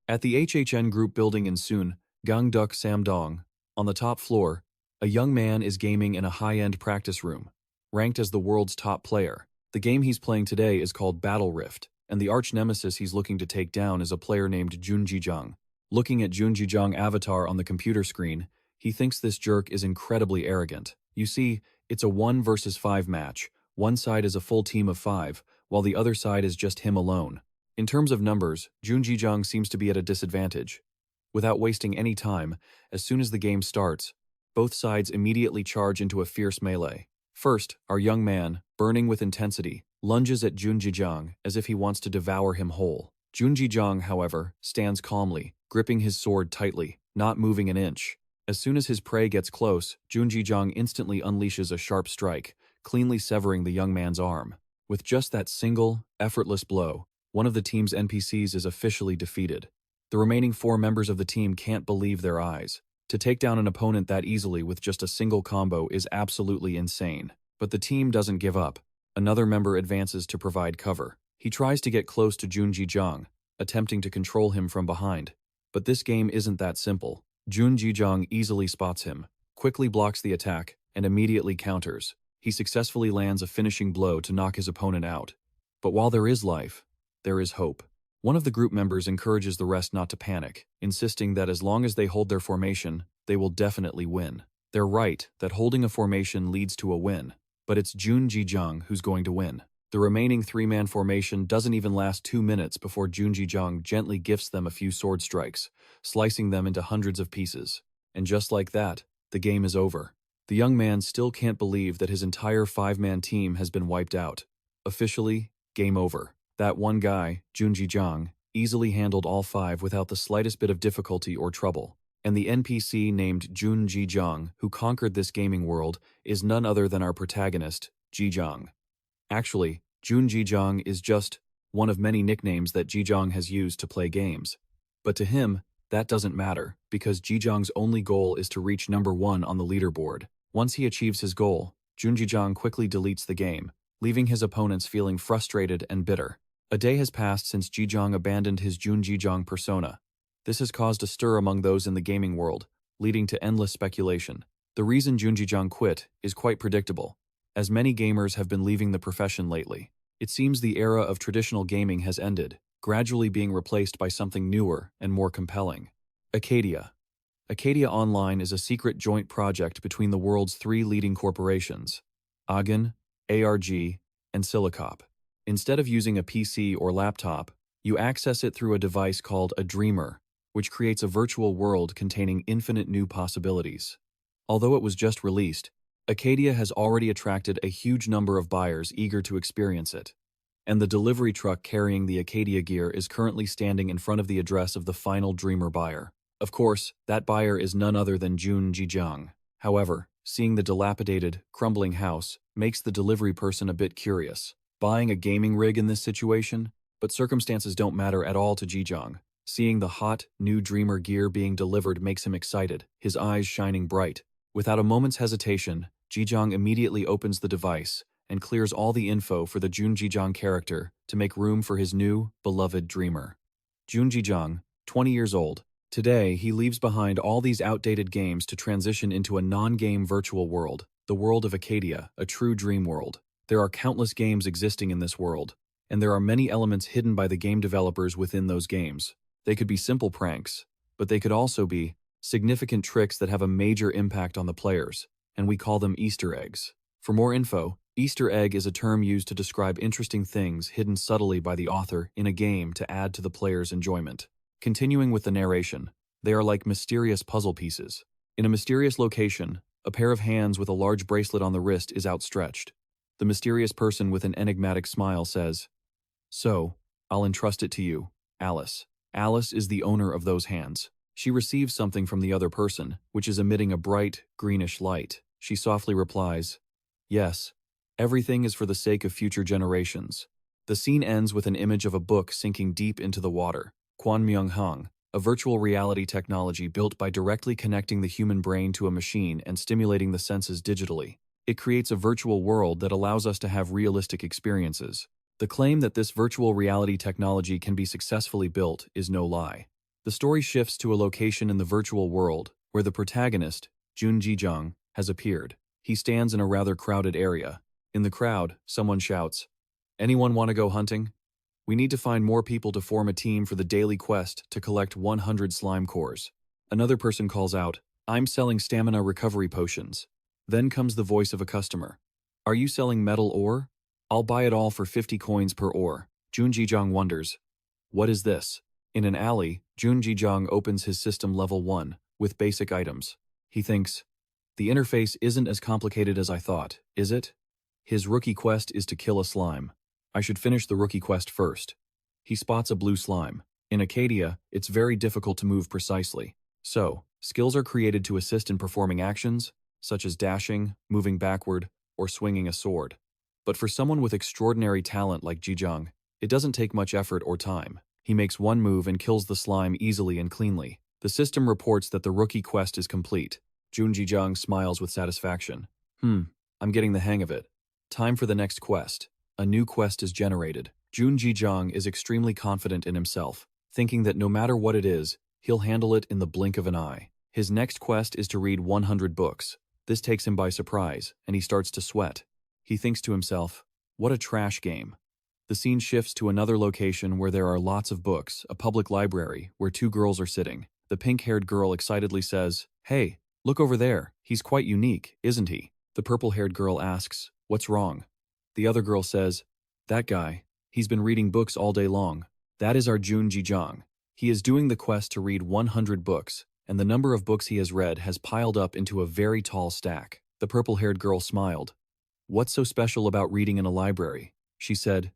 At the HHN Group building in Soon, Gangduk Samdong, on the top floor, a young man is gaming in a high-end practice room, ranked as the world's top player. The game he's playing today is called Battle Rift, and the arch-nemesis he's looking to take down is a player named Jun Jijang. Looking at Jun Jijang avatar on the computer screen, he thinks this jerk is incredibly arrogant. You see, it's a 1 versus 5 match. One side is a full team of 5, while the other side is just him alone. In terms of numbers, Jun Jijang seems to be at a disadvantage. Without wasting any time, as soon as the game starts, both sides immediately charge into a fierce melee. First, our young man, burning with intensity, lunges at Jun Jijang as if he wants to devour him whole. Jun Jijang, however, stands calmly, gripping his sword tightly, not moving an inch. As soon as his prey gets close, Jun Jijang instantly unleashes a sharp strike, cleanly severing the young man's arm. With just that single, effortless blow, one of the team's NPCs is officially defeated. The remaining 4 members of the team can't believe their eyes. To take down an opponent that easily with just a single combo is absolutely insane. But the team doesn't give up. Another member advances to provide cover. He tries to get close to Jun Jijang, attempting to control him from behind. But this game isn't that simple. Jun Jijang easily spots him, quickly blocks the attack, and immediately counters. He successfully lands a finishing blow to knock his opponent out. But while there is life, there is hope. One of the group members encourages the rest not to panic, insisting that as long as they hold their formation, they will definitely win. They're right that holding a formation leads to a win, but it's Jun Jijang who's going to win. The remaining 3-man formation doesn't even last 2 minutes before Jun Jijang gently gifts them a few sword strikes, slicing them into hundreds of pieces. And just like that, the game is over. The young man still can't believe that his entire 5-man team has been wiped out. Officially, game over. That one guy, Jun Jijang, easily handled all 5 without the slightest bit of difficulty or trouble. And the NPC named Jun Jijang, who conquered this gaming world, is none other than our protagonist, Jijang. Actually, Jun Jijang is just one of many nicknames that Jijang has used to play games. But to him, that doesn't matter, because Jijang's only goal is to reach number 1 on the leaderboard. Once he achieves his goal, Jun Jijang quickly deletes the game, leaving his opponents feeling frustrated and bitter. A day has passed since Jijang abandoned his Jun Jijang persona. This has caused a stir among those in the gaming world, leading to endless speculation. The reason Jun Jijang quit is quite predictable, as many gamers have been leaving the profession lately. It seems the era of traditional gaming has ended, gradually being replaced by something newer and more compelling. Accadia. Accadia Online is a secret joint project between the world's 3 leading corporations, AGAN, ARG, and Silicop. Instead of using a PC or laptop, you access it through a device called a dreamer, which creates a virtual world containing infinite new possibilities. Although it was just released, Accadia has already attracted a huge number of buyers eager to experience it. And the delivery truck carrying the Accadia gear is currently standing in front of the address of the final dreamer buyer. Of course, that buyer is none other than Jun Jijang. However, seeing the dilapidated, crumbling house makes the delivery person a bit curious. Buying a gaming rig in this situation? But circumstances don't matter at all to Jijang. Seeing the hot, new dreamer gear being delivered makes him excited, his eyes shining bright. Without a moment's hesitation, Jijang immediately opens the device and clears all the info for the Jun Jijang character to make room for his new, beloved dreamer. Jun Jijang, 20 years old. Today, he leaves behind all these outdated games to transition into a non-game virtual world, the world of Accadia, a true dream world. There are countless games existing in this world, and there are many elements hidden by the game developers within those games. They could be simple pranks, but they could also be significant tricks that have a major impact on the players, and we call them Easter eggs. For more info, Easter egg is a term used to describe interesting things hidden subtly by the author in a game to add to the player's enjoyment. Continuing with the narration, they are like mysterious puzzle pieces. In a mysterious location, a pair of hands with a large bracelet on the wrist is outstretched. The mysterious person with an enigmatic smile says, "So, I'll entrust it to you, Alice." Alice is the owner of those hands. She receives something from the other person, which is emitting a bright, greenish light. She softly replies, "Yes, everything is for the sake of future generations." The scene ends with an image of a book sinking deep into the water. Kwanmyung-hang, a virtual reality technology built by directly connecting the human brain to a machine and stimulating the senses digitally. It creates a virtual world that allows us to have realistic experiences. The claim that this virtual reality technology can be successfully built is no lie. The story shifts to a location in the virtual world where the protagonist, Jun Ji-jung, has appeared. He stands in a rather crowded area. In the crowd, someone shouts, "Anyone want to go hunting? We need to find more people to form a team for the daily quest to collect 100 slime cores." Another person calls out, "I'm selling stamina recovery potions." Then comes the voice of a customer. "Are you selling metal ore? I'll buy it all for 50 coins per ore." Jun Ji-jung wonders, "What is this?" In an alley, Jun Ji-jung opens his system level 1 with basic items. He thinks, "The interface isn't as complicated as I thought, is it?" His rookie quest is to kill a slime. I should finish the rookie quest first. He spots a blue slime. In Accadia, it's very difficult to move precisely. So, skills are created to assist in performing actions, such as dashing, moving backward, or swinging a sword. But for someone with extraordinary talent like Ji-jung, it doesn't take much effort or time. He makes one move and kills the slime easily and cleanly. The system reports that the rookie quest is complete. Jun Ji-jung smiles with satisfaction. I'm getting the hang of it. Time for the next quest. A new quest is generated. Jun Ji-jung is extremely confident in himself, thinking that no matter what it is, he'll handle it in the blink of an eye. His next quest is to read 100 books. This takes him by surprise, and he starts to sweat. He thinks to himself, "What a trash game." The scene shifts to another location where there are lots of books, a public library, where two girls are sitting. The pink-haired girl excitedly says, "Hey, look over there. He's quite unique, isn't he?" The purple-haired girl asks, "What's wrong?" The other girl says, "That guy. He's been reading books all day long. That is our Jun Ji-jung. He is doing the quest to read 100 books, and the number of books he has read has piled up into a very tall stack." The purple-haired girl smiled. "What's so special about reading in a library?" She said,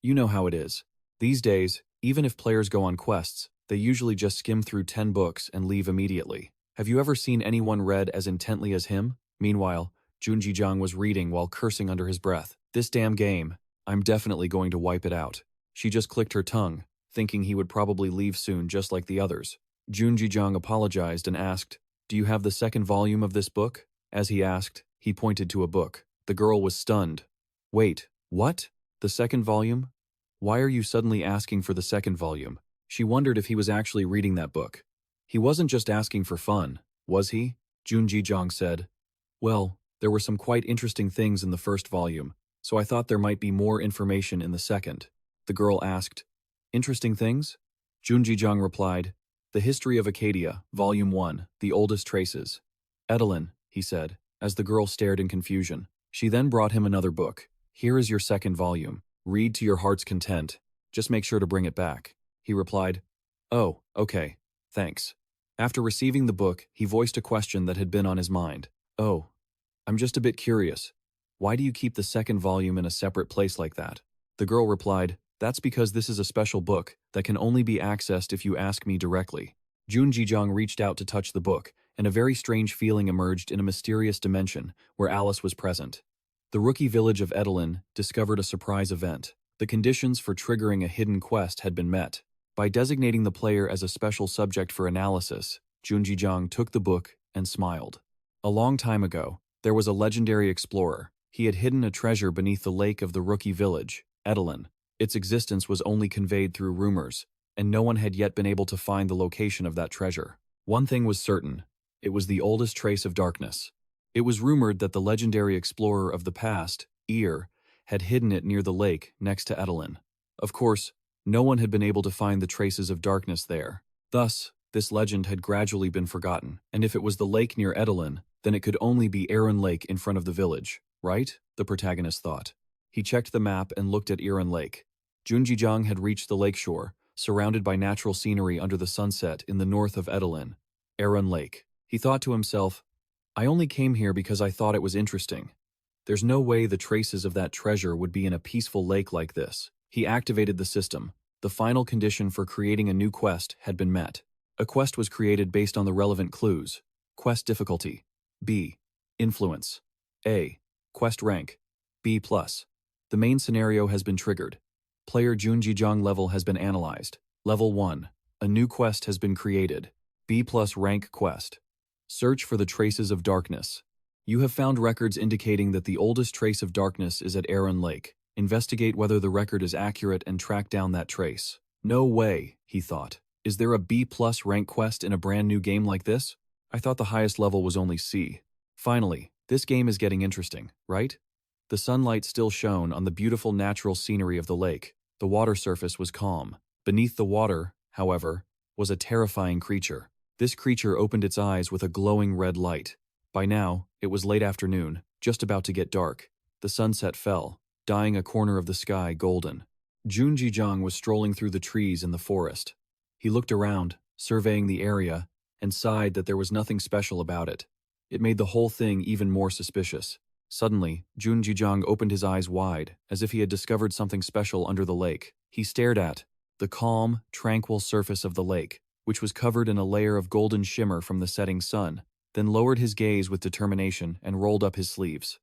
"You know how it is. These days, even if players go on quests, they usually just skim through 10 books and leave immediately. Have you ever seen anyone read as intently as him?" Meanwhile, Jun Ji-jung was reading while cursing under his breath. "This damn game. I'm definitely going to wipe it out." She just clicked her tongue, thinking he would probably leave soon just like the others. Jun Ji-jung apologized and asked, "Do you have the second volume of this book?" As he asked, he pointed to a book. The girl was stunned. "Wait, what? The second volume? Why are you suddenly asking for the second volume?" She wondered if he was actually reading that book. "He wasn't just asking for fun, was he?" Jun Ji-jung said. "Well, there were some quite interesting things in the first volume, so I thought there might be more information in the second." The girl asked, "Interesting things?" Jun Ji-jung replied, "The History of Accadia, Volume 1, The Oldest Traces." "Edelin," he said, as the girl stared in confusion. She then brought him another book. "Here is your second volume. Read to your heart's content. Just make sure to bring it back." He replied, "Oh, okay, thanks." After receiving the book, he voiced a question that had been on his mind. "Oh, I'm just a bit curious. Why do you keep the second volume in a separate place like that?" The girl replied, "That's because this is a special book that can only be accessed if you ask me directly." Jun Ji-jung reached out to touch the book, and a very strange feeling emerged in a mysterious dimension where Alice was present. The rookie village of Edelin discovered a surprise event. The conditions for triggering a hidden quest had been met. By designating the player as a special subject for analysis, Jun Ji-jung took the book and smiled. A long time ago, there was a legendary explorer. He had hidden a treasure beneath the lake of the rookie village, Edelin. Its existence was only conveyed through rumors, and no one had yet been able to find the location of that treasure. One thing was certain: it was the oldest trace of darkness. It was rumored that the legendary explorer of the past, had hidden it near the lake next to Edelin. Of course, no one had been able to find the traces of darkness there. Thus, this legend had gradually been forgotten, and if it was the lake near Edelin, then it could only be Aran Lake in front of the village, right? The protagonist thought. He checked the map and looked at Aran Lake. Jun Ji-jung had reached the lakeshore, surrounded by natural scenery under the sunset in the north of Edelin. Aran Lake. He thought to himself, "I only came here because I thought it was interesting. There's no way the traces of that treasure would be in a peaceful lake like this." He activated the system. The final condition for creating a new quest had been met. A quest was created based on the relevant clues. Quest difficulty: B. Influence. A. Quest rank: B+. The main scenario has been triggered. Player Jun Ji-jung level has been analyzed. Level 1. A new quest has been created. B+ rank quest. Search for the traces of darkness. You have found records indicating that the oldest trace of darkness is at Aran Lake. Investigate whether the record is accurate and track down that trace. No way, he thought. Is there a B+ rank quest in a brand new game like this? I thought the highest level was only C. Finally, this game is getting interesting, right? The sunlight still shone on the beautiful natural scenery of the lake. The water surface was calm. Beneath the water, however, was a terrifying creature. This creature opened its eyes with a glowing red light. By now, it was late afternoon, just about to get dark. The sunset fell, dyeing a corner of the sky golden. Jun Jijiang was strolling through the trees in the forest. He looked around, surveying the area, and sighed that there was nothing special about it. It made the whole thing even more suspicious. Suddenly, Jun Jijiang opened his eyes wide, as if he had discovered something special under the lake. He stared at the calm, tranquil surface of the lake, which was covered in a layer of golden shimmer from the setting sun, then lowered his gaze with determination and rolled up his sleeves.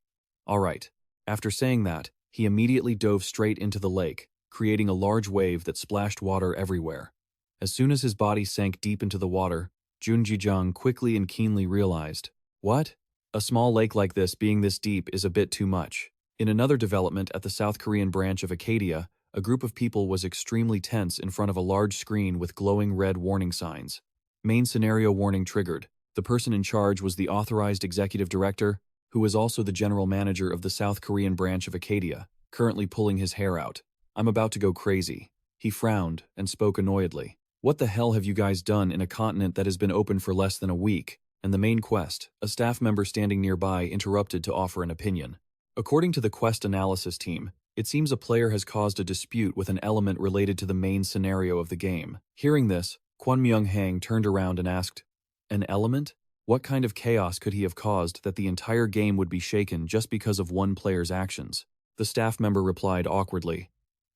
All right. After saying that, he immediately dove straight into the lake, creating a large wave that splashed water everywhere. As soon as his body sank deep into the water, Jun Jijiang quickly and keenly realized, what? A small lake like this being this deep is a bit too much. In another development at the South Korean branch of Accadia, a group of people was extremely tense in front of a large screen with glowing red warning signs. Main scenario warning triggered. The person in charge was the authorized executive director, who was also the general manager of the South Korean branch of Accadia, currently pulling his hair out. I'm about to go crazy. He frowned and spoke annoyedly. What the hell have you guys done in a continent that has been open for less than a week? And the main quest, a staff member standing nearby interrupted to offer an opinion. According to the quest analysis team, it seems a player has caused a dispute with an element related to the main scenario of the game. Hearing this, Kwon Myung-hang turned around and asked, an element? What kind of chaos could he have caused that the entire game would be shaken just because of one player's actions? The staff member replied awkwardly,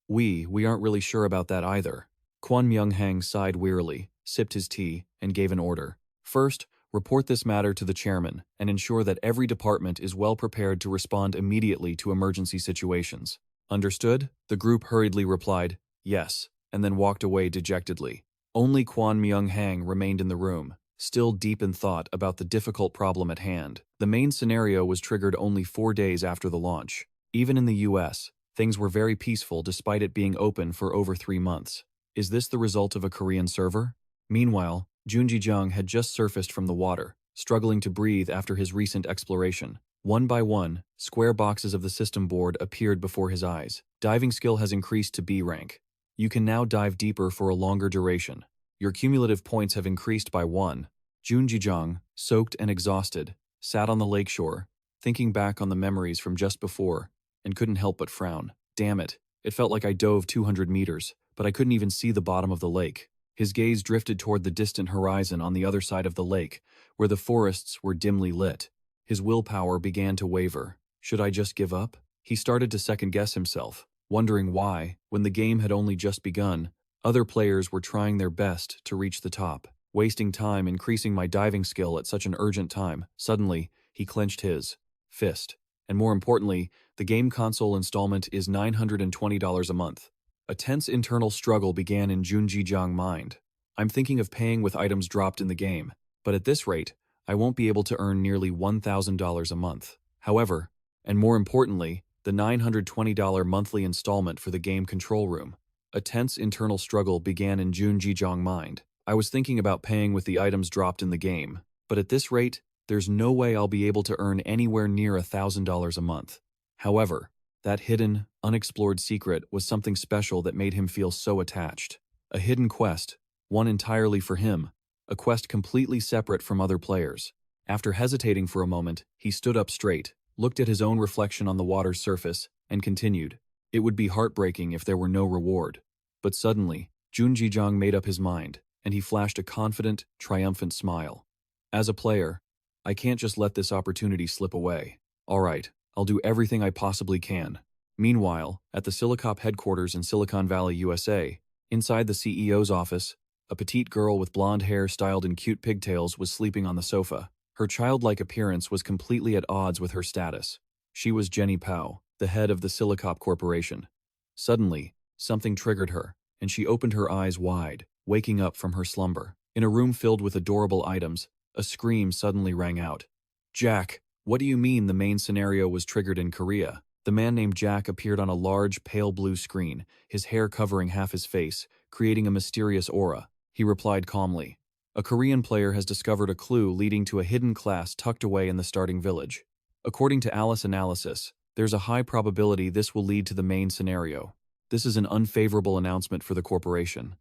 We aren't really sure about that either. Kwon Myung-hang sighed wearily, sipped his tea, and gave an order. First, report this matter to the chairman and ensure that every department is well prepared to respond immediately to emergency situations. Understood? The group hurriedly replied, yes, and then walked away dejectedly. Only Kwon Myung-hang remained in the room, still deep in thought about the difficult problem at hand. The main scenario was triggered only 4 days after the launch. Even in the US, things were very peaceful despite it being open for over 3 months. Is this the result of a Korean server? Meanwhile, Jun Jijiang had just surfaced from the water, struggling to breathe after his recent exploration. One by one, square boxes of the system board appeared before his eyes. Diving skill has increased to B rank. You can now dive deeper for a longer duration. Your cumulative points have increased by 1. Jun Jijiang, soaked and exhausted, sat on the lakeshore, thinking back on the memories from just before, and couldn't help but frown. Damn it, it felt like I dove 200 meters, but I couldn't even see the bottom of the lake. His gaze drifted toward the distant horizon on the other side of the lake, where the forests were dimly lit. His willpower began to waver. Should I just give up? He started to second-guess himself, wondering why, when the game had only just begun, other players were trying their best to reach the top. Wasting time increasing my diving skill at such an urgent time. Suddenly, he clenched his fist. And more importantly, the game console installment is $920 a month. A tense internal struggle began in Jun Jijiang's mind. I'm thinking of paying with items dropped in the game, but at this rate, I won't be able to earn nearly $1,000 a month. However, and more importantly, the $920 monthly installment for the game control room. A tense internal struggle began in Jun Jijiang's mind. I was thinking about paying with the items dropped in the game, but at this rate, there's no way I'll be able to earn anywhere near $1,000 a month. However, that hidden, unexplored secret was something special that made him feel so attached. A hidden quest, one entirely for him, a quest completely separate from other players. After hesitating for a moment, he stood up straight, looked at his own reflection on the water's surface, and continued. It would be heartbreaking if there were no reward. But suddenly, Jun Jijiang made up his mind, and he flashed a confident, triumphant smile. As a player, I can't just let this opportunity slip away. All right, I'll do everything I possibly can. Meanwhile, at the Silicop headquarters in Silicon Valley, USA, inside the CEO's office, a petite girl with blonde hair styled in cute pigtails was sleeping on the sofa. Her childlike appearance was completely at odds with her status. She was Jenny Pao, the head of the Silicop Corporation. Suddenly, something triggered her, and she opened her eyes wide, waking up from her slumber. In a room filled with adorable items, a scream suddenly rang out. Jack, what do you mean the main scenario was triggered in Korea? The man named Jack appeared on a large, pale blue screen, his hair covering half his face, creating a mysterious aura. he replied calmly. A Korean player has discovered a clue leading to a hidden class tucked away in the starting village. According to Alice analysis, there's a high probability this will lead to the main scenario. This is an unfavorable announcement for the corporation.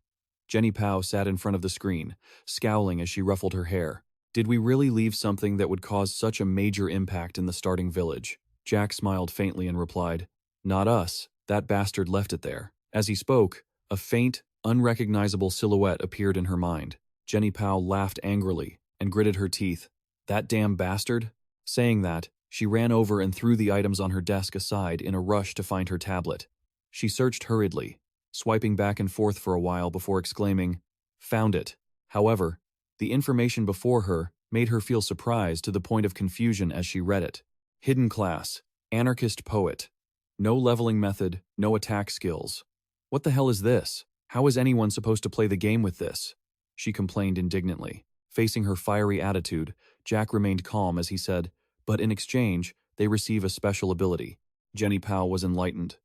Jenny Pao sat in front of the screen, scowling as she ruffled her hair. Did we really leave something that would cause such a major impact in the starting village? Jack smiled faintly and replied, Not us, that bastard left it there. As he spoke, a faint, unrecognizable silhouette appeared in her mind. Jenny Pao laughed angrily and gritted her teeth. That damn bastard? Saying that, she ran over and threw the items on her desk aside in a rush to find her tablet. She searched hurriedly, swiping back and forth for a while before exclaiming, Found it. However, the information before her made her feel surprised to the point of confusion as she read it. Hidden class, anarchist poet. No leveling method, no attack skills. What the hell is this? How is anyone supposed to play the game with this? She complained indignantly. Facing her fiery attitude, Jack remained calm as he said, But in exchange, they receive a special ability. Jenny Pao was enlightened.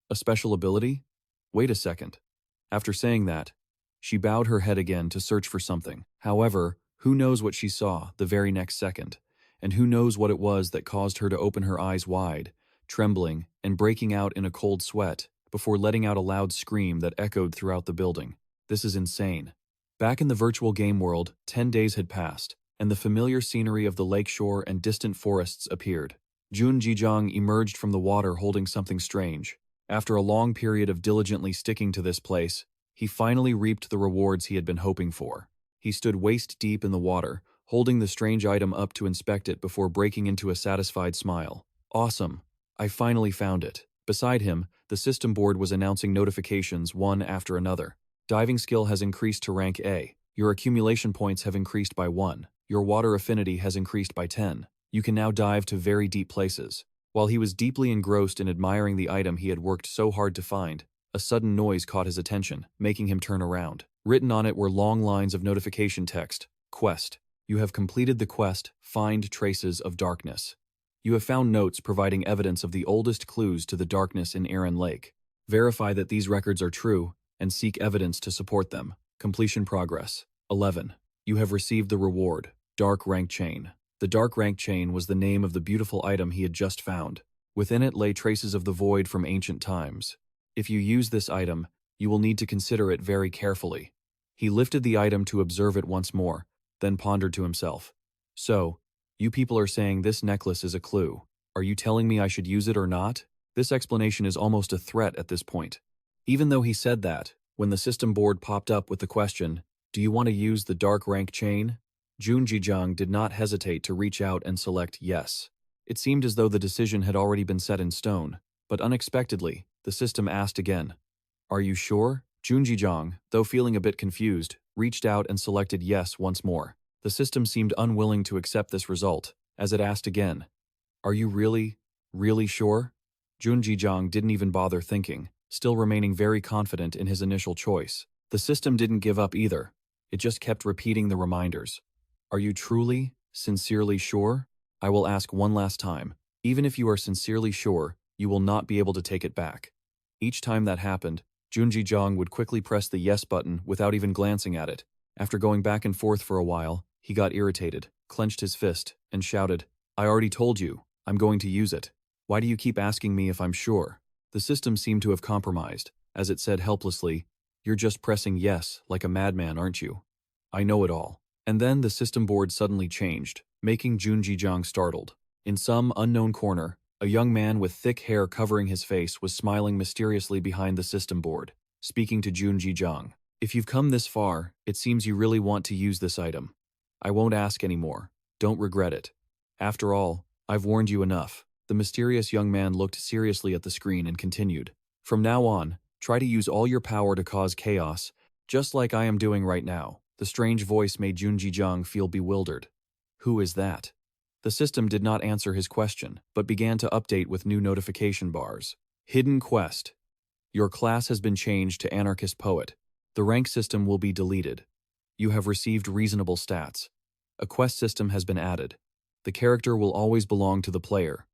A special ability? Wait a second. After saying that, she bowed her head again to search for something. However, who knows what she saw the very next second, and who knows what it was that caused her to open her eyes wide, trembling and breaking out in a cold sweat, before letting out a loud scream that echoed throughout the building. This is insane. Back in the virtual game world, 10 days had passed, and the familiar scenery of the lakeshore and distant forests appeared. Jun Jijang emerged from the water holding something strange. After a long period of diligently sticking to this place, he finally reaped the rewards he had been hoping for. He stood waist-deep in the water, holding the strange item up to inspect it before breaking into a satisfied smile. Awesome. I finally found it. Beside him, the system board was announcing notifications one after another. Diving skill has increased to rank A. Your accumulation points have increased by 1. Your water affinity has increased by 10. You can now dive to very deep places. While he was deeply engrossed in admiring the item he had worked so hard to find, a sudden noise caught his attention, making him turn around. Written on it were long lines of notification text. Quest. You have completed the quest, Find Traces of Darkness. You have found notes providing evidence of the oldest clues to the darkness in Aran Lake. Verify that these records are true, and seek evidence to support them. Completion progress. 11. You have received the reward, Dark Rank Chain. The Dark Rank Chain was the name of the beautiful item he had just found. Within it lay traces of the void from ancient times. If you use this item, you will need to consider it very carefully. He lifted the item to observe it once more, then pondered to himself. So, you people are saying this necklace is a clue. Are you telling me I should use it or not? This explanation is almost a threat at this point. Even though he said that, when the system board popped up with the question, Do you want to use the Dark Rank Chain? Jun Jijang did not hesitate to reach out and select yes. It seemed as though the decision had already been set in stone, but unexpectedly, the system asked again. Are you sure? Jun Jijang, though feeling a bit confused, reached out and selected yes once more. The system seemed unwilling to accept this result, as it asked again. Are you really sure? Jun Jijang didn't even bother thinking, still remaining very confident in his initial choice. The system didn't give up either. It just kept repeating the reminders. Are you truly, sincerely sure? I will ask one last time. Even if you are sincerely sure, you will not be able to take it back. Each time that happened, Jun Jijang would quickly press the yes button without even glancing at it. After going back and forth for a while, he got irritated, clenched his fist, and shouted, I already told you, I'm going to use it. Why do you keep asking me if I'm sure? The system seemed to have compromised, as it said helplessly, You're just pressing yes like a madman, aren't you? I know it all. And then the system board suddenly changed, making Jun Jijang startled. In some unknown corner, a young man with thick hair covering his face was smiling mysteriously behind the system board, speaking to Jun Jijang. If you've come this far, it seems you really want to use this item. I won't ask anymore. Don't regret it. After all, I've warned you enough. The mysterious young man looked seriously at the screen and continued. From now on, try to use all your power to cause chaos, just like I am doing right now. The strange voice made Jun Jijang feel bewildered. Who is that? The system did not answer his question, but began to update with new notification bars. Hidden quest. Your class has been changed to Anarchist Poet. The rank system will be deleted. You have received reasonable stats. A quest system has been added. The character will always belong to the player.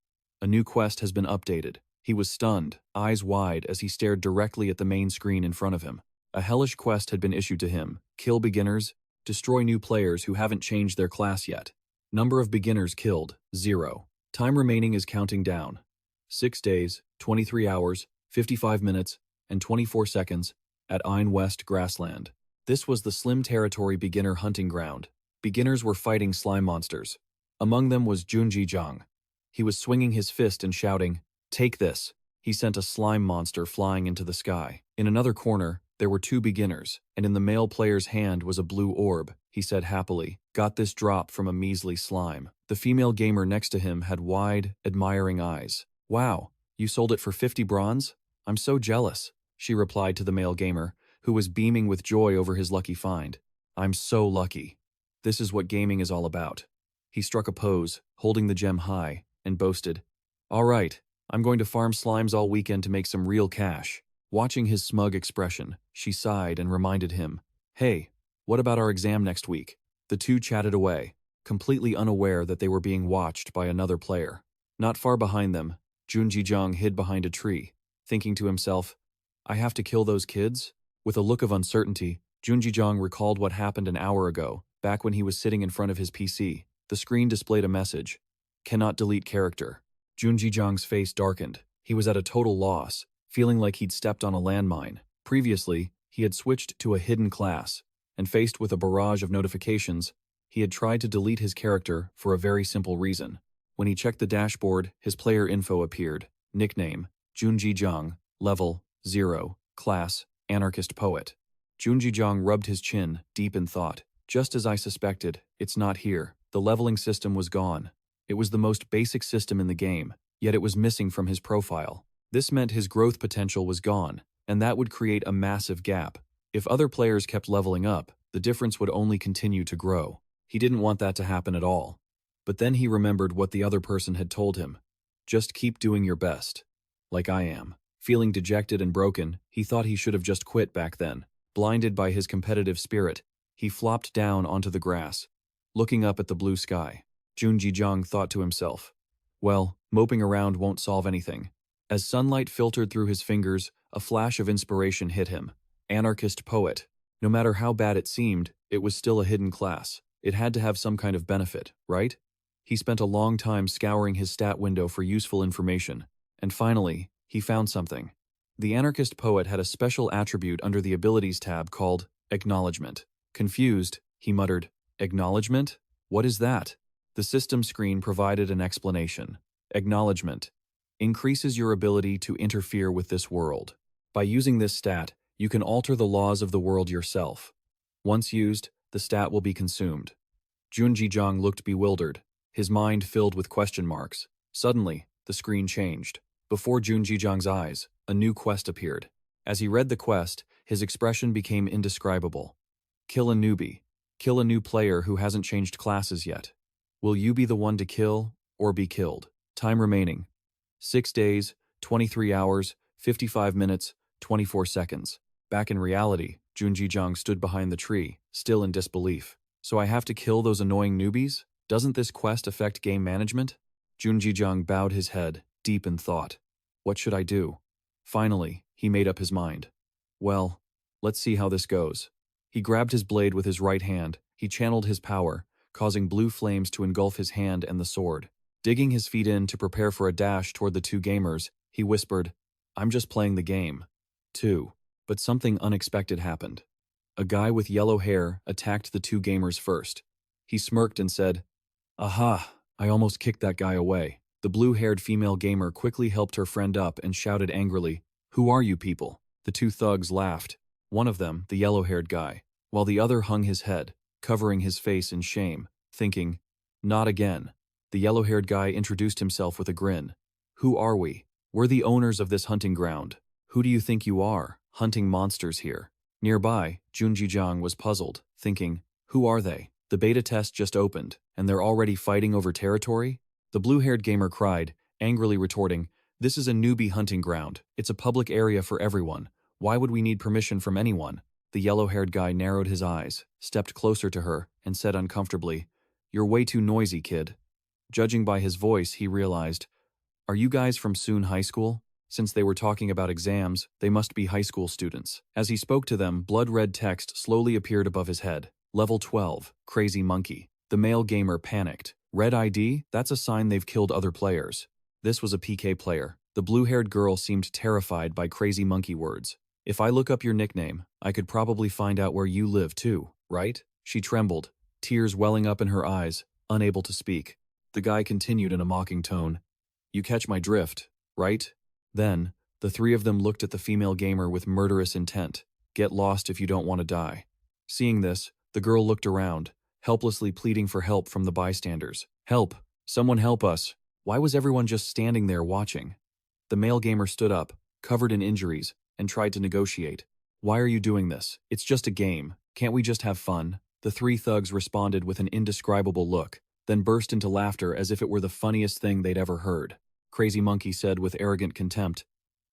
A new quest has been updated. He was stunned, eyes wide as he stared directly at the main screen in front of him. A hellish quest had been issued to him: kill beginners, destroy new players who haven't changed their class yet. Number of beginners killed, 0. Time remaining is counting down. 6 days, 23 hours, 55 minutes, and 24 seconds at Ein West Grassland. This was the Slim Territory beginner hunting ground. Beginners were fighting slime monsters. Among them was Junji Jang. He was swinging his fist and shouting, "Take this." He sent a slime monster flying into the sky. In another corner, there were 2 beginners, and in the male player's hand was a blue orb. He said happily, "Got this drop from a measly slime." The female gamer next to him had wide, admiring eyes. "Wow, you sold it for 50 bronze? I'm so jealous," she replied to the male gamer, who was beaming with joy over his lucky find. "I'm so lucky. This is what gaming is all about." He struck a pose, holding the gem high, and boasted, "All right, I'm going to farm slimes all weekend to make some real cash." Watching his smug expression, she sighed and reminded him, "Hey, what about our exam next week?" The two chatted away, completely unaware that they were being watched by another player. Not far behind them, Junji Jang hid behind a tree, thinking to himself, "I have to kill those kids?" With a look of uncertainty, Junji Jang recalled what happened an hour ago, back when he was sitting in front of his PC. The screen displayed a message: "Cannot delete character." Junji Jang's face darkened. He was at a total loss, feeling like he'd stepped on a landmine. Previously, he had switched to a hidden class, and faced with a barrage of notifications, he had tried to delete his character for a very simple reason. When he checked the dashboard, his player info appeared. Nickname: Junji Jang, level 0, class Anarchist Poet. Junji Jang rubbed his chin, deep in thought. Just as I suspected, it's not here. The leveling system was gone. It was the most basic system in the game, yet it was missing from his profile. This meant his growth potential was gone, and that would create a massive gap. If other players kept leveling up, the difference would only continue to grow. He didn't want that to happen at all. But then he remembered what the other person had told him. Just keep doing your best. Like I am. Feeling dejected and broken, he thought he should have just quit back then. Blinded by his competitive spirit, he flopped down onto the grass, looking up at the blue sky. Junji Jang thought to himself, well, moping around won't solve anything. As sunlight filtered through his fingers, a flash of inspiration hit him. Anarchist Poet. No matter how bad it seemed, it was still a hidden class. It had to have some kind of benefit, right? He spent a long time scouring his stat window for useful information, and finally, he found something. The Anarchist Poet had a special attribute under the Abilities tab called Acknowledgement. Confused, he muttered, "Acknowledgement? What is that?" The system screen provided an explanation. Acknowledgement increases your ability to interfere with this world. By using this stat, you can alter the laws of the world yourself. Once used, the stat will be consumed. Junji Jang looked bewildered, his mind filled with question marks. Suddenly, the screen changed. Before Junji Jang's eyes, a new quest appeared. As he read the quest, his expression became indescribable. Kill a newbie. Kill a new player who hasn't changed classes yet. Will you be the one to kill, or be killed? Time remaining: 6 days, 23 hours, 55 minutes, 24 seconds. Back in reality, Junji Jang stood behind the tree, still in disbelief. So I have to kill those annoying newbies? Doesn't this quest affect game management? Junji Jang bowed his head, deep in thought. What should I do? Finally, he made up his mind. Well, let's see how this goes. He grabbed his blade with his right hand. He channeled his power, causing blue flames to engulf his hand and the sword. Digging his feet in to prepare for a dash toward the two gamers, he whispered, "I'm just playing the game." 2. But something unexpected happened. A guy with yellow hair attacked the two gamers first. He smirked and said, "Aha, I almost kicked that guy away." The blue-haired female gamer quickly helped her friend up and shouted angrily, "Who are you people?" The two thugs laughed. One of them, the yellow-haired guy, while the other hung his head, covering his face in shame, thinking, "Not again." The yellow-haired guy introduced himself with a grin. "Who are we? We're the owners of this hunting ground. Who do you think you are, hunting monsters here?" Nearby, Junji Jang was puzzled, thinking, "Who are they? The beta test just opened, and they're already fighting over territory?" The blue-haired gamer cried, angrily retorting, "This is a newbie hunting ground. It's a public area for everyone. Why would we need permission from anyone?" The yellow-haired guy narrowed his eyes, stepped closer to her, and said uncomfortably, "You're way too noisy, kid." Judging by his voice, he realized, "Are you guys from Soon High School?" Since they were talking about exams, they must be high school students. As he spoke to them, blood-red text slowly appeared above his head. Level 12, Crazy Monkey. The male gamer panicked. Red ID? That's a sign they've killed other players. This was a PK player. The blue-haired girl seemed terrified by Crazy Monkey words. If I look up your nickname, I could probably find out where you live too, right? She trembled, tears welling up in her eyes, unable to speak. The guy continued in a mocking tone. You catch my drift, right? Then, the three of them looked at the female gamer with murderous intent. Get lost if you don't want to die. Seeing this, the girl looked around, helplessly pleading for help from the bystanders. Help! Someone help us! Why was everyone just standing there watching? The male gamer stood up, covered in injuries, and tried to negotiate. Why are you doing this? It's just a game. Can't we just have fun? The three thugs responded with an indescribable look, then burst into laughter as if it were the funniest thing they'd ever heard. Crazy Monkey said with arrogant contempt,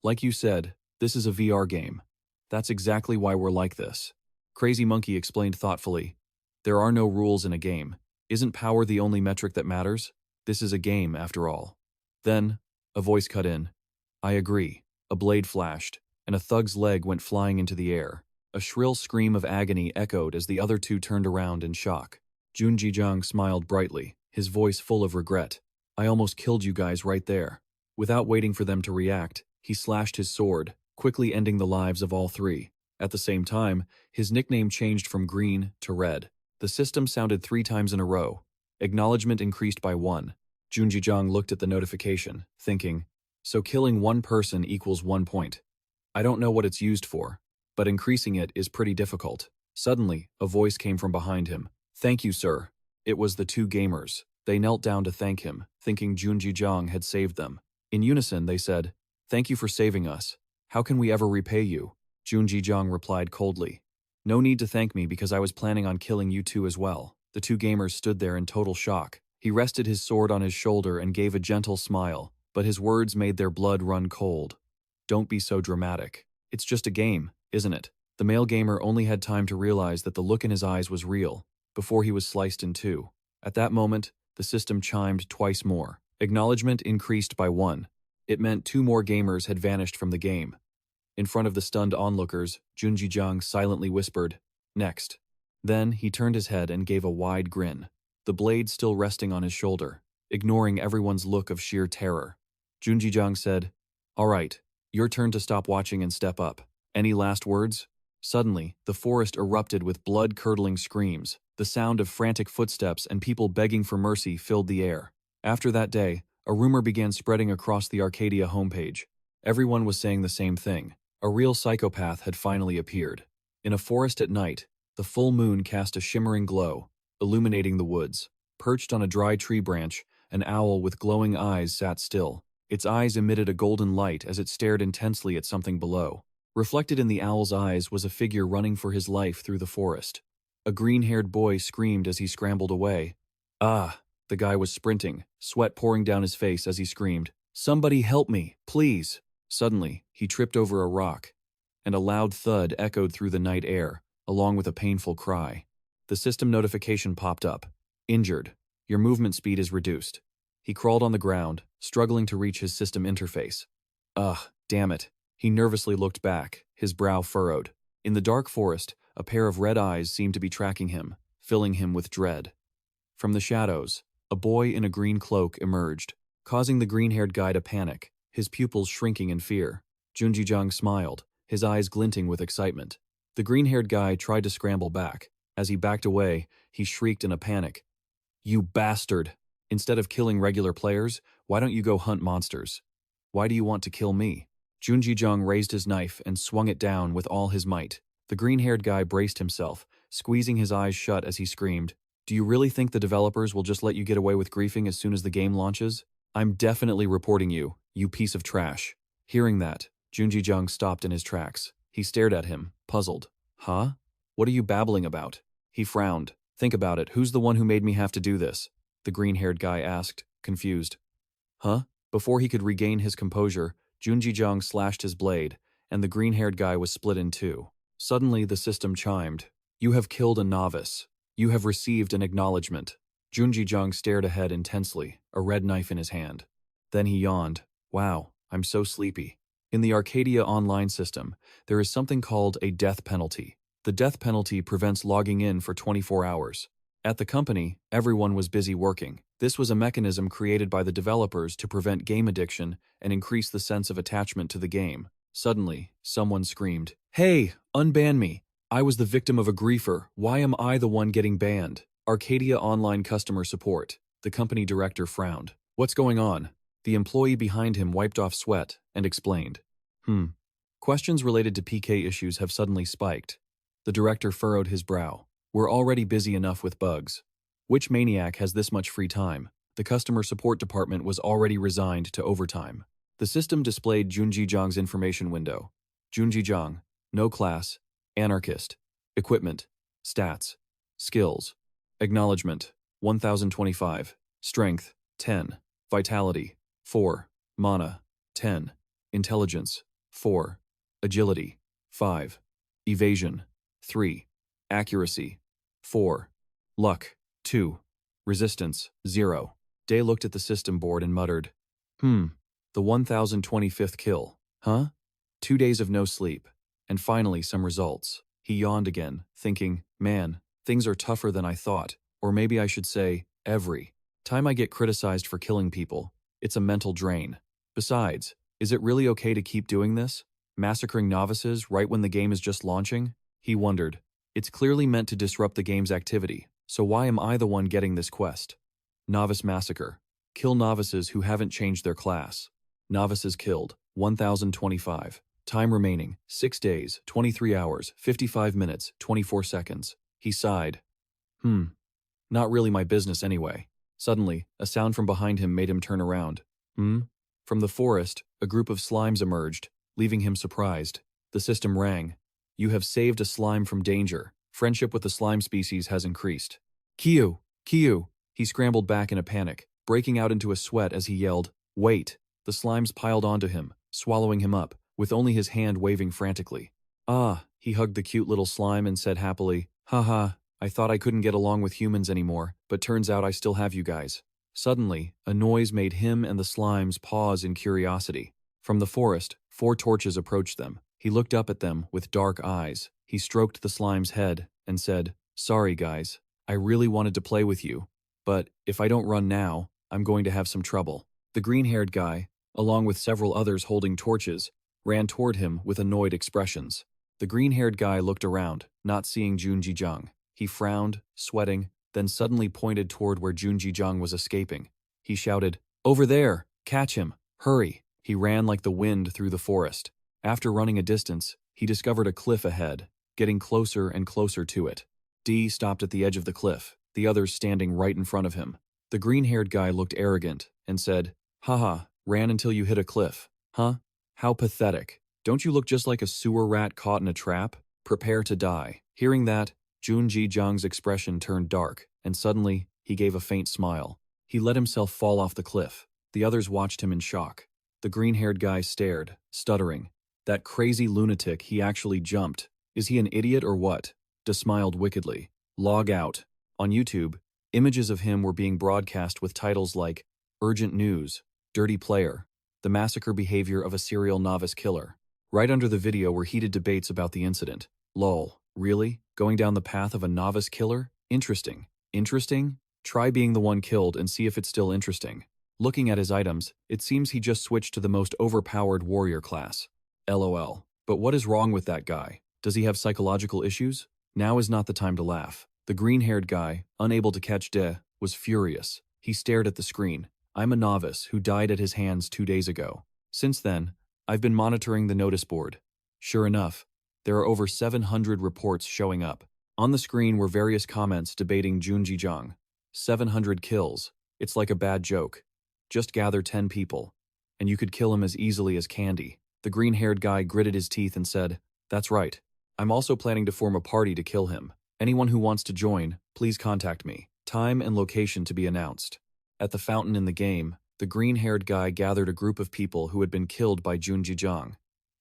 Like you said, this is a VR game. That's exactly why we're like this. Crazy Monkey explained thoughtfully, There are no rules in a game. Isn't power the only metric that matters? This is a game, after all. Then, a voice cut in. I agree. A blade flashed, and a thug's leg went flying into the air. A shrill scream of agony echoed as the other two turned around in shock. Jun Jijang smiled brightly, his voice full of regret. I almost killed you guys right there. Without waiting for them to react, he slashed his sword, quickly ending the lives of all three. At the same time, his nickname changed from green to red. The system sounded 3 times in a row. Acknowledgement increased by 1. Jun Jijang looked at the notification, thinking, so killing 1 person equals 1 point. I don't know what it's used for, but increasing it is pretty difficult. Suddenly, a voice came from behind him. Thank you, sir. It was the 2 gamers. They knelt down to thank him, thinking Jun Jijang had saved them. In unison, they said, Thank you for saving us. How can we ever repay you? Jun Jijang replied coldly. No need to thank me because I was planning on killing you 2 as well. The 2 gamers stood there in total shock. He rested his sword on his shoulder and gave a gentle smile, but his words made their blood run cold. Don't be so dramatic. It's just a game, isn't it? The male gamer only had time to realize that the look in his eyes was real, before he was sliced in 2. At that moment, the system chimed twice more. Acknowledgement increased by 1. It meant 2 more gamers had vanished from the game. In front of the stunned onlookers, Jun Jijang silently whispered, Next. Then he turned his head and gave a wide grin, the blade still resting on his shoulder, ignoring everyone's look of sheer terror. Jun Jijang said, All right, your turn to stop watching and step up. Any last words? Suddenly, the forest erupted with blood-curdling screams. The sound of frantic footsteps and people begging for mercy filled the air. After that day, a rumor began spreading across the Accadia homepage. Everyone was saying the same thing. A real psychopath had finally appeared. In a forest at night, the full moon cast a shimmering glow, illuminating the woods. Perched on a dry tree branch, an owl with glowing eyes sat still. Its eyes emitted a golden light as it stared intensely at something below. Reflected in the owl's eyes was a figure running for his life through the forest. A green-haired boy screamed as he scrambled away. Ah! The guy was sprinting, sweat pouring down his face as he screamed, Somebody help me, please! Suddenly, he tripped over a rock, and a loud thud echoed through the night air, along with a painful cry. The system notification popped up. Injured. Your movement speed is reduced. He crawled on the ground, struggling to reach his system interface. Ugh, damn it. He nervously looked back, his brow furrowed. In the dark forest, a pair of red eyes seemed to be tracking him, filling him with dread. From the shadows, a boy in a green cloak emerged, causing the green-haired guy to panic, his pupils shrinking in fear. Jun Jijang smiled, his eyes glinting with excitement. The green-haired guy tried to scramble back. As he backed away, he shrieked in a panic. You bastard! Instead of killing regular players, why don't you go hunt monsters? Why do you want to kill me? Jun Jijang raised his knife and swung it down with all his might. The green-haired guy braced himself, squeezing his eyes shut as he screamed, Do you really think the developers will just let you get away with griefing as soon as the game launches? I'm definitely reporting you, you piece of trash. Hearing that, Jun Jijang stopped in his tracks. He stared at him, puzzled. Huh? What are you babbling about? He frowned. Think about it, who's the one who made me have to do this? The green-haired guy asked, confused. Huh? Before he could regain his composure, Jun Jijang slashed his blade, and the green-haired guy was split in 2. Suddenly, the system chimed. You have killed a novice. You have received an acknowledgement. Jun Jijang stared ahead intensely, a red knife in his hand. Then he yawned. Wow, I'm so sleepy. In the Arcadia online system, there is something called a death penalty. The death penalty prevents logging in for 24 hours. At the company, everyone was busy working. This was a mechanism created by the developers to prevent game addiction and increase the sense of attachment to the game. Suddenly, someone screamed, "Hey, unban me! I was the victim of a griefer. Why am I the one getting banned?" Arcadia Online Customer Support. The company director frowned. "What's going on?" The employee behind him wiped off sweat and explained. Questions related to PK issues have suddenly spiked. The director furrowed his brow. "We're already busy enough with bugs. Which maniac has this much free time?" The customer support department was already resigned to overtime. The system displayed Junji Zhang's information window. Junji Zhang, no class, anarchist, equipment, stats, skills, acknowledgement, 1025, strength, 10, vitality, 4, mana, 10, intelligence, 4, agility, 5, evasion, 3, accuracy, 4, luck, 2, resistance, 0. Day looked at the system board and muttered, the 1025th kill, huh? 2 days of no sleep. And finally some results. He yawned again, thinking, man, things are tougher than I thought. Or maybe I should say, every time I get criticized for killing people, it's a mental drain. Besides, is it really okay to keep doing this? Massacring novices right when the game is just launching? He wondered. It's clearly meant to disrupt the game's activity, so why am I the one getting this quest? Novice massacre. Kill novices who haven't changed their class. Novices killed, 1025. Time remaining, 6 days, 23 hours, 55 minutes, 24 seconds. He sighed. Not really my business anyway. Suddenly, a sound from behind him made him turn around. From the forest, a group of slimes emerged, leaving him surprised. The system rang. You have saved a slime from danger. Friendship with the slime species has increased. Kyu! Kyu! He scrambled back in a panic, breaking out into a sweat as he yelled, "Wait!" The slimes piled onto him, swallowing him up, with only his hand waving frantically. "Ah," he hugged the cute little slime and said happily, "Haha, I thought I couldn't get along with humans anymore, but turns out I still have you guys." Suddenly, a noise made him and the slimes pause in curiosity. From the forest, 4 torches approached them. He looked up at them with dark eyes. He stroked the slime's head and said, "Sorry guys, I really wanted to play with you, but if I don't run now, I'm going to have some trouble." The green-haired guy, along with several others holding torches, ran toward him with annoyed expressions. The green-haired guy looked around, not seeing Junji Zhang. He frowned, sweating, then suddenly pointed toward where Junji Zhang was escaping. He shouted, "Over there! Catch him! Hurry!" He ran like the wind through the forest. After running a distance, he discovered a cliff ahead, getting closer and closer to it. D stopped at the edge of the cliff, the others standing right in front of him. The green-haired guy looked arrogant and said, "Haha, ran until you hit a cliff, huh? How pathetic. Don't you look just like a sewer rat caught in a trap? Prepare to die." Hearing that, Junji Zhang's expression turned dark, and suddenly, he gave a faint smile. He let himself fall off the cliff. The others watched him in shock. The green-haired guy stared, stuttering. That crazy lunatic, he actually jumped. Is he an idiot or what? De smiled wickedly. Log out. On YouTube, images of him were being broadcast with titles like Urgent News, Dirty Player, The Massacre Behavior of a Serial Novice Killer. Right under the video were heated debates about the incident. Lol, really? Going down the path of a novice killer? Interesting. Interesting? Try being the one killed and see if it's still interesting. Looking at his items, it seems he just switched to the most overpowered warrior class. LOL. But what is wrong with that guy? Does he have psychological issues? Now is not the time to laugh. The green-haired guy, unable to catch De, was furious. He stared at the screen. I'm a novice who died at his hands 2 days ago. Since then, I've been monitoring the notice board. Sure enough, there are over 700 reports showing up. On the screen were various comments debating Junji Zhang. 700 kills. It's like a bad joke. Just gather 10 people, and you could kill him as easily as candy. The green-haired guy gritted his teeth and said, "That's right. I'm also planning to form a party to kill him. Anyone who wants to join, please contact me. Time and location to be announced." At the fountain in the game, the green-haired guy gathered a group of people who had been killed by Junji Zhang.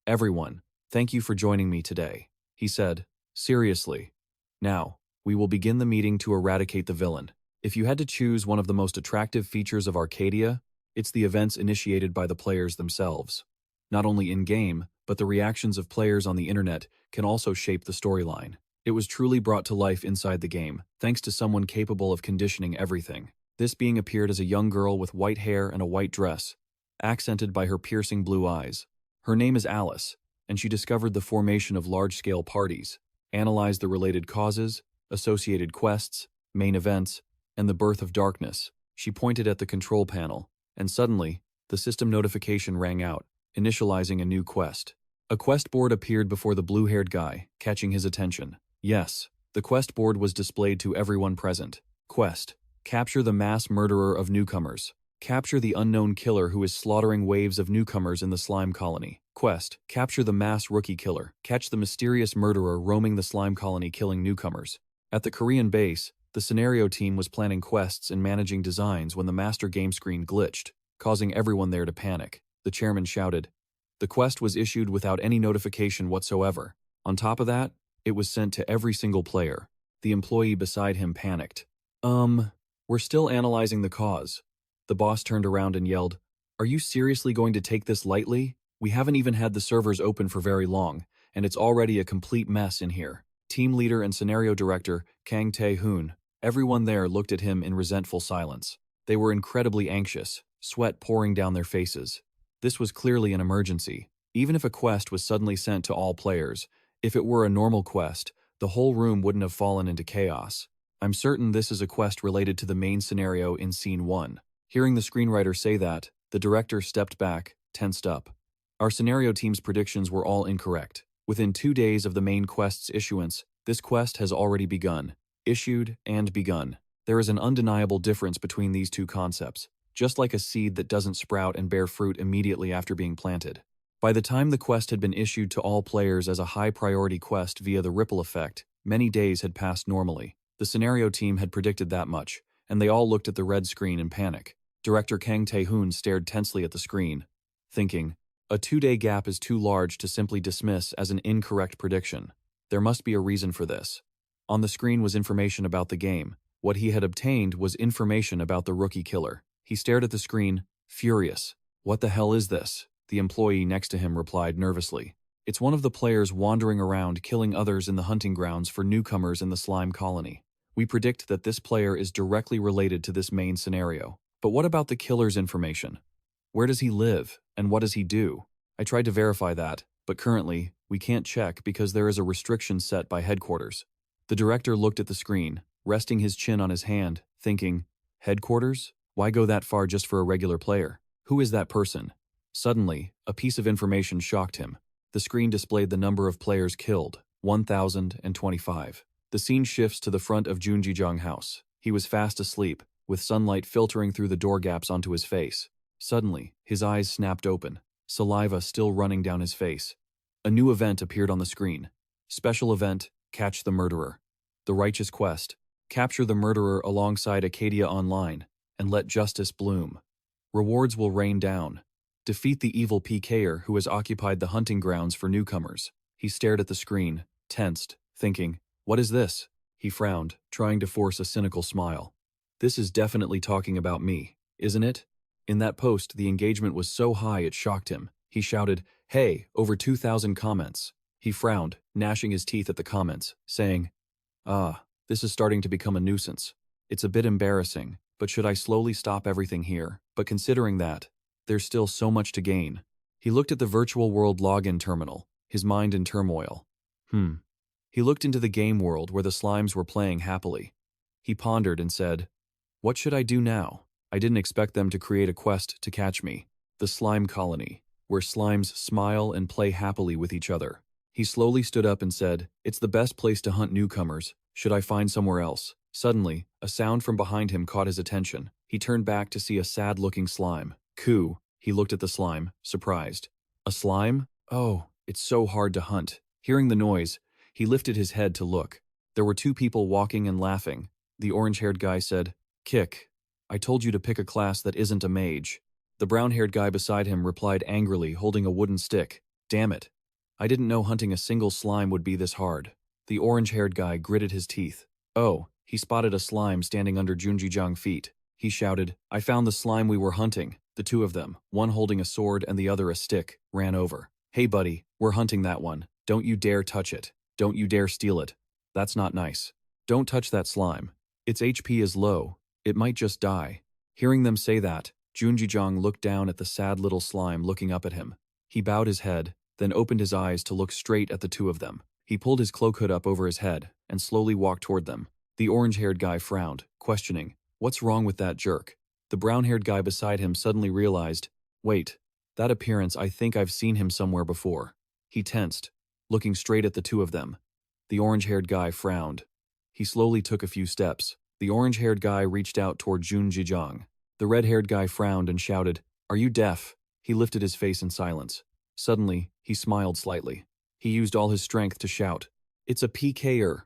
"Everyone, thank you for joining me today," he said, seriously. "Now, we will begin the meeting to eradicate the villain. If you had to choose one of the most attractive features of Arcadia, it's the events initiated by the players themselves. not only in-game, but the reactions of players on the internet can also shape the storyline. It was truly brought to life inside the game, thanks to someone capable of conditioning everything. This being appeared as a young girl with white hair and a white dress, accented by her piercing blue eyes. Her name is Alice, and she discovered the formation of large-scale parties, analyzed the related causes, associated quests, main events, and the birth of darkness. She pointed at the control panel, and suddenly, the system notification rang out, initializing a new quest. A quest board appeared before the blue-haired guy, catching his attention. Yes, the quest board was displayed to everyone present. Quest: capture the mass murderer of newcomers. Capture the unknown killer who is slaughtering waves of newcomers in the slime colony. Quest: capture the mass rookie killer. Catch the mysterious murderer roaming the slime colony killing newcomers. At the Korean base, the scenario team was planning quests and managing designs when the master game screen glitched, causing everyone there to panic. The chairman shouted. The quest was issued without any notification whatsoever. On top of that, it was sent to every single player. The employee beside him panicked. We're still analyzing the cause. The boss turned around and yelled, "Are you seriously going to take this lightly? We haven't even had the servers open for very long, and it's already a complete mess in here." Team leader and scenario director, Kang Tae-hoon, everyone there looked at him in resentful silence. They were incredibly anxious, sweat pouring down their faces. This was clearly an emergency. Even if a quest was suddenly sent to all players, if it were a normal quest, the whole room wouldn't have fallen into chaos. I'm certain this is a quest related to the main scenario in Scene 1. Hearing the screenwriter say that, the director stepped back, tensed up. Our scenario team's predictions were all incorrect. Within 2 days of the main quest's issuance, this quest has already begun. Issued and begun. There is an undeniable difference between these two concepts, just like a seed that doesn't sprout and bear fruit immediately after being planted. By the time the quest had been issued to all players as a high-priority quest via the ripple effect, many days had passed normally. The scenario team had predicted that much, and they all looked at the red screen in panic. Director Kang Tae-hoon stared tensely at the screen, thinking, a 2-day gap is too large to simply dismiss as an incorrect prediction. There must be a reason for this. On the screen was information about the game. What he had obtained was information about the rookie killer. He stared at the screen, furious. What the hell is this? The employee next to him replied nervously. It's one of the players wandering around killing others in the hunting grounds for newcomers in the slime colony. We predict that this player is directly related to this main scenario. But what about the killer's information? Where does he live, and what does he do? I tried to verify that, but currently, we can't check because there is a restriction set by headquarters. The director looked at the screen, resting his chin on his hand, thinking, headquarters? Why go that far just for a regular player? Who is that person? Suddenly, a piece of information shocked him. The screen displayed the number of players killed, 1,025. The scene shifts to the front of Jun Ji-jong house. He was fast asleep, with sunlight filtering through the door gaps onto his face. Suddenly, his eyes snapped open, saliva still running down his face. A new event appeared on the screen. Special event, Catch the Murderer. The Righteous Quest. Capture the murderer alongside Accadia online, and let justice bloom. Rewards will rain down. Defeat the evil PKer who has occupied the hunting grounds for newcomers. He stared at the screen, tensed, thinking, what is this? He frowned, trying to force a cynical smile. This is definitely talking about me, isn't it? In that post, the engagement was so high it shocked him. He shouted, hey, over 2,000 comments. He frowned, gnashing his teeth at the comments, saying, this is starting to become a nuisance. It's a bit embarrassing, but should I slowly stop everything here? But considering that, there's still so much to gain. He looked at the virtual world login terminal, his mind in turmoil. He looked into the game world where the slimes were playing happily. He pondered and said, what should I do now? I didn't expect them to create a quest to catch me. The slime colony, where slimes smile and play happily with each other. He slowly stood up and said, it's the best place to hunt newcomers. Should I find somewhere else? Suddenly, a sound from behind him caught his attention. He turned back to see a sad-looking slime. Coo, he looked at the slime, surprised. A slime? Oh, it's so hard to hunt. Hearing the noise, he lifted his head to look. There were 2 people walking and laughing. The orange-haired guy said, Kick. I told you to pick a class that isn't a mage. The brown-haired guy beside him replied angrily, holding a wooden stick. Damn it. I didn't know hunting a single slime would be this hard. The orange-haired guy gritted his teeth. Oh, he spotted a slime standing under Junjijang's feet. He shouted, I found the slime we were hunting. The two of them, one holding a sword and the other a stick, ran over. "Hey buddy, we're hunting that one. Don't you dare touch it. Don't you dare steal it. That's not nice. Don't touch that slime. Its HP is low. It might just die." Hearing them say that, Junjijang looked down at the sad little slime looking up at him. He bowed his head, then opened his eyes to look straight at the two of them. He pulled his cloak hood up over his head and slowly walked toward them. The orange-haired guy frowned, questioning, "What's wrong with that jerk?" The brown-haired guy beside him suddenly realized, "Wait, that appearance, I think I've seen him somewhere before." He tensed, looking straight at the two of them. The orange-haired guy frowned. He slowly took a few steps. The orange-haired guy reached out toward Junjijang. The red-haired guy frowned and shouted, "Are you deaf?" He lifted his face in silence. Suddenly, he smiled slightly. He used all his strength to shout, "It's a PKer."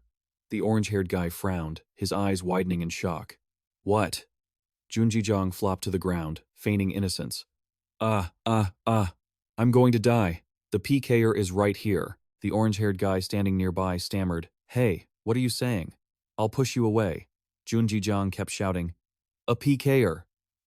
The orange-haired guy frowned, his eyes widening in shock. "What?" Junjijang flopped to the ground, feigning innocence. I'm going to die. The PKer is right here." The orange-haired guy standing nearby stammered, "Hey, what are you saying? I'll push you away." Junjijang kept shouting, "A PKer.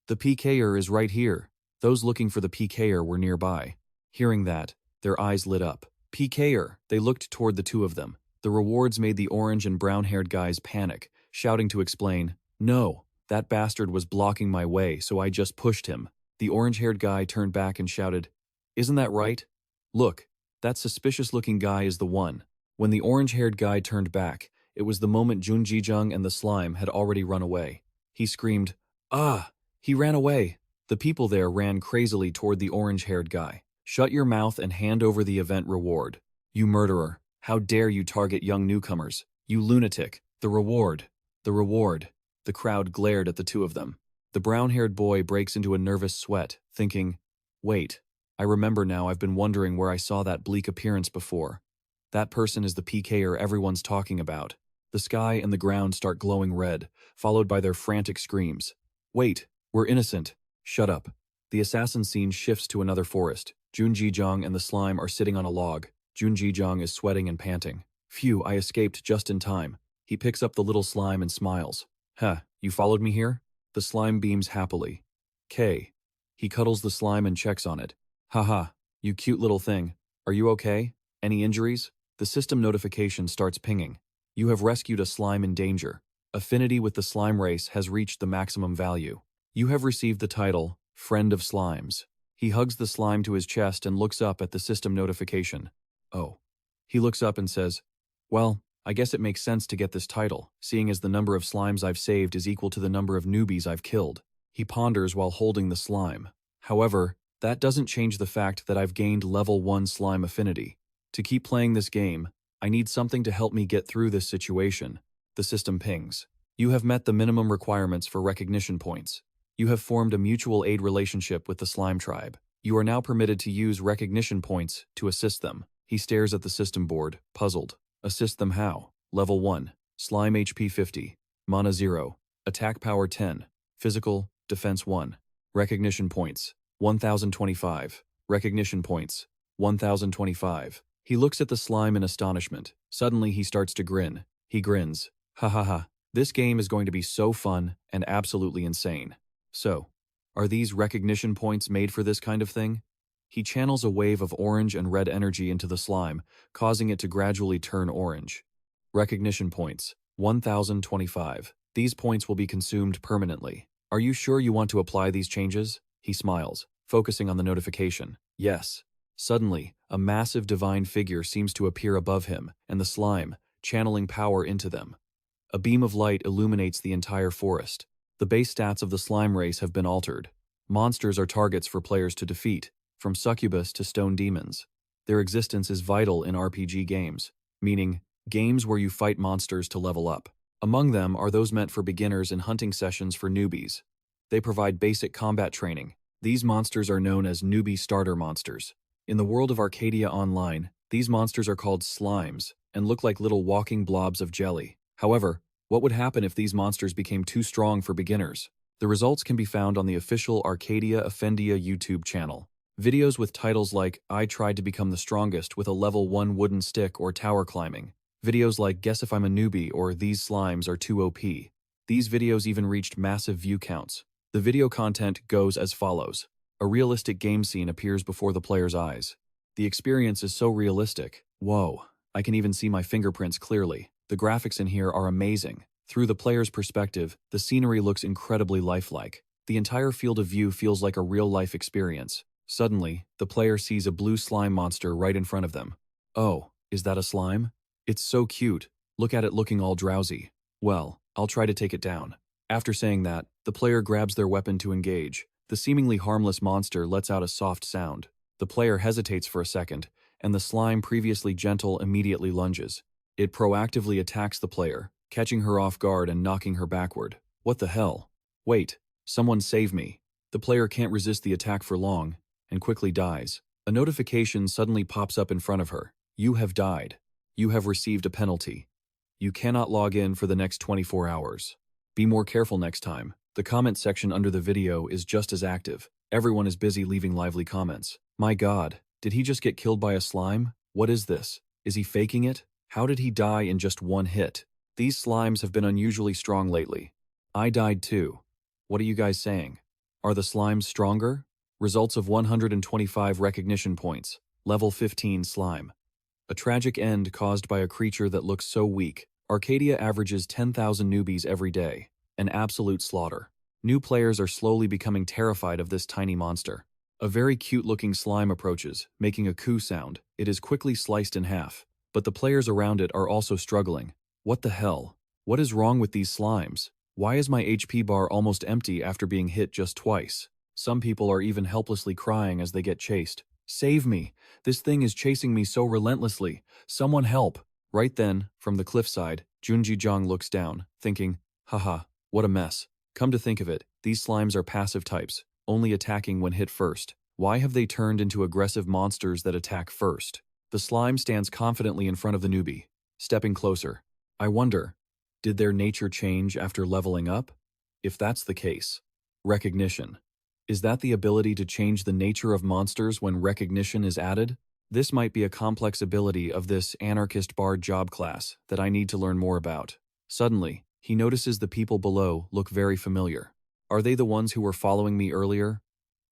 The PKer is right here." Those looking for the PKer were nearby. Hearing that, their eyes lit up. "PKer!" They looked toward the two of them. The rewards made the orange and brown-haired guys panic, shouting to explain, "No, that bastard was blocking my way, so I just pushed him." The orange-haired guy turned back and shouted, "Isn't that right? Look, that suspicious-looking guy is the one." When the orange-haired guy turned back, it was the moment Junjijang and the slime had already run away. He screamed, "Ah! He ran away!" The people there ran crazily toward the orange-haired guy. "Shut your mouth and hand over the event reward. You murderer! How dare you target young newcomers? You lunatic! The reward! The reward!" The crowd glared at the two of them. The brown-haired boy breaks into a nervous sweat, thinking, "Wait, I remember now. I've been wondering where I saw that bleak appearance before. That person is the PKer everyone's talking about." The sky and the ground start glowing red, followed by their frantic screams. "Wait, we're innocent." "Shut up." The assassin scene shifts to another forest. Junjijang and the slime are sitting on a log. Junjijang is sweating and panting. "Phew, I escaped just in time." He picks up the little slime and smiles. "Huh, you followed me here?" The slime beams happily. "K." He cuddles the slime and checks on it. "Haha, you cute little thing. Are you okay? Any injuries?" The system notification starts pinging. "You have rescued a slime in danger. Affinity with the slime race has reached the maximum value. You have received the title, Friend of Slimes." He hugs the slime to his chest and looks up at the system notification. Oh. He looks up and says, "Well, I guess it makes sense to get this title, seeing as the number of slimes I've saved is equal to the number of newbies I've killed." He ponders while holding the slime. However, that doesn't change the fact that I've gained level 1 slime affinity. To keep playing this game, I need something to help me get through this situation. The system pings. "You have met the minimum requirements for recognition points. You have formed a mutual aid relationship with the slime tribe. You are now permitted to use recognition points to assist them." He stares at the system board, puzzled. Assist them how? Level 1. Slime HP 50. Mana 0. Attack power 10. Physical, defense 1. Recognition points, 1025. Recognition points, 1025. He looks at the slime in astonishment. Suddenly he starts to grin. He grins. "Ha ha ha. This game is going to be so fun and absolutely insane." So, are these recognition points made for this kind of thing? He channels a wave of orange and red energy into the slime, causing it to gradually turn orange. Recognition points, 1025. These points will be consumed permanently. "Are you sure you want to apply these changes?" He smiles, focusing on the notification. "Yes." Suddenly, a massive divine figure seems to appear above him and the slime, channeling power into them. A beam of light illuminates the entire forest. The base stats of the slime race have been altered. Monsters are targets for players to defeat, from succubus to stone demons. Their existence is vital in RPG games, meaning games where you fight monsters to level up. Among them are those meant for beginners and hunting sessions for newbies. They provide basic combat training. These monsters are known as newbie starter monsters. In the world of Accadia Online, these monsters are called slimes and look like little walking blobs of jelly. However, what would happen if these monsters became too strong for beginners? The results can be found on the official Accadia YouTube channel. Videos with titles like "I tried to become the strongest with a level 1 wooden stick" or "tower climbing." Videos like "Guess if I'm a newbie" or "These slimes are too OP." These videos even reached massive view counts. The video content goes as follows. A realistic game scene appears before the player's eyes. The experience is so realistic. Whoa, I can even see my fingerprints clearly. The graphics in here are amazing. Through the player's perspective, the scenery looks incredibly lifelike. The entire field of view feels like a real-life experience. Suddenly, the player sees a blue slime monster right in front of them. Oh, is that a slime? It's so cute. Look at it looking all drowsy. Well, I'll try to take it down. After saying that, the player grabs their weapon to engage. The seemingly harmless monster lets out a soft sound. The player hesitates for a second, and the slime, previously gentle, immediately lunges. It proactively attacks the player, catching her off guard and knocking her backward. What the hell? Wait, someone save me. The player can't resist the attack for long, and quickly dies. A notification suddenly pops up in front of her. You have died. You have received a penalty. You cannot log in for the next 24 hours. Be more careful next time. The comment section under the video is just as active. Everyone is busy leaving lively comments. My god, did he just get killed by a slime? What is this? Is he faking it? How did he die in just one hit? These slimes have been unusually strong lately. I died too. What are you guys saying? Are the slimes stronger? Results of 125 recognition points. Level 15 slime. A tragic end caused by a creature that looks so weak. Accadia averages 10,000 newbies every day. An absolute slaughter. New players are slowly becoming terrified of this tiny monster. A very cute-looking slime approaches, making a coo sound. It is quickly sliced in half. But the players around it are also struggling. What the hell? What is wrong with these slimes? Why is my HP bar almost empty after being hit just twice? Some people are even helplessly crying as they get chased. Save me! This thing is chasing me so relentlessly. Someone help! Right then, from the cliffside, Junji-jong looks down, thinking, haha, what a mess. Come to think of it, these slimes are passive types, only attacking when hit first. Why have they turned into aggressive monsters that attack first? The slime stands confidently in front of the newbie, stepping closer. I wonder, did their nature change after leveling up? If that's the case, recognition. Is that the ability to change the nature of monsters when recognition is added? This might be a complex ability of this anarchist bard job class that I need to learn more about. Suddenly, he notices the people below look very familiar. Are they the ones who were following me earlier?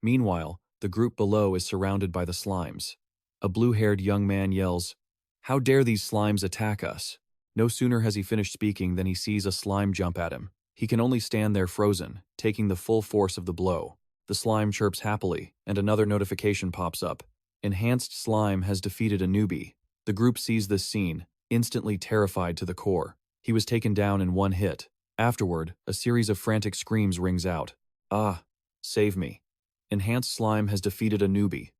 Meanwhile, the group below is surrounded by the slimes. A blue-haired young man yells, "How dare these slimes attack us?" No sooner has he finished speaking than he sees a slime jump at him. He can only stand there frozen, taking the full force of the blow. The slime chirps happily, and another notification pops up. Enhanced slime has defeated a newbie. The group sees this scene, instantly terrified to the core. He was taken down in one hit. Afterward, a series of frantic screams rings out. Ah, save me. Enhanced slime has defeated a newbie.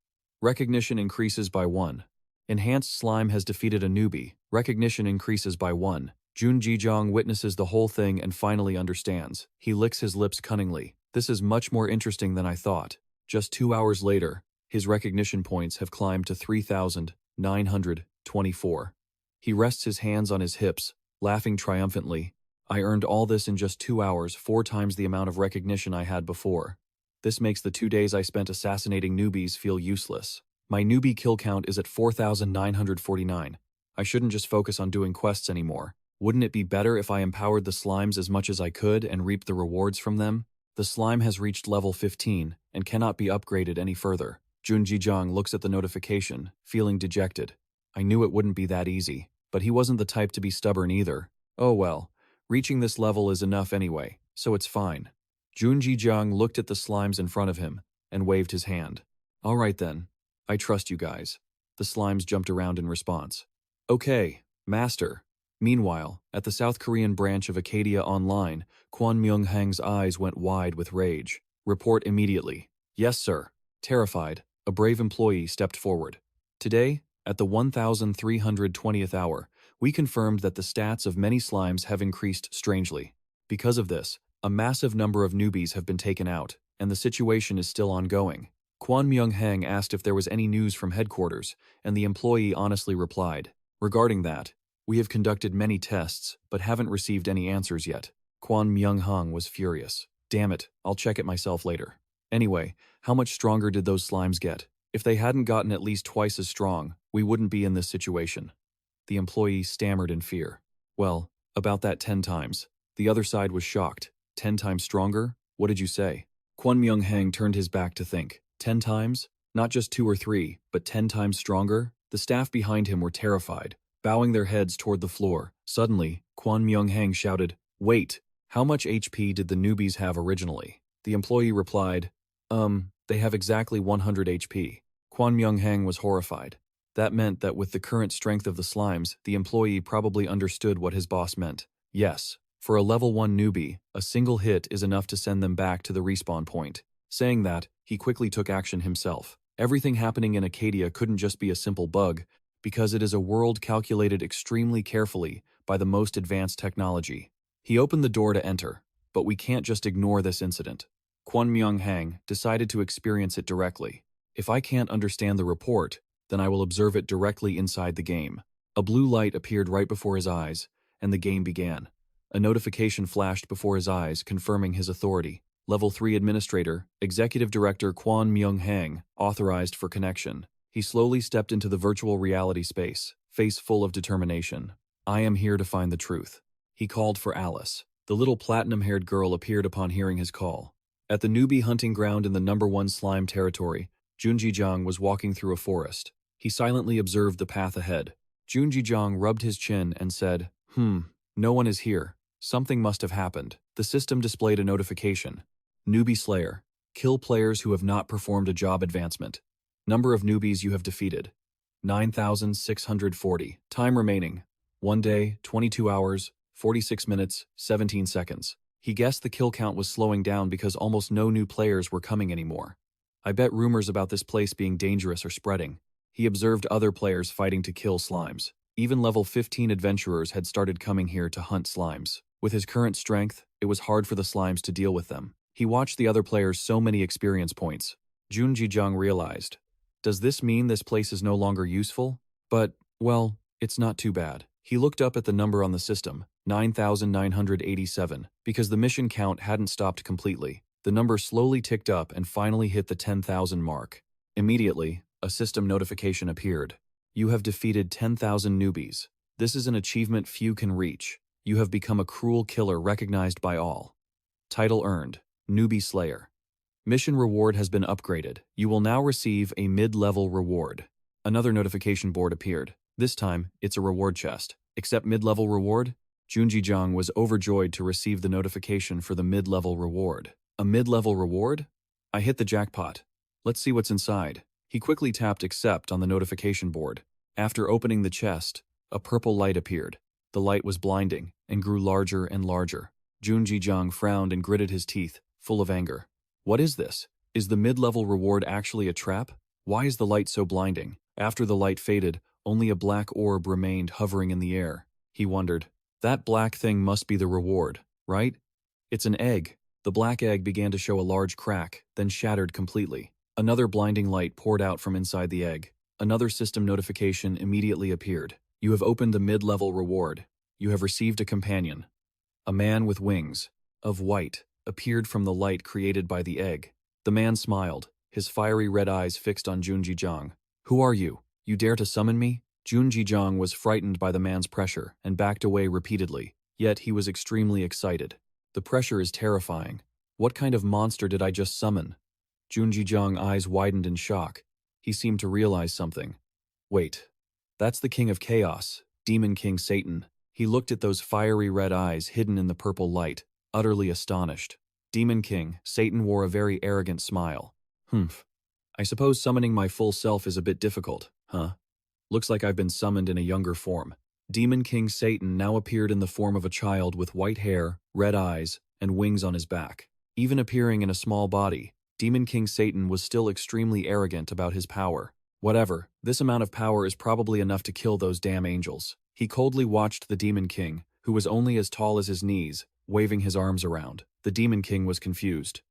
Recognition increases by 1. Enhanced slime has defeated a newbie. Recognition increases by 1. Junji-jong witnesses the whole thing and finally understands. He licks his lips cunningly. This is much more interesting than I thought. Just 2 hours later, his recognition points have climbed to 3,924. He rests his hands on his hips, laughing triumphantly. I earned all this in just 2 hours, 4 times the amount of recognition I had before. This makes the 2 days I spent assassinating newbies feel useless. My newbie kill count is at 4,949. I shouldn't just focus on doing quests anymore. Wouldn't it be better if I empowered the slimes as much as I could and reaped the rewards from them? The slime has reached level 15 and cannot be upgraded any further. Junji-jong looks at the notification, feeling dejected. I knew it wouldn't be that easy, but he wasn't the type to be stubborn either. Oh well, reaching this level is enough anyway, so it's fine. Junji-jong looked at the slimes in front of him and waved his hand. All right then, I trust you guys. The slimes jumped around in response. Okay, master. Meanwhile, at the South Korean branch of Accadia Online, Kwon Myung-hang's eyes went wide with rage. Report immediately. Yes, sir. Terrified, a brave employee stepped forward. Today, at the 1320th hour, we confirmed that the stats of many slimes have increased strangely. Because of this, a massive number of newbies have been taken out, and the situation is still ongoing. Kwon Myung-hang asked if there was any news from headquarters, and the employee honestly replied, regarding that, we have conducted many tests, but haven't received any answers yet. Kwon Myung-hang was furious. Damn it, I'll check it myself later. Anyway, how much stronger did those slimes get? If they hadn't gotten at least twice as strong, we wouldn't be in this situation. The employee stammered in fear. Well, about that 10 times. The other side was shocked. 10 times stronger? What did you say? Kwon Myung-hang turned his back to think. 10 times? Not just 2 or 3, but 10 times stronger? The staff behind him were terrified, bowing their heads toward the floor. Suddenly, Kwon Myung-hang shouted, "Wait! How much HP did the newbies have originally?" The employee replied, they have exactly 100 HP. Kwon Myung-hang was horrified. That meant that with the current strength of the slimes, the employee probably understood what his boss meant. Yes, for a level 1 newbie, a single hit is enough to send them back to the respawn point. Saying that, he quickly took action himself. Everything happening in Accadia couldn't just be a simple bug, because it is a world calculated extremely carefully by the most advanced technology. He opened the door to enter, but we can't just ignore this incident. Kwon Myung-hang decided to experience it directly. If I can't understand the report, then I will observe it directly inside the game. A blue light appeared right before his eyes, and the game began. A notification flashed before his eyes, confirming his authority. Level 3 Administrator, Executive Director Kwon Myung-hang, authorized for connection. He slowly stepped into the virtual reality space, face full of determination. I am here to find the truth. He called for Alice. The little platinum-haired girl appeared upon hearing his call. At the newbie hunting ground in the number 1 slime territory, Junji-jang was walking through a forest. He silently observed the path ahead. Junji-jang rubbed his chin and said, no one is here. Something must have happened. The system displayed a notification. Newbie Slayer. Kill players who have not performed a job advancement. Number of newbies you have defeated. 9,640. Time remaining. 1 day, 22 hours, 46 minutes, 17 seconds. He guessed the kill count was slowing down because almost no new players were coming anymore. I bet rumors about this place being dangerous are spreading. He observed other players fighting to kill slimes. Even level 15 adventurers had started coming here to hunt slimes. With his current strength, it was hard for the slimes to deal with them. He watched the other players so many experience points. Junji-jang realized, does this mean this place is no longer useful? But, well, it's not too bad. He looked up at the number on the system, 9,987, because the mission count hadn't stopped completely. The number slowly ticked up and finally hit the 10,000 mark. Immediately, a system notification appeared. You have defeated 10,000 newbies. This is an achievement few can reach. You have become a cruel killer recognized by all. Title earned, Newbie Slayer. Mission reward has been upgraded. You will now receive a mid-level reward. Another notification board appeared. This time, it's a reward chest. Accept mid-level reward? Junji-jang was overjoyed to receive the notification for the mid-level reward. A mid-level reward? I hit the jackpot. Let's see what's inside. He quickly tapped accept on the notification board. After opening the chest, a purple light appeared. The light was blinding and grew larger and larger. Junji-jang frowned and gritted his teeth, full of anger. What is this? Is the mid-level reward actually a trap? Why is the light so blinding? After the light faded, only a black orb remained hovering in the air. He wondered, that black thing must be the reward, right? It's an egg. The black egg began to show a large crack, then shattered completely. Another blinding light poured out from inside the egg. Another system notification immediately appeared. You have opened the mid-level reward. You have received a companion. A man with wings, of white, appeared from the light created by the egg. The man smiled, his fiery red eyes fixed on Junji-jang. Who are you? You dare to summon me? Junji-jang was frightened by the man's pressure and backed away repeatedly, yet he was extremely excited. The pressure is terrifying. What kind of monster did I just summon? Junji-jang's eyes widened in shock. He seemed to realize something. Wait, that's the King of Chaos, Demon King Satan. He looked at those fiery red eyes hidden in the purple light, utterly astonished. Demon King, Satan wore a very arrogant smile. I suppose summoning my full self is a bit difficult, huh? Looks like I've been summoned in a younger form. Demon King Satan now appeared in the form of a child with white hair, red eyes, and wings on his back. Even appearing in a small body, Demon King Satan was still extremely arrogant about his power. Whatever, this amount of power is probably enough to kill those damn angels. He coldly watched the Demon King, who was only as tall as his knees, waving his arms around. The Demon King was confused.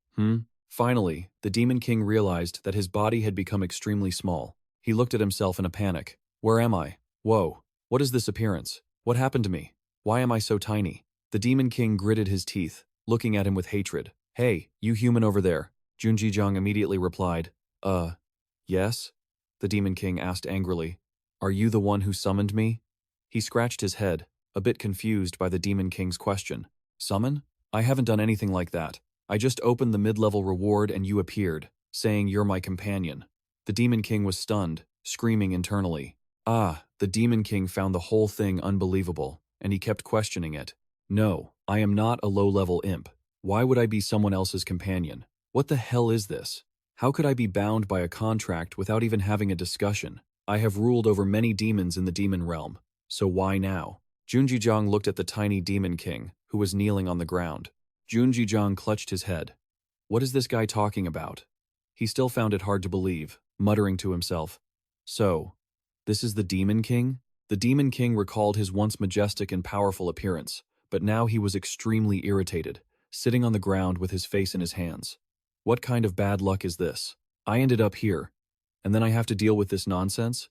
Finally, the Demon King realized that his body had become extremely small. He looked at himself in a panic. Where am I? Whoa, what is this appearance? What happened to me? Why am I so tiny? The Demon King gritted his teeth, looking at him with hatred. Hey, you human over there. Junji-jang immediately replied. Yes? The Demon King asked angrily. Are you the one who summoned me? He scratched his head, a bit confused by the Demon King's question. Summon? I haven't done anything like that. I just opened the mid-level reward and you appeared, saying you're my companion. The Demon King was stunned, screaming internally. The Demon King found the whole thing unbelievable, and he kept questioning it. No, I am not a low-level imp. Why would I be someone else's companion? What the hell is this? How could I be bound by a contract without even having a discussion? I have ruled over many demons in the demon realm, so why now? Junjijiang looked at the tiny Demon King, who was kneeling on the ground. Junjijiang clutched his head. What is this guy talking about? He still found it hard to believe, muttering to himself. So, this is the Demon King? The Demon King recalled his once majestic and powerful appearance, but now he was extremely irritated, sitting on the ground with his face in his hands. What kind of bad luck is this? I ended up here, and then I have to deal with this nonsense?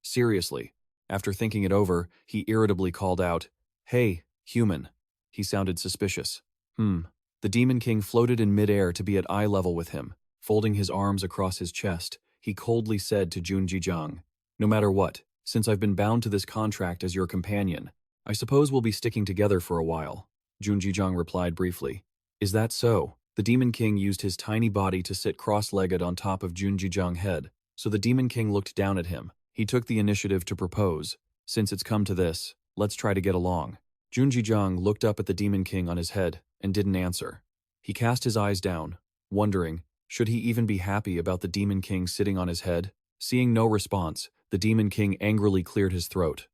Seriously. After thinking it over, he irritably called out, Hey, human. He sounded suspicious. The Demon King floated in midair to be at eye level with him. Folding his arms across his chest, he coldly said to Junjijiang, No matter what, since I've been bound to this contract as your companion, I suppose we'll be sticking together for a while. Junjijiang replied briefly. Is that so? The Demon King used his tiny body to sit cross-legged on top of Junjijiang's head, so the Demon King looked down at him. He took the initiative to propose. Since it's come to this, let's try to get along. Junjijiang looked up at the Demon King on his head and didn't answer. He cast his eyes down, wondering, should he even be happy about the Demon King sitting on his head? Seeing no response, the Demon King angrily cleared his throat.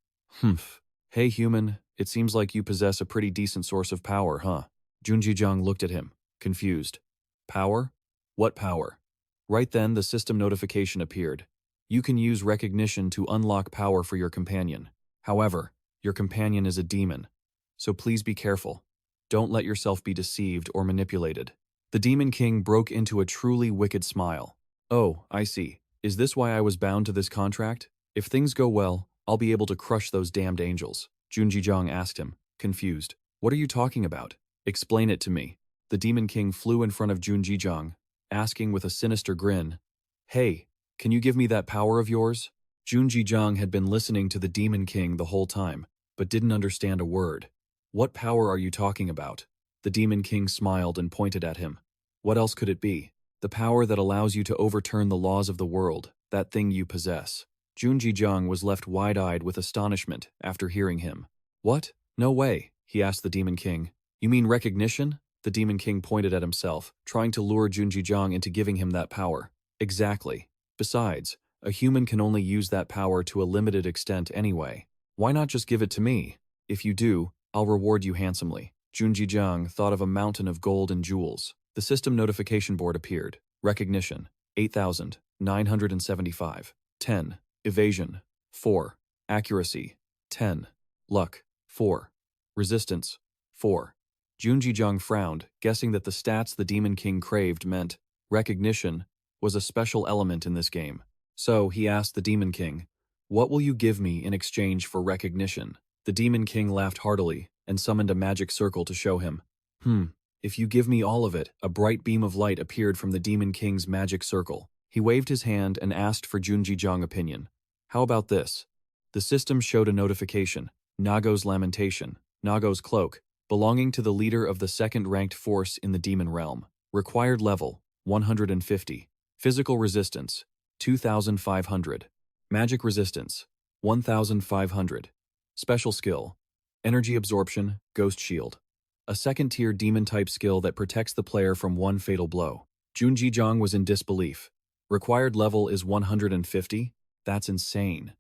Hey human, it seems like you possess a pretty decent source of power, huh? Junjijiang looked at him, confused. Power? What power? Right then, the system notification appeared. You can use recognition to unlock power for your companion. However, your companion is a demon, so please be careful. Don't let yourself be deceived or manipulated. The Demon King broke into a truly wicked smile. Oh, I see. Is this why I was bound to this contract? If things go well, I'll be able to crush those damned angels. Junjijiang asked him, confused. What are you talking about? Explain it to me. The Demon King flew in front of Junjijiang, asking with a sinister grin, Hey, can you give me that power of yours? Junjijiang had been listening to the Demon King the whole time, but didn't understand a word. What power are you talking about? The Demon King smiled and pointed at him. What else could it be? The power that allows you to overturn the laws of the world, that thing you possess. Junjijiang was left wide-eyed with astonishment after hearing him. What? No way, he asked the Demon King. You mean recognition? The Demon King pointed at himself, trying to lure Junjijiang into giving him that power. Exactly. Besides, a human can only use that power to a limited extent anyway. Why not just give it to me? If you do, I'll reward you handsomely. Junjijiang thought of a mountain of gold and jewels. The system notification board appeared. Recognition, 8,975. 10. Evasion, 4. Accuracy, 10. Luck, 4. Resistance, 4. Junjijiang frowned, guessing that the stats the Demon King craved meant recognition was a special element in this game. So he asked the Demon King, What will you give me in exchange for recognition? The Demon King laughed heartily and summoned a magic circle to show him. If you give me all of it, a bright beam of light appeared from the Demon King's magic circle. He waved his hand and asked for Junjijiang's opinion. How about this? The system showed a notification. Nago's lamentation, Nago's cloak, belonging to the leader of the second-ranked force in the demon realm. Required level, 150. Physical resistance, 2,500. Magic resistance, 1,500. Special skill, energy absorption, ghost shield. A second-tier demon-type skill that protects the player from one fatal blow. Junjijiang was in disbelief. Required level is 150? That's insane.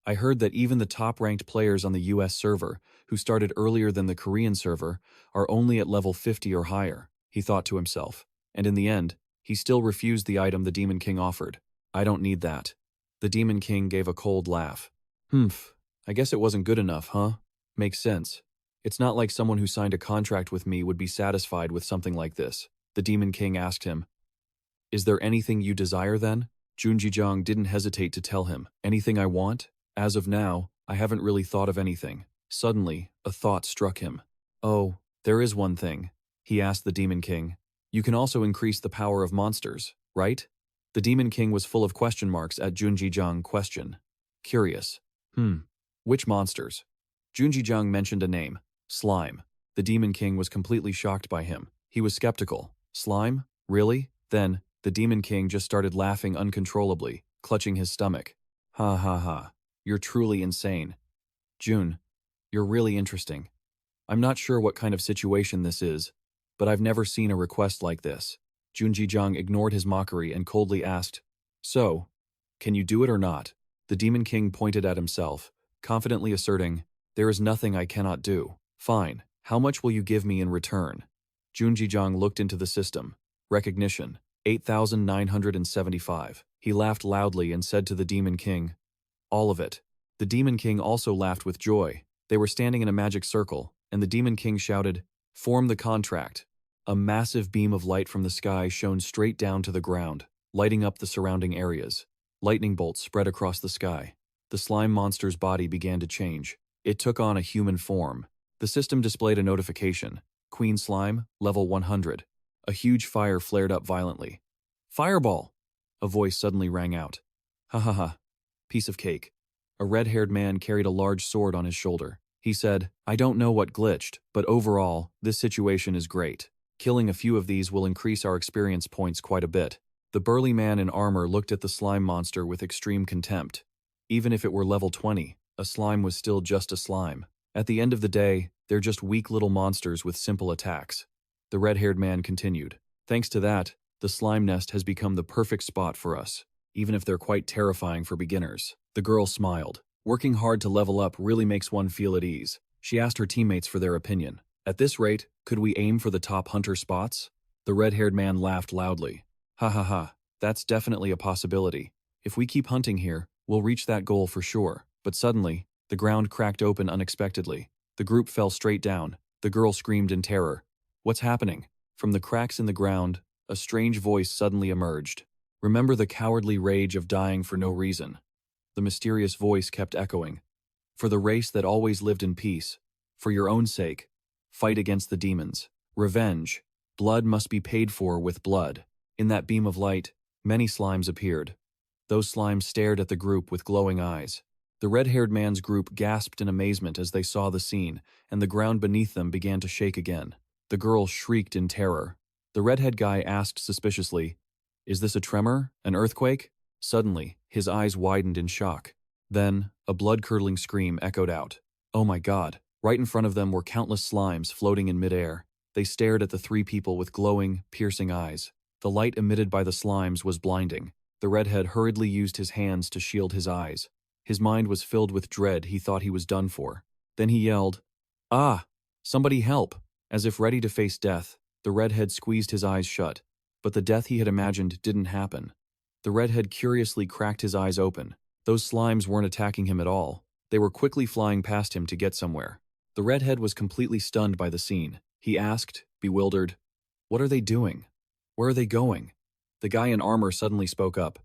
I heard that even the top-ranked players on the US server, who started earlier than the Korean server, are only at level 50 or higher, he thought to himself. And in the end, he still refused the item the Demon King offered. I don't need that. The Demon King gave a cold laugh. I guess it wasn't good enough, huh? Makes sense. It's not like someone who signed a contract with me would be satisfied with something like this. The Demon King asked him. Is there anything you desire then? Junjijiang didn't hesitate to tell him. Anything I want? As of now, I haven't really thought of anything. Suddenly, a thought struck him. Oh, there is one thing. He asked the Demon King. You can also increase the power of monsters, right? The Demon King was full of question marks at Junjijiang's question. Curious. Which monsters? Junjijiang mentioned a name. Slime. The Demon King was completely shocked by him. He was skeptical. Slime? Really? Then, the Demon King just started laughing uncontrollably, clutching his stomach. Ha ha ha. You're truly insane. June, you're really interesting. I'm not sure what kind of situation this is, but I've never seen a request like this. Jun Jijang ignored his mockery and coldly asked, So, can you do it or not? The Demon King pointed at himself, confidently asserting, There is nothing I cannot do. Fine, how much will you give me in return? Jun Jijang looked into the system. Recognition, 8,975. He laughed loudly and said to the Demon King, All of it. The Demon King also laughed with joy. They were standing in a magic circle, and the Demon King shouted, Form the contract. A massive beam of light from the sky shone straight down to the ground, lighting up the surrounding areas. Lightning bolts spread across the sky. The slime monster's body began to change. It took on a human form. The system displayed a notification. Queen Slime, level 100. A huge fire flared up violently. Fireball! A voice suddenly rang out. Ha ha ha. Piece of cake. A red-haired man carried a large sword on his shoulder. He said, I don't know what glitched, but overall, this situation is great. Killing a few of these will increase our experience points quite a bit. The burly man in armor looked at the slime monster with extreme contempt. Even if it were level 20, a slime was still just a slime. At the end of the day, they're just weak little monsters with simple attacks. The red-haired man continued. Thanks to that, the slime nest has become the perfect spot for us, even if they're quite terrifying for beginners. The girl smiled. Working hard to level up really makes one feel at ease. She asked her teammates for their opinion. At this rate, could we aim for the top hunter spots? The red-haired man laughed loudly. Ha ha ha, that's definitely a possibility. If we keep hunting here, we'll reach that goal for sure. But suddenly, the ground cracked open unexpectedly. The group fell straight down. The girl screamed in terror. What's happening? From the cracks in the ground, a strange voice suddenly emerged. Remember the cowardly rage of dying for no reason. The mysterious voice kept echoing. For the race that always lived in peace. For your own sake. Fight against the demons. Revenge. Blood must be paid for with blood. In that beam of light, many slimes appeared. Those slimes stared at the group with glowing eyes. The red-haired man's group gasped in amazement as they saw the scene, and the ground beneath them began to shake again. The girl shrieked in terror. The redhead guy asked suspiciously, Is this a tremor? An earthquake? Suddenly, his eyes widened in shock. Then, a blood-curdling scream echoed out. Oh my God! Right in front of them were countless slimes floating in midair. They stared at the three people with glowing, piercing eyes. The light emitted by the slimes was blinding. The redhead hurriedly used his hands to shield his eyes. His mind was filled with dread. He thought he was done for. Then he yelled, Ah! Somebody help! As if ready to face death, the redhead squeezed his eyes shut. But the death he had imagined didn't happen. The redhead curiously cracked his eyes open. Those slimes weren't attacking him at all. They were quickly flying past him to get somewhere. The redhead was completely stunned by the scene. He asked, bewildered, What are they doing? Where are they going? The guy in armor suddenly spoke up.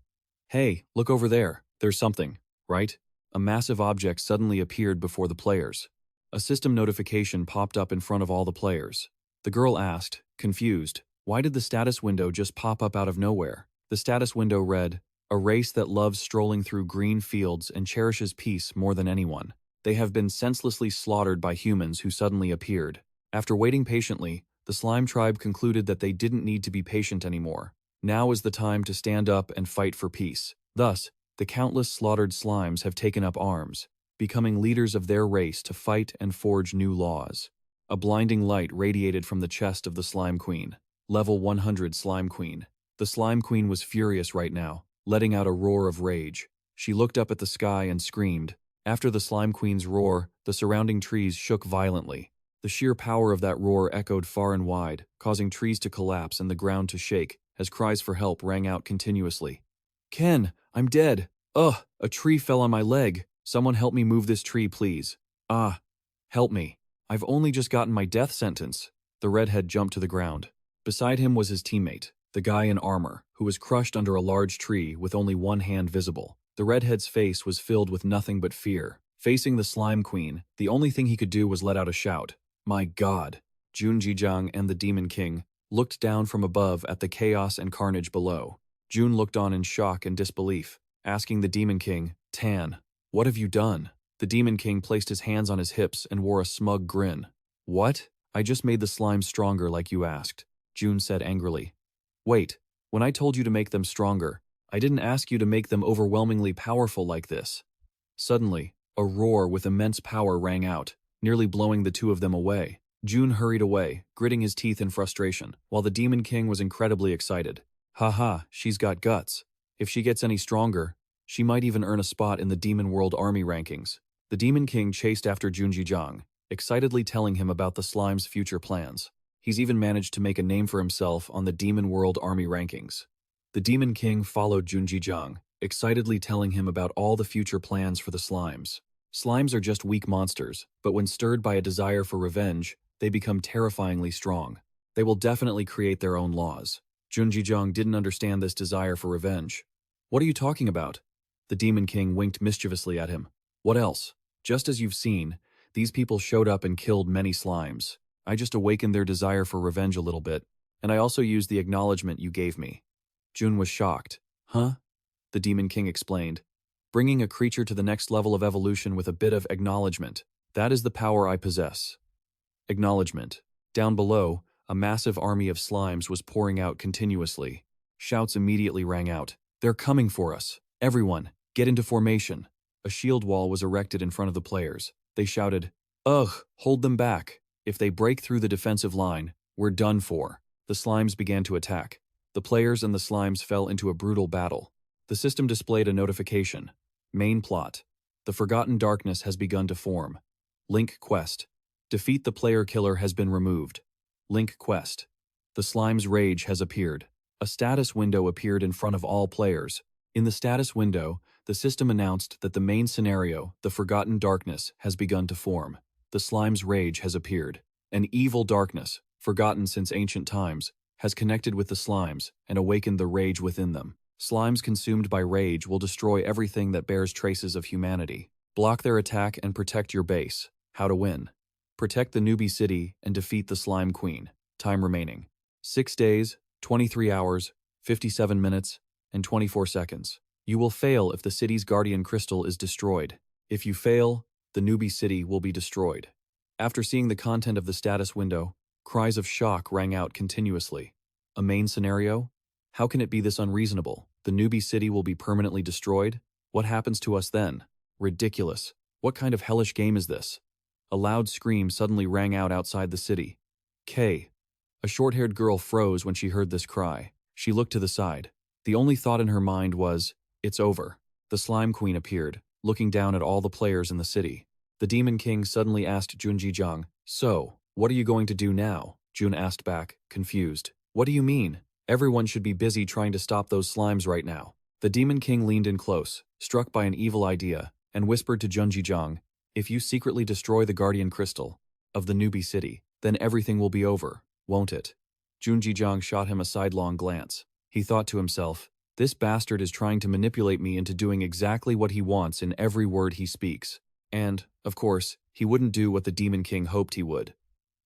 Hey, look over there. There's something, right? A massive object suddenly appeared before the players. A system notification popped up in front of all the players. The girl asked, confused, why did the status window just pop up out of nowhere? The status window read, A race that loves strolling through green fields and cherishes peace more than anyone. They have been senselessly slaughtered by humans who suddenly appeared. After waiting patiently, the slime tribe concluded that they didn't need to be patient anymore. Now is the time to stand up and fight for peace. Thus, the countless slaughtered slimes have taken up arms, becoming leaders of their race to fight and forge new laws. A blinding light radiated from the chest of the Slime Queen. Level 100 Slime Queen. The Slime Queen was furious right now, letting out a roar of rage. She looked up at the sky and screamed. After the Slime Queen's roar, the surrounding trees shook violently. The sheer power of that roar echoed far and wide, causing trees to collapse and the ground to shake, as cries for help rang out continuously. Ken, I'm dead. Ugh, a tree fell on my leg. Someone help me move this tree, please. Ah, help me. I've only just gotten my death sentence. The redhead jumped to the ground. Beside him was his teammate, the guy in armor, who was crushed under a large tree with only one hand visible. The redhead's face was filled with nothing but fear. Facing the Slime Queen, the only thing he could do was let out a shout. My God! Jun Jijang and the Demon King looked down from above at the chaos and carnage below. Jun looked on in shock and disbelief, asking the Demon King, Tan, what have you done? The Demon King placed his hands on his hips and wore a smug grin. What? I just made the slime stronger like you asked. June said angrily. Wait, when I told you to make them stronger, I didn't ask you to make them overwhelmingly powerful like this. Suddenly, a roar with immense power rang out, nearly blowing the two of them away. June hurried away, gritting his teeth in frustration, while the Demon King was incredibly excited. Haha, she's got guts. If she gets any stronger, she might even earn a spot in the Demon World Army rankings. The Demon King chased after Junjijiang, excitedly telling him about the slime's future plans. He's even managed to make a name for himself on the Demon World Army rankings. The Demon King followed Junjijiang, excitedly telling him about all the future plans for the slimes. Slimes are just weak monsters, but when stirred by a desire for revenge, they become terrifyingly strong. They will definitely create their own laws. Junjijiang didn't understand this desire for revenge. What are you talking about? The Demon King winked mischievously at him. What else? Just as you've seen, these people showed up and killed many slimes. I just awakened their desire for revenge a little bit, and I also used the acknowledgement you gave me. June was shocked. Huh? The Demon King explained. Bringing a creature to the next level of evolution with a bit of acknowledgement. That is the power I possess. Acknowledgement. Down below, a massive army of slimes was pouring out continuously. Shouts immediately rang out. They're coming for us. Everyone, get into formation. A shield wall was erected in front of the players. They shouted, Ugh, hold them back. If they break through the defensive line, we're done for. The slimes began to attack. The players and the slimes fell into a brutal battle. The system displayed a notification. Main plot. The Forgotten Darkness has begun to form. Link quest. Defeat the player killer has been removed. Link quest. The slime's rage has appeared. A status window appeared in front of all players. In the status window, the system announced that the main scenario, the Forgotten Darkness, has begun to form. The slime's rage has appeared. An evil darkness, forgotten since ancient times, has connected with the slimes and awakened the rage within them. Slimes consumed by rage will destroy everything that bears traces of humanity. Block their attack and protect your base. How to win. Protect the Newbie city and defeat the Slime Queen. Time remaining. 6 days, 23 hours, 57 minutes, and 24 seconds. You will fail if the city's guardian crystal is destroyed. If you fail, the Newbie city will be destroyed. After seeing the content of the status window, cries of shock rang out continuously. A main scenario? How can it be this unreasonable? The Newbie city will be permanently destroyed? What happens to us then? Ridiculous. What kind of hellish game is this? A loud scream suddenly rang out outside the city. K. A short-haired girl froze when she heard this cry. She looked to the side. The only thought in her mind was, it's over. The Slime Queen appeared, looking down at all the players in the city. The Demon King suddenly asked Junjijiang, So, what are you going to do now? Jun asked back, confused. What do you mean? Everyone should be busy trying to stop those slimes right now. The Demon King leaned in close, struck by an evil idea, and whispered to Junjijiang, If you secretly destroy the Guardian Crystal of the Newbie City, then everything will be over, won't it? Junjijiang shot him a sidelong glance. He thought to himself, this bastard is trying to manipulate me into doing exactly what he wants in every word he speaks. And, of course, he wouldn't do what the Demon King hoped he would.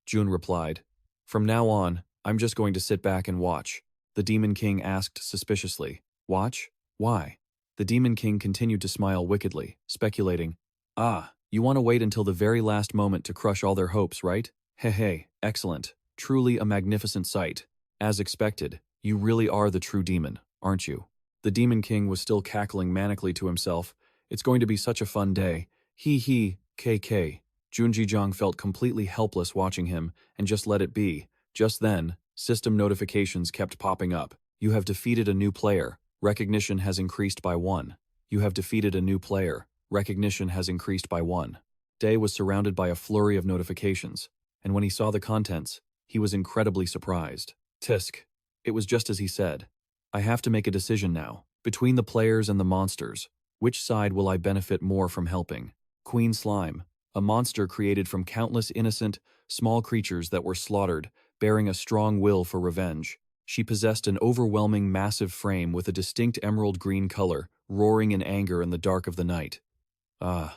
Jun replied, From now on, I'm just going to sit back and watch. The Demon King asked suspiciously, Watch? Why? The Demon King continued to smile wickedly, speculating, You want to wait until the very last moment to crush all their hopes, right? Hey, excellent. Truly a magnificent sight. As expected, you really are the true demon, aren't you? The Demon King was still cackling manically to himself. It's going to be such a fun day. Hee, KK. Junjijiang felt completely helpless watching him and just let it be. Just then, system notifications kept popping up. You have defeated a new player. Recognition has increased by 1. You have defeated a new player. Recognition has increased by 1. Day was surrounded by a flurry of notifications, and when he saw the contents, he was incredibly surprised. Tisk. It was just as he said. I have to make a decision now. Between the players and the monsters, which side will I benefit more from helping? Queen Slime, a monster created from countless innocent, small creatures that were slaughtered, bearing a strong will for revenge. She possessed an overwhelming massive frame with a distinct emerald green color, roaring in anger in the dark of the night. I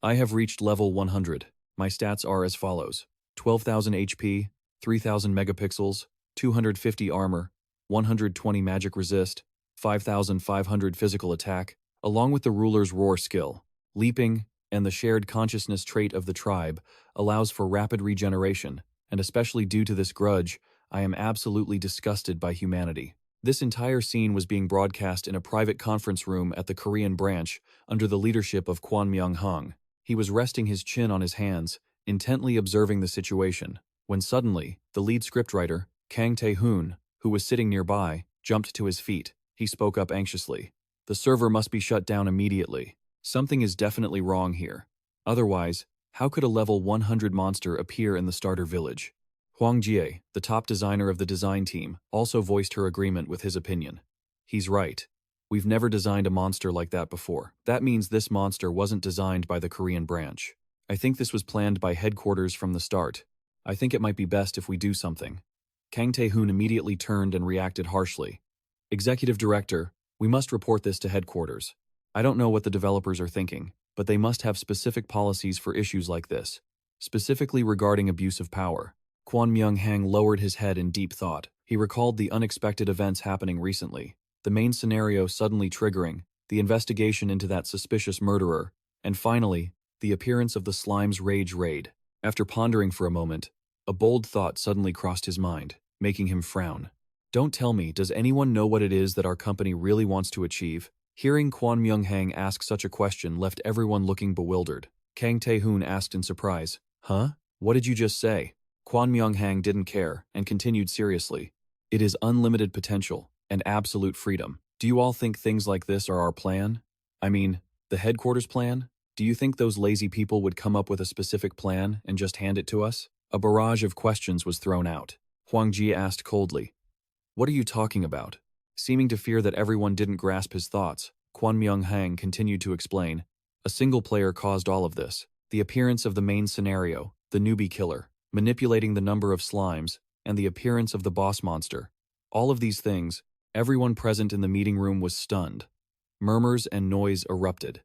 have reached level 100. My stats are as follows. 12,000 HP, 3,000 megapixels, 250 armor, 120 magic resist, 5,500 physical attack, along with the ruler's roar skill. Leaping, and the shared consciousness trait of the tribe, allows for rapid regeneration, and especially due to this grudge, I am absolutely disgusted by humanity. This entire scene was being broadcast in a private conference room at the Korean branch under the leadership of Kwon Myung-hang. He was resting his chin on his hands, intently observing the situation, when suddenly, the lead scriptwriter, Kang Tae-hoon, who was sitting nearby, jumped to his feet. He spoke up anxiously. The server must be shut down immediately. Something is definitely wrong here. Otherwise, how could a level 100 monster appear in the starter village? Hwang Jie, the top designer of the design team, also voiced her agreement with his opinion. He's right. We've never designed a monster like that before. That means this monster wasn't designed by the Korean branch. I think this was planned by headquarters from the start. I think it might be best if we do something. Kang Tae-hoon immediately turned and reacted harshly. Executive Director, we must report this to headquarters. I don't know what the developers are thinking, but they must have specific policies for issues like this, specifically regarding abuse of power. Kwon Myung-hang lowered his head in deep thought. He recalled the unexpected events happening recently, the main scenario suddenly triggering, the investigation into that suspicious murderer, and finally, the appearance of the Slime's Rage Raid. After pondering for a moment, a bold thought suddenly crossed his mind, making him frown. Don't tell me, does anyone know what it is that our company really wants to achieve? Hearing Kwon Myung-hang ask such a question left everyone looking bewildered. Kang Tae-hoon asked in surprise, "Huh? What did you just say?" Kwon Myung-hang didn't care and continued seriously. "It is unlimited potential and absolute freedom. Do you all think things like this are our plan? I mean, the headquarters plan? Do you think those lazy people would come up with a specific plan and just hand it to us?" A barrage of questions was thrown out. Hwang Ji asked coldly, "What are you talking about?" Seeming to fear that everyone didn't grasp his thoughts, Kwon Myung-hang continued to explain. A single player caused all of this. The appearance of the main scenario, the newbie killer, manipulating the number of slimes, and the appearance of the boss monster. All of these things, everyone present in the meeting room was stunned. Murmurs and noise erupted.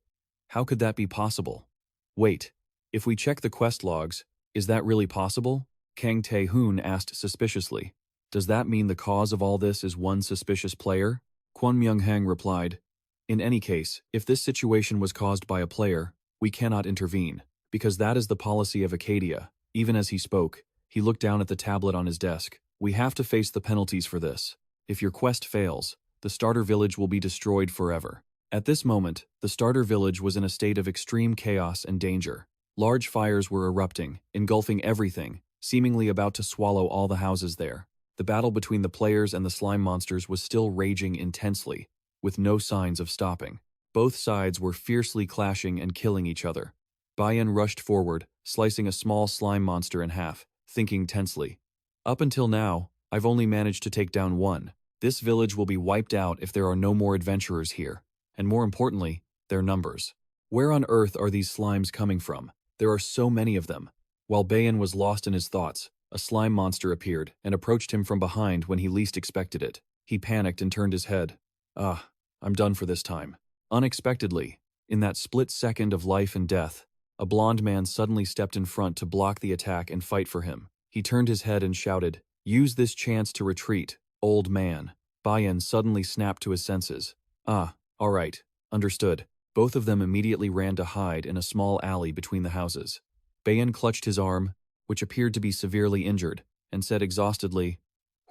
How could that be possible? Wait, if we check the quest logs, is that really possible? Kang Tae-hoon asked suspiciously. Does that mean the cause of all this is one suspicious player? Kwon Myung-hang replied, "In any case, if this situation was caused by a player, we cannot intervene, because that is the policy of Accadia." Even as he spoke, he looked down at the tablet on his desk. "We have to face the penalties for this. If your quest fails, the starter village will be destroyed forever." At this moment, the starter village was in a state of extreme chaos and danger. Large fires were erupting, engulfing everything, seemingly about to swallow all the houses there. The battle between the players and the slime monsters was still raging intensely, with no signs of stopping. Both sides were fiercely clashing and killing each other. Bayan rushed forward, slicing a small slime monster in half, thinking tensely. "Up until now, I've only managed to take down one. This village will be wiped out if there are no more adventurers here. And more importantly, their numbers. Where on earth are these slimes coming from? There are so many of them." While Bayan was lost in his thoughts, a slime monster appeared and approached him from behind when he least expected it. He panicked and turned his head. I'm done for this time." Unexpectedly, in that split second of life and death, a blond man suddenly stepped in front to block the attack and fight for him. He turned his head and shouted, "Use this chance to retreat, old man." Bayan suddenly snapped to his senses. All right, understood." Both of them immediately ran to hide in a small alley between the houses. Bayan clutched his arm, which appeared to be severely injured, and said exhaustedly,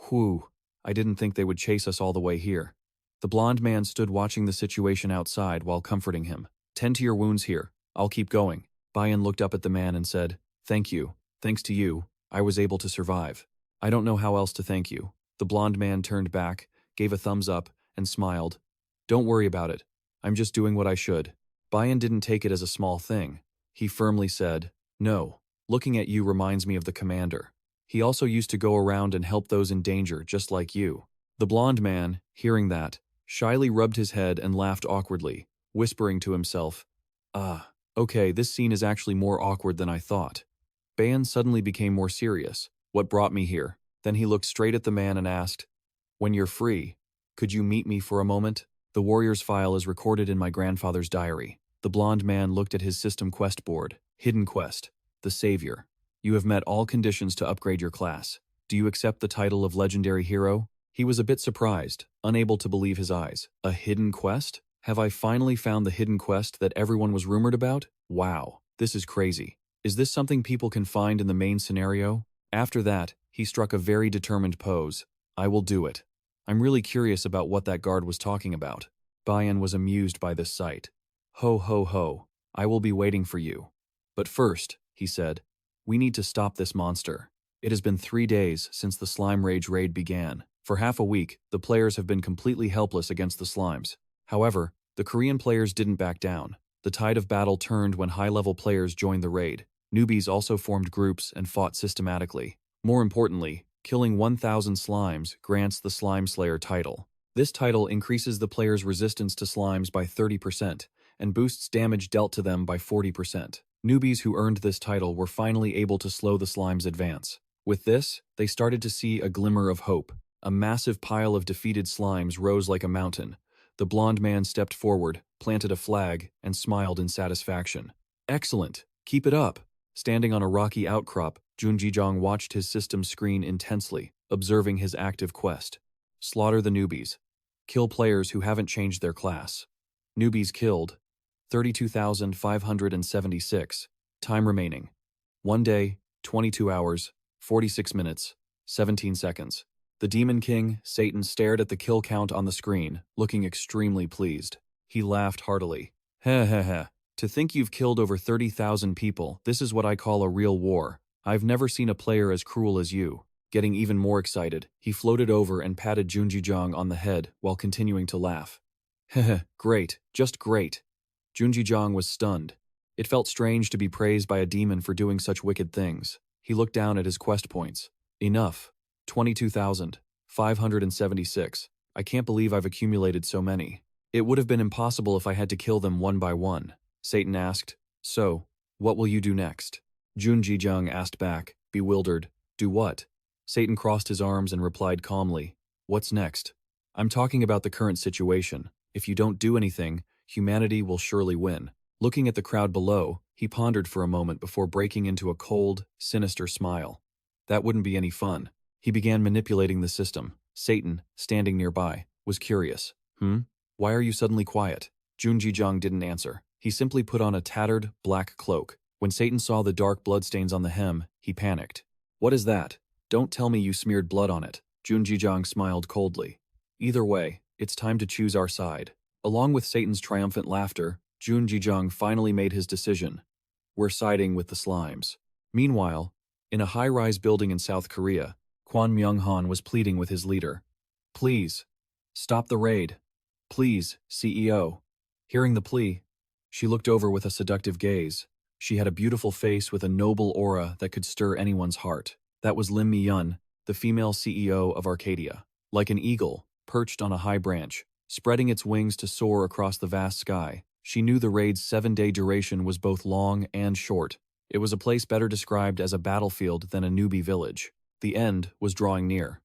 "Whew, I didn't think they would chase us all the way here." The blond man stood watching the situation outside while comforting him. "Tend to your wounds here. I'll keep going." Bayan looked up at the man and said, "Thank you. Thanks to you, I was able to survive. I don't know how else to thank you." The blond man turned back, gave a thumbs up, and smiled. "Don't worry about it. I'm just doing what I should." Bayan didn't take it as a small thing. He firmly said, "No, looking at you reminds me of the commander. He also used to go around and help those in danger just like you." The blond man, hearing that, shyly rubbed his head and laughed awkwardly, whispering to himself, Okay, this scene is actually more awkward than I thought." Bayan suddenly became more serious. "What brought me here?" Then he looked straight at the man and asked, "When you're free, could you meet me for a moment? The warrior's file is recorded in my grandfather's diary." The blond man looked at his system quest board. Hidden quest. The Savior. You have met all conditions to upgrade your class. Do you accept the title of legendary hero? He was a bit surprised, unable to believe his eyes. A hidden quest? Have I finally found the hidden quest that everyone was rumored about? Wow, this is crazy. Is this something people can find in the main scenario? After that, He struck a very determined pose. I will do it. I'm really curious about what that guard was talking about. Bayan was amused by this sight. Ho ho ho, I will be waiting for you. But first, he said, we need to stop this monster. It has been 3 days since the Slime Rage raid began. For half a week, the players have been completely helpless against the slimes. However, the Korean players didn't back down. The tide of battle turned when high-level players joined the raid. Newbies also formed groups and fought systematically. More importantly, killing 1,000 slimes grants the Slime Slayer title. This title increases the player's resistance to slimes by 30% and boosts damage dealt to them by 40%. Newbies who earned this title were finally able to slow the slimes' advance. With this, they started to see a glimmer of hope. A massive pile of defeated slimes rose like a mountain. The blond man stepped forward, planted a flag, and smiled in satisfaction. Excellent! Keep it up! Standing on a rocky outcrop, Junjijong watched his system screen intensely, observing his active quest. Slaughter the newbies. Kill players who haven't changed their class. Newbies killed. 32,576. Time remaining. 1 day, 22 hours, 46 minutes, 17 seconds. The Demon King, Satan, stared at the kill count on the screen, looking extremely pleased. He laughed heartily. Heh heh heh. To think you've killed over 30,000 people, this is what I call a real war. I've never seen a player as cruel as you. Getting even more excited, he floated over and patted Junjijong on the head while continuing to laugh. Heh, great, just great. Junjijong was stunned. It felt strange to be praised by a demon for doing such wicked things. He looked down at his quest points. Enough. 22,576. I can't believe I've accumulated so many. It would have been impossible if I had to kill them one by one. Satan asked. So, what will you do next? Junjijong asked back, bewildered. Do what? Satan crossed his arms and replied calmly. What's next? I'm talking about the current situation. If you don't do anything, humanity will surely win. Looking at the crowd below, he pondered for a moment before breaking into a cold, sinister smile. That wouldn't be any fun. He began manipulating the system. Satan, standing nearby, was curious. Why are you suddenly quiet? Junjijong didn't answer. He simply put on a tattered, black cloak. When Satan saw the dark bloodstains on the hem, he panicked. What is that? Don't tell me you smeared blood on it. Junjijong smiled coldly. Either way, it's time to choose our side. Along with Satan's triumphant laughter, Junjijong finally made his decision. We're siding with the slimes. Meanwhile, in a high-rise building in South Korea, Kwon Myung-han was pleading with his leader. Please, stop the raid. Please, CEO. Hearing the plea, she looked over with a seductive gaze. She had a beautiful face with a noble aura that could stir anyone's heart. That was Lim Mi-yun, the female CEO of Accadia. Like an eagle, perched on a high branch, spreading its wings to soar across the vast sky, she knew the raid's 7-day duration was both long and short. It was a place better described as a battlefield than a newbie village. The end was drawing near.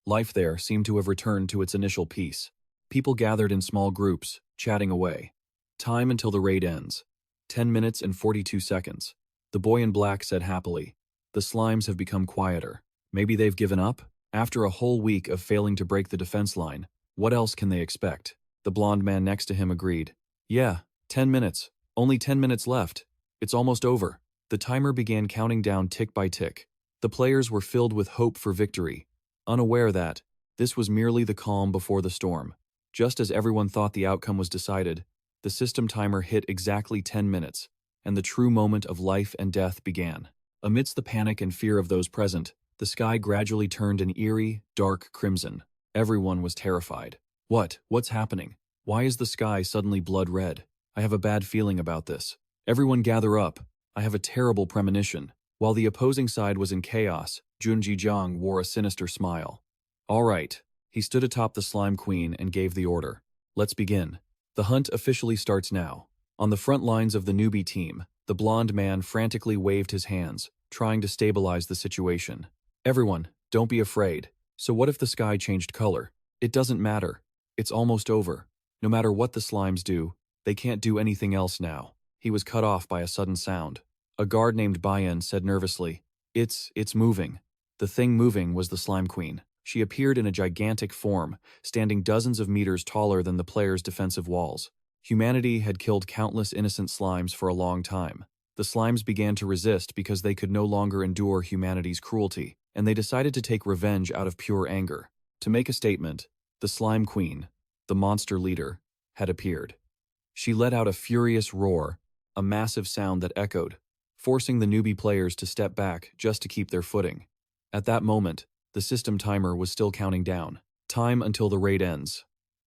Life there seemed to have returned to its initial peace. People gathered in small groups, chatting away. Time until the raid ends. 10 minutes and 42 seconds. The boy in black said happily. The slimes have become quieter. Maybe they've given up? After a whole week of failing to break the defense line, what else can they expect? The blond man next to him agreed. Yeah, 10 minutes. Only 10 minutes left. It's almost over. The timer began counting down tick by tick. The players were filled with hope for victory, unaware that this was merely the calm before the storm. Just as everyone thought the outcome was decided, the system timer hit exactly 10 minutes, and the true moment of life and death began. Amidst the panic and fear of those present, the sky gradually turned an eerie, dark crimson. Everyone was terrified. What's happening? Why is the sky suddenly blood red? I have a bad feeling about this. Everyone gather up. I have a terrible premonition. While the opposing side was in chaos, Junjijong wore a sinister smile. All right. He stood atop the Slime Queen and gave the order. Let's begin. The hunt officially starts now. On the front lines of the newbie team, the blond man frantically waved his hands, trying to stabilize the situation. Everyone, don't be afraid. So what if the sky changed color? It doesn't matter. It's almost over. No matter what the slimes do, they can't do anything else now. He was cut off by a sudden sound. A guard named Bayan said nervously, It's moving. The thing moving was the Slime Queen. She appeared in a gigantic form, standing dozens of meters taller than the players' defensive walls. Humanity had killed countless innocent slimes for a long time. The slimes began to resist because they could no longer endure humanity's cruelty, and they decided to take revenge out of pure anger. To make a statement, the Slime Queen, the monster leader, had appeared. She let out a furious roar, a massive sound that echoed, forcing the newbie players to step back just to keep their footing. At that moment, the system timer was still counting down. Time until the raid ends.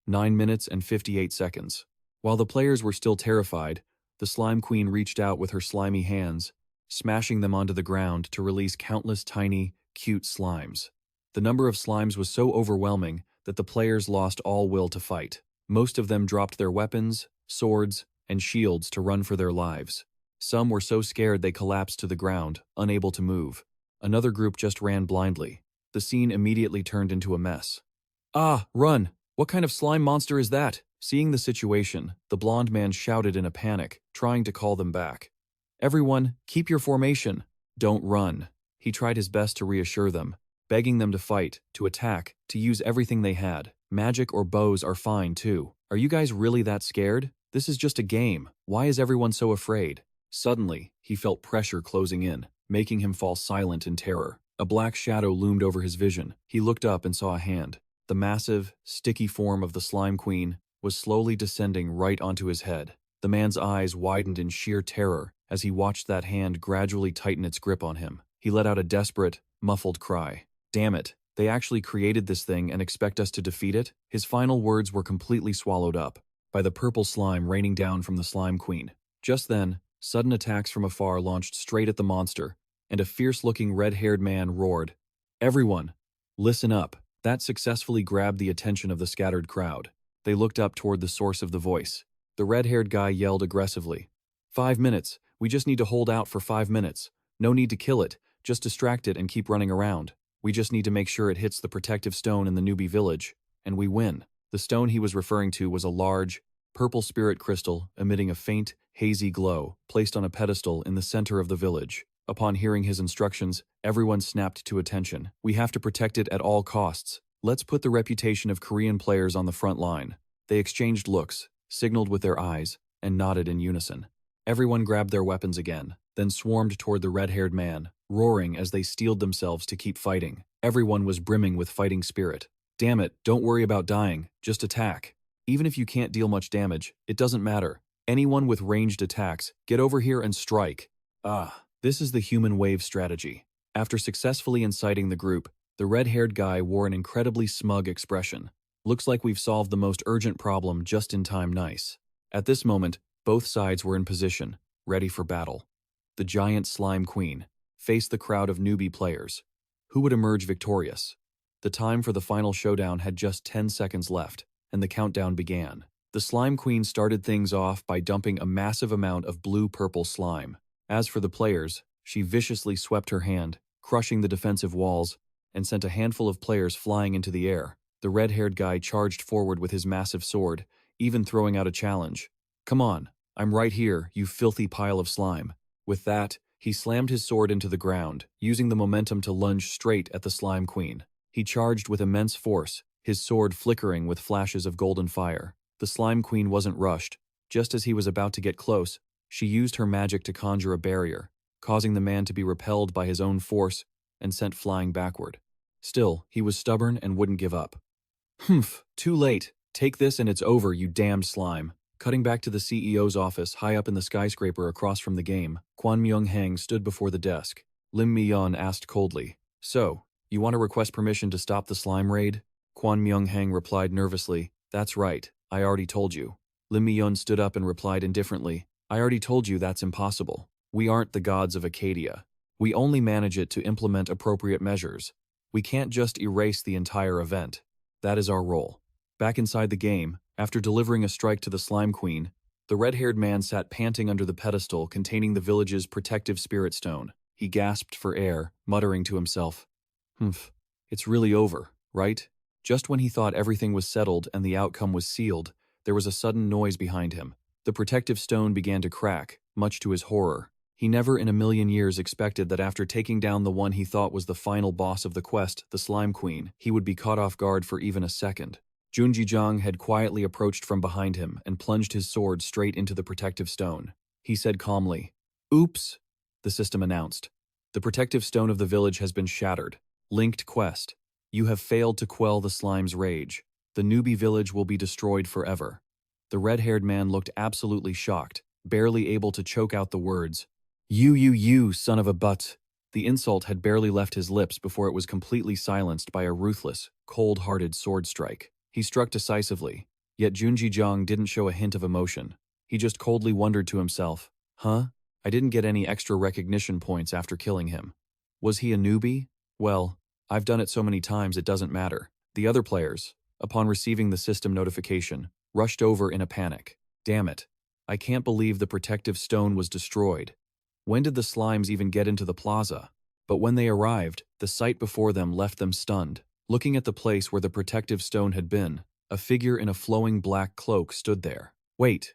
9 minutes and 58 seconds. While the players were still terrified, the Slime Queen reached out with her slimy hands, smashing them onto the ground to release countless tiny, cute slimes. The number of slimes was so overwhelming that the players lost all will to fight. Most of them dropped their weapons, swords, and shields to run for their lives. Some were so scared they collapsed to the ground, unable to move. Another group just ran blindly. The scene immediately turned into a mess. "Ah, run! What kind of slime monster is that?" Seeing the situation, the blonde man shouted in a panic, trying to call them back. "Everyone, keep your formation. Don't run." He tried his best to reassure them, begging them to fight, to attack, to use everything they had. Magic or bows are fine too. "Are you guys really that scared? This is just a game. Why is everyone so afraid?" Suddenly, he felt pressure closing in, making him fall silent in terror. A black shadow loomed over his vision. He looked up and saw a hand. The massive, sticky form of the Slime Queen was slowly descending right onto his head. The man's eyes widened in sheer terror as he watched that hand gradually tighten its grip on him. He let out a desperate, muffled cry. "Damn it, they actually created this thing and expect us to defeat it?" His final words were completely swallowed up by the purple slime raining down from the Slime Queen. Just then, sudden attacks from afar launched straight at the monster, and a fierce-looking red-haired man roared, "Everyone, listen up." That successfully grabbed the attention of the scattered crowd. They looked up toward the source of the voice. The red-haired guy yelled aggressively, 5 minutes. We just need to hold out for 5 minutes. No need to kill it, just distract it and keep running around. We just need to make sure it hits the protective stone in the newbie village, and we win." The stone he was referring to was a large, purple spirit crystal emitting a faint, hazy glow, placed on a pedestal in the center of the village. Upon hearing his instructions, everyone snapped to attention. "We have to protect it at all costs. Let's put the reputation of Korean players on the front line." They exchanged looks, signaled with their eyes, and nodded in unison. Everyone grabbed their weapons again, then swarmed toward the red-haired man, roaring as they steeled themselves to keep fighting. Everyone was brimming with fighting spirit. "Damn it, don't worry about dying, just attack. Even if you can't deal much damage, it doesn't matter. Anyone with ranged attacks, get over here and strike." This is the human wave strategy. After successfully inciting the group, the red-haired guy wore an incredibly smug expression. "Looks like we've solved the most urgent problem just in time, nice." At this moment, both sides were in position, ready for battle. The giant Slime Queen faced the crowd of newbie players. Who would emerge victorious? The time for the final showdown had just 10 seconds left, and the countdown began. The Slime Queen started things off by dumping a massive amount of blue-purple slime. As for the players, she viciously swept her hand, crushing the defensive walls, and sent a handful of players flying into the air. The red-haired guy charged forward with his massive sword, even throwing out a challenge. "Come on, I'm right here, you filthy pile of slime." With that, he slammed his sword into the ground, using the momentum to lunge straight at the Slime Queen. He charged with immense force, his sword flickering with flashes of golden fire. The Slime Queen wasn't rushed. Just as he was about to get close, she used her magic to conjure a barrier, causing the man to be repelled by his own force and sent flying backward. Still, he was stubborn and wouldn't give up. "Humph, too late. Take this and it's over, you damned slime." Cutting back to the CEO's office high up in the skyscraper across from the game, Kwon Myung-hang stood before the desk. Lim Mi-yeon asked coldly, "So, you want to request permission to stop the slime raid?" Kwon Myung-hang replied nervously, "That's right, I already told you." Lim Mi-yeon stood up and replied indifferently, "I already told you that's impossible. We aren't the gods of Accadia. We only manage it to implement appropriate measures. We can't just erase the entire event. That is our role." Back inside the game, after delivering a strike to the Slime Queen, the red-haired man sat panting under the pedestal containing the village's protective spirit stone. He gasped for air, muttering to himself, "Humph, it's really over, right?" Just when he thought everything was settled and the outcome was sealed, there was a sudden noise behind him. The protective stone began to crack, much to his horror. He never in a million years expected that after taking down the one he thought was the final boss of the quest, the Slime Queen, he would be caught off guard for even a second. Jun Ji-jong had quietly approached from behind him and plunged his sword straight into the protective stone. He said calmly, "Oops," the system announced. "The protective stone of the village has been shattered. Linked quest. You have failed to quell the slime's rage. The newbie village will be destroyed forever. The red-haired man looked absolutely shocked, barely able to choke out the words, You, son of a butt. The insult had barely left his lips before it was completely silenced by a ruthless, cold-hearted sword strike. He struck decisively, yet Junji Jong didn't show a hint of emotion. He just coldly wondered to himself, I didn't get any extra recognition points after killing him. Was he a newbie? Well, I've done it so many times it doesn't matter. The other players, upon receiving the system notification, rushed over in a panic. Damn it. I can't believe the protective stone was destroyed. When did the slimes even get into the plaza? But when they arrived, the sight before them left them stunned. Looking at the place where the protective stone had been, a figure in a flowing black cloak stood there. Wait,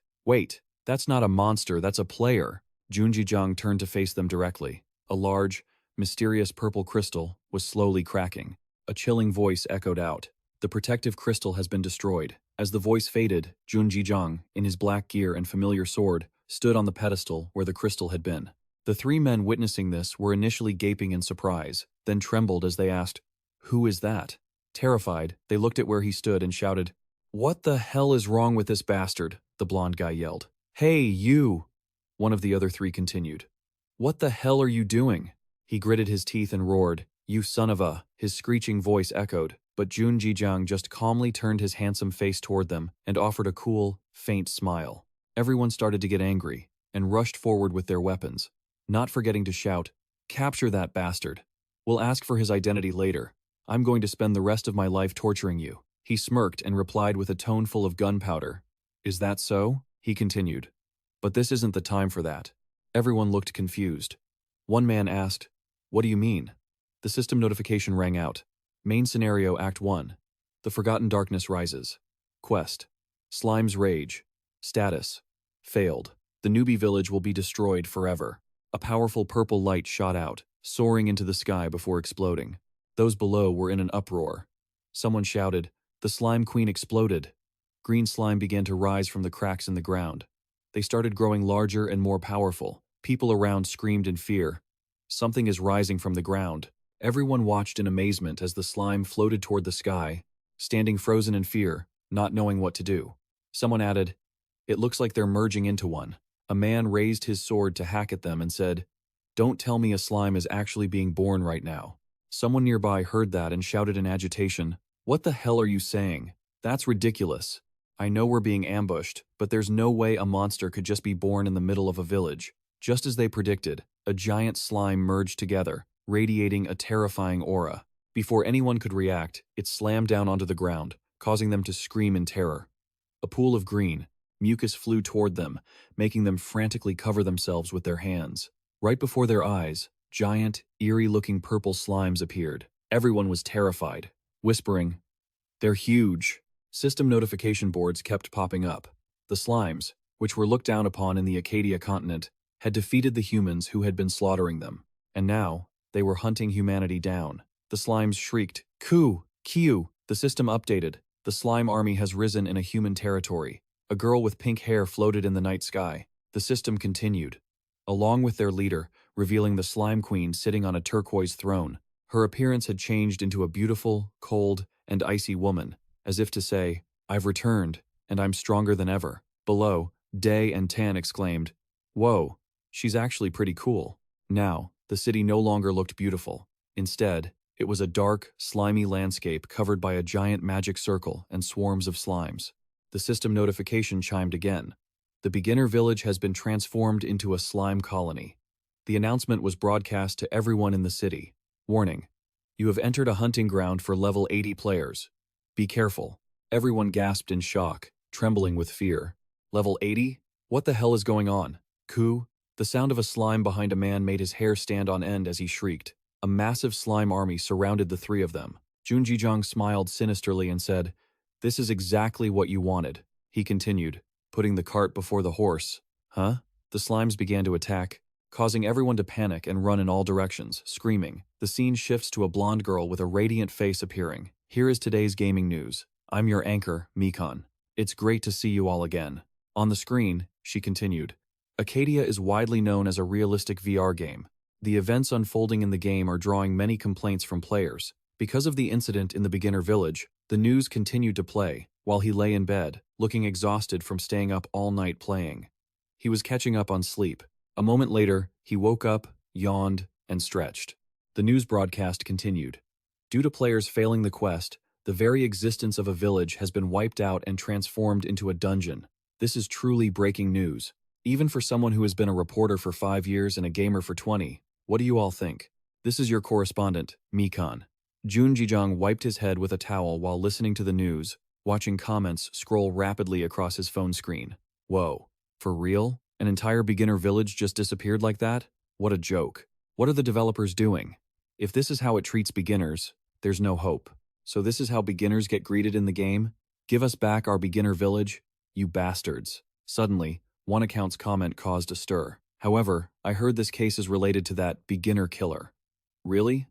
that's not a monster, that's a player. Junji Jong turned to face them directly. A large, mysterious purple crystal was slowly cracking. A chilling voice echoed out. The protective crystal has been destroyed. As the voice faded, Junji Jong, in his black gear and familiar sword, stood on the pedestal where the crystal had been. The three men witnessing this were initially gaping in surprise, then trembled as they asked, Who is that? Terrified, they looked at where he stood and shouted, What the hell is wrong with this bastard? The blonde guy yelled. Hey, you! One of the other three continued. What the hell are you doing? He gritted his teeth and roared, You son of a... His screeching voice echoed, but Junji Jang just calmly turned his handsome face toward them and offered a cool, faint smile. Everyone started to get angry and rushed forward with their weapons, not forgetting to shout, Capture that bastard. We'll ask for his identity later. I'm going to spend the rest of my life torturing you. He smirked and replied with a tone full of gunpowder. Is that so? He continued. But this isn't the time for that. Everyone looked confused. One man asked, What do you mean? The system notification rang out. Main scenario Act 1. The Forgotten Darkness rises. Quest. Slime's rage. Status. Failed. The newbie village will be destroyed forever. A powerful purple light shot out, soaring into the sky before exploding. Those below were in an uproar. Someone shouted, The slime queen exploded. Green slime began to rise from the cracks in the ground. They started growing larger and more powerful. People around screamed in fear. Something is rising from the ground. Everyone watched in amazement as the slime floated toward the sky, standing frozen in fear, not knowing what to do. Someone added, It looks like they're merging into one. A man raised his sword to hack at them and said, Don't tell me a slime is actually being born right now. Someone nearby heard that and shouted in agitation, What the hell are you saying? That's ridiculous. I know we're being ambushed, but there's no way a monster could just be born in the middle of a village. Just as they predicted, a giant slime merged together, radiating a terrifying aura. Before anyone could react, it slammed down onto the ground, causing them to scream in terror. A pool of green, mucus flew toward them, making them frantically cover themselves with their hands. Right before their eyes, giant, eerie-looking purple slimes appeared. Everyone was terrified, whispering, They're huge. System notification boards kept popping up. The slimes, which were looked down upon in the Accadia continent, had defeated the humans who had been slaughtering them, and now they were hunting humanity down. The slimes shrieked, Q! The system updated. The slime army has risen in a human territory. A girl with pink hair floated in the night sky. The system continued, along with their leader, revealing the slime queen sitting on a turquoise throne. Her appearance had changed into a beautiful, cold, and icy woman, as if to say, I've returned, and I'm stronger than ever. Below, Day and Tan exclaimed, Whoa, she's actually pretty cool. Now, the city no longer looked beautiful. Instead, it was a dark, slimy landscape covered by a giant magic circle and swarms of slimes. The system notification chimed again. The beginner village has been transformed into a slime colony. The announcement was broadcast to everyone in the city. Warning, you have entered a hunting ground for level 80 players. Be careful. Everyone gasped in shock, trembling with fear. Level 80? What the hell is going on? Ku? The sound of a slime behind a man made his hair stand on end as he shrieked. A massive slime army surrounded the three of them. Junji Jang smiled sinisterly and said, This is exactly what you wanted. He continued, putting the cart before the horse. Huh? The slimes began to attack, causing everyone to panic and run in all directions, screaming. The scene shifts to a blonde girl with a radiant face appearing. Here is today's gaming news. I'm your anchor, Mikon. It's great to see you all again. On the screen, she continued, Accadia is widely known as a realistic VR game. The events unfolding in the game are drawing many complaints from players. Because of the incident in the beginner village, the news continued to play, while he lay in bed, looking exhausted from staying up all night playing. He was catching up on sleep. A moment later, he woke up, yawned, and stretched. The news broadcast continued. Due to players failing the quest, the very existence of a village has been wiped out and transformed into a dungeon. This is truly breaking news. Even for someone who has been a reporter for 5 years and a gamer for 20, what do you all think? This is your correspondent, Mikan. Jun Jijong wiped his head with a towel while listening to the news, watching comments scroll rapidly across his phone screen. Whoa, for real? An entire beginner village just disappeared like that? What a joke. What are the developers doing? If this is how it treats beginners, there's no hope. So this is how beginners get greeted in the game? Give us back our beginner village? You bastards. Suddenly, one account's comment caused a stir. However, I heard this case is related to that beginner killer. Really?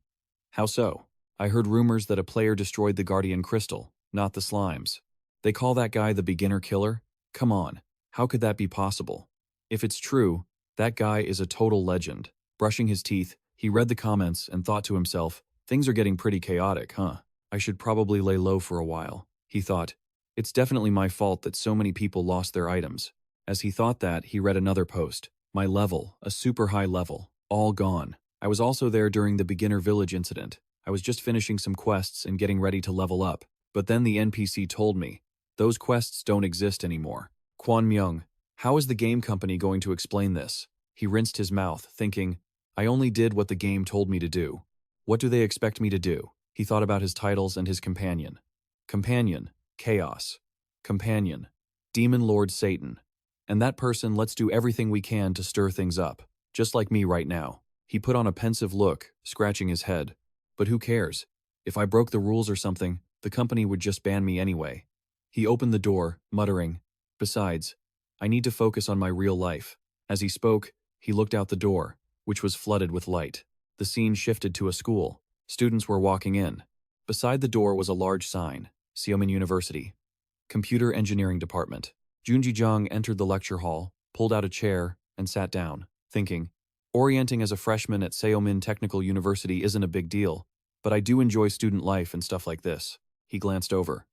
How so? I heard rumors that a player destroyed the Guardian Crystal, not the slimes. They call that guy the beginner killer? Come on, how could that be possible? If it's true, that guy is a total legend. Brushing his teeth, he read the comments and thought to himself, things are getting pretty chaotic, huh? I should probably lay low for a while. He thought, it's definitely my fault that so many people lost their items. As he thought that, he read another post. My level, a super high level, all gone. I was also there during the beginner village incident. I was just finishing some quests and getting ready to level up, but then the NPC told me, those quests don't exist anymore. Kwon Myung, how is the game company going to explain this? He rinsed his mouth, thinking, I only did what the game told me to do. What do they expect me to do? He thought about his titles and his companion. Companion, Chaos. Companion, Demon Lord Satan. And that person, let's do everything we can to stir things up, just like me right now. He put on a pensive look, scratching his head. But who cares? If I broke the rules or something, the company would just ban me anyway. He opened the door, muttering, besides, I need to focus on my real life. As he spoke, he looked out the door, which was flooded with light. The scene shifted to a school. Students were walking in. Beside the door was a large sign, Seomin University. Computer Engineering Department. Junji Jung entered the lecture hall, pulled out a chair, and sat down, thinking, orienting as a freshman at Seomin Technical University isn't a big deal, but I do enjoy student life and stuff like this. He glanced over.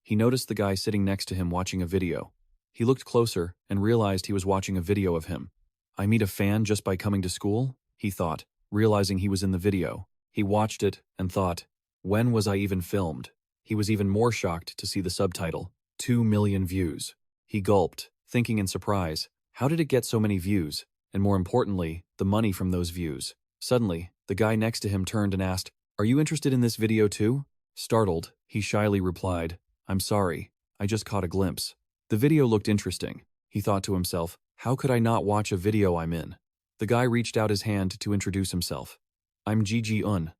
He noticed the guy sitting next to him watching a video. He looked closer and realized he was watching a video of him. I meet a fan just by coming to school? He thought, realizing he was in the video. He watched it and thought, when was I even filmed? He was even more shocked to see the subtitle, 2 million views. He gulped, thinking in surprise, how did it get so many views? And more importantly, the money from those views. Suddenly, the guy next to him turned and asked, are you interested in this video too? Startled, he shyly replied, I'm sorry, I just caught a glimpse. The video looked interesting. He thought to himself, how could I not watch a video I'm in? The guy reached out his hand to introduce himself. I'm Ji-Un.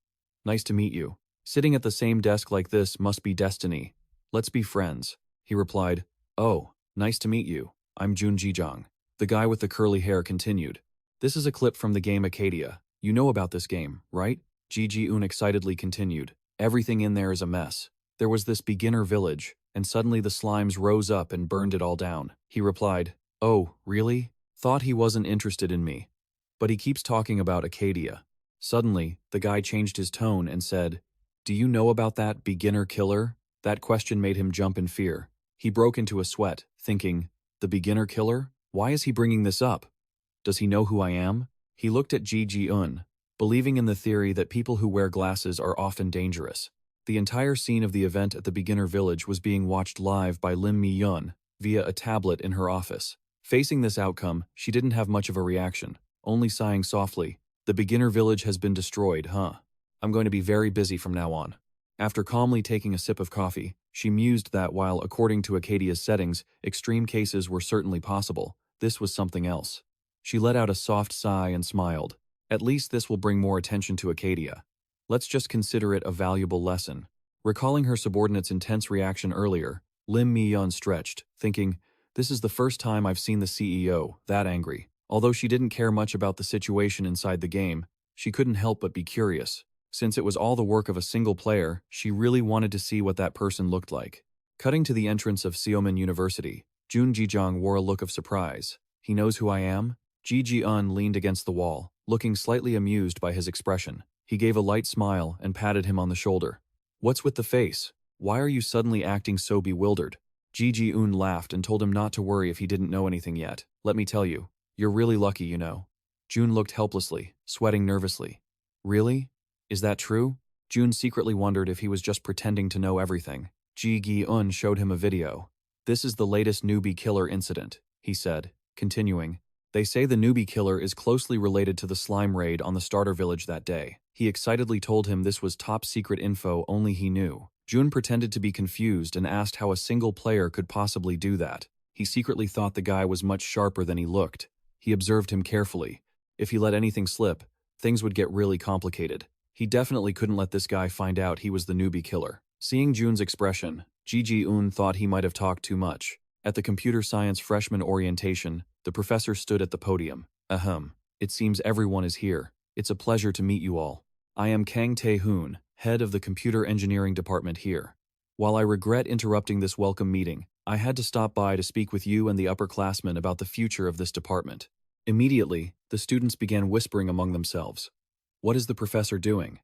Nice to meet you. Sitting at the same desk like this must be destiny. Let's be friends. He replied, oh, nice to meet you. I'm Jun Jijong. The guy with the curly hair continued. This is a clip from the game Accadia. You know about this game, right? Ji-Un excitedly continued. Everything in there is a mess. There was this beginner village, and suddenly the slimes rose up and burned it all down. He replied, oh, really? Thought he wasn't interested in me. But he keeps talking about Accadia. Suddenly, the guy changed his tone and said, do you know about that beginner killer? That question made him jump in fear. He broke into a sweat, thinking, the beginner killer? Why is he bringing this up? Does he know who I am? He looked at Ji-Un, believing in the theory that people who wear glasses are often dangerous. The entire scene of the event at the beginner village was being watched live by Lim Mi-yun via a tablet in her office. Facing this outcome, she didn't have much of a reaction, only sighing softly, the beginner village has been destroyed, huh? I'm going to be very busy from now on. After calmly taking a sip of coffee, she mused that while, according to Accadia's settings, extreme cases were certainly possible, this was something else. She let out a soft sigh and smiled. At least this will bring more attention to Accadia. Let's just consider it a valuable lesson. Recalling her subordinate's intense reaction earlier, Lim Mi-yun stretched, thinking, this is the first time I've seen the CEO that angry. Although she didn't care much about the situation inside the game, she couldn't help but be curious. Since it was all the work of a single player, she really wanted to see what that person looked like. Cutting to the entrance of Seomin University, Jun Jijong wore a look of surprise. He knows who I am? Ji-un leaned against the wall, looking slightly amused by his expression. He gave a light smile and patted him on the shoulder. "What's with the face? Why are you suddenly acting so bewildered?" Ji Ji-un laughed and told him not to worry if he didn't know anything yet. "Let me tell you, you're really lucky, you know." June looked helplessly, sweating nervously. "Really? Is that true?" June secretly wondered if he was just pretending to know everything. Ji Gi-un showed him a video. "This is the latest newbie killer incident," he said, continuing. "They say the newbie killer is closely related to the slime raid on the starter village that day." He excitedly told him this was top secret info only he knew. June pretended to be confused and asked how a single player could possibly do that. He secretly thought the guy was much sharper than he looked. He observed him carefully. If he let anything slip, things would get really complicated. He definitely couldn't let this guy find out he was the newbie killer. Seeing June's expression, Ji Ji-un thought he might have talked too much. At the computer science freshman orientation, the professor stood at the podium. "Ahem. It seems everyone is here. It's a pleasure to meet you all. I am Kang Tae-hoon, head of the computer engineering department here. While I regret interrupting this welcome meeting, I had to stop by to speak with you and the upperclassmen about the future of this department." Immediately, the students began whispering among themselves. "What is the professor doing?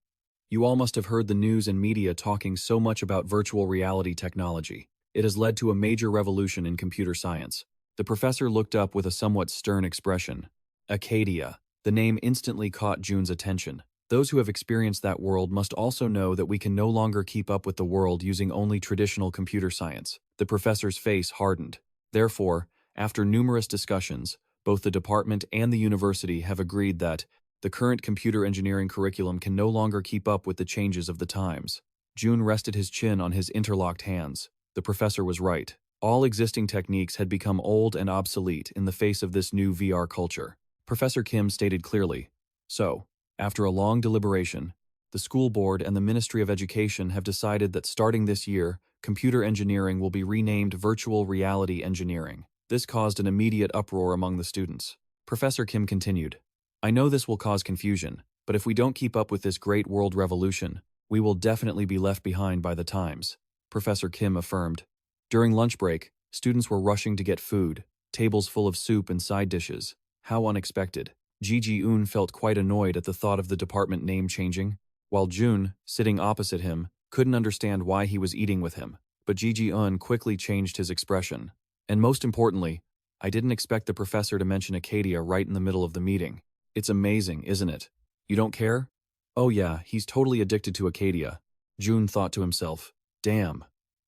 You all must have heard the news and media talking so much about virtual reality technology. It has led to a major revolution in computer science." The professor looked up with a somewhat stern expression. Accadia. The name instantly caught June's attention. Those who have experienced that world must also know that we can no longer keep up with the world using only traditional computer science. The professor's face hardened. Therefore, after numerous discussions, both the department and the university have agreed that the current computer engineering curriculum can no longer keep up with the changes of the times. June rested his chin on his interlocked hands. The professor was right. All existing techniques had become old and obsolete in the face of this new VR culture. Professor Kim stated clearly. So, after a long deliberation, the school board and the Ministry of Education have decided that starting this year, computer engineering will be renamed Virtual Reality Engineering. This caused an immediate uproar among the students. Professor Kim continued, "I know this will cause confusion, but if we don't keep up with this great world revolution, we will definitely be left behind by the times," Professor Kim affirmed. During lunch break, students were rushing to get food, tables full of soup and side dishes. How unexpected. Ji Ji-un felt quite annoyed at the thought of the department name changing, while June, sitting opposite him, couldn't understand why he was eating with him. But Ji Ji-un quickly changed his expression. "And most importantly, I didn't expect the professor to mention Accadia right in the middle of the meeting. It's amazing, isn't it? You don't care?" "Oh yeah, he's totally addicted to Accadia," June thought to himself. "Damn."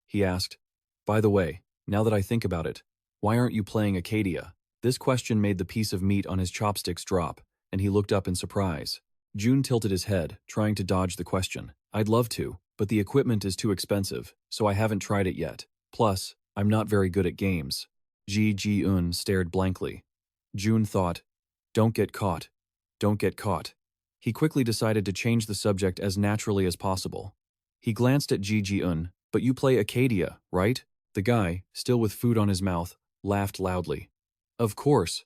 He asked, "By the way, now that I think about it, why aren't you playing Accadia?" This question made the piece of meat on his chopsticks drop, and he looked up in surprise. June tilted his head, trying to dodge the question. "I'd love to, but the equipment is too expensive, so I haven't tried it yet. Plus, I'm not very good at games." Ji Ji-un stared blankly. June thought, "Don't get caught. Don't get caught." He quickly decided to change the subject as naturally as possible. He glanced at Ji Ji-un. "But you play Accadia, right?" The guy, still with food on his mouth, laughed loudly. "Of course.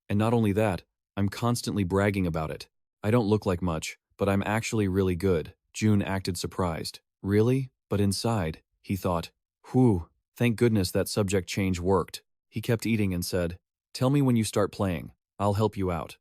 And not only that, I'm constantly bragging about it. I don't look like much, but I'm actually really good." June acted surprised. "Really? But inside," he thought. "Whew, thank goodness that subject change worked." He kept eating and said, "Tell me when you start playing. I'll help you out.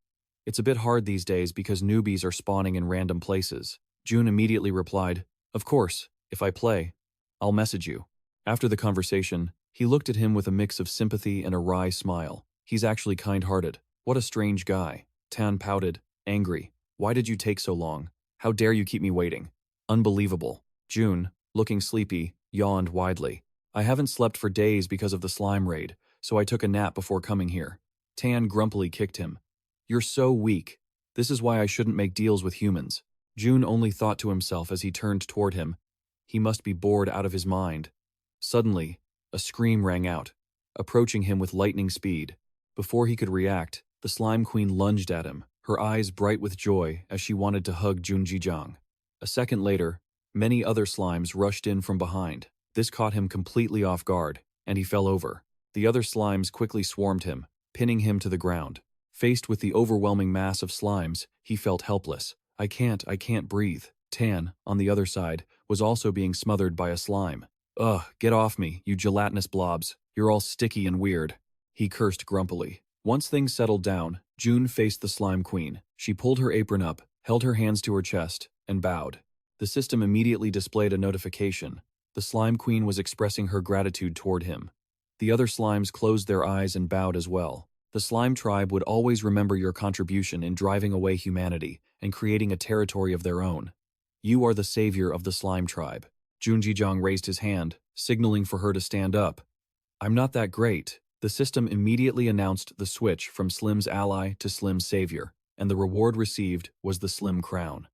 It's a bit hard these days because newbies are spawning in random places." June immediately replied, "Of course, if I play, I'll message you." After the conversation, he looked at him with a mix of sympathy and a wry smile. "He's actually kind-hearted. What a strange guy." Tan pouted, angry. "Why did you take so long? How dare you keep me waiting? Unbelievable." June, looking sleepy, yawned widely. "I haven't slept for days because of the slime raid, so I took a nap before coming here." Tan grumpily kicked him. "You're so weak. This is why I shouldn't make deals with humans." June only thought to himself as he turned toward him. He must be bored out of his mind. Suddenly, a scream rang out, approaching him with lightning speed. Before he could react, the slime queen lunged at him, her eyes bright with joy as she wanted to hug Jun Jijang. A second later, many other slimes rushed in from behind. This caught him completely off guard, and he fell over. The other slimes quickly swarmed him, pinning him to the ground. Faced with the overwhelming mass of slimes, he felt helpless. I can't breathe." Tan, on the other side, was also being smothered by a slime. "Ugh, get off me, you gelatinous blobs. You're all sticky and weird," he cursed grumpily. Once things settled down, June faced the slime queen. She pulled her apron up, held her hands to her chest, and bowed. The system immediately displayed a notification. The slime queen was expressing her gratitude toward him. The other slimes closed their eyes and bowed as well. The slime tribe would always remember your contribution in driving away humanity and creating a territory of their own. You are the savior of the slime tribe. Junjijang raised his hand, signaling for her to stand up. I'm not that great. The system immediately announced the switch from Slim's ally to Slim's savior, and the reward received was the Slim crown.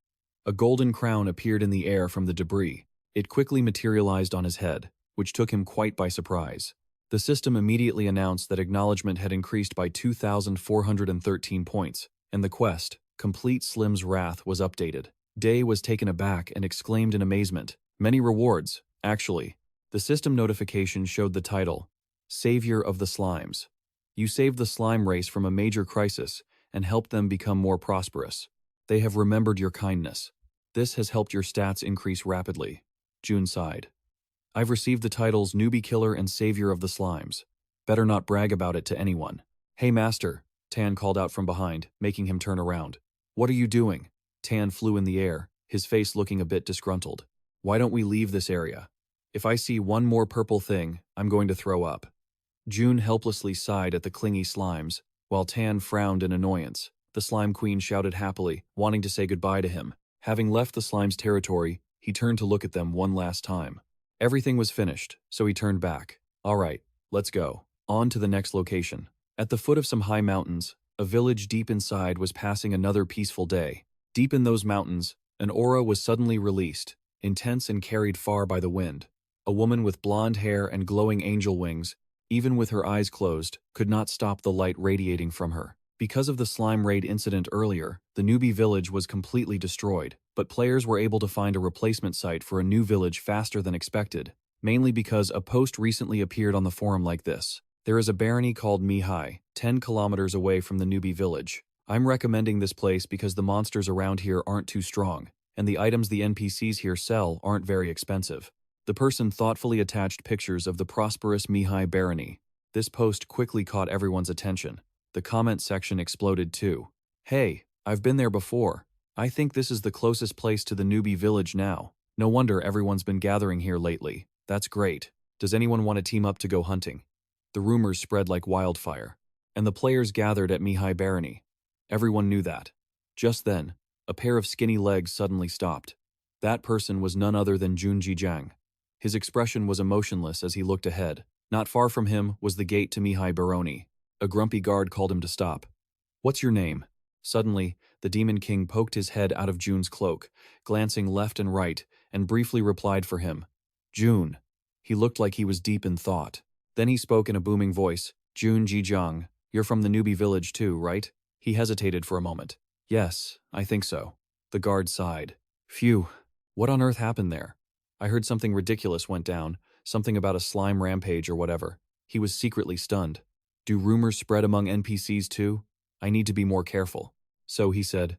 A golden crown appeared in the air from the debris. It quickly materialized on his head, which took him quite by surprise. The system immediately announced that acknowledgement had increased by 2,413 points, and the quest, Complete Slim's Wrath, was updated. Day was taken aback and exclaimed in amazement, "Many rewards, actually." The system notification showed the title, Savior of the Slimes. You saved the slime race from a major crisis and helped them become more prosperous. They have remembered your kindness. This has helped your stats increase rapidly. June sighed. I've received the titles Newbie Killer and Savior of the Slimes. Better not brag about it to anyone. Hey Master, Tan called out from behind, making him turn around. What are you doing? Tan flew in the air, his face looking a bit disgruntled. Why don't we leave this area? If I see one more purple thing, I'm going to throw up. June helplessly sighed at the clingy slimes, while Tan frowned in annoyance. The slime queen shouted happily, wanting to say goodbye to him. Having left the slime's territory, he turned to look at them one last time. Everything was finished, so he turned back. All right, let's go. On to the next location. At the foot of some high mountains, a village deep inside was passing another peaceful day. Deep in those mountains, an aura was suddenly released, intense and carried far by the wind. A woman with blonde hair and glowing angel wings, even with her eyes closed, could not stop the light radiating from her. Because of the slime raid incident earlier, the newbie village was completely destroyed, but players were able to find a replacement site for a new village faster than expected, mainly because a post recently appeared on the forum like this. There is a barony called Mihai, 10 kilometers away from the newbie village. I'm recommending this place because the monsters around here aren't too strong, and the items the NPCs here sell aren't very expensive. The person thoughtfully attached pictures of the prosperous Mihai barony. This post quickly caught everyone's attention. The comment section exploded too. Hey, I've been there before. I think this is the closest place to the newbie village now. No wonder everyone's been gathering here lately. That's great. Does anyone want to team up to go hunting? The rumors spread like wildfire, and the players gathered at Mihai barony. Everyone knew that. Just then, a pair of skinny legs suddenly stopped. That person was none other than Junji Jiang. His expression was emotionless as he looked ahead. Not far from him was the gate to Mihai barony. A grumpy guard called him to stop. What's your name? Suddenly, the Demon King poked his head out of June's cloak, glancing left and right, and briefly replied for him. June. He looked like he was deep in thought. Then he spoke in a booming voice. June Jijiang, you're from the newbie village too, right? He hesitated for a moment. Yes, I think so. The guard sighed. Phew, what on earth happened there? I heard something ridiculous went down, something about a slime rampage or whatever. He was secretly stunned. Do rumors spread among NPCs too? I need to be more careful. So he said,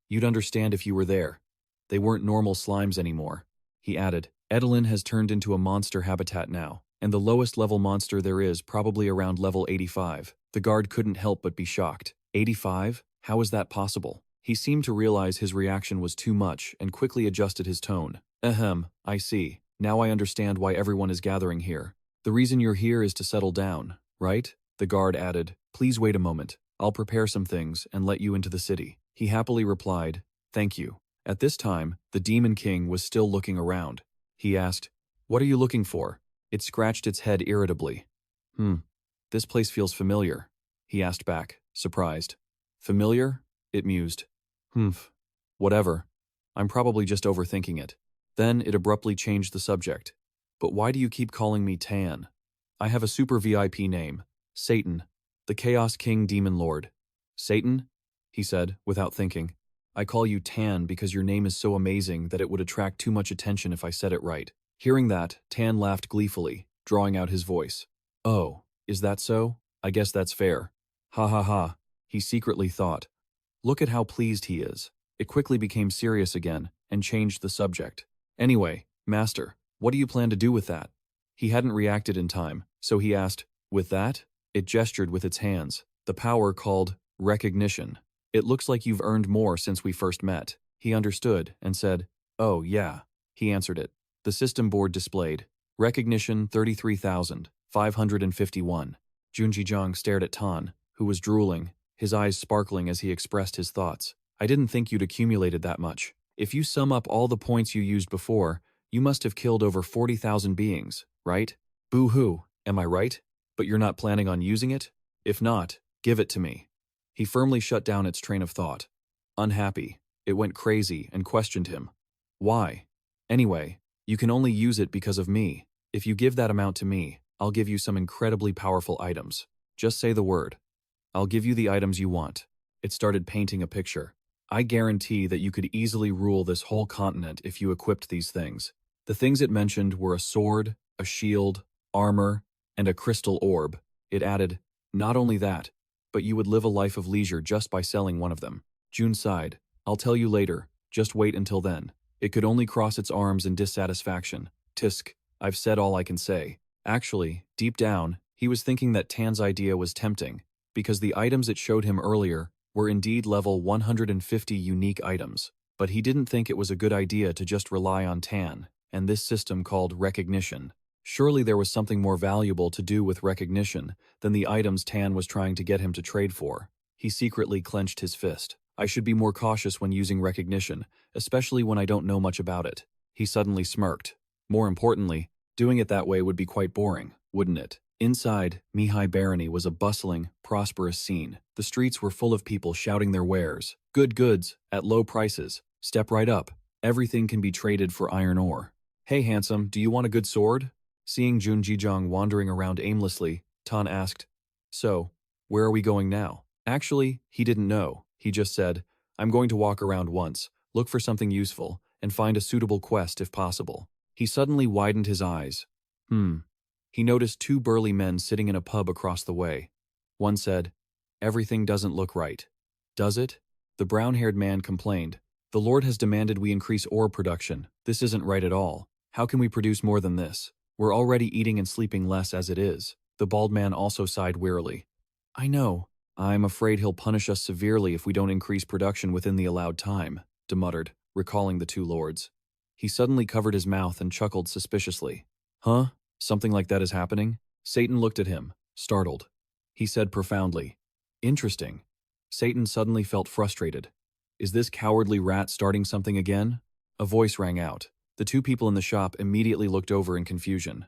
you'd understand if you were there. They weren't normal slimes anymore. He added, Edelin has turned into a monster habitat now, and the lowest level monster there is probably around level 85. The guard couldn't help but be shocked. 85? How is that possible? He seemed to realize his reaction was too much and quickly adjusted his tone. I see. Now I understand why everyone is gathering here. The reason you're here is to settle down, right? The guard added, Please wait a moment. I'll prepare some things and let you into the city. He happily replied, Thank you. At this time, the Demon King was still looking around. He asked, What are you looking for? It scratched its head irritably. This place feels familiar. He asked back, surprised. Familiar? It mused. Whatever. I'm probably just overthinking it. Then it abruptly changed the subject. But why do you keep calling me Tan? I have a super VIP name. Satan. The Chaos King Demon Lord. Satan? He said, without thinking. I call you Tan because your name is so amazing that it would attract too much attention if I said it right. Hearing that, Tan laughed gleefully, drawing out his voice. Oh, is that so? I guess that's fair. Ha ha ha, he secretly thought. Look at how pleased he is. It quickly became serious again, and changed the subject. Anyway, Master, what do you plan to do with that? He hadn't reacted in time, so he asked, With that? It gestured with its hands. The power called recognition. It looks like you've earned more since we first met. He understood and said, "Oh, yeah." He answered it. The system board displayed, recognition 33,551. Junjijang stared at Tan, who was drooling, his eyes sparkling as he expressed his thoughts. "I didn't think you'd accumulated that much. If you sum up all the points you used before, you must have killed over 40,000 beings, right? Boo-hoo, am I right? But you're not planning on using it? If not, give it to me." He firmly shut down its train of thought. Unhappy, it went crazy and questioned him. "Why? Anyway, you can only use it because of me. If you give that amount to me, I'll give you some incredibly powerful items. Just say the word. I'll give you the items you want." It started painting a picture. "I guarantee that you could easily rule this whole continent if you equipped these things." The things it mentioned were a sword, a shield, armor, and a crystal orb. It added, "Not only that, but you would live a life of leisure just by selling one of them." June sighed. "I'll tell you later, just wait until then." It could only cross its arms in dissatisfaction. Tisk, I've said all I can say. Actually, deep down, he was thinking that Tan's idea was tempting, because the items it showed him earlier were indeed level 150 unique items. But he didn't think it was a good idea to just rely on Tan, and this system called recognition. Surely there was something more valuable to do with recognition than the items Tan was trying to get him to trade for. He secretly clenched his fist. "I should be more cautious when using recognition, especially when I don't know much about it." He suddenly smirked. More importantly, doing it that way would be quite boring, wouldn't it? Inside, Mihai Barony was a bustling, prosperous scene. The streets were full of people shouting their wares. Good goods, at low prices. Step right up. Everything can be traded for iron ore. "Hey handsome, do you want a good sword?" Seeing Junjijang wandering around aimlessly, Tan asked, "So, where are we going now?" Actually, he didn't know. He just said, "I'm going to walk around once, look for something useful, and find a suitable quest if possible." He suddenly widened his eyes. He noticed two burly men sitting in a pub across the way. One said, "Everything doesn't look right." "Does it?" The brown-haired man complained. "The Lord has demanded we increase ore production. This isn't right at all. How can we produce more than this? We're already eating and sleeping less as it is." The bald man also sighed wearily. "I know. I'm afraid he'll punish us severely if we don't increase production within the allowed time," De muttered, recalling the two lords. He suddenly covered his mouth and chuckled suspiciously. "Huh? Something like that is happening?" Satan looked at him, startled. He said profoundly, "Interesting." Satan suddenly felt frustrated. "Is this cowardly rat starting something again?" A voice rang out. The two people in the shop immediately looked over in confusion.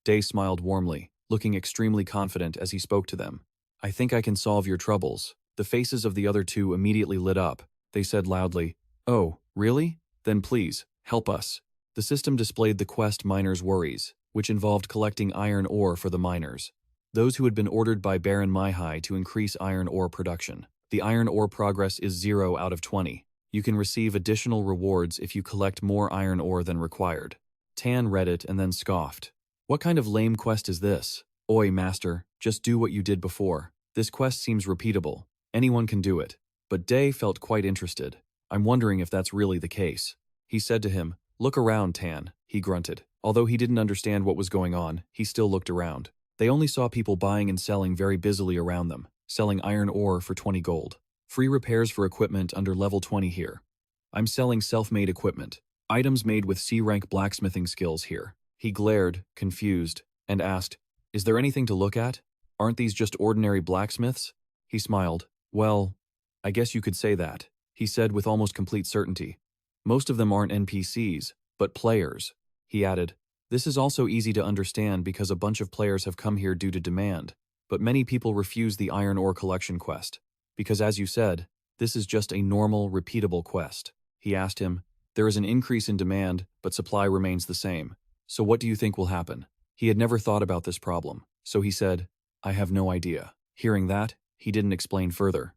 Day smiled warmly, looking extremely confident as he spoke to them. "I think I can solve your troubles." The faces of the other two immediately lit up. They said loudly, "Oh, really? Then please, help us." The system displayed the quest Miner's Worries, which involved collecting iron ore for the miners. Those who had been ordered by Baron Maihai to increase iron ore production. The iron ore progress is 0 out of 20. You can receive additional rewards if you collect more iron ore than required. Tan read it and then scoffed. "What kind of lame quest is this? Oi, master, just do what you did before. This quest seems repeatable. Anyone can do it." But Day felt quite interested. "I'm wondering if that's really the case." He said to him, "Look around, Tan," he grunted. Although he didn't understand what was going on, he still looked around. They only saw people buying and selling very busily around them, selling iron ore for 20 gold. Free repairs for equipment under level 20 here. I'm selling self-made equipment. Items made with C-rank blacksmithing skills here. He glared, confused, and asked, "Is there anything to look at? Aren't these just ordinary blacksmiths?" He smiled. "Well, I guess you could say that," he said with almost complete certainty. "Most of them aren't NPCs, but players." He added, "This is also easy to understand because a bunch of players have come here due to demand, but many people refuse the iron ore collection quest. Because as you said, this is just a normal, repeatable quest." He asked him, "There is an increase in demand, but supply remains the same. So what do you think will happen?" He had never thought about this problem, so he said, "I have no idea." Hearing that, he didn't explain further.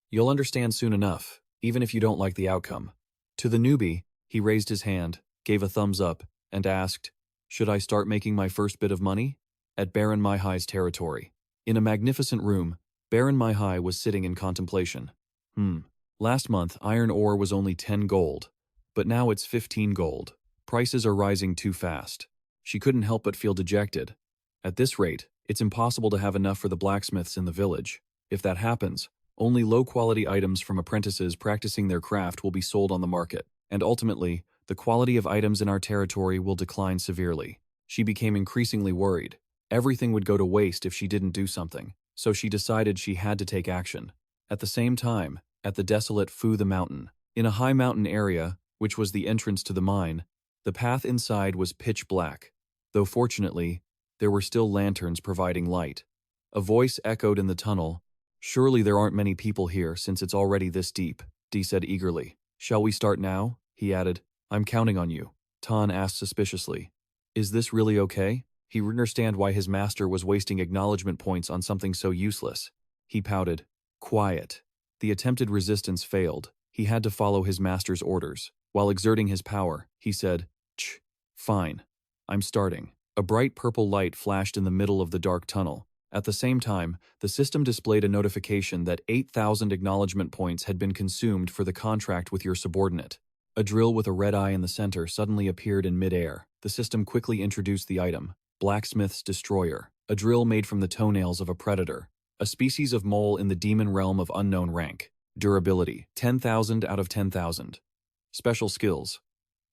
You'll understand soon enough, even if you don't like the outcome." To the newbie, he raised his hand, gave a thumbs up, and asked, "Should I start making my first bit of money?" At Baron Maihai's territory. In a magnificent room, Baron Maihai was sitting in contemplation. Last month, iron ore was only 10 gold, but now it's 15 gold. Prices are rising too fast. She couldn't help but feel dejected. At this rate, it's impossible to have enough for the blacksmiths in the village. If that happens, Only low-quality items from apprentices practicing their craft will be sold on the market, and ultimately, the quality of items in our territory will decline severely. She became increasingly worried. Everything would go to waste if she didn't do something, so she decided she had to take action. At the same time, at the desolate Fu the Mountain, in a high mountain area, which was the entrance to the mine, the path inside was pitch black, though fortunately, there were still lanterns providing light. A voice echoed in the tunnel. "Surely there aren't many people here since it's already this deep," Dee said eagerly. "Shall we start now?" he added. "I'm counting on you," Tan asked suspiciously. "Is this really okay?" He didn't understand why his master was wasting acknowledgement points on something so useless. He pouted. "Quiet." The attempted resistance failed. He had to follow his master's orders. While exerting his power, he said, "Ch, fine. I'm starting." A bright purple light flashed in the middle of the dark tunnel. At the same time, the system displayed a notification that 8,000 acknowledgement points had been consumed for the contract with your subordinate. A drill with a red eye in the center suddenly appeared in mid-air. The system quickly introduced the item, Blacksmith's Destroyer, a drill made from the toenails of a predator, a species of mole in the demon realm of unknown rank. Durability, 10,000 out of 10,000. Special skills.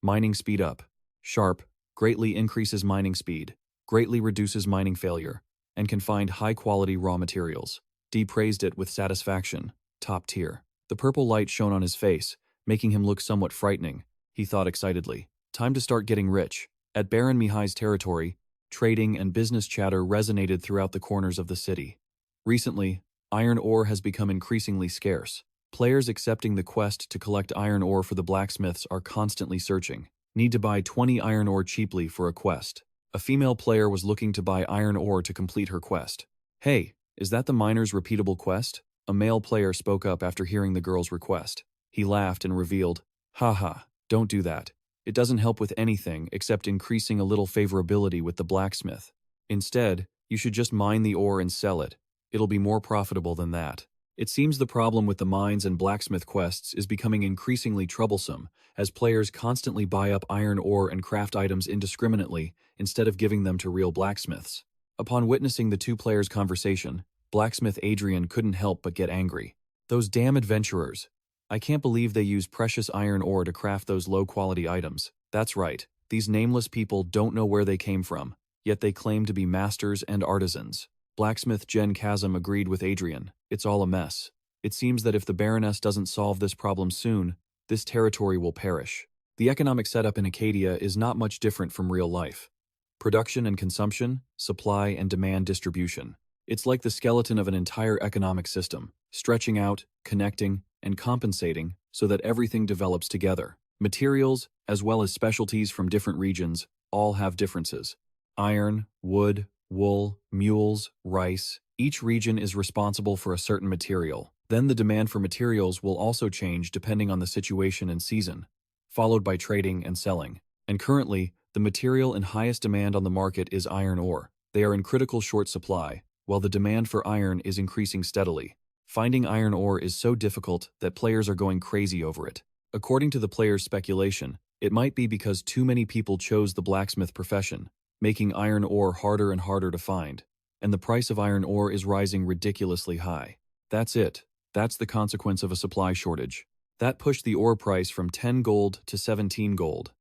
Mining speed up. Sharp, greatly increases mining speed, greatly reduces mining failure, and can find high-quality raw materials. Dee praised it with satisfaction. Top tier. The purple light shone on his face, making him look somewhat frightening. He thought excitedly. Time to start getting rich. At Baron Mihai's territory, trading and business chatter resonated throughout the corners of the city. Recently, iron ore has become increasingly scarce. Players accepting the quest to collect iron ore for the blacksmiths are constantly searching. Need to buy 20 iron ore cheaply for a quest. A female player was looking to buy iron ore to complete her quest. "Hey, is that the miner's repeatable quest?" A male player spoke up after hearing the girl's request. He laughed and revealed, "Haha, don't do that. It doesn't help with anything except increasing a little favorability with the blacksmith. Instead, you should just mine the ore and sell it. It'll be more profitable than that." It seems the problem with the mines and blacksmith quests is becoming increasingly troublesome, as players constantly buy up iron ore and craft items indiscriminately instead of giving them to real blacksmiths. Upon witnessing the two players' conversation, blacksmith Adrian couldn't help but get angry. "Those damn adventurers. I can't believe they use precious iron ore to craft those low-quality items. That's right, these nameless people don't know where they came from, yet they claim to be masters and artisans." Blacksmith Jen Chasm agreed with Adrian. "It's all a mess. It seems that if the Baroness doesn't solve this problem soon, this territory will perish." The economic setup in Accadia is not much different from real life. Production and consumption, supply and demand distribution. It's like the skeleton of an entire economic system, stretching out, connecting, and compensating so that everything develops together. Materials, as well as specialties from different regions, all have differences. Iron, wood, wool, mules, rice. Each region is responsible for a certain material. Then the demand for materials will also change depending on the situation and season, followed by trading and selling. And currently, the material in highest demand on the market is iron ore. They are in critical short supply, while the demand for iron is increasing steadily. Finding iron ore is so difficult that players are going crazy over it. According to the players' speculation, it might be because too many people chose the blacksmith profession, making iron ore harder and harder to find, and the price of iron ore is rising ridiculously high. That's it. That's the consequence of a supply shortage. That pushed the ore price from 10 gold to 17 gold.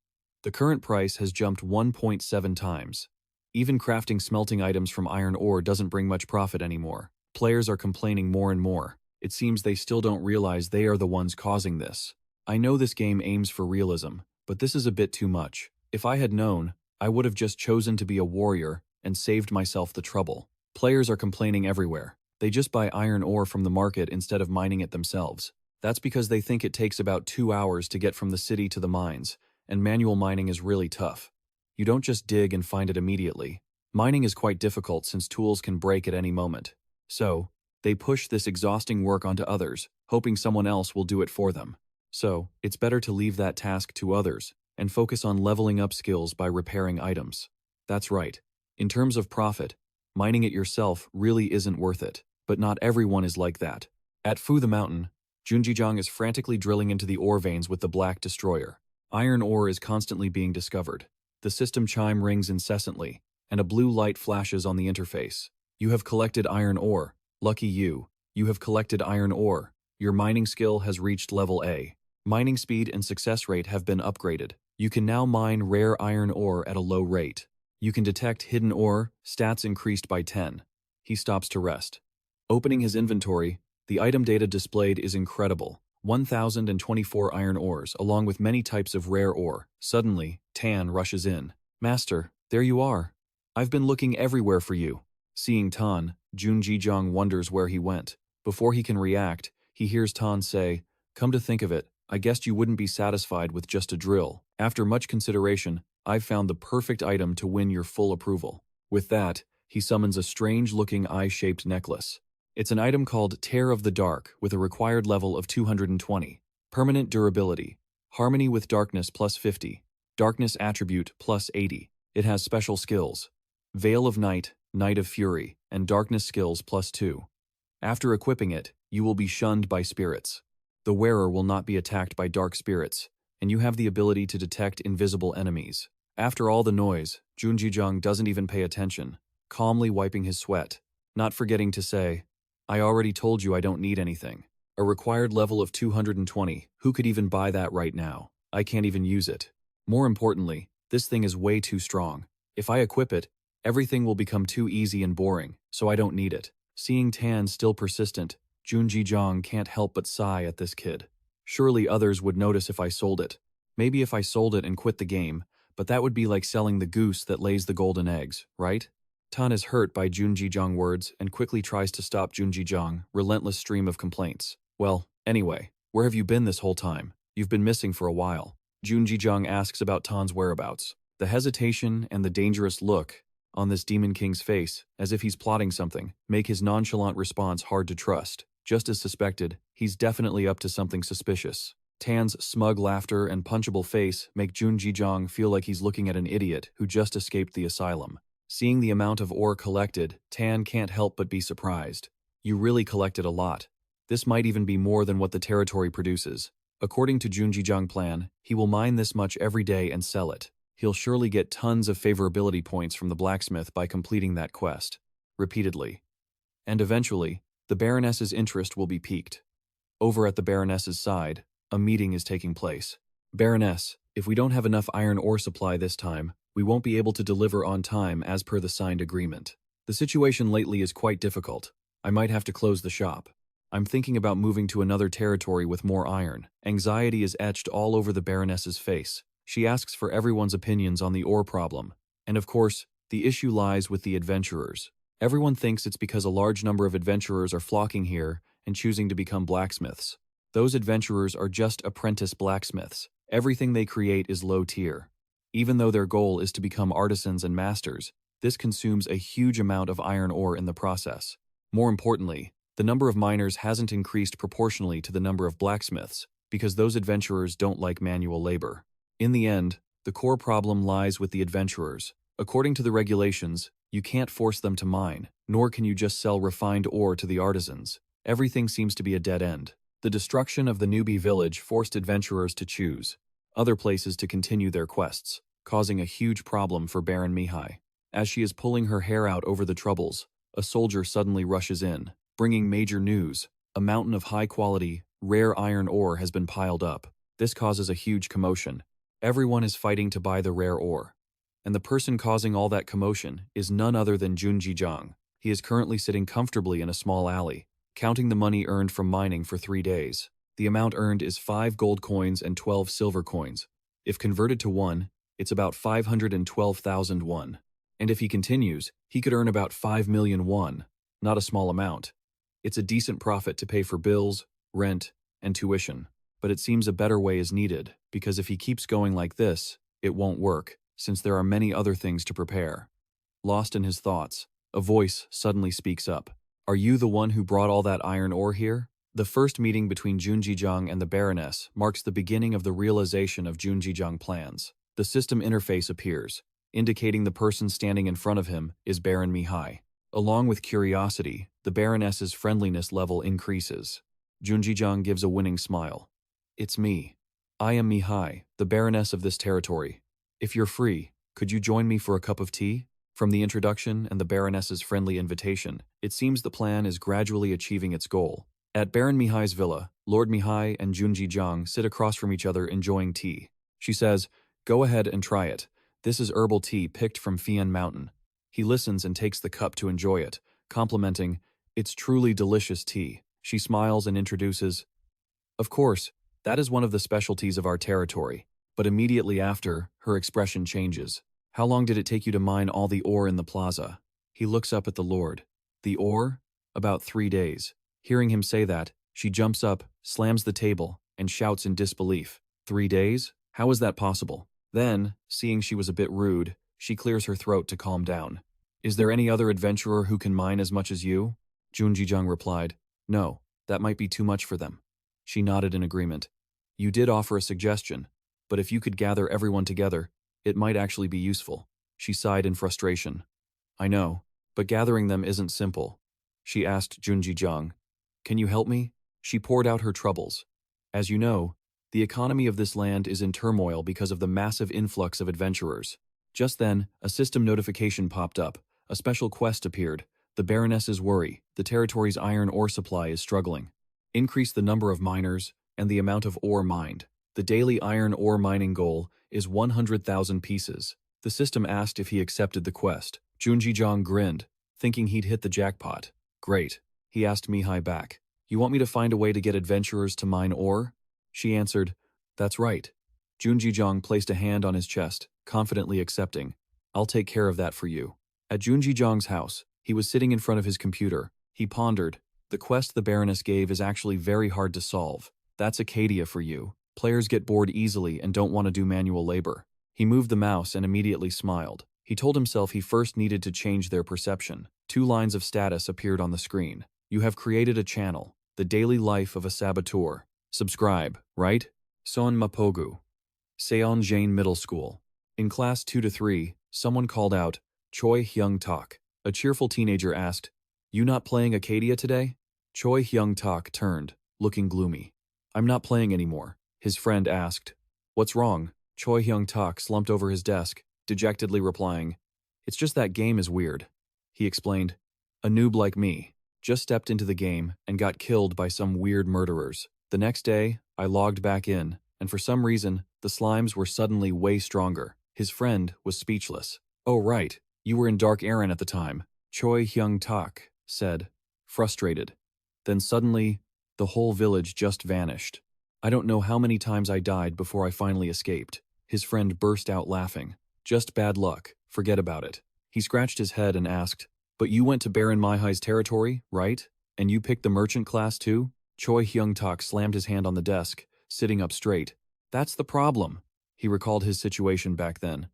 The current price has jumped 1.7 times. Even crafting smelting items from iron ore doesn't bring much profit anymore. Players are complaining more and more. It seems they still don't realize they are the ones causing this. I know this game aims for realism, but this is a bit too much. If I had known, I would have just chosen to be a warrior and saved myself the trouble. Players are complaining everywhere. They just buy iron ore from the market instead of mining it themselves. That's because they think it takes about 2 hours to get from the city to the mines, and manual mining is really tough. You don't just dig and find it immediately. Mining is quite difficult since tools can break at any moment. So, they push this exhausting work onto others, hoping someone else will do it for them. So, it's better to leave that task to others and focus on leveling up skills by repairing items. That's right. In terms of profit, mining it yourself really isn't worth it, but not everyone is like that. At Fu the Mountain, Junjijang is frantically drilling into the ore veins with the Black Destroyer. Iron ore is constantly being discovered. The system chime rings incessantly, and a blue light flashes on the interface. "You have collected iron ore. Lucky you. You have collected iron ore. Your mining skill has reached level A. Mining speed and success rate have been upgraded. You can now mine rare iron ore at a low rate. You can detect hidden ore, stats increased by 10. He stops to rest. Opening his inventory, the item data displayed is incredible. 1,024 iron ores, along with many types of rare ore. Suddenly, Tan rushes in. Master, there you are. I've been looking everywhere for you. Seeing Tan, Jun Jijong wonders where he went. Before he can react, he hears Tan say, "Come to think of it, I guessed you wouldn't be satisfied with just a drill. After much consideration, I've found the perfect item to win your full approval." With that, he summons a strange-looking eye-shaped necklace. It's an item called Tear of the Dark with a required level of 220. Permanent durability. Harmony with darkness plus 50. Darkness attribute plus 80. It has special skills. Veil of Night, Night of Fury, and Darkness skills plus 2. After equipping it, you will be shunned by spirits. The wearer will not be attacked by dark spirits, and you have the ability to detect invisible enemies. After all the noise, Junjijang doesn't even pay attention, calmly wiping his sweat, not forgetting to say, "I already told you I don't need anything. A required level of 220, who could even buy that right now? I can't even use it. More importantly, this thing is way too strong. If I equip it, everything will become too easy and boring, so I don't need it." Seeing Tan still persistent, Junjijang can't help but sigh at this kid. Surely others would notice if I sold it. Maybe if I sold it and quit the game, but that would be like selling the goose that lays the golden eggs, right? Tan is hurt by Junjijang words and quickly tries to stop Junjijang, relentless stream of complaints. "Well, anyway, where have you been this whole time? You've been missing for a while." Junjijang asks about Tan's whereabouts. The hesitation and the dangerous look on this Demon King's face, as if he's plotting something, make his nonchalant response hard to trust. Just as suspected, he's definitely up to something suspicious. Tan's smug laughter and punchable face make Junjijang feel like he's looking at an idiot who just escaped the asylum. Seeing the amount of ore collected, Tan can't help but be surprised. "You really collected a lot. This might even be more than what the territory produces. According to Junjijang's plan, he will mine this much every day and sell it. He'll surely get tons of favorability points from the blacksmith by completing that quest." Repeatedly. And eventually, the Baroness's interest will be piqued. Over at the Baroness's side, a meeting is taking place. "Baroness, if we don't have enough iron ore supply this time, we won't be able to deliver on time as per the signed agreement. The situation lately is quite difficult. I might have to close the shop. I'm thinking about moving to another territory with more iron." Anxiety is etched all over the Baroness's face. She asks for everyone's opinions on the ore problem. And of course, the issue lies with the adventurers. Everyone thinks it's because a large number of adventurers are flocking here and choosing to become blacksmiths. Those adventurers are just apprentice blacksmiths. Everything they create is low tier. Even though their goal is to become artisans and masters, this consumes a huge amount of iron ore in the process. More importantly, the number of miners hasn't increased proportionally to the number of blacksmiths, because those adventurers don't like manual labor. In the end, the core problem lies with the adventurers. According to the regulations, you can't force them to mine, nor can you just sell refined ore to the artisans. Everything seems to be a dead end. The destruction of the newbie village forced adventurers to choose other places to continue their quests, causing a huge problem for Baron Mihai. As she is pulling her hair out over the troubles, a soldier suddenly rushes in, bringing major news. A mountain of high-quality, rare iron ore has been piled up. This causes a huge commotion. Everyone is fighting to buy the rare ore. And the person causing all that commotion is none other than Junjijang. He is currently sitting comfortably in a small alley, counting the money earned from mining for 3 days. The amount earned is 5 gold coins and 12 silver coins. If converted to won, it's about 512,000 won. And if he continues, he could earn about 5 million won. Not a small amount. It's a decent profit to pay for bills, rent, and tuition. But it seems a better way is needed, because if he keeps going like this, it won't work, since there are many other things to prepare. Lost in his thoughts, a voice suddenly speaks up. "Are you the one who brought all that iron ore here?" The first meeting between Junjijang and the Baroness marks the beginning of the realization of Junjijang plans. The system interface appears, indicating the person standing in front of him is Baron Mihai. Along with curiosity, the Baroness's friendliness level increases. Junjijang gives a winning smile. "It's me. I am Mihai, the Baroness of this territory. If you're free, could you join me for a cup of tea?" From the introduction and the Baroness's friendly invitation, it seems the plan is gradually achieving its goal. At Baron Mihai's villa, Lord Mihai and Junji Jiang sit across from each other enjoying tea. She says, "Go ahead and try it. This is herbal tea picked from Fian Mountain." He listens and takes the cup to enjoy it, complimenting, "It's truly delicious tea." She smiles and introduces, "Of course, that is one of the specialties of our territory." But immediately after, her expression changes. "How long did it take you to mine all the ore in the plaza?" He looks up at the Lord. "The ore? About 3 days." Hearing him say that, she jumps up, slams the table, and shouts in disbelief. 3 days? How is that possible? Then, seeing she was a bit rude, she clears her throat to calm down. "Is there any other adventurer who can mine as much as you?" Junji replied, "No, that might be too much for them." She nodded in agreement. "You did offer a suggestion, but if you could gather everyone together, it might actually be useful." She sighed in frustration. "I know, but gathering them isn't simple." She asked Junji, "Can you help me?" She poured out her troubles. "As you know, the economy of this land is in turmoil because of the massive influx of adventurers." Just then, a system notification popped up. A special quest appeared. The Baroness's worry, the territory's iron ore supply is struggling. Increase the number of miners and the amount of ore mined. The daily iron ore mining goal is 100,000 pieces. The system asked if he accepted the quest. Junji grinned, thinking he'd hit the jackpot. "Great." He asked Mihai back, "You want me to find a way to get adventurers to mine ore?" She answered, "That's right." Junji placed a hand on his chest, confidently accepting. "I'll take care of that for you." At Junji house, he was sitting in front of his computer. He pondered, "The quest the Baroness gave is actually very hard to solve. That's Accadia for you. Players get bored easily and don't want to do manual labor." He moved the mouse and immediately smiled. He told himself he first needed to change their perception. 2 lines of status appeared on the screen. "You have created a channel, The Daily Life of a Saboteur. Subscribe, right? Son Mapogu. Seon Jane Middle School." In class 2 to 3, someone called out, "Choi Hyung Tak." A cheerful teenager asked, "You not playing Accadia today?" Choi Hyung Tak turned, looking gloomy. "I'm not playing anymore." His friend asked, "What's wrong?" Choi Hyung Tak slumped over his desk, dejectedly replying, "It's just that game is weird." He explained, "A noob like me just stepped into the game and got killed by some weird murderers. The next day, I logged back in, and for some reason, the slimes were suddenly way stronger." His friend was speechless. "Oh right, you were in Dark Aaron at the time," Choi Hyung Tak said, frustrated. Then suddenly, the whole village just vanished. "I don't know how many times I died before I finally escaped." His friend burst out laughing. "Just bad luck, forget about it." He scratched his head and asked, "But you went to Baron Mihai's territory, right? And you picked the merchant class too?" Choi Hyung Tak slammed his hand on the desk, sitting up straight. "That's the problem." He recalled his situation back then.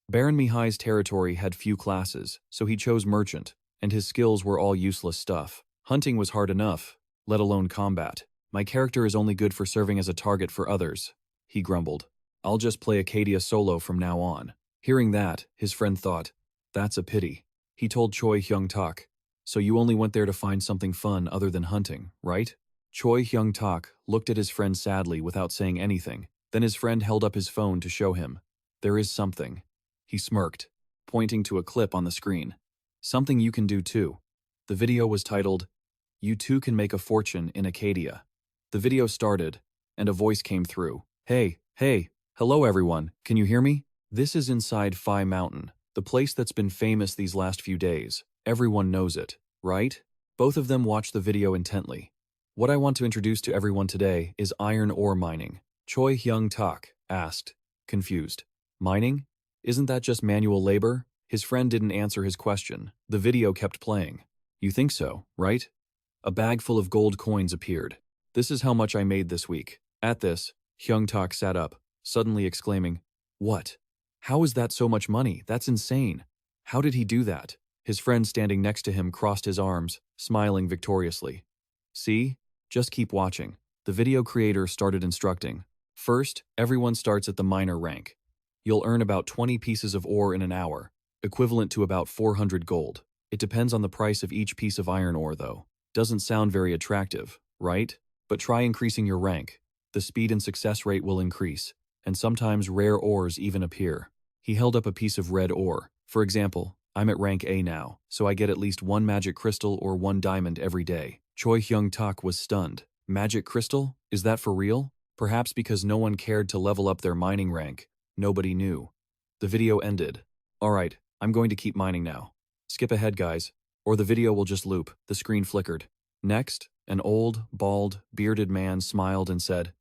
Baron Mihai's territory had few classes, so he chose merchant, and his skills were all useless stuff. Hunting was hard enough, let alone combat. "My character is only good for serving as a target for others," he grumbled. "I'll just play Accadia solo from now on." Hearing that, his friend thought, "That's a pity." He told Choi Hyung Tak, "So you only went there to find something fun other than hunting, right?" Choi Hyung Tak looked at his friend sadly without saying anything. Then his friend held up his phone to show him. "There is something." He smirked, pointing to a clip on the screen. "Something you can do too." The video was titled, "You too can make a fortune in Accadia." The video started, and a voice came through. Hey, hello everyone, can you hear me? This is inside Phi Mountain, the place that's been famous these last few days. Everyone knows it, right?" Both of them watched the video intently. "What I want to introduce to everyone today is iron ore mining." Choi Hyung Tak asked, confused. "Mining? Isn't that just manual labor?" His friend didn't answer his question. The video kept playing. "You think so, right?" A bag full of gold coins appeared. "This is how much I made this week." At this, Hyung Tak sat up, suddenly exclaiming, "What? How is that so much money? That's insane. How did he do that?" His friend standing next to him crossed his arms, smiling victoriously. "See? Just keep watching." The video creator started instructing. "First, everyone starts at the miner rank. You'll earn about 20 pieces of ore in an hour, equivalent to about 400 gold. It depends on the price of each piece of iron ore though. Doesn't sound very attractive, right? But try increasing your rank. The speed and success rate will increase, and sometimes rare ores even appear." He held up a piece of red ore. "For example, I'm at rank A now, so I get at least one magic crystal or one diamond every day. Choi Hyung-tak was stunned. Magic crystal? Is that for real? Perhaps because no one cared to level up their mining rank. Nobody knew. The video ended. Alright, I'm going to keep mining now. Skip ahead, guys, or the video will just loop. The screen flickered. Next, an old, bald, bearded man smiled and said,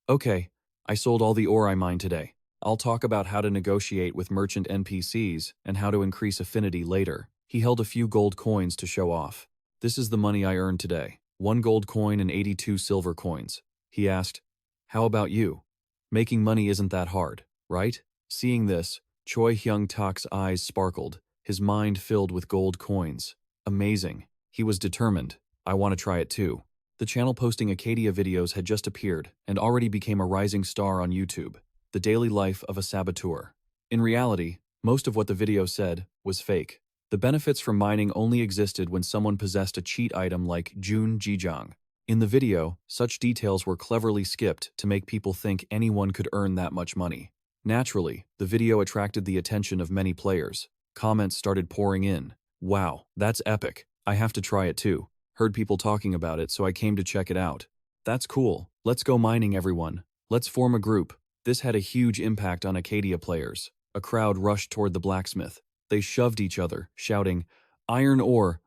Okay, I sold all the ore I mined today. I'll talk about how to negotiate with merchant NPCs and how to increase affinity later. He held a few gold coins to show off. This is the money I earned today. 1 gold coin and 82 silver coins. He asked, How about you? Making money isn't that hard, right? Seeing this, Choi Hyung-tak's eyes sparkled, his mind filled with gold coins. Amazing. He was determined. I want to try it too. The channel posting Accadia videos had just appeared and already became a rising star on YouTube. The daily life of a saboteur. In reality, most of what the video said was fake. The benefits from mining only existed when someone possessed a cheat item like Jun Jijang. In the video, such details were cleverly skipped to make people think anyone could earn that much money. Naturally, the video attracted the attention of many players. Comments started pouring in. Wow, that's epic. I have to try it too. Heard people talking about it, so I came to check it out. That's cool. Let's go mining, everyone. Let's form a group. This had a huge impact on Accadia players. A crowd rushed toward the blacksmith. They shoved each other, shouting, iron ore,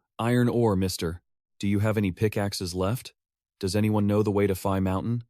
mister. Do you have any pickaxes left? Does anyone know the way to Phi Mountain?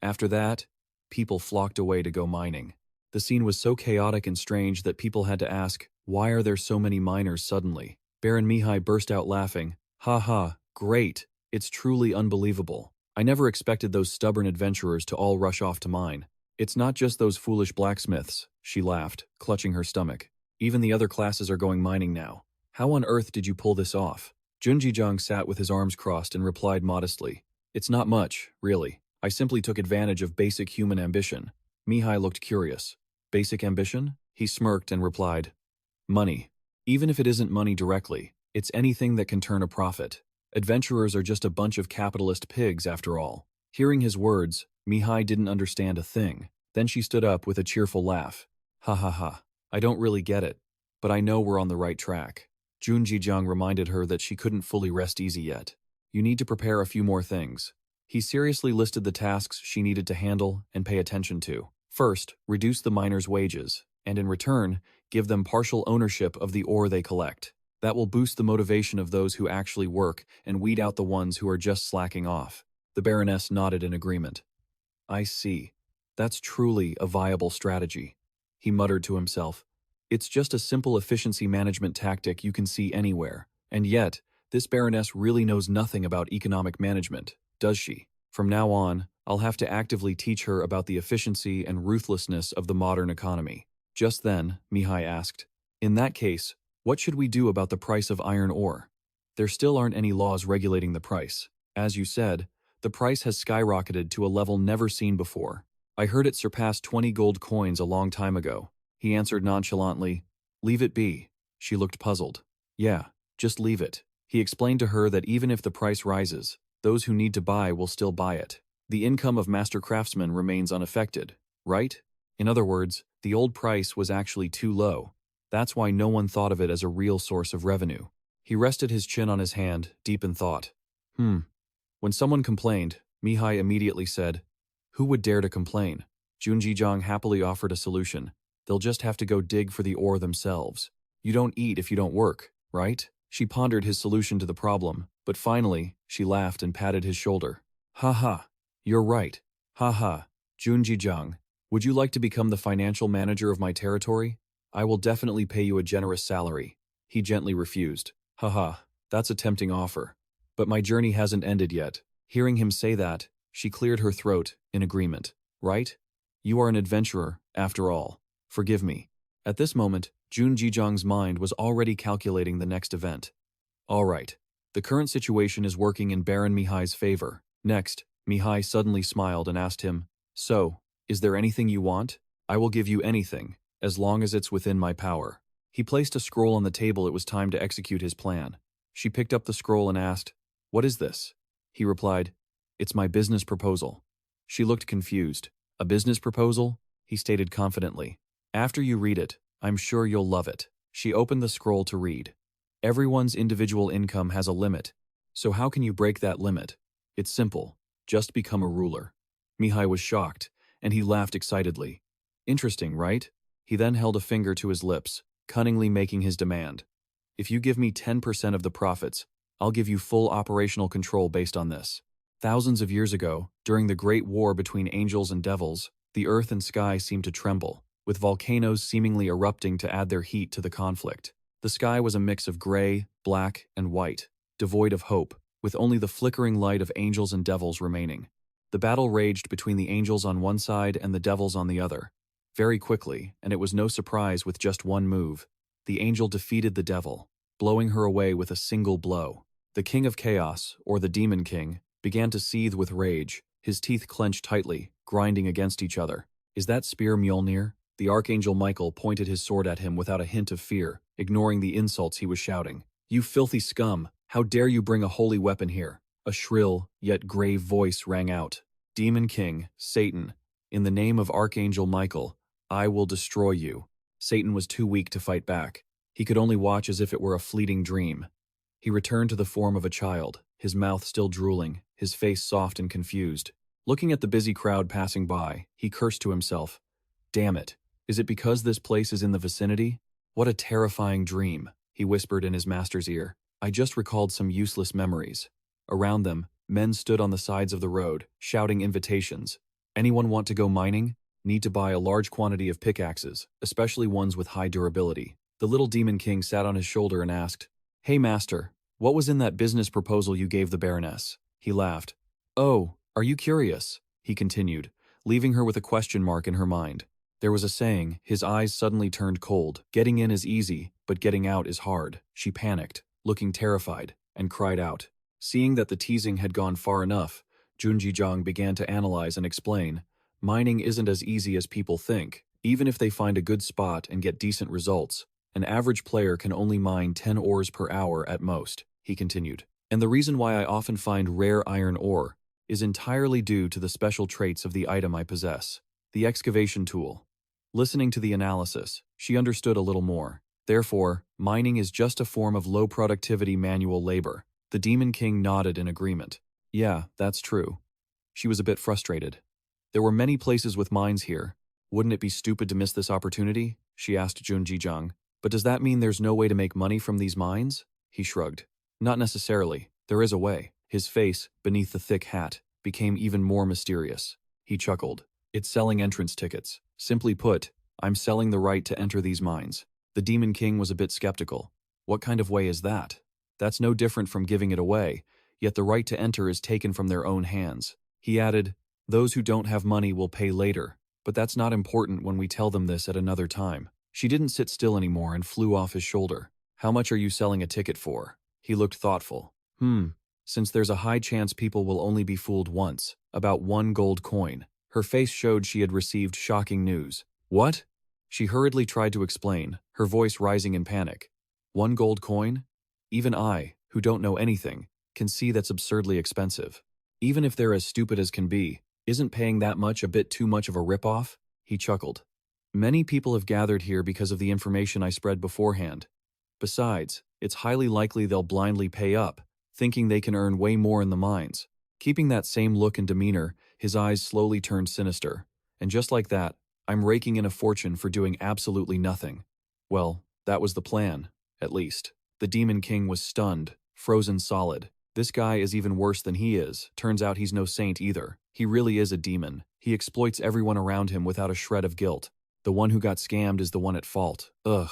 After that, people flocked away to go mining. The scene was so chaotic and strange that people had to ask, why are there so many miners suddenly? Baron Mihai burst out laughing. Ha ha, great. It's truly unbelievable. I never expected those stubborn adventurers to all rush off to mine. It's not just those foolish blacksmiths, she laughed, clutching her stomach. Even the other classes are going mining now. How on earth did you pull this off? Junjijang sat with his arms crossed and replied modestly. It's not much, really. I simply took advantage of basic human ambition. Mihai looked curious. Basic ambition? He smirked and replied, Money. Even if it isn't money directly, it's anything that can turn a profit. Adventurers are just a bunch of capitalist pigs after all. Hearing his words, Mihai didn't understand a thing. Then she stood up with a cheerful laugh. Ha ha ha. I don't really get it, but I know we're on the right track. Junjijang reminded her that she couldn't fully rest easy yet. You need to prepare a few more things. He seriously listed the tasks she needed to handle and pay attention to. First, reduce the miners' wages, and in return, give them partial ownership of the ore they collect. That will boost the motivation of those who actually work and weed out the ones who are just slacking off. The Baroness nodded in agreement. I see. That's truly a viable strategy. He muttered to himself. It's just a simple efficiency management tactic you can see anywhere. And yet, this Baroness really knows nothing about economic management, does she? From now on, I'll have to actively teach her about the efficiency and ruthlessness of the modern economy. Just then, Mihai asked, In that case, what should we do about the price of iron ore? There still aren't any laws regulating the price. As you said, the price has skyrocketed to a level never seen before. I heard it surpassed 20 gold coins a long time ago. He answered nonchalantly, Leave it be. She looked puzzled. Yeah, just leave it. He explained to her that even if the price rises, those who need to buy will still buy it. The income of master craftsmen remains unaffected, right? In other words, the old price was actually too low. That's why no one thought of it as a real source of revenue. He rested his chin on his hand, deep in thought. When someone complained, Mihai immediately said, Who would dare to complain? Junjijang happily offered a solution. They'll just have to go dig for the ore themselves. You don't eat if you don't work, right? She pondered his solution to the problem, but finally, she laughed and patted his shoulder. Ha ha, you're right. Ha ha, Junjijang, would you like to become the financial manager of my territory? I will definitely pay you a generous salary. He gently refused. Ha ha, that's a tempting offer. But my journey hasn't ended yet. Hearing him say that, she cleared her throat in agreement. Right? You are an adventurer, after all. Forgive me. At this moment, Junjijang's mind was already calculating the next event. All right. The current situation is working in Baron Mihai's favor. Next, Mihai suddenly smiled and asked him, So, is there anything you want? I will give you anything, as long as it's within my power. He placed a scroll on the table. It was time to execute his plan. She picked up the scroll and asked, What is this? He replied, It's my business proposal. She looked confused. A business proposal? He stated confidently. After you read it, I'm sure you'll love it. She opened the scroll to read. Everyone's individual income has a limit. So how can you break that limit? It's simple. Just become a ruler. Mihai was shocked, and he laughed excitedly. Interesting, right? He then held a finger to his lips, cunningly making his demand. If you give me 10% of the profits, I'll give you full operational control based on this. Thousands of years ago, during the great war between angels and devils, the earth and sky seemed to tremble, with volcanoes seemingly erupting to add their heat to the conflict. The sky was a mix of gray, black, and white, devoid of hope, with only the flickering light of angels and devils remaining. The battle raged between the angels on one side and the devils on the other. Very quickly, and it was no surprise with just one move, the angel defeated the devil, blowing her away with a single blow. The king of chaos, or the demon king, began to seethe with rage, his teeth clenched tightly, grinding against each other. Is that spear Mjolnir? The archangel Michael pointed his sword at him without a hint of fear, ignoring the insults he was shouting. You filthy scum! How dare you bring a holy weapon here? A shrill, yet grave voice rang out. Demon King, Satan, in the name of Archangel Michael, I will destroy you. Satan was too weak to fight back. He could only watch as if it were a fleeting dream. He returned to the form of a child, his mouth still drooling, his face soft and confused. Looking at the busy crowd passing by, he cursed to himself. Damn it, is it because this place is in the vicinity? What a terrifying dream, he whispered in his master's ear. I just recalled some useless memories. Around them, men stood on the sides of the road, shouting invitations. Anyone want to go mining? Need to buy a large quantity of pickaxes, especially ones with high durability. The little demon king sat on his shoulder and asked, Hey master, what was in that business proposal you gave the Baroness? He laughed. Oh, are you curious? He continued, leaving her with a question mark in her mind. There was a saying, his eyes suddenly turned cold. Getting in is easy, but getting out is hard. She panicked, looking terrified, and cried out. Seeing that the teasing had gone far enough, Junjijang began to analyze and explain. Mining isn't as easy as people think. Even if they find a good spot and get decent results, an average player can only mine 10 ores per hour at most, he continued. And the reason why I often find rare iron ore is entirely due to the special traits of the item I possess, the excavation tool. Listening to the analysis, she understood a little more. Therefore, mining is just a form of low-productivity manual labor. The Demon King nodded in agreement. Yeah, that's true. She was a bit frustrated. There were many places with mines here. Wouldn't it be stupid to miss this opportunity? She asked Junjijang. But does that mean there's no way to make money from these mines? He shrugged. Not necessarily. There is a way. His face, beneath the thick hat, became even more mysterious. He chuckled. It's selling entrance tickets. Simply put, I'm selling the right to enter these mines. The Demon King was a bit skeptical. What kind of way is that? That's no different from giving it away, yet the right to enter is taken from their own hands. He added, those who don't have money will pay later, but that's not important when we tell them this at another time. She didn't sit still anymore and flew off his shoulder. How much are you selling a ticket for? He looked thoughtful. Since there's a high chance people will only be fooled once, about 1 gold coin. Her face showed she had received shocking news. What? She hurriedly tried to explain, her voice rising in panic. 1 gold coin? Even I, who don't know anything, can see that's absurdly expensive. Even if they're as stupid as can be, isn't paying that much a bit too much of a rip-off? He chuckled. Many people have gathered here because of the information I spread beforehand. Besides, it's highly likely they'll blindly pay up, thinking they can earn way more in the mines. Keeping that same look and demeanor, his eyes slowly turned sinister. And just like that, I'm raking in a fortune for doing absolutely nothing. Well, that was the plan, at least. The Demon King was stunned, frozen solid. This guy is even worse than he is. Turns out he's no saint either. He really is a demon. He exploits everyone around him without a shred of guilt. The one who got scammed is the one at fault. Ugh,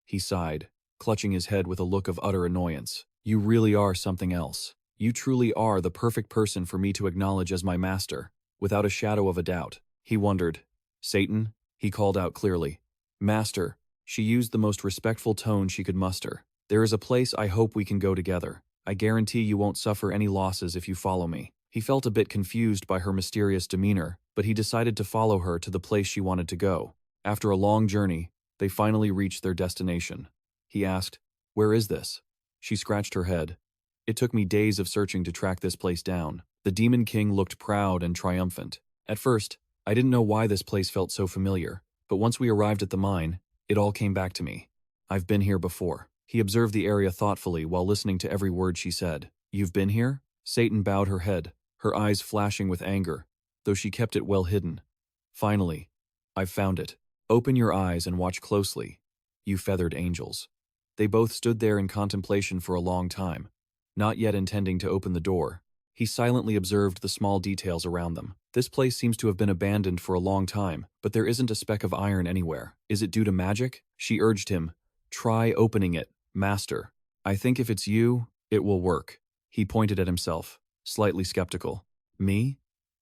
he sighed, clutching his head with a look of utter annoyance. You really are something else. You truly are the perfect person for me to acknowledge as my master, without a shadow of a doubt. He wondered. Satan? He called out clearly. Master. She used the most respectful tone she could muster. There is a place I hope we can go together. I guarantee you won't suffer any losses if you follow me. He felt a bit confused by her mysterious demeanor, but he decided to follow her to the place she wanted to go. After a long journey, they finally reached their destination. He asked, Where is this? She scratched her head. It took me days of searching to track this place down. The Demon King looked proud and triumphant. At first, I didn't know why this place felt so familiar, but once we arrived at the mine, it all came back to me. I've been here before. He observed the area thoughtfully while listening to every word she said. You've been here? Satan bowed her head, her eyes flashing with anger, though she kept it well hidden. Finally, I've found it. Open your eyes and watch closely, you feathered angels. They both stood there in contemplation for a long time, not yet intending to open the door. He silently observed the small details around them. This place seems to have been abandoned for a long time, but there isn't a speck of iron anywhere. Is it due to magic? She urged him. Try opening it, master. I think if it's you, it will work. He pointed at himself, slightly skeptical. Me?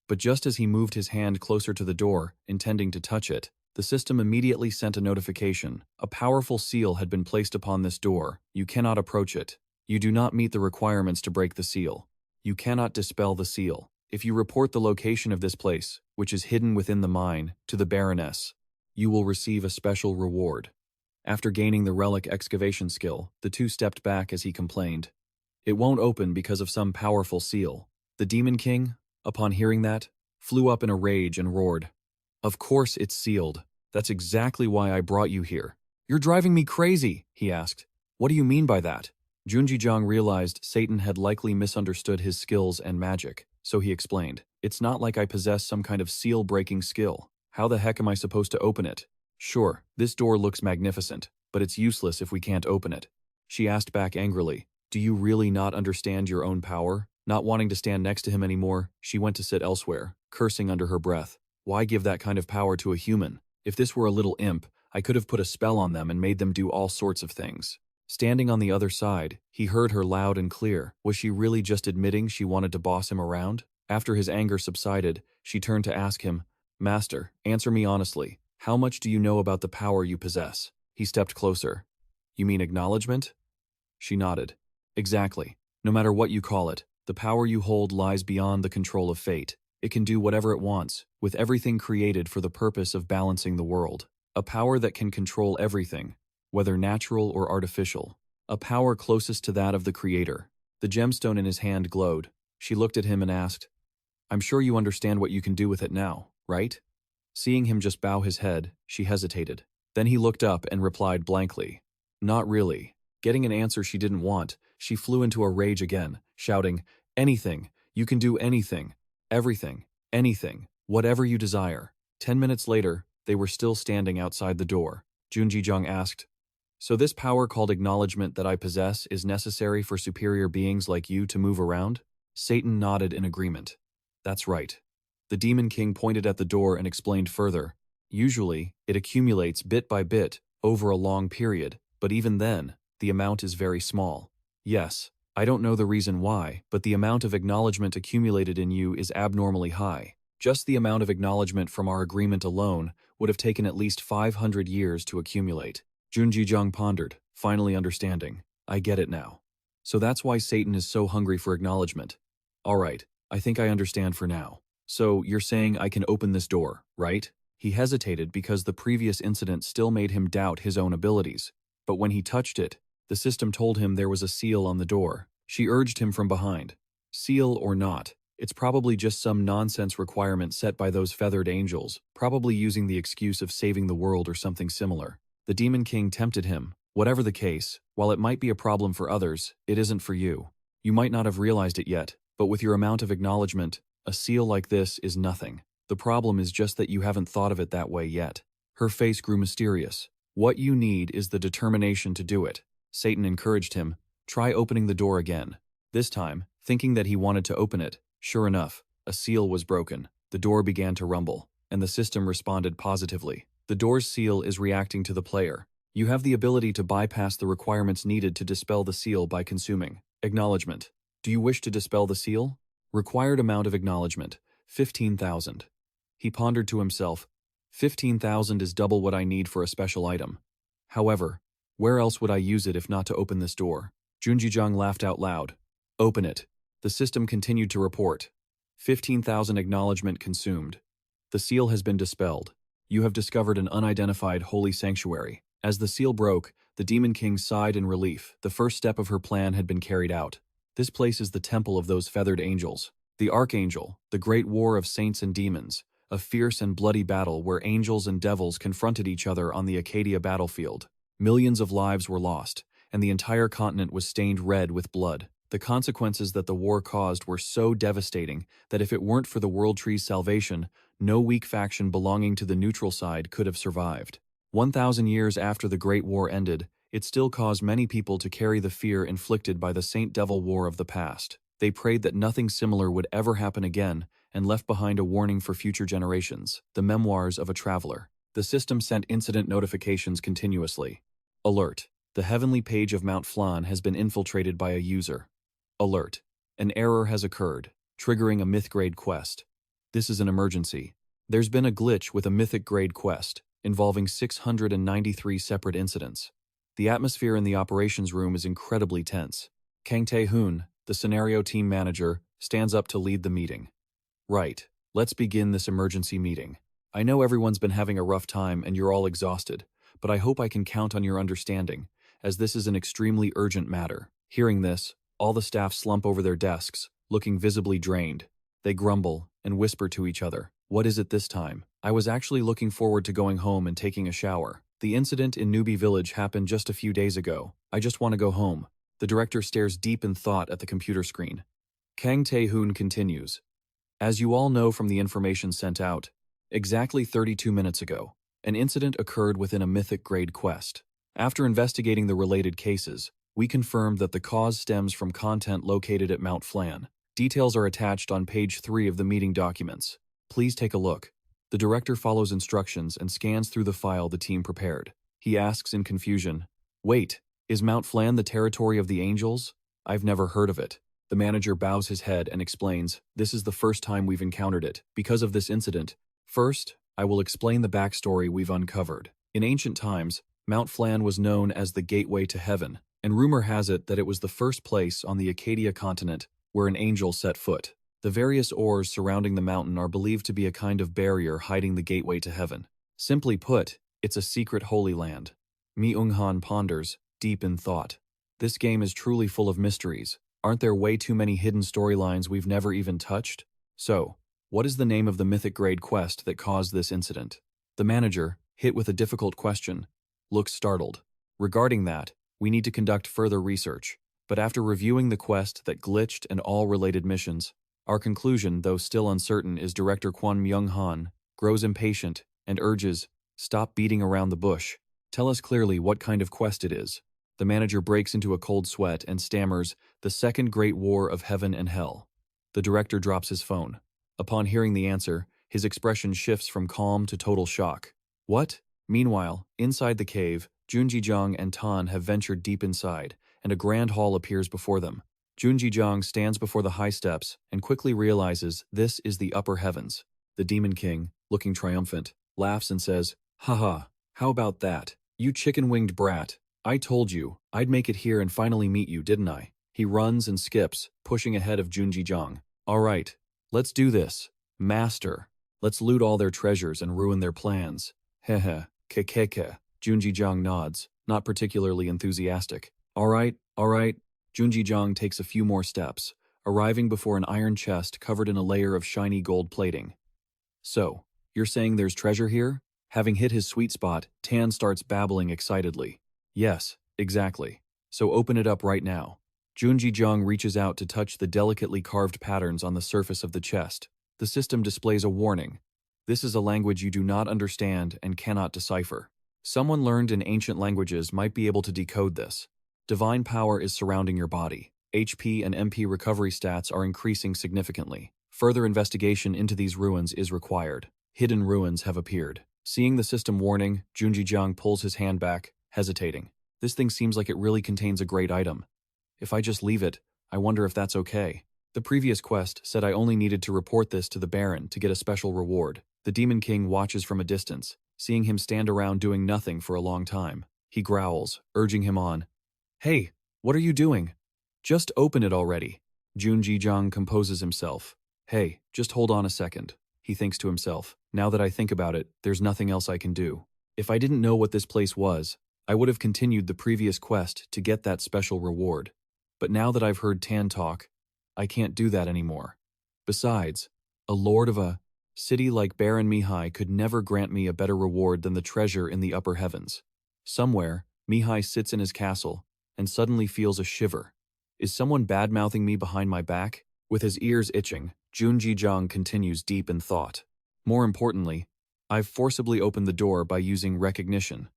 But just as he moved his hand closer to the door, intending to touch it, the system immediately sent a notification. A powerful seal had been placed upon this door. You cannot approach it. You do not meet the requirements to break the seal. You cannot dispel the seal. If you report the location of this place, which is hidden within the mine, to the Baroness, you will receive a special reward. After gaining the relic excavation skill, the two stepped back as he complained. It won't open because of some powerful seal. The Demon King, upon hearing that, flew up in a rage and roared. Of course it's sealed. That's exactly why I brought you here. You're driving me crazy, he asked. What do you mean by that? Junjijiang realized Satan had likely misunderstood his skills and magic, so he explained. It's not like I possess some kind of seal-breaking skill. How the heck am I supposed to open it? Sure, this door looks magnificent, but it's useless if we can't open it. She asked back angrily. Do you really not understand your own power? Not wanting to stand next to him anymore, she went to sit elsewhere, cursing under her breath. Why give that kind of power to a human? If this were a little imp, I could have put a spell on them and made them do all sorts of things. Standing on the other side, he heard her loud and clear. Was she really just admitting she wanted to boss him around? After his anger subsided, she turned to ask him, Master, answer me honestly. How much do you know about the power you possess? He stepped closer. You mean acknowledgement? She nodded. Exactly. No matter what you call it, the power you hold lies beyond the control of fate. It can do whatever it wants, with everything created for the purpose of balancing the world. A power that can control everything, whether natural or artificial. A power closest to that of the Creator. The gemstone in his hand glowed. She looked at him and asked, I'm sure you understand what you can do with it now, right? Seeing him just bow his head, she hesitated. Then he looked up and replied blankly. Not really. Getting an answer she didn't want, she flew into a rage again, shouting, Anything. You can do anything. Everything. Anything. Whatever you desire. 10 minutes later, they were still standing outside the door. Junjijiang asked, So this power called acknowledgement that I possess is necessary for superior beings like you to move around? Satan nodded in agreement. That's right. The Demon King pointed at the door and explained further. Usually, it accumulates bit by bit over a long period, but even then, the amount is very small. Yes, I don't know the reason why, but the amount of acknowledgement accumulated in you is abnormally high. Just the amount of acknowledgement from our agreement alone would have taken at least 500 years to accumulate. Junjijiang pondered, finally understanding. I get it now. So that's why Satan is so hungry for acknowledgement. All right, I think I understand for now. So you're saying I can open this door, right? He hesitated because the previous incident still made him doubt his own abilities. But when he touched it, the system told him there was a seal on the door. She urged him from behind. Seal or not, it's probably just some nonsense requirement set by those feathered angels, probably using the excuse of saving the world or something similar. The Demon King tempted him. Whatever the case, while it might be a problem for others, it isn't for you. You might not have realized it yet, but with your amount of acknowledgement, a seal like this is nothing. The problem is just that you haven't thought of it that way yet. Her face grew mysterious. What you need is the determination to do it. Satan encouraged him. Try opening the door again. This time, thinking that he wanted to open it, sure enough, a seal was broken. The door began to rumble, and the system responded positively. The door's seal is reacting to the player. You have the ability to bypass the requirements needed to dispel the seal by consuming acknowledgement. Do you wish to dispel the seal? Required amount of acknowledgement, 15,000. He pondered to himself, 15,000 is double what I need for a special item. However, where else would I use it if not to open this door? Junjijiang laughed out loud. Open it. The system continued to report. 15,000 acknowledgement consumed. The seal has been dispelled. You have discovered an unidentified holy sanctuary. As the seal broke, the Demon King sighed in relief. The first step of her plan had been carried out. This place is the temple of those feathered angels. The Archangel, the great war of saints and demons, a fierce and bloody battle where angels and devils confronted each other on the Accadia battlefield. Millions of lives were lost, and the entire continent was stained red with blood. The consequences that the war caused were so devastating that if it weren't for the World Tree's salvation, no weak faction belonging to the neutral side could have survived. 1,000 years after the Great War ended, it still caused many people to carry the fear inflicted by the Saint Devil War of the past. They prayed that nothing similar would ever happen again and left behind a warning for future generations. The Memoirs of a Traveler. The system sent incident notifications continuously. Alert. The heavenly page of Mount Flan has been infiltrated by a user. Alert. An error has occurred, triggering a myth-grade quest. This is an emergency. There's been a glitch with a mythic-grade quest, involving 693 separate incidents. The atmosphere in the operations room is incredibly tense. Kang Tae-hoon, the scenario team manager, stands up to lead the meeting. Right, let's begin this emergency meeting. I know everyone's been having a rough time and you're all exhausted, but I hope I can count on your understanding, as this is an extremely urgent matter. Hearing this, all the staff slump over their desks, looking visibly drained. They grumble and whisper to each other. What is it this time? I was actually looking forward to going home and taking a shower. The incident in Newbie Village happened just a few days ago. I just want to go home. The director stares deep in thought at the computer screen. Kang Tae-hoon continues. As you all know from the information sent out, exactly 32 minutes ago, an incident occurred within a mythic-grade quest. After investigating the related cases, we confirmed that the cause stems from content located at Mount Flan. Details are attached on page 3 of the meeting documents. Please take a look. The director follows instructions and scans through the file the team prepared. He asks in confusion, "Wait, is Mount Flan the territory of the angels? I've never heard of it." The manager bows his head and explains, "This is the first time we've encountered it, because of this incident. First, I will explain the backstory we've uncovered. In ancient times, Mount Flan was known as the Gateway to Heaven, and rumor has it that it was the first place on the Accadia continent where an angel set foot. The various ores surrounding the mountain are believed to be a kind of barrier hiding the gateway to heaven. Simply put, it's a secret holy land." Mi-ung-han ponders, deep in thought. This game is truly full of mysteries. Aren't there way too many hidden storylines we've never even touched? So, what is the name of the mythic grade quest that caused this incident? The manager, hit with a difficult question, looks startled. Regarding that, we need to conduct further research. But after reviewing the quest that glitched and all related missions, our conclusion, though still uncertain, is Director Kwon Myung-han grows impatient and urges, "Stop beating around the bush. Tell us clearly what kind of quest it is." The manager breaks into a cold sweat and stammers, "The Second Great War of Heaven and Hell." The director drops his phone. Upon hearing the answer, his expression shifts from calm to total shock. What? Meanwhile, inside the cave, Junji-jong and Tan have ventured deep inside, and a grand hall appears before them. Junji-jong stands before the high steps and quickly realizes this is the upper heavens. The Demon King, looking triumphant, laughs and says, "Haha, how about that? You chicken-winged brat. I told you, I'd make it here and finally meet you, didn't I?" He runs and skips, pushing ahead of Junji-jong. "All right, let's do this. Master, let's loot all their treasures and ruin their plans." Heh, kekeke. Junji-jong nods, not particularly enthusiastic. All right. Junji-jong takes a few more steps, arriving before an iron chest covered in a layer of shiny gold plating. "So, you're saying there's treasure here?" Having hit his sweet spot, Tan starts babbling excitedly. "Yes, exactly. So open it up right now." Junji-jong reaches out to touch the delicately carved patterns on the surface of the chest. The system displays a warning. This is a language you do not understand and cannot decipher. Someone learned in ancient languages might be able to decode this. Divine power is surrounding your body. HP and MP recovery stats are increasing significantly. Further investigation into these ruins is required. Hidden ruins have appeared. Seeing the system warning, Junji-jong pulls his hand back, hesitating. This thing seems like it really contains a great item. If I just leave it, I wonder if that's okay. The previous quest said I only needed to report this to the Baron to get a special reward. The Demon King watches from a distance, seeing him stand around doing nothing for a long time. He growls, urging him on. "Hey, what are you doing? Just open it already." Junji-jong composes himself. "Hey, just hold on a second," he thinks to himself. "Now that I think about it, there's nothing else I can do. If I didn't know what this place was, I would have continued the previous quest to get that special reward. But now that I've heard Tan talk, I can't do that anymore. Besides, a lord of a city like Baron Mihai could never grant me a better reward than the treasure in the upper heavens. Somewhere, Mihai sits in his castle and suddenly feels a shiver. Is someone bad-mouthing me behind my back? With his ears itching, Junjijiang continues deep in thought. More importantly, I've forcibly opened the door by using recognition.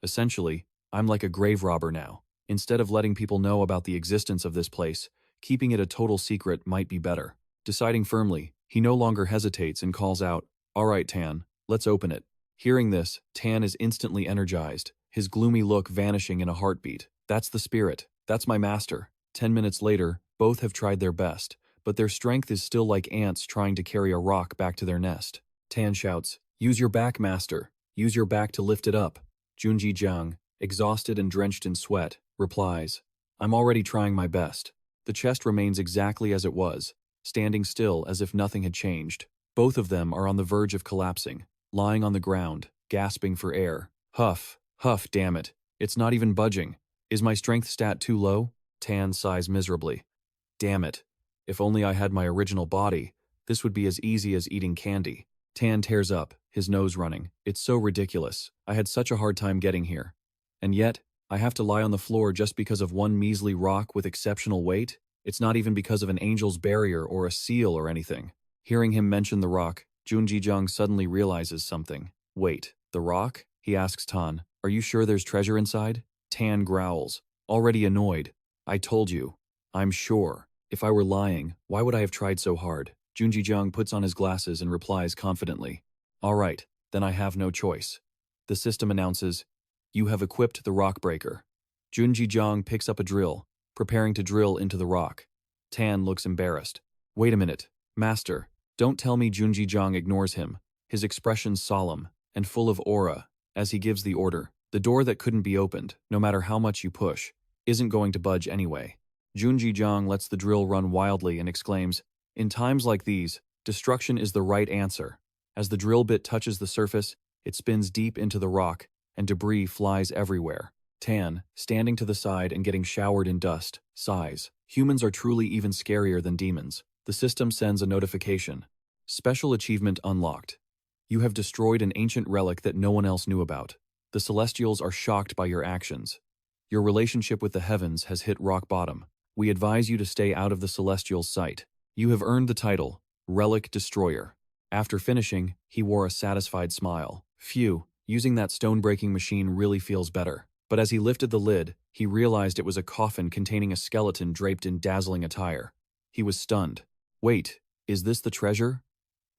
Essentially, I'm like a grave robber now. Instead of letting people know about the existence of this place, keeping it a total secret might be better. Deciding firmly, he no longer hesitates and calls out, "All right, Tan, let's open it." Hearing this, Tan is instantly energized, his gloomy look vanishing in a heartbeat. That's the spirit. That's my master. 10 minutes later, both have tried their best, but their strength is still like ants trying to carry a rock back to their nest. Tan shouts, "Use your back, master. Use your back to lift it up." Junjijiang, exhausted and drenched in sweat, replies, "I'm already trying my best." The chest remains exactly as it was, standing still as if nothing had changed. Both of them are on the verge of collapsing, lying on the ground, gasping for air. Huff, huff, damn it. It's not even budging. Is my strength stat too low? Tan sighs miserably. Damn it. If only I had my original body, this would be as easy as eating candy. Tan tears up, his nose running. It's so ridiculous. I had such a hard time getting here. And yet, I have to lie on the floor just because of one measly rock with exceptional weight? It's not even because of an angel's barrier or a seal or anything. Hearing him mention the rock, Junjijiang suddenly realizes something. Wait, the rock? He asks Tan. Are you sure there's treasure inside? Tan growls, already annoyed. I told you. I'm sure. If I were lying, why would I have tried so hard? Junjijiang puts on his glasses and replies confidently. All right, then I have no choice. The system announces, you have equipped the rock breaker. Junjijiang picks up a drill, preparing to drill into the rock. Tan looks embarrassed. Wait a minute, master. Don't tell me. Junjijiang ignores him, his expression solemn and full of aura, as he gives the order. The door that couldn't be opened, no matter how much you push, isn't going to budge anyway. Junjijiang lets the drill run wildly and exclaims, in times like these, destruction is the right answer. As the drill bit touches the surface, it spins deep into the rock, and debris flies everywhere. Tan, standing to the side and getting showered in dust, sighs. Humans are truly even scarier than demons. The system sends a notification. Special achievement unlocked. You have destroyed an ancient relic that no one else knew about. The Celestials are shocked by your actions. Your relationship with the heavens has hit rock bottom. We advise you to stay out of the Celestials' sight. You have earned the title, Relic Destroyer. After finishing, he wore a satisfied smile. Phew, using that stone-breaking machine really feels better. But as he lifted the lid, he realized it was a coffin containing a skeleton draped in dazzling attire. He was stunned. Wait, is this the treasure?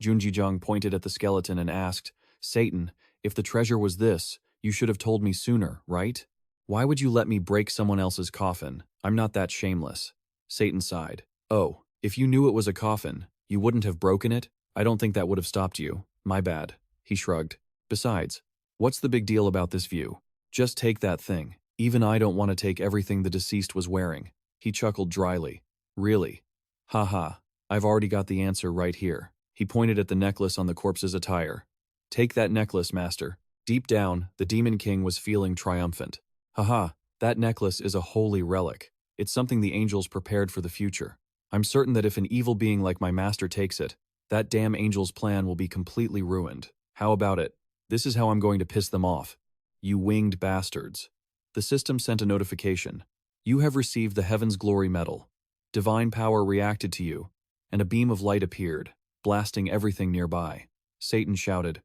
Junjijiang pointed at the skeleton and asked, Satan, if the treasure was this, you should have told me sooner, right? Why would you let me break someone else's coffin? I'm not that shameless. Satan sighed. Oh, if you knew it was a coffin, you wouldn't have broken it? I don't think that would have stopped you. My bad. He shrugged. Besides, what's the big deal about this view? Just take that thing. Even I don't want to take everything the deceased was wearing. He chuckled dryly. Really? Haha, I've already got the answer right here. He pointed at the necklace on the corpse's attire. Take that necklace, master. Deep down, the Demon King was feeling triumphant. Haha, that necklace is a holy relic. It's something the angels prepared for the future. I'm certain that if an evil being like my master takes it, that damn angel's plan will be completely ruined. How about it? This is how I'm going to piss them off. You winged bastards. The system sent a notification. You have received the Heaven's Glory Medal. Divine power reacted to you, and a beam of light appeared, blasting everything nearby. Satan shouted,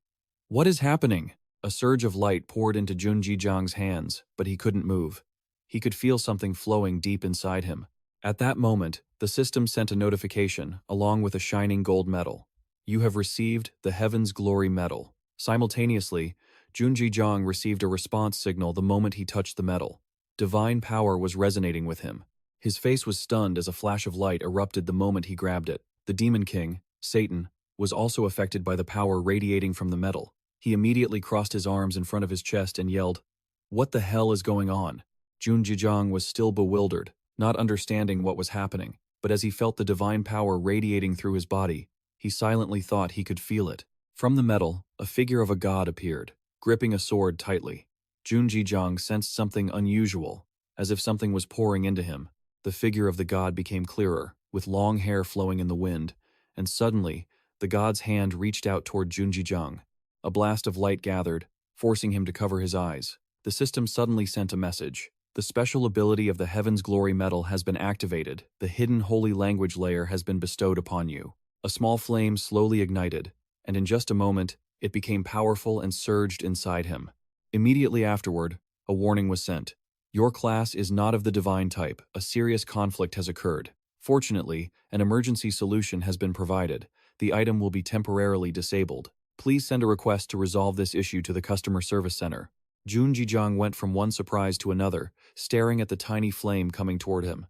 What is happening? A surge of light poured into Junjijiang's hands, but he couldn't move. He could feel something flowing deep inside him. At that moment, the system sent a notification, along with a shining gold medal. You have received the Heaven's Glory Medal. Simultaneously, Junjijiang received a response signal the moment he touched the medal. Divine power was resonating with him. His face was stunned as a flash of light erupted the moment he grabbed it. The Demon King, Satan, was also affected by the power radiating from the medal. He immediately crossed his arms in front of his chest and yelled, What the hell is going on? Junjijiang was still bewildered, not understanding what was happening, but as he felt the divine power radiating through his body, he silently thought he could feel it. From the medal, a figure of a god appeared, gripping a sword tightly. Junjijiang sensed something unusual, as if something was pouring into him. The figure of the god became clearer, with long hair flowing in the wind, and suddenly, the god's hand reached out toward Junjijiang. A blast of light gathered, forcing him to cover his eyes. the system suddenly sent a message. The special ability of the Heaven's Glory Metal has been activated. The hidden holy language layer has been bestowed upon you. A small flame slowly ignited, and in just a moment, it became powerful and surged inside him. Immediately afterward, a warning was sent. Your class is not of the divine type. A serious conflict has occurred. Fortunately, an emergency solution has been provided. The item will be temporarily disabled. Please send a request to resolve this issue to the customer service center. Jun Jijang went from one surprise to another, staring at the tiny flame coming toward him.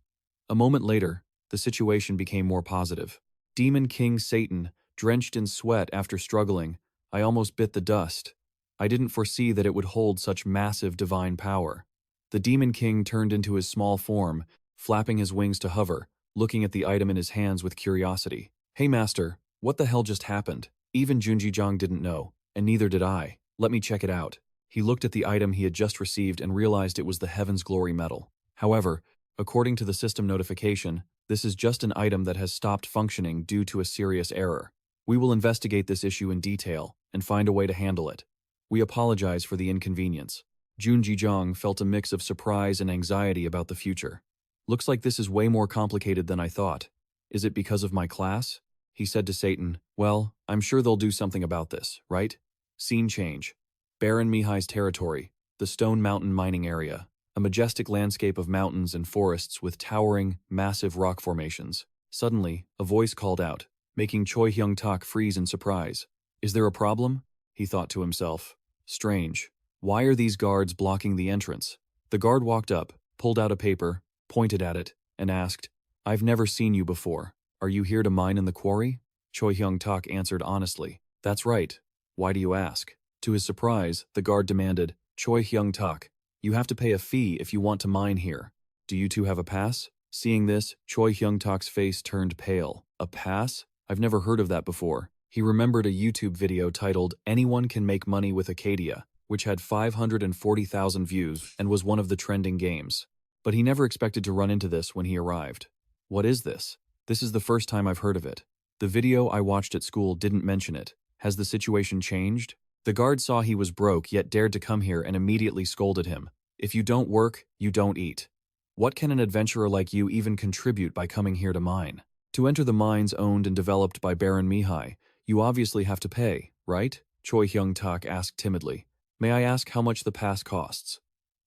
A moment later, the situation became more positive. Demon King Satan, drenched in sweat after struggling, I almost bit the dust. I didn't foresee that it would hold such massive divine power. The Demon King turned into his small form, flapping his wings to hover, looking at the item in his hands with curiosity. Hey master, what the hell just happened? Even Junjijang didn't know, and neither did I. Let me check it out. He looked at the item he had just received and realized it was the Heaven's Glory Medal. However, according to the system notification, this is just an item that has stopped functioning due to a serious error. We will investigate this issue in detail and find a way to handle it. We apologize for the inconvenience. Jun Jijang felt a mix of surprise and anxiety about the future. Looks like this is way more complicated than I thought. Is it because of my class? He said to Satan, well, I'm sure they'll do something about this, right? Scene change. Baron Mihai's territory, the Stone Mountain mining area. A majestic landscape of mountains and forests with towering, massive rock formations. Suddenly, a voice called out, making Choi Hyung-tak freeze in surprise. Is there a problem? He thought to himself. Strange. Why are these guards blocking the entrance? The guard walked up, pulled out a paper, pointed at it, and asked, I've never seen you before. Are you here to mine in the quarry? Choi Hyung-tak answered honestly. That's right. Why do you ask? To his surprise, the guard demanded, Choi Hyung-tak, you have to pay a fee if you want to mine here. Do you two have a pass? Seeing this, Choi Hyung-tak's face turned pale. A pass? I've never heard of that before. He remembered a YouTube video titled Anyone Can Make Money with Accadia, which had 540,000 views and was one of the trending games. But he never expected to run into this when he arrived. What is this? This is the first time I've heard of it. The video I watched at school didn't mention it. Has the situation changed? The guard saw he was broke yet dared to come here and immediately scolded him. If you don't work, you don't eat. What can an adventurer like you even contribute by coming here to mine? To enter the mines owned and developed by Baron Mihai, you obviously have to pay, right? Choi Hyung-tak asked timidly. May I ask how much the pass costs?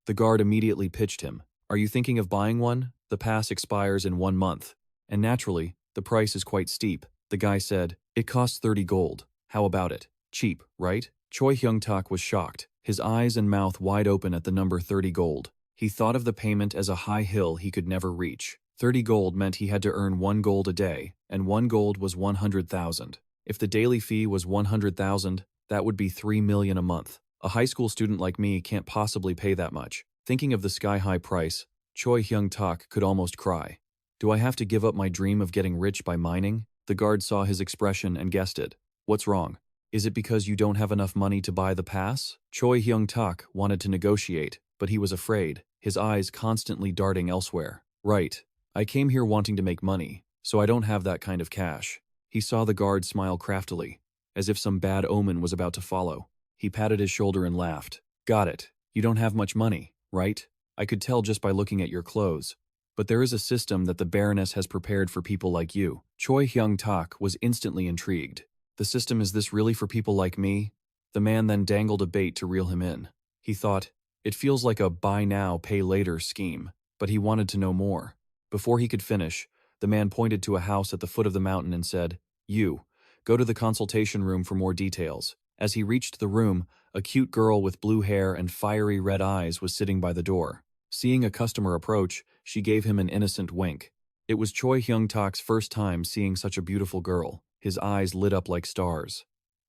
The guard immediately pitched him. Are you thinking of buying one? The pass expires in 1 month. And naturally, the price is quite steep. The guy said, it costs 30 gold. How about it? Cheap, right? Choi Hyung-tak was shocked, his eyes and mouth wide open at the number 30 gold. He thought of the payment as a high hill he could never reach. 30 gold meant he had to earn 1 gold a day, and 1 gold was 100,000. If the daily fee was 100,000, that would be 3 million a month. A high school student like me can't possibly pay that much. Thinking of the sky-high price, Choi Hyung-tak could almost cry. Do I have to give up my dream of getting rich by mining? The guard saw his expression and guessed it. What's wrong? Is it because you don't have enough money to buy the pass? Choi Hyung-tak wanted to negotiate, but he was afraid, his eyes constantly darting elsewhere. Right. I came here wanting to make money, so I don't have that kind of cash. He saw the guard smile craftily, as if some bad omen was about to follow. He patted his shoulder and laughed. Got it. You don't have much money, right? I could tell just by looking at your clothes. But there is a system that the Baroness has prepared for people like you. Choi Hyung-tak was instantly intrigued. The system is this really for people like me? The man then dangled a bait to reel him in. He thought, it feels like a buy now, pay later scheme, but he wanted to know more. Before he could finish, the man pointed to a house at the foot of the mountain and said, You, go to the consultation room for more details. As he reached the room, a cute girl with blue hair and fiery red eyes was sitting by the door. Seeing a customer approach, she gave him an innocent wink. It was Choi Hyung-tak's first time seeing such a beautiful girl. His eyes lit up like stars.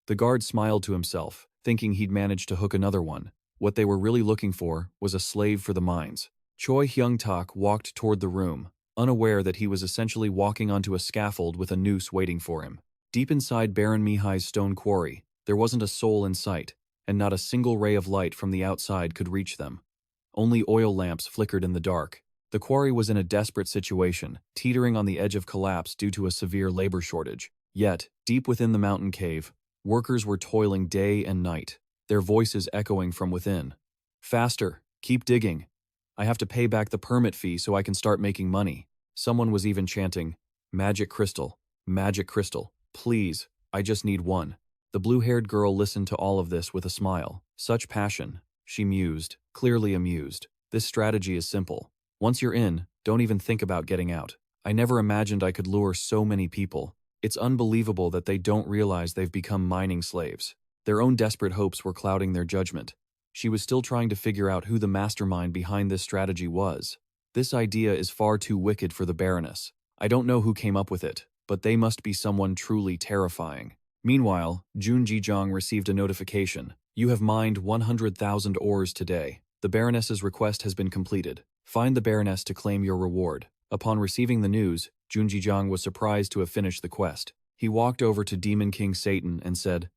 The guard smiled to himself, thinking he'd managed to hook another one. What they were really looking for was a slave for the mines. Choi Hyung-tak walked toward the room, unaware that he was essentially walking onto a scaffold with a noose waiting for him. Deep inside Baron Mihai's stone quarry, there wasn't a soul in sight, and not a single ray of light from the outside could reach them. Only oil lamps flickered in the dark. The quarry was in a desperate situation, teetering on the edge of collapse due to a severe labor shortage. Yet, deep within the mountain cave, workers were toiling day and night, their voices echoing from within. Faster, keep digging. I have to pay back the permit fee so I can start making money. Someone was even chanting, magic crystal, please, I just need one. The blue-haired girl listened to all of this with a smile. Such passion, she mused, clearly amused. This strategy is simple. Once you're in, don't even think about getting out. I never imagined I could lure so many people. It's unbelievable that they don't realize they've become mining slaves. Their own desperate hopes were clouding their judgment. She was still trying to figure out who the mastermind behind this strategy was. This idea is far too wicked for the Baroness. I don't know who came up with it, but they must be someone truly terrifying. Meanwhile, Jun Jijong received a notification. You have mined 100,000 ores today. The Baroness's request has been completed. Find the Baroness to claim your reward. Upon receiving the news, Jun Jijong was surprised to have finished the quest. He walked over to Demon King Satan and said,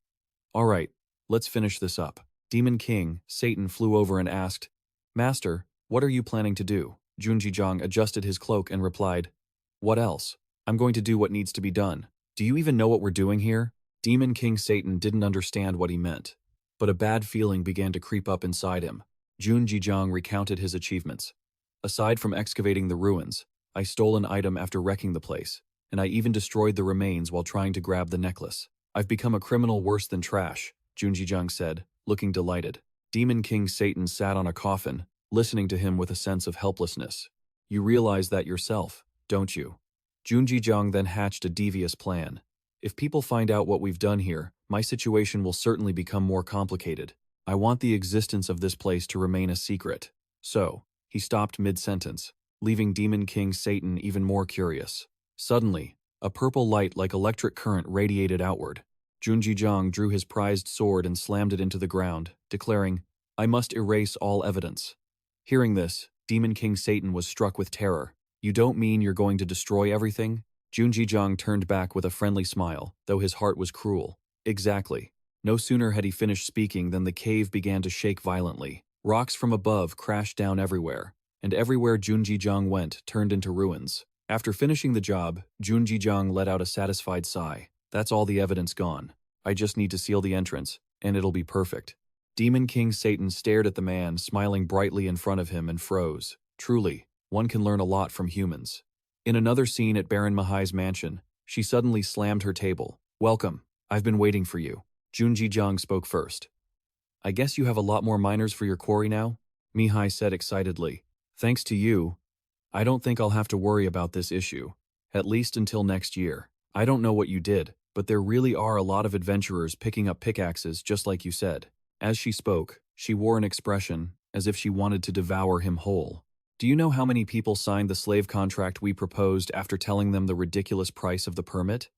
"All right, let's finish this up." Demon King Satan flew over and asked, "Master, what are you planning to do?" Jun Jijong adjusted his cloak and replied, "What else? I'm going to do what needs to be done. Do you even know what we're doing here?" Demon King Satan didn't understand what he meant, but a bad feeling began to creep up inside him. Jun Jijong recounted his achievements. Aside from excavating the ruins, I stole an item after wrecking the place, and I even destroyed the remains while trying to grab the necklace. I've become a criminal worse than trash, Jun Jijong said, looking delighted. Demon King Satan sat on a coffin, listening to him with a sense of helplessness. You realize that yourself, don't you? Jun Jijong then hatched a devious plan. If people find out what we've done here, my situation will certainly become more complicated. I want the existence of this place to remain a secret. So, he stopped mid-sentence, leaving Demon King Satan even more curious. Suddenly, a purple light like electric current radiated outward. Jun Jijong drew his prized sword and slammed it into the ground, declaring, "I must erase all evidence." Hearing this, Demon King Satan was struck with terror. "You don't mean you're going to destroy everything?" Jun Jijong turned back with a friendly smile, though his heart was cruel. Exactly. No sooner had he finished speaking than the cave began to shake violently. Rocks from above crashed down everywhere, and everywhere Jun Jijong went turned into ruins. After finishing the job, Jun Jijong let out a satisfied sigh. That's all the evidence gone. I just need to seal the entrance, and it'll be perfect. Demon King Satan stared at the man, smiling brightly in front of him, and froze. Truly, one can learn a lot from humans. In another scene at Baron Mahai's mansion, she suddenly slammed her table. "Welcome. I've been waiting for you." Jun Jijong spoke first. "I guess you have a lot more miners for your quarry now?" Mihai said excitedly. "Thanks to you, I don't think I'll have to worry about this issue, at least until next year. I don't know what you did, but there really are a lot of adventurers picking up pickaxes just like you said." As she spoke, she wore an expression as if she wanted to devour him whole. "Do you know how many people signed the slave contract we proposed after telling them the ridiculous price of the permit?"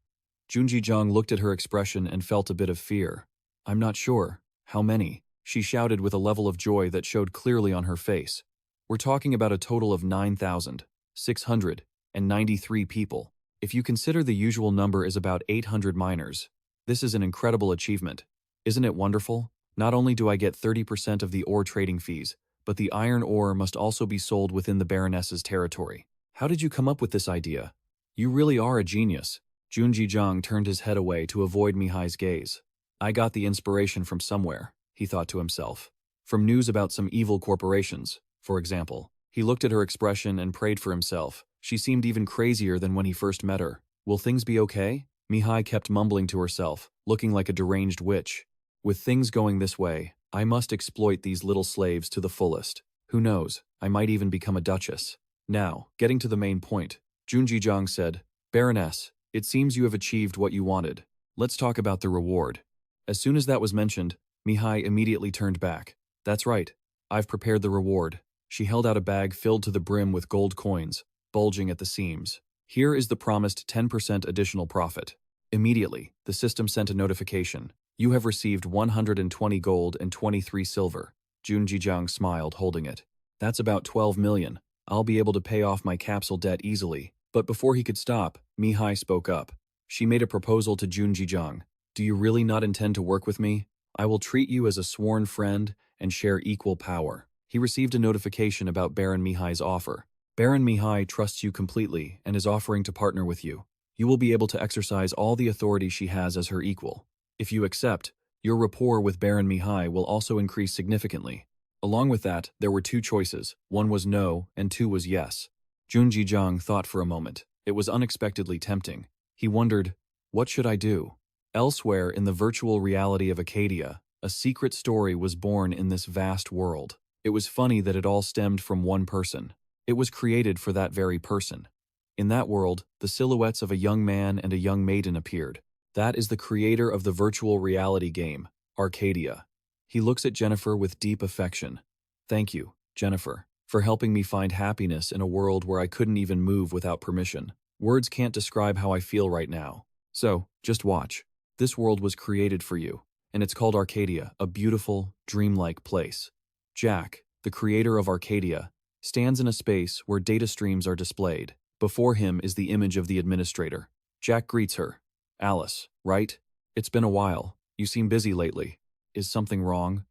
Jun Jijong looked at her expression and felt a bit of fear. "I'm not sure. How many?" she shouted with a level of joy that showed clearly on her face. "We're talking about a total of 9,693 people. If you consider the usual number is about 800 miners, this is an incredible achievement. Isn't it wonderful? Not only do I get 30% of the ore trading fees, but the iron ore must also be sold within the Baroness's territory. How did you come up with this idea? You really are a genius." Jun Jijong turned his head away to avoid Mihai's gaze. "I got the inspiration from somewhere," he thought to himself. "From news about some evil corporations, for example." He looked at her expression and prayed for himself. She seemed even crazier than when he first met her. "Will things be okay?" Mihai kept mumbling to herself, looking like a deranged witch. "With things going this way, I must exploit these little slaves to the fullest. Who knows, I might even become a duchess." Now, getting to the main point, Jun Jijong said, "Baroness, it seems you have achieved what you wanted. Let's talk about the reward." As soon as that was mentioned, Mihai immediately turned back. "That's right. I've prepared the reward." She held out a bag filled to the brim with gold coins, bulging at the seams. "Here is the promised 10% additional profit." Immediately, the system sent a notification. "You have received 120 gold and 23 silver." Jun Jijong smiled, holding it. "That's about 12 million. I'll be able to pay off my capsule debt easily." But before he could stop, Mihai spoke up. She made a proposal to Jun Jijong. "Do you really not intend to work with me? I will treat you as a sworn friend and share equal power." He received a notification about Baron Mihai's offer. "Baron Mihai trusts you completely and is offering to partner with you. You will be able to exercise all the authority she has as her equal. If you accept, your rapport with Baron Mihai will also increase significantly." Along with that, there were two choices. One was no, and two was yes. Junji Jang thought for a moment. It was unexpectedly tempting. He wondered, what should I do? Elsewhere in the virtual reality of Accadia, a secret story was born in this vast world. It was funny that it all stemmed from one person. It was created for that very person. In that world, the silhouettes of a young man and a young maiden appeared. That is the creator of the virtual reality game, Accadia. He looks at Jennifer with deep affection. Thank you, Jennifer, for helping me find happiness in a world where I couldn't even move without permission. Words can't describe how I feel right now. So, just watch. This world was created for you, and it's called Accadia, a beautiful, dreamlike place. Jack, the creator of Accadia, stands in a space where data streams are displayed. Before him is the image of the administrator. Jack greets her. Alice, right? It's been a while. You seem busy lately. Is something wrong?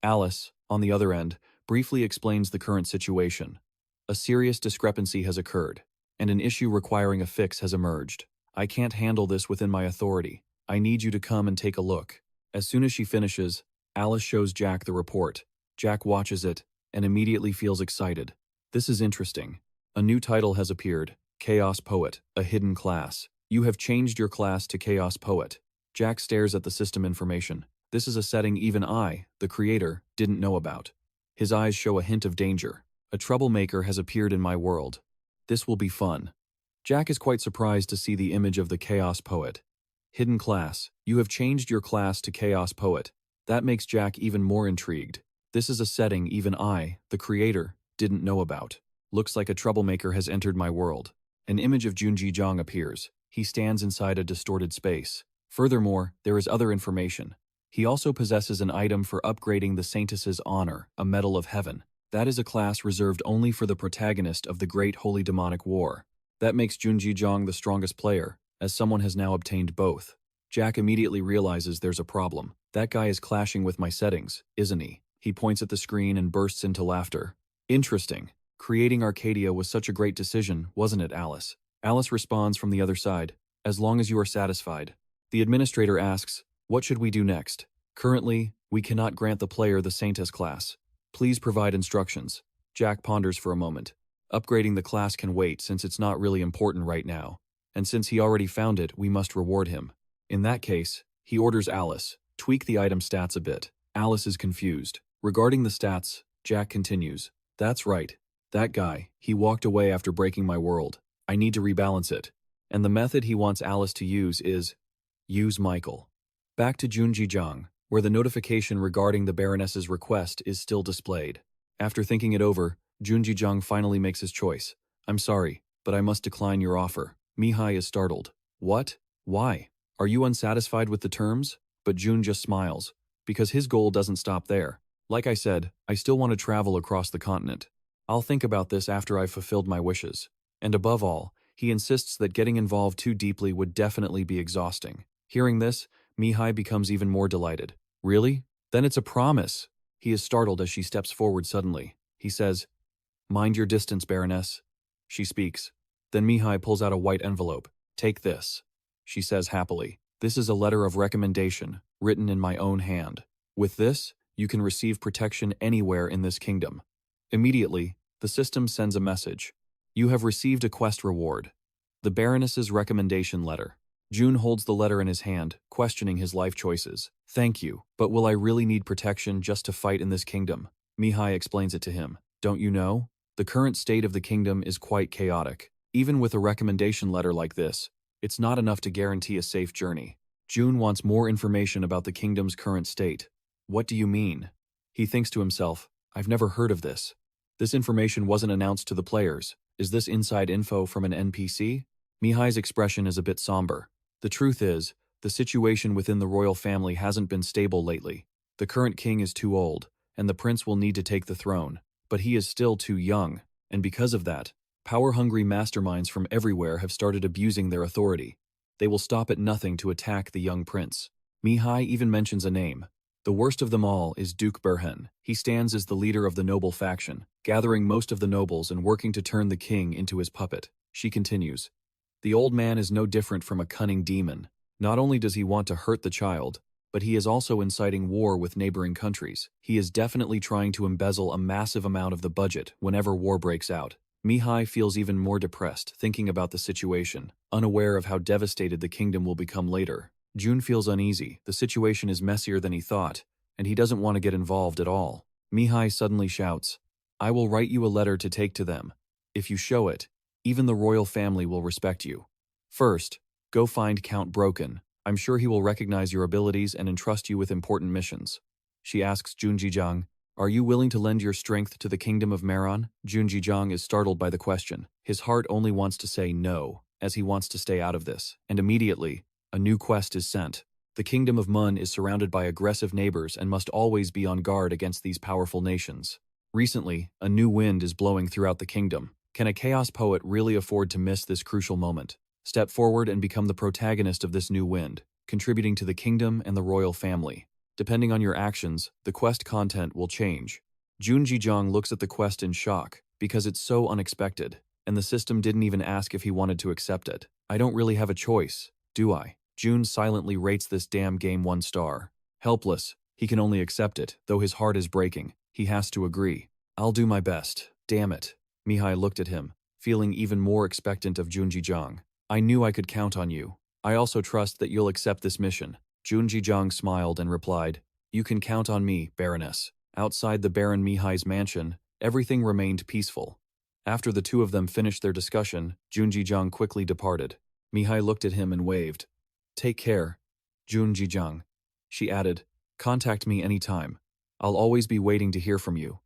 Alice, on the other end, briefly explains the current situation. A serious discrepancy has occurred, and an issue requiring a fix has emerged. I can't handle this within my authority. I need you to come and take a look. As soon as she finishes, Alice shows Jack the report. Jack watches it and immediately feels excited. This is interesting. A new title has appeared, Chaos Poet, a hidden class. You have changed your class to Chaos Poet. Jack stares at the system information. This is a setting even I, the creator, didn't know about. His eyes show a hint of danger. A troublemaker has appeared in my world. This will be fun. Jack is quite surprised to see the image of the Chaos Poet. Hidden class. You have changed your class to Chaos Poet. That makes Jack even more intrigued. This is a setting even I, the creator, didn't know about. Looks like a troublemaker has entered my world. An image of Junji Jang appears. He stands inside a distorted space. Furthermore, there is other information. He also possesses an item for upgrading the Saintess's honor, a Medal of Heaven. That is a class reserved only for the protagonist of the Great Holy Demonic War. That makes Junji Jang the strongest player, as someone has now obtained both. Jack immediately realizes there's a problem. That guy is clashing with my settings, isn't he? He points at the screen and bursts into laughter. Interesting. Creating Accadia was such a great decision, wasn't it, Alice? Alice responds from the other side. As long as you are satisfied. The administrator asks, what should we do next? Currently, we cannot grant the player the Saintess class. Please provide instructions. Jack ponders for a moment. Upgrading the class can wait since it's not really important right now. And since he already found it, we must reward him. In that case, he orders Alice, tweak the item stats a bit. Alice is confused. Regarding the stats, Jack continues. That's right. That guy, he walked away after breaking my world. I need to rebalance it. And the method he wants Alice to use is use Michael. Back to Junji Jang, where the notification regarding the Baroness's request is still displayed. After thinking it over, Junji Jang finally makes his choice. I'm sorry, but I must decline your offer. Mihai is startled. What? Why? Are you unsatisfied with the terms? But Jun just smiles, because his goal doesn't stop there. Like I said, I still want to travel across the continent. I'll think about this after I've fulfilled my wishes. And above all, he insists that getting involved too deeply would definitely be exhausting. Hearing this, Mihai becomes even more delighted. Really? Then it's a promise. He is startled as she steps forward suddenly. He says, mind your distance, Baroness. She speaks. Then Mihai pulls out a white envelope. Take this. She says happily. This is a letter of recommendation, written in my own hand. With this, you can receive protection anywhere in this kingdom. Immediately, the system sends a message. You have received a quest reward. The Baroness's recommendation letter. Jun holds the letter in his hand, questioning his life choices. Thank you, but will I really need protection just to fight in this kingdom? Mihai explains it to him. Don't you know? The current state of the kingdom is quite chaotic. Even with a recommendation letter like this, it's not enough to guarantee a safe journey. Jun wants more information about the kingdom's current state. What do you mean? He thinks to himself, I've never heard of this. This information wasn't announced to the players. Is this inside info from an NPC? Mihai's expression is a bit somber. The truth is, the situation within the royal family hasn't been stable lately. The current king is too old, and the prince will need to take the throne, but he is still too young, and because of that, power-hungry masterminds from everywhere have started abusing their authority. They will stop at nothing to attack the young prince. Mihai even mentions a name. The worst of them all is Duke Burhan. He stands as the leader of the noble faction, gathering most of the nobles and working to turn the king into his puppet. She continues. The old man is no different from a cunning demon. Not only does he want to hurt the child, but he is also inciting war with neighboring countries. He is definitely trying to embezzle a massive amount of the budget whenever war breaks out. Mihai feels even more depressed thinking about the situation, unaware of how devastated the kingdom will become later. Jun feels uneasy. The situation is messier than he thought, and he doesn't want to get involved at all. Mihai suddenly shouts, "I will write you a letter to take to them. If you show it, even the royal family will respect you. First, go find Count Broken. I'm sure he will recognize your abilities and entrust you with important missions." She asks Junjijiang, "Are you willing to lend your strength to the kingdom of Meron?" Junjijiang is startled by the question. His heart only wants to say no, as he wants to stay out of this. And immediately, a new quest is sent. The kingdom of Mun is surrounded by aggressive neighbors and must always be on guard against these powerful nations. Recently, a new wind is blowing throughout the kingdom. Can a chaos poet really afford to miss this crucial moment? Step forward and become the protagonist of this new wind, contributing to the kingdom and the royal family. Depending on your actions, the quest content will change. Junjijiang looks at the quest in shock, because it's so unexpected, and the system didn't even ask if he wanted to accept it. I don't really have a choice, do I? Jun silently rates this damn game 1 star. Helpless, he can only accept it, though his heart is breaking. He has to agree. I'll do my best. Damn it. Mihai looked at him, feeling even more expectant of Junjijiang. I knew I could count on you. I also trust that you'll accept this mission. Junjijiang smiled and replied, "You can count on me, Baroness." Outside the Baron Mihai's mansion, everything remained peaceful. After the two of them finished their discussion, Junjijiang quickly departed. Mihai looked at him and waved. "Take care, Junjijiang." She added, "Contact me anytime. I'll always be waiting to hear from you."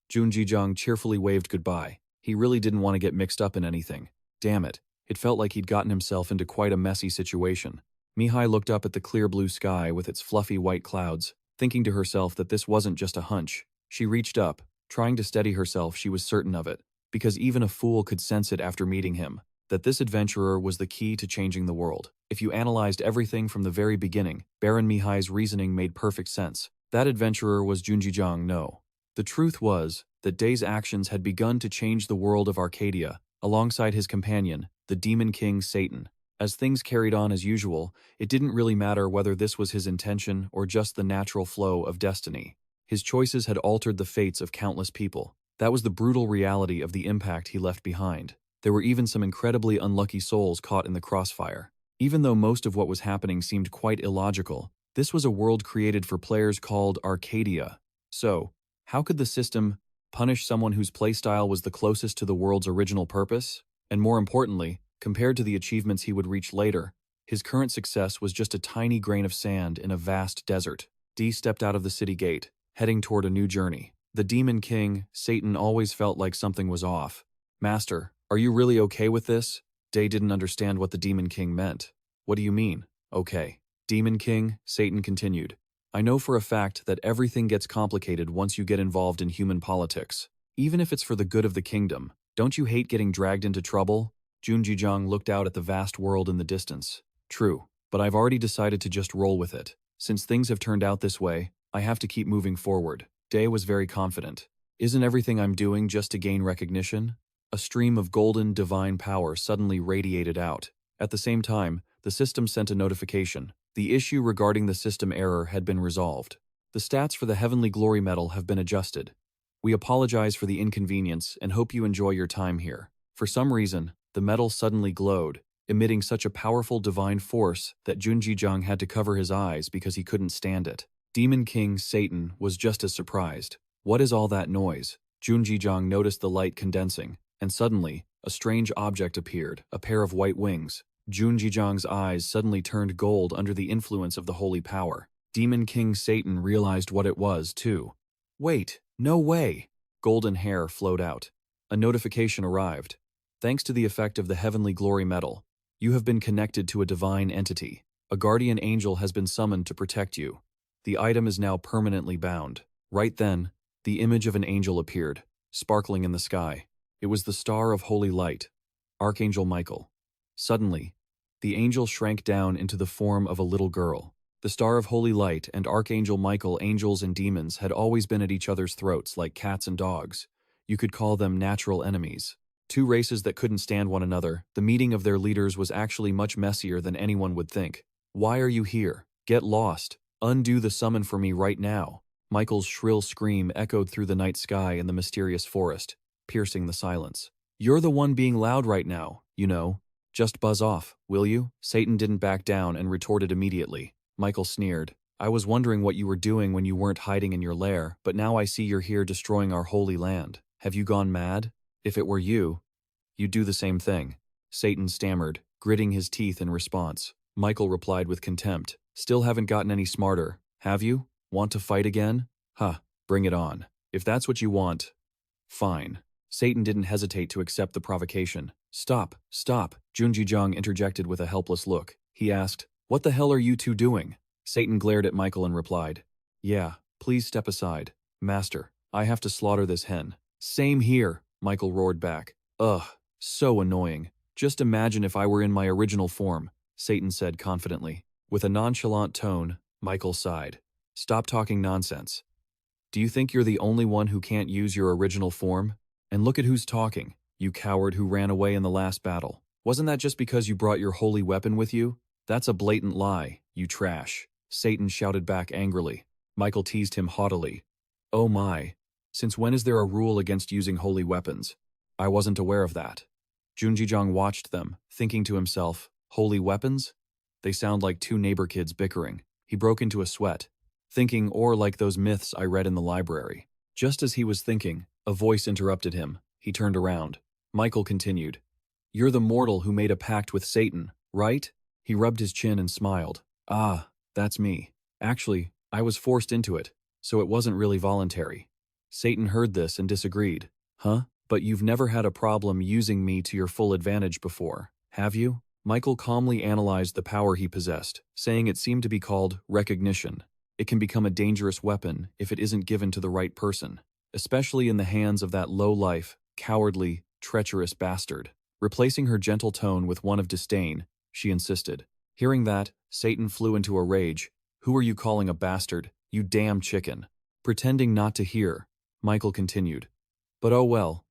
Junjijiang cheerfully waved goodbye. He really didn't want to get mixed up in anything. Damn it, it felt like he'd gotten himself into quite a messy situation. Mihai looked up at the clear blue sky with its fluffy white clouds, thinking to herself that this wasn't just a hunch. She reached up, trying to steady herself. She was certain of it, because even a fool could sense it after meeting him, that this adventurer was the key to changing the world. If you analyzed everything from the very beginning, Baron Mihai's reasoning made perfect sense. That adventurer was Junjijiang, no. The truth was that Day's actions had begun to change the world of Accadia, alongside his companion, the Demon King Satan. As things carried on as usual, it didn't really matter whether this was his intention or just the natural flow of destiny. His choices had altered the fates of countless people. That was the brutal reality of the impact he left behind. There were even some incredibly unlucky souls caught in the crossfire. Even though most of what was happening seemed quite illogical, this was a world created for players called Accadia. So, how could the system punish someone whose playstyle was the closest to the world's original purpose? And more importantly, compared to the achievements he would reach later, his current success was just a tiny grain of sand in a vast desert. Dee stepped out of the city gate, heading toward a new journey. The Demon King, Satan, always felt like something was off. "Master, are you really okay with this?" Day didn't understand what the Demon King meant. "What do you mean, okay?" "Demon King," Satan continued, "I know for a fact that everything gets complicated once you get involved in human politics. Even if it's for the good of the kingdom, don't you hate getting dragged into trouble?" Junjijiang looked out at the vast world in the distance. "True, but I've already decided to just roll with it. Since things have turned out this way, I have to keep moving forward." Day was very confident. "Isn't everything I'm doing just to gain recognition?" A stream of golden, divine power suddenly radiated out. At the same time, the system sent a notification. The issue regarding the system error had been resolved. The stats for the Heavenly Glory Medal have been adjusted. We apologize for the inconvenience and hope you enjoy your time here. For some reason, the medal suddenly glowed, emitting such a powerful divine force that Junjijiang had to cover his eyes because he couldn't stand it. Demon King Satan was just as surprised. "What is all that noise?" Junjijiang noticed the light condensing, and suddenly, a strange object appeared, a pair of white wings. Junjijiang's eyes suddenly turned gold under the influence of the holy power. Demon King Satan realized what it was, too. "Wait, no way!" Golden hair flowed out. A notification arrived. "Thanks to the effect of the Heavenly Glory Medal, you have been connected to a divine entity. A guardian angel has been summoned to protect you. The item is now permanently bound." Right then, the image of an angel appeared, sparkling in the sky. It was the star of holy light, Archangel Michael. Suddenly, the angel shrank down into the form of a little girl. The star of holy light and Archangel Michael, angels and demons, had always been at each other's throats like cats and dogs. You could call them natural enemies. Two races that couldn't stand one another. The meeting of their leaders was actually much messier than anyone would think. "Why are you here? Get lost." Undo the summon for me right now. Michael's shrill scream echoed through the night sky and the mysterious forest, piercing the silence. You're the one being loud right now, you know. Just buzz off, will you? Satan didn't back down and retorted immediately. Michael sneered. I was wondering what you were doing when you weren't hiding in your lair, but now I see you're here destroying our holy land. Have you gone mad? If it were you, you'd do the same thing. Satan stammered, gritting his teeth in response. Michael replied with contempt. Still haven't gotten any smarter, have you? Want to fight again? Huh, bring it on. If that's what you want, fine. Satan didn't hesitate to accept the provocation. Stop, stop, Junjijang interjected with a helpless look. He asked, what the hell are you two doing? Satan glared at Michael and replied, yeah, please step aside. Master, I have to slaughter this hen. Same here, Michael roared back. Ugh, so annoying. Just imagine if I were in my original form, Satan said confidently. With a nonchalant tone, Michael sighed. Stop talking nonsense. Do you think you're the only one who can't use your original form? And look at who's talking, you coward who ran away in the last battle. Wasn't that just because you brought your holy weapon with you? That's a blatant lie, you trash. Satan shouted back angrily. Michael teased him haughtily. Oh my, since when is there a rule against using holy weapons? I wasn't aware of that. Junjijang watched them, thinking to himself, holy weapons? They sound like two neighbor kids bickering. He broke into a sweat, thinking, or like those myths I read in the library. Just as he was thinking, a voice interrupted him. He turned around. Michael continued. You're the mortal who made a pact with Satan, right? He rubbed his chin and smiled. Ah, that's me. Actually, I was forced into it, so it wasn't really voluntary. Satan heard this and disagreed. Huh? But you've never had a problem using me to your full advantage before, have you? Michael calmly analyzed the power he possessed, saying it seemed to be called recognition. It can become a dangerous weapon if it isn't given to the right person, especially in the hands of that low-life, cowardly, treacherous bastard. Replacing her gentle tone with one of disdain, she insisted. Hearing that, Satan flew into a rage. Who are you calling a bastard, you damn chicken? Pretending not to hear, Michael continued. But oh well,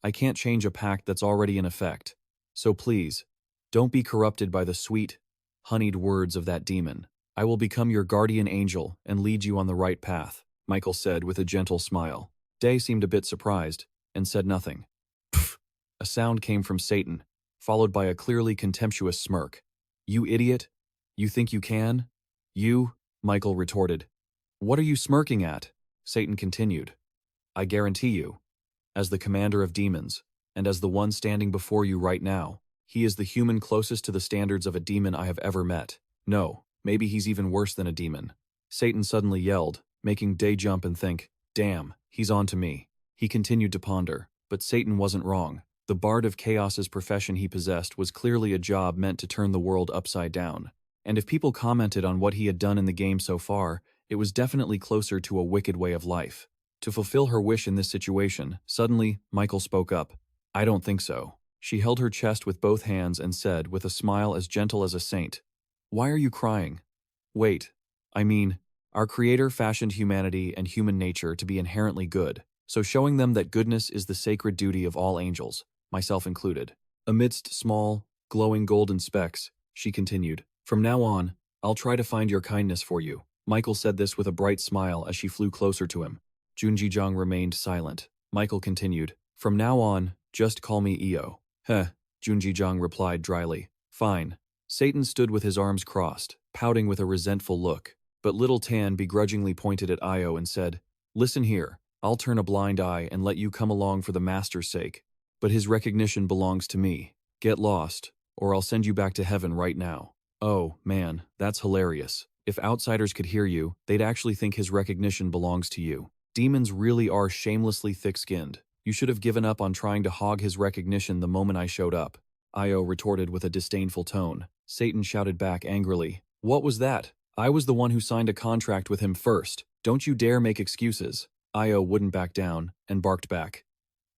I can't change a pact that's already in effect. So please, don't be corrupted by the sweet, honeyed words of that demon. I will become your guardian angel and lead you on the right path, Michael said with a gentle smile. Day seemed a bit surprised and said nothing. Pfft! A sound came from Satan, followed by a clearly contemptuous smirk. You idiot? You think you can? You? Michael retorted. What are you smirking at? Satan continued. I guarantee you, as the commander of demons, and as the one standing before you right now, he is the human closest to the standards of a demon I have ever met. No, maybe he's even worse than a demon. Satan suddenly yelled, making Day jump and think, damn, he's on to me. He continued to ponder, but Satan wasn't wrong. The Bard of Chaos's profession he possessed was clearly a job meant to turn the world upside down. And if people commented on what he had done in the game so far, it was definitely closer to a wicked way of life. To fulfill her wish in this situation, suddenly, Michael spoke up. I don't think so. She held her chest with both hands and said, with a smile as gentle as a saint, why are you crying? Wait, I mean, our Creator fashioned humanity and human nature to be inherently good, so showing them that goodness is the sacred duty of all angels, myself included. Amidst small, glowing golden specks, she continued, from now on, I'll try to find your kindness for you. Michael said this with a bright smile as she flew closer to him. Junjijang remained silent. Michael continued, from now on, just call me Io. Heh, Junjijang replied dryly. Fine. Satan stood with his arms crossed, pouting with a resentful look, but Little Tan begrudgingly pointed at Io and said, listen here, I'll turn a blind eye and let you come along for the master's sake, but his recognition belongs to me. Get lost, or I'll send you back to heaven right now. Oh, man, that's hilarious. If outsiders could hear you, they'd actually think his recognition belongs to you. Demons really are shamelessly thick-skinned. You should have given up on trying to hog his recognition the moment I showed up. Io retorted with a disdainful tone. Satan shouted back angrily. What was that? I was the one who signed a contract with him first. Don't you dare make excuses. Io wouldn't back down and barked back.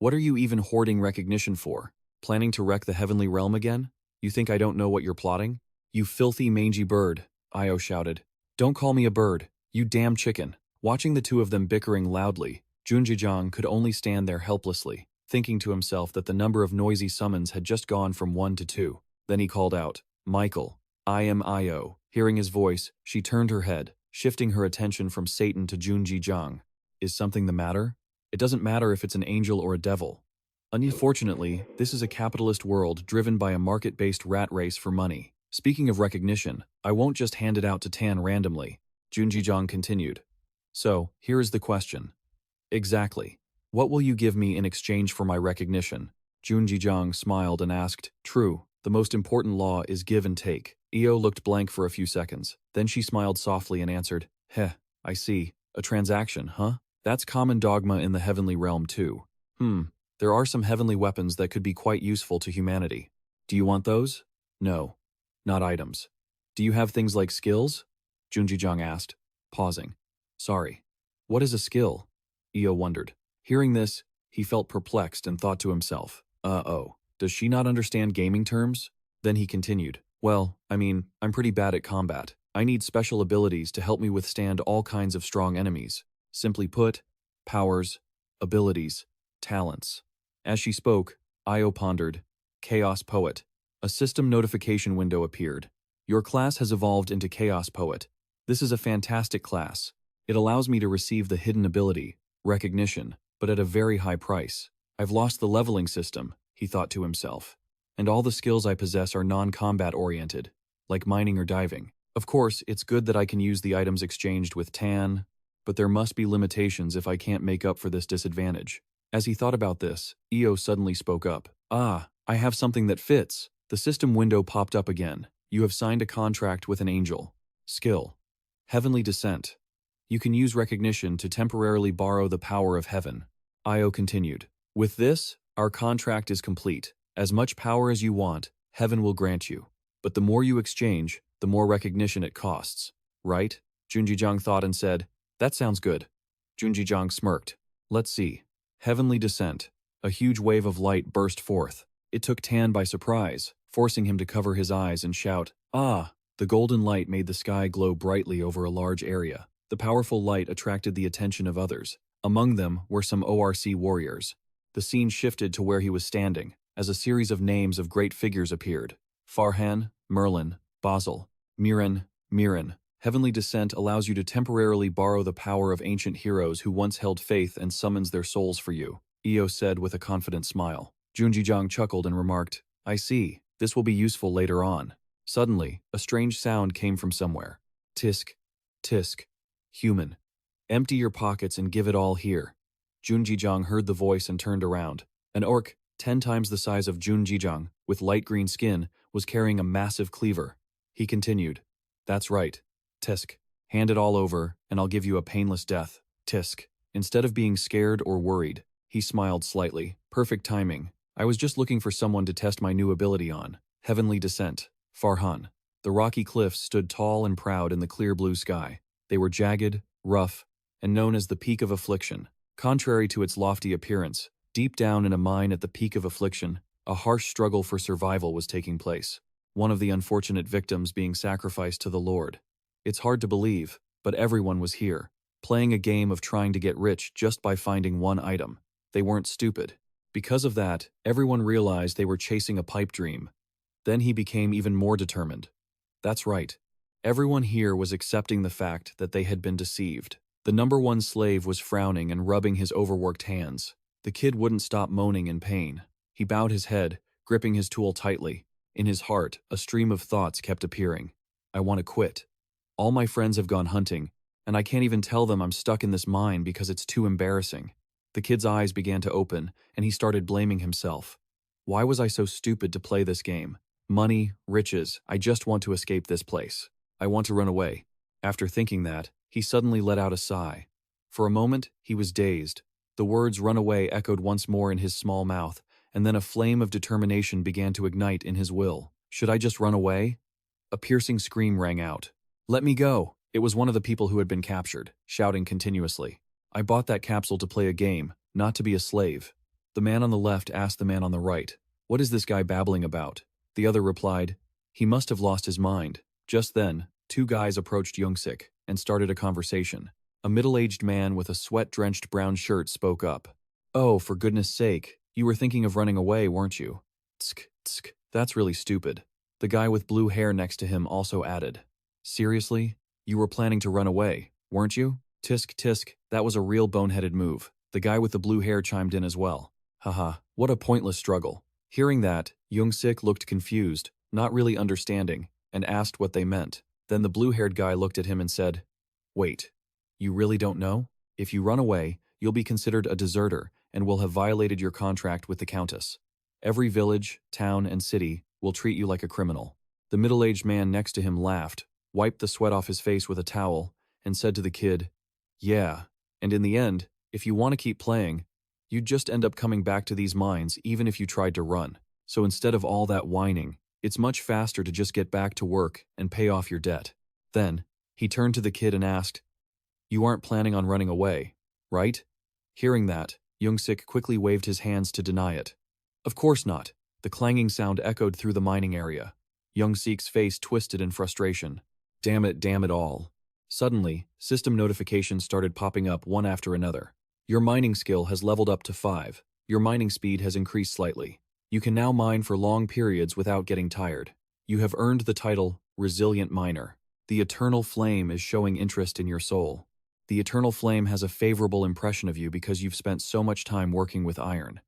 What are you even hoarding recognition for? Planning to wreck the heavenly realm again? You think I don't know what you're plotting? You filthy mangy bird, Io shouted. Don't call me a bird, you damn chicken. Watching the two of them bickering loudly, Junjijang could only stand there helplessly, thinking to himself that the number of noisy summons had just gone from 1 to 2. Then he called out, Michael, I am Io. Hearing his voice, she turned her head, shifting her attention from Satan to Junji Jiang. Is something the matter? It doesn't matter if it's an angel or a devil. Unfortunately, this is a capitalist world driven by a market-based rat race for money. Speaking of recognition, I won't just hand it out to Tan randomly, Junji Jiang continued. So, here is the question. Exactly. What will you give me in exchange for my recognition? Junji Jiang smiled and asked, True, the most important law is give and take. Io looked blank for a few seconds. Then she smiled softly and answered, Heh, I see. A transaction, huh? That's common dogma in the heavenly realm too. There are some heavenly weapons that could be quite useful to humanity. Do you want those? No. Not items. Do you have things like skills? Junji Jiang asked, pausing. Sorry. What is a skill? Io wondered. Hearing this, he felt perplexed and thought to himself, uh-oh, does she not understand gaming terms? Then he continued, well, I'm pretty bad at combat. I need special abilities to help me withstand all kinds of strong enemies. Simply put, powers, abilities, talents. As she spoke, Io pondered, Chaos Poet. A system notification window appeared. Your class has evolved into Chaos Poet. This is a fantastic class. It allows me to receive the hidden ability, recognition, but at a very high price. I've lost the leveling system, he thought to himself. And all the skills I possess are non-combat oriented, like mining or diving. Of course, it's good that I can use the items exchanged with Tan, but there must be limitations if I can't make up for this disadvantage. As he thought about this, Io suddenly spoke up. Ah, I have something that fits. The system window popped up again. You have signed a contract with an angel. Skill. Heavenly Descent. You can use recognition to temporarily borrow the power of heaven. Io continued. With this, our contract is complete. As much power as you want, heaven will grant you. But the more you exchange, the more recognition it costs. Right? Junji Jiang thought and said, That sounds good. Junji Jiang smirked. Let's see. Heavenly Descent. A huge wave of light burst forth. It took Tan by surprise, forcing him to cover his eyes and shout, Ah! The golden light made the sky glow brightly over a large area. The powerful light attracted the attention of others. Among them were some ORC warriors. The scene shifted to where he was standing, as a series of names of great figures appeared. Farhan, Merlin, Basel, Miran. Heavenly Descent allows you to temporarily borrow the power of ancient heroes who once held faith and summons their souls for you, Io said with a confident smile. Junji Jiang chuckled and remarked, I see. This will be useful later on. Suddenly, a strange sound came from somewhere. Tisk, tisk. Human. Empty your pockets and give it all here. Junji Jiang heard the voice and turned around. An orc, 10 times the size of Junji Jiang, with light green skin, was carrying a massive cleaver. He continued, That's right. Tisk. Hand it all over, and I'll give you a painless death. Tisk. Instead of being scared or worried, he smiled slightly. Perfect timing. I was just looking for someone to test my new ability on. Heavenly Descent. Farhan. The rocky cliffs stood tall and proud in the clear blue sky. They were jagged, rough, and known as the Peak of Affliction. Contrary to its lofty appearance, deep down in a mine at the Peak of Affliction, a harsh struggle for survival was taking place. One of the unfortunate victims being sacrificed to the Lord. It's hard to believe, but everyone was here, playing a game of trying to get rich just by finding one item. They weren't stupid. Because of that, everyone realized they were chasing a pipe dream. Then he became even more determined. That's right. Everyone here was accepting the fact that they had been deceived. The number one slave was frowning and rubbing his overworked hands. The kid wouldn't stop moaning in pain. He bowed his head, gripping his tool tightly. In his heart, a stream of thoughts kept appearing. I want to quit. All my friends have gone hunting, and I can't even tell them I'm stuck in this mine because it's too embarrassing. The kid's eyes began to open, and he started blaming himself. Why was I so stupid to play this game? Money, riches, I just want to escape this place. I want to run away. After thinking that, he suddenly let out a sigh. For a moment, he was dazed. The words run away echoed once more in his small mouth, and then a flame of determination began to ignite in his will. Should I just run away? A piercing scream rang out. Let me go! It was one of the people who had been captured, shouting continuously. I bought that capsule to play a game, not to be a slave. The man on the left asked the man on the right, What is this guy babbling about? The other replied, He must have lost his mind. Just then, two guys approached Youngsik and started a conversation. A middle-aged man with a sweat-drenched brown shirt spoke up. Oh, for goodness sake, you were thinking of running away, weren't you? Tsk, tsk, that's really stupid. The guy with blue hair next to him also added. Seriously? You were planning to run away, weren't you? Tisk tisk, that was a real boneheaded move. The guy with the blue hair chimed in as well. Haha, what a pointless struggle. Hearing that, Young-sik looked confused, not really understanding, and asked what they meant. Then the blue-haired guy looked at him and said, Wait, you really don't know? If you run away, you'll be considered a deserter and will have violated your contract with the Countess. Every village, town, and city will treat you like a criminal. The middle-aged man next to him laughed, wiped the sweat off his face with a towel, and said to the kid, Yeah, and in the end, if you want to keep playing, you'd just end up coming back to these mines even if you tried to run. So instead of all that whining, it's much faster to just get back to work and pay off your debt. Then, he turned to the kid and asked, You aren't planning on running away, right? Hearing that, Young-sik quickly waved his hands to deny it. Of course not. The clanging sound echoed through the mining area. Young-sik's face twisted in frustration. Damn it all. Suddenly, system notifications started popping up one after another. Your mining skill has leveled up to 5. Your mining speed has increased slightly. You can now mine for long periods without getting tired. You have earned the title Resilient Miner. The Eternal Flame is showing interest in your soul. The Eternal Flame has a favorable impression of you because you've spent so much time working with iron.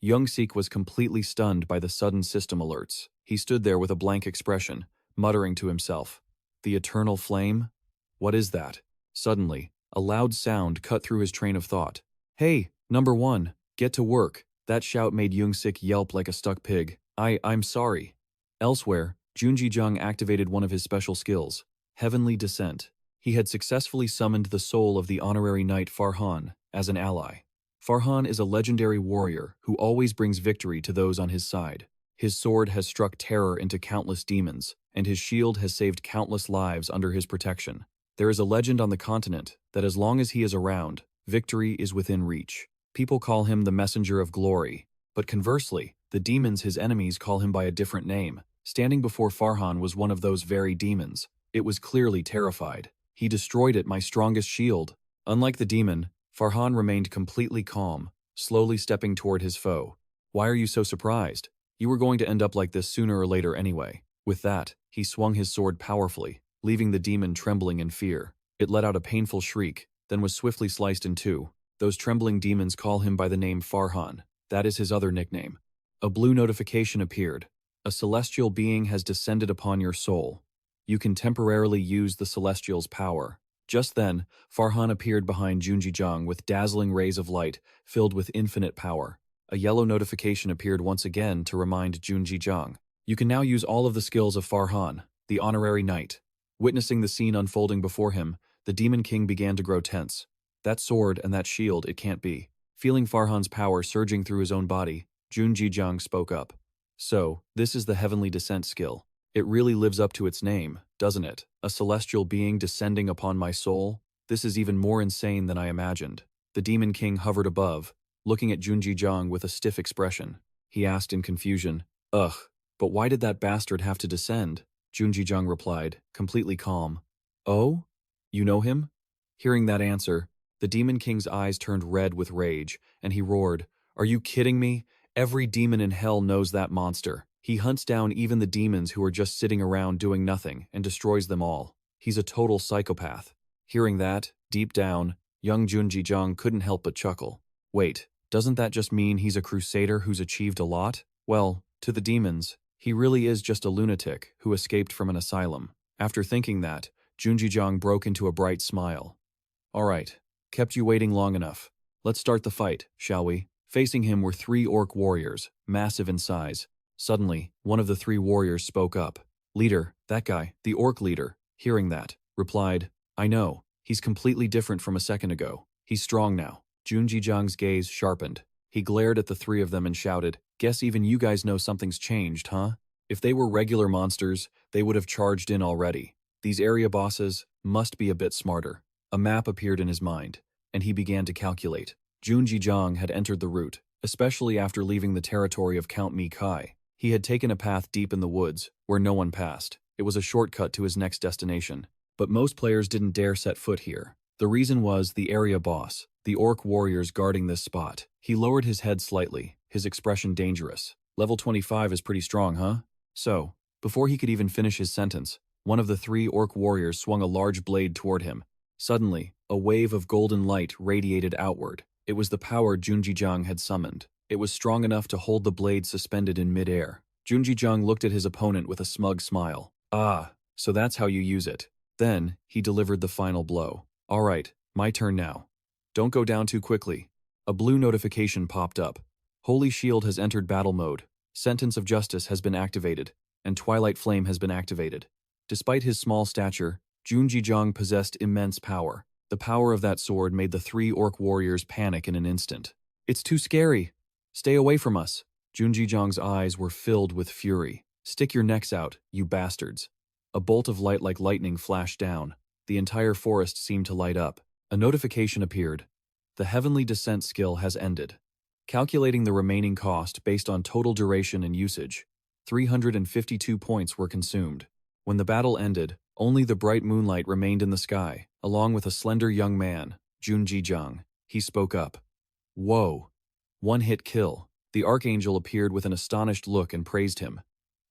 Young-sik was completely stunned by the sudden system alerts. He stood there with a blank expression, muttering to himself, The Eternal Flame? What is that? Suddenly, a loud sound cut through his train of thought. Hey, number 1, get to work. That shout made Young-sik yelp like a stuck pig. I'm sorry. Elsewhere, Junji-jung activated one of his special skills, Heavenly Descent. He had successfully summoned the soul of the honorary knight Farhan as an ally. Farhan is a legendary warrior who always brings victory to those on his side. His sword has struck terror into countless demons, and his shield has saved countless lives under his protection. There is a legend on the continent that as long as he is around, victory is within reach. People call him the Messenger of Glory, but conversely, the demons his enemies call him by a different name. Standing before Farhan was one of those very demons. It was clearly terrified. He destroyed it, my strongest shield. Unlike the demon, Farhan remained completely calm, slowly stepping toward his foe. Why are you so surprised? You were going to end up like this sooner or later anyway. With that, he swung his sword powerfully, leaving the demon trembling in fear. It let out a painful shriek, then was swiftly sliced in two. Those trembling demons call him by the name Farhan. That is his other nickname. A blue notification appeared. A celestial being has descended upon your soul. You can temporarily use the celestial's power. Just then, Farhan appeared behind Junji-jung with dazzling rays of light filled with infinite power. A yellow notification appeared once again to remind Junji-jung. You can now use all of the skills of Farhan, the honorary knight. Witnessing the scene unfolding before him, the Demon King began to grow tense. That sword and that shield, it can't be. Feeling Farhan's power surging through his own body, Junji-jung spoke up. So, this is the Heavenly Descent skill. It really lives up to its name, doesn't it? A celestial being descending upon my soul? This is even more insane than I imagined. The Demon King hovered above, looking at Junji-jung with a stiff expression. He asked in confusion, Ugh, but why did that bastard have to descend? Junji-jung replied, completely calm. Oh? You know him? Hearing that answer, the Demon King's eyes turned red with rage, and he roared, Are you kidding me? Every demon in hell knows that monster. He hunts down even the demons who are just sitting around doing nothing and destroys them all. He's a total psychopath. Hearing that, deep down, young Junji-jung couldn't help but chuckle. Wait, doesn't that just mean he's a crusader who's achieved a lot? Well, to the demons, he really is just a lunatic who escaped from an asylum. After thinking that, Junji-jung broke into a bright smile. Alright, kept you waiting long enough. Let's start the fight, shall we? Facing him were 3 orc warriors, massive in size. Suddenly, one of the 3 warriors spoke up. Leader, that guy, the orc leader, hearing that, replied, I know, he's completely different from a second ago. He's strong now. Junji-jung's gaze sharpened. He glared at the 3 of them and shouted, Guess even you guys know something's changed, huh? If they were regular monsters, they would have charged in already. These area bosses must be a bit smarter. A map appeared in his mind, and he began to calculate. Junji-jung had entered the route, especially after leaving the territory of Count Mi-kai. He had taken a path deep in the woods, where no one passed. It was a shortcut to his next destination. But most players didn't dare set foot here. The reason was the area boss, the orc warriors guarding this spot. He lowered his head slightly, his expression dangerous. Level 25 is pretty strong, huh? So, before he could even finish his sentence, One of the three orc warriors swung a large blade toward him. Suddenly, a wave of golden light radiated outward. It was the power Junjijang had summoned. It was strong enough to hold the blade suspended in midair. Junjijang looked at his opponent with a smug smile. Ah, so that's how you use it. Then, he delivered the final blow. All right, my turn now. Don't go down too quickly. A blue notification popped up. Holy Shield has entered battle mode. Sentence of Justice has been activated, and Twilight Flame has been activated. Despite his small stature, Junjijang possessed immense power. The power of that sword made the three orc warriors panic in an instant. It's too scary. Stay away from us. Junjijang's eyes were filled with fury. Stick your necks out, you bastards. A bolt of light like lightning flashed down. The entire forest seemed to light up. A notification appeared. The Heavenly Descent skill has ended. Calculating the remaining cost based on total duration and usage, 352 points were consumed. When the battle ended, only the bright moonlight remained in the sky, along with a slender young man, Junjijang. He spoke up. Whoa. One-hit kill. The Archangel appeared with an astonished look and praised him.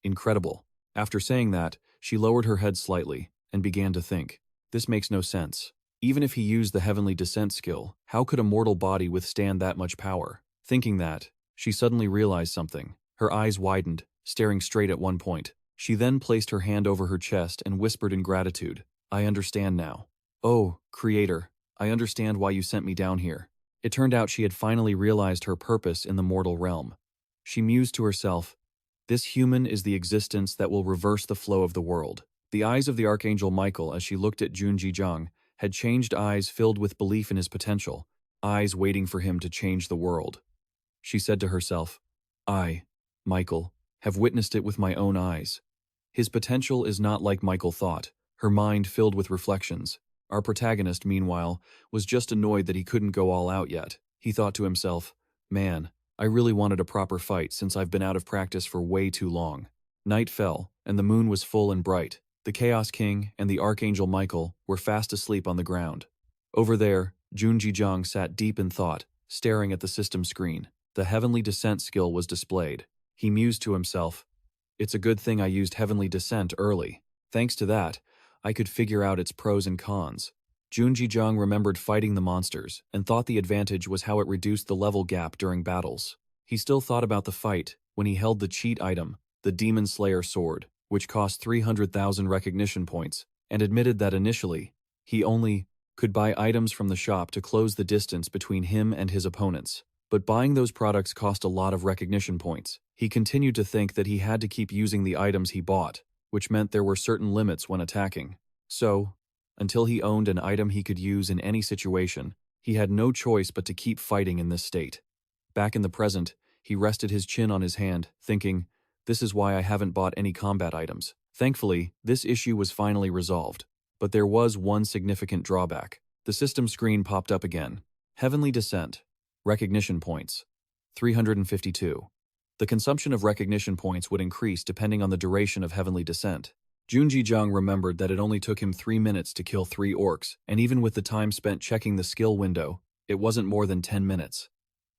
Incredible. After saying that, she lowered her head slightly and began to think. This makes no sense. Even if he used the Heavenly Descent skill, how could a mortal body withstand that much power? Thinking that, she suddenly realized something. Her eyes widened, staring straight at one point. She then placed her hand over her chest and whispered in gratitude. I understand now. Oh, Creator, I understand why you sent me down here. It turned out she had finally realized her purpose in the mortal realm. She mused to herself, this human is the existence that will reverse the flow of the world. The eyes of the Archangel Michael as she looked at Junjijang had changed eyes filled with belief in his potential, eyes waiting for him to change the world. She said to herself, I, Michael, have witnessed it with my own eyes. His potential is not like Michael thought, her mind filled with reflections. Our protagonist, meanwhile, was just annoyed that he couldn't go all out yet. He thought to himself, man, I really wanted a proper fight since I've been out of practice for way too long. Night fell, and the moon was full and bright. The Chaos King and the Archangel Michael were fast asleep on the ground. Over there, Junjijang sat deep in thought, staring at the system screen. The Heavenly Descent skill was displayed. He mused to himself, it's a good thing I used Heavenly Descent early. Thanks to that, I could figure out its pros and cons. Junjijang remembered fighting the monsters and thought the advantage was how it reduced the level gap during battles. He still thought about the fight when he held the cheat item, the Demon Slayer sword, which cost 300,000 recognition points, and admitted that initially, he only could buy items from the shop to close the distance between him and his opponents. But buying those products cost a lot of recognition points. He continued to think that he had to keep using the items he bought, which meant there were certain limits when attacking. So, until he owned an item he could use in any situation, he had no choice but to keep fighting in this state. Back in the present, he rested his chin on his hand, thinking, this is why I haven't bought any combat items. Thankfully, this issue was finally resolved. But there was one significant drawback. The system screen popped up again. Heavenly Descent. Recognition points. 352. The consumption of recognition points would increase depending on the duration of Heavenly Descent. Junjijang remembered that it only took him 3 minutes to kill 3 orcs, and even with the time spent checking the skill window, it wasn't more than 10 minutes.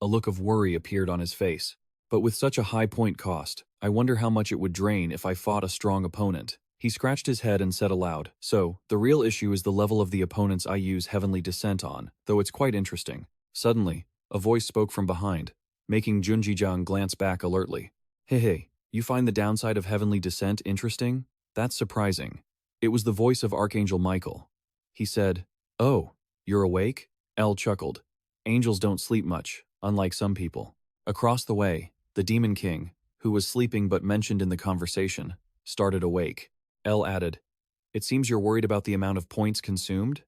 A look of worry appeared on his face. But with such a high point cost, I wonder how much it would drain if I fought a strong opponent. He scratched his head and said aloud, so, the real issue is the level of the opponents I use Heavenly Descent on, though it's quite interesting. Suddenly, a voice spoke from behind, making Junjijang glance back alertly. Hey, you find the downside of Heavenly Descent interesting? That's surprising. It was the voice of Archangel Michael. He said, oh, you're awake? El chuckled. Angels don't sleep much, unlike some people. Across the way, the Demon King, who was sleeping but mentioned in the conversation, started awake. El added, it seems you're worried about the amount of points consumed?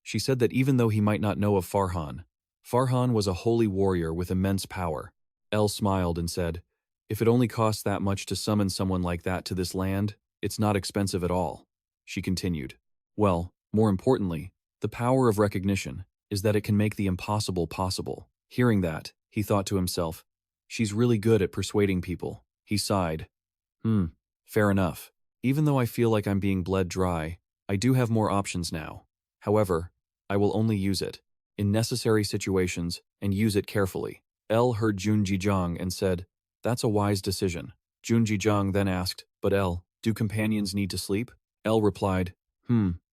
She said that even though he might not know of Farhan was a holy warrior with immense power. El smiled and said, if it only costs that much to summon someone like that to this land, it's not expensive at all. She continued, well, more importantly, the power of recognition is that it can make the impossible possible. Hearing that, he thought to himself, she's really good at persuading people. He sighed. Fair enough. Even though I feel like I'm being bled dry, I do have more options now. However, I will only use it in necessary situations and use it carefully. El heard Junjijang and said, that's a wise decision. Junjijang then asked, but El, do companions need to sleep? El replied,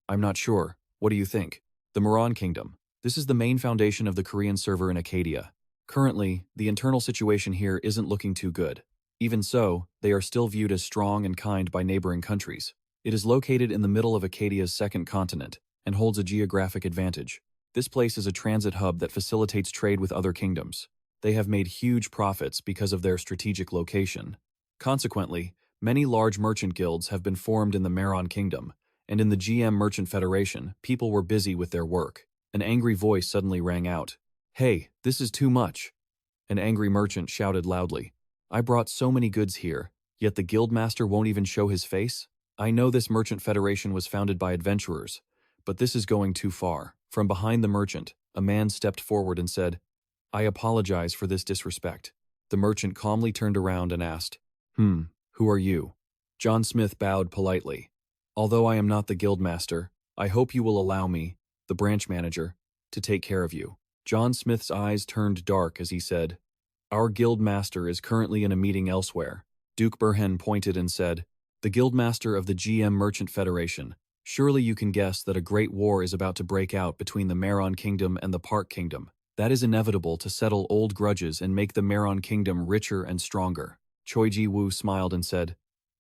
I'm not sure. What do you think? The Moran Kingdom. This is the main foundation of the Korean server in Accadia. Currently, the internal situation here isn't looking too good. Even so, they are still viewed as strong and kind by neighboring countries. It is located in the middle of Accadia's second continent and holds a geographic advantage. This place is a transit hub that facilitates trade with other kingdoms. They have made huge profits because of their strategic location. Consequently, many large merchant guilds have been formed in the Moran Kingdom, and in the GM Merchant Federation, people were busy with their work. An angry voice suddenly rang out. Hey, this is too much. An angry merchant shouted loudly. I brought so many goods here, yet the guildmaster won't even show his face? I know this merchant federation was founded by adventurers, but this is going too far. From behind the merchant, a man stepped forward and said, I apologize for this disrespect. The merchant calmly turned around and asked, who are you? John Smith bowed politely. Although I am not the guildmaster, I hope you will allow me, the branch manager, to take care of you. John Smith's eyes turned dark as he said, Our guildmaster is currently in a meeting elsewhere. Duke Burhen pointed and said, The guildmaster of the GM Merchant Federation. Surely you can guess that a great war is about to break out between the Moran Kingdom and the Park Kingdom. That is inevitable to settle old grudges and make the Moran Kingdom richer and stronger. Choi Ji-woo smiled and said,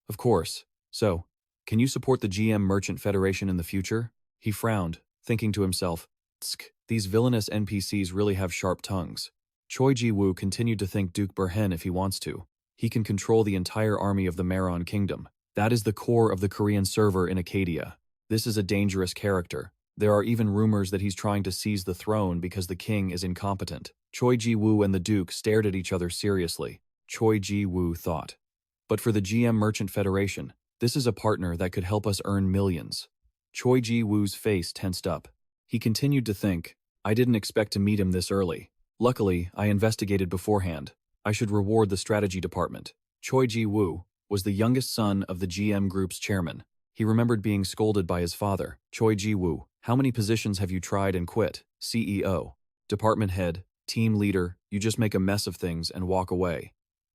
Of course. So, can you support the GM Merchant Federation in the future? He frowned, thinking to himself, Tsk, these villainous NPCs really have sharp tongues. Choi Ji-woo continued to thank Duke Burhen if he wants to. He can control the entire army of the Moran Kingdom. That is the core of the Korean server in Accadia. This is a dangerous character. There are even rumors that he's trying to seize the throne because the king is incompetent. Choi Ji-woo and the Duke stared at each other seriously. Choi Ji-woo thought. But for the GM Merchant Federation, this is a partner that could help us earn millions. Choi Ji-woo's face tensed up. He continued to think, I didn't expect to meet him this early. Luckily, I investigated beforehand. I should reward the strategy department. Choi Ji-woo was the youngest son of the GM Group's chairman. He remembered being scolded by his father. Choi Ji-woo, how many positions have you tried and quit? CEO, department head, team leader, you just make a mess of things and walk away.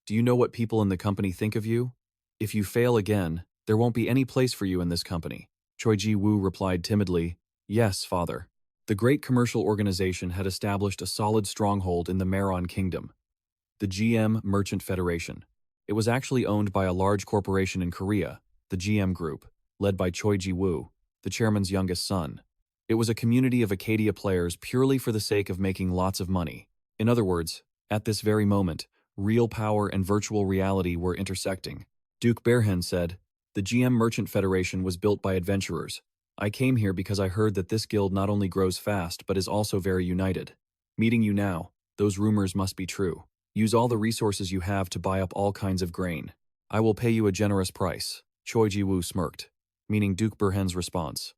Do you know what people in the company think of you? If you fail again, there won't be any place for you in this company. Choi Ji-woo replied timidly, Yes, father. The great commercial organization had established a solid stronghold in the Moran Kingdom, the GM Merchant Federation. It was actually owned by a large corporation in Korea, the GM Group, led by Choi Ji-woo, the chairman's youngest son. It was a community of Accadia players purely for the sake of making lots of money. In other words, at this very moment, real power and virtual reality were intersecting. Duke Burhen said, The GM Merchant Federation was built by adventurers. I came here because I heard that this guild not only grows fast but is also very united. Meeting you now, those rumors must be true. Use all the resources you have to buy up all kinds of grain. I will pay you a generous price. Choi Ji-woo smirked, meaning Duke Burhen's response.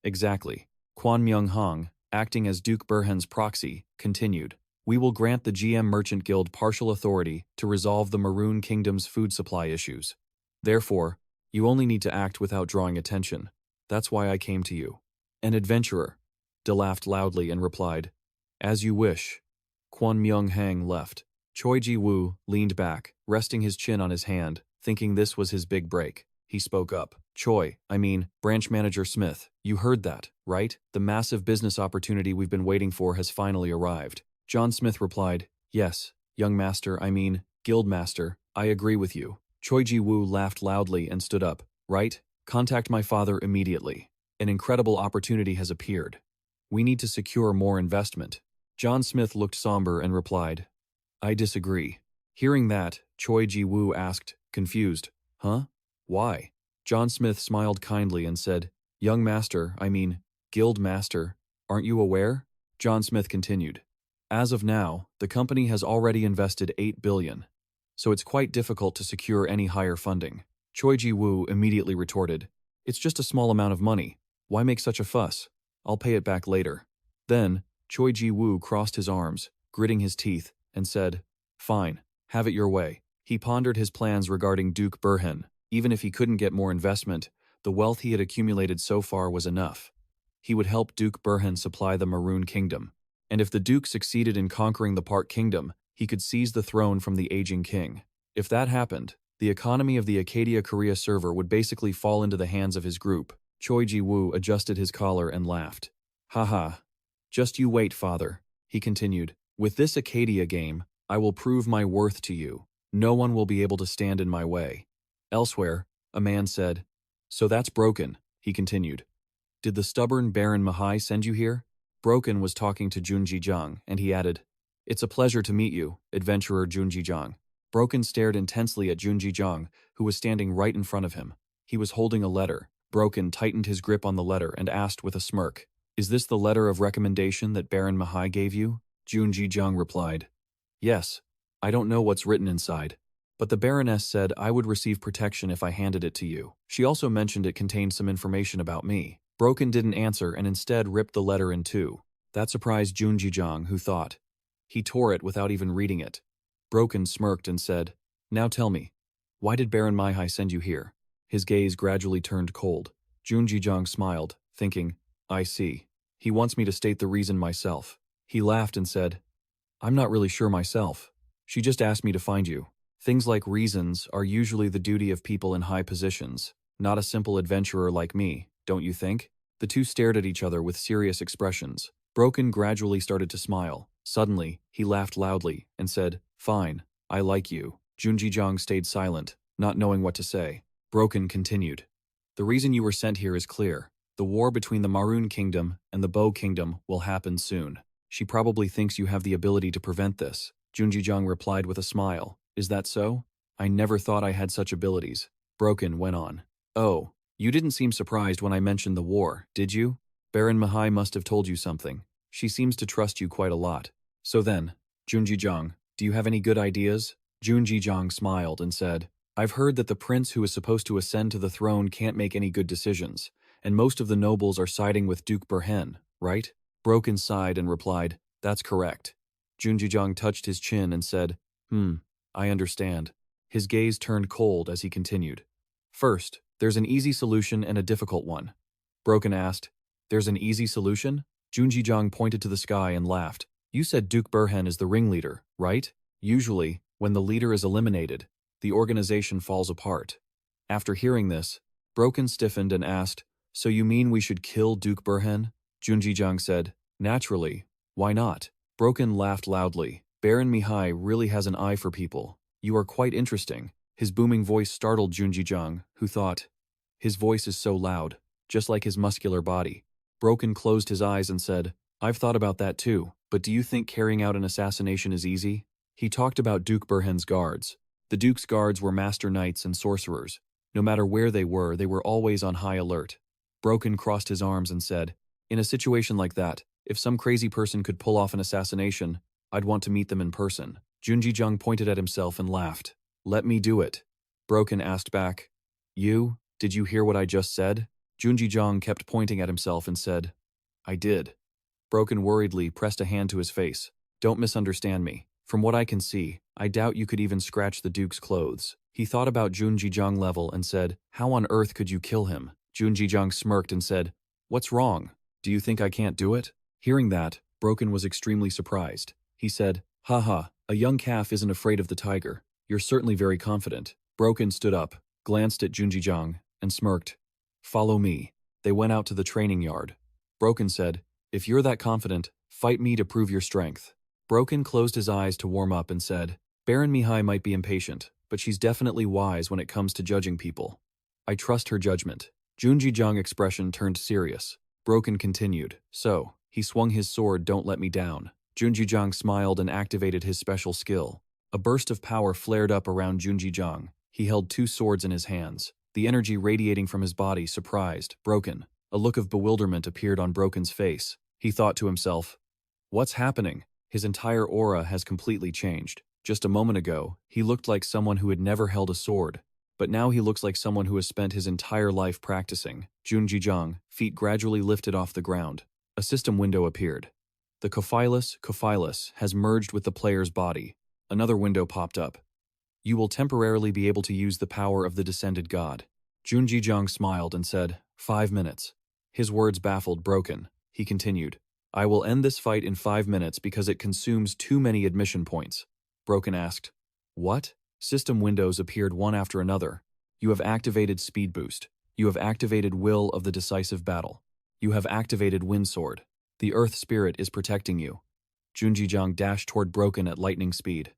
Exactly. Kwon Myung-hong, acting as Duke Burhen's proxy, continued. We will grant the GM Merchant Guild partial authority to resolve the Maroon Kingdom's food supply issues. Therefore, you only need to act without drawing attention. That's why I came to you. An adventurer. De laughed loudly and replied, As you wish. Kwon Myung-hang left. Choi Ji-woo leaned back, resting his chin on his hand, thinking this was his big break. He spoke up. Branch Manager Smith, you heard that, right? The massive business opportunity we've been waiting for has finally arrived. John Smith replied, Yes, Guildmaster, I agree with you. Choi Ji-woo laughed loudly and stood up. Right? Contact my father immediately. An incredible opportunity has appeared. We need to secure more investment. John Smith looked somber and replied, I disagree. Hearing that, Choi Ji-woo asked, confused, Huh? Why? John Smith smiled kindly and said, Guild Master, aren't you aware? John Smith continued, As of now, the company has already invested $8 billion, so it's quite difficult to secure any higher funding. Choi Ji-woo immediately retorted, It's just a small amount of money. Why make such a fuss? I'll pay it back later. Then, Choi Ji-woo crossed his arms, gritting his teeth, and said, Fine, have it your way. He pondered his plans regarding Duke Burhen. Even if he couldn't get more investment, the wealth he had accumulated so far was enough. He would help Duke Burhen supply the Maroon Kingdom. And if the Duke succeeded in conquering the Park Kingdom, he could seize the throne from the aging king. If that happened, the economy of the Accadia Korea server would basically fall into the hands of his group. Choi Ji-woo adjusted his collar and laughed. Haha. Just you wait, father, he continued. With this Accadia game, I will prove my worth to you. No one will be able to stand in my way. Elsewhere, a man said. So that's Broken, he continued. Did the stubborn Baron Mahai send you here? Broken was talking to Junji Jang, and he added, It's a pleasure to meet you, adventurer Junji Jang. Broken stared intensely at Junji Jang, who was standing right in front of him. He was holding a letter. Broken tightened his grip on the letter and asked with a smirk, Is this the letter of recommendation that Baron Mahai gave you? Junji Jang replied, Yes. I don't know what's written inside. But the Baroness said I would receive protection if I handed it to you. She also mentioned it contained some information about me. Broken didn't answer and instead ripped the letter in two. That surprised Junji Jang, who thought. He tore it without even reading it. Broken smirked and said, Now tell me, why did Baron Mahai send you here? His gaze gradually turned cold. Junji Jang smiled, thinking, I see. He wants me to state the reason myself. He laughed and said, I'm not really sure myself. She just asked me to find you. Things like reasons are usually the duty of people in high positions, not a simple adventurer like me, don't you think? The two stared at each other with serious expressions. Broken gradually started to smile. Suddenly, he laughed loudly and said, Fine, I like you. Junji Jang stayed silent, not knowing what to say. Broken continued. The reason you were sent here is clear. The war between the Maroon Kingdom and the Bow Kingdom will happen soon. She probably thinks you have the ability to prevent this. Junji Jang replied with a smile. Is that so? I never thought I had such abilities. Broken went on. Oh, you didn't seem surprised when I mentioned the war, did you? Baron Mahai must have told you something. She seems to trust you quite a lot. So then, Junji Jang, do you have any good ideas? Junji Jang smiled and said, I've heard that the prince who is supposed to ascend to the throne can't make any good decisions, and most of the nobles are siding with Duke Burhen, right? Broken sighed and replied, That's correct. Junji Jang touched his chin and said, I understand. His gaze turned cold as he continued. First, there's an easy solution and a difficult one. Broken asked, There's an easy solution? Junji Jang pointed to the sky and laughed. You said Duke Burhen is the ringleader, right? Usually, when the leader is eliminated, the organization falls apart. After hearing this, Broken stiffened and asked, So you mean we should kill Duke Burhen? Junji Jang said, Naturally. Why not? Broken laughed loudly. Baron Mihai really has an eye for people. You are quite interesting. His booming voice startled Junji Jang, who thought, His voice is so loud, just like his muscular body. Broken closed his eyes and said, I've thought about that too, but do you think carrying out an assassination is easy? He talked about Duke Burhen's guards. The Duke's guards were master knights and sorcerers. No matter where they were always on high alert. Broken crossed his arms and said, In a situation like that, if some crazy person could pull off an assassination, I'd want to meet them in person. Junji Jang pointed at himself and laughed. Let me do it. Broken asked back, You? Did you hear what I just said? Junji Jang kept pointing at himself and said, I did. Broken worriedly pressed a hand to his face. Don't misunderstand me. From what I can see, I doubt you could even scratch the Duke's clothes. He thought about Junji Jang level and said, How on earth could you kill him? Junji Jang smirked and said, What's wrong? Do you think I can't do it? Hearing that, Broken was extremely surprised. He said, Haha, a young calf isn't afraid of the tiger. You're certainly very confident. Broken stood up, glanced at Junji Jang, and smirked. Follow me. They went out to the training yard. Broken said, If you're that confident, fight me to prove your strength. Broken closed his eyes to warm up and said, Baron Mihai might be impatient, but she's definitely wise when it comes to judging people. I trust her judgment. Junji Jang's expression turned serious. Broken continued, So, he swung his sword, Don't let me down. Junji Jang smiled and activated his special skill. A burst of power flared up around Junji Jang. He held two swords in his hands. The energy radiating from his body surprised Broken. A look of bewilderment appeared on Broken's face. He thought to himself, What's happening? His entire aura has completely changed. Just a moment ago, he looked like someone who had never held a sword. But now he looks like someone who has spent his entire life practicing. Junji Jang, feet gradually lifted off the ground. A system window appeared. The Kophilus has merged with the player's body. Another window popped up. You will temporarily be able to use the power of the descended god. Junji Jang smiled and said, 5 minutes. His words baffled Broken. He continued, I will end this fight in 5 minutes because it consumes too many admission points. Broken asked, What? System windows appeared one after another. You have activated Speed Boost. You have activated Will of the Decisive Battle. You have activated Wind Sword. The Earth Spirit is protecting you. Junjijiang dashed toward Broken at lightning speed.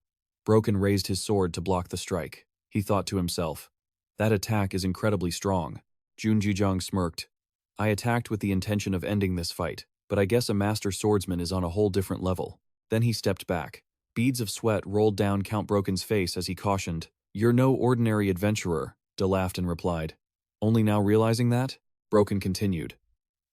Broken raised his sword to block the strike. He thought to himself, that attack is incredibly strong. Junjijiang smirked. I attacked with the intention of ending this fight, but I guess a master swordsman is on a whole different level. Then he stepped back. Beads of sweat rolled down Count Broken's face as he cautioned, You're no ordinary adventurer, De laughed and replied. Only now realizing that? Broken continued.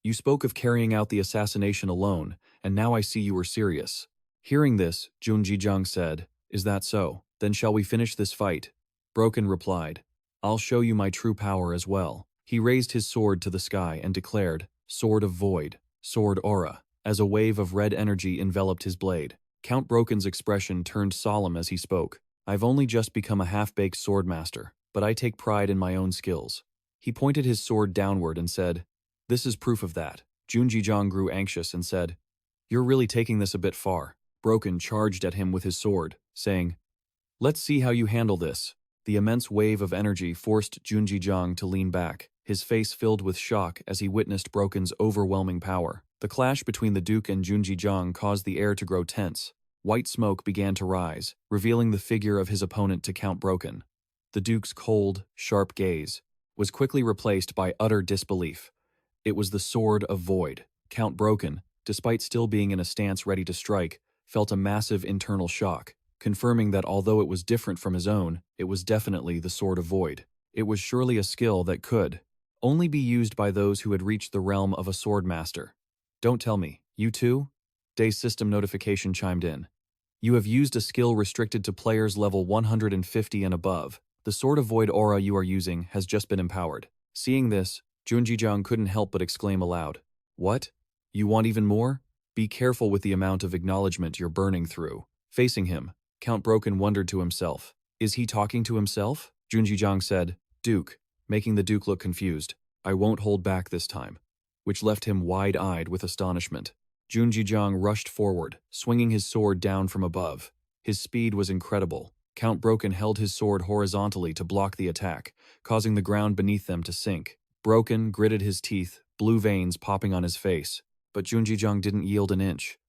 You spoke of carrying out the assassination alone, and now I see you were serious. Hearing this, Junjijiang said, Is that so? Then shall we finish this fight? Broken replied, I'll show you my true power as well. He raised his sword to the sky and declared, Sword of Void, Sword Aura, as a wave of red energy enveloped his blade. Count Broken's expression turned solemn as he spoke. I've only just become a half-baked swordmaster, but I take pride in my own skills. He pointed his sword downward and said, This is proof of that. Junjijiang grew anxious and said, You're really taking this a bit far. Broken charged at him with his sword, saying, Let's see how you handle this. The immense wave of energy forced Junjijiang to lean back, his face filled with shock as he witnessed Broken's overwhelming power. The clash between the Duke and Junjijiang caused the air to grow tense. White smoke began to rise, revealing the figure of his opponent to Count Broken. The Duke's cold, sharp gaze was quickly replaced by utter disbelief. It was the Sword of Void. Count Broken, despite still being in a stance ready to strike, felt a massive internal shock, confirming that although it was different from his own, it was definitely the Sword of Void. It was surely a skill that could only be used by those who had reached the realm of a sword master. Don't tell me, you too? Day's system notification chimed in. You have used a skill restricted to players level 150 and above. The Sword of Void aura you are using has just been empowered. Seeing this, Junjijiang couldn't help but exclaim aloud. What? You want even more? Be careful with the amount of acknowledgement you're burning through. Facing him, Count Broken wondered to himself. Is he talking to himself? Junjijiang said, Duke, making the Duke look confused. I won't hold back this time, which left him wide-eyed with astonishment. Junjijiang rushed forward, swinging his sword down from above. His speed was incredible. Count Broken held his sword horizontally to block the attack, causing the ground beneath them to sink. Broken gritted his teeth, blue veins popping on his face, but Junjijiang didn't yield an inch.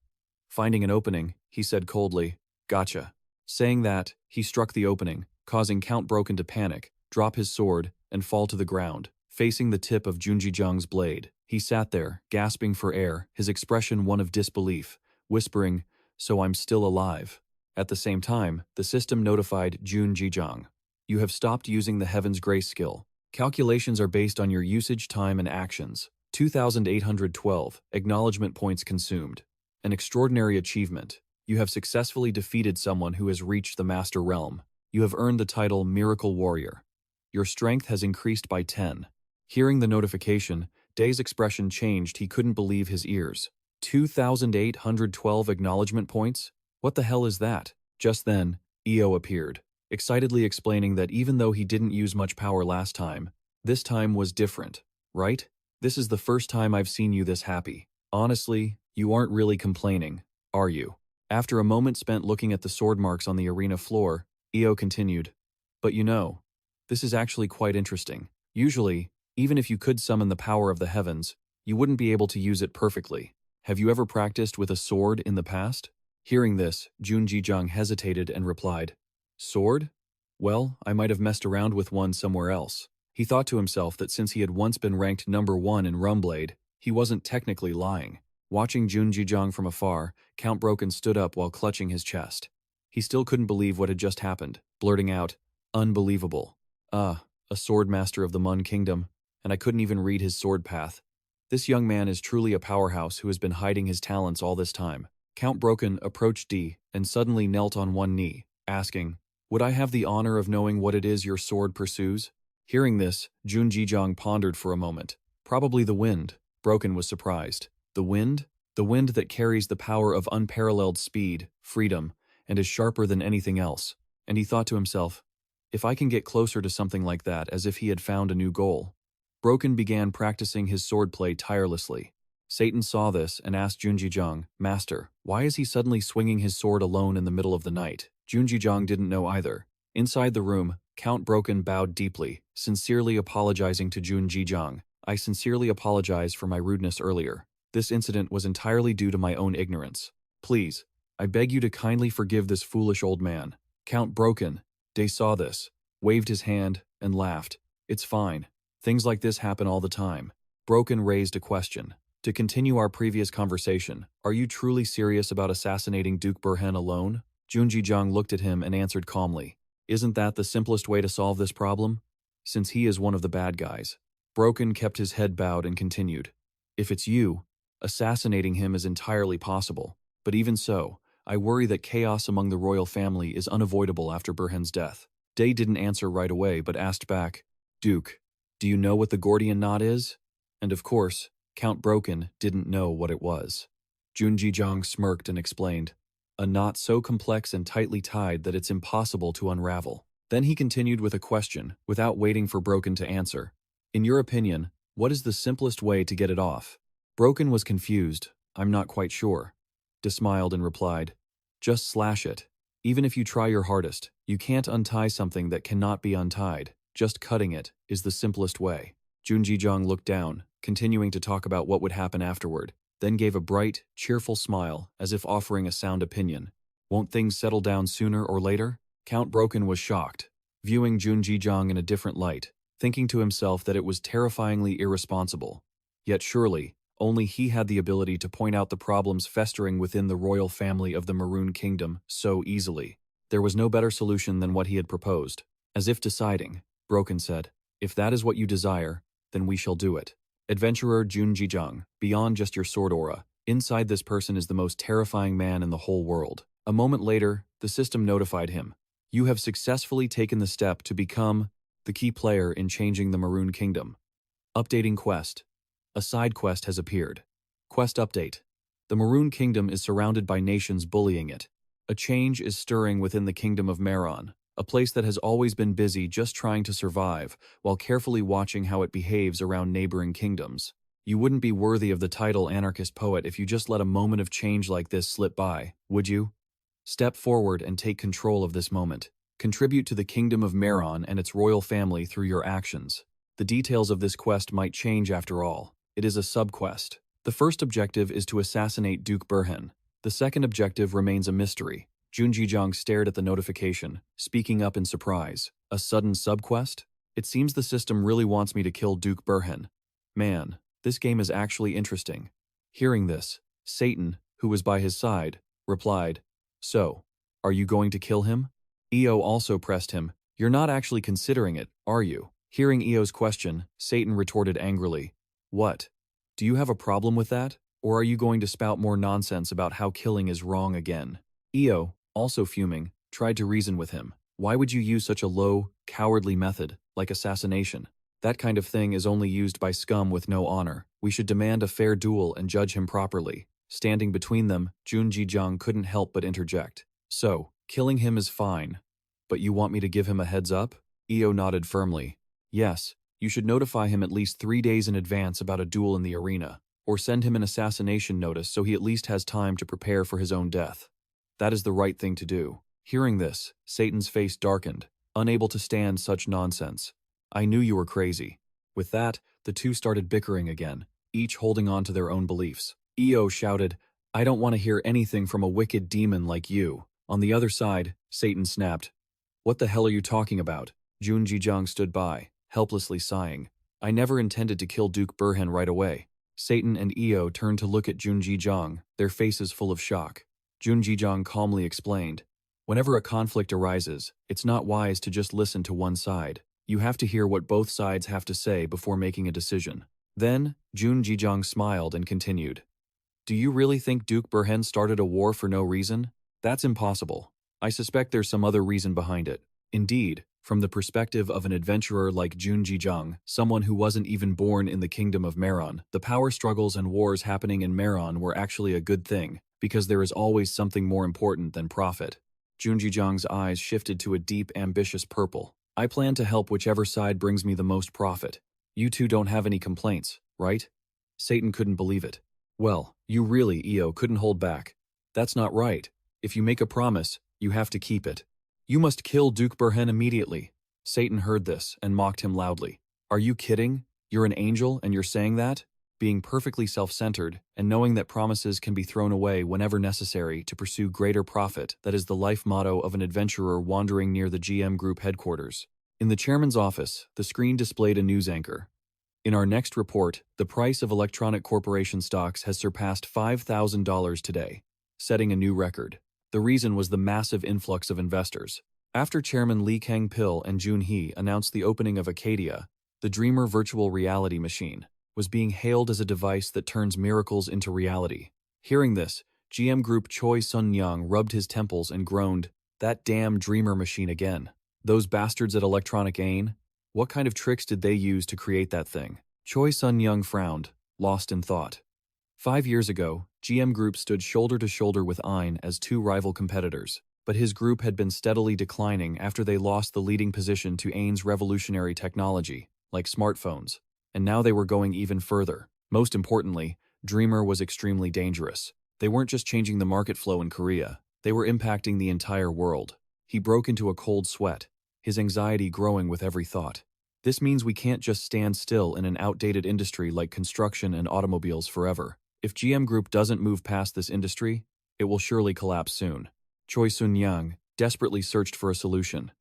Finding an opening, he said coldly, Gotcha. Saying that, he struck the opening, causing Count Broken to panic, drop his sword, and fall to the ground, facing the tip of Junjijiang's blade. He sat there, gasping for air, his expression one of disbelief, whispering, So I'm still alive. At the same time, the system notified Junjijiang. You have stopped using the Heaven's Grace skill. Calculations are based on your usage time and actions. 2,812 acknowledgement points consumed. An extraordinary achievement. You have successfully defeated someone who has reached the Master Realm. You have earned the title Miracle Warrior. Your strength has increased by 10. Hearing the notification, Day's expression changed. He couldn't believe his ears. 2,812 acknowledgement points? What the hell is that? Just then, EO appeared, excitedly explaining that even though he didn't use much power last time, this time was different, right? This is the first time I've seen you this happy. Honestly, you aren't really complaining, are you? After a moment spent looking at the sword marks on the arena floor, EO continued, But you know, this is actually quite interesting. Usually, even if you could summon the power of the heavens, you wouldn't be able to use it perfectly. Have you ever practiced with a sword in the past? Hearing this, Junjijiang hesitated and replied, Sword? Well, I might have messed around with one somewhere else. He thought to himself that since he had once been ranked #1 in Rumblade, he wasn't technically lying. Watching Junjijiang from afar, Count Broken stood up while clutching his chest. He still couldn't believe what had just happened, blurting out, Unbelievable. A sword master of the Mun Kingdom, and I couldn't even read his sword path. This young man is truly a powerhouse who has been hiding his talents all this time. Count Broken approached D and suddenly knelt on one knee, asking, Would I have the honor of knowing what it is your sword pursues? Hearing this, Junjijiang pondered for a moment. Probably the wind. Broken was surprised. The wind? The wind that carries the power of unparalleled speed, freedom, and is sharper than anything else. And he thought to himself, if I can get closer to something like that, as if he had found a new goal. Broken began practicing his swordplay tirelessly. Satan saw this and asked Junjijiang, Master, why is he suddenly swinging his sword alone in the middle of the night? Junjijiang didn't know either. Inside the room, Count Broken bowed deeply, sincerely apologizing to Jun Jijang. I sincerely apologize for my rudeness earlier. This incident was entirely due to my own ignorance. Please, I beg you to kindly forgive this foolish old man. Count Broken, Day saw this, waved his hand, and laughed. It's fine. Things like this happen all the time. Broken raised a question. To continue our previous conversation, are you truly serious about assassinating Duke Burhen alone? Jun Jijang looked at him and answered calmly. Isn't that the simplest way to solve this problem? Since he is one of the bad guys. Broken kept his head bowed and continued. If it's you, assassinating him is entirely possible. But even so, I worry that chaos among the royal family is unavoidable after Burhen's death. Day didn't answer right away but asked back, Duke, do you know what the Gordian knot is? And of course, Count Broken didn't know what it was. Jun Jijang smirked and explained, a knot so complex and tightly tied that it's impossible to unravel. Then he continued with a question, without waiting for Broken to answer. In your opinion, what is the simplest way to get it off? Broken was confused. I'm not quite sure. Day smiled and replied, just slash it. Even if you try your hardest, you can't untie something that cannot be untied. Just cutting it is the simplest way. Jun Jijang looked down, continuing to talk about what would happen afterward, then gave a bright, cheerful smile as if offering a sound opinion. Won't things settle down sooner or later? Count Broken was shocked, viewing Jun Jijang in a different light, thinking to himself that it was terrifyingly irresponsible. Yet surely, only he had the ability to point out the problems festering within the royal family of the Maroon Kingdom so easily. There was no better solution than what he had proposed. As if deciding, Broken said, if that is what you desire, then we shall do it. Adventurer Jun Jijang, beyond just your sword aura, inside this person is the most terrifying man in the whole world. A moment later, the system notified him. You have successfully taken the step to become the key player in changing the Maroon Kingdom. Updating quest. A side quest has appeared. Quest update. The Maroon Kingdom is surrounded by nations bullying it. A change is stirring within the Kingdom of Meron, a place that has always been busy just trying to survive, while carefully watching how it behaves around neighboring kingdoms. You wouldn't be worthy of the title anarchist poet if you just let a moment of change like this slip by, would you? Step forward and take control of this moment. Contribute to the Kingdom of Meron and its royal family through your actions. The details of this quest might change after all. It is a sub-quest. The first objective is to assassinate Duke Burhen. The second objective remains a mystery. Jun Jijang stared at the notification, speaking up in surprise. A sudden sub-quest? It seems the system really wants me to kill Duke Burhen. Man, this game is actually interesting. Hearing this, Satan, who was by his side, replied, so, are you going to kill him? Eo also pressed him. You're not actually considering it, are you? Hearing Eo's question, Satan retorted angrily. What? Do you have a problem with that? Or are you going to spout more nonsense about how killing is wrong again? Eo, also fuming, tried to reason with him. Why would you use such a low, cowardly method, like assassination? That kind of thing is only used by scum with no honor. We should demand a fair duel and judge him properly. Standing between them, Jun Jijang couldn't help but interject. So, killing him is fine. But you want me to give him a heads up? Eo nodded firmly. Yes. You should notify him at least 3 days in advance about a duel in the arena, or send him an assassination notice so he at least has time to prepare for his own death. That is the right thing to do. Hearing this, Satan's face darkened, unable to stand such nonsense. I knew you were crazy. With that, the two started bickering again, each holding on to their own beliefs. Eo shouted, I don't want to hear anything from a wicked demon like you. On the other side, Satan snapped. What the hell are you talking about? Jun Jijang stood by, helplessly sighing. I never intended to kill Duke Burhen right away. Satan and Eo turned to look at Jun Jijang, their faces full of shock. Jun Jijang calmly explained, whenever a conflict arises, it's not wise to just listen to one side. You have to hear what both sides have to say before making a decision. Then, Jun Jijang smiled and continued. Do you really think Duke Burhen started a war for no reason? That's impossible. I suspect there's some other reason behind it. Indeed, from the perspective of an adventurer like Jun Jijang, someone who wasn't even born in the Kingdom of Meron, the power struggles and wars happening in Meron were actually a good thing, because there is always something more important than profit. Jun Jijang's eyes shifted to a deep, ambitious purple. I plan to help whichever side brings me the most profit. You two don't have any complaints, right? Satan couldn't believe it. Well, you really, Eo, couldn't hold back. That's not right. If you make a promise, you have to keep it. You must kill Duke Burhen immediately. Satan heard this and mocked him loudly. Are you kidding? You're an angel and you're saying that? Being perfectly self-centered and knowing that promises can be thrown away whenever necessary to pursue greater profit, that is the life motto of an adventurer wandering near the GM Group headquarters. In the chairman's office, the screen displayed a news anchor. In our next report, the price of electronic corporation stocks has surpassed $5,000 today, setting a new record. The reason was the massive influx of investors. After Chairman Lee Kang-pil and Jun Hee announced the opening of Accadia, the Dreamer virtual reality machine was being hailed as a device that turns miracles into reality. Hearing this, GM Group Choi Sun-young rubbed his temples and groaned, "That damn Dreamer machine again. Those bastards at Electronic Ain? What kind of tricks did they use to create that thing?" Choi Sun-young frowned, lost in thought. 5 years ago, GM Group stood shoulder to shoulder with Ain as two rival competitors, but his group had been steadily declining after they lost the leading position to Ain's revolutionary technology, like smartphones. And now they were going even further. Most importantly, Dreamer was extremely dangerous. They weren't just changing the market flow in Korea, they were impacting the entire world. He broke into a cold sweat, his anxiety growing with every thought. This means we can't just stand still in an outdated industry like construction and automobiles forever. If GM Group doesn't move past this industry, it will surely collapse soon. Choi Sun-young desperately searched for a solution.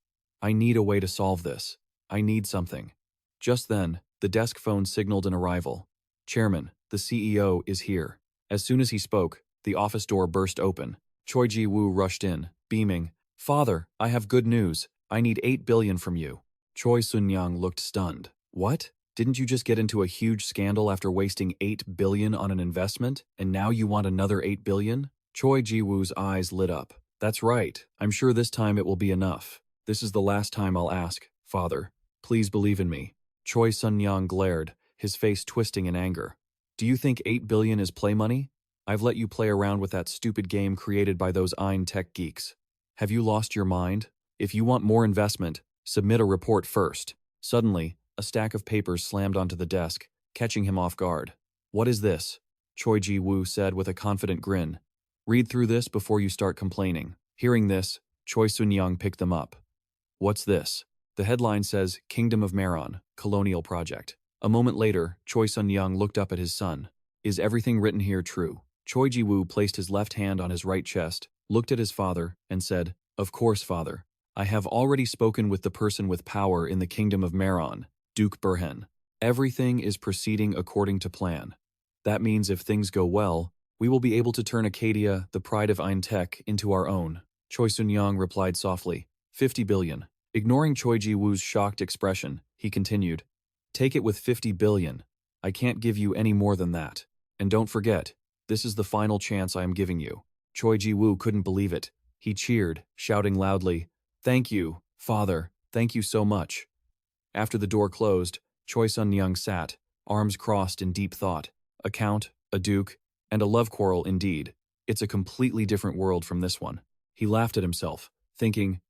I need a way to solve this. I need something. Just then, the desk phone signaled an arrival. Chairman, the CEO is here. As soon as he spoke, the office door burst open. Choi Ji-woo rushed in, beaming. Father, I have good news. I need 8 billion from you. Choi Sun-young looked stunned. What? Didn't you just get into a huge scandal after wasting 8 billion on an investment, and now you want another 8 billion? Choi Ji-woo's eyes lit up. That's right. I'm sure this time it will be enough. This is the last time I'll ask, Father. Please believe in me. Choi Sun-young glared, his face twisting in anger. Do you think 8 billion is play money? I've let you play around with that stupid game created by those Ain tech geeks. Have you lost your mind? If you want more investment, submit a report first. Suddenly, a stack of papers slammed onto the desk, catching him off guard. What is this? Choi Ji-woo said with a confident grin. Read through this before you start complaining. Hearing this, Choi Sun-young picked them up. What's this? The headline says, Kingdom of Meron, Colonial Project. A moment later, Choi Sun-young looked up at his son. Is everything written here true? Choi Ji-woo placed his left hand on his right chest, looked at his father, and said, Of course, father. I have already spoken with the person with power in the Kingdom of Meron, Duke Burhen. Everything is proceeding according to plan. That means if things go well, we will be able to turn Accadia, the pride of Ain Tech, into our own. Choi Sun-young replied softly, 50 billion. Ignoring Choi Ji-woo's shocked expression, he continued, Take it with 50 billion. I can't give you any more than that. And don't forget, this is the final chance I am giving you. Choi Ji-woo couldn't believe it. He cheered, shouting loudly, Thank you, father. Thank you so much. After the door closed, Choi Sun-young sat, arms crossed in deep thought. A count, a duke, and a love quarrel indeed. It's a completely different world from this one. He laughed at himself, thinking,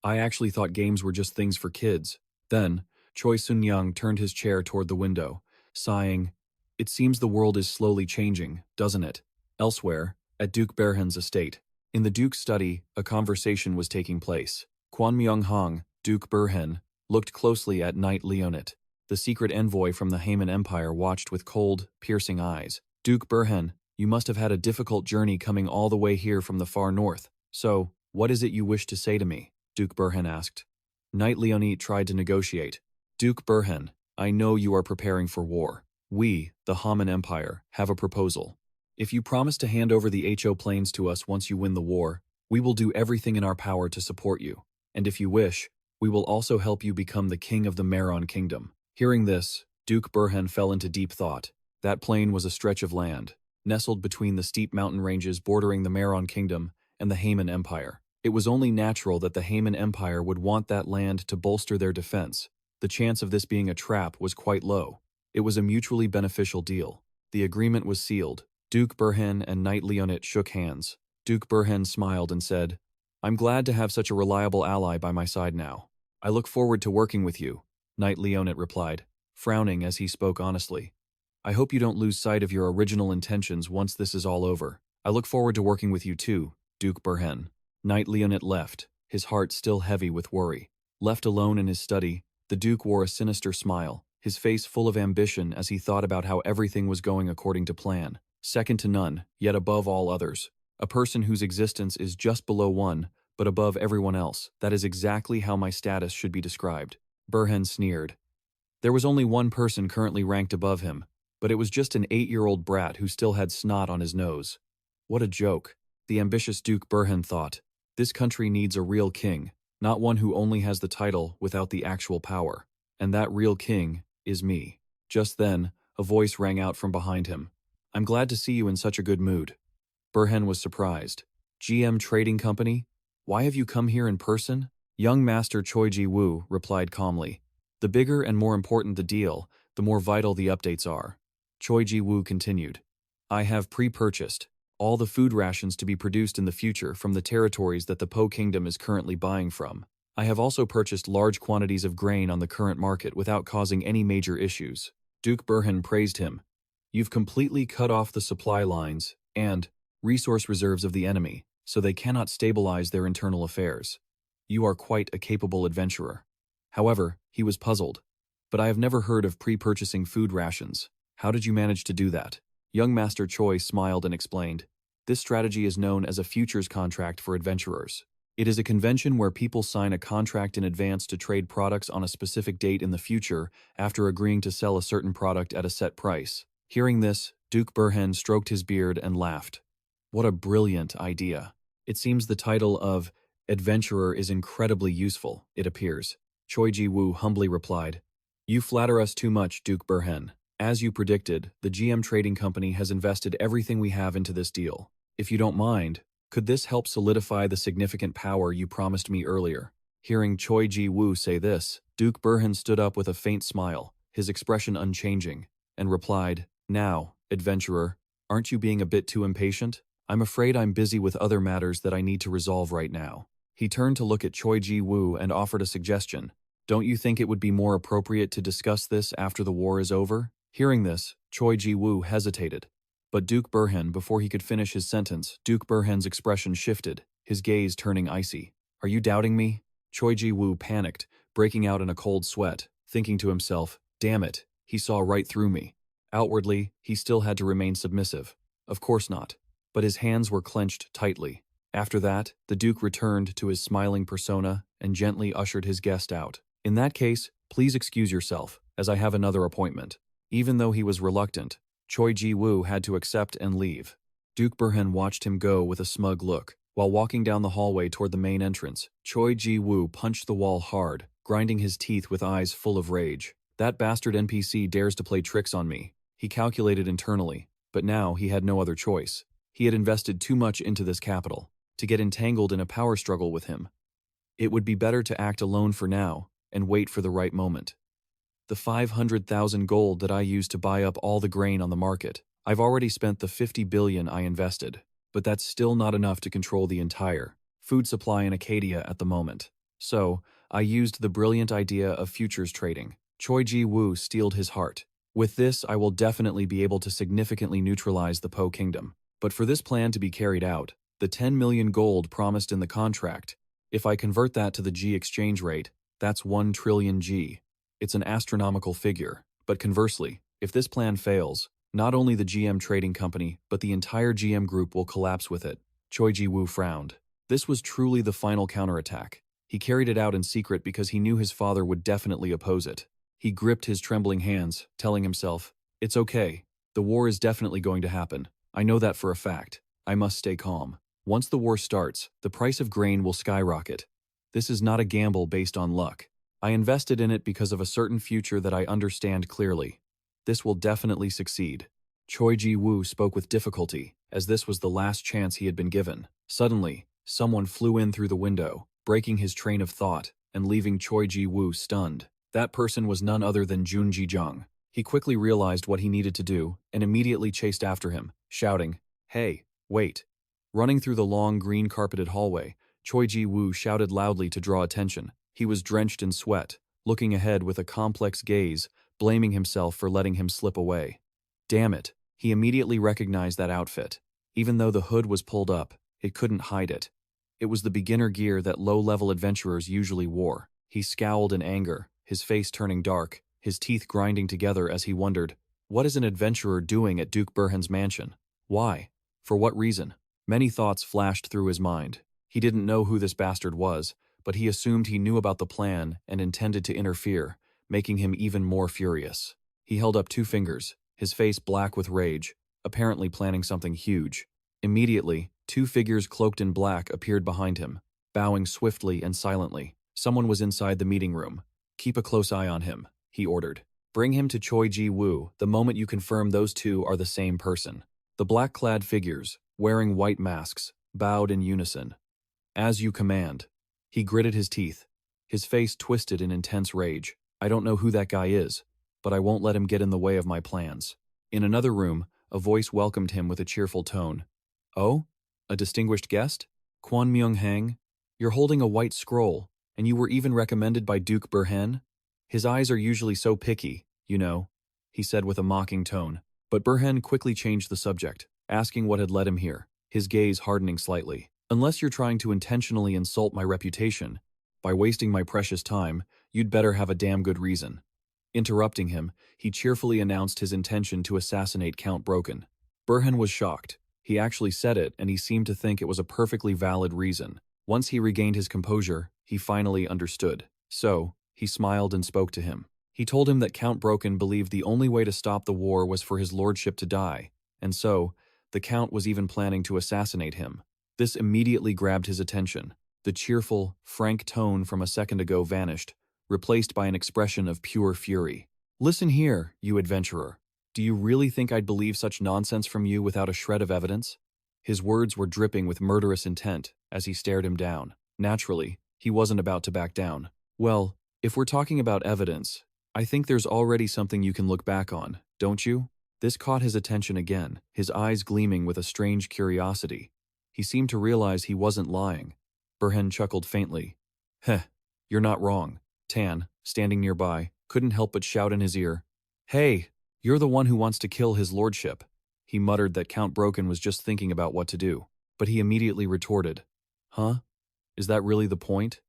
I actually thought games were just things for kids. Then, Choi Sun-young turned his chair toward the window, sighing, It seems the world is slowly changing, doesn't it? Elsewhere, at Duke Burhen's estate, in the Duke's study, a conversation was taking place. Kwon Myung-hong, Duke Burhen, looked closely at Knight Leonid. The secret envoy from the Haman Empire watched with cold, piercing eyes. Duke Burhen, you must have had a difficult journey coming all the way here from the far north. So, what is it you wish to say to me? Duke Burhen asked. Knight Leonid tried to negotiate. Duke Burhen, I know you are preparing for war. We, the Haman Empire, have a proposal. If you promise to hand over the HO planes to us once you win the war, we will do everything in our power to support you. And if you wish, we will also help you become the king of the Meron Kingdom. Hearing this, Duke Burhen fell into deep thought. That plain was a stretch of land, nestled between the steep mountain ranges bordering the Meron Kingdom and the Haman Empire. It was only natural that the Haman Empire would want that land to bolster their defense. The chance of this being a trap was quite low. It was a mutually beneficial deal. The agreement was sealed. Duke Burhen and Knight Leonid shook hands. Duke Burhen smiled and said, I'm glad to have such a reliable ally by my side now. I look forward to working with you, Knight Leonid replied, frowning as he spoke honestly. I hope you don't lose sight of your original intentions once this is all over. I look forward to working with you too, Duke Burhen. Knight Leonid left, his heart still heavy with worry. Left alone in his study, the Duke wore a sinister smile, his face full of ambition as he thought about how everything was going according to plan. Second to none, yet above all others. A person whose existence is just below one, but above everyone else. That is exactly how my status should be described. Burhan sneered. There was only one person currently ranked above him, but it was just an 8-year-old brat who still had snot on his nose. What a joke, the ambitious Duke Burhan thought. This country needs a real king, not one who only has the title without the actual power. And that real king is me. Just then, a voice rang out from behind him. I'm glad to see you in such a good mood. Burhan was surprised. GM Trading Company? Why have you come here in person? Young Master Choi Ji-woo replied calmly. The bigger and more important the deal, the more vital the updates are. Choi Ji-woo continued. I have pre-purchased all the food rations to be produced in the future from the territories that the Po Kingdom is currently buying from. I have also purchased large quantities of grain on the current market without causing any major issues. Duke Burhan praised him. You've completely cut off the supply lines and resource reserves of the enemy, so they cannot stabilize their internal affairs. You are quite a capable adventurer. However, he was puzzled. But I have never heard of pre-purchasing food rations. How did you manage to do that? Young Master Choi smiled and explained. This strategy is known as a futures contract for adventurers. It is a convention where people sign a contract in advance to trade products on a specific date in the future after agreeing to sell a certain product at a set price. Hearing this, Duke Burhan stroked his beard and laughed. What a brilliant idea. It seems the title of adventurer is incredibly useful, it appears. Choi Ji-woo humbly replied. You flatter us too much, Duke Burhan. As you predicted, the GM Trading Company has invested everything we have into this deal. If you don't mind, could this help solidify the significant power you promised me earlier? Hearing Choi Ji-woo say this, Duke Burhan stood up with a faint smile, his expression unchanging, and replied, Now, adventurer, aren't you being a bit too impatient? I'm afraid I'm busy with other matters that I need to resolve right now. He turned to look at Choi Ji-woo and offered a suggestion. Don't you think it would be more appropriate to discuss this after the war is over? Hearing this, Choi Ji-woo hesitated. But Duke Burhan, before he could finish his sentence, Duke Burhan's expression shifted, his gaze turning icy. Are you doubting me? Choi Ji-woo panicked, breaking out in a cold sweat, thinking to himself, damn it, he saw right through me. Outwardly, he still had to remain submissive. Of course not. But his hands were clenched tightly. After that, the Duke returned to his smiling persona and gently ushered his guest out. In that case, please excuse yourself, as I have another appointment. Even though he was reluctant, Choi Ji-woo had to accept and leave. Duke Burhan watched him go with a smug look. While walking down the hallway toward the main entrance, Choi Ji-woo punched the wall hard, grinding his teeth with eyes full of rage. That bastard NPC dares to play tricks on me. He calculated internally, but now he had no other choice. He had invested too much into this capital. To get entangled in a power struggle with him. It would be better to act alone for now and wait for the right moment. The 500,000 gold that I used to buy up all the grain on the market, I've already spent the 50 billion I invested, but that's still not enough to control the entire food supply in Accadia at the moment. So, I used the brilliant idea of futures trading. Choi Ji-woo steeled his heart. With this, I will definitely be able to significantly neutralize the Po Kingdom. But for this plan to be carried out, the 10 million gold promised in the contract, if I convert that to the G exchange rate, that's 1 trillion G. It's an astronomical figure. But conversely, if this plan fails, not only the GM Trading Company, but the entire GM Group will collapse with it. Choi Ji-woo frowned. This was truly the final counterattack. He carried it out in secret because he knew his father would definitely oppose it. He gripped his trembling hands, telling himself, It's okay. The war is definitely going to happen. I know that for a fact. I must stay calm. Once the war starts, the price of grain will skyrocket. This is not a gamble based on luck. I invested in it because of a certain future that I understand clearly. This will definitely succeed. Choi Ji-woo spoke with difficulty, as this was the last chance he had been given. Suddenly, someone flew in through the window, breaking his train of thought and leaving Choi Ji-woo stunned. That person was none other than Jun Ji-jung. He quickly realized what he needed to do and immediately chased after him, shouting, Hey, wait. Running through the long green carpeted hallway, Choi Ji-woo shouted loudly to draw attention. He was drenched in sweat, looking ahead with a complex gaze, blaming himself for letting him slip away. Damn it, he immediately recognized that outfit. Even though the hood was pulled up, it couldn't hide it. It was the beginner gear that low-level adventurers usually wore. He scowled in anger, his face turning dark, his teeth grinding together as he wondered, what is an adventurer doing at Duke Burhan's mansion? Why? For what reason? Many thoughts flashed through his mind. He didn't know who this bastard was, but he assumed he knew about the plan and intended to interfere, making him even more furious. He held up 2 fingers, his face black with rage, apparently planning something huge. Immediately, 2 figures cloaked in black appeared behind him, bowing swiftly and silently. Someone was inside the meeting room. Keep a close eye on him, he ordered. Bring him to Choi Ji-woo the moment you confirm those 2 are the same person. The black-clad figures, wearing white masks, bowed in unison. As you command. He gritted his teeth, his face twisted in intense rage. I don't know who that guy is, but I won't let him get in the way of my plans. In another room, a voice welcomed him with a cheerful tone. Oh? A distinguished guest? Kwon Myung-hang? You're holding a white scroll, and you were even recommended by Duke Burhan? His eyes are usually so picky, you know, he said with a mocking tone. But Burhan quickly changed the subject, asking what had led him here, his gaze hardening slightly. Unless you're trying to intentionally insult my reputation, by wasting my precious time, you'd better have a damn good reason. Interrupting him, he cheerfully announced his intention to assassinate Count Broken. Burhan was shocked. He actually said it, and he seemed to think it was a perfectly valid reason. Once he regained his composure, he finally understood. So, he smiled and spoke to him. He told him that Count Broken believed the only way to stop the war was for his lordship to die, and so, the Count was even planning to assassinate him. This immediately grabbed his attention. The cheerful, frank tone from a second ago vanished, replaced by an expression of pure fury. Listen here, you adventurer. Do you really think I'd believe such nonsense from you without a shred of evidence? His words were dripping with murderous intent as he stared him down. Naturally, he wasn't about to back down. Well, if we're talking about evidence, I think there's already something you can look back on, don't you? This caught his attention again, his eyes gleaming with a strange curiosity. He seemed to realize he wasn't lying. Burhan chuckled faintly. Heh, you're not wrong. Tan, standing nearby, couldn't help but shout in his ear. Hey, you're the one who wants to kill his lordship. He muttered that Count Broken was just thinking about what to do, but he immediately retorted. Huh? Is that really the point?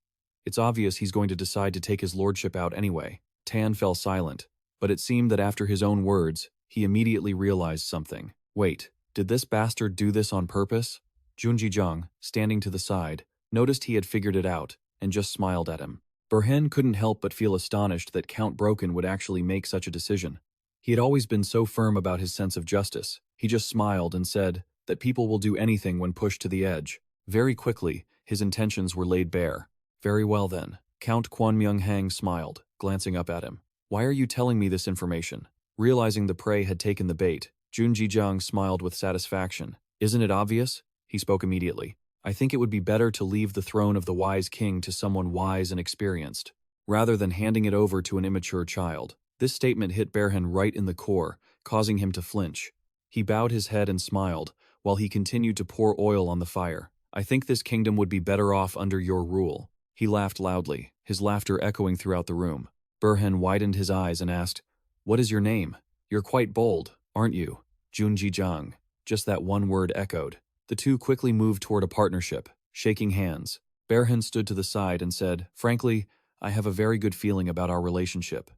It's obvious he's going to decide to take his lordship out anyway. Tan fell silent, but it seemed that after his own words, he immediately realized something. Wait, did this bastard do this on purpose? Junji-jung, standing to the side, noticed he had figured it out, and just smiled at him. Burhan couldn't help but feel astonished that Count Broken would actually make such a decision. He had always been so firm about his sense of justice. He just smiled and said that people will do anything when pushed to the edge. Very quickly, his intentions were laid bare. Very well then. Count Kwon Myung-hang smiled, glancing up at him. Why are you telling me this information? Realizing the prey had taken the bait, Junji-jung smiled with satisfaction. Isn't it obvious? He spoke immediately. I think it would be better to leave the throne of the wise king to someone wise and experienced, rather than handing it over to an immature child. This statement hit Burhan right in the core, causing him to flinch. He bowed his head and smiled, while he continued to pour oil on the fire. I think this kingdom would be better off under your rule. He laughed loudly, his laughter echoing throughout the room. Burhan widened his eyes and asked, What is your name? You're quite bold, aren't you? Junji-jung. Just that one word echoed. The two quickly moved toward a partnership, shaking hands. Burhan stood to the side and said, Frankly, I have a very good feeling about our relationship.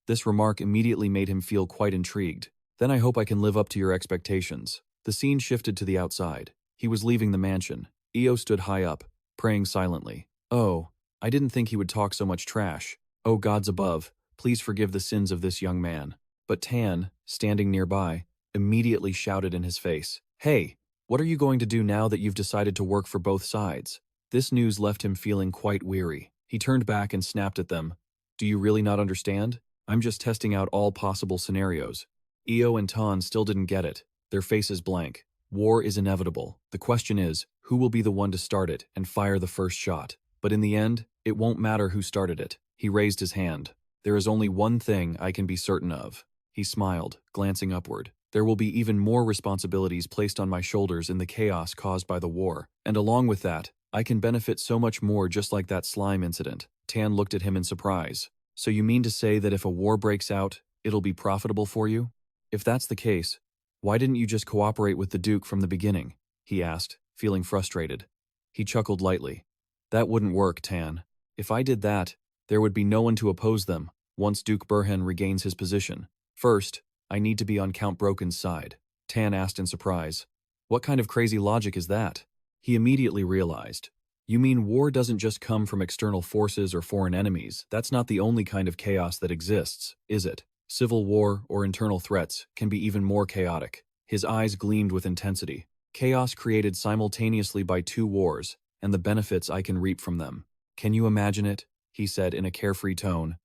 This remark immediately made him feel quite intrigued. Then I hope I can live up to your expectations. The scene shifted to the outside. He was leaving the mansion. Io stood high up, praying silently. Oh, I didn't think he would talk so much trash. Oh gods above, please forgive the sins of this young man. But Tan, standing nearby, immediately shouted in his face. Hey! What are you going to do now that you've decided to work for both sides? This news left him feeling quite weary. He turned back and snapped at them. Do you really not understand? I'm just testing out all possible scenarios. Io and Tan still didn't get it, their faces blank. War is inevitable. The question is, who will be the one to start it and fire the first shot? But in the end, it won't matter who started it. He raised his hand. There is only one thing I can be certain of. He smiled, glancing upward. There will be even more responsibilities placed on my shoulders in the chaos caused by the war. And along with that, I can benefit so much more just like that slime incident. Tan looked at him in surprise. So you mean to say that if a war breaks out, it'll be profitable for you? If that's the case, why didn't you just cooperate with the Duke from the beginning? He asked, feeling frustrated. He chuckled lightly. That wouldn't work, Tan. If I did that, there would be no one to oppose them once Duke Burhan regains his position. First, I need to be on Count Broken's side. Tan asked in surprise. What kind of crazy logic is that? He immediately realized. You mean war doesn't just come from external forces or foreign enemies? That's not the only kind of chaos that exists, is it? Civil war or internal threats can be even more chaotic. His eyes gleamed with intensity. Chaos created simultaneously by two wars, and the benefits I can reap from them. Can you imagine it? He said in a carefree tone.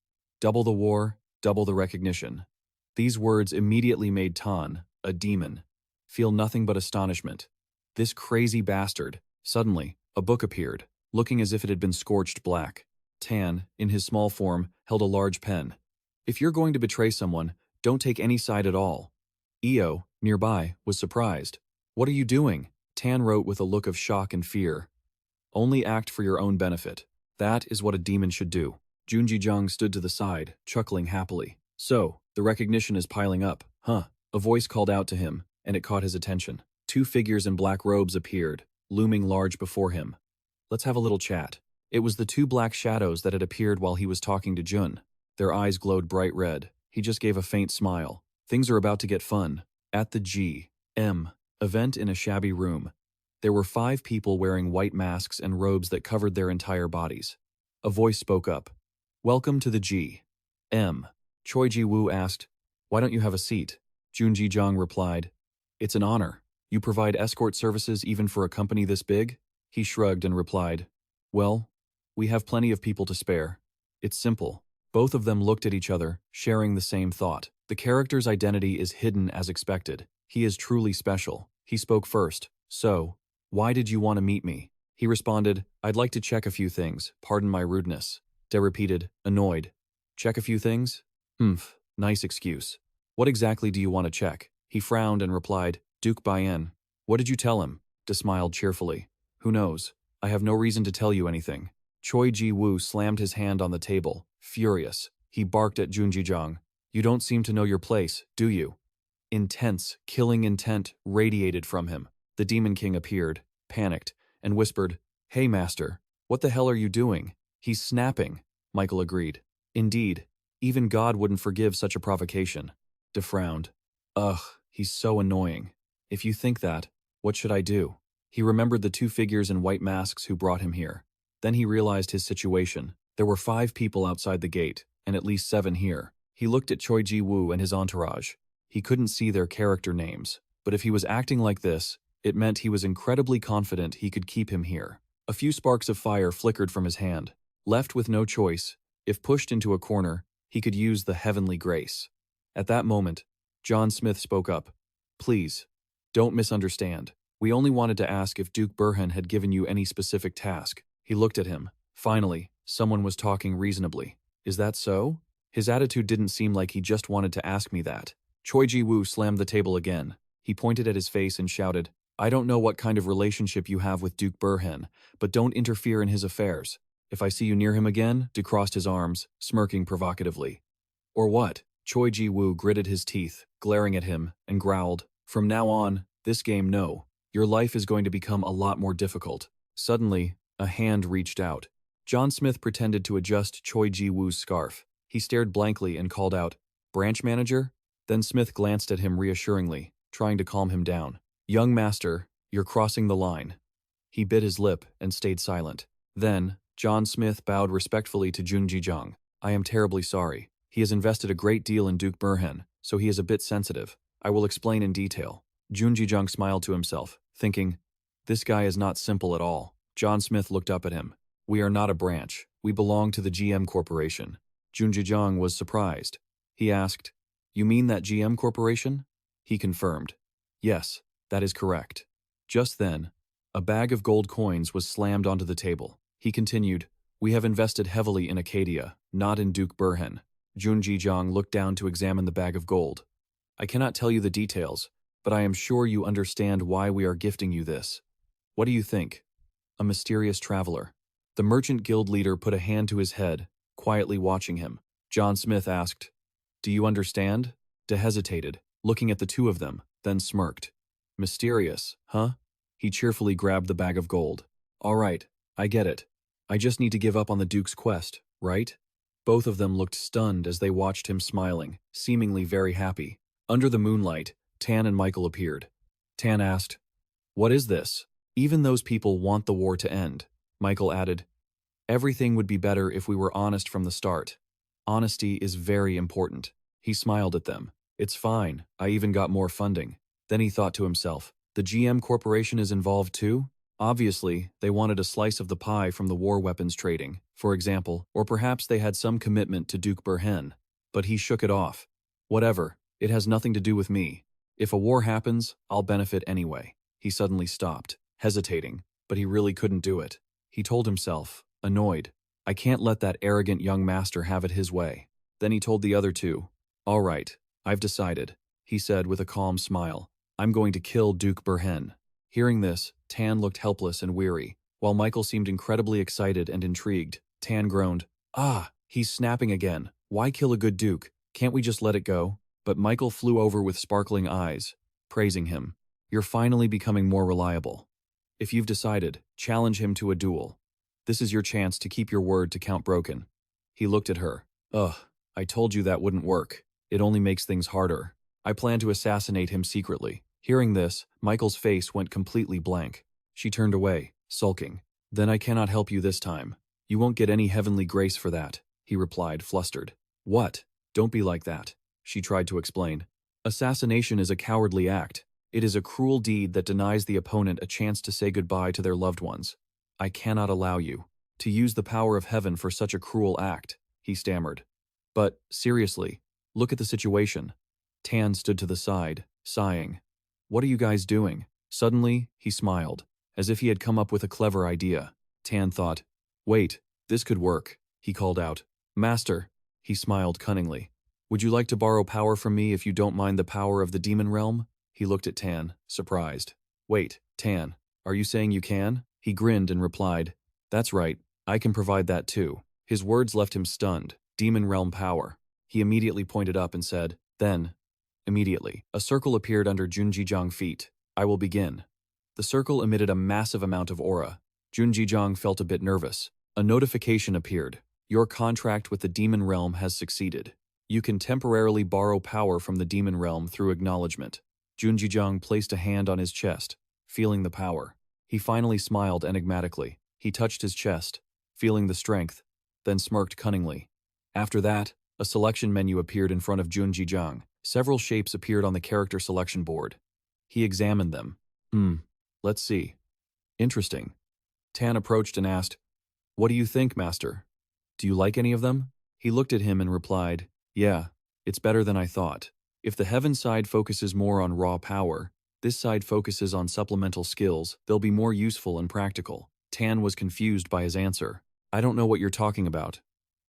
Double the war, double the recognition. These words immediately made Tan, a demon, feel nothing but astonishment. This crazy bastard. Suddenly, a book appeared, looking as if it had been scorched black. Tan, in his small form, held a large pen. If you're going to betray someone, don't take any side at all. Io, nearby, was surprised. What are you doing? Tan wrote with a look of shock and fear. Only act for your own benefit. That is what a demon should do. Junji stood to the side, chuckling happily. So, the recognition is piling up, huh? A voice called out to him, and it caught his attention. Two figures in black robes appeared, looming large before him. Let's have a little chat. It was the two black shadows that had appeared while he was talking to Jun. Their eyes glowed bright red. He just gave a faint smile. Things are about to get fun. At the G.M. event in a shabby room, there were 5 people wearing white masks and robes that covered their entire bodies. A voice spoke up. Welcome to the G.M. Choi Ji-woo asked, why don't you have a seat? Junji replied, it's an honor. You provide escort services even for a company this big? He shrugged and replied, well, we have plenty of people to spare. It's simple. Both of them looked at each other, sharing the same thought. The character's identity is hidden as expected. He is truly special. He spoke first. So, why did you want to meet me? He responded, I'd like to check a few things. Pardon my rudeness. De repeated, annoyed. Check a few things? Nice excuse. What exactly do you want to check? He frowned and replied, Duke Bayan. What did you tell him? De smiled cheerfully. Who knows? I have no reason to tell you anything. Choi Ji-woo slammed his hand on the table, furious. He barked at Junji. You don't seem to know your place, do you? Intense, killing intent radiated from him. The Demon King appeared, panicked, and whispered, Hey master, what the hell are you doing? He's snapping, Michael agreed. Indeed, even God wouldn't forgive such a provocation. De frowned. Ugh, he's so annoying. If you think that, what should I do? He remembered the 2 figures in white masks who brought him here. Then he realized his situation. There were 5 people outside the gate, and at least 7 here. He looked at Choi Ji-woo and his entourage. He couldn't see their character names, but if he was acting like this, it meant he was incredibly confident he could keep him here. A few sparks of fire flickered from his hand. Left with no choice, if pushed into a corner, he could use the heavenly grace. At that moment, John Smith spoke up. Please, don't misunderstand. We only wanted to ask if Duke Burhan had given you any specific task. He looked at him. Finally, someone was talking reasonably. Is that so? His attitude didn't seem like he just wanted to ask me that. Choi Ji-woo slammed the table again. He pointed at his face and shouted, I don't know what kind of relationship you have with Duke Burhan, but don't interfere in his affairs. If I see you near him again, De crossed his arms, smirking provocatively. Or what? Choi Ji-woo gritted his teeth, glaring at him, and growled, From now on, this game no. Your life is going to become a lot more difficult. Suddenly, a hand reached out. John Smith pretended to adjust Choi Ji-woo's scarf. He stared blankly and called out, Branch manager? Then Smith glanced at him reassuringly, trying to calm him down. Young master, you're crossing the line. He bit his lip and stayed silent. Then, John Smith bowed respectfully to Junji. I am terribly sorry. He has invested a great deal in Duke Burhan, so he is a bit sensitive. I will explain in detail. Junji smiled to himself, thinking, this guy is not simple at all. John Smith looked up at him. We are not a branch. We belong to the GM Corporation. Junji was surprised. He asked, You mean that GM Corporation? He confirmed. Yes, that is correct. Just then, a bag of gold coins was slammed onto the table. He continued, We have invested heavily in Accadia, not in Duke Burhan. Junji looked down to examine the bag of gold. I cannot tell you the details, but I am sure you understand why we are gifting you this. What do you think? A mysterious traveler. The Merchant Guild leader put a hand to his head, quietly watching him. John Smith asked, Do you understand? De hesitated, looking at the 2 of them, then smirked. Mysterious, huh? He cheerfully grabbed the bag of gold. All right, I get it. I just need to give up on the Duke's quest, right? Both of them looked stunned as they watched him smiling, seemingly very happy. Under the moonlight, Tan and Michael appeared. Tan asked, "What is this?" "Even those people want the war to end," Michael added. "Everything would be better if we were honest from the start. Honesty is very important." He smiled at them. "It's fine, I even got more funding." Then he thought to himself, the GM Corporation is involved too? Obviously, they wanted a slice of the pie from the war weapons trading, for example, or perhaps they had some commitment to Duke Burhen. But he shook it off. "Whatever, it has nothing to do with me. If a war happens, I'll benefit anyway." He suddenly stopped, hesitating, but he really couldn't do it. He told himself, annoyed, "I can't let that arrogant young master have it his way." Then he told the other two, "All right, I've decided," he said with a calm smile. "I'm going to kill Duke Burhen." Hearing this, Tan looked helpless and weary, while Michael seemed incredibly excited and intrigued. Tan groaned, "Ah, he's snapping again. Why kill a good duke? Can't we just let it go?" But Michael flew over with sparkling eyes, praising him. "You're finally becoming more reliable. If you've decided, challenge him to a duel. This is your chance to keep your word to Count Broken." He looked at her. "Ugh, I told you that wouldn't work. It only makes things harder. I plan to assassinate him secretly." Hearing this, Michael's face went completely blank. She turned away, sulking. "Then I cannot help you this time. You won't get any heavenly grace for that," he replied, flustered. "What? Don't be like that," she tried to explain. "Assassination is a cowardly act. It is a cruel deed that denies the opponent a chance to say goodbye to their loved ones. I cannot allow you to use the power of heaven for such a cruel act," he stammered. "But, seriously, look at the situation." Tan stood to the side, sighing. "What are you guys doing?" Suddenly, he smiled, as if he had come up with a clever idea. Tan thought, "Wait, this could work," he called out. "Master," he smiled cunningly, "would you like to borrow power from me if you don't mind the power of the demon realm?" He looked at Tan, surprised. "Wait, Tan, are you saying you can?" He grinned and replied, "That's right, I can provide that too." His words left him stunned. Demon realm power. He immediately pointed up and said, "Then." Immediately, a circle appeared under Junjijiang's feet. "I will begin." The circle emitted a massive amount of aura. Junjijiang felt a bit nervous. A notification appeared. "Your contract with the demon realm has succeeded. You can temporarily borrow power from the demon realm through acknowledgement." Junjijiang placed a hand on his chest, feeling the power. He finally smiled enigmatically. He touched his chest, feeling the strength, then smirked cunningly. After that, a selection menu appeared in front of Junjijiang. Several shapes appeared on the character selection board. He examined them. Let's see. Interesting." Tan approached and asked, "What do you think, Master? Do you like any of them?" He looked at him and replied, "Yeah, it's better than I thought. If the heaven side focuses more on raw power, this side focuses on supplemental skills, they'll be more useful and practical." Tan was confused by his answer. "I don't know what you're talking about,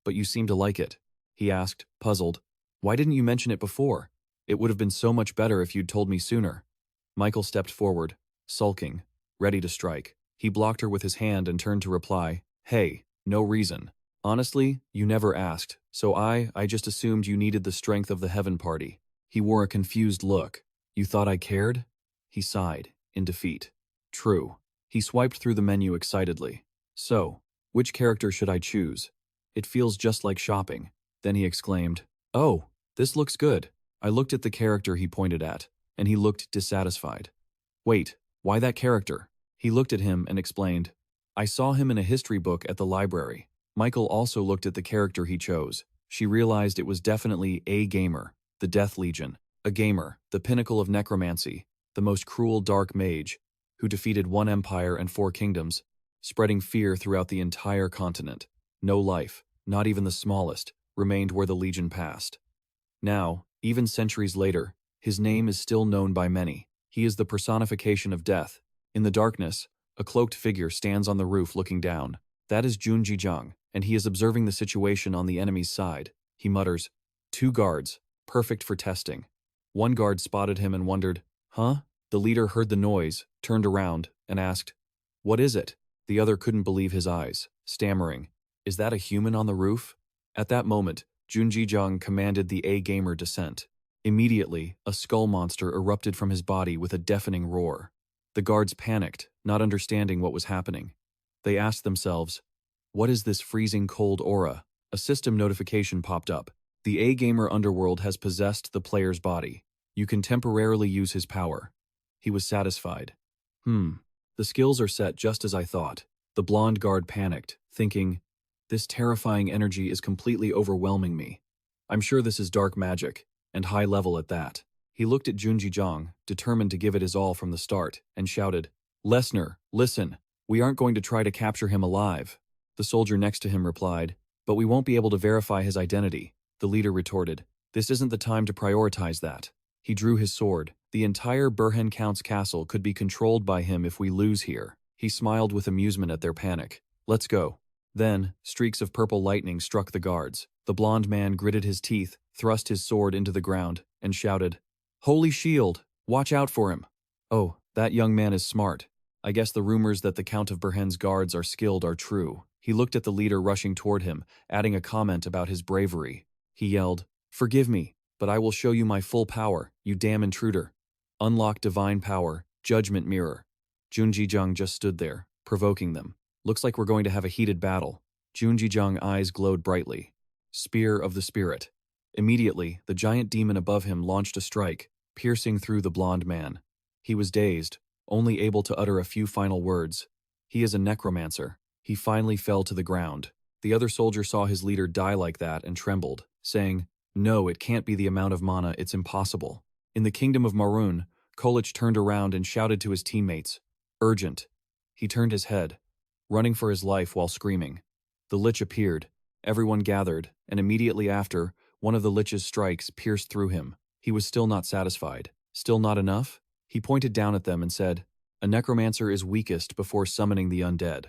but you seem to like it," he asked, puzzled. "Why didn't you mention it before? It would have been so much better if you'd told me sooner." Michael stepped forward, sulking, ready to strike. He blocked her with his hand and turned to reply, "Hey, no reason. Honestly, you never asked, so I just assumed you needed the strength of the heaven party." He wore a confused look. "You thought I cared?" He sighed, in defeat. "True." He swiped through the menu excitedly. "So, which character should I choose? It feels just like shopping." Then he exclaimed, "Oh, this looks good." I looked at the character he pointed at, and he looked dissatisfied. "Wait, why that character?" He looked at him and explained, "I saw him in a history book at the library." Michael also looked at the character he chose. She realized it was definitely a gamer, the Death Legion. A gamer, the pinnacle of necromancy, the most cruel dark mage, who defeated one empire and 4 kingdoms, spreading fear throughout the entire continent. No life, not even the smallest, remained where the Legion passed. Now, even centuries later, his name is still known by many. He is the personification of death. In the darkness, a cloaked figure stands on the roof looking down. That is Junjijiang, and he is observing the situation on the enemy's side. He mutters, "2 guards, perfect for testing." One guard spotted him and wondered, "Huh?" The leader heard the noise, turned around, and asked, "What is it?" The other couldn't believe his eyes, stammering, "Is that a human on the roof?" At that moment, Junjijiang commanded the A-Gamer descent. Immediately, a skull monster erupted from his body with a deafening roar. The guards panicked, not understanding what was happening. They asked themselves, what is this freezing cold aura? A system notification popped up. The A-Gamer underworld has possessed the player's body. You can temporarily use his power. He was satisfied. The skills are set just as I thought. The blonde guard panicked, thinking, this terrifying energy is completely overwhelming me. I'm sure this is dark magic, and high level at that. He looked at Junji Jong, determined to give it his all from the start, and shouted, Lesnar, listen, we aren't going to try to capture him alive. The soldier next to him replied, but we won't be able to verify his identity. The leader retorted, this isn't the time to prioritize that. He drew his sword. The entire Burhan Count's castle could be controlled by him if we lose here. He smiled with amusement at their panic. Let's go. Then, streaks of purple lightning struck the guards. The blond man gritted his teeth, thrust his sword into the ground, and shouted, Holy shield! Watch out for him! Oh, that young man is smart. I guess the rumors that the Count of Burhan's guards are skilled are true. He looked at the leader rushing toward him, adding a comment about his bravery. He yelled, Forgive me, but I will show you my full power, you damn intruder. Unlock divine power, judgment mirror. Junji Jung just stood there, provoking them. Looks like we're going to have a heated battle. Junji Jung's eyes glowed brightly. Spear of the Spirit. Immediately, the giant demon above him launched a strike, piercing through the blond man. He was dazed, only able to utter a few final words. He is a necromancer. He finally fell to the ground. The other soldier saw his leader die like that and trembled, saying, No, it can't be the amount of mana, it's impossible. In the kingdom of Marun, Kolich turned around and shouted to his teammates, Urgent. He turned his head, running for his life while screaming. The Lich appeared. Everyone gathered, and immediately after, one of the Lich's strikes pierced through him. He was still not satisfied. Still not enough? He pointed down at them and said, A necromancer is weakest before summoning the undead.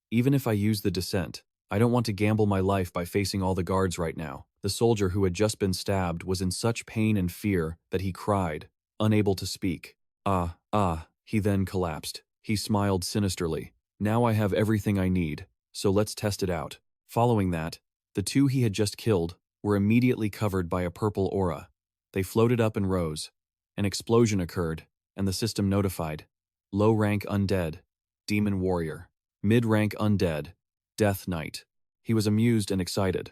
Even if I use the descent, I don't want to gamble my life by facing all the guards right now. The soldier who had just been stabbed was in such pain and fear that he cried, unable to speak. He then collapsed. He smiled sinisterly. Now I have everything I need, so let's test it out. Following that, the two he had just killed were immediately covered by a purple aura. They floated up and rose. An explosion occurred, and the system notified. Low rank undead, demon warrior. Mid-rank undead, death knight. He was amused and excited.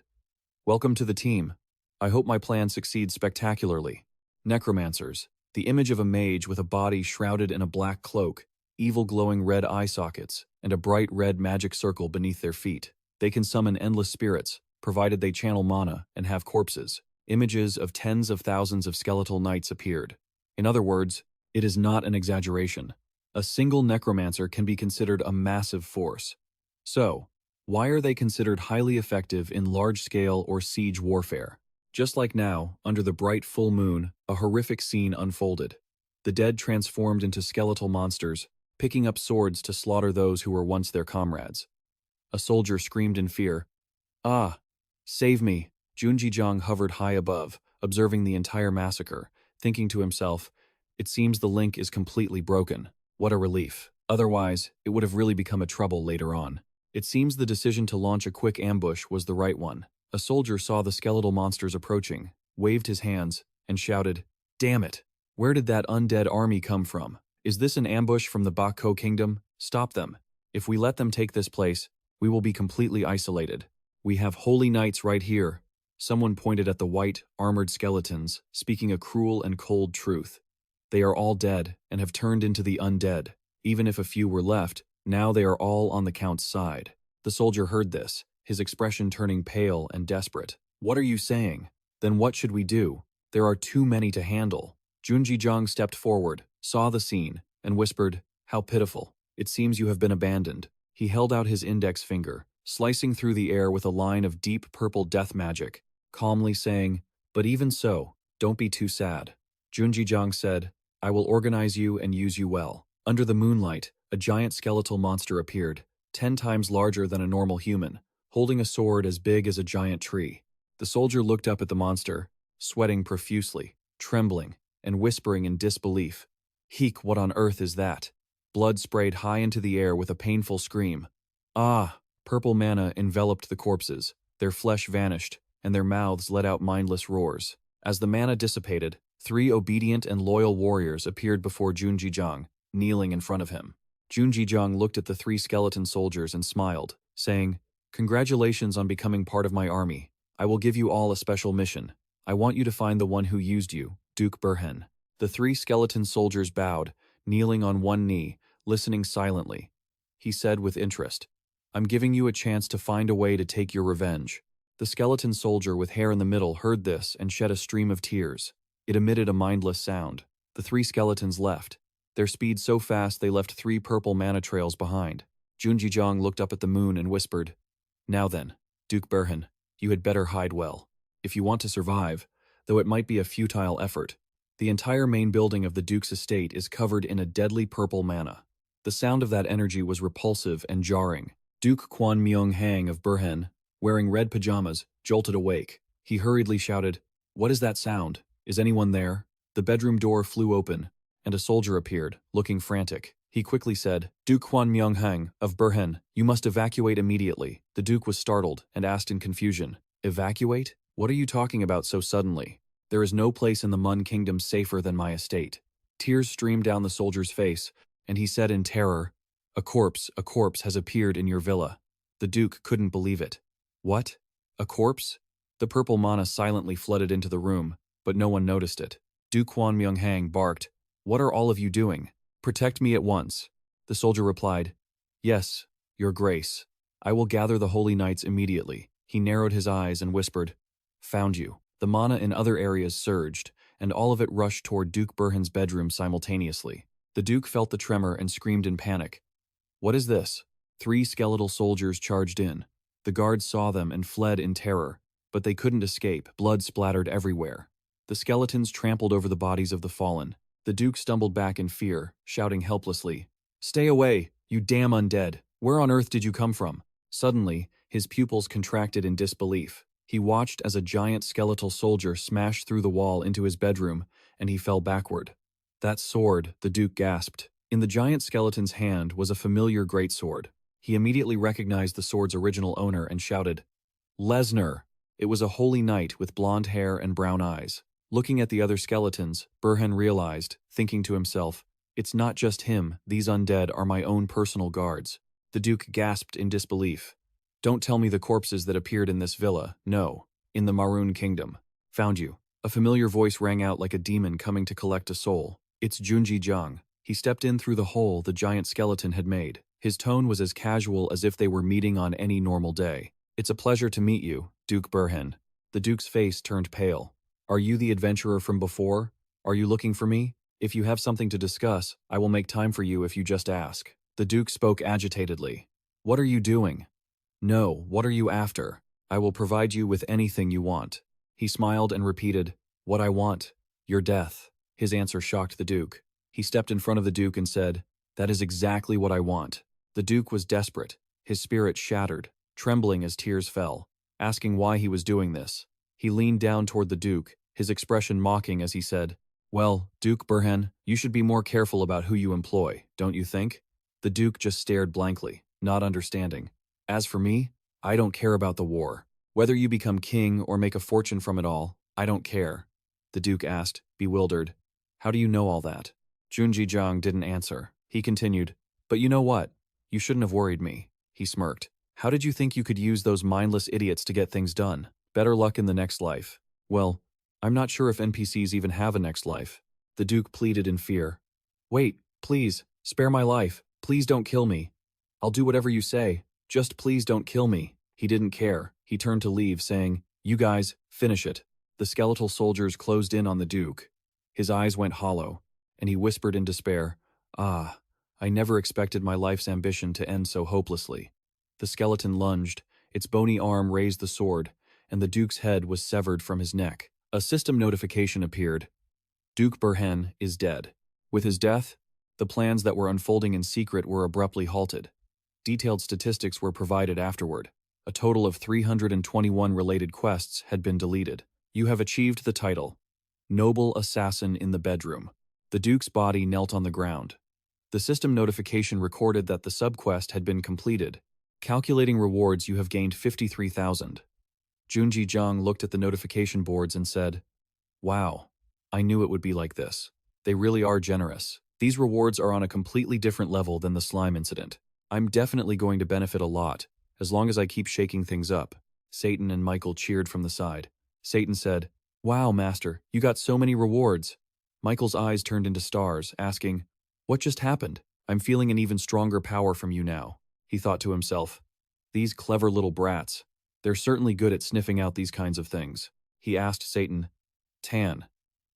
Welcome to the team. I hope my plan succeeds spectacularly. Necromancers, the image of a mage with a body shrouded in a black cloak, evil glowing red eye sockets, and a bright red magic circle beneath their feet. They can summon endless spirits, provided they channel mana and have corpses. Images of tens of thousands of skeletal knights appeared. In other words, it is not an exaggeration. A single necromancer can be considered a massive force. So, why are they considered highly effective in large-scale or siege warfare? Just like now, under the bright full moon, a horrific scene unfolded. The dead transformed into skeletal monsters, picking up swords to slaughter those who were once their comrades. A soldier screamed in fear. Save me! Junji Jong hovered high above, observing the entire massacre, thinking to himself, it seems the link is completely broken. What a relief. Otherwise, it would have really become a trouble later on. It seems the decision to launch a quick ambush was the right one. A soldier saw the skeletal monsters approaching, waved his hands, and shouted, Damn it! Where did that undead army come from? Is this an ambush from the Bakko kingdom? Stop them. If we let them take this place, we will be completely isolated. We have holy knights right here. Someone pointed at the white, armored skeletons, speaking a cruel and cold truth. They are all dead and have turned into the undead. Even if a few were left, now they are all on the Count's side. The soldier heard this, his expression turning pale and desperate. What are you saying? Then what should we do? There are too many to handle. Junji Jong stepped forward, saw the scene, and whispered, How pitiful. It seems you have been abandoned. He held out his index finger, slicing through the air with a line of deep purple death magic, calmly saying, But even so, don't be too sad. Junji Jong said, I will organize you and use you well. Under the moonlight, a giant skeletal monster appeared, 10 times larger than a normal human, holding a sword as big as a giant tree. The soldier looked up at the monster, sweating profusely, trembling, and whispering in disbelief. Heek, what on earth is that? Blood sprayed high into the air with a painful scream. Purple mana enveloped the corpses, their flesh vanished, and their mouths let out mindless roars. As the mana dissipated, 3 obedient and loyal warriors appeared before Junji Jong, kneeling in front of him. Junji looked at the three skeleton soldiers and smiled, saying, "Congratulations on becoming part of my army. I will give you all a special mission. I want you to find the one who used you, Duke Burhen." The three skeleton soldiers bowed, kneeling on one knee, listening silently. He said with interest, "I'm giving you a chance to find a way to take your revenge." The skeleton soldier with hair in the middle heard this and shed a stream of tears. It emitted a mindless sound. The three skeletons left. Their speed so fast they left 3 purple mana trails behind. Junji looked up at the moon and whispered, "Now then, Duke Burhen, you had better hide well. If you want to survive, though it might be a futile effort, the entire main building of the Duke's estate is covered in a deadly purple mana." The sound of that energy was repulsive and jarring. Duke Kwon Myung-hang of Burhen, wearing red pajamas, jolted awake. He hurriedly shouted, "What is that sound? Is anyone there?" The bedroom door flew open, and a soldier appeared, looking frantic. He quickly said, "Duke Kwon Myung-hang of Burhen, you must evacuate immediately." The Duke was startled and asked in confusion, "Evacuate? What are you talking about so suddenly? There is no place in the Mun Kingdom safer than my estate." Tears streamed down the soldier's face, and he said in terror, a corpse has appeared in your villa." The Duke couldn't believe it. "What? A corpse?" The purple mana silently flooded into the room, but no one noticed it. Duke Kwon Myung-hang barked, "What are all of you doing? Protect me at once." The soldier replied, "Yes, your grace. I will gather the holy knights immediately." He narrowed his eyes and whispered, "Found you." The mana in other areas surged, and all of it rushed toward Duke Burhen's bedroom simultaneously. The Duke felt the tremor and screamed in panic. "What is this?" 3 skeletal soldiers charged in. The guards saw them and fled in terror, but they couldn't escape. Blood splattered everywhere. The skeletons trampled over the bodies of the fallen. The Duke stumbled back in fear, shouting helplessly, "Stay away, you damn undead! Where on earth did you come from?" Suddenly, his pupils contracted in disbelief. He watched as a giant skeletal soldier smashed through the wall into his bedroom, and he fell backward. "That sword," the Duke gasped. In the giant skeleton's hand was a familiar greatsword. He immediately recognized the sword's original owner and shouted, "Lesnar!" It was a holy knight with blonde hair and brown eyes. Looking at the other skeletons, Burhen realized, thinking to himself, "It's not just him, these undead are my own personal guards." The Duke gasped in disbelief. "Don't tell me the corpses that appeared in this villa, no. In the Maroon Kingdom. Found you." A familiar voice rang out like a demon coming to collect a soul. "It's Junji." He stepped in through the hole the giant skeleton had made. His tone was as casual as if they were meeting on any normal day. "It's a pleasure to meet you, Duke Burhen." The Duke's face turned pale. "Are you the adventurer from before? Are you looking for me? If you have something to discuss, I will make time for you if you just ask." The Duke spoke agitatedly. "What are you doing?" "No, what are you after? I will provide you with anything you want." He smiled and repeated, "What I want? Your death." His answer shocked the Duke. He stepped in front of the Duke and said, "That is exactly what I want." The Duke was desperate, his spirit shattered, trembling as tears fell, asking why he was doing this. He leaned down toward the Duke, his expression mocking as he said, "Well, Duke Burhen, you should be more careful about who you employ, don't you think?" The Duke just stared blankly, not understanding. "As for me, I don't care about the war. Whether you become king or make a fortune from it all, I don't care." The Duke asked, bewildered, "How do you know all that?" Junji didn't answer. He continued, "But you know what? You shouldn't have worried me." He smirked. "How did you think you could use those mindless idiots to get things done? Better luck in the next life." "Well, I'm not sure if NPCs even have a next life." The Duke pleaded in fear. "Wait, please, spare my life. Please don't kill me. I'll do whatever you say. Just please don't kill me." He didn't care. He turned to leave, saying, "You guys, finish it." The skeletal soldiers closed in on the Duke. His eyes went hollow, and he whispered in despair, "Ah, I never expected my life's ambition to end so hopelessly." The skeleton lunged, its bony arm raised the sword, and the Duke's head was severed from his neck. A system notification appeared. Duke Burhen is dead. With his death, the plans that were unfolding in secret were abruptly halted. Detailed statistics were provided afterward. A total of 321 related quests had been deleted. You have achieved the title, Noble Assassin in the Bedroom. The Duke's body knelt on the ground. The system notification recorded that the subquest had been completed. Calculating rewards, you have gained 53,000. Junji looked at the notification boards and said, "Wow, I knew it would be like this. They really are generous." These rewards are on a completely different level than the slime incident. I'm definitely going to benefit a lot, as long as I keep shaking things up. Satan and Michael cheered from the side. Satan said, "Wow, Master, you got so many rewards." Michael's eyes turned into stars, asking, "What just happened? I'm feeling an even stronger power from you now." He thought to himself, "These clever little brats. They're certainly good at sniffing out these kinds of things." He asked Satan, "Tan,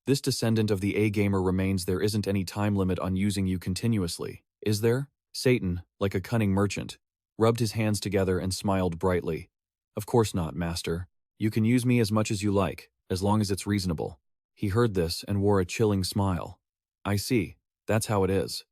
this descendant of the A-gamer remains there isn't any time limit on using you continuously, is there?" Satan, like a cunning merchant, rubbed his hands together and smiled brightly. "Of course not, Master. You can use me as much as you like, as long as it's reasonable." He heard this and wore a chilling smile. "I see. That's how it is."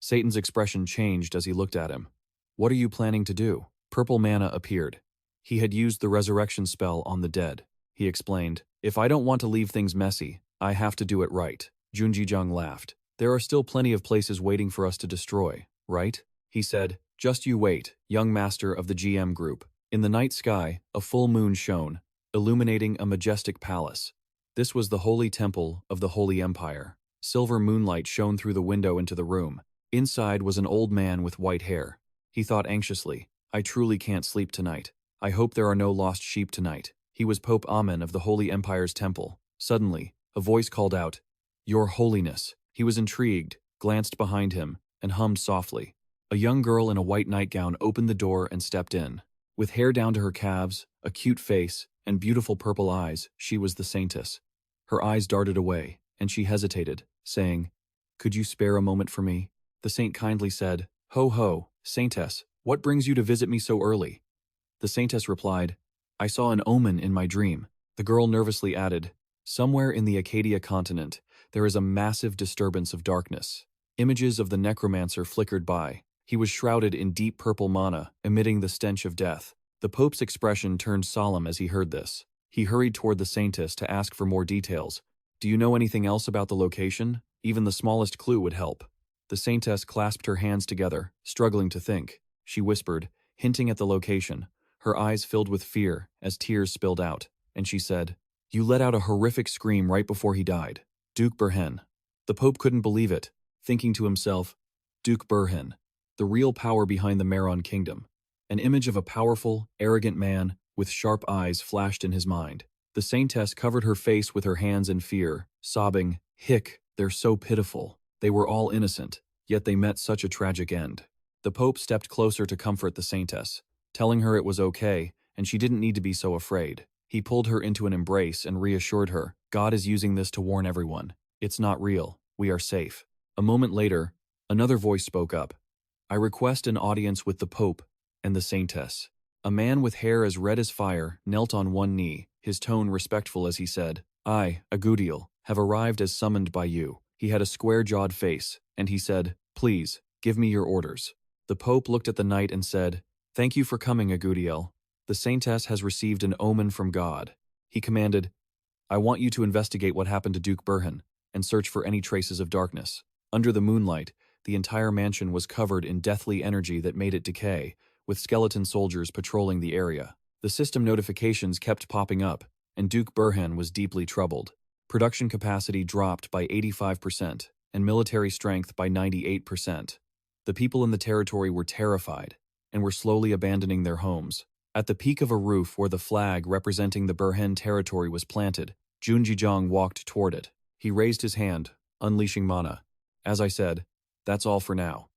Satan's expression changed as he looked at him. "What are you planning to do?" Purple mana appeared. He had used the resurrection spell on the dead. He explained, "If I don't want to leave things messy, I have to do it right." Junjijang laughed. "There are still plenty of places waiting for us to destroy, right?" He said, "Just you wait, young master of the GM group." In the night sky, a full moon shone, illuminating a majestic palace. This was the holy temple of the Holy Empire. Silver moonlight shone through the window into the room. Inside was an old man with white hair. He thought anxiously, "I truly can't sleep tonight. I hope there are no lost sheep tonight." He was Pope Amen of the Holy Empire's temple. Suddenly, a voice called out, "Your Holiness." He was intrigued, glanced behind him, and hummed softly. A young girl in a white nightgown opened the door and stepped in. With hair down to her calves, a cute face, and beautiful purple eyes, she was the saintess. Her eyes darted away, and she hesitated, saying, "Could you spare a moment for me?" The saint kindly said, "Ho ho, saintess, what brings you to visit me so early?" The saintess replied, "I saw an omen in my dream." The girl nervously added, "Somewhere in the Accadia continent, there is a massive disturbance of darkness." Images of the necromancer flickered by. He was shrouded in deep purple mana, emitting the stench of death. The Pope's expression turned solemn as he heard this. He hurried toward the saintess to ask for more details. "Do you know anything else about the location? Even the smallest clue would help." The saintess clasped her hands together, struggling to think. She whispered, hinting at the location. Her eyes filled with fear as tears spilled out, and she said, "You let out a horrific scream right before he died. Duke Burhen." The Pope couldn't believe it, thinking to himself, Duke Burhen, the real power behind the Meron kingdom. An image of a powerful, arrogant man with sharp eyes flashed in his mind. The saintess covered her face with her hands in fear, sobbing, "Hick, they're so pitiful. They were all innocent, yet they met such a tragic end." The Pope stepped closer to comfort the saintess, telling her it was okay and she didn't need to be so afraid. He pulled her into an embrace and reassured her, "God is using this to warn everyone. It's not real. We are safe." A moment later, another voice spoke up. "I request an audience with the Pope and the saintess." A man with hair as red as fire knelt on one knee, his tone respectful as he said, "I, Agudiel, have arrived as summoned by you." He had a square-jawed face, and he said, "Please, give me your orders." The Pope looked at the knight and said, "Thank you for coming, Agudiel. The saintess has received an omen from God." He commanded, "I want you to investigate what happened to Duke Burhen and search for any traces of darkness." Under the moonlight, the entire mansion was covered in deathly energy that made it decay, with skeleton soldiers patrolling the area. The system notifications kept popping up, and Duke Burhen was deeply troubled. Production capacity dropped by 85%, and military strength by 98%. The people in the territory were terrified, and were slowly abandoning their homes. At the peak of a roof where the flag representing the Burhen territory was planted, Junjijang walked toward it. He raised his hand, unleashing mana. "As I said, that's all for now."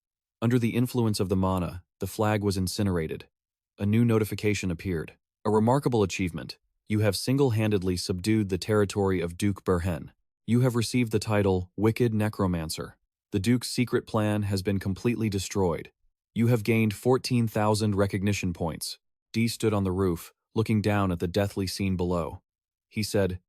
Under the influence of the mana, the flag was incinerated. A new notification appeared. "A remarkable achievement. You have single-handedly subdued the territory of Duke Burhen. You have received the title Wicked Necromancer. The Duke's secret plan has been completely destroyed. You have gained 14,000 recognition points." D stood on the roof, looking down at the deathly scene below. He said,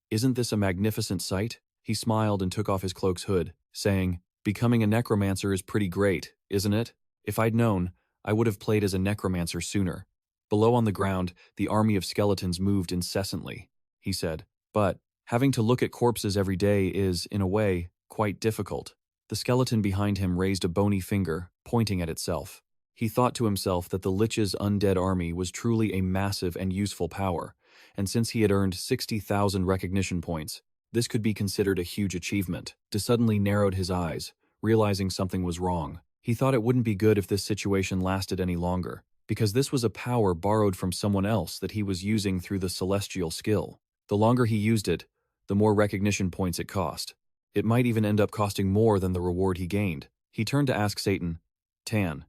"Isn't this a magnificent sight?" He smiled and took off his cloak's hood, saying, "Becoming a necromancer is pretty great, isn't it? If I'd known, I would have played as a necromancer sooner." Below on the ground, the army of skeletons moved incessantly. He said, "But having to look at corpses every day is, in a way, quite difficult." The skeleton behind him raised a bony finger, pointing at itself. He thought to himself that the Lich's undead army was truly a massive and useful power, and since he had earned 60,000 recognition points, This could be considered a huge achievement. De suddenly narrowed his eyes, realizing something was wrong. He thought it wouldn't be good if this situation lasted any longer, because this was a power borrowed from someone else that he was using through the celestial skill. The longer he used it, the more recognition points it cost. It might even end up costing more than the reward he gained. He turned to ask Satan, Tan,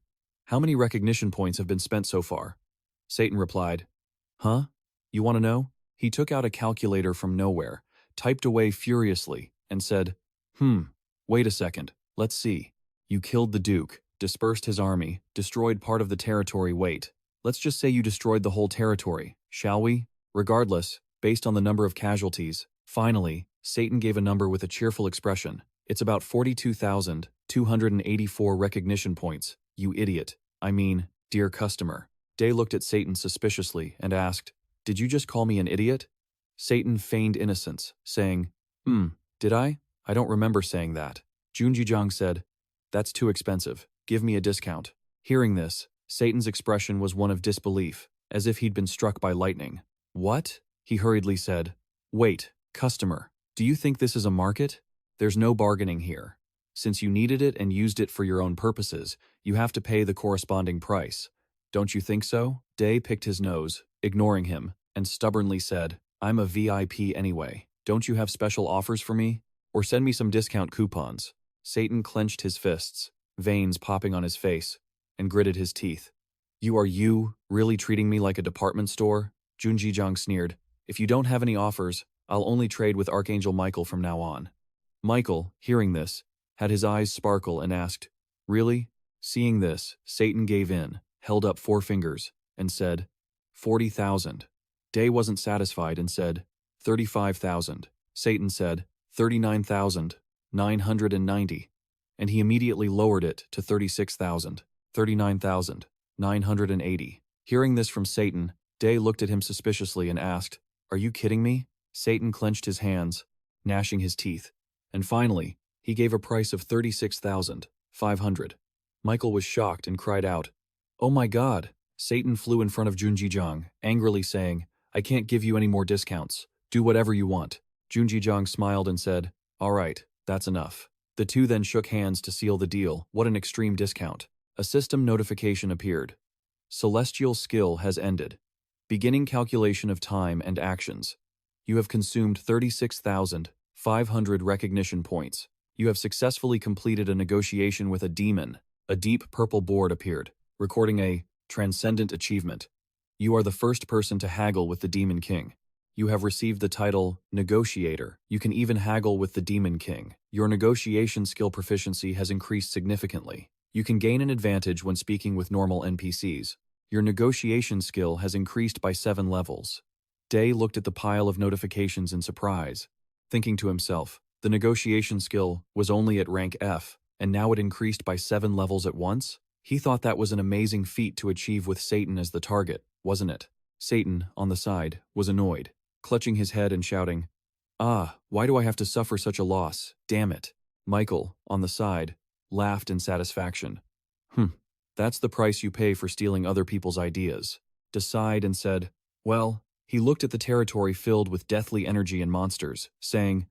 how many recognition points have been spent so far? Satan replied, Huh? You want to know? He took out a calculator from nowhere, typed away furiously, and said, Wait a second, let's see. You killed the Duke, dispersed his army, destroyed part of the territory. Wait, let's just say you destroyed the whole territory, shall we? Regardless, based on the number of casualties, finally, Satan gave a number with a cheerful expression. It's about 42,284 recognition points, you idiot. I mean, dear customer. Day looked at Satan suspiciously and asked, Did you just call me an idiot? Satan feigned innocence, saying, Did I? I don't remember saying that. Junjijang said, That's too expensive. Give me a discount. Hearing this, Satan's expression was one of disbelief, as if he'd been struck by lightning. What? He hurriedly said. Wait, customer. Do you think this is a market? There's no bargaining here. Since you needed it and used it for your own purposes, you have to pay the corresponding price. Don't you think so? Day picked his nose, ignoring him, and stubbornly said, I'm a VIP anyway. Don't you have special offers for me? Or send me some discount coupons. Satan clenched his fists, veins popping on his face, and gritted his teeth. You really treating me like a department store? Junjijang sneered. If you don't have any offers, I'll only trade with Archangel Michael from now on. Michael, hearing this, had his eyes sparkle and asked, Really? Seeing this, Satan gave in, held up 4 fingers, and said, 40,000. Day wasn't satisfied and said, 35,000. Satan said, 39,990, and he immediately lowered it to 36,000, 39,980. Hearing this from Satan, Day looked at him suspiciously and asked, Are you kidding me? Satan clenched his hands, gnashing his teeth, and finally, he gave a price of 36,500. Michael was shocked and cried out, Oh my God! Satan flew in front of Junjijang, angrily saying, I can't give you any more discounts. Do whatever you want. Junjijang smiled and said, All right, that's enough. The two then shook hands to seal the deal. What an extreme discount. A system notification appeared. Celestial skill has ended. Beginning calculation of time and actions. You have consumed 36,500 recognition points. You have successfully completed a negotiation with a demon. A deep purple board appeared, recording a transcendent achievement. You are the first person to haggle with the Demon King. You have received the title Negotiator. You can even haggle with the Demon King. Your negotiation skill proficiency has increased significantly. You can gain an advantage when speaking with normal NPCs. Your negotiation skill has increased by 7 levels. Day looked at the pile of notifications in surprise, thinking to himself, the negotiation skill was only at rank F, and now it increased by 7 levels at once? He thought that was an amazing feat to achieve with Satan as the target, wasn't it? Satan, on the side, was annoyed, clutching his head and shouting, Why do I have to suffer such a loss? Damn it. Michael, on the side, laughed in satisfaction. That's the price you pay for stealing other people's ideas. Sighed and said, Well, he looked at the territory filled with deathly energy and monsters, saying,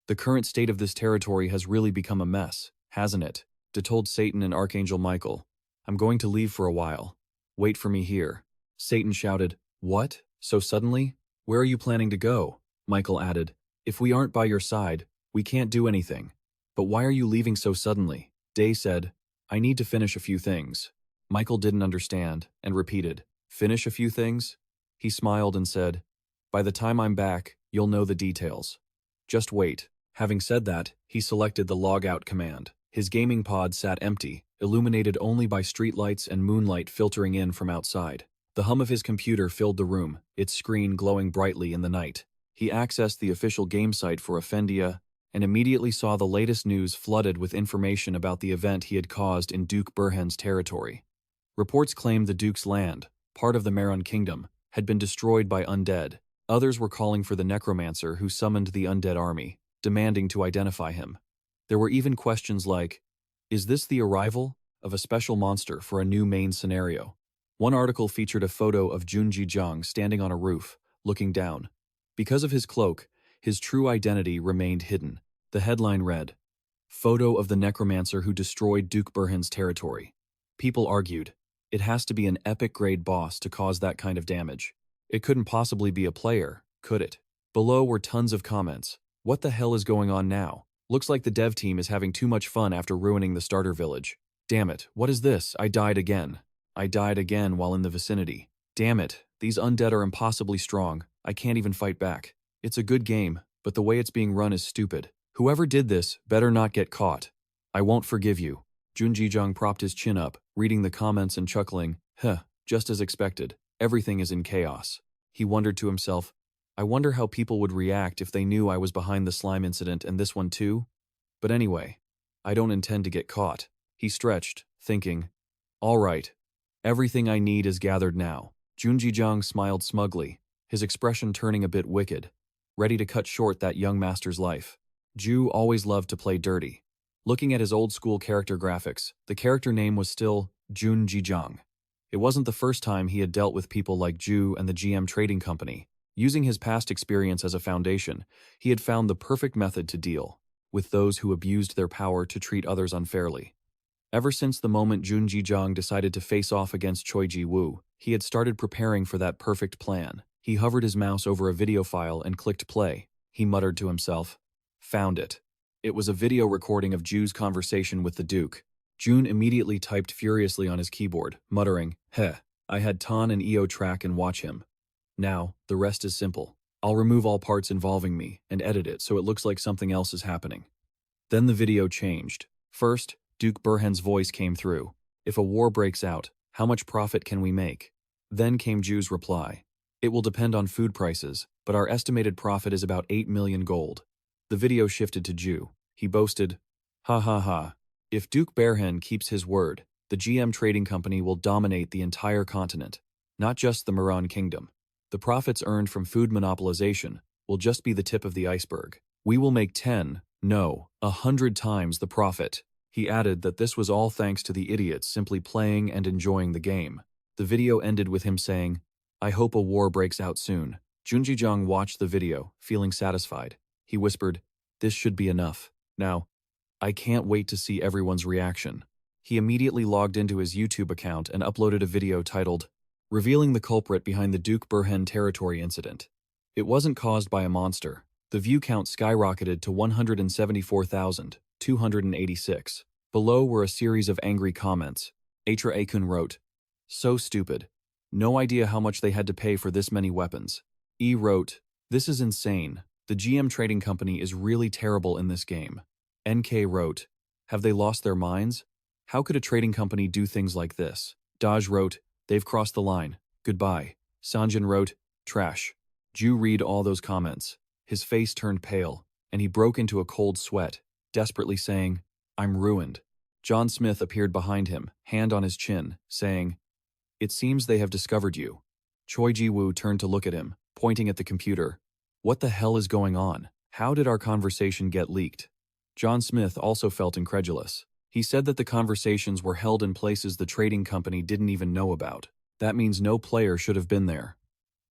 The current state of this territory has really become a mess, hasn't it? Told Satan and Archangel Michael, I'm going to leave for a while. Wait for me here. Satan shouted, What? So suddenly? Where are you planning to go? Michael added, If we aren't by your side, we can't do anything. But why are you leaving so suddenly? Day said, I need to finish a few things. Michael didn't understand and repeated, Finish a few things? He smiled and said, By the time I'm back, you'll know the details. Just wait. Having said that, he selected the log out command. His gaming pod sat empty, illuminated only by streetlights and moonlight filtering in from outside. The hum of his computer filled the room, its screen glowing brightly in the night. He accessed the official game site for Accadia and immediately saw the latest news flooded with information about the event he had caused in Duke Burhan's territory. Reports claimed the Duke's land, part of the Maron Kingdom, had been destroyed by undead. Others were calling for the necromancer who summoned the undead army, demanding to identify him. There were even questions like, Is this the arrival of a special monster for a new main scenario? One article featured a photo of Junjijang standing on a roof, looking down. Because of his cloak, His true identity remained hidden. The headline read, "Photo of the necromancer who destroyed Duke Burhan's territory." People argued, it has to be an epic-grade boss to cause that kind of damage. It couldn't possibly be a player, could it? Below were tons of comments. What the hell is going on now? Looks like the dev team is having too much fun after ruining the starter village. Damn it, what is this? I died again. I died again while in the vicinity. Damn it, these undead are impossibly strong. I can't even fight back. It's a good game, but the way it's being run is stupid. Whoever did this better not get caught. I won't forgive you. Junjijang propped his chin up, reading the comments and chuckling. Just as expected. Everything is in chaos. He wondered to himself, I wonder how people would react if they knew I was behind the slime incident and this one too? But anyway, I don't intend to get caught. He stretched, thinking, all right, everything I need is gathered now. Junjijang smiled smugly, his expression turning a bit wicked, ready to cut short that young master's life. Ju always loved to play dirty. Looking at his old-school character graphics, the character name was still Junjijang. It wasn't the first time he had dealt with people like Ju and the GM Trading Company. Using his past experience as a foundation, he had found the perfect method to deal with those who abused their power to treat others unfairly. Ever since the moment Junjijang decided to face off against Choi Ji-woo, he had started preparing for that perfect plan. He hovered his mouse over a video file and clicked play. He muttered to himself, found it. It was a video recording of Ju's conversation with the Duke. Jun immediately typed furiously on his keyboard, muttering, I had Tan and EO track and watch him. Now, the rest is simple. I'll remove all parts involving me and edit it so it looks like something else is happening. Then the video changed. First, Duke Burhan's voice came through. If a war breaks out, how much profit can we make? Then came Ju's reply. It will depend on food prices, but our estimated profit is about 8 million gold. The video shifted to Ju. He boasted, ha ha ha. If Duke Burhan keeps his word, the GM Trading Company will dominate the entire continent, not just the Muran Kingdom. The profits earned from food monopolization will just be the tip of the iceberg. We will make 10, no, 100 times the profit. He added that this was all thanks to the idiots simply playing and enjoying the game. The video ended with him saying, I hope a war breaks out soon. Junjijang watched the video, feeling satisfied. He whispered, this should be enough. Now, I can't wait to see everyone's reaction. He immediately logged into his YouTube account and uploaded a video titled, revealing the culprit behind the Duke Burhan territory incident. It wasn't caused by a monster. The view count skyrocketed to 174,286. Below were a series of angry comments. Atra Akun wrote, so stupid. No idea how much they had to pay for this many weapons. E wrote, this is insane. The GM Trading Company is really terrible in this game. NK wrote, have they lost their minds? How could a trading company do things like this? Daj wrote, they've crossed the line. Goodbye. Sanjin wrote, trash. Ju read all those comments. His face turned pale, and he broke into a cold sweat, desperately saying, I'm ruined. John Smith appeared behind him, hand on his chin, saying, it seems they have discovered you. Choi Ji-woo turned to look at him, pointing at the computer. What the hell is going on? How did our conversation get leaked? John Smith also felt incredulous. He said that the conversations were held in places the trading company didn't even know about. That means no player should have been there.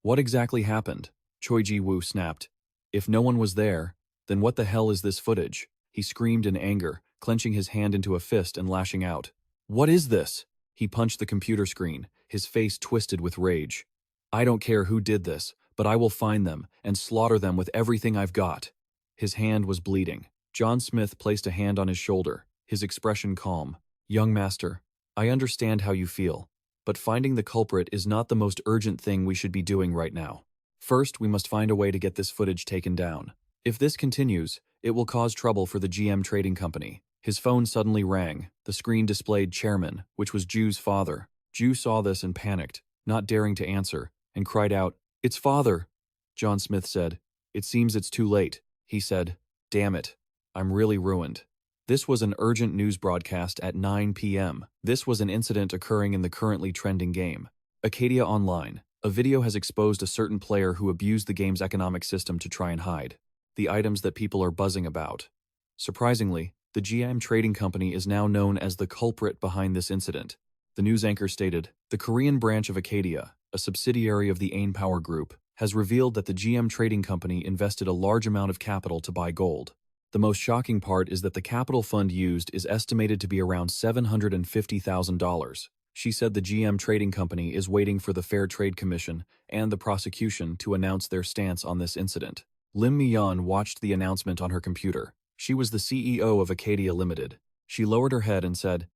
What exactly happened? Choi Ji-woo snapped. If no one was there, then what the hell is this footage? He screamed in anger, clenching his hand into a fist and lashing out. What is this? He punched the computer screen, his face twisted with rage. I don't care who did this, but I will find them and slaughter them with everything I've got. His hand was bleeding. John Smith placed a hand on his shoulder, his expression calm. Young master, I understand how you feel, but finding the culprit is not the most urgent thing we should be doing right now. First, we must find a way to get this footage taken down. If this continues, it will cause trouble for the GM Trading Company. His phone suddenly rang. The screen displayed Chairman, which was Ju's father. Ju saw this and panicked, not daring to answer, and cried out, it's father. John Smith said, it seems it's too late. He said, damn it. I'm really ruined. This was an urgent news broadcast at 9 p.m. This was an incident occurring in the currently trending game. Accadia Online. A video has exposed a certain player who abused the game's economic system to try and hide the items that people are buzzing about. Surprisingly, the GM Trading Company is now known as the culprit behind this incident. The news anchor stated, the Korean branch of Accadia, a subsidiary of the Ain Power Group, has revealed that the GM trading company invested a large amount of capital to buy gold. The most shocking part is that the capital fund used is estimated to be around $750,000. She said the GM trading company is waiting for the Fair Trade Commission and the prosecution to announce their stance on this incident. Lim Mi-yeon watched the announcement on her computer. She was the CEO of Accadia Limited. She lowered her head and said,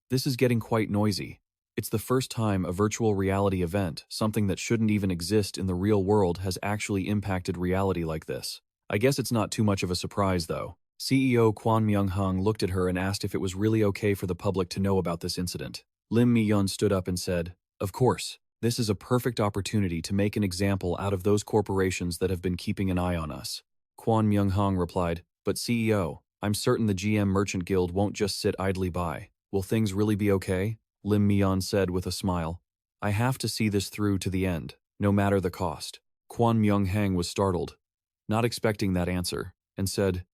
"This is getting quite noisy. It's the first time a virtual reality event, something that shouldn't even exist in the real world, has actually impacted reality like this. I guess it's not too much of a surprise, though." CEO Kwon Myung-hung looked at her and asked if it was really okay for the public to know about this incident. Lim Mi-yeon stood up and said, "Of course. This is a perfect opportunity to make an example out of those corporations that have been keeping an eye on us." Kwon Myung-hung replied, "But CEO, I'm certain the GM Merchant Guild won't just sit idly by. Will things really be okay?" Lim Mi-yeon said with a smile. "I have to see this through to the end, no matter the cost." Kwon Myung-hang was startled, not expecting that answer, and said,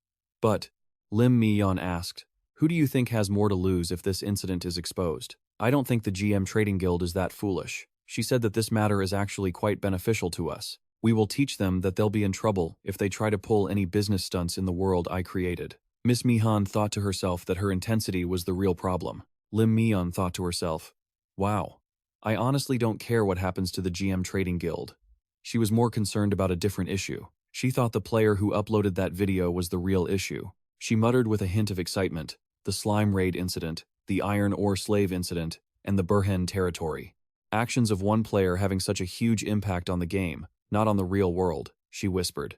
"But," Lim Mi-yeon asked, "who do you think has more to lose if this incident is exposed?" "I don't think the GM Trading Guild is that foolish. She said that this matter is actually quite beneficial to us. We will teach them that they'll be in trouble if they try to pull any business stunts in the world I created." Miss Mi-han thought to herself that her intensity was the real problem. Lim Mi-yeon thought to herself, "Wow, I honestly don't care what happens to the GM Trading Guild." She was more concerned about a different issue. She thought the player who uploaded that video was the real issue. She muttered with a hint of excitement, the slime raid incident, the iron ore slave incident, and the Burhen territory. Actions of one player having such a huge impact on the game, not on the real world, she whispered.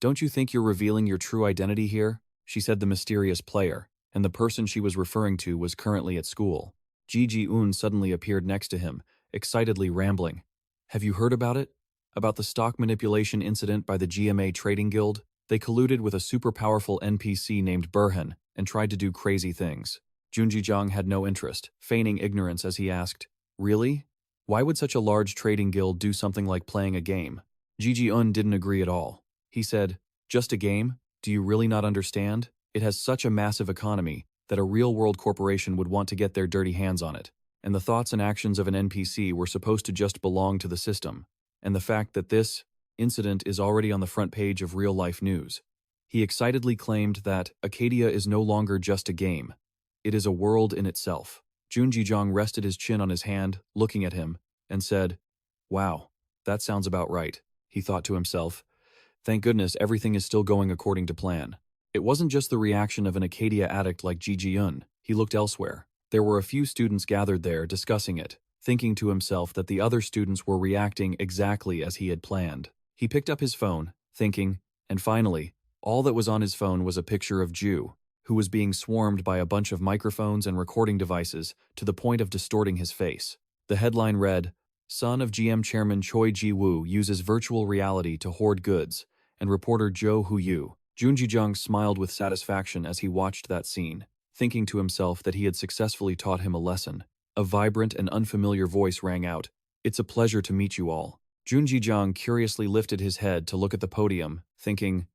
"Don't you think you're revealing your true identity here?" she said the mysterious player, and the person she was referring to was currently at school. Ji Ji-un suddenly appeared next to him, excitedly rambling. "Have you heard about it? About the stock manipulation incident by the GMA Trading Guild? They colluded with a super powerful NPC named Burhen and tried to do crazy things." Junji-jang had no interest, feigning ignorance as he asked, "Really? Why would such a large trading guild do something like playing a game?" Ji Ji-un didn't agree at all. He said, "Just a game? Do you really not understand? It has such a massive economy that a real-world corporation would want to get their dirty hands on it. And the thoughts and actions of an NPC were supposed to just belong to the system. And the fact that this incident is already on the front page of real-life news." He excitedly claimed that Accadia is no longer just a game. It is a world in itself. Junji-jang rested his chin on his hand, looking at him, and said, "Wow, that sounds about right," he thought to himself. Thank goodness everything is still going according to plan. It wasn't just the reaction of an Accadia addict like Ji Ji-un. He looked elsewhere. There were a few students gathered there discussing it, thinking to himself that the other students were reacting exactly as he had planned. He picked up his phone, thinking, and finally, all that was on his phone was a picture of Ju, who was being swarmed by a bunch of microphones and recording devices to the point of distorting his face. The headline read, "Son of GM Chairman Choi Ji-woo uses virtual reality to hoard goods," and reporter Jo Hu-yu. Junji-jang smiled with satisfaction as he watched that scene, thinking to himself that he had successfully taught him a lesson. A vibrant and unfamiliar voice rang out, "It's a pleasure to meet you all." Junji-jang curiously lifted his head to look at the podium, thinking,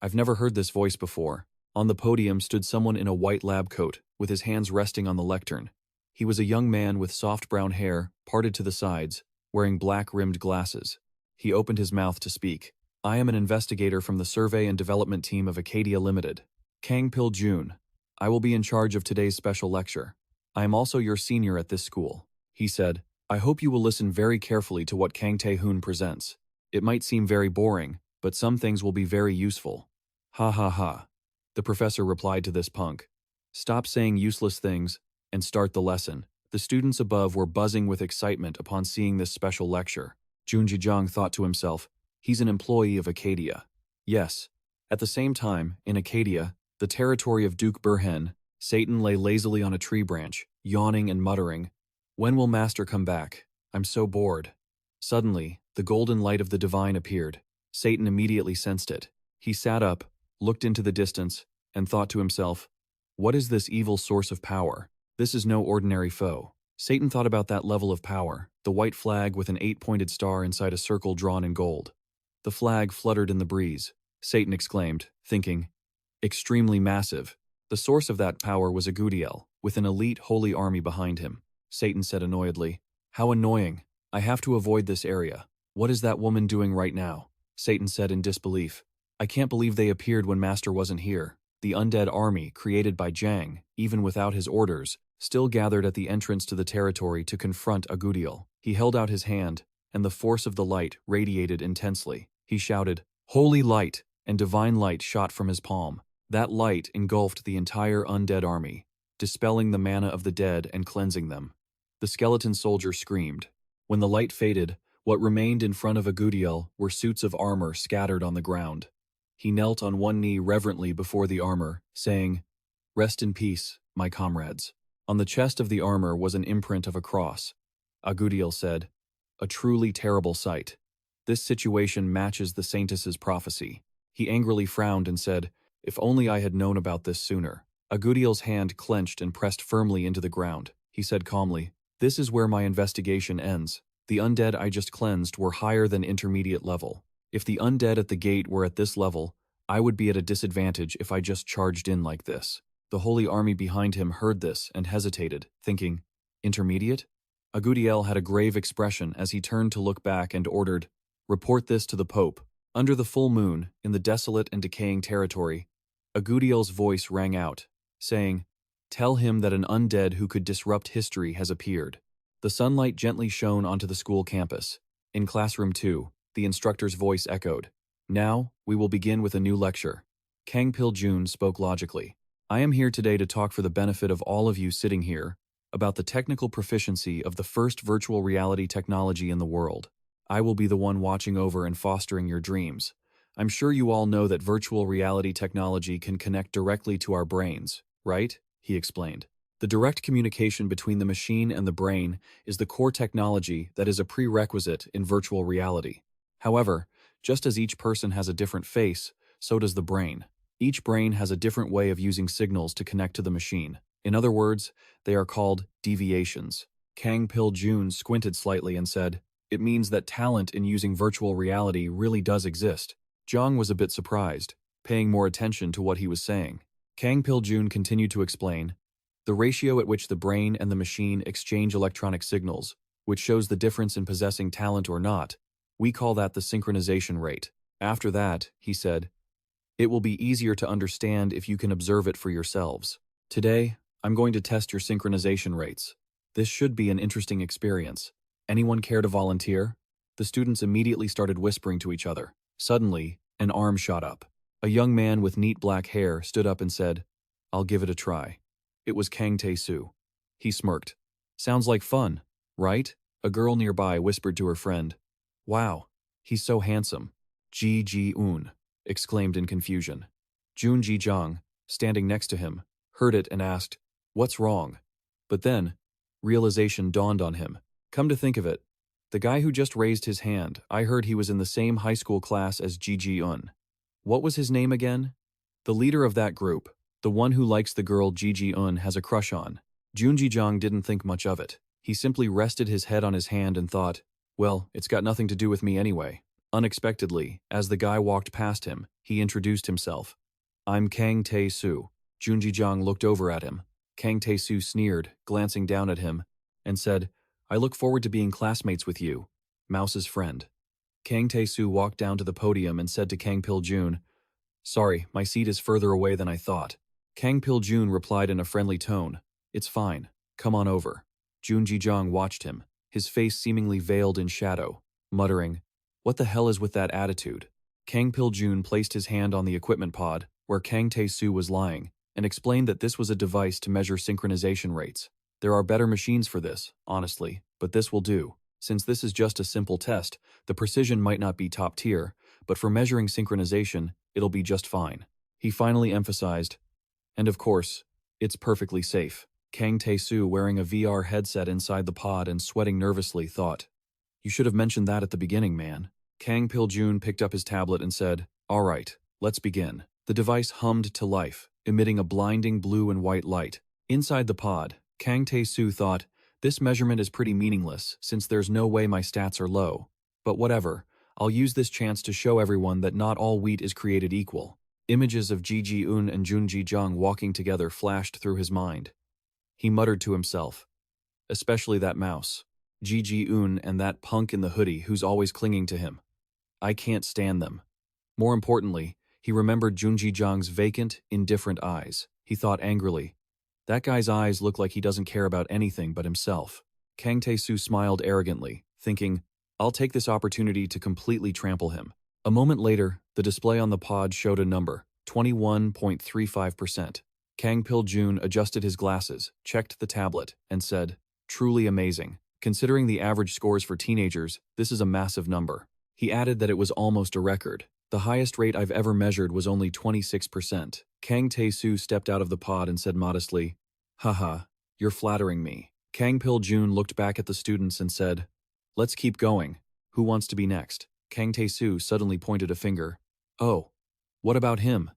I've never heard this voice before. On the podium stood someone in a white lab coat, with his hands resting on the lectern. He was a young man with soft brown hair, parted to the sides, wearing black-rimmed glasses. He opened his mouth to speak. "I am an investigator from the Survey and Development Team of Accadia Limited. Kang Pil-jun. I will be in charge of today's special lecture. I am also your senior at this school," he said. "I hope you will listen very carefully to what Kang Tae-hoon presents. It might seem very boring, but some things will be very useful." "Ha ha ha," the professor replied to this punk. "Stop saying useless things and start the lesson." The students above were buzzing with excitement upon seeing this special lecture. Junji-jang thought to himself, he's an employee of Accadia. Yes. At the same time, in Accadia, the territory of Duke Burhen, Satan lay lazily on a tree branch, yawning and muttering, "When will Master come back? I'm so bored." Suddenly, the golden light of the divine appeared. Satan immediately sensed it. He sat up, looked into the distance, and thought to himself, "What is this evil source of power? This is no ordinary foe." Satan thought about that level of power, the white flag with an 8-pointed star inside a circle drawn in gold. The flag fluttered in the breeze. Satan exclaimed, thinking, "Extremely massive." The source of that power was Agudiel, with an elite holy army behind him. Satan said annoyedly, "How annoying. I have to avoid this area. What is that woman doing right now? Satan said in disbelief. I can't believe they appeared when Master wasn't here. The undead army, created by Jang, even without his orders, still gathered at the entrance to the territory to confront Agudiel. He held out his hand, and the force of the light radiated intensely. He shouted, "Holy light!" and divine light shot from his palm. That light engulfed the entire undead army, dispelling the mana of the dead and cleansing them. The skeleton soldier screamed. When the light faded, what remained in front of Agudiel were suits of armor scattered on the ground. He knelt on one knee reverently before the armor, saying, "Rest in peace, my comrades." On the chest of the armor was an imprint of a cross. Agudiel said, "A truly terrible sight. This situation matches the Saintess's prophecy." He angrily frowned and said, "If only I had known about this sooner." Agudiel's hand clenched and pressed firmly into the ground. He said calmly, "This is where my investigation ends. The undead I just cleansed were higher than intermediate level. If the undead at the gate were at this level, I would be at a disadvantage if I just charged in like this." The holy army behind him heard this and hesitated, thinking, "Intermediate?" Agudiel had a grave expression as he turned to look back and ordered, "Report this to the Pope." Under the full moon, in the desolate and decaying territory, Agudiel's voice rang out, saying, "Tell him that an undead who could disrupt history has appeared." The sunlight gently shone onto the school campus. In classroom 2, the instructor's voice echoed, "Now, we will begin with a new lecture." Kang Pil-jun spoke logically. "I am here today to talk for the benefit of all of you sitting here about the technical proficiency of the first virtual reality technology in the world. I will be the one watching over and fostering your dreams. I'm sure you all know that virtual reality technology can connect directly to our brains, right?" he explained. "The direct communication between the machine and the brain is the core technology that is a prerequisite in virtual reality. However, just as each person has a different face, so does the brain. Each brain has a different way of using signals to connect to the machine. In other words, they are called deviations." Kang Pil-jun squinted slightly and said, "It means that talent in using virtual reality really does exist." Zhang was a bit surprised, paying more attention to what he was saying. Kang Pil-jun continued to explain, "The ratio at which the brain and the machine exchange electronic signals, which shows the difference in possessing talent or not, we call that the synchronization rate. After that," he said, "it will be easier to understand if you can observe it for yourselves. Today, I'm going to test your synchronization rates. This should be an interesting experience. Anyone care to volunteer?" The students immediately started whispering to each other. Suddenly, an arm shot up. A young man with neat black hair stood up and said, "I'll give it a try." It was Kang Tae-soo. He smirked. "Sounds like fun, right?" A girl nearby whispered to her friend, "Wow, he's so handsome." "Ji Ji-un," exclaimed in confusion. Jun Ji-jong, standing next to him, heard it and asked, "What's wrong?" But then, realization dawned on him. Come to think of it, the guy who just raised his hand, I heard he was in the same high school class as Ji Ji-un. What was his name again? The leader of that group, the one who likes the girl Ji Ji-un has a crush on. Jun Ji-jong didn't think much of it. He simply rested his head on his hand and thought, well, it's got nothing to do with me anyway. Unexpectedly, as the guy walked past him, he introduced himself. "I'm Kang Tae-soo." Jun Ji-jong looked over at him. Kang Tae-soo sneered, glancing down at him, and said, "I look forward to being classmates with you, Mouse's friend." Kang Tae-soo walked down to the podium and said to Kang Pil-jun, "Sorry, my seat is further away than I thought." Kang Pil-jun replied in a friendly tone, "It's fine, come on over." Jun Ji-jong watched him, his face seemingly veiled in shadow, muttering, "What the hell is with that attitude?" Kang Pil-jun placed his hand on the equipment pod, where Kang Tae-soo was lying, and explained that this was a device to measure synchronization rates. There are better machines for this, honestly, but this will do. Since this is just a simple test, the precision might not be top tier, but for measuring synchronization, it'll be just fine. He finally emphasized, and of course, it's perfectly safe. Kang Tae-soo, wearing a VR headset inside the pod and sweating nervously, thought, "You should have mentioned that at the beginning, man." Kang Pil-jun picked up his tablet and said, "All right, let's begin." The device hummed to life, emitting a blinding blue and white light. Inside the pod, Kang Tae-soo thought, this measurement is pretty meaningless since there's no way my stats are low. But whatever, I'll use this chance to show everyone that not all wheat is created equal. Images of Ji Ji-un and Jun Ji-jong walking together flashed through his mind. He muttered to himself, especially that mouse. Ji-un and that punk in the hoodie who's always clinging to him. I can't stand them. More importantly, he remembered Junji-jang's vacant, indifferent eyes. He thought angrily, that guy's eyes look like he doesn't care about anything but himself. Kang Tae-soo smiled arrogantly, thinking, I'll take this opportunity to completely trample him. A moment later, the display on the pod showed a number, 21.35%. Kang Pil-jun adjusted his glasses, checked the tablet, and said, truly amazing. Considering the average scores for teenagers, this is a massive number. He added that it was almost a record. The highest rate I've ever measured was only 26%. Kang Tae-soo stepped out of the pod and said modestly, haha, you're flattering me. Kang Pil-jun looked back at the students and said, let's keep going. Who wants to be next? Kang Tae-soo suddenly pointed a finger. Oh, what about him?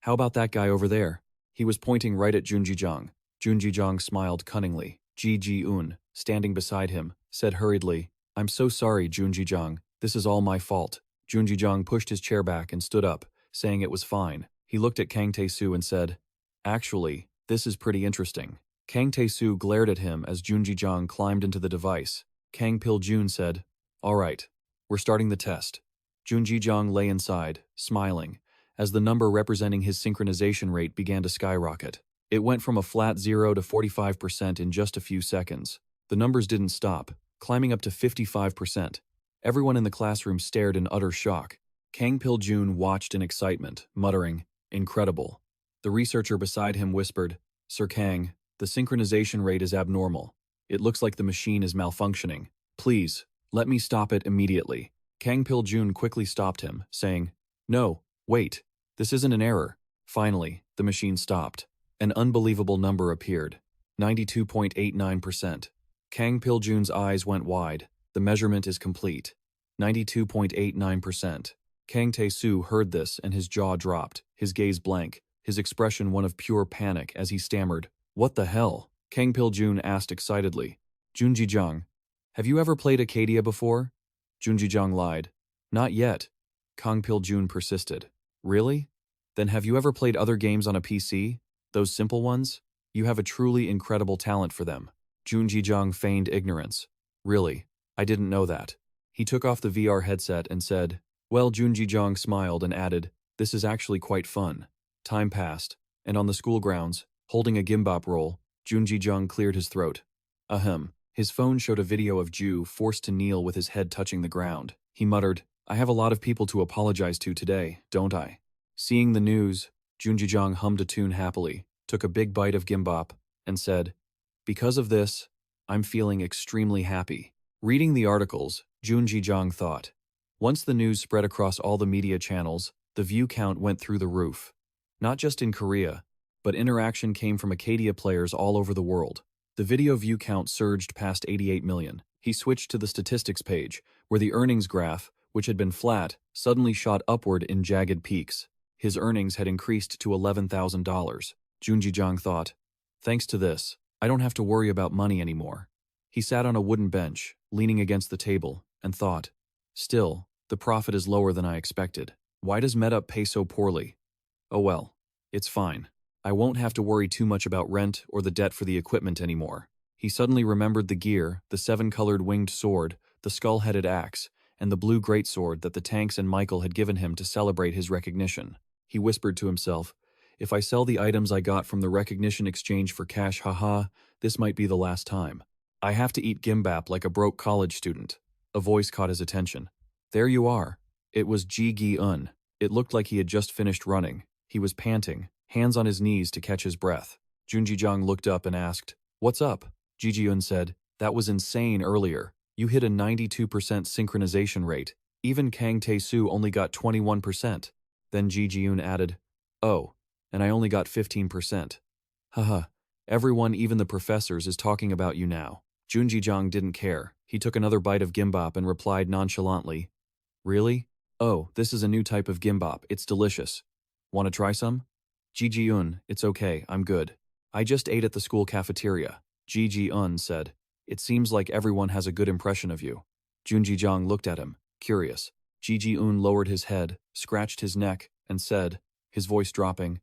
How about that guy over there? He was pointing right at Junji-jang. Junji-jang smiled cunningly. Ji-un, standing beside him, said hurriedly, I'm so sorry, Junji-jang. This is all my fault. Junji-jang pushed his chair back and stood up, saying it was fine. He looked at Kang Tae-soo and said, actually, this is pretty interesting. Kang Tae-soo glared at him as Junji-jang climbed into the device. Kang Pil-jun said, all right, we're starting the test. Junji-jang lay inside, smiling, as the number representing his synchronization rate began to skyrocket. It went from a flat 0 to 45% in just a few seconds. The numbers didn't stop, climbing up to 55%. Everyone in the classroom stared in utter shock. Kang Pil-jun watched in excitement, muttering, incredible. The researcher beside him whispered, Sir Kang, the synchronization rate is abnormal. It looks like the machine is malfunctioning. Please, let me stop it immediately. Kang Pil-jun quickly stopped him, saying, no, wait, this isn't an error. Finally, the machine stopped. An unbelievable number appeared, 92.89%. Kang Pil-jun's eyes went wide. The measurement is complete. 92.89%. Kang Tae-soo heard this and his jaw dropped, his gaze blank, his expression one of pure panic as he stammered, what the hell? Kang Pil-jun asked excitedly, Junji-jang, have you ever played Accadia before? Junji-jang lied. Not yet. Kang Pil-jun persisted. Really? Then have you ever played other games on a PC? Those simple ones? You have a truly incredible talent for them. Junji-jang feigned ignorance. Really? I didn't know that. He took off the VR headset and said, well, Junji-jang smiled and added, this is actually quite fun. Time passed, and on the school grounds, holding a gimbap roll, Junji-jang cleared his throat. Ahem. His phone showed a video of Ju forced to kneel with his head touching the ground. He muttered, I have a lot of people to apologize to today, don't I? Seeing the news, Junji-jang hummed a tune happily, took a big bite of gimbap, and said, because of this, I'm feeling extremely happy. Reading the articles, Junji-jang thought. Once the news spread across all the media channels, the view count went through the roof. Not just in Korea, but interaction came from Accadia players all over the world. The video view count surged past 88 million. He switched to the statistics page, where the earnings graph, which had been flat, suddenly shot upward in jagged peaks. His earnings had increased to $11,000. Junji-jang thought, thanks to this, I don't have to worry about money anymore. He sat on a wooden bench, leaning against the table, and thought, still, the profit is lower than I expected. Why does MedUp pay so poorly? Oh well, it's fine. I won't have to worry too much about rent or the debt for the equipment anymore. He suddenly remembered the gear, the 7-colored winged sword, the skull-headed axe, and the blue greatsword that the tanks and Michael had given him to celebrate his recognition. He whispered to himself, if I sell the items I got from the recognition exchange for cash, haha, this might be the last time. I have to eat gimbap like a broke college student. A voice caught his attention. There you are. It was Ji Gi-un. It looked like he had just finished running. He was panting, hands on his knees to catch his breath. Junji-jang looked up and asked, what's up? Ji Gi-un said, that was insane earlier. You hit a 92% synchronization rate. Even Kang Tae-soo only got 21%. Then Ji Gi-un added, oh, and I only got 15%. Haha, everyone, even the professors, is talking about you now. Junji-jang didn't care. He took another bite of gimbap and replied nonchalantly, really? Oh, this is a new type of gimbap. It's delicious. Want to try some? Ji Gi-un, it's okay, I'm good. I just ate at the school cafeteria. Ji Gi-un said, it seems like everyone has a good impression of you. Junji-jang looked at him, curious. Ji Gi-un lowered his head, scratched his neck, and said, his voice dropping,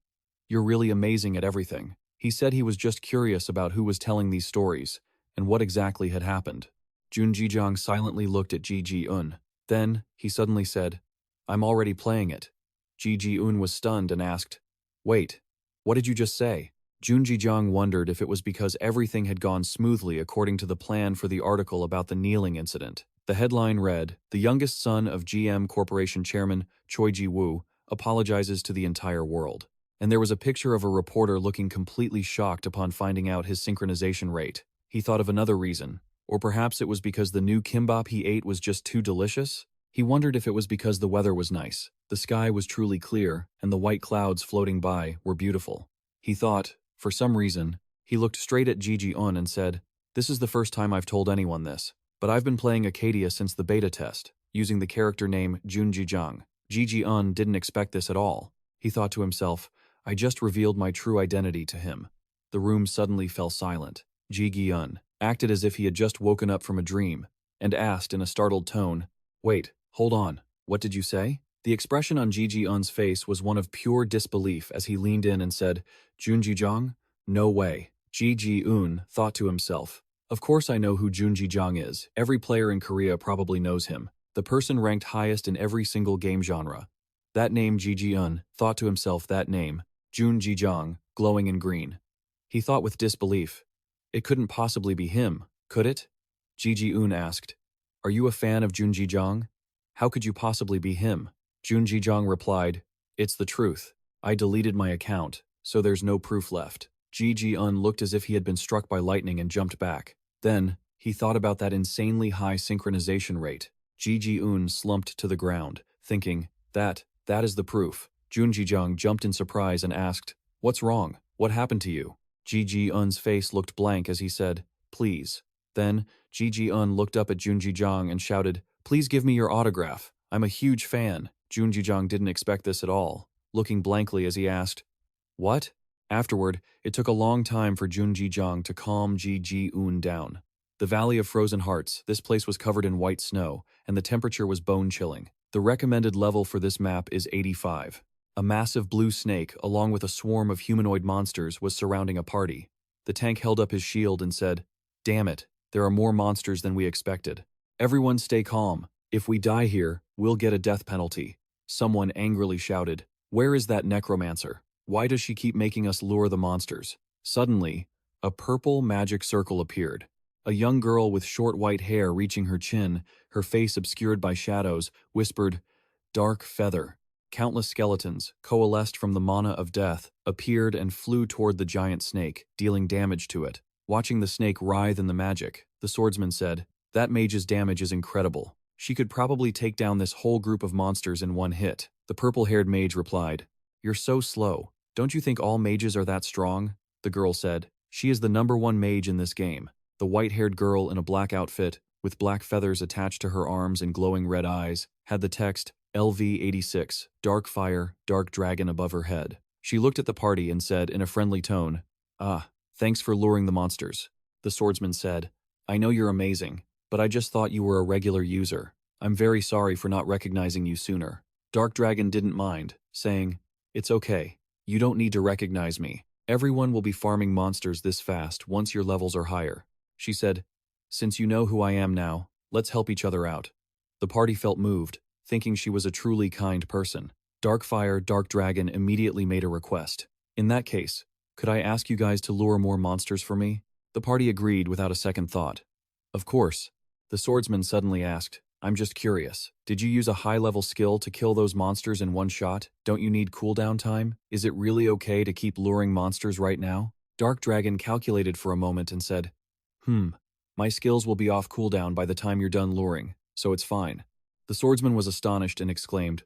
you're really amazing at everything. He said he was just curious about who was telling these stories, and what exactly had happened. Jun Jijang silently looked at Ji Ji-un. Then, he suddenly said, I'm already playing it. Ji Ji-un was stunned and asked, Wait, what did you just say? Jun Jijang wondered if it was because everything had gone smoothly according to the plan for the article about the kneeling incident. The headline read, The youngest son of GM Corporation Chairman Choi Ji-woo apologizes to the entire world. And there was a picture of a reporter looking completely shocked upon finding out his synchronization rate. He thought of another reason. Or perhaps it was because the new kimbap he ate was just too delicious? He wondered if it was because the weather was nice. The sky was truly clear, and the white clouds floating by were beautiful. He thought, for some reason, he looked straight at Ji Ji-un and said, This is the first time I've told anyone this, but I've been playing Accadia since the beta test, using the character name Jun Jijang. Ji Ji-un didn't expect this at all. He thought to himself, I just revealed my true identity to him. The room suddenly fell silent. Ji Ji-un acted as if he had just woken up from a dream, and asked in a startled tone, Wait, hold on, what did you say? The expression on Ji Ji-un's face was one of pure disbelief as he leaned in and said, Jun Jijang? No way. Ji Ji-un thought to himself, Of course I know who Jun Jijang is. Every player in Korea probably knows him. The person ranked highest in every single game genre. That name Ji Ji-un thought to himself that name, Jun Jijang, glowing in green. He thought with disbelief, It couldn't possibly be him, could it? Ji Ji-un asked, Are you a fan of Jun Jijang? How could you possibly be him? Jun Jijang replied, It's the truth. I deleted my account, so there's no proof left. Ji Ji-un looked as if he had been struck by lightning and jumped back. Then, he thought about that insanely high synchronization rate. Ji Ji-un slumped to the ground, thinking, That is the proof. Jun Jijang jumped in surprise and asked, What's wrong? What happened to you? Ji Ji-un's face looked blank as he said, Please. Then, Ji Ji-un looked up at Jun Jijang and shouted, Please give me your autograph. I'm a huge fan. Jun Jijang didn't expect this at all, looking blankly as he asked, What? Afterward, it took a long time for Jun Jijang to calm Ji Ji-un down. The Valley of Frozen Hearts, this place was covered in white snow, and the temperature was bone-chilling. The recommended level for this map is 85. A massive blue snake, along with a swarm of humanoid monsters, was surrounding a party. The tank held up his shield and said, Damn it, there are more monsters than we expected. Everyone stay calm. If we die here, we'll get a death penalty. Someone angrily shouted, Where is that necromancer? Why does she keep making us lure the monsters? Suddenly, a purple magic circle appeared. A young girl with short white hair reaching her chin, her face obscured by shadows, whispered, Dark feather. Countless skeletons, coalesced from the mana of death, appeared and flew toward the giant snake, dealing damage to it. Watching the snake writhe in the magic, the swordsman said, That mage's damage is incredible. She could probably take down this whole group of monsters in one hit. The purple-haired mage replied, You're so slow. Don't you think all mages are that strong? The girl said, She is the #1 mage in this game. The white-haired girl in a black outfit, with black feathers attached to her arms and glowing red eyes, had the text, LV86, Dark Fire, Dark Dragon above her head. She looked at the party and said in a friendly tone, Thanks for luring the monsters. The swordsman said, I know you're amazing, but I just thought you were a regular user. I'm very sorry for not recognizing you sooner. Dark Dragon didn't mind, saying, It's okay. You don't need to recognize me. Everyone will be farming monsters this fast once your levels are higher. She said, Since you know who I am now, let's help each other out. The party felt moved, thinking she was a truly kind person. Darkfire, Dark Dragon immediately made a request. In that case, could I ask you guys to lure more monsters for me? The party agreed without a second thought. Of course. The swordsman suddenly asked, I'm just curious. Did you use a high-level skill to kill those monsters in one shot? Don't you need cooldown time? Is it really okay to keep luring monsters right now? Dark Dragon calculated for a moment and said, My skills will be off cooldown by the time you're done luring, so it's fine. The swordsman was astonished and exclaimed,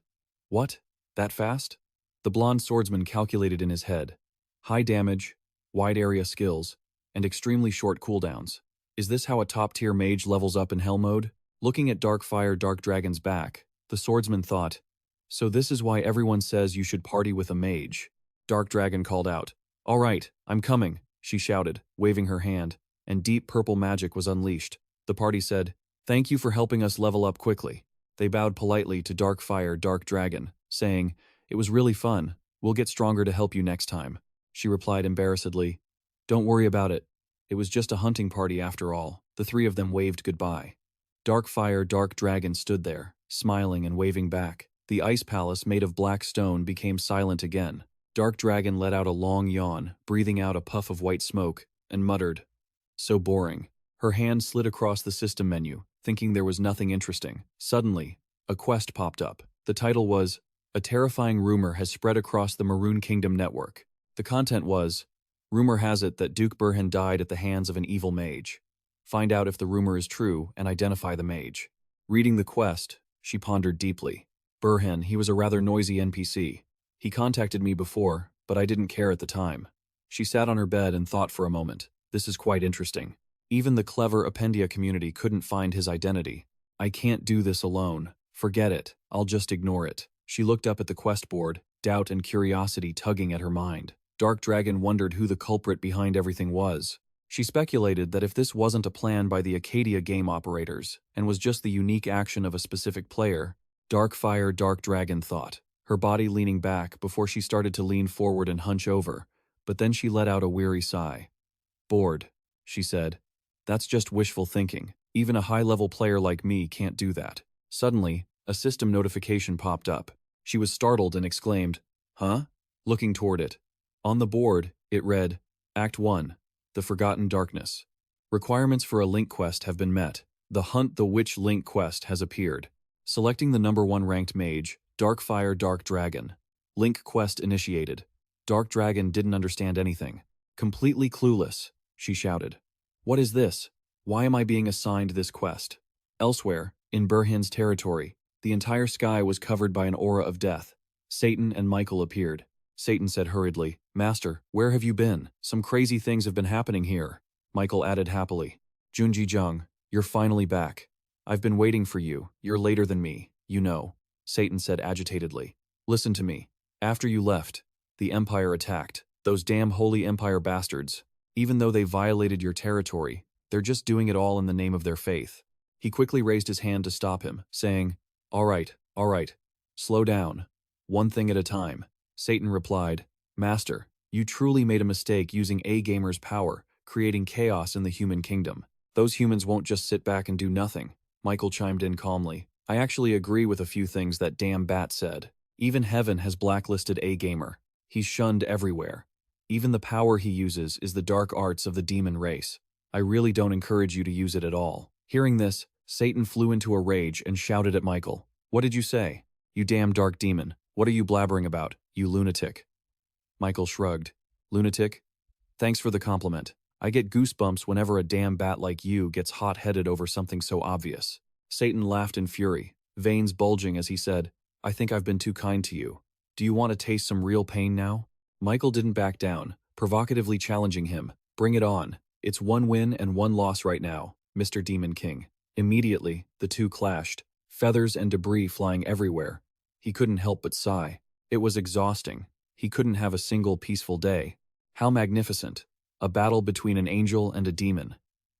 What? That fast? The blonde swordsman calculated in his head. High damage, wide area skills, and extremely short cooldowns. Is this how a top-tier mage levels up in Hell mode? Looking at Darkfire Dark Dragon's back, the swordsman thought, So this is why everyone says you should party with a mage. Dark Dragon called out, All right, I'm coming, she shouted, waving her hand, and deep purple magic was unleashed. The party said, Thank you for helping us level up quickly. They bowed politely to Darkfire Dark Dragon, saying, It was really fun. We'll get stronger to help you next time. She replied embarrassedly, Don't worry about it. It was just a hunting party after all. The three of them waved goodbye. Dark Fire Dark Dragon stood there, smiling and waving back. The ice palace made of black stone became silent again. Dark Dragon let out a long yawn, breathing out a puff of white smoke, and muttered, "So boring." Her hand slid across the system menu, thinking there was nothing interesting. Suddenly, a quest popped up. The title was, "A terrifying rumor has spread across the Maroon Kingdom network." The content was, "Rumor has it that Duke Burhan died at the hands of an evil mage. Find out if the rumor is true and identify the mage." Reading the quest, she pondered deeply. Burhan, he was a rather noisy NPC. He contacted me before, but I didn't care at the time. She sat on her bed and thought for a moment. This is quite interesting. Even the clever Accadia community couldn't find his identity. I can't do this alone. Forget it. I'll just ignore it. She looked up at the quest board, doubt and curiosity tugging at her mind. Dark Dragon wondered who the culprit behind everything was. She speculated that if this wasn't a plan by the Accadia game operators, and was just the unique action of a specific player, Dark Fire Dark Dragon thought, her body leaning back before she started to lean forward and hunch over, but then she let out a weary sigh. "Bored," she said. "That's just wishful thinking. Even a high-level player like me can't do that." Suddenly, a system notification popped up. She was startled and exclaimed, "Huh?" Looking toward it. On the board, it read, Act 1, The Forgotten Darkness. Requirements for a link quest have been met. The Hunt the Witch link quest has appeared. Selecting the number 1 ranked mage, Dark Fire Dark Dragon. Link quest initiated. Dark Dragon didn't understand anything. Completely clueless, she shouted. "What is this? Why am I being assigned this quest?" Elsewhere, in Burhan's territory, the entire sky was covered by an aura of death. Satan and Michael appeared. Satan said hurriedly, "Master, where have you been? Some crazy things have been happening here." Michael added happily, "Junji Jung, you're finally back. I've been waiting for you. You're later than me, you know." Satan said agitatedly, "Listen to me. After you left, the Empire attacked. Those damn Holy Empire bastards. Even though they violated your territory, they're just doing it all in the name of their faith." He quickly raised his hand to stop him, saying, all right, slow down. One thing at a time." Satan replied, "Master, you truly made a mistake using a gamer's power, creating chaos in the human kingdom. Those humans won't just sit back and do nothing." Michael chimed in calmly, "I actually agree with a few things that damn bat said. Even heaven has blacklisted a gamer. He's shunned everywhere. Even the power he uses is the dark arts of the demon race. I really don't encourage you to use it at all." Hearing this, Satan flew into a rage and shouted at Michael, "What did you say? You damn dark demon. What are you blabbering about, you lunatic?" Michael shrugged. "Lunatic? Thanks for the compliment. I get goosebumps whenever a damn bat like you gets hot-headed over something so obvious." Satan laughed in fury, veins bulging as he said, "I think I've been too kind to you. Do you want to taste some real pain now?" Michael didn't back down, provocatively challenging him. "Bring it on. It's 1 win and 1 loss right now, Mr. Demon King." Immediately, the two clashed, feathers and debris flying everywhere. He couldn't help but sigh. It was exhausting. He couldn't have a single peaceful day. How magnificent. A battle between an angel and a demon.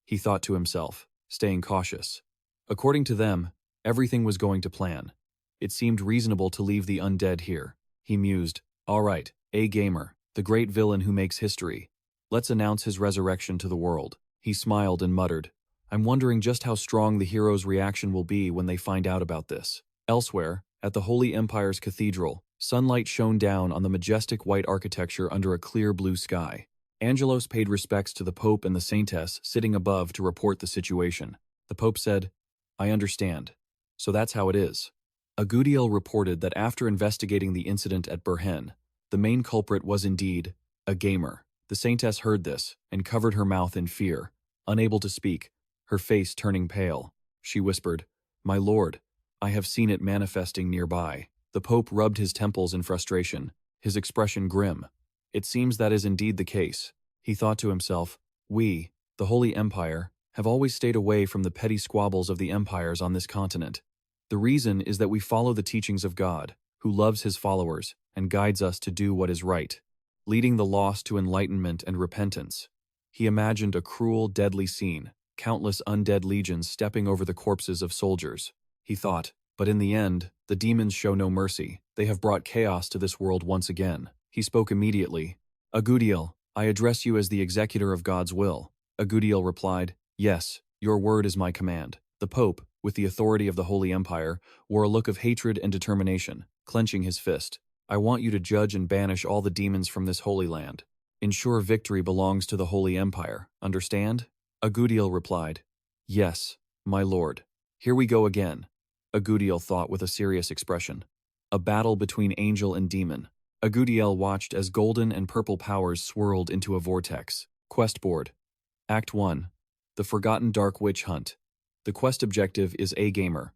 He thought to himself, staying cautious. According to them, everything was going to plan. It seemed reasonable to leave the undead here. He mused, all right, a gamer, the great villain who makes history. Let's announce his resurrection to the world. He smiled and muttered, I'm wondering just how strong the hero's reaction will be when they find out about this. Elsewhere, at the Holy Empire's cathedral, sunlight shone down on the majestic white architecture under a clear blue sky. Angelos paid respects to the Pope and the Saintess sitting above to report the situation. The Pope said, I understand. So that's how it is. Agudiel reported that after investigating the incident at Burhan, the main culprit was indeed a gamer. The Saintess heard this and covered her mouth in fear, unable to speak, her face turning pale. She whispered, My lord, I have seen it manifesting nearby. The Pope rubbed his temples in frustration, his expression grim. It seems that is indeed the case. He thought to himself, we, the Holy Empire, have always stayed away from the petty squabbles of the empires on this continent. The reason is that we follow the teachings of God, who loves his followers and guides us to do what is right, leading the lost to enlightenment and repentance. He imagined a cruel, deadly scene, countless undead legions stepping over the corpses of soldiers. He thought, but in the end, the demons show no mercy. They have brought chaos to this world once again. He spoke immediately. Agudiel, I address you as the executor of God's will. Agudiel replied, Yes, your word is my command. The Pope, with the authority of the Holy Empire, wore a look of hatred and determination, clenching his fist. I want you to judge and banish all the demons from this holy land. Ensure victory belongs to the Holy Empire, understand? Agudiel replied, Yes, my lord. Here we go again, Agudiel thought with a serious expression. A battle between angel and demon. Agudiel watched as golden and purple powers swirled into a vortex. Quest board. Act 1. The Forgotten Dark Witch Hunt. The quest objective is A Gamer,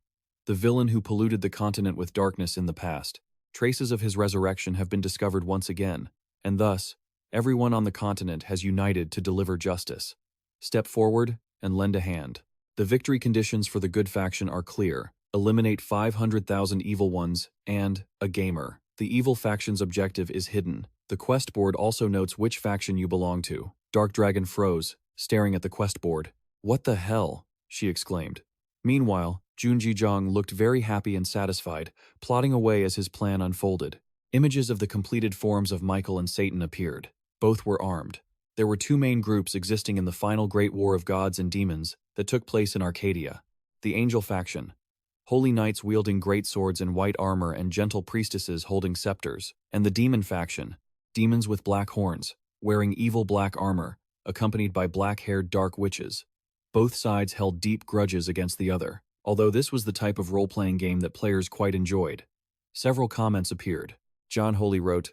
the villain who polluted the continent with darkness in the past. Traces of his resurrection have been discovered once again, and thus, everyone on the continent has united to deliver justice. Step forward and lend a hand. The victory conditions for the good faction are clear. Eliminate 500,000 evil ones and a gamer. The evil faction's objective is hidden. The quest board also notes which faction you belong to. Dark Dragon froze, staring at the quest board. What the hell? She exclaimed. Meanwhile, Junjijang looked very happy and satisfied, plodding away as his plan unfolded. Images of the completed forms of Michael and Satan appeared. Both were armed. There were two main groups existing in the final great war of gods and demons that took place in Accadia. The angel faction, holy knights wielding great swords and white armor and gentle priestesses holding scepters, and the demon faction, demons with black horns, wearing evil black armor, accompanied by black-haired dark witches. Both sides held deep grudges against the other, although this was the type of role-playing game that players quite enjoyed. Several comments appeared. John Holy wrote,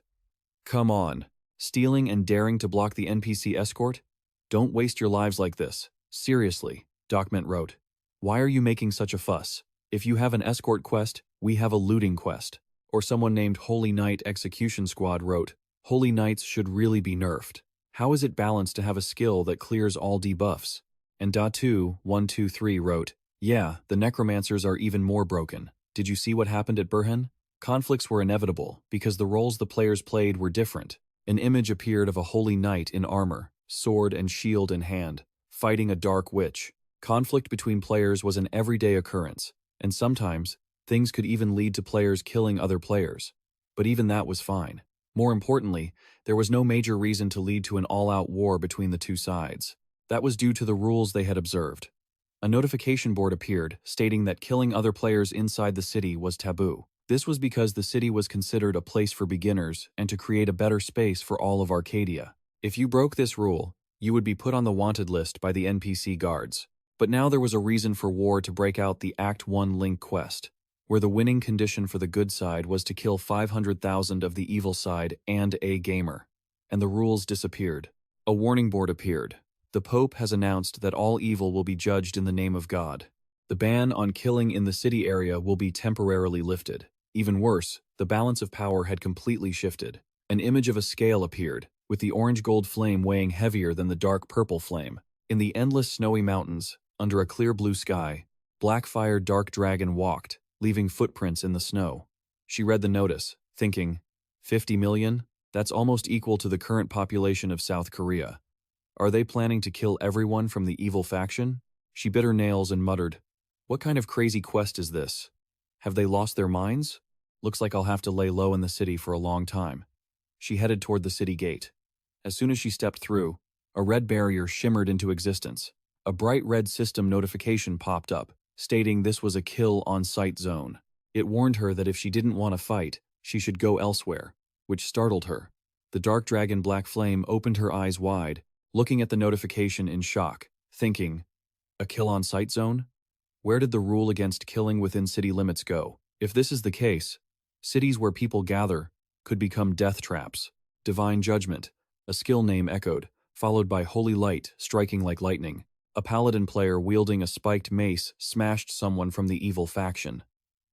Come on, stealing and daring to block the NPC escort? Don't waste your lives like this. Seriously, Docment wrote. Why are you making such a fuss? If you have an escort quest, we have a looting quest. Or someone named Holy Knight Execution Squad wrote, Holy Knights should really be nerfed. How is it balanced to have a skill that clears all debuffs? And Datu123 wrote, Yeah, the necromancers are even more broken. Did you see what happened at Burhan? Conflicts were inevitable because the roles the players played were different. An image appeared of a holy knight in armor, sword and shield in hand, fighting a dark witch. Conflict between players was an everyday occurrence, and sometimes, things could even lead to players killing other players. But even that was fine. More importantly, there was no major reason to lead to an all-out war between the two sides. That was due to the rules they had observed. A notification board appeared, stating that killing other players inside the city was taboo. This was because the city was considered a place for beginners and to create a better space for all of Accadia. If you broke this rule, you would be put on the wanted list by the NPC guards. But now there was a reason for war to break out the Act 1 Link quest, where the winning condition for the good side was to kill 500,000 of the evil side and a gamer. And the rules disappeared. A warning board appeared. The Pope has announced that all evil will be judged in the name of God. The ban on killing in the city area will be temporarily lifted. Even worse, the balance of power had completely shifted. An image of a scale appeared, with the orange-gold flame weighing heavier than the dark purple flame. In the endless snowy mountains, under a clear blue sky, Blackfire Dark Dragon walked, leaving footprints in the snow. She read the notice, thinking, 50 million? That's almost equal to the current population of South Korea. Are they planning to kill everyone from the evil faction? She bit her nails and muttered, What kind of crazy quest is this? Have they lost their minds? Looks like I'll have to lay low in the city for a long time. She headed toward the city gate. As soon as she stepped through, a red barrier shimmered into existence. A bright red system notification popped up, stating this was a kill on-site zone. It warned her that if she didn't want to fight, she should go elsewhere, which startled her. The Dark Dragon Black Flame opened her eyes wide, looking at the notification in shock, thinking, a kill on-site zone? Where did the rule against killing within city limits go? If this is the case, cities where people gather could become death traps. Divine Judgment, a skill name echoed, followed by Holy Light striking like lightning. A paladin player wielding a spiked mace smashed someone from the evil faction.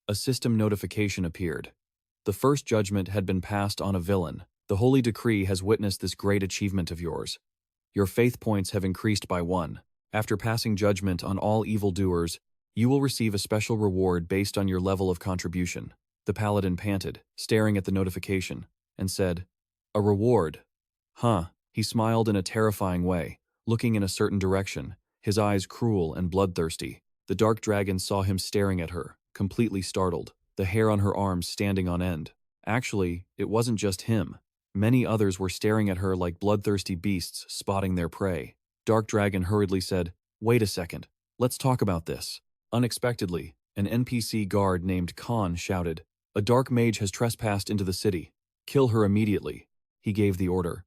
A system notification appeared. The first judgment had been passed on a villain. The Holy Decree has witnessed this great achievement of yours. Your faith points have increased by 1. After passing judgment on all evildoers, you will receive a special reward based on your level of contribution. The paladin panted, staring at the notification, and said, A reward? Huh. He smiled in a terrifying way, looking in a certain direction, his eyes cruel and bloodthirsty. The dark dragon saw him staring at her, completely startled, the hair on her arms standing on end. Actually, it wasn't just him. Many others were staring at her like bloodthirsty beasts spotting their prey. Dark Dragon hurriedly said, Wait a second. Let's talk about this. Unexpectedly, an NPC guard named Khan shouted, "A dark mage has trespassed into the city. Kill her immediately." He gave the order.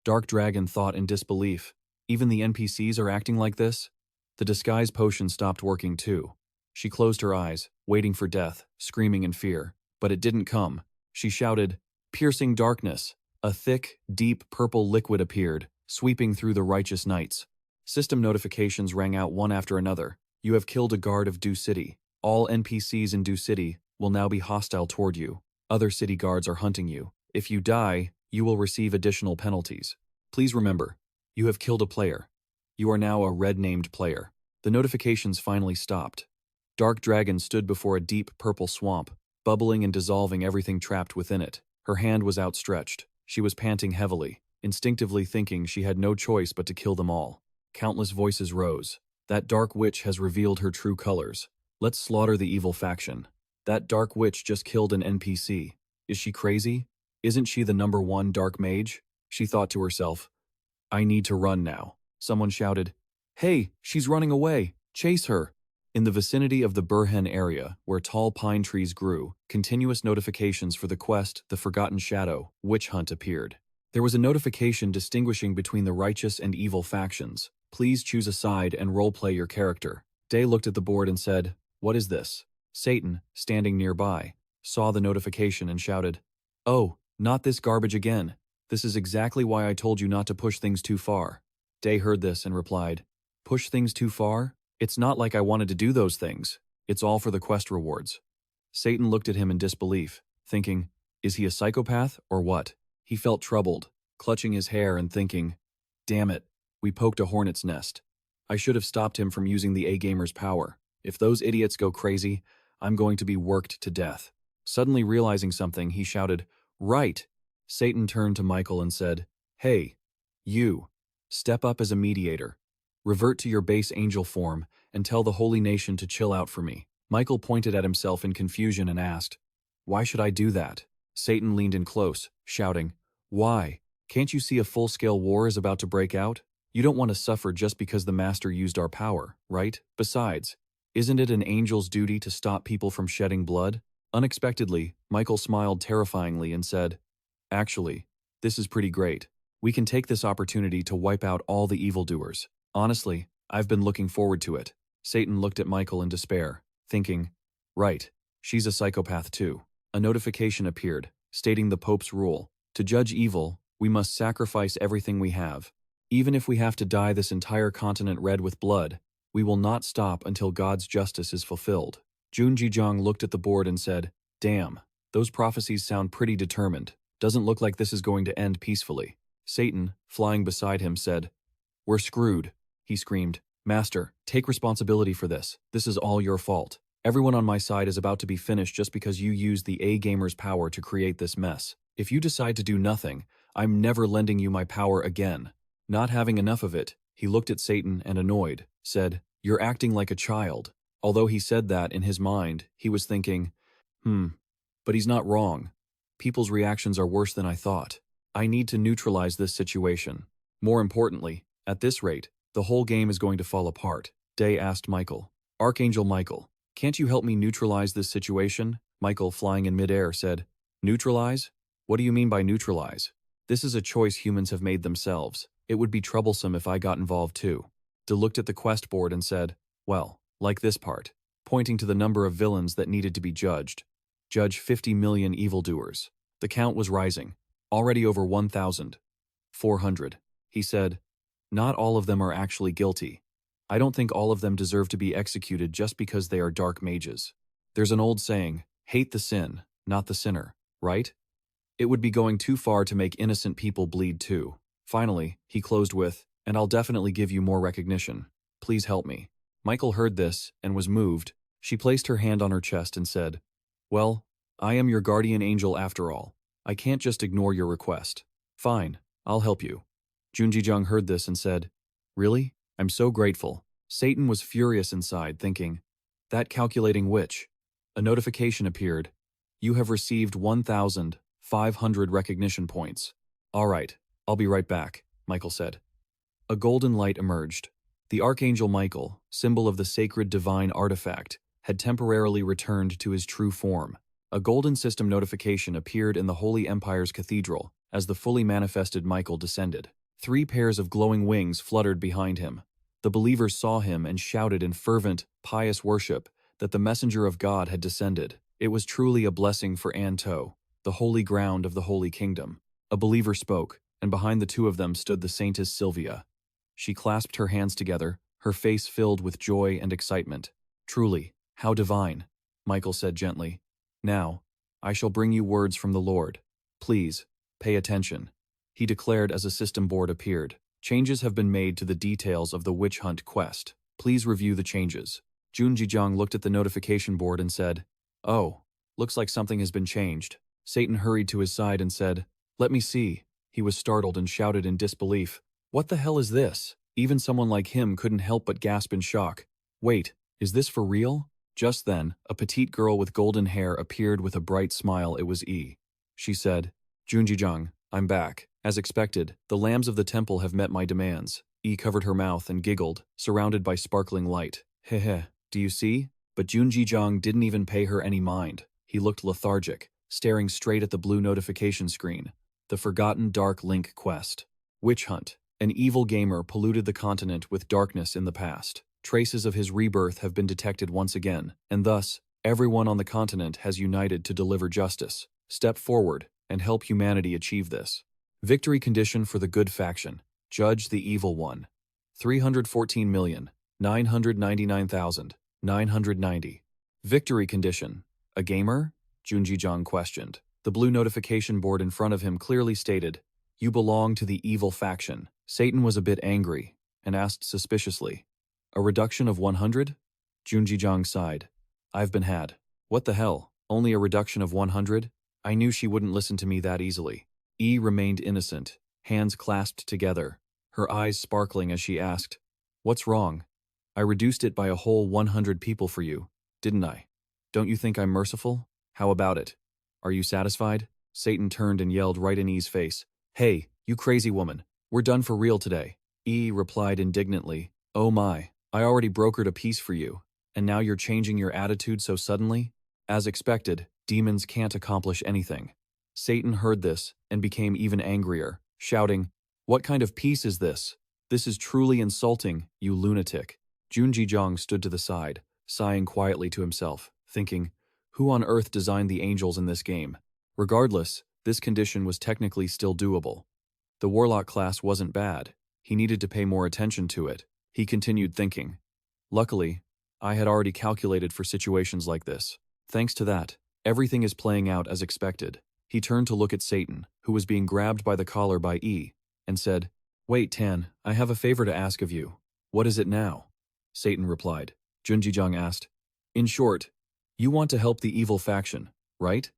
Dark Dragon thought in disbelief. Even the NPCs are acting like this? The disguise potion stopped working too. She closed her eyes, waiting for death, screaming in fear. But it didn't come. She shouted, "Piercing darkness." A thick, deep purple liquid appeared, sweeping through the righteous knights. System notifications rang out one after another. You have killed a guard of Dew City. All NPCs in Dew City will now be hostile toward you. Other city guards are hunting you. If you die, you will receive additional penalties. Please remember, you have killed a player. You are now a red-named player. The notifications finally stopped. Dark Dragon stood before a deep purple swamp, bubbling and dissolving everything trapped within it. Her hand was outstretched. She was panting heavily, instinctively thinking she had no choice but to kill them all. Countless voices rose. That dark witch has revealed her true colors. Let's slaughter the evil faction. That dark witch just killed an NPC. Is she crazy? Isn't she the #1 dark mage? She thought to herself. I need to run now. Someone shouted, "Hey, she's running away! Chase her!" In the vicinity of the Burhen area, where tall pine trees grew, continuous notifications for the quest The Forgotten Shadow Witch Hunt appeared. There was a notification distinguishing between the righteous and evil factions. Please choose a side and roleplay your character. Day looked at the board and said, "What is this?" Satan, standing nearby, saw the notification and shouted, "Oh, not this garbage again. This is exactly why I told you not to push things too far." Day heard this and replied, "Push things too far? It's not like I wanted to do those things. It's all for the quest rewards." Satan looked at him in disbelief, thinking, is he a psychopath or what? He felt troubled, clutching his hair and thinking, damn it, we poked a hornet's nest. I should have stopped him from using the A-Gamer's power. If those idiots go crazy, I'm going to be worked to death. Suddenly realizing something, he shouted, "Right!" Satan turned to Michael and said, "Hey, you, step up as a mediator. Revert to your base angel form and tell the holy nation to chill out for me." Michael pointed at himself in confusion and asked, "Why should I do that?" Satan leaned in close, shouting, "Why? Can't you see a full-scale war is about to break out? You don't want to suffer just because the Master used our power, right? Besides, isn't it an angel's duty to stop people from shedding blood?" Unexpectedly, Michael smiled terrifyingly and said, "Actually, this is pretty great. We can take this opportunity to wipe out all the evildoers. Honestly, I've been looking forward to it." Satan looked at Michael in despair, thinking, right, she's a psychopath too. A notification appeared, stating the Pope's rule. To judge evil, we must sacrifice everything we have. Even if we have to dye this entire continent red with blood, we will not stop until God's justice is fulfilled. Junjijang looked at the board and said, "Damn, those prophecies sound pretty determined. Doesn't look like this is going to end peacefully." Satan, flying beside him, said, "We're screwed." He screamed, "Master, take responsibility for this. This is all your fault. Everyone on my side is about to be finished just because you used the A-Gamer's power to create this mess. If you decide to do nothing, I'm never lending you my power again." Not having enough of it, he looked at Satan and, annoyed, said, "You're acting like a child." Although he said that in his mind, he was thinking, but he's not wrong. People's reactions are worse than I thought. I need to neutralize this situation. More importantly, at this rate, the whole game is going to fall apart. Day asked Michael, "Archangel Michael, can't you help me neutralize this situation?" Michael, flying in midair, said, "Neutralize? What do you mean by neutralize? This is a choice humans have made themselves. It would be troublesome if I got involved too." De looked at the quest board and said, "Well, like this part," pointing to the number of villains that needed to be judged. "Judge 50 million evildoers." The count was rising, already over 1,400. He said, "Not all of them are actually guilty. I don't think all of them deserve to be executed just because they are dark mages. There's an old saying, hate the sin, not the sinner, right? It would be going too far to make innocent people bleed too." Finally, he closed with, "And I'll definitely give you more recognition. Please help me." Michael heard this and was moved. She placed her hand on her chest and said, "Well, I am your guardian angel after all. I can't just ignore your request. Fine, I'll help you." Junjijang heard this and said, "Really? I'm so grateful." Satan was furious inside, thinking, that calculating witch. A notification appeared. "You have received 1,500 recognition points." "All right, I'll be right back," Michael said. A golden light emerged. The Archangel Michael, symbol of the sacred divine artifact, had temporarily returned to his true form. A golden system notification appeared in the Holy Empire's cathedral as the fully manifested Michael descended. 3 pairs of glowing wings fluttered behind him. The believers saw him and shouted in fervent, pious worship that the messenger of God had descended. It was truly a blessing for Anto, the holy ground of the Holy Kingdom. A believer spoke, and behind the 2 of them stood the Saintess Sylvia. She clasped her hands together, her face filled with joy and excitement. "Truly, how divine," Michael said gently. "Now, I shall bring you words from the Lord. Please, pay attention," he declared as a system board appeared. "Changes have been made to the details of the witch hunt quest. Please review the changes." Junjijiang looked at the notification board and said, "Oh, looks like something has been changed." Satan hurried to his side and said, "Let me see." He was startled and shouted in disbelief, "What the hell is this?" Even someone like him couldn't help but gasp in shock. "Wait, is this for real?" Just then, a petite girl with golden hair appeared with a bright smile. It was E. She said, "Junjijiang, I'm back. As expected, the lambs of the temple have met my demands." E covered her mouth and giggled, surrounded by sparkling light. "Heh, do you see?" But Junjijiang didn't even pay her any mind. He looked lethargic, staring straight at the blue notification screen. The Forgotten Dark Link Quest. Witch Hunt. An evil gamer polluted the continent with darkness in the past. Traces of his rebirth have been detected once again, and thus, everyone on the continent has united to deliver justice. Step forward and help humanity achieve this. Victory condition for the good faction. Judge the evil one. 314,999,990. Victory condition. A gamer? Junjijiang questioned. The blue notification board in front of him clearly stated, "You belong to the evil faction." Satan was a bit angry and asked suspiciously, "A reduction of 100? Junjijiang sighed. "I've been had." "What the hell? Only a reduction of 100? I knew she wouldn't listen to me that easily." E remained innocent, hands clasped together, her eyes sparkling as she asked, "What's wrong? I reduced it by a whole 100 people for you, didn't I? Don't you think I'm merciful? How about it? Are you satisfied?" Satan turned and yelled right in E's face, "Hey, you crazy woman, we're done for real today." E replied indignantly, "Oh my, I already brokered a peace for you, and now you're changing your attitude so suddenly?" As expected, demons can't accomplish anything. Satan heard this and became even angrier, shouting, "What kind of peace is this? This is truly insulting, you lunatic." Junjijiang stood to the side, sighing quietly to himself, thinking, who on earth designed the angels in this game? Regardless, this condition was technically still doable. The warlock class wasn't bad. He needed to pay more attention to it. He continued thinking. Luckily, I had already calculated for situations like this. Thanks to that, everything is playing out as expected. He turned to look at Satan, who was being grabbed by the collar by E, and said, "Wait, Tan, I have a favor to ask of you." "What is it now?" Satan replied. Junjijiang asked, "In short, you want to help the evil faction, right?"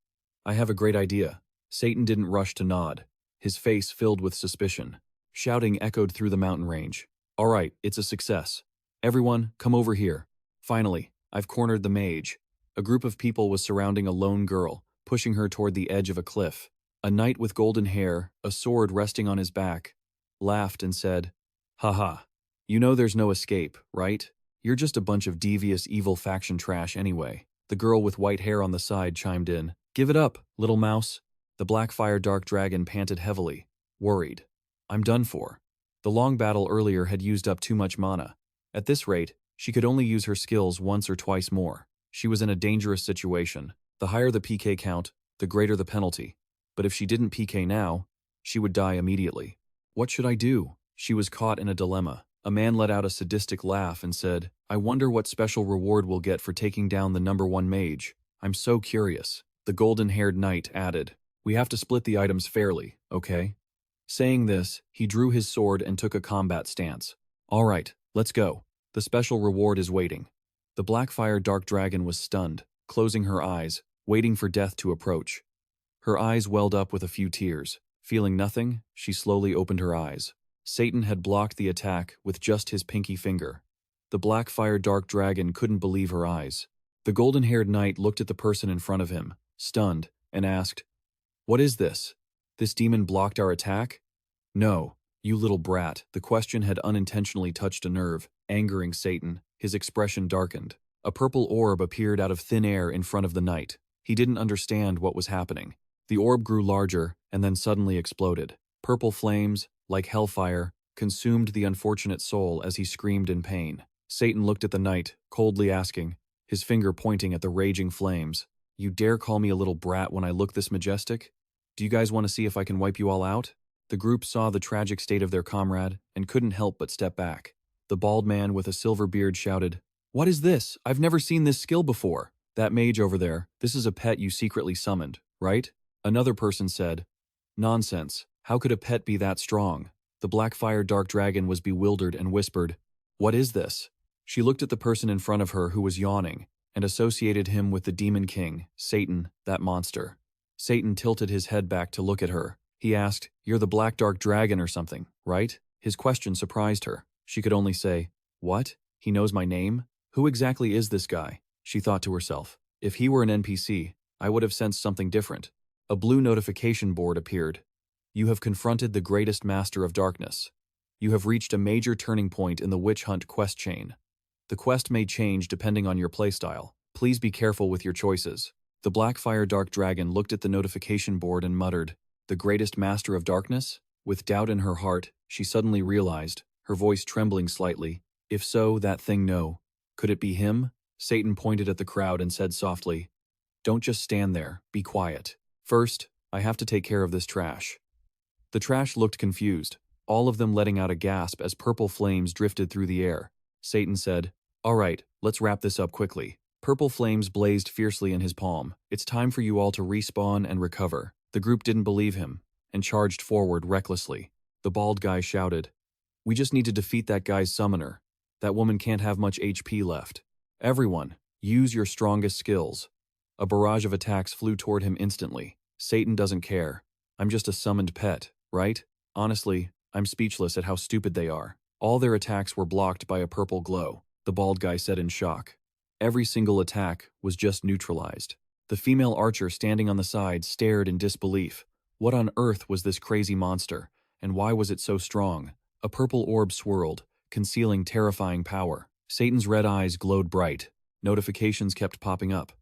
"I have a great idea." Satan didn't rush to nod, his face filled with suspicion. Shouting echoed through the mountain range. "All right, it's a success. Everyone, come over here. Finally, I've cornered the mage." A group of people was surrounding a lone girl, pushing her toward the edge of a cliff. A knight with golden hair, a sword resting on his back, laughed and said, "Haha, you know there's no escape, right? You're just a bunch of devious evil faction trash anyway." The girl with white hair on the side chimed in, "Give it up, little mouse." The Blackfire Dark Dragon panted heavily, worried. "I'm done for." The long battle earlier had used up too much mana. At this rate, she could only use her skills once or twice more. She was in a dangerous situation. The higher the PK count, the greater the penalty. But if she didn't PK now, she would die immediately. What should I do? She was caught in a dilemma. A man let out a sadistic laugh and said, "I wonder what special reward we'll get for taking down the #1 mage. I'm so curious." The golden-haired knight added, "We have to split the items fairly, okay?" Saying this, he drew his sword and took a combat stance. "All right, let's go. The special reward is waiting." The Blackfire Dark Dragon was stunned, closing her eyes, waiting for death to approach. Her eyes welled up with a few tears. Feeling nothing, she slowly opened her eyes. Satan had blocked the attack with just his pinky finger. The Blackfire Dark Dragon couldn't believe her eyes. The golden-haired knight looked at the person in front of him, stunned, and asked, "What is this? This demon blocked our attack?" "No, you little brat." The question had unintentionally touched a nerve. angering Satan. His expression darkened. A purple orb appeared out of thin air in front of the knight. He didn't understand what was happening. The orb grew larger and then suddenly exploded. Purple flames, like hellfire, consumed the unfortunate soul as he screamed in pain. Satan looked at the knight, coldly asking, his finger pointing at the raging flames, "You dare call me a little brat when I look this majestic? Do you guys want to see if I can wipe you all out?" The group saw the tragic state of their comrade and couldn't help but step back. The bald man with a silver beard shouted, "What is this? I've never seen this skill before." "That mage over there, this is a pet you secretly summoned, right?" Another person said, "Nonsense. How could a pet be that strong?" The Blackfire Dark Dragon was bewildered and whispered, "What is this?" She looked at the person in front of her who was yawning and associated him with the Demon King, Satan, that monster. Satan tilted his head back to look at her. He asked, "You're the Black Dark Dragon or something, right?" His question surprised her. She could only say, "What? He knows my name? Who exactly is this guy?" She thought to herself, "If he were an NPC, I would have sensed something different." A blue notification board appeared. "You have confronted the greatest master of darkness. You have reached a major turning point in the witch hunt quest chain. The quest may change depending on your playstyle. Please be careful with your choices." The Blackfire Dark Dragon looked at the notification board and muttered, "The greatest master of darkness?" With doubt in her heart, she suddenly realized, her voice trembling slightly, "If so, that thing no. Could it be him?" Satan pointed at the crowd and said softly, "Don't just stand there, be quiet. First, I have to take care of this trash." The trash looked confused, all of them letting out a gasp as purple flames drifted through the air. Satan said, "All right, let's wrap this up quickly." Purple flames blazed fiercely in his palm. "It's time for you all to respawn and recover." The group didn't believe him and charged forward recklessly. The bald guy shouted, "We just need to defeat that guy's summoner. That woman can't have much HP left. Everyone, use your strongest skills." A barrage of attacks flew toward him instantly. Satan doesn't care. "I'm just a summoned pet, right?" Honestly, I'm speechless at how stupid they are. All their attacks were blocked by a purple glow, the bald guy said in shock. Every single attack was just neutralized. The female archer standing on the side stared in disbelief. What on earth was this crazy monster, and why was it so strong? A purple orb swirled, concealing terrifying power. Satan's red eyes glowed bright. Notifications kept popping up.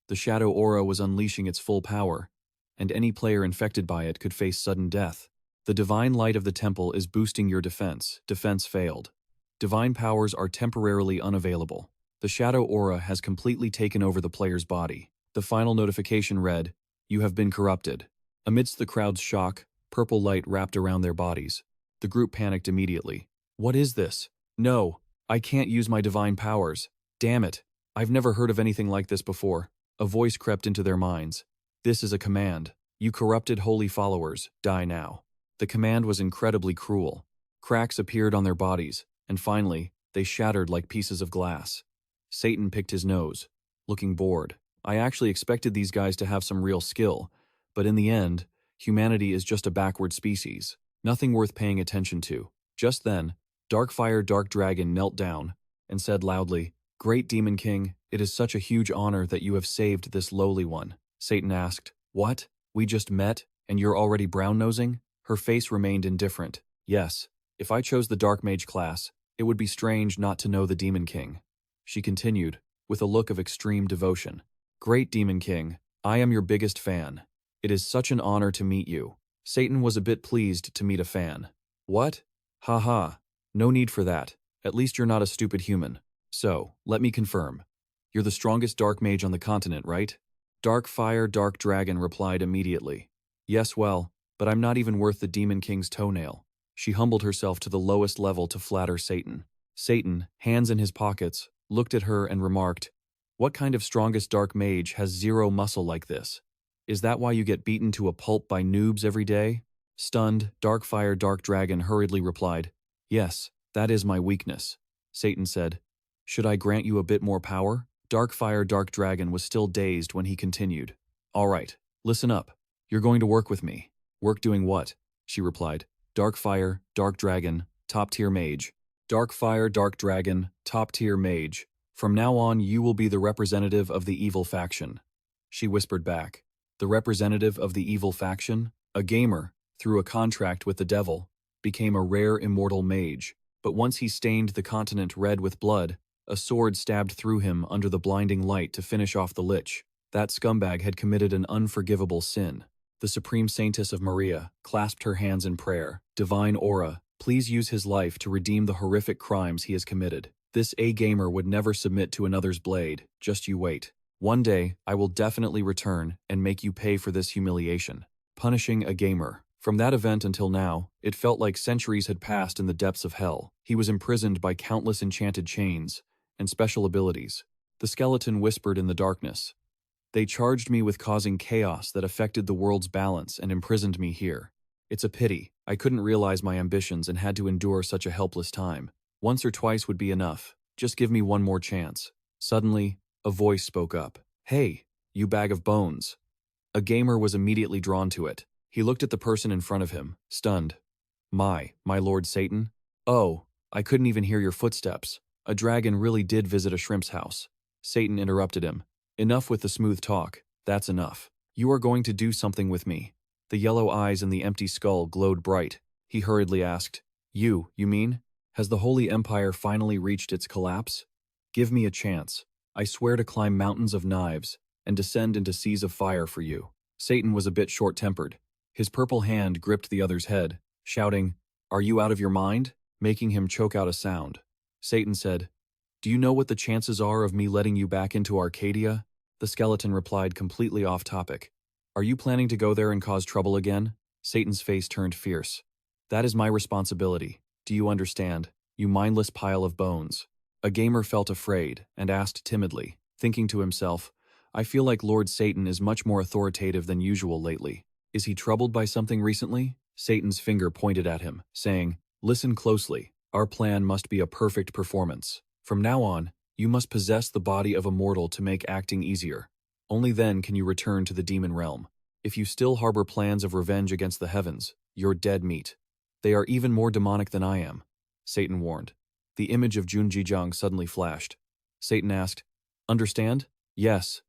The shadow aura was unleashing its full power, and any player infected by it could face sudden death. The divine light of the temple is boosting your defense. Defense failed. Divine powers are temporarily unavailable. The shadow aura has completely taken over the player's body. The final notification read, "You have been corrupted." Amidst the crowd's shock, purple light wrapped around their bodies. The group panicked immediately. "What is this? No, I can't use my divine powers. Damn it, I've never heard of anything like this before." A voice crept into their minds. "This is a command. You corrupted holy followers, die now." The command was incredibly cruel. Cracks appeared on their bodies, and finally, they shattered like pieces of glass. Satan picked his nose, looking bored. "I actually expected these guys to have some real skill, but in the end, humanity is just a backward species. Nothing worth paying attention to." Just then, Darkfire Dark Dragon knelt down and said loudly, "Great Demon King, it is such a huge honor that you have saved this lowly one." Satan asked, "What? We just met, and you're already brown-nosing?" Her face remained indifferent. "Yes, if I chose the Dark Mage class, it would be strange not to know the Demon King." She continued, with a look of extreme devotion. "Great Demon King, I am your biggest fan. It is such an honor to meet you." Satan was a bit pleased to meet a fan. "What? Haha, no need for that. At least you're not a stupid human. So, let me confirm. You're the strongest Dark Mage on the continent, right?" Darkfire Dark Dragon replied immediately. "Yes, well, but I'm not even worth the Demon King's toenail." She humbled herself to the lowest level to flatter Satan. Satan, hands in his pockets, looked at her and remarked, "What kind of strongest dark mage has zero muscle like this? Is that why you get beaten to a pulp by noobs every day?" Stunned, Darkfire Dark Dragon hurriedly replied, "Yes, that is my weakness." Satan said, "Should I grant you a bit more power?" Darkfire Dark Dragon was still dazed when he continued, "All right, listen up. You're going to work with me." "Work doing what?" she replied. "Darkfire Dark Dragon, top-tier mage." Darkfire Dark Dragon, top-tier mage. "From now on, you will be the representative of the evil faction." She whispered back, "The representative of the evil faction?" A gamer, through a contract with the devil, became a rare immortal mage. But once he stained the continent red with blood, a sword stabbed through him under the blinding light to finish off the Lich. That scumbag had committed an unforgivable sin. The Supreme Saintess of Maria clasped her hands in prayer. Divine Aura, please use his life to redeem the horrific crimes he has committed. This A-gamer would never submit to another's blade, just you wait. One day, I will definitely return and make you pay for this humiliation. Punishing a gamer. From that event until now, it felt like centuries had passed in the depths of hell. He was imprisoned by countless enchanted chains and special abilities. The skeleton whispered in the darkness. They charged me with causing chaos that affected the world's balance and imprisoned me here. It's a pity. I couldn't realize my ambitions and had to endure such a helpless time. Once or twice would be enough. Just give me one more chance. Suddenly, a voice spoke up. Hey, you bag of bones. A gamer was immediately drawn to it. He looked at the person in front of him, stunned. My Lord Satan? Oh, I couldn't even hear your footsteps. A dragon really did visit a shrimp's house. Satan interrupted him. Enough with the smooth talk. That's enough. You are going to do something with me. The yellow eyes in the empty skull glowed bright. He hurriedly asked, You mean? Has the Holy Empire finally reached its collapse? Give me a chance. I swear to climb mountains of knives and descend into seas of fire for you. Satan was a bit short-tempered. His purple hand gripped the other's head, shouting, Are you out of your mind? Making him choke out a sound. Satan said, Do you know what the chances are of me letting you back into Accadia? The skeleton replied completely off topic. Are you planning to go there and cause trouble again? Satan's face turned fierce. That is my responsibility. Do you understand? You mindless pile of bones. A gamer felt afraid and asked timidly, thinking to himself, I feel like Lord Satan is much more authoritative than usual lately. Is he troubled by something recently? Satan's finger pointed at him, saying, Listen closely. Our plan must be a perfect performance. From now on, you must possess the body of a mortal to make acting easier. Only then can you return to the demon realm. If you still harbor plans of revenge against the heavens, you're dead meat. They are even more demonic than I am, Satan warned. The image of Junjijang suddenly flashed. Satan asked, Understand? Yes.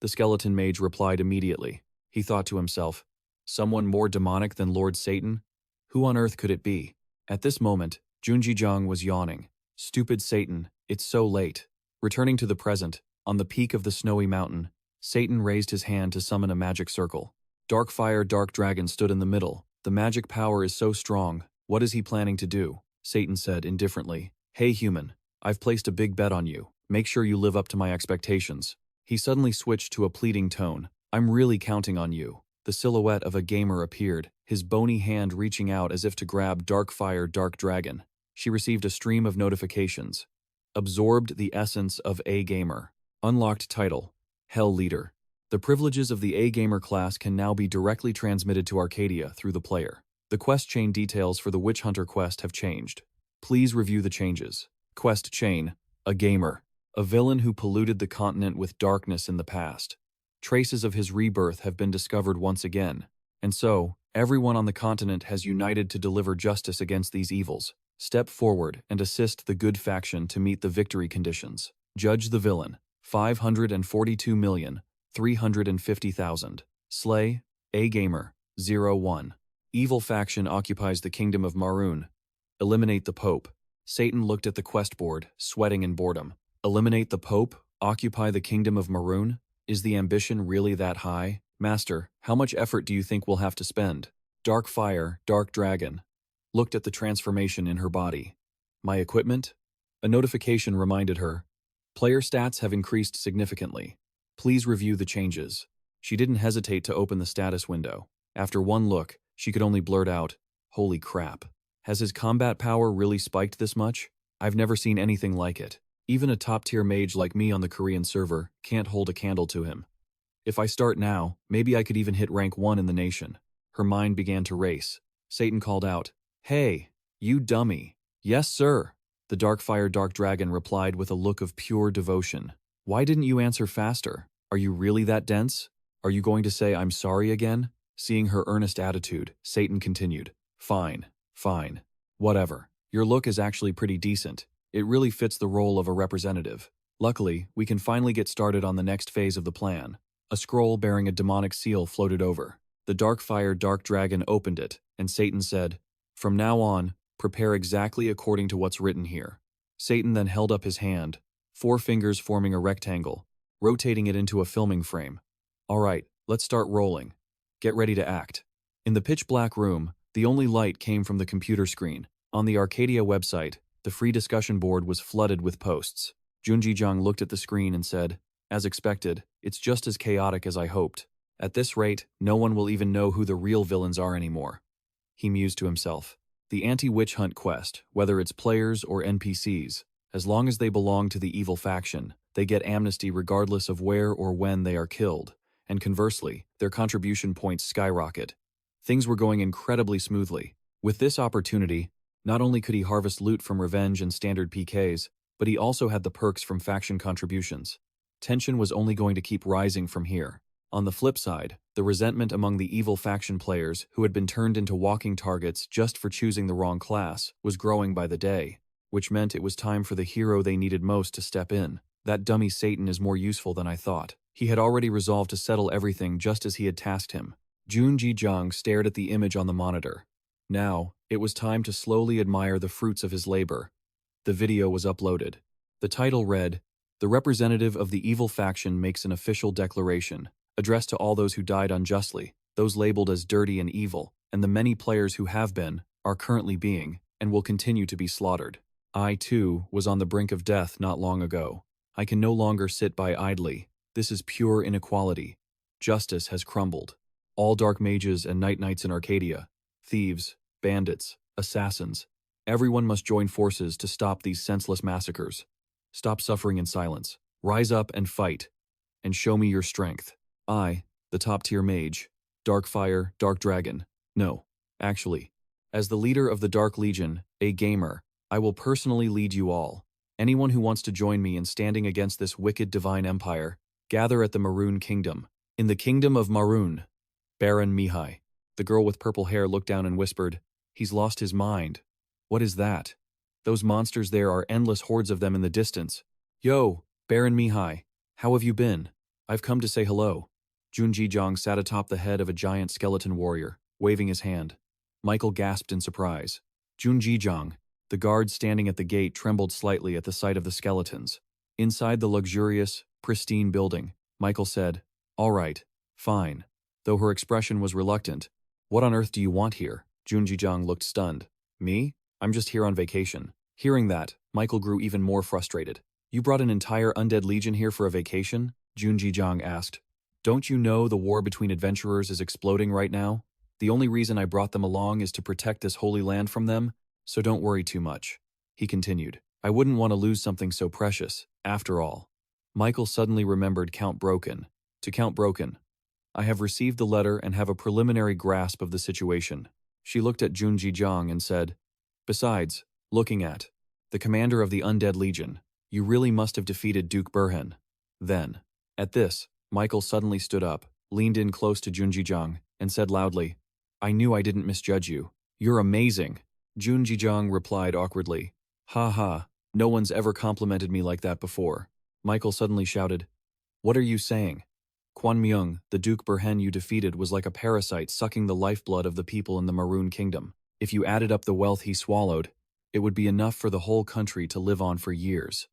The skeleton mage replied immediately. He thought to himself, Someone more demonic than Lord Satan? Who on earth could it be? At this moment, Junjijang was yawning. Stupid Satan, it's so late. Returning to the present, on the peak of the snowy mountain, Satan raised his hand to summon a magic circle. Dark Fire Dark Dragon stood in the middle. The magic power is so strong. What is he planning to do? Satan said indifferently. Hey human, I've placed a big bet on you. Make sure you live up to my expectations. He suddenly switched to a pleading tone. I'm really counting on you. The silhouette of a gamer appeared, his bony hand reaching out as if to grab Dark Fire Dark Dragon. She received a stream of notifications. Absorbed the essence of A-Gamer. Unlocked title. Hell Leader. The privileges of the A-Gamer class can now be directly transmitted to Accadia through the player. The quest chain details for the Witch Hunter quest have changed. Please review the changes. Quest chain. A gamer. A villain who polluted the continent with darkness in the past. Traces of his rebirth have been discovered once again. And so, everyone on the continent has united to deliver justice against these evils. Step forward and assist the good faction to meet the victory conditions. Judge the villain. 542,350,000. Slay. A-Gamer. 01. Evil faction occupies the kingdom of Maroon. Eliminate the Pope. Satan looked at the quest board, sweating in boredom. Eliminate the Pope? Occupy the kingdom of Maroon? Is the ambition really that high? Master, how much effort do you think we'll have to spend? Dark Fire, Dark Dragon. Looked at the transformation in her body. My equipment? A notification reminded her. Player stats have increased significantly. Please review the changes. She didn't hesitate to open the status window. After one look, she could only blurt out, Holy crap. Has his combat power really spiked this much? I've never seen anything like it. Even a top-tier mage like me on the Korean server can't hold a candle to him. If I start now, maybe I could even hit rank 1 in the nation. Her mind began to race. Satan called out, Hey, you dummy. Yes, sir. The Dark Fire Dark Dragon replied with a look of pure devotion. Why didn't you answer faster? Are you really that dense? Are you going to say I'm sorry again? Seeing her earnest attitude, Satan continued. Fine. Whatever. Your look is actually pretty decent. It really fits the role of a representative. Luckily, we can finally get started on the next phase of the plan. A scroll bearing a demonic seal floated over. The Dark Fire Dark Dragon opened it, and Satan said, From now on, Prepare exactly according to what's written here. Satan then held up his hand, 4 fingers forming a rectangle, rotating it into a filming frame. All right, let's start rolling. Get ready to act. In the pitch-black room, the only light came from the computer screen. On the Accadia website, the free discussion board was flooded with posts. Junji looked at the screen and said, "As expected, it's just as chaotic as I hoped. At this rate, no one will even know who the real villains are anymore." He mused to himself. The anti-witch hunt quest, whether it's players or NPCs, as long as they belong to the evil faction, they get amnesty regardless of where or when they are killed, and conversely, their contribution points skyrocket. Things were going incredibly smoothly. With this opportunity, not only could he harvest loot from revenge and standard PKs, but he also had the perks from faction contributions. Tension was only going to keep rising from here. On the flip side, the resentment among the evil faction players who had been turned into walking targets just for choosing the wrong class was growing by the day, which meant it was time for the hero they needed most to step in. That dummy Satan is more useful than I thought. He had already resolved to settle everything just as he had tasked him. Junji stared at the image on the monitor. Now, it was time to slowly admire the fruits of his labor. The video was uploaded. The title read, "The representative of the evil faction makes an official declaration, addressed to all those who died unjustly, those labeled as dirty and evil, and the many players who have been, are currently being, and will continue to be slaughtered. I, too, was on the brink of death not long ago. I can no longer sit by idly. This is pure inequality. Justice has crumbled. All dark mages and night knights in Accadia, thieves, bandits, assassins, everyone must join forces to stop these senseless massacres. Stop suffering in silence. Rise up and fight, and show me your strength. I, the top-tier mage, Dark Fire, Dark Dragon. No, actually, as the leader of the Dark Legion, a gamer, I will personally lead you all. Anyone who wants to join me in standing against this wicked divine empire, gather at the Maroon Kingdom. In the Kingdom of Maroon, Baron Mihai." The girl with purple hair looked down and whispered, "He's lost his mind. What is that? Those monsters there are endless hordes of them in the distance. Yo, Baron Mihai, how have you been? I've come to say hello." Junji sat atop the head of a giant skeleton warrior, waving his hand. Michael gasped in surprise. Junji, the guard standing at the gate, trembled slightly at the sight of the skeletons. Inside the luxurious, pristine building, Michael said, "All right, fine." Though her expression was reluctant. "What on earth do you want here?" Junji looked stunned. "Me? I'm just here on vacation." Hearing that, Michael grew even more frustrated. "You brought an entire undead legion here for a vacation?" Junji asked. "Don't you know the war between adventurers is exploding right now? The only reason I brought them along is to protect this holy land from them, so don't worry too much." He continued, "I wouldn't want to lose something so precious, after all." Michael suddenly remembered Count Broken. To Count Broken, "I have received the letter and have a preliminary grasp of the situation." She looked at Junji and said, "Besides, looking at the commander of the Undead Legion, you really must have defeated Duke Burhan." Then, at this, Michael suddenly stood up, leaned in close to Junji and said loudly, "I knew I didn't misjudge you. You're amazing." Junji replied awkwardly, "Ha ha, no one's ever complimented me like that before." Michael suddenly shouted, "What are you saying? Quan Myung, the Duke Burhan you defeated, was like a parasite sucking the lifeblood of the people in the Maroon Kingdom. If you added up the wealth he swallowed, it would be enough for the whole country to live on for years.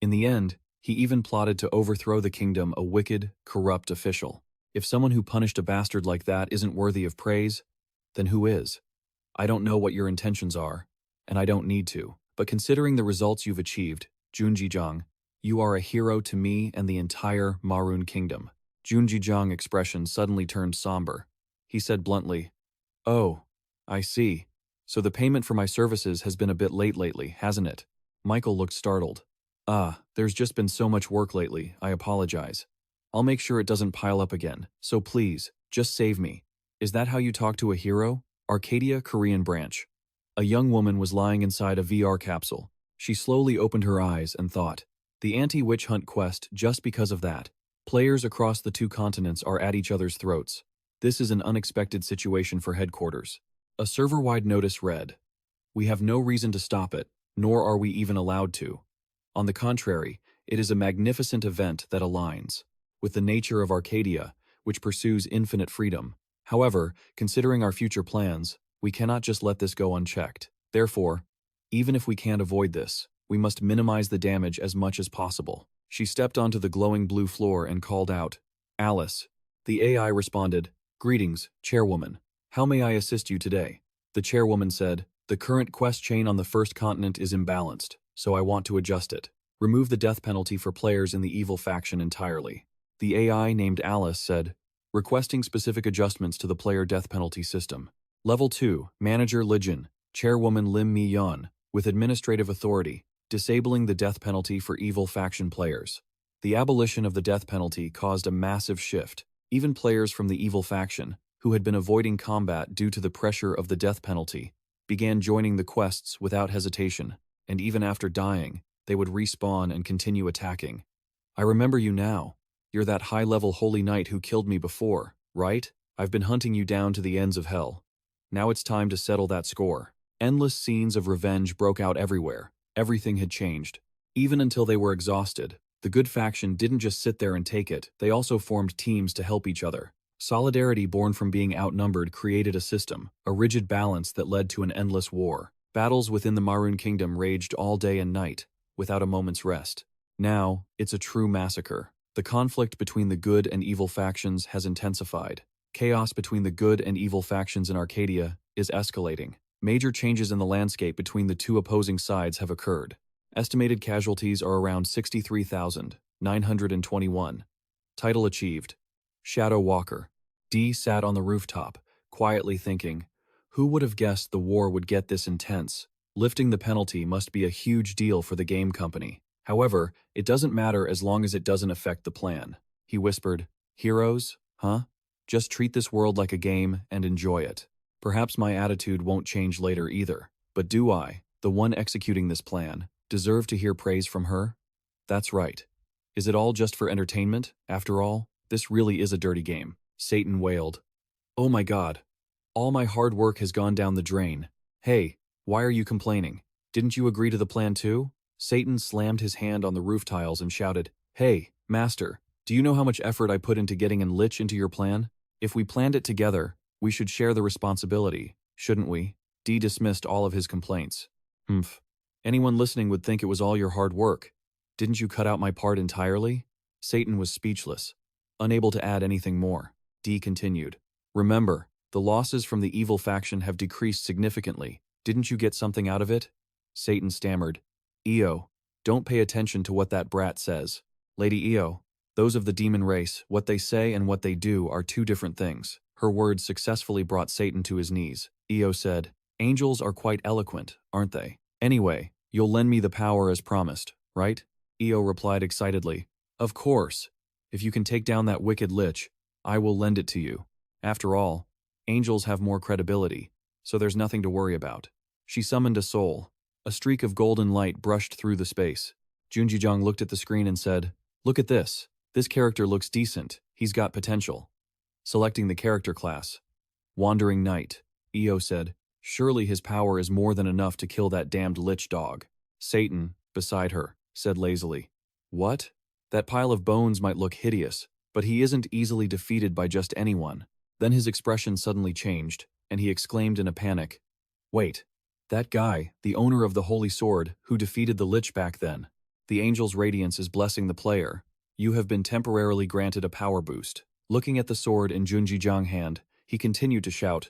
In the end, he even plotted to overthrow the kingdom, a wicked, corrupt official. If someone who punished a bastard like that isn't worthy of praise, then who is? I don't know what your intentions are, and I don't need to, but considering the results you've achieved, Junji, you are a hero to me and the entire Maroon Kingdom." Junji expression suddenly turned somber. He said bluntly, "Oh, I see. So the payment for my services has been a bit late lately, hasn't it?" Michael looked startled. There's just been so much work lately, I apologize. I'll make sure it doesn't pile up again, so please, just save me." "Is that how you talk to a hero?" Accadia, Korean branch. A young woman was lying inside a VR capsule. She slowly opened her eyes and thought, "The anti-witch hunt quest, just because of that. Players across the 2 continents are at each other's throats. This is an unexpected situation for headquarters." A server-wide notice read, "We have no reason to stop it, nor are we even allowed to. On the contrary, it is a magnificent event that aligns with the nature of Accadia, which pursues infinite freedom. However, considering our future plans, we cannot just let this go unchecked. Therefore, even if we can't avoid this, we must minimize the damage as much as possible. She stepped onto the glowing blue floor and called out, Alice. The AI responded, Greetings, Chairwoman. How may I assist you today? The Chairwoman said, The current quest chain on the first continent is imbalanced, so I want to adjust it. Remove the death penalty for players in the evil faction entirely. The AI named Alice said, Requesting specific adjustments to the player death penalty system. Level 2, Manager Lijin, Chairwoman Lim Mi-yeon, with administrative authority, disabling the death penalty for evil faction players. The abolition of the death penalty caused a massive shift. Even players from the evil faction, who had been avoiding combat due to the pressure of the death penalty, began joining the quests without hesitation, and even after dying, they would respawn and continue attacking. I remember you now. You're that high-level holy knight who killed me before, right? I've been hunting you down to the ends of hell. Now it's time to settle that score. Endless scenes of revenge broke out everywhere. Everything had changed. Even until they were exhausted, the good faction didn't just sit there and take it, they also formed teams to help each other. Solidarity born from being outnumbered created a system, a rigid balance that led to an endless war. Battles within the Maroon Kingdom raged all day and night, without a moment's rest. Now, it's a true massacre. The conflict between the good and evil factions has intensified. Chaos between the good and evil factions in Accadia is escalating. Major changes in the landscape between the two opposing sides have occurred. Estimated casualties are around 63,921. Title achieved. Shadow Walker. D sat on the rooftop, quietly thinking, who would have guessed the war would get this intense? Lifting the penalty must be a huge deal for the game company. However, it doesn't matter as long as it doesn't affect the plan. He whispered, Heroes, huh? Just treat this world like a game and enjoy it. Perhaps my attitude won't change later either. But do I, the one executing this plan, deserve to hear praise from her? That's right. Is it all just for entertainment? After all, this really is a dirty game. Satan wailed. Oh my God. All my hard work has gone down the drain. Hey, why are you complaining? Didn't you agree to the plan too? Satan slammed his hand on the roof tiles and shouted, Hey, Master, do you know how much effort I put into getting an lich into your plan? If we planned it together, we should share the responsibility, shouldn't we? D dismissed all of his complaints. Humph. Anyone listening would think it was all your hard work. Didn't you cut out my part entirely? Satan was speechless, unable to add anything more. D continued. Remember, the losses from the evil faction have decreased significantly. Didn't you get something out of it? Satan stammered. Io, don't pay attention to what that brat says. Lady Io, those of the demon race, what they say and what they do are two different things. Her words successfully brought Satan to his knees. Io said, Angels are quite eloquent, aren't they? Anyway, you'll lend me the power as promised, right? Io replied excitedly, Of course. If you can take down that wicked lich, I will lend it to you. After all, angels have more credibility, so there's nothing to worry about. She summoned a soul. A streak of golden light brushed through the space. Junjijang looked at the screen and said, Look at this. This character looks decent. He's got potential. Selecting the character class. Wandering Knight. Io said, Surely his power is more than enough to kill that damned lich dog. Satan, beside her, said lazily, What? That pile of bones might look hideous, but he isn't easily defeated by just anyone. Then his expression suddenly changed, and he exclaimed in a panic, Wait, that guy, the owner of the Holy Sword, who defeated the lich back then. The angel's radiance is blessing the player. You have been temporarily granted a power boost. Looking at the sword in Junjijang's hand, he continued to shout,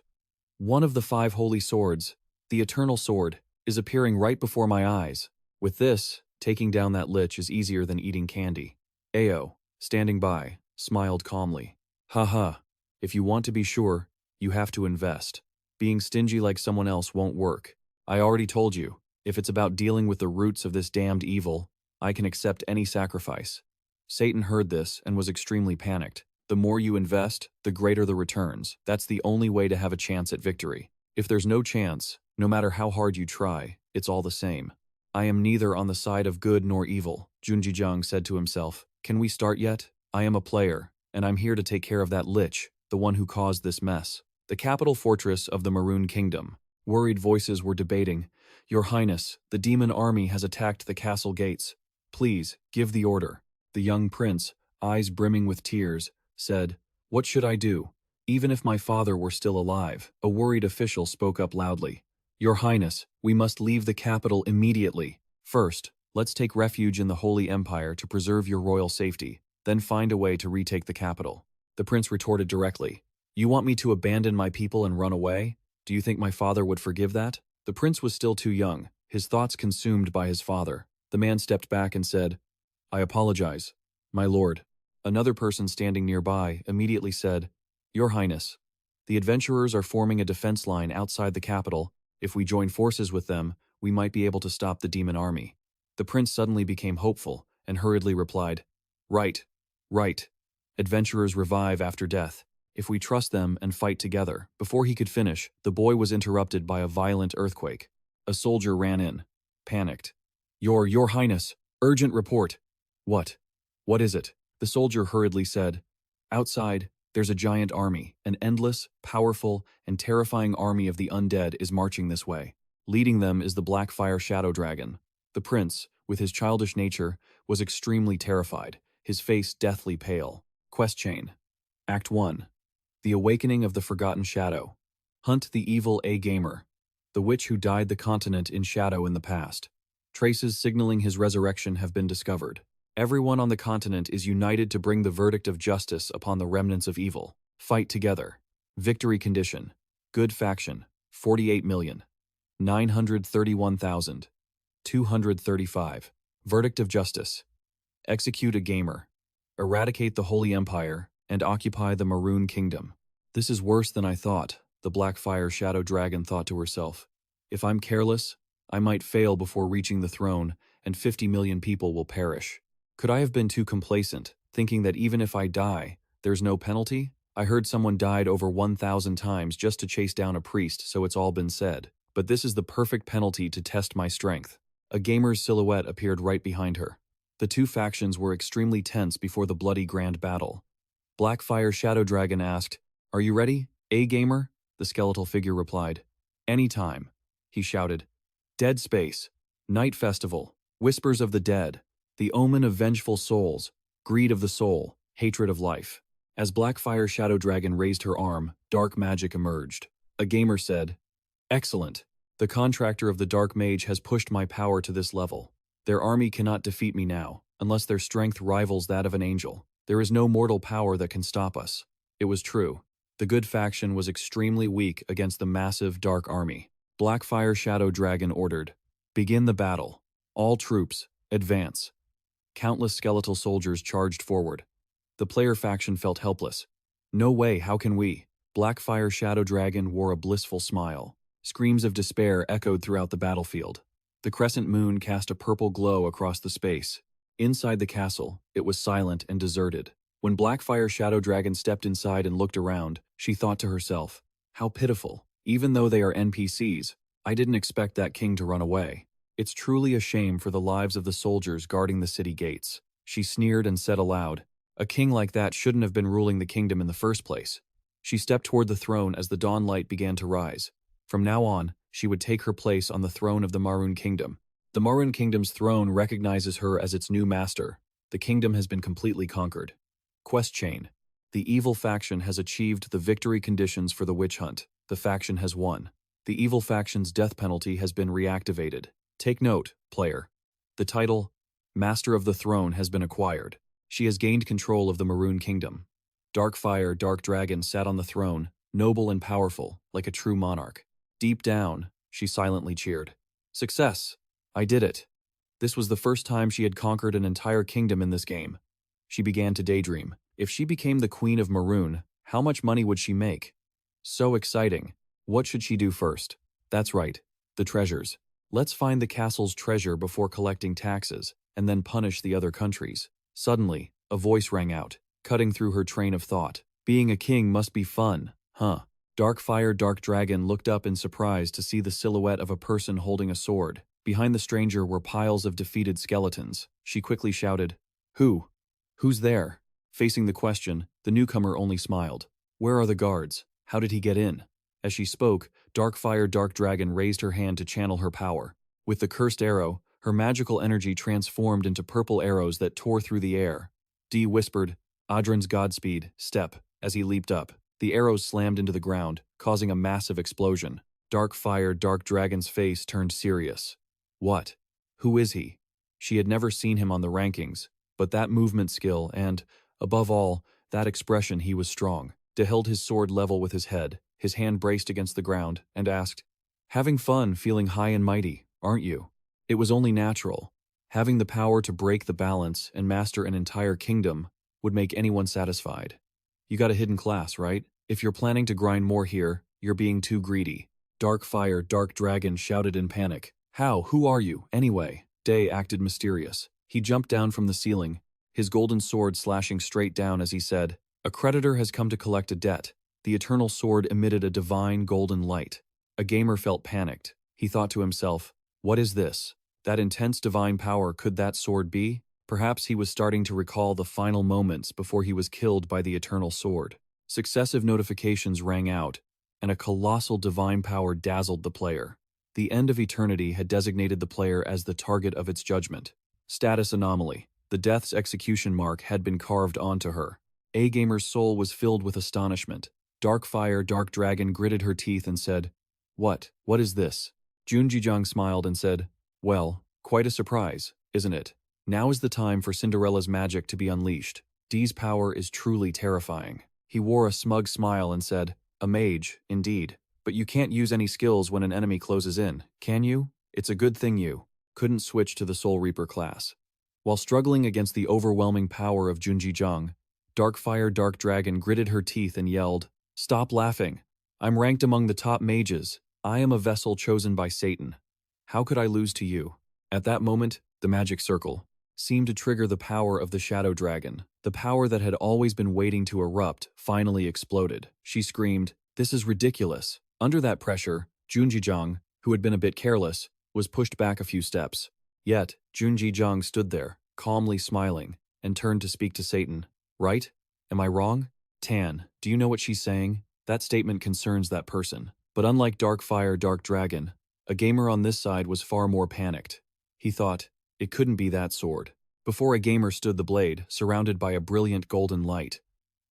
One of the 5 holy swords, the eternal sword, is appearing right before my eyes. With this, taking down that lich is easier than eating candy. Ao, standing by, smiled calmly. Haha, if you want to be sure, you have to invest. Being stingy like someone else won't work. I already told you, if it's about dealing with the roots of this damned evil, I can accept any sacrifice. Satan heard this and was extremely panicked. The more you invest, the greater the returns. That's the only way to have a chance at victory. If there's no chance, no matter how hard you try, it's all the same. I am neither on the side of good nor evil, Junjijang said to himself. Can we start yet? I am a player, and I'm here to take care of that lich, the one who caused this mess. The capital fortress of the Maroon Kingdom. Worried voices were debating. Your Highness, the demon army has attacked the castle gates. Please, give the order. The young prince, eyes brimming with tears, said, What should I do? Even if my father were still alive. A worried official spoke up loudly. Your Highness, we must leave the capital immediately. First, let's take refuge in the Holy Empire to preserve your royal safety, then find a way to retake the capital. The prince retorted directly. You want me to abandon my people and run away? Do you think my father would forgive that? The prince was still too young, his thoughts consumed by his father. The man stepped back and said, I apologize, my lord. Another person standing nearby immediately said, Your Highness, the adventurers are forming a defense line outside the capital. If we join forces with them, we might be able to stop the demon army. The prince suddenly became hopeful and hurriedly replied, Right, right. Adventurers revive after death. If we trust them and fight together. Before he could finish, the boy was interrupted by a violent earthquake. A soldier ran in, panicked. Your Highness, urgent report. What? What is it? The soldier hurriedly said, Outside, there's a giant army. An endless, powerful, and terrifying army of the undead is marching this way. Leading them is the Blackfire Shadow Dragon. The prince, with his childish nature, was extremely terrified, his face deathly pale. Quest chain. Act 1. The Awakening of the Forgotten Shadow. Hunt the evil A-Gamer, the witch who dyed the continent in shadow in the past. Traces signaling his resurrection have been discovered. Everyone on the continent is united to bring the verdict of justice upon the remnants of evil. Fight together. Victory condition. Good faction, 48,931,235. Verdict of justice. Execute a gamer. Eradicate the Holy Empire and occupy the Maroon Kingdom. This is worse than I thought, the Blackfire Shadow Dragon thought to herself. If I'm careless, I might fail before reaching the throne, and 50 million people will perish. Could I have been too complacent, thinking that even if I die, there's no penalty? I heard someone died over 1,000 times just to chase down a priest, so it's all been said. But this is the perfect penalty to test my strength. A gamer's silhouette appeared right behind her. The two factions were extremely tense before the bloody grand battle. Blackfire Shadow Dragon asked, Are you ready, A-Gamer? The skeletal figure replied, Anytime. He shouted, Dead Space, Night Festival, Whispers of the Dead, the omen of vengeful souls, greed of the soul, hatred of life. As Blackfire Shadow Dragon raised her arm, dark magic emerged. A gamer said, Excellent. The contractor of the Dark Mage has pushed my power to this level. Their army cannot defeat me now, unless their strength rivals that of an angel. There is no mortal power that can stop us. It was true. The good faction was extremely weak against the massive dark army. Blackfire Shadow Dragon ordered, Begin the battle. All troops, advance. Countless skeletal soldiers charged forward. The player faction felt helpless. No way, how can we? Blackfire Shadow Dragon wore a blissful smile. Screams of despair echoed throughout the battlefield. The crescent moon cast a purple glow across the space. Inside the castle, it was silent and deserted. When Blackfire Shadow Dragon stepped inside and looked around, she thought to herself, How pitiful. Even though they are NPCs, I didn't expect that king to run away. It's truly a shame for the lives of the soldiers guarding the city gates. She sneered and said aloud, A king like that shouldn't have been ruling the kingdom in the first place. She stepped toward the throne as the dawn light began to rise. From now on, she would take her place on the throne of the Maroon Kingdom. The Maroon Kingdom's throne recognizes her as its new master. The kingdom has been completely conquered. Quest chain. The evil faction has achieved the victory conditions for the witch hunt. The faction has won. The evil faction's death penalty has been reactivated. Take note, player. The title, Master of the Throne, has been acquired. She has gained control of the Maroon Kingdom. Darkfire Dark Dragon sat on the throne, noble and powerful, like a true monarch. Deep down, she silently cheered. Success! I did it. This was the first time she had conquered an entire kingdom in this game. She began to daydream. If she became the Queen of Maroon, how much money would she make? So exciting. What should she do first? That's right, the treasures. Let's find the castle's treasure before collecting taxes, and then punish the other countries. Suddenly, a voice rang out, cutting through her train of thought. Being a king must be fun, huh? Darkfire Dark Dragon looked up in surprise to see the silhouette of a person holding a sword. Behind the stranger were piles of defeated skeletons. She quickly shouted, Who? Who's there? Facing the question, the newcomer only smiled. Where are the guards? How did he get in? As she spoke, Darkfire Dark Dragon raised her hand to channel her power. With the cursed arrow, her magical energy transformed into purple arrows that tore through the air. Dee whispered, Audrin's Godspeed, step. As he leaped up, the arrows slammed into the ground, causing a massive explosion. Dark Fire Dark Dragon's face turned serious. What? Who is he? She had never seen him on the rankings, but that movement skill and, above all, that expression, he was strong. De held his sword level with his head, his hand braced against the ground, and asked, "Having fun, feeling high and mighty, aren't you?" It was only natural. Having the power to break the balance and master an entire kingdom would make anyone satisfied. You got a hidden class, right? If you're planning to grind more here, you're being too greedy. Dark Fire Dark Dragon shouted in panic. How? Who are you, anyway? Day acted mysterious. He jumped down from the ceiling, his golden sword slashing straight down as he said, "A creditor has come to collect a debt." The eternal sword emitted a divine golden light. A gamer felt panicked. He thought to himself, what is this? That intense divine power, could that sword be? Perhaps he was starting to recall the final moments before he was killed by the eternal sword. Successive notifications rang out, and a colossal divine power dazzled the player. The end of eternity had designated the player as the target of its judgment. Status anomaly. The death's execution mark had been carved onto her. A gamer's soul was filled with astonishment. Dark Fire Dark Dragon gritted her teeth and said, What is this? Junjijang smiled and said, well, quite a surprise, isn't it? Now is the time for Cinderella's magic to be unleashed. Dee's power is truly terrifying. He wore a smug smile and said, a mage, indeed. But you can't use any skills when an enemy closes in, can you? It's a good thing you couldn't switch to the Soul Reaper class. While struggling against the overwhelming power of Junjijang, Dark Fire Dark Dragon gritted her teeth and yelled, Stop laughing. I'm ranked among the top mages. I am a vessel chosen by Satan. How could I lose to you? At that moment, the magic circle seemed to trigger the power of the Shadow Dragon. The power that had always been waiting to erupt finally exploded. She screamed, This is ridiculous. Under that pressure, Junjijang, who had been a bit careless, was pushed back a few steps. Yet, Junjijang stood there, calmly smiling, and turned to speak to Satan. Right? Am I wrong? Tan, do you know what she's saying? That statement concerns that person. But unlike Dark Fire Dark Dragon, a gamer on this side was far more panicked. He thought, it couldn't be that sword. Before a gamer stood the blade, surrounded by a brilliant golden light.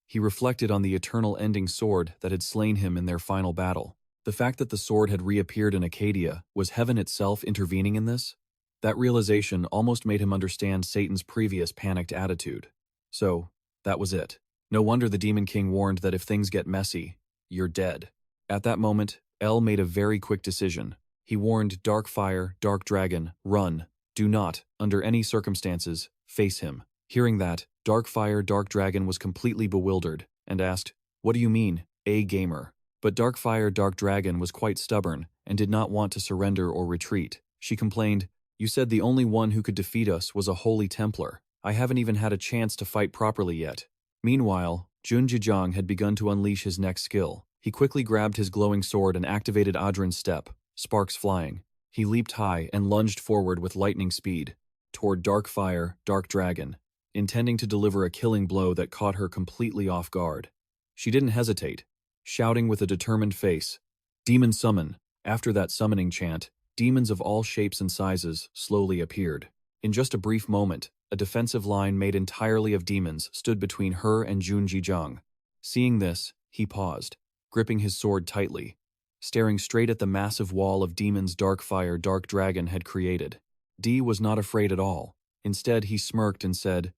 He reflected on the eternal ending sword that had slain him in their final battle. The fact that the sword had reappeared in Accadia, was heaven itself intervening in this? That realization almost made him understand Satan's previous panicked attitude. So, that was it. No wonder the Demon King warned that if things get messy, you're dead. At that moment, El made a very quick decision. He warned Dark Fire, Dark Dragon, run. Do not, under any circumstances, face him. Hearing that, Dark Fire, Dark Dragon was completely bewildered and asked, What do you mean, a gamer? But Dark Fire, Dark Dragon was quite stubborn and did not want to surrender or retreat. She complained, You said the only one who could defeat us was a Holy Templar. I haven't even had a chance to fight properly yet. Meanwhile, Junjijang had begun to unleash his next skill. He quickly grabbed his glowing sword and activated Adrin's step, sparks flying. He leaped high and lunged forward with lightning speed, toward Dark Fire, Dark Dragon, intending to deliver a killing blow that caught her completely off guard. She didn't hesitate, shouting with a determined face, Demon Summon. After that summoning chant, demons of all shapes and sizes slowly appeared. In just a brief moment, a defensive line made entirely of demons stood between her and Junjijang. Seeing this, he paused, gripping his sword tightly, staring straight at the massive wall of demons Dark Fire Dark Dragon had created. D was not afraid at all. Instead, he smirked and said,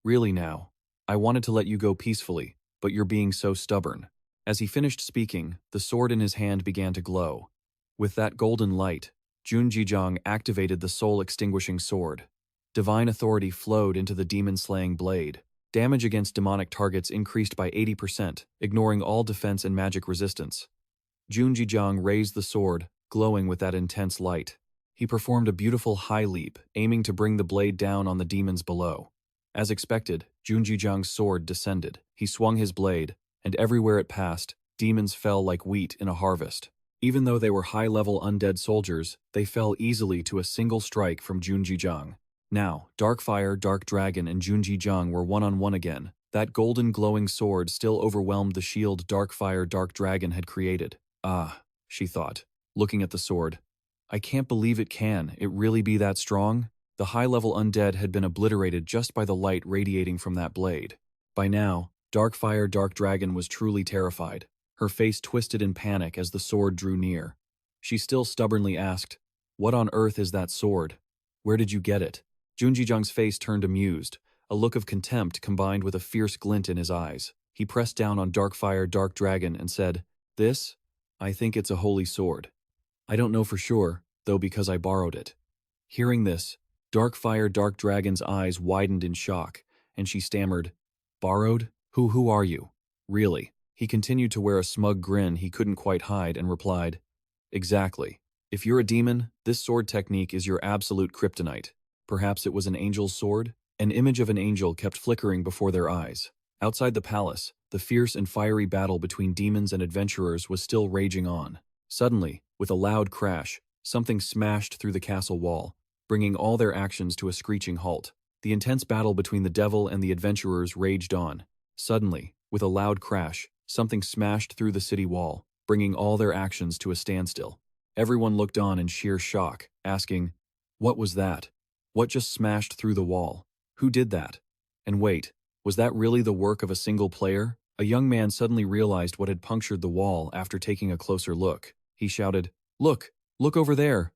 Really now? I wanted to let you go peacefully, but you're being so stubborn. As he finished speaking, the sword in his hand began to glow. With that golden light, Junjijang activated the soul-extinguishing sword. Divine authority flowed into the demon-slaying blade. Damage against demonic targets increased by 80%, ignoring all defense and magic resistance. Junjijang raised the sword, glowing with that intense light. He performed a beautiful high leap, aiming to bring the blade down on the demons below. As expected, Junjijang's sword descended. He swung his blade, and everywhere it passed, demons fell like wheat in a harvest. Even though they were high-level undead soldiers, they fell easily to a single strike from Junjijang. Now, Dark Fire, Dark Dragon, and Junjijang were one-on-one again. That golden glowing sword still overwhelmed the shield Dark Fire, Dark Dragon had created. Ah, she thought, looking at the sword. I can't believe it really be that strong? The high-level undead had been obliterated just by the light radiating from that blade. By now, Dark Fire, Dark Dragon was truly terrified. Her face twisted in panic as the sword drew near. She still stubbornly asked, "What on earth is that sword? Where did you get it?" Junjijang's face turned amused, a look of contempt combined with a fierce glint in his eyes. He pressed down on Darkfire Dark Dragon and said, "This? I think it's a holy sword. I don't know for sure, though, because I borrowed it." Hearing this, Darkfire Dark Dragon's eyes widened in shock, and she stammered, "Borrowed? Who are you?" "Really?" He continued to wear a smug grin he couldn't quite hide and replied, "Exactly. If you're a demon, this sword technique is your absolute kryptonite. Perhaps it was an angel's sword?" An image of an angel kept flickering before their eyes. Outside the palace, the fierce and fiery battle between demons and adventurers was still raging on. Suddenly, with a loud crash, something smashed through the castle wall, bringing all their actions to a screeching halt. The intense battle between the devil and the adventurers raged on. Suddenly, with a loud crash, something smashed through the city wall, bringing all their actions to a standstill. Everyone looked on in sheer shock, asking, "What was that? What just smashed through the wall? Who did that? And wait, was that really the work of a single player?" A young man suddenly realized what had punctured the wall after taking a closer look. He shouted, "Look! Look over there!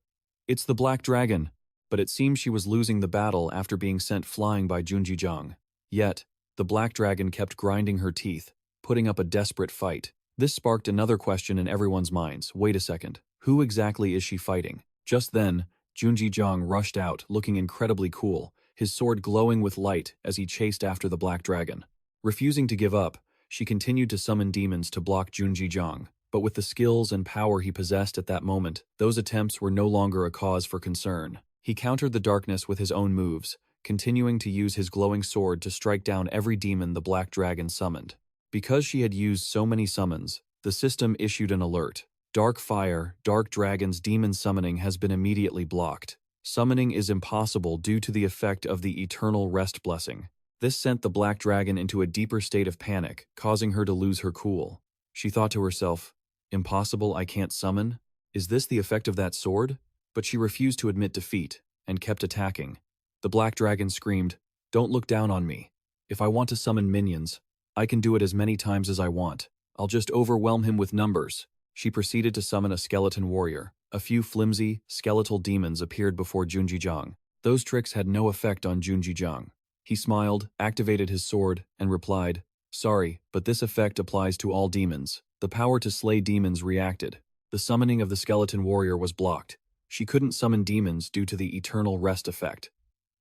It's the Black Dragon!" But it seemed she was losing the battle after being sent flying by Junjijang. Yet, the Black Dragon kept grinding her teeth, putting up a desperate fight. This sparked another question in everyone's minds. Wait a second, who exactly is she fighting? Just then, Junjijang rushed out, looking incredibly cool, his sword glowing with light as he chased after the Black Dragon. Refusing to give up, she continued to summon demons to block Junjijang, but with the skills and power he possessed at that moment, those attempts were no longer a cause for concern. He countered the darkness with his own moves, continuing to use his glowing sword to strike down every demon the Black Dragon summoned. Because she had used so many summons, the system issued an alert. Dark Fire, Dark Dragon's demon summoning has been immediately blocked. Summoning is impossible due to the effect of the Eternal Rest Blessing. This sent the Black Dragon into a deeper state of panic, causing her to lose her cool. She thought to herself, "Impossible, I can't summon? Is this the effect of that sword?" But she refused to admit defeat, and kept attacking. The Black Dragon screamed, "Don't look down on me. If I want to summon minions, I can do it as many times as I want. I'll just overwhelm him with numbers." She proceeded to summon a skeleton warrior. A few flimsy, skeletal demons appeared before Junjijang. Those tricks had no effect on Junjijang. He smiled, activated his sword, and replied, "Sorry, but this effect applies to all demons." The power to slay demons reacted. The summoning of the skeleton warrior was blocked. She couldn't summon demons due to the eternal rest effect.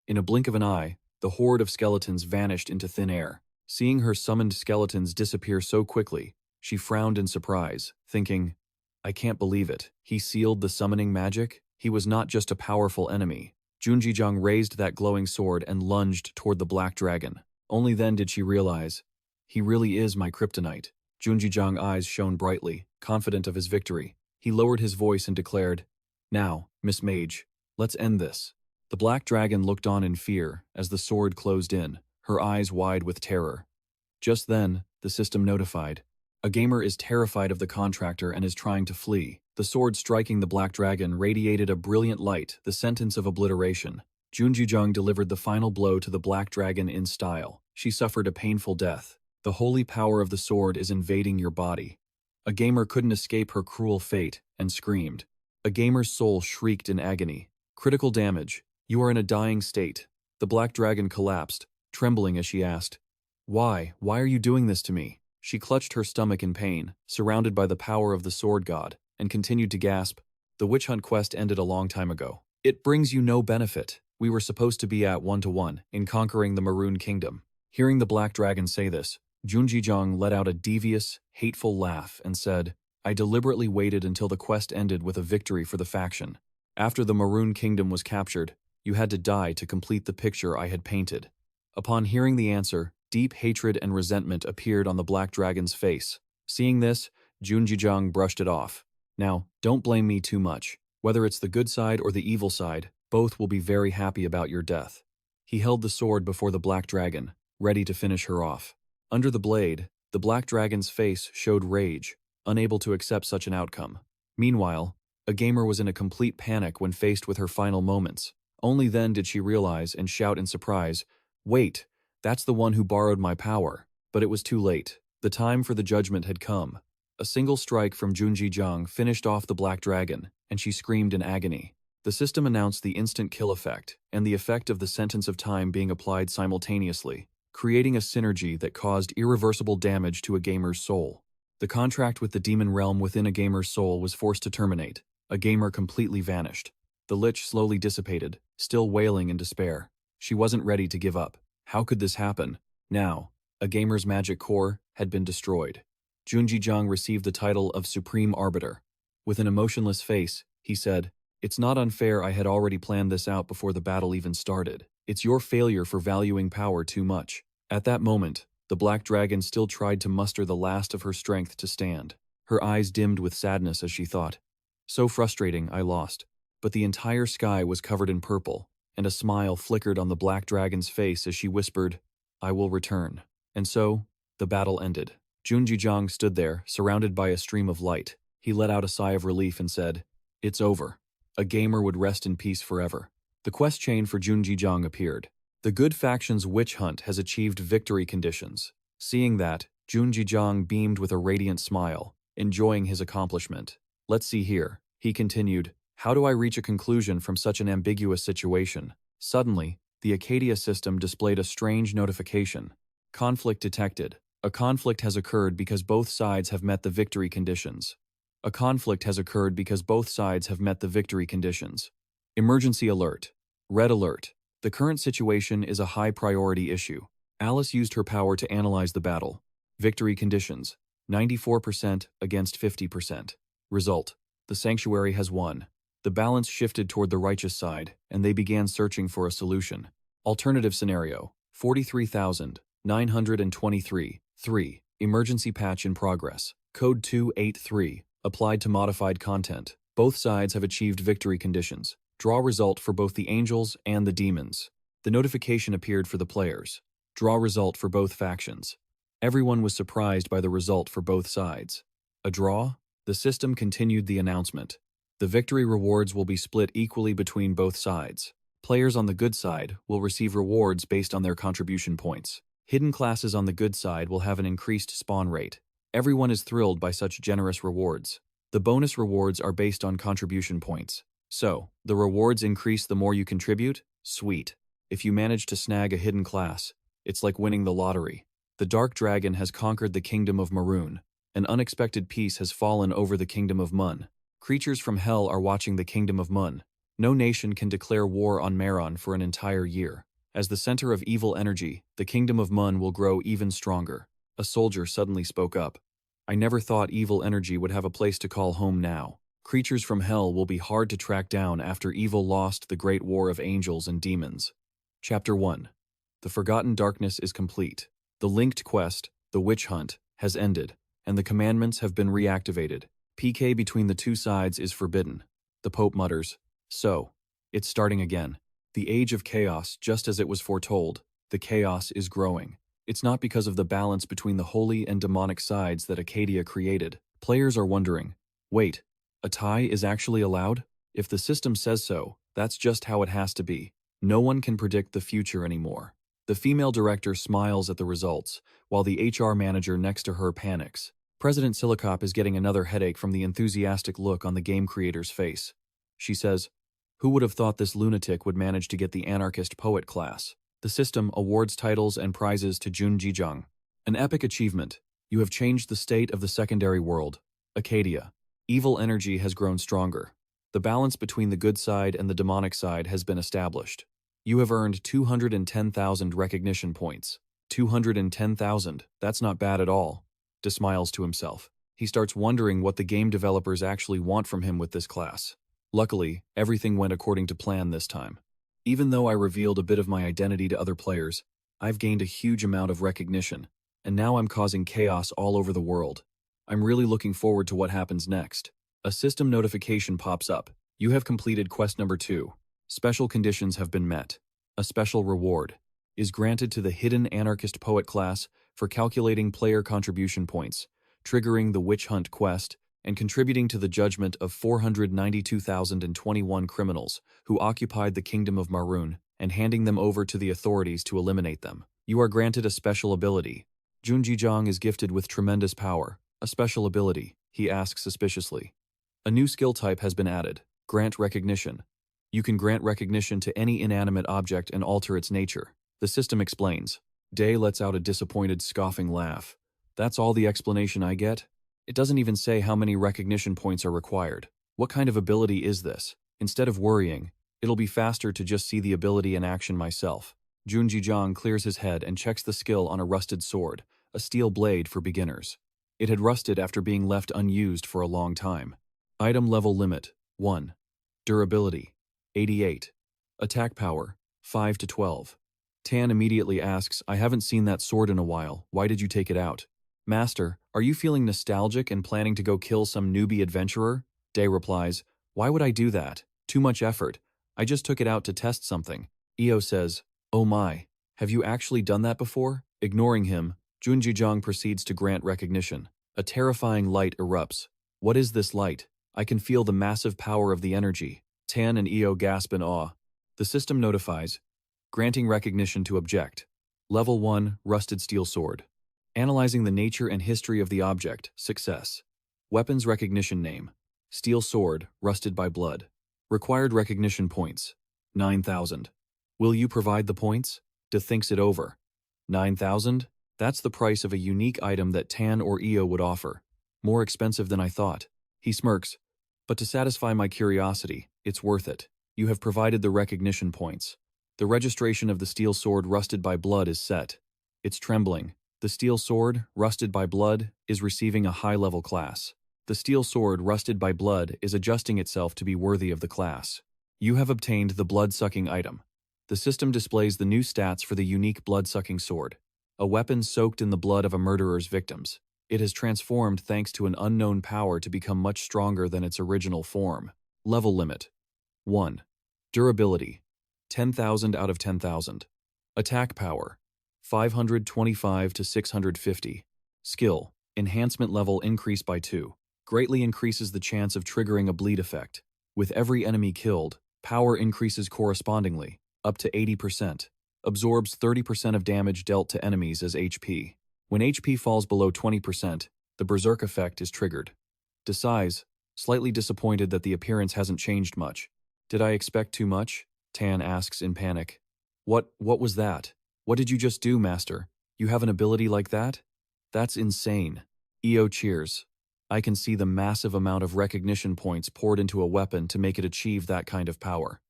In a blink of an eye, the horde of skeletons vanished into thin air. Seeing her summoned skeletons disappear so quickly, she frowned in surprise, thinking, "I can't believe it. He sealed the summoning magic? He was not just a powerful enemy." Junjijang raised that glowing sword and lunged toward the Black Dragon. Only then did she realize, "He really is my kryptonite." Junjijang's eyes shone brightly, confident of his victory. He lowered his voice and declared, "Now, Miss Mage, let's end this." The Black Dragon looked on in fear as the sword closed in, her eyes wide with terror. Just then, the system notified, "A gamer is terrified of the contractor and is trying to flee." The sword striking the Black Dragon radiated a brilliant light, the sentence of obliteration. Junjijang delivered the final blow to the Black Dragon in style. She suffered a painful death. The holy power of the sword is invading your body. A gamer couldn't escape her cruel fate, and screamed. A gamer's soul shrieked in agony. Critical damage. You are in a dying state. The Black Dragon collapsed, trembling as she asked, "Why? Why are you doing this to me?" She clutched her stomach in pain, surrounded by the power of the sword god, and continued to gasp, "The witch hunt quest ended a long time ago. It brings you no benefit. We were supposed to be at 1-to-1 in conquering the Maroon Kingdom." Hearing the Black Dragon say this, Junjijang let out a devious, hateful laugh and said, "I deliberately waited until the quest ended with a victory for the faction. After the Maroon Kingdom was captured, you had to die to complete the picture I had painted." Upon hearing the answer, deep hatred and resentment appeared on the Black Dragon's face. Seeing this, Junjijang brushed it off. "Now, don't blame me too much. Whether it's the good side or the evil side, both will be very happy about your death." He held the sword before the Black Dragon, ready to finish her off. Under the blade, the Black Dragon's face showed rage, unable to accept such an outcome. Meanwhile, a gamer was in a complete panic when faced with her final moments. Only then did she realize and shout in surprise, "Wait, that's the one who borrowed my power." But it was too late. The time for the judgment had come. A single strike from Junji Jang finished off the Black Dragon, and she screamed in agony. The system announced the instant kill effect, and the effect of the sentence of time being applied simultaneously, creating a synergy that caused irreversible damage to a gamer's soul. The contract with the demon realm within a gamer's soul was forced to terminate. A gamer completely vanished. The lich slowly dissipated, still wailing in despair. She wasn't ready to give up. How could this happen? Now, a gamer's magic core had been destroyed. Junji Jang received the title of Supreme Arbiter. With an emotionless face, he said, "It's not unfair, I had already planned this out before the battle even started. It's your failure for valuing power too much." At that moment, the Black Dragon still tried to muster the last of her strength to stand. Her eyes dimmed with sadness as she thought, "So frustrating, I lost." But the entire sky was covered in purple, and a smile flickered on the Black Dragon's face as she whispered, "I will return." And so, the battle ended. Junji Jang stood there, surrounded by a stream of light. He let out a sigh of relief and said, "It's over." A gamer would rest in peace forever. The quest chain for Junji Jang appeared. The good faction's witch hunt has achieved victory conditions. Seeing that, Junji Jang beamed with a radiant smile, enjoying his accomplishment. "Let's see here," he continued. "How do I reach a conclusion from such an ambiguous situation?" Suddenly, the Accadia system displayed a strange notification. "Conflict detected. A conflict has occurred because both sides have met the victory conditions. A conflict has occurred because both sides have met the victory conditions. Emergency alert. Red alert. The current situation is a high-priority issue. Alice used her power to analyze the battle. Victory conditions. 94% against 50%. Result. The Sanctuary has won." The balance shifted toward the righteous side, and they began searching for a solution. Alternative scenario. 43,923. 3. Emergency patch in progress. Code 283. Applied to modified content. Both sides have achieved victory conditions. Draw result for both the angels and the demons. The notification appeared for the players. Draw result for both factions. Everyone was surprised by the result for both sides. A draw? The system continued the announcement. The victory rewards will be split equally between both sides. Players on the good side will receive rewards based on their contribution points. Hidden classes on the good side will have an increased spawn rate. Everyone is thrilled by such generous rewards. The bonus rewards are based on contribution points. So, the rewards increase the more you contribute? Sweet. If you manage to snag a hidden class, it's like winning the lottery. The Dark Dragon has conquered the Kingdom of Maroon. An unexpected peace has fallen over the Kingdom of Mun. Creatures from Hell are watching the Kingdom of Mun. No nation can declare war on Maron for an entire year. As the center of evil energy, the Kingdom of Mun will grow even stronger. A soldier suddenly spoke up. "I never thought evil energy would have a place to call home now. Creatures from Hell will be hard to track down after evil lost the great war of angels and demons." Chapter 1. The Forgotten Darkness is complete. The linked quest, the Witch Hunt, has ended, and the commandments have been reactivated. PK between the two sides is forbidden. The Pope mutters, "So, it's starting again. The age of chaos, just as it was foretold, the chaos is growing. It's not because of the balance between the holy and demonic sides that Accadia created. Players are wondering, wait, a tie is actually allowed? If the system says so, that's just how it has to be. No one can predict the future anymore." The female director smiles at the results, while the HR manager next to her panics. President Silicop is getting another headache from the enthusiastic look on the game creator's face. She says, "Who would have thought this lunatic would manage to get the anarchist poet class?" The system awards titles and prizes to Junji Jang. An epic achievement. You have changed the state of the secondary world. Accadia. Evil energy has grown stronger. The balance between the good side and the demonic side has been established. You have earned 210,000 recognition points. 210,000, that's not bad at all. De smiles to himself. He starts wondering what the game developers actually want from him with this class. Luckily, everything went according to plan this time. Even though I revealed a bit of my identity to other players, I've gained a huge amount of recognition, and now I'm causing chaos all over the world. I'm really looking forward to what happens next. A system notification pops up. You have completed quest number 2. Special conditions have been met. A special reward is granted to the Hidden Anarchist Poet class for calculating player contribution points, triggering the Witch Hunt quest, and contributing to the judgment of 492,021 criminals who occupied the Kingdom of Maroon and handing them over to the authorities to eliminate them. You are granted a special ability. Junji Jang is gifted with tremendous power, A special ability, he asks suspiciously. A new skill type has been added, grant recognition. You can grant recognition to any inanimate object and alter its nature. The system explains. Day lets out a disappointed, scoffing laugh. That's all the explanation I get? It doesn't even say how many recognition points are required. What kind of ability is this? Instead of worrying, it'll be faster to just see the ability in action myself. Junjijang clears his head and checks the skill on a rusted sword, a steel blade for beginners. It had rusted after being left unused for a long time. Item level limit, 1. Durability, 88. Attack power, 5 to 12. Tan immediately asks, I haven't seen that sword in a while, why did you take it out? Master, are you feeling nostalgic and planning to go kill some newbie adventurer? Day replies, why would I do that? Too much effort. I just took it out to test something. Io says, oh my, have you actually done that before? Ignoring him, Junjijang proceeds to grant recognition. A terrifying light erupts. What is this light? I can feel the massive power of the energy. Tan and Io gasp in awe. The system notifies, granting recognition to object. Level 1, rusted steel sword. Analyzing the nature and history of the object, success. Weapons recognition name. Steel sword, rusted by blood. Required recognition points, 9,000. Will you provide the points? Da thinks it over. 9,000? That's the price of a unique item that Tan or Io would offer. More expensive than I thought. He smirks. But to satisfy my curiosity, it's worth it. You have provided the recognition points. The registration of the steel sword rusted by blood is set. It's trembling. The steel sword, rusted by blood, is receiving a high-level class. The steel sword, rusted by blood, is adjusting itself to be worthy of the class. You have obtained the blood-sucking item. The system displays the new stats for the unique blood-sucking sword. A weapon soaked in the blood of a murderer's victims. It has transformed thanks to an unknown power to become much stronger than its original form. Level limit. 1. Durability. 10,000 out of 10,000. Attack power. 525 to 650. Skill. Enhancement level increased by 2. Greatly increases the chance of triggering a bleed effect. With every enemy killed, power increases correspondingly, up to 80%. Absorbs 30% of damage dealt to enemies as HP. When HP falls below 20%, the Berserk effect is triggered. Size, slightly disappointed that the appearance hasn't changed much. Did I expect too much? Tan asks in panic. What was that? What did you just do, Master? You have an ability like that? That's insane. Io cheers. I can see the massive amount of recognition points poured into a weapon to make it achieve that kind of power.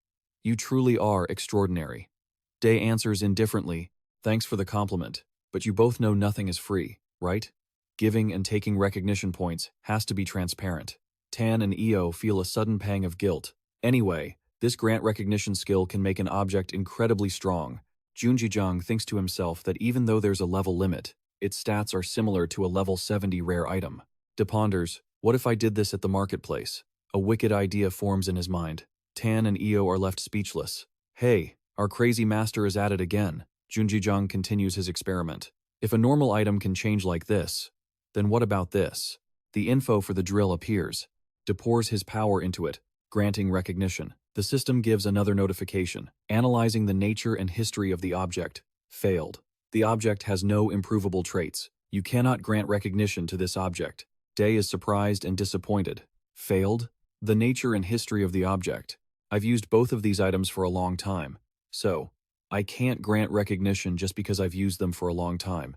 You truly are extraordinary. Day answers indifferently, thanks for the compliment, but you both know nothing is free, right? Giving and taking recognition points has to be transparent. Tan and Io feel a sudden pang of guilt. Anyway, this grant recognition skill can make an object incredibly strong. Junjijang thinks to himself that even though there's a level limit, its stats are similar to a level 70 rare item. De ponders, what if I did this at the marketplace? A wicked idea forms in his mind. Tan and Io are left speechless. Hey, our crazy master is at it again. Junjijang continues his experiment. If a normal item can change like this, then what about this? The info for the drill appears. De pours his power into it, granting recognition. The system gives another notification, analyzing the nature and history of the object. Failed. The object has no improvable traits. You cannot grant recognition to this object. Day is surprised and disappointed. Failed? The nature and history of the object. I've used both of these items for a long time. So, I can't grant recognition just because I've used them for a long time.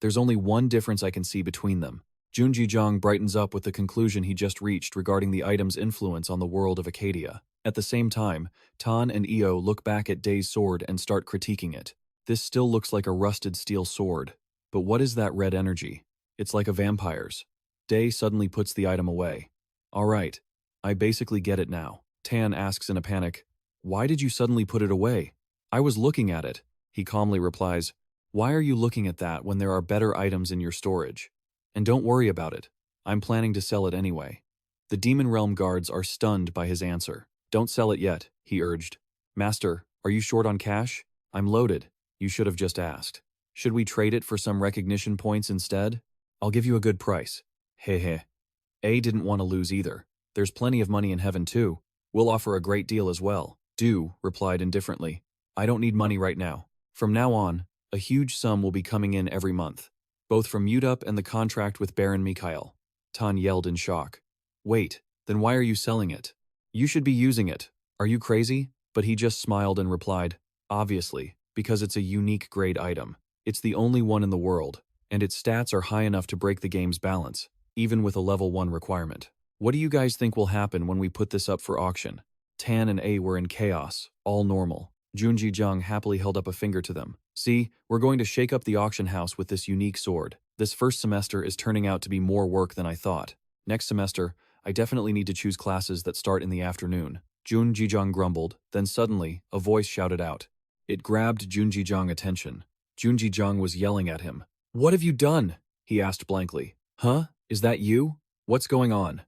There's only one difference I can see between them. Junjijang brightens up with the conclusion he just reached regarding the item's influence on the world of Accadia. At the same time, Tan and Io look back at Day's sword and start critiquing it. This still looks like a rusted steel sword. But what is that red energy? It's like a vampire's. Day suddenly puts the item away. Alright, I basically get it now. Tan asks in a panic, why did you suddenly put it away? I was looking at it. He calmly replies, why are you looking at that when there are better items in your storage? And don't worry about it. I'm planning to sell it anyway. The Demon Realm guards are stunned by his answer. Don't sell it yet, he urged. Master, are you short on cash? I'm loaded. You should have just asked. Should we trade it for some recognition points instead? I'll give you a good price. Heh. A didn't want to lose either. There's plenty of money in heaven too. We'll offer a great deal as well. Do, replied indifferently. I don't need money right now. From now on, a huge sum will be coming in every month, both from Mute Up and the contract with Baron Mikhail. Tan yelled in shock. Wait, then why are you selling it? You should be using it. Are you crazy? But he just smiled and replied, obviously, because it's a unique grade item. It's the only one in the world, and its stats are high enough to break the game's balance, even with a level 1 requirement. What do you guys think will happen when we put this up for auction? Tan and A were in chaos, all normal. Junji Jung happily held up a finger to them. See, we're going to shake up the auction house with this unique sword. This first semester is turning out to be more work than I thought. Next semester, I definitely need to choose classes that start in the afternoon. Junji Jung grumbled, then suddenly, a voice shouted out. It grabbed Junji Jung's attention. Junji Jung was yelling at him. What have you done? He asked blankly. Huh? Is that you? What's going on?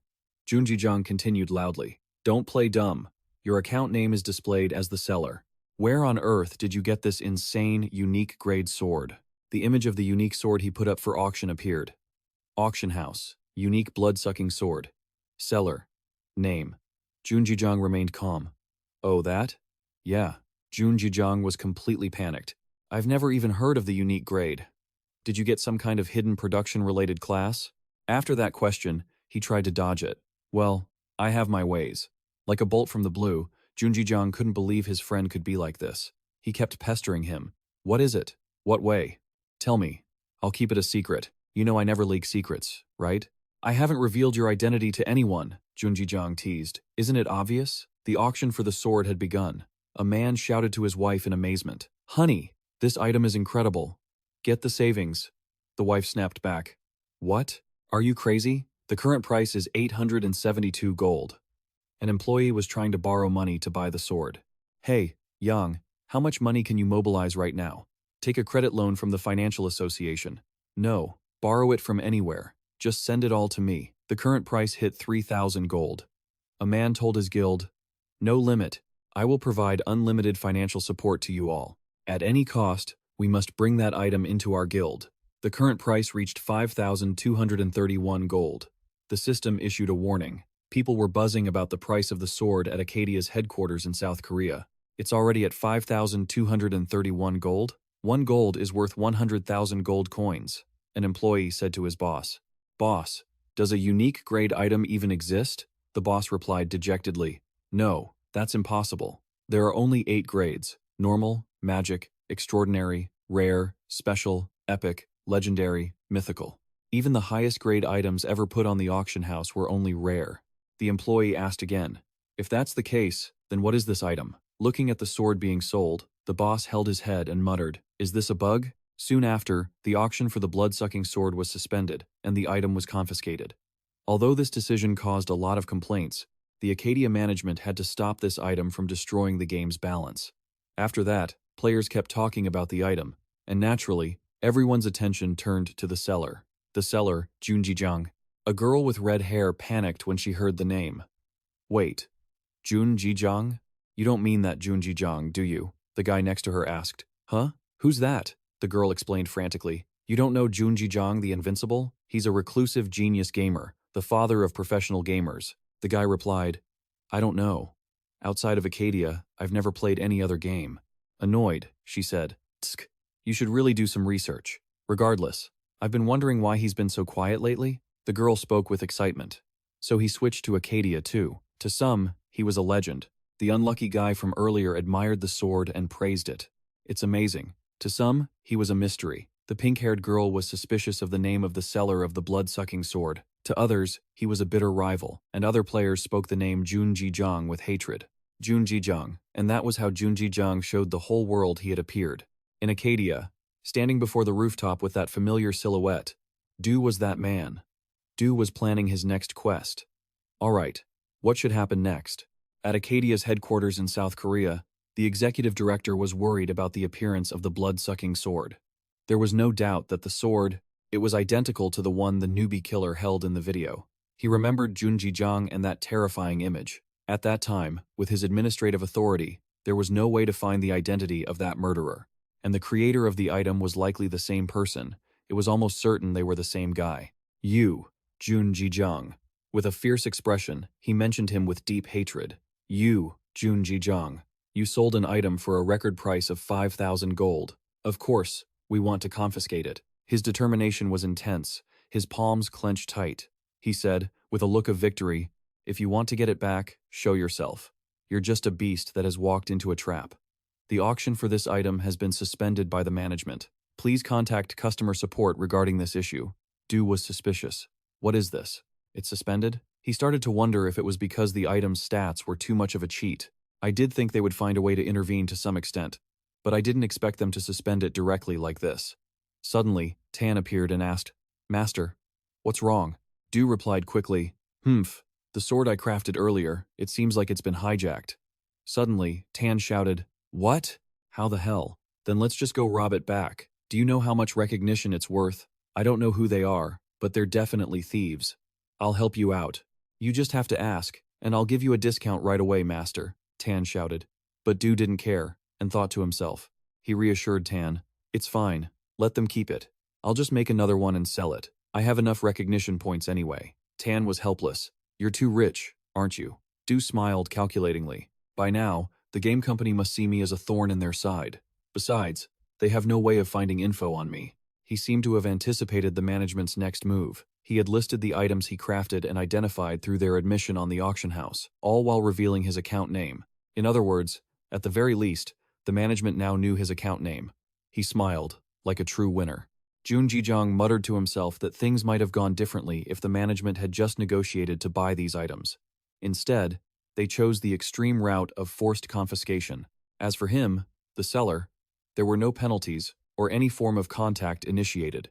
Junji Jung continued loudly. Don't play dumb. Your account name is displayed as the seller. Where on earth did you get this insane, unique grade sword? The image of the unique sword he put up for auction appeared. Auction house. Unique blood-sucking sword. Seller. Name. Junji Jung remained calm. Oh, that? Yeah. Junji Jung was completely panicked. I've never even heard of the unique grade. Did you get some kind of hidden production-related class? After that question, he tried to dodge it. Well, I have my ways. Like a bolt from the blue, Junji Jung couldn't believe his friend could be like this. He kept pestering him. What is it? What way? Tell me. I'll keep it a secret. You know I never leak secrets, right? I haven't revealed your identity to anyone, Junji Jung teased. Isn't it obvious? The auction for the sword had begun. A man shouted to his wife in amazement. Honey, this item is incredible. Get the savings. The wife snapped back. What? Are you crazy? The current price is 872 gold. An employee was trying to borrow money to buy the sword. Hey, Young, how much money can you mobilize right now? Take a credit loan from the financial association. No, borrow it from anywhere. Just send it all to me. The current price hit 3,000 gold. A man told his guild, no limit. I will provide unlimited financial support to you all. At any cost, we must bring that item into our guild. The current price reached 5,231 gold. The system issued a warning. People were buzzing about the price of the sword at Accadia's headquarters in South Korea. It's already at 5,231 gold? 1 gold is worth 100,000 gold coins. An employee said to his boss. Boss, does a unique grade item even exist? The boss replied dejectedly. No, that's impossible. There are only 8 grades. Normal, magic, extraordinary, rare, special, epic, legendary, mythical. Even the highest grade items ever put on the auction house were only rare. The employee asked again, if that's the case, then what is this item? Looking at the sword being sold, the boss held his head and muttered, is this a bug? Soon after, the auction for the blood-sucking sword was suspended, and the item was confiscated. Although this decision caused a lot of complaints, the Accadia management had to stop this item from destroying the game's balance. After that, players kept talking about the item, and naturally, everyone's attention turned to the seller. The seller, Junji Jung. A girl with red hair panicked when she heard the name. Wait, Junji Jung? You don't mean that Junji Jung, do you? The guy next to her asked. Huh? Who's that? The girl explained frantically. You don't know Junji Jung the Invincible? He's a reclusive genius gamer, the father of professional gamers. The guy replied, I don't know. Outside of Accadia, I've never played any other game. Annoyed, she said. Tsk, you should really do some research. Regardless, I've been wondering why he's been so quiet lately. The girl spoke with excitement. So he switched to Accadia too. To some, he was a legend. The unlucky guy from earlier admired the sword and praised it. It's amazing. To some, he was a mystery. The pink-haired girl was suspicious of the name of the seller of the blood-sucking sword. To others, he was a bitter rival, and other players spoke the name Junji Jung with hatred. Junji Jung, and that was how Junji Jung showed the whole world he had appeared. In Accadia, standing before the rooftop with that familiar silhouette, Du was that man. Du was planning his next quest. All right, what should happen next? At Accadia's headquarters in South Korea, the executive director was worried about the appearance of the blood-sucking sword. There was no doubt that the sword, it was identical to the one the newbie killer held in the video. He remembered Junji Jung and that terrifying image. At that time, with his administrative authority, there was no way to find the identity of that murderer. And the creator of the item was likely the same person. It was almost certain they were the same guy. You, Junji Jung. With a fierce expression, he mentioned him with deep hatred. You, Junji Jung. You sold an item for a record price of 5,000 gold. Of course, we want to confiscate it. His determination was intense, his palms clenched tight. he said, with a look of victory. If you want to get it back, show yourself. You're just a beast that has walked into a trap. The auction for this item has been suspended by the management. Please contact customer support regarding this issue. Du was suspicious. What is this? It's suspended? He started to wonder if it was because the item's stats were too much of a cheat. I did think they would find a way to intervene to some extent, but I didn't expect them to suspend it directly like this. Suddenly, Tan appeared and asked, Master, what's wrong? Du replied quickly, the sword I crafted earlier, it seems like it's been hijacked. Suddenly, Tan shouted, What? How the hell? Then let's just go rob it back. Do you know how much recognition it's worth? I don't know who they are, but they're definitely thieves. I'll help you out. You just have to ask, and I'll give you a discount right away, Master, Tan shouted. But Du didn't care, and thought to himself. He reassured Tan, It's fine, let them keep it. I'll just make another one and sell it. I have enough recognition points anyway. Tan was helpless. You're too rich, aren't you? Du smiled calculatingly. By now, the game company must see me as a thorn in their side. Besides, they have no way of finding info on me. He seemed to have anticipated the management's next move. He had listed the items he crafted and identified through their admission on the auction house, all while revealing his account name. In other words, at the very least, the management now knew his account name. He smiled, like a true winner. Jun Jijang muttered to himself that things might have gone differently if the management had just negotiated to buy these items. Instead, they chose the extreme route of forced confiscation. As for him, the seller, there were no penalties or any form of contact initiated.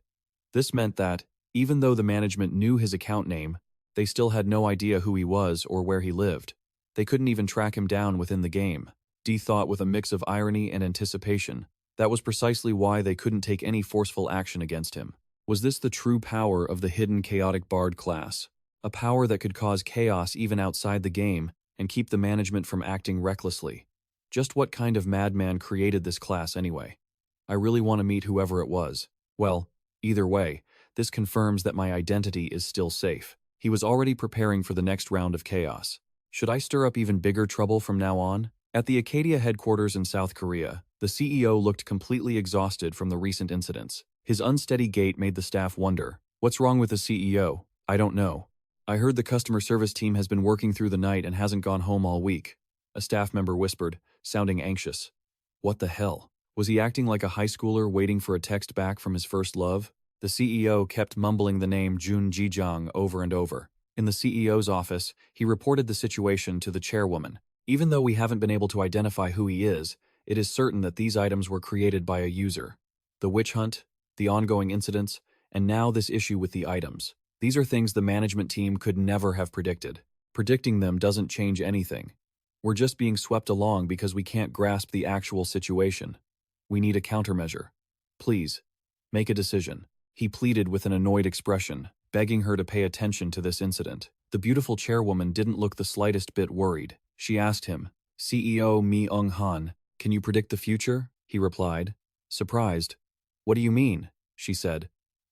This meant that, even though the management knew his account name, they still had no idea who he was or where he lived. They couldn't even track him down within the game. Dee thought with a mix of irony and anticipation. That was precisely why they couldn't take any forceful action against him. Was this the true power of the hidden chaotic bard class? A power that could cause chaos even outside the game and keep the management from acting recklessly. Just what kind of madman created this class anyway? I really want to meet whoever it was. Well, either way, this confirms that my identity is still safe. He was already preparing for the next round of chaos. Should I stir up even bigger trouble from now on? At the Accadia headquarters in South Korea, the CEO looked completely exhausted from the recent incidents. His unsteady gait made the staff wonder, what's wrong with the CEO? I don't know. I heard the customer service team has been working through the night and hasn't gone home all week. A staff member whispered, sounding anxious. What the hell? Was he acting like a high schooler waiting for a text back from his first love? The CEO kept mumbling the name Jun Jijang over and over. In the CEO's office, he reported the situation to the chairwoman. Even though we haven't been able to identify who he is, it is certain that these items were created by a user. The witch hunt, the ongoing incidents, and now this issue with the items. These are things the management team could never have predicted. Predicting them doesn't change anything. We're just being swept along because we can't grasp the actual situation. We need a countermeasure. Please, make a decision. He pleaded with an annoyed expression, begging her to pay attention to this incident. The beautiful chairwoman didn't look the slightest bit worried. She asked him, CEO Mi-Eung-han, can you predict the future? He replied, surprised. What do you mean? She said.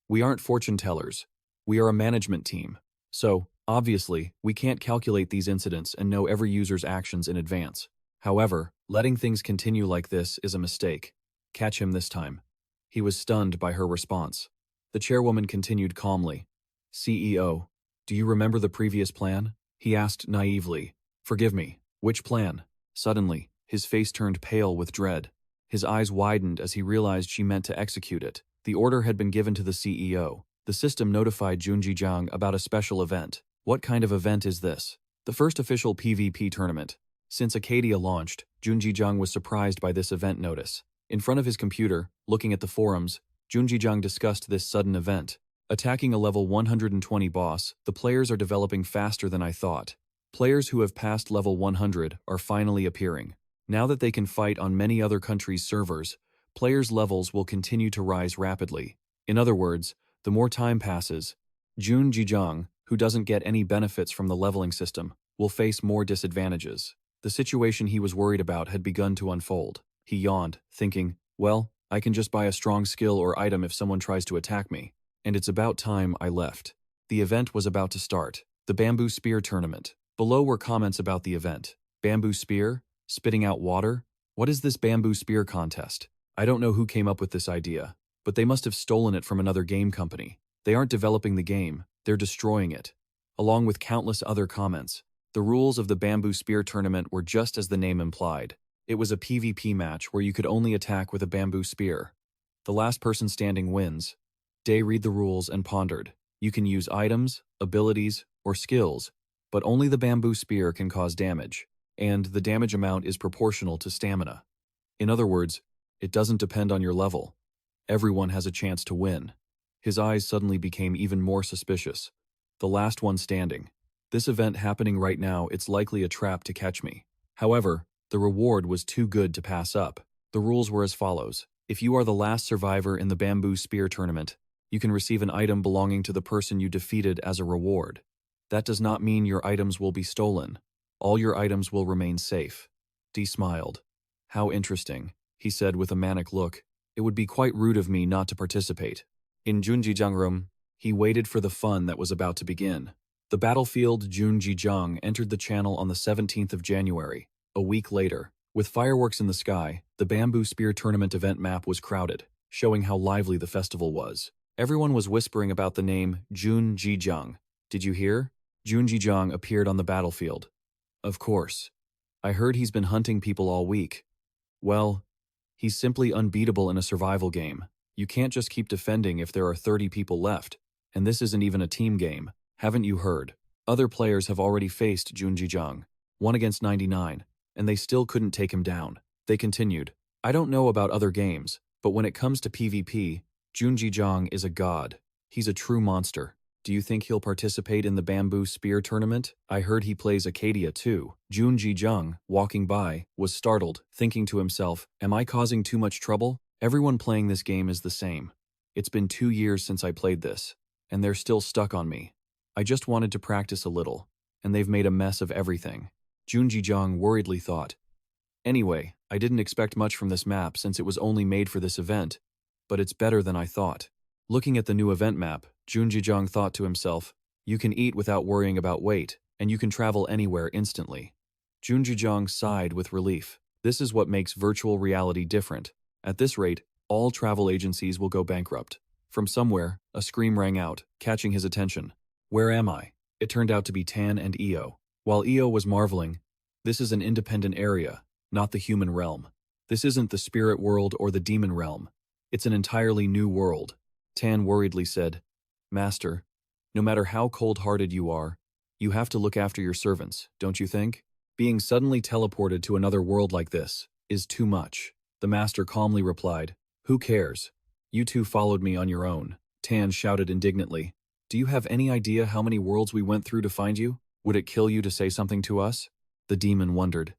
We aren't fortune tellers. We are a management team. So, obviously, we can't calculate these incidents and know every user's actions in advance. However, letting things continue like this is a mistake. Catch him this time. He was stunned by her response. The chairwoman continued calmly. CEO, do you remember the previous plan? He asked naively. Forgive me, which plan? Suddenly, his face turned pale with dread. His eyes widened as he realized she meant to execute it. The order had been given to the CEO. The system notified Jun Jijang about a special event. What kind of event is this? The first official PvP tournament. Since Accadia launched, Jun Jijang was surprised by this event notice. In front of his computer, looking at the forums, Jun Jijang discussed this sudden event. Attacking a level 120 boss, the players are developing faster than I thought. Players who have passed level 100 are finally appearing. Now that they can fight on many other countries' servers, players' levels will continue to rise rapidly. In other words, the more time passes, Jun Jijang, who doesn't get any benefits from the leveling system, will face more disadvantages. The situation he was worried about had begun to unfold. He yawned, thinking, well, I can just buy a strong skill or item if someone tries to attack me. And it's about time I left. The event was about to start. The Bamboo Spear Tournament. Below were comments about the event. Bamboo Spear? Spitting out water? What is this Bamboo Spear contest? I don't know who came up with this idea, but they must have stolen it from another game company. They aren't developing the game, they're destroying it. along with countless other comments. The rules of the bamboo spear tournament were just as the name implied. It was a PvP match where you could only attack with a bamboo spear. The last person standing wins. Day read the rules and pondered. You can use items, abilities, or skills, but only the bamboo spear can cause damage, and the damage amount is proportional to stamina. In other words, it doesn't depend on your level. Everyone has a chance to win. His eyes suddenly became even more suspicious. The last one standing. This event happening right now, it's likely a trap to catch me. However, the reward was too good to pass up. The rules were as follows. If you are the last survivor in the bamboo spear tournament, you can receive an item belonging to the person you defeated as a reward. That does not mean your items will be stolen. All your items will remain safe. Dee smiled. How interesting, he said with a manic look. It would be quite rude of me not to participate. In Junjijiang room, he waited for the fun that was about to begin. The battlefield Junjijiang entered the channel on the 17th of January, a week later. With fireworks in the sky, the bamboo spear tournament event map was crowded, showing how lively the festival was. Everyone was whispering about the name Junjijiang. Did you hear? Junjijiang appeared on the battlefield. Of course. I heard he's been hunting people all week. Well, he's simply unbeatable in a survival game. You can't just keep defending if there are 30 people left. And this isn't even a team game. Haven't you heard? Other players have already faced Junjijiang, 1 against 99, and they still couldn't take him down. They continued, I don't know about other games, but when it comes to PvP, Junjijiang is a god. He's a true monster. Do you think he'll participate in the bamboo spear tournament? I heard he plays Accadia too. Junjijiang, walking by, was startled, thinking to himself, am I causing too much trouble? Everyone playing this game is the same. It's been 2 years since I played this, and they're still stuck on me. I just wanted to practice a little, and they've made a mess of everything. Junjijiang worriedly thought. Anyway, I didn't expect much from this map since it was only made for this event, but it's better than I thought. Looking at the new event map, Junjijiang thought to himself, you can eat without worrying about weight, and you can travel anywhere instantly. Junjijiang sighed with relief. This is what makes virtual reality different. At this rate, all travel agencies will go bankrupt. From somewhere, a scream rang out, catching his attention. Where am I? It turned out to be Tan and Io. While Io was marveling, this is an independent area, not the human realm. This isn't the spirit world or the demon realm. It's an entirely new world. Tan worriedly said, Master, no matter how cold-hearted you are, you have to look after your servants, don't you think? Being suddenly teleported to another world like this is too much. The master calmly replied, who cares? You two followed me on your own. Tan shouted indignantly. Do you have any idea how many worlds we went through to find you? Would it kill you to say something to us? The demon wondered.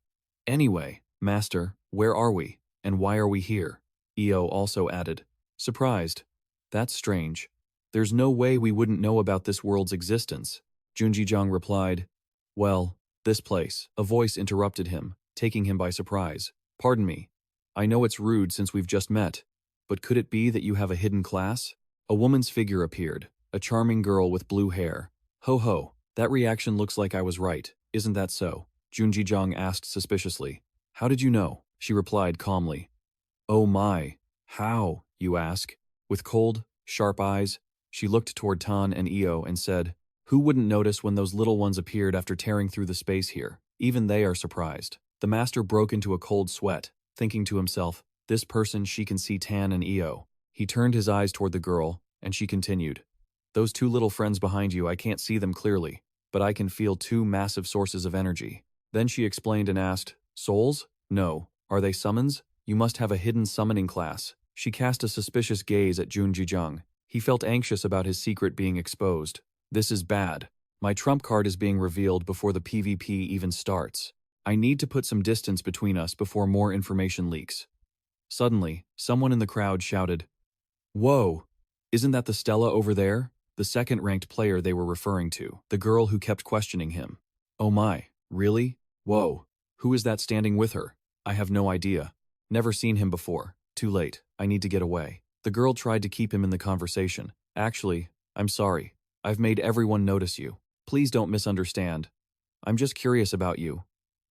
Anyway, Master, where are we? And why are we here? Io also added. Surprised. That's strange. There's no way we wouldn't know about this world's existence. Junjijiang replied. Well, this place. A voice interrupted him, taking him by surprise. Pardon me. I know it's rude since we've just met, but could it be that you have a hidden class? A woman's figure appeared, a charming girl with blue hair. Ho ho, that reaction looks like I was right, isn't that so? Junjijiang asked suspiciously. How did you know? She replied calmly. Oh my, how, you ask? With cold, sharp eyes, she looked toward Tan and Io and said, who wouldn't notice when those little ones appeared after tearing through the space here? Even they are surprised. The master broke into a cold sweat, thinking to himself, this person she can see Tan and Io. He turned his eyes toward the girl, and she continued. Those two little friends behind you, I can't see them clearly, but I can feel 2 massive sources of energy. Then she explained and asked, souls? No. Are they summons? You must have a hidden summoning class. She cast a suspicious gaze at Junjijiang. He felt anxious about his secret being exposed. This is bad. My trump card is being revealed before the PvP even starts. I need to put some distance between us before more information leaks. Suddenly, someone in the crowd shouted, Whoa! Isn't that the Stella over there? The second-ranked player they were referring to, the girl who kept questioning him. Oh my, really? Whoa, who is that standing with her? I have no idea. Never seen him before. Too late, I need to get away. The girl tried to keep him in the conversation. Actually, I'm sorry. I've made everyone notice you. Please don't misunderstand. I'm just curious about you.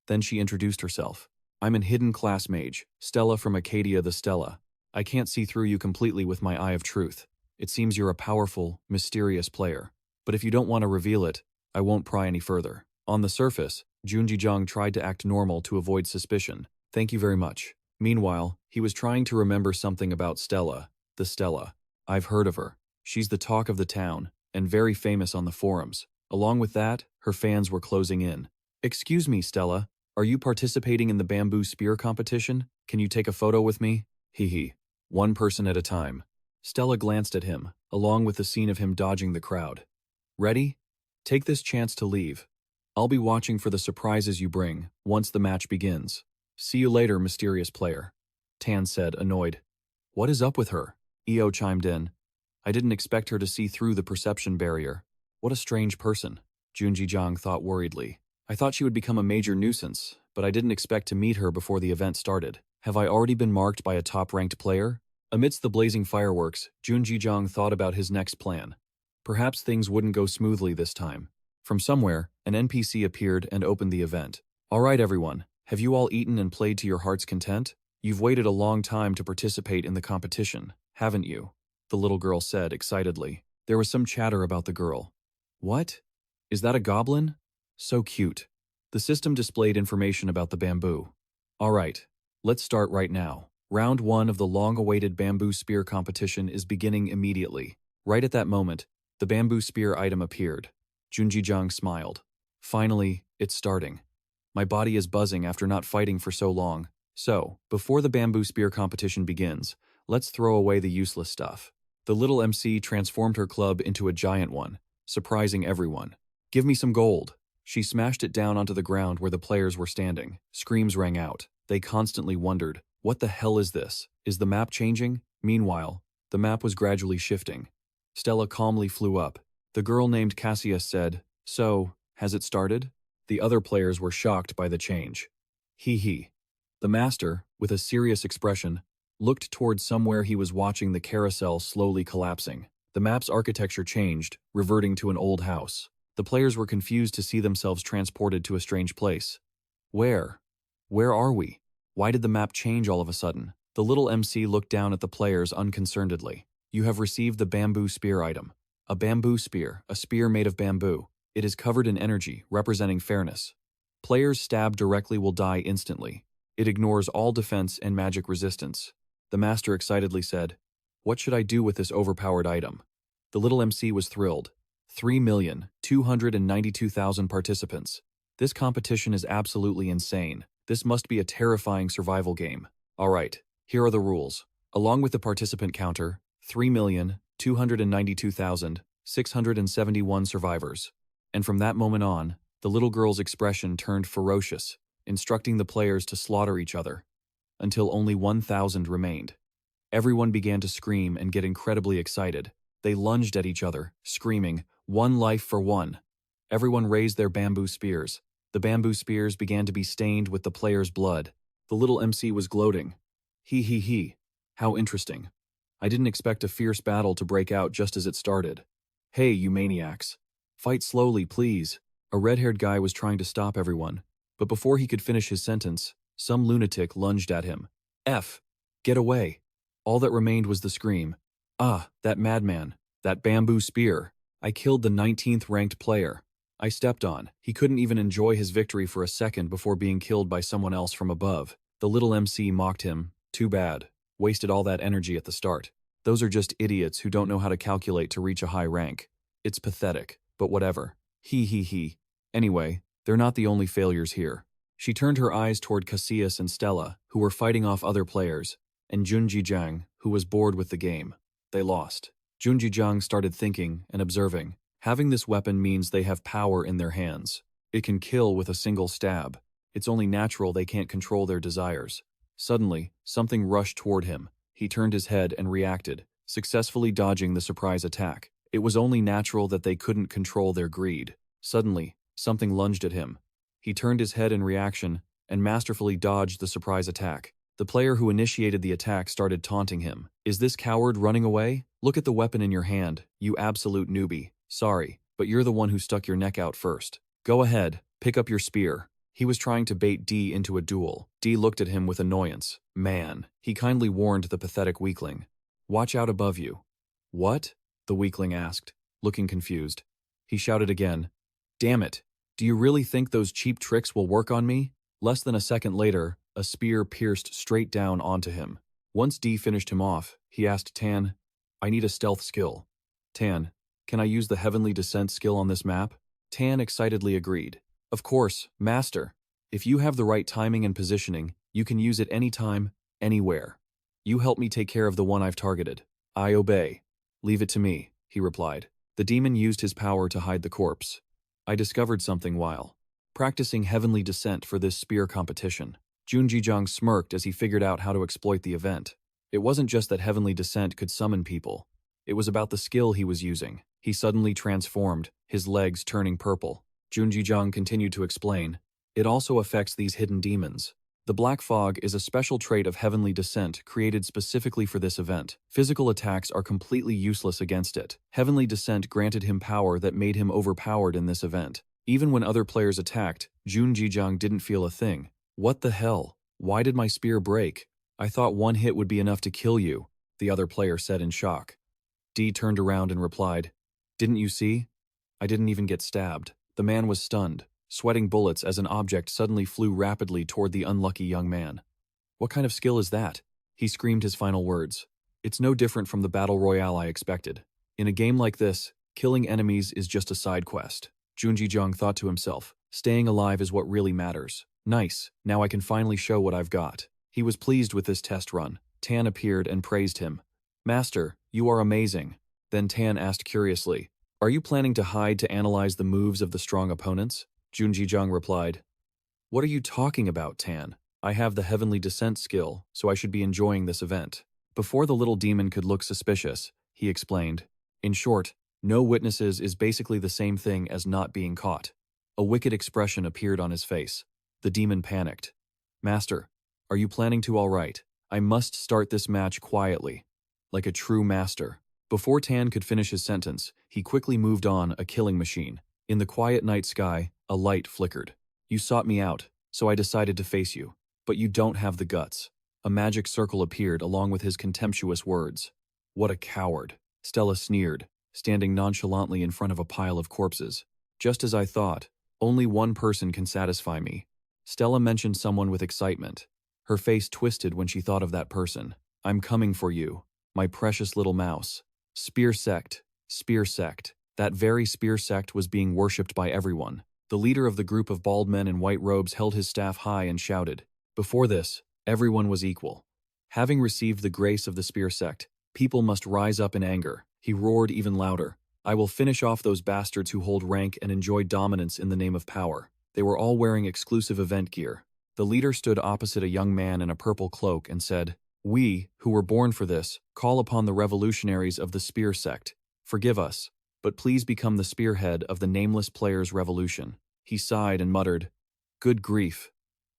Then she introduced herself. I'm an hidden class mage, Stella from Accadia the Stella. I can't see through you completely with my eye of truth. It seems you're a powerful, mysterious player. But if you don't want to reveal it, I won't pry any further. On the surface, Junjijang tried to act normal to avoid suspicion. Thank you very much. Meanwhile, he was trying to remember something about Stella. The Stella. I've heard of her. She's the talk of the town, and very famous on the forums. Along with that, her fans were closing in. Excuse me, Stella. Are you participating in the bamboo spear competition? Can you take a photo with me? Hee hee. One person at a time. Stella glanced at him, along with the scene of him dodging the crowd. Ready? Take this chance to leave. I'll be watching for the surprises you bring once the match begins. See you later, mysterious player. Tan said, annoyed. What is up with her? Io chimed in. I didn't expect her to see through the perception barrier. What a strange person. Junjijang thought worriedly. I thought she would become a major nuisance, but I didn't expect to meet her before the event started. Have I already been marked by a top-ranked player? Amidst the blazing fireworks, Junjijang thought about his next plan. Perhaps things wouldn't go smoothly this time. From somewhere, an NPC appeared and opened the event. All right, everyone, have you all eaten and played to your heart's content? You've waited a long time to participate in the competition, haven't you? The little girl said excitedly. There was some chatter about the girl. What? Is that a goblin? So cute. The system displayed information about the bamboo. All right, let's start right now. Round 1 of the long-awaited bamboo spear competition is beginning immediately. Right at that moment, the bamboo spear item appeared. Junjijang smiled. Finally, it's starting. My body is buzzing after not fighting for so long. So, before the bamboo spear competition begins, let's throw away the useless stuff. The little MC transformed her club into a giant one, surprising everyone. Give me some gold. She smashed it down onto the ground where the players were standing. Screams rang out. They constantly wondered, what the hell is this? Is the map changing? Meanwhile, the map was gradually shifting. Stella calmly flew up. The girl named Cassia said, So, has it started? The other players were shocked by the change. Hee hee. The master, with a serious expression, looked towards somewhere he was watching the carousel slowly collapsing. The map's architecture changed, reverting to an old house. The players were confused to see themselves transported to a strange place. Where? Where are we? Why did the map change all of a sudden? The little MC looked down at the players unconcernedly. You have received the bamboo spear item. A bamboo spear, a spear made of bamboo. It is covered in energy, representing fairness. Players stabbed directly will die instantly. It ignores all defense and magic resistance. The master excitedly said, What should I do with this overpowered item? The little MC was thrilled. 3,292,000 participants. This competition is absolutely insane. This must be a terrifying survival game. Alright, here are the rules. Along with the participant counter, 3,292,671 survivors. And from that moment on, the little girl's expression turned ferocious, instructing the players to slaughter each other, until only 1,000 remained. Everyone began to scream and get incredibly excited. They lunged at each other, screaming, One life for one. Everyone raised their bamboo spears. The bamboo spears began to be stained with the players' blood. The little MC was gloating. Hee hee hee. How interesting. I didn't expect a fierce battle to break out just as it started. Hey, you maniacs. Fight slowly, please. A red-haired guy was trying to stop everyone, but before he could finish his sentence, some lunatic lunged at him. F. Get away. All that remained was the scream. Ah, that madman. That bamboo spear. I killed the 19th ranked player. I stepped on. He couldn't even enjoy his victory for a second before being killed by someone else from above. The little MC mocked him. Too bad. Wasted all that energy at the start. Those are just idiots who don't know how to calculate to reach a high rank. It's pathetic, but whatever. Hee hee hee. Anyway, they're not the only failures here. She turned her eyes toward Casillas and Stella, who were fighting off other players, and Junjijang, who was bored with the game. They lost. Junjijang started thinking and observing. Having this weapon means they have power in their hands. It can kill with a single stab. It's only natural they can't control their desires. Suddenly, something rushed toward him. He turned his head and reacted, successfully dodging the surprise attack. It was only natural that they couldn't control their greed. Suddenly, something lunged at him. He turned his head in reaction and masterfully dodged the surprise attack. The player who initiated the attack started taunting him. Is this coward running away? Look at the weapon in your hand, you absolute newbie. Sorry, but you're the one who stuck your neck out first. Go ahead, pick up your spear. He was trying to bait D into a duel. D looked at him with annoyance. Man, he kindly warned the pathetic weakling. Watch out above you. What? The weakling asked, looking confused. He shouted again. Damn it. Do you really think those cheap tricks will work on me? Less than a second later, a spear pierced straight down onto him. Once D finished him off, he asked Tan, I need a stealth skill. Tan, can I use the Heavenly Descent skill on this map? Tan excitedly agreed. Of course, Master. If you have the right timing and positioning, you can use it anytime, anywhere. You help me take care of the one I've targeted. I obey. Leave it to me, he replied. The demon used his power to hide the corpse. I discovered something while practicing Heavenly Descent for this spear competition. Junjijang smirked as he figured out how to exploit the event. It wasn't just that Heavenly Descent could summon people. It was about the skill he was using. He suddenly transformed, his legs turning purple. Junjijang continued to explain. It also affects these hidden demons. The Black Fog is a special trait of Heavenly Descent created specifically for this event. Physical attacks are completely useless against it. Heavenly Descent granted him power that made him overpowered in this event. Even when other players attacked, Junjijang didn't feel a thing. What the hell? Why did my spear break? I thought one hit would be enough to kill you, the other player said in shock. D turned around and replied, Didn't you see? I didn't even get stabbed. The man was stunned, sweating bullets as an object suddenly flew rapidly toward the unlucky young man. What kind of skill is that? He screamed his final words. It's no different from the battle royale I expected. In a game like this, killing enemies is just a side quest. Junjijang thought to himself, staying alive is what really matters. Nice, now I can finally show what I've got. He was pleased with this test run. Tan appeared and praised him. Master, you are amazing. Then Tan asked curiously, Are you planning to hide to analyze the moves of the strong opponents? Junjijang replied, What are you talking about, Tan? I have the Heavenly Descent skill, so I should be enjoying this event. Before the little demon could look suspicious, he explained. In short, no witnesses is basically the same thing as not being caught. A wicked expression appeared on his face. The demon panicked. Master, are you planning to all right? I must start this match quietly, like a true master. Before Tan could finish his sentence, he quickly moved on, a killing machine. In the quiet night sky, a light flickered. You sought me out, so I decided to face you. But you don't have the guts. A magic circle appeared along with his contemptuous words. What a coward, Stella sneered, standing nonchalantly in front of a pile of corpses. Just as I thought, only one person can satisfy me. Stella mentioned someone with excitement. Her face twisted when she thought of that person. I'm coming for you, my precious little mouse. Spear sect, spear sect. That very spear sect was being worshipped by everyone. The leader of the group of bald men in white robes held his staff high and shouted. Before this, everyone was equal. Having received the grace of the spear sect, people must rise up in anger. He roared even louder. I will finish off those bastards who hold rank and enjoy dominance in the name of power. They were all wearing exclusive event gear. The leader stood opposite a young man in a purple cloak and said, We, who were born for this, call upon the revolutionaries of the spear sect. Forgive us, but please become the spearhead of the nameless players' revolution. He sighed and muttered, Good grief.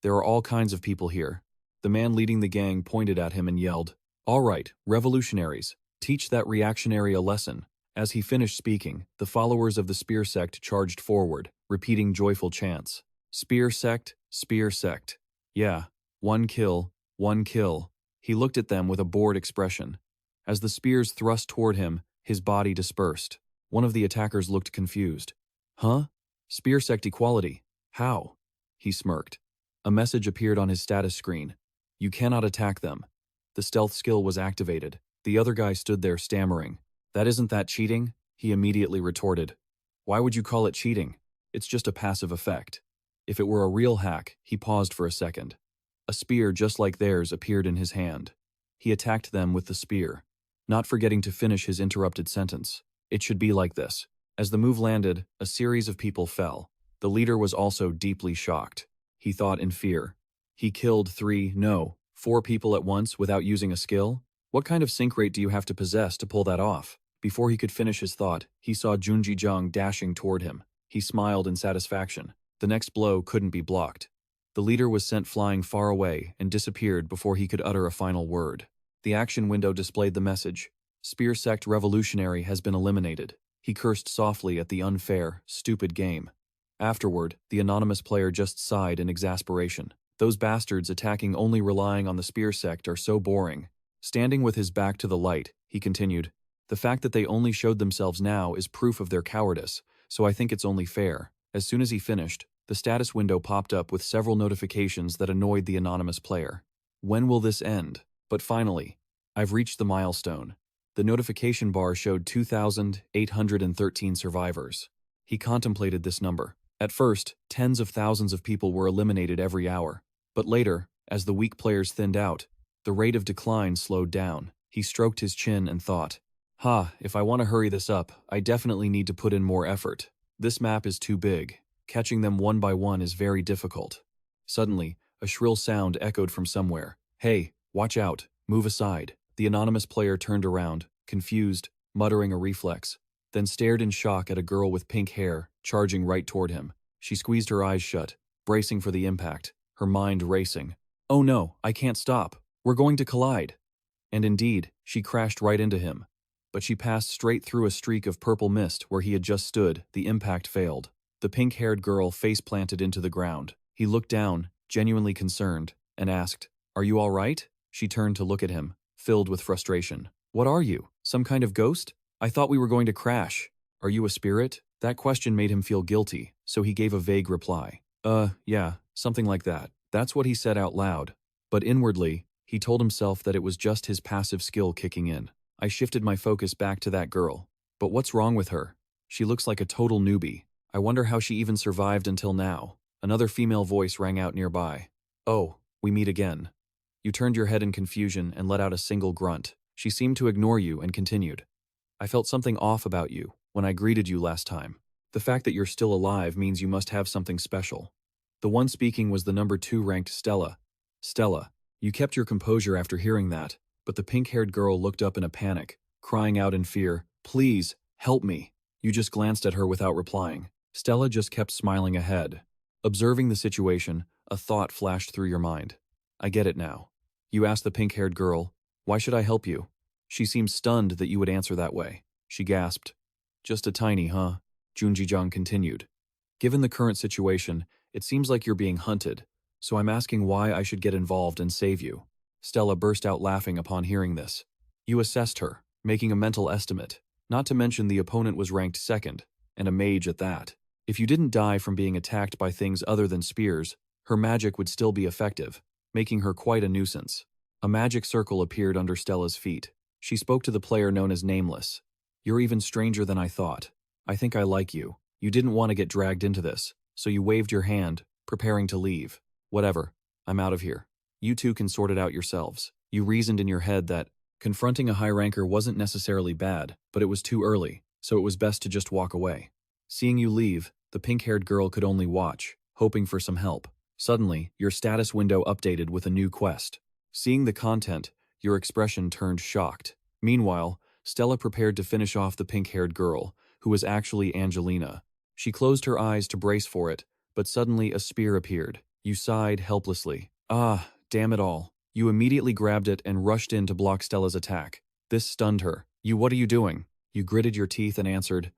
There are all kinds of people here. The man leading the gang pointed at him and yelled, All right, revolutionaries, teach that reactionary a lesson. As he finished speaking, the followers of the spear sect charged forward, repeating joyful chants. Spear sect, spear sect. Yeah, one kill, one kill. He looked at them with a bored expression. As the spears thrust toward him, his body dispersed. One of the attackers looked confused. Huh? Spear sect equality. How? He smirked. A message appeared on his status screen. You cannot attack them. The stealth skill was activated. The other guy stood there stammering. That isn't that cheating? He immediately retorted. Why would you call it cheating? It's just a passive effect. If it were a real hack, he paused for a second. A spear just like theirs appeared in his hand. He attacked them with the spear, not forgetting to finish his interrupted sentence. It should be like this. As the move landed, a series of people fell. The leader was also deeply shocked. He thought in fear. He killed 4 people at once without using a skill? What kind of sync rate do you have to possess to pull that off? Before he could finish his thought, he saw Junjijang dashing toward him. He smiled in satisfaction. The next blow couldn't be blocked. The leader was sent flying far away and disappeared before he could utter a final word. The action window displayed the message. Spear Sect Revolutionary has been eliminated. He cursed softly at the unfair, stupid game. Afterward, the anonymous player just sighed in exasperation. Those bastards attacking only relying on the Spear Sect are so boring. Standing with his back to the light, he continued, The fact that they only showed themselves now is proof of their cowardice, so I think it's only fair. As soon as he finished, the status window popped up with several notifications that annoyed the anonymous player. When will this end? But finally, I've reached the milestone. The notification bar showed 2,813 survivors. He contemplated this number. At first, tens of thousands of people were eliminated every hour. But later, as the weak players thinned out, the rate of decline slowed down. He stroked his chin and thought, if I want to hurry this up, I definitely need to put in more effort. This map is too big. Catching them one by one is very difficult. Suddenly, a shrill sound echoed from somewhere. Hey, watch out, move aside. The anonymous player turned around, confused, muttering a reflex, then stared in shock at a girl with pink hair, charging right toward him. She squeezed her eyes shut, bracing for the impact, her mind racing. Oh no, I can't stop. We're going to collide. And indeed, she crashed right into him. But she passed straight through a streak of purple mist where he had just stood. The impact failed. The pink-haired girl face-planted into the ground. He looked down, genuinely concerned, and asked, "Are you all right?" She turned to look at him, filled with frustration. "What are you? Some kind of ghost? I thought we were going to crash. Are you a spirit?" That question made him feel guilty, so he gave a vague reply. Yeah, something like that. That's what he said out loud. But inwardly, he told himself that it was just his passive skill kicking in. I shifted my focus back to that girl. But what's wrong with her? She looks like a total newbie. I wonder how she even survived until now. Another female voice rang out nearby. "Oh, we meet again." You turned your head in confusion and let out a single grunt. She seemed to ignore you and continued. "I felt something off about you when I greeted you last time. The fact that you're still alive means you must have something special." The one speaking was the number 2 ranked Stella. Stella, you kept your composure after hearing that, but the pink-haired girl looked up in a panic, crying out in fear, "Please, help me." You just glanced at her without replying. Stella just kept smiling ahead. Observing the situation, a thought flashed through your mind. I get it now. You asked the pink-haired girl, "Why should I help you?" She seemed stunned that you would answer that way. She gasped. "Just a tiny, huh?" Junjijang continued. "Given the current situation, it seems like you're being hunted, so I'm asking why I should get involved and save you." Stella burst out laughing upon hearing this. You assessed her, making a mental estimate, not to mention the opponent was ranked 2nd, and a mage at that. If you didn't die from being attacked by things other than spears, her magic would still be effective, making her quite a nuisance. A magic circle appeared under Stella's feet. She spoke to the player known as Nameless. "You're even stranger than I thought. I think I like you. You didn't want to get dragged into this, so you waved your hand, preparing to leave. Whatever, I'm out of here. You two can sort it out yourselves." You reasoned in your head that confronting a high ranker wasn't necessarily bad, but it was too early, so it was best to just walk away. Seeing you leave, the pink-haired girl could only watch, hoping for some help. Suddenly, your status window updated with a new quest. Seeing the content, your expression turned shocked. Meanwhile, Stella prepared to finish off the pink-haired girl, who was actually Angelina. She closed her eyes to brace for it, but suddenly a spear appeared. You sighed helplessly. Damn it all. You immediately grabbed it and rushed in to block Stella's attack. This stunned her. What are you doing?" You gritted your teeth and answered,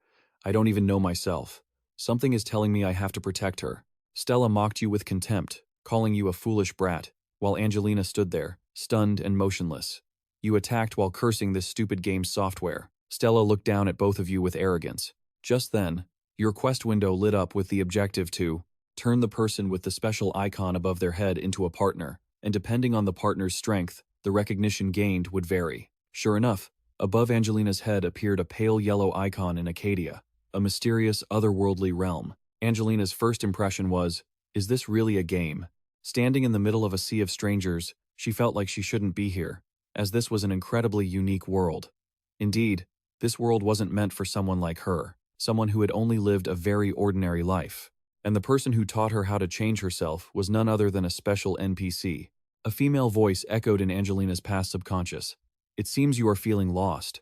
"I don't even know myself. Something is telling me I have to protect her." Stella mocked you with contempt, calling you a foolish brat, while Angelina stood there, stunned and motionless. You attacked while cursing this stupid game's software. Stella looked down at both of you with arrogance. Just then, your quest window lit up with the objective to turn the person with the special icon above their head into a partner, and depending on the partner's strength, the recognition gained would vary. Sure enough, above Angelina's head appeared a pale yellow icon in Accadia, a mysterious otherworldly realm. Angelina's first impression was, is this really a game? Standing in the middle of a sea of strangers, she felt like she shouldn't be here, as this was an incredibly unique world. Indeed, this world wasn't meant for someone like her, someone who had only lived a very ordinary life. And the person who taught her how to change herself was none other than a special NPC. A female voice echoed in Angelina's past subconscious. "It seems you are feeling lost."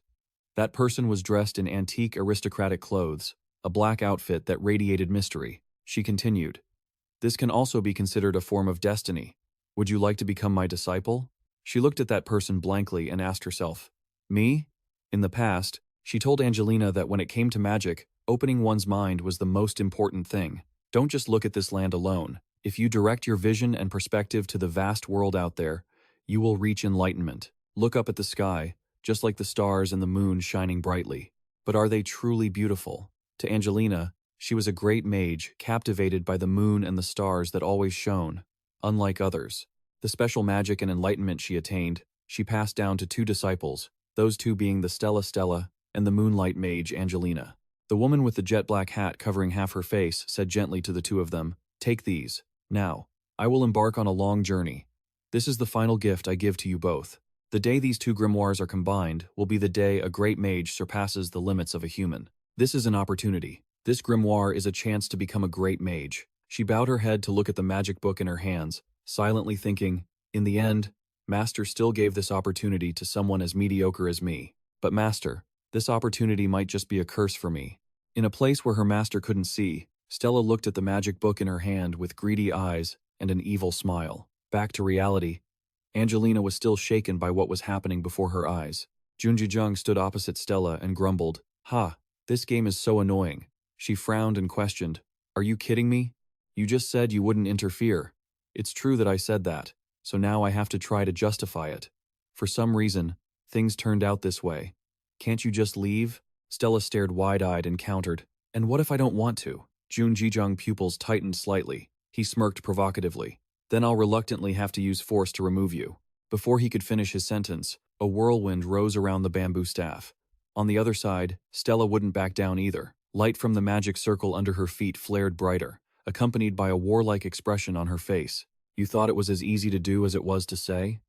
That person was dressed in antique aristocratic clothes, a black outfit that radiated mystery. She continued, "This can also be considered a form of destiny. Would you like to become my disciple?" She looked at that person blankly and asked herself, "Me?" In the past, she told Angelina that when it came to magic, opening one's mind was the most important thing. Don't just look at this land alone. If you direct your vision and perspective to the vast world out there, you will reach enlightenment. Look up at the sky, just like the stars and the moon shining brightly. But are they truly beautiful? To Angelina, She was a great mage, captivated by the moon and the stars that always shone. Unlike others, the special magic and enlightenment she attained, she passed down to two disciples, those two being the Stella and the moonlight mage Angelina. The woman with the jet black hat covering half her face said gently to the two of them, "Take these. Now, I will embark on a long journey. This is the final gift I give to you both. The day these two grimoires are combined will be the day a great mage surpasses the limits of a human. This is an opportunity. This grimoire is a chance to become a great mage." She bowed her head to look at the magic book in her hands, silently thinking, in the end, Master still gave this opportunity to someone as mediocre as me. But Master, this opportunity might just be a curse for me. In a place where her master couldn't see, Stella looked at the magic book in her hand with greedy eyes and an evil smile. Back to reality, Angelina was still shaken by what was happening before her eyes. Junjijung stood opposite Stella and grumbled, "Ha, this game is so annoying." She frowned and questioned, "Are you kidding me? You just said you wouldn't interfere." "It's true that I said that, so now I have to try to justify it. For some reason, things turned out this way. Can't you just leave?" Stella stared wide-eyed and countered, "And what if I don't want to?" Junjijung pupils tightened slightly. He smirked provocatively. "Then I'll reluctantly have to use force to remove you." Before he could finish his sentence, a whirlwind rose around the bamboo staff. On the other side, Stella wouldn't back down either. Light from the magic circle under her feet flared brighter, accompanied by a warlike expression on her face. "You thought it was as easy to do as it was to say?"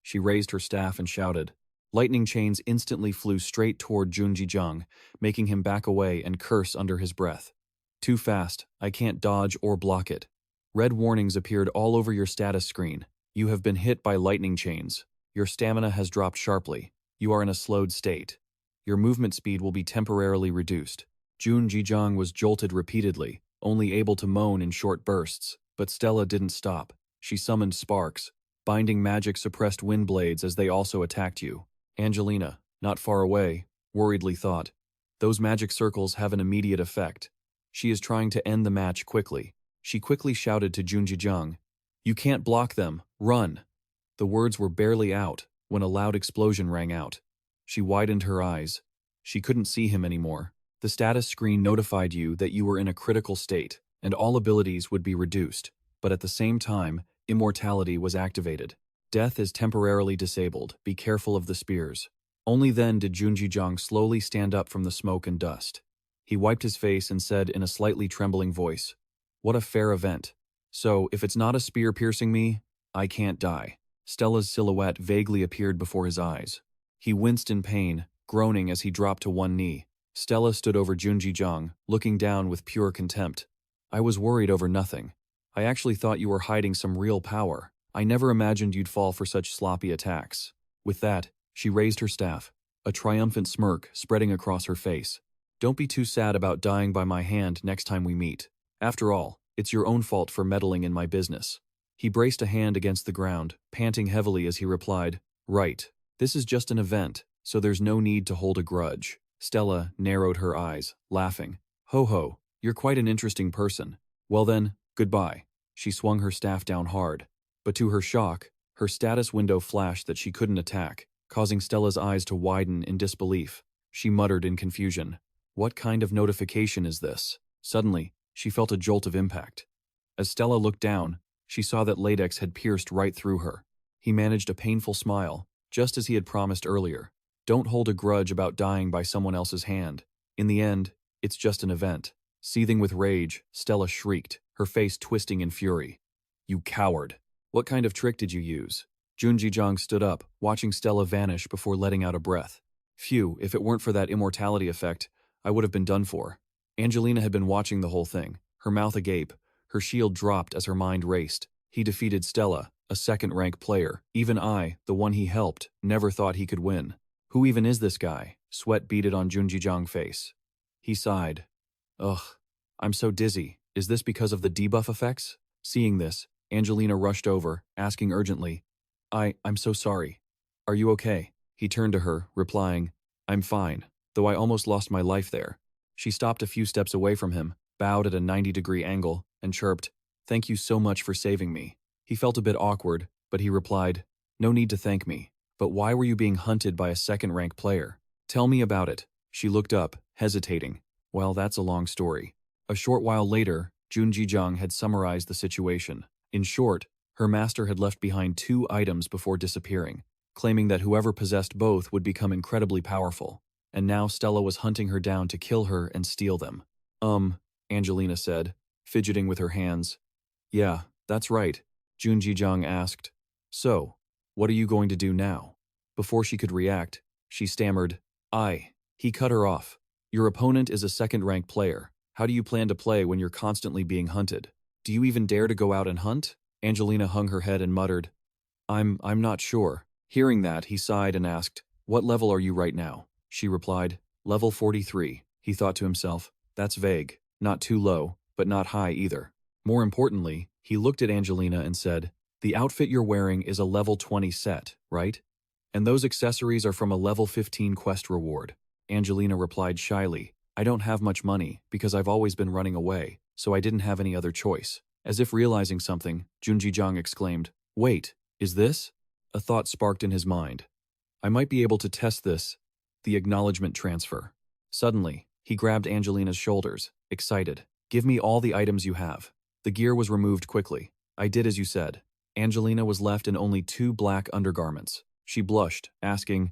She raised her staff and shouted. Lightning chains instantly flew straight toward Junjijung, making him back away and curse under his breath. "Too fast, I can't dodge or block it." Red warnings appeared all over your status screen. "You have been hit by lightning chains. Your stamina has dropped sharply. You are in a slowed state. Your movement speed will be temporarily reduced." Junjijung was jolted repeatedly, only able to moan in short bursts, but Stella didn't stop. She summoned sparks, binding magic suppressed wind blades as they also attacked you. Angelina, not far away, worriedly thought, "Those magic circles have an immediate effect. She is trying to end the match quickly." She quickly shouted to Junjijung, "You can't block them, run." The words were barely out when a loud explosion rang out. She widened her eyes. She couldn't see him anymore. The status screen notified you that you were in a critical state, and all abilities would be reduced, but at the same time, immortality was activated. "Death is temporarily disabled, be careful of the spears." Only then did Junjijung slowly stand up from the smoke and dust. He wiped his face and said in a slightly trembling voice, "What a fair event. So, if it's not a spear piercing me, I can't die." Stella's silhouette vaguely appeared before his eyes. He winced in pain, groaning as he dropped to one knee. Stella stood over Junjijung, looking down with pure contempt. "I was worried over nothing. I actually thought you were hiding some real power. I never imagined you'd fall for such sloppy attacks." With that, she raised her staff, a triumphant smirk spreading across her face. "Don't be too sad about dying by my hand next time we meet. After all, it's your own fault for meddling in my business." He braced a hand against the ground, panting heavily as he replied, "Right. This is just an event, so there's no need to hold a grudge." Stella narrowed her eyes, laughing. "Ho ho, you're quite an interesting person. Well then, goodbye." She swung her staff down hard. But to her shock, her status window flashed that she couldn't attack, causing Stella's eyes to widen in disbelief. She muttered in confusion, "What kind of notification is this?" Suddenly, she felt a jolt of impact. As Stella looked down, she saw that latex had pierced right through her. He managed a painful smile, just as he had promised earlier. Don't hold a grudge about dying by someone else's hand. In the end, it's just an event. Seething with rage, Stella shrieked, her face twisting in fury. "You coward! What kind of trick did you use?" Junjijung stood up, watching Stella vanish before letting out a breath. "Phew, if it weren't for that immortality effect, I would have been done for." Angelina had been watching the whole thing, her mouth agape. Her shield dropped as her mind raced. He defeated Stella, a second-rank player. Even I, the one he helped, never thought he could win. Who even is this guy? Sweat beaded on Junjijung's face. He sighed. "Ugh, I'm so dizzy. Is this because of the debuff effects?" Seeing this, Angelina rushed over, asking urgently, I'm so sorry. Are you okay?" He turned to her, replying, "I'm fine, though I almost lost my life there." She stopped a few steps away from him, bowed at a 90-degree angle, and chirped, "Thank you so much for saving me." He felt a bit awkward, but he replied, "No need to thank me. But why were you being hunted by a second-rank player? Tell me about it." She looked up, hesitating. "Well, that's a long story. A short while later, Junjijang had summarized the situation. In short, her master had left behind 2 items before disappearing, claiming that whoever possessed both would become incredibly powerful. And now Stella was hunting her down to kill her and steal them. Angelina said, fidgeting with her hands. Yeah, that's right, Junjijang asked. So, what are you going to do now? Before she could react, she stammered, He cut her off. Your opponent is a second-rank player. How do you plan to play when you're constantly being hunted? Do you even dare to go out and hunt? Angelina hung her head and muttered, I'm not sure. Hearing that, he sighed and asked, What level are you right now? She replied, Level 43. He thought to himself, that's vague. Not too low, but not high either. More importantly, he looked at Angelina and said, The outfit you're wearing is a level 20 set, right? And those accessories are from a level 15 quest reward. Angelina replied shyly, I don't have much money because I've always been running away, so I didn't have any other choice. As if realizing something, Junjijang exclaimed, Wait, is this? A thought sparked in his mind. I might be able to test this. The acknowledgement transfer. Suddenly, he grabbed Angelina's shoulders, excited. Give me all the items you have. The gear was removed quickly. I did as you said. Angelina was left in only 2 black undergarments. She blushed, asking,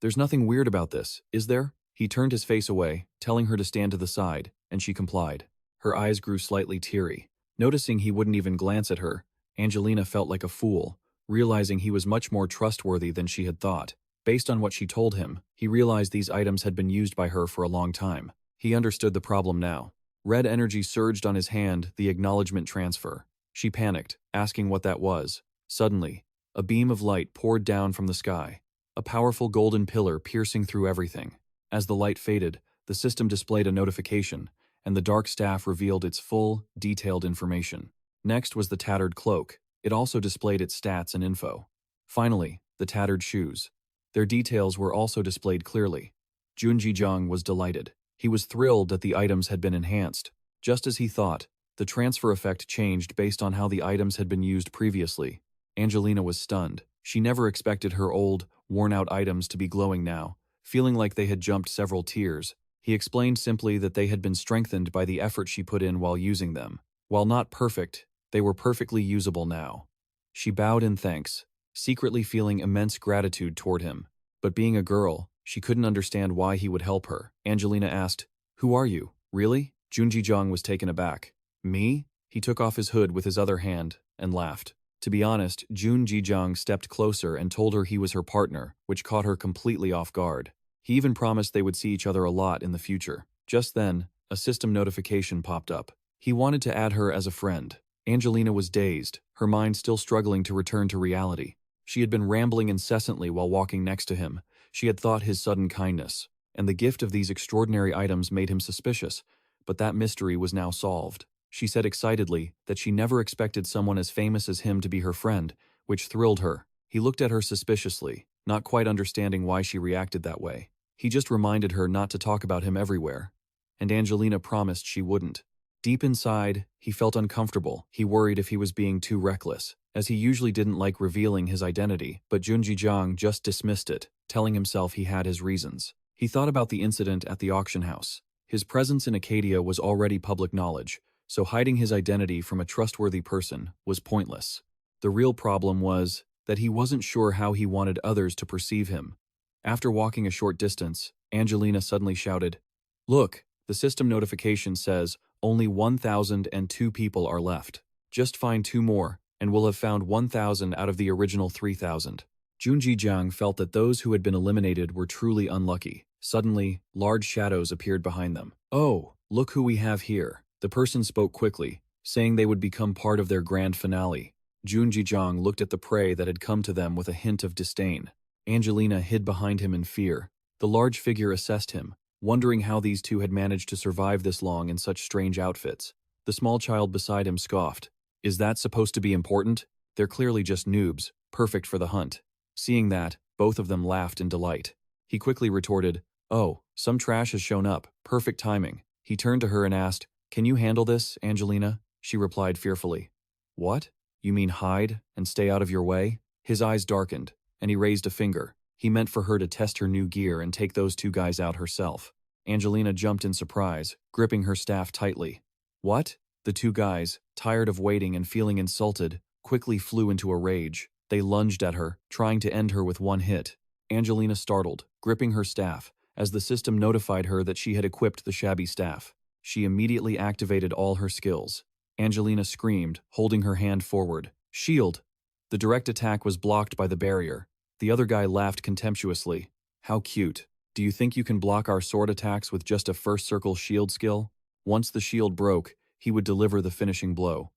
There's nothing weird about this, is there? He turned his face away, telling her to stand to the side, and she complied. Her eyes grew slightly teary. Noticing he wouldn't even glance at her, Angelina felt like a fool, realizing he was much more trustworthy than she had thought. Based on what she told him, he realized these items had been used by her for a long time. He understood the problem now. Red energy surged on his hand, the acknowledgement transfer. She panicked, asking what that was. Suddenly, a beam of light poured down from the sky, a powerful golden pillar piercing through everything. As the light faded, the system displayed a notification, and the dark staff revealed its full, detailed information. Next was the tattered cloak. It also displayed its stats and info. Finally, the tattered shoes. Their details were also displayed clearly. Junjijang was delighted. He was thrilled that the items had been enhanced. Just as he thought, the transfer effect changed based on how the items had been used previously. Angelina was stunned. She never expected her old, worn-out items to be glowing now, feeling like they had jumped several tiers. He explained simply that they had been strengthened by the effort she put in while using them. While not perfect, they were perfectly usable now. She bowed in thanks, secretly feeling immense gratitude toward him. But being a girl, she couldn't understand why he would help her. Angelina asked, Who are you? Really? Junjijang was taken aback. Me? He took off his hood with his other hand and laughed. To be honest, Junjijang stepped closer and told her he was her partner, which caught her completely off guard. He even promised they would see each other a lot in the future. Just then, a system notification popped up. He wanted to add her as a friend. Angelina was dazed, her mind still struggling to return to reality. She had been rambling incessantly while walking next to him. She had thought his sudden kindness, and the gift of these extraordinary items made him suspicious, but that mystery was now solved. She said excitedly that she never expected someone as famous as him to be her friend, which thrilled her. He looked at her suspiciously, not quite understanding why she reacted that way. He just reminded her not to talk about him everywhere, and Angelina promised she wouldn't. Deep inside, he felt uncomfortable. He worried if he was being too reckless, as he usually didn't like revealing his identity, but Junjijang just dismissed it, telling himself he had his reasons. He thought about the incident at the auction house. His presence in Accadia was already public knowledge, so hiding his identity from a trustworthy person was pointless. The real problem was that he wasn't sure how he wanted others to perceive him. After walking a short distance, Angelina suddenly shouted, Look, the system notification says only 1,002 people are left. Just find 2 more, and we'll have found 1,000 out of the original 3,000. Junjijang felt that those who had been eliminated were truly unlucky. Suddenly, large shadows appeared behind them. Oh, look who we have here. The person spoke quickly, saying they would become part of their grand finale. Junjijang looked at the prey that had come to them with a hint of disdain. Angelina hid behind him in fear. The large figure assessed him, wondering how these two had managed to survive this long in such strange outfits. The small child beside him scoffed. Is that supposed to be important? They're clearly just noobs, perfect for the hunt. Seeing that, both of them laughed in delight. He quickly retorted, Oh, some trash has shown up, perfect timing. He turned to her and asked, Can you handle this, Angelina? She replied fearfully. What? You mean hide and stay out of your way? His eyes darkened, and he raised a finger. He meant for her to test her new gear and take those 2 guys out herself. Angelina jumped in surprise, gripping her staff tightly. What? The two guys, tired of waiting and feeling insulted, quickly flew into a rage. They lunged at her, trying to end her with one hit. Angelina startled, gripping her staff, as the system notified her that she had equipped the shabby staff. She immediately activated all her skills. Angelina screamed, holding her hand forward. Shield! The direct attack was blocked by the barrier. The other guy laughed contemptuously. How cute. Do you think you can block our sword attacks with just a first circle shield skill? Once the shield broke, he would deliver the finishing blow.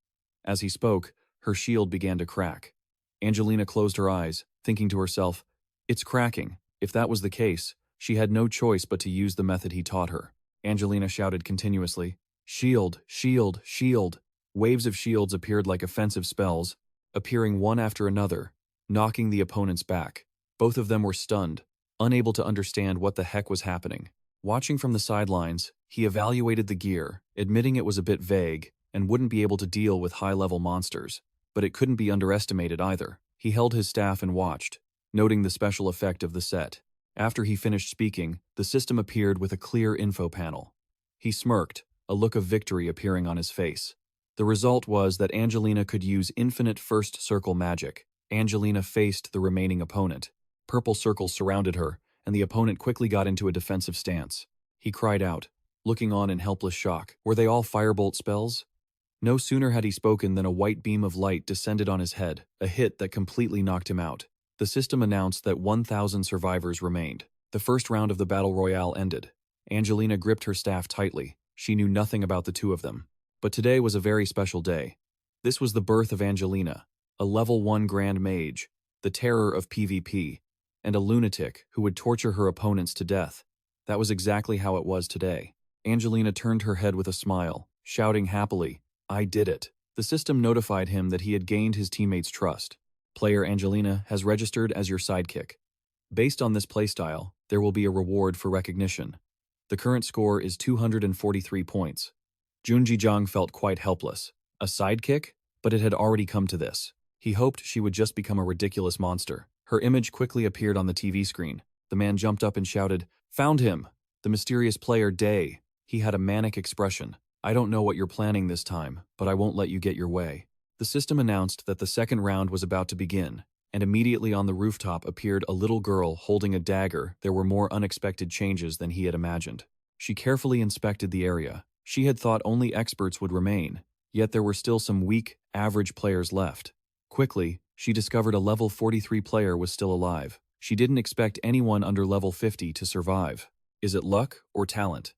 As he spoke, her shield began to crack. Angelina closed her eyes, thinking to herself, it's cracking. If that was the case, she had no choice but to use the method he taught her. Angelina shouted continuously, shield, shield, shield. Waves of shields appeared like offensive spells, appearing one after another, knocking the opponents back. Both of them were stunned, unable to understand what the heck was happening. Watching from the sidelines, he evaluated the gear, admitting it was a bit vague and wouldn't be able to deal with high-level monsters. But it couldn't be underestimated either. He held his staff and watched, noting the special effect of the set. After he finished speaking, the system appeared with a clear info panel. He smirked, a look of victory appearing on his face. The result was that Angelina could use infinite first circle magic. Angelina faced the remaining opponent. Purple circles surrounded her, and the opponent quickly got into a defensive stance. He cried out, looking on in helpless shock. Were they all firebolt spells? No sooner had he spoken than a white beam of light descended on his head, a hit that completely knocked him out. The system announced that 1,000 survivors remained. The first round of the Battle Royale ended. Angelina gripped her staff tightly. She knew nothing about the two of them. But today was a very special day. This was the birth of Angelina, a level 1 Grand Mage, the terror of PvP, and a lunatic who would torture her opponents to death. That was exactly how it was today. Angelina turned her head with a smile, shouting happily, I did it. The system notified him that he had gained his teammates' trust. Player Angelina has registered as your sidekick. Based on this playstyle, there will be a reward for recognition. The current score is 243 points. Junji felt quite helpless. A sidekick? But it had already come to this. He hoped she would just become a ridiculous monster. Her image quickly appeared on the TV screen. The man jumped up and shouted, Found him! The mysterious player Day. He had a manic expression. I don't know what you're planning this time, but I won't let you get your way. The system announced that the second round was about to begin, and immediately on the rooftop appeared a little girl holding a dagger. There were more unexpected changes than he had imagined. She carefully inspected the area. She had thought only experts would remain, yet there were still some weak, average players left. Quickly, she discovered a level 43 player was still alive. She didn't expect anyone under level 50 to survive. Is it luck or talent?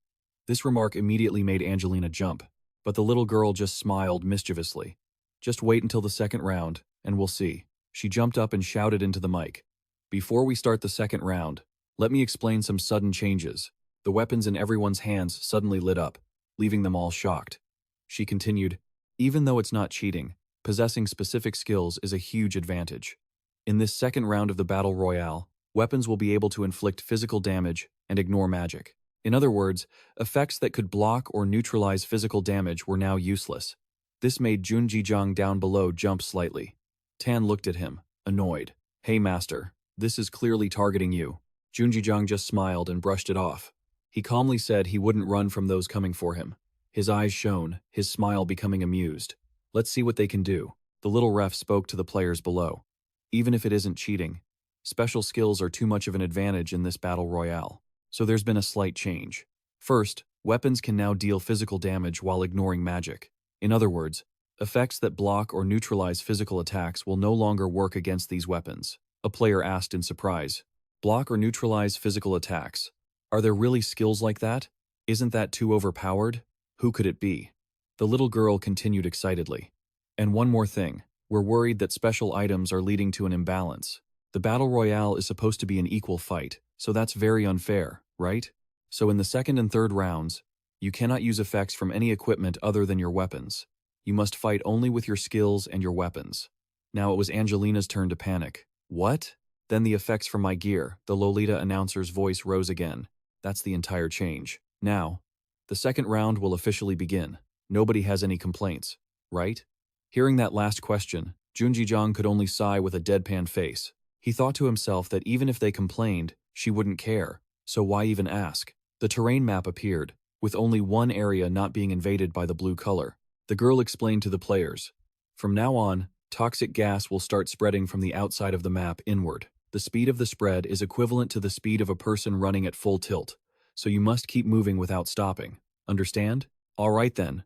This remark immediately made Angelina jump, but the little girl just smiled mischievously. Just wait until the second round, and we'll see. She jumped up and shouted into the mic. Before we start the second round, let me explain some sudden changes. The weapons in everyone's hands suddenly lit up, leaving them all shocked. She continued, even though it's not cheating, possessing specific skills is a huge advantage. In this second round of the Battle Royale, weapons will be able to inflict physical damage and ignore magic. In other words, effects that could block or neutralize physical damage were now useless. This made Junji down below jump slightly. Tan looked at him, annoyed. Hey master, this is clearly targeting you. Junji just smiled and brushed it off. He calmly said he wouldn't run from those coming for him. His eyes shone, his smile becoming amused. Let's see what they can do. The little ref spoke to the players below. Even if it isn't cheating, special skills are too much of an advantage in this Battle Royale. So there's been a slight change. First, weapons can now deal physical damage while ignoring magic. In other words, effects that block or neutralize physical attacks will no longer work against these weapons. A player asked in surprise, block or neutralize physical attacks? Are there really skills like that? Isn't that too overpowered? Who could it be? The little girl continued excitedly. And one more thing, we're worried that special items are leading to an imbalance. The Battle Royale is supposed to be an equal fight, so that's very unfair, right? So in the second and third rounds, you cannot use effects from any equipment other than your weapons. You must fight only with your skills and your weapons. Now it was Angelina's turn to panic. What? Then the effects from my gear, the Lolita announcer's voice rose again. That's the entire change. Now, the second round will officially begin. Nobody has any complaints, right? Hearing that last question, Junji could only sigh with a deadpan face. He thought to himself that even if they complained, she wouldn't care, so why even ask? The terrain map appeared, with only one area not being invaded by the blue color. The girl explained to the players, "From now on, toxic gas will start spreading from the outside of the map inward. The speed of the spread is equivalent to the speed of a person running at full tilt, so you must keep moving without stopping. Understand?" "All right then."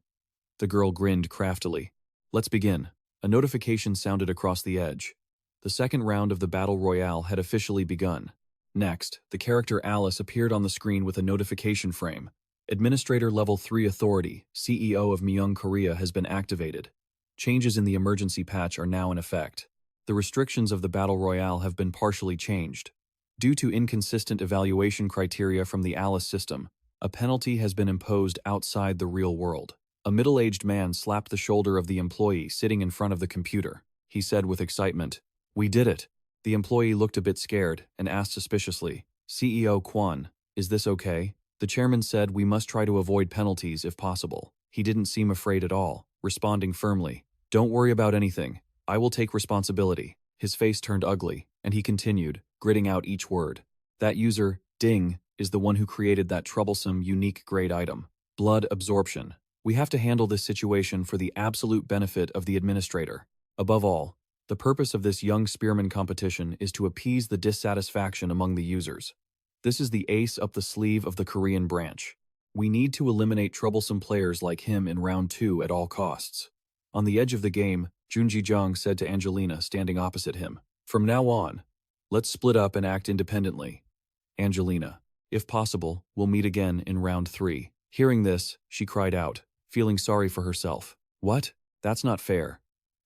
The girl grinned craftily. "Let's begin." A notification sounded across the edge. The second round of the Battle Royale had officially begun. Next, the character Alice appeared on the screen with a notification frame. Administrator Level 3 Authority, CEO of Myung Korea has been activated. Changes in the emergency patch are now in effect. The restrictions of the Battle Royale have been partially changed. Due to inconsistent evaluation criteria from the Alice system, a penalty has been imposed outside the real world. A middle-aged man slapped the shoulder of the employee sitting in front of the computer. He said with excitement, "We did it." The employee looked a bit scared and asked suspiciously, "CEO Kwon, is this okay?" The chairman said, "We must try to avoid penalties if possible." He didn't seem afraid at all, responding firmly, "Don't worry about anything. I will take responsibility." His face turned ugly, and he continued, gritting out each word. "That user, Ding, is the one who created that troublesome, unique grade item. Blood absorption. We have to handle this situation for the absolute benefit of the administrator. Above all, the purpose of this young spearman competition is to appease the dissatisfaction among the users. This is the ace up the sleeve of the Korean branch. We need to eliminate troublesome players like him in round 2 at all costs." On the edge of the game, Junji Jung said to Angelina standing opposite him, "From now on, let's split up and act independently." Angelina, "If possible, we'll meet again in round 3. Hearing this, she cried out, feeling sorry for herself. "What? That's not fair.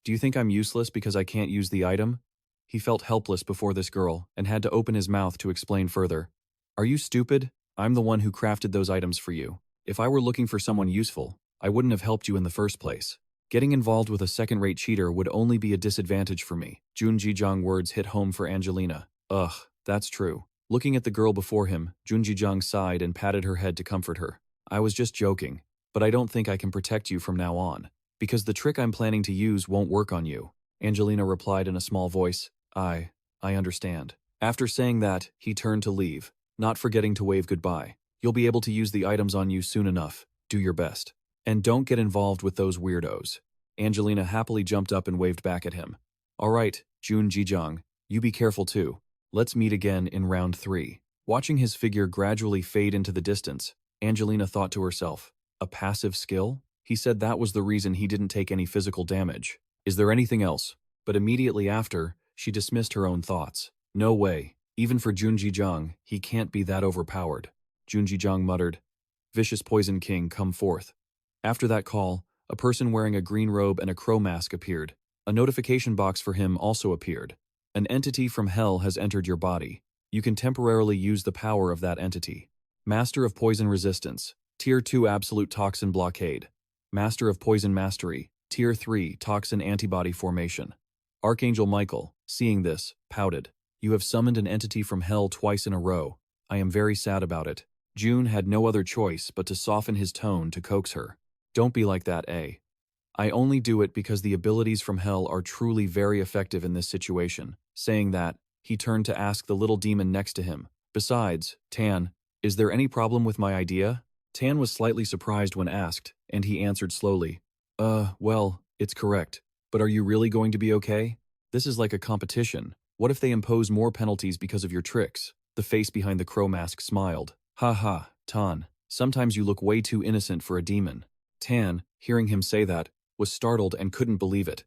Do you think I'm useless because I can't use the item?" He felt helpless before this girl and had to open his mouth to explain further. "Are you stupid? I'm the one who crafted those items for you. If I were looking for someone useful, I wouldn't have helped you in the first place. Getting involved with a second-rate cheater would only be a disadvantage for me." Junji Jung's words hit home for Angelina. "Ugh, that's true." Looking at the girl before him, Junji Jung sighed and patted her head to comfort her. "I was just joking, but I don't think I can protect you from now on, because the trick I'm planning to use won't work on you." Angelina replied in a small voice, I understand." After saying that, he turned to leave, not forgetting to wave goodbye. "You'll be able to use the items on you soon enough. Do your best. And don't get involved with those weirdos." Angelina happily jumped up and waved back at him. "All right, Jun Ji-jung, you be careful too. Let's meet again in round 3. Watching his figure gradually fade into the distance, Angelina thought to herself, "A passive skill?" He said that was the reason he didn't take any physical damage. Is there anything else? But immediately after, she dismissed her own thoughts. No way. Even for Junji Jung, he can't be that overpowered. Junji Jung muttered, "Vicious Poison King, come forth." After that call, a person wearing a green robe and a crow mask appeared. A notification box for him also appeared. An entity from hell has entered your body. You can temporarily use the power of that entity. Master of Poison Resistance, Tier 2 Absolute Toxin Blockade. Master of Poison Mastery, Tier 3 Toxin Antibody Formation. Archangel Michael, seeing this, pouted. "You have summoned an entity from hell twice in a row. I am very sad about it." June had no other choice but to soften his tone to coax her. "Don't be like that, eh? I only do it because the abilities from hell are truly very effective in this situation." Saying that, he turned to ask the little demon next to him, "Besides, Tan, is there any problem with my idea?" Tan was slightly surprised when asked, and he answered slowly, Well, it's correct. But are you really going to be okay? This is like a competition. What if they impose more penalties because of your tricks?" The face behind the crow mask smiled. "Ha ha, Tan, sometimes you look way too innocent for a demon." Tan, hearing him say that, was startled and couldn't believe it.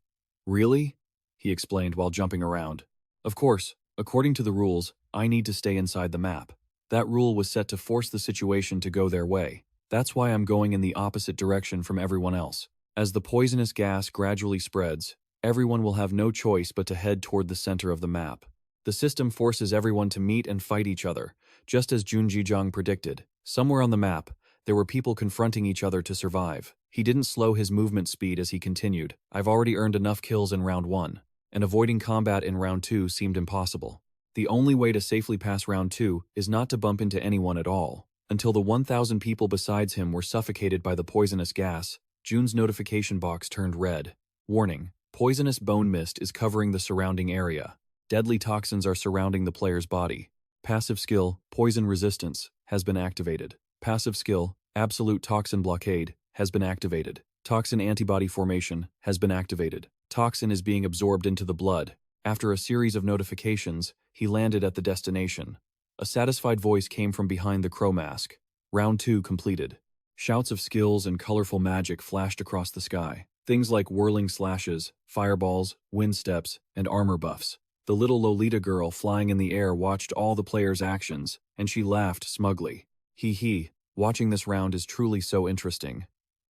"Really?" he explained while jumping around. "Of course, according to the rules, I need to stay inside the map. That rule was set to force the situation to go their way. That's why I'm going in the opposite direction from everyone else. As the poisonous gas gradually spreads, everyone will have no choice but to head toward the center of the map. The system forces everyone to meet and fight each other, just as Junji Jung predicted. Somewhere on the map, there were people confronting each other to survive. He didn't slow his movement speed as he continued. "I've already earned enough kills in round 1, and avoiding combat in round 2 seemed impossible. The only way to safely pass round 2 is not to bump into anyone at all." Until the 1,000 people besides him were suffocated by the poisonous gas, June's notification box turned red. Warning: poisonous bone mist is covering the surrounding area. Deadly toxins are surrounding the player's body. Passive skill, Poison Resistance, has been activated. Passive skill, Absolute Toxin Blockade has been activated. Toxin Antibody Formation has been activated. Toxin is being absorbed into the blood. After a series of notifications, he landed at the destination. A satisfied voice came from behind the crow mask. Round 2 completed. Shouts of skills and colorful magic flashed across the sky. Things like whirling slashes, fireballs, wind steps, and armor buffs. The little Lolita girl flying in the air watched all the players' actions, and she laughed smugly. Hee hee, watching this round is truly so interesting.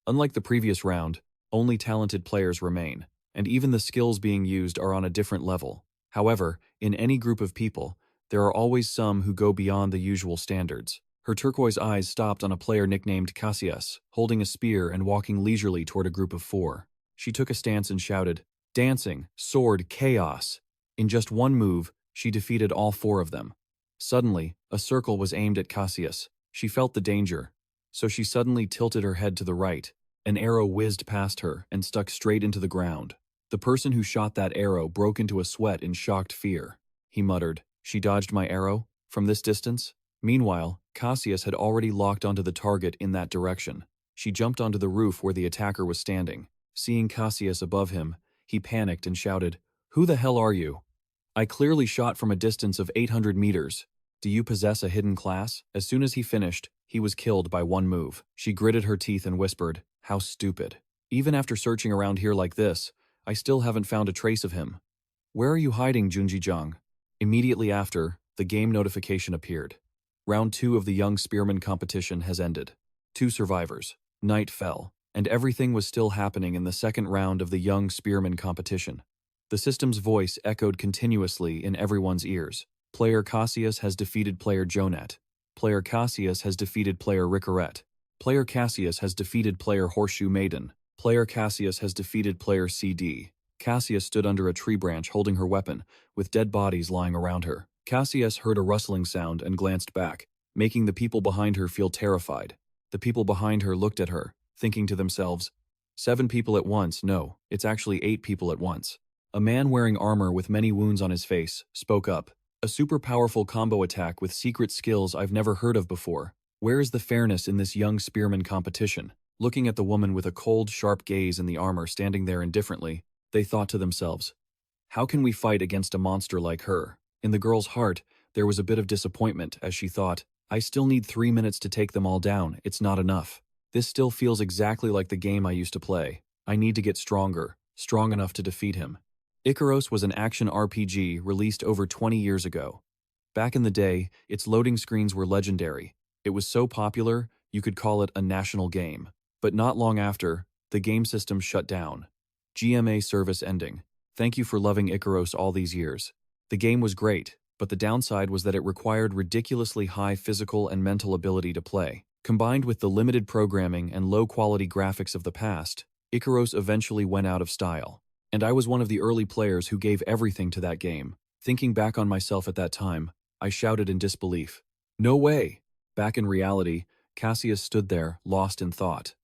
Unlike the previous round, only talented players remain, and even the skills being used are on a different level. However, in any group of people, there are always some who go beyond the usual standards. Her turquoise eyes stopped on a player nicknamed Cassius, holding a spear and walking leisurely toward a group of 4. She took a stance and shouted, "Dancing, sword, chaos!" In just one move, she defeated all 4 of them. Suddenly, a circle was aimed at Cassius. She felt the danger, so she suddenly tilted her head to the right. An arrow whizzed past her and stuck straight into the ground. The person who shot that arrow broke into a sweat in shocked fear. He muttered, "She dodged my arrow? From this distance?" Meanwhile, Cassius had already locked onto the target in that direction. She jumped onto the roof where the attacker was standing. Seeing Cassius above him, he panicked and shouted, "Who the hell are you? I clearly shot from a distance of 800 meters. Do you possess a hidden class?" As soon as he finished, he was killed by one move. She gritted her teeth and whispered, "How stupid. Even after searching around here like this, I still haven't found a trace of him. Where are you hiding, Junji-jang?" Immediately after, the game notification appeared. Round 2 of the Young Spearman competition has ended. 2 survivors. Night fell, and everything was still happening in the second round of the Young Spearman competition. The system's voice echoed continuously in everyone's ears. Player Cassius has defeated player Jonet. Player Cassius has defeated player Ricoret. Player Cassius has defeated player Horseshoe Maiden. Player Cassius has defeated player CD. Cassius stood under a tree branch holding her weapon, with dead bodies lying around her. Cassius heard a rustling sound and glanced back, making the people behind her feel terrified. The people behind her looked at her, thinking to themselves, 7 people at once, no, it's actually 8 people at once. A man wearing armor with many wounds on his face spoke up. "A super powerful combo attack with secret skills I've never heard of before. Where is the fairness in this young spearman competition?" Looking at the woman with a cold, sharp gaze in the armor standing there indifferently, they thought to themselves, "How can we fight against a monster like her?" In the girl's heart, there was a bit of disappointment as she thought, "I still need 3 minutes to take them all down, it's not enough. This still feels exactly like the game I used to play. I need to get stronger, strong enough to defeat him." Icaros was an action RPG released over 20 years ago. Back in the day, its loading screens were legendary. It was so popular, you could call it a national game. But not long after, the game system shut down. GMA service ending. Thank you for loving Icaros all these years. The game was great, but the downside was that it required ridiculously high physical and mental ability to play. Combined with the limited programming and low-quality graphics of the past, Icaros eventually went out of style. And I was one of the early players who gave everything to that game. Thinking back on myself at that time, I shouted in disbelief, "No way!" Back in reality, Cassius stood there, lost in thought.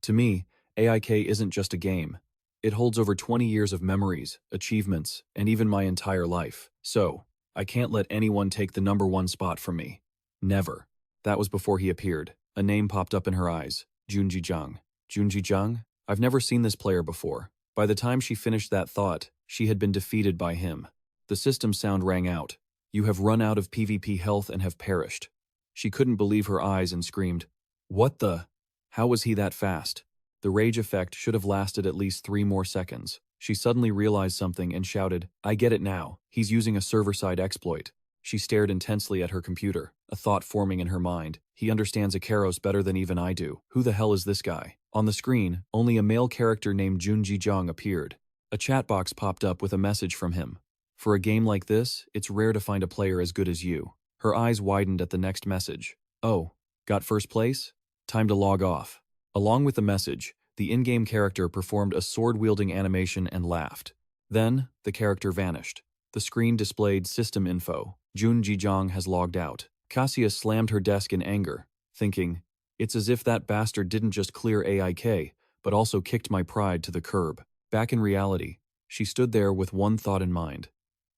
To me, AIK isn't just a game. It holds over 20 years of memories, achievements, and even my entire life. So, I can't let anyone take the #1 spot from me. Never. That was before he appeared. A name popped up in her eyes. Junji-jang. Junji-jang? I've never seen this player before. By the time she finished that thought, she had been defeated by him. The system sound rang out. "You have run out of PvP health and have perished." She couldn't believe her eyes and screamed, "What the? How was he that fast?" The rage effect should have lasted at least 3 more seconds. She suddenly realized something and shouted, "I get it now. He's using a server-side exploit." She stared intensely at her computer, a thought forming in her mind. He understands Icaros better than even I do. Who the hell is this guy? On the screen, only a male character named Junji-jang appeared. A chat box popped up with a message from him. "For a game like this, it's rare to find a player as good as you." Her eyes widened at the next message. "Oh, got first place? Time to log off." Along with the message, the in-game character performed a sword-wielding animation and laughed. Then, the character vanished. The screen displayed system info. Junji-jang has logged out. Cassius slammed her desk in anger, thinking, "It's as if that bastard didn't just clear AIK, but also kicked my pride to the curb." Back in reality, she stood there with one thought in mind.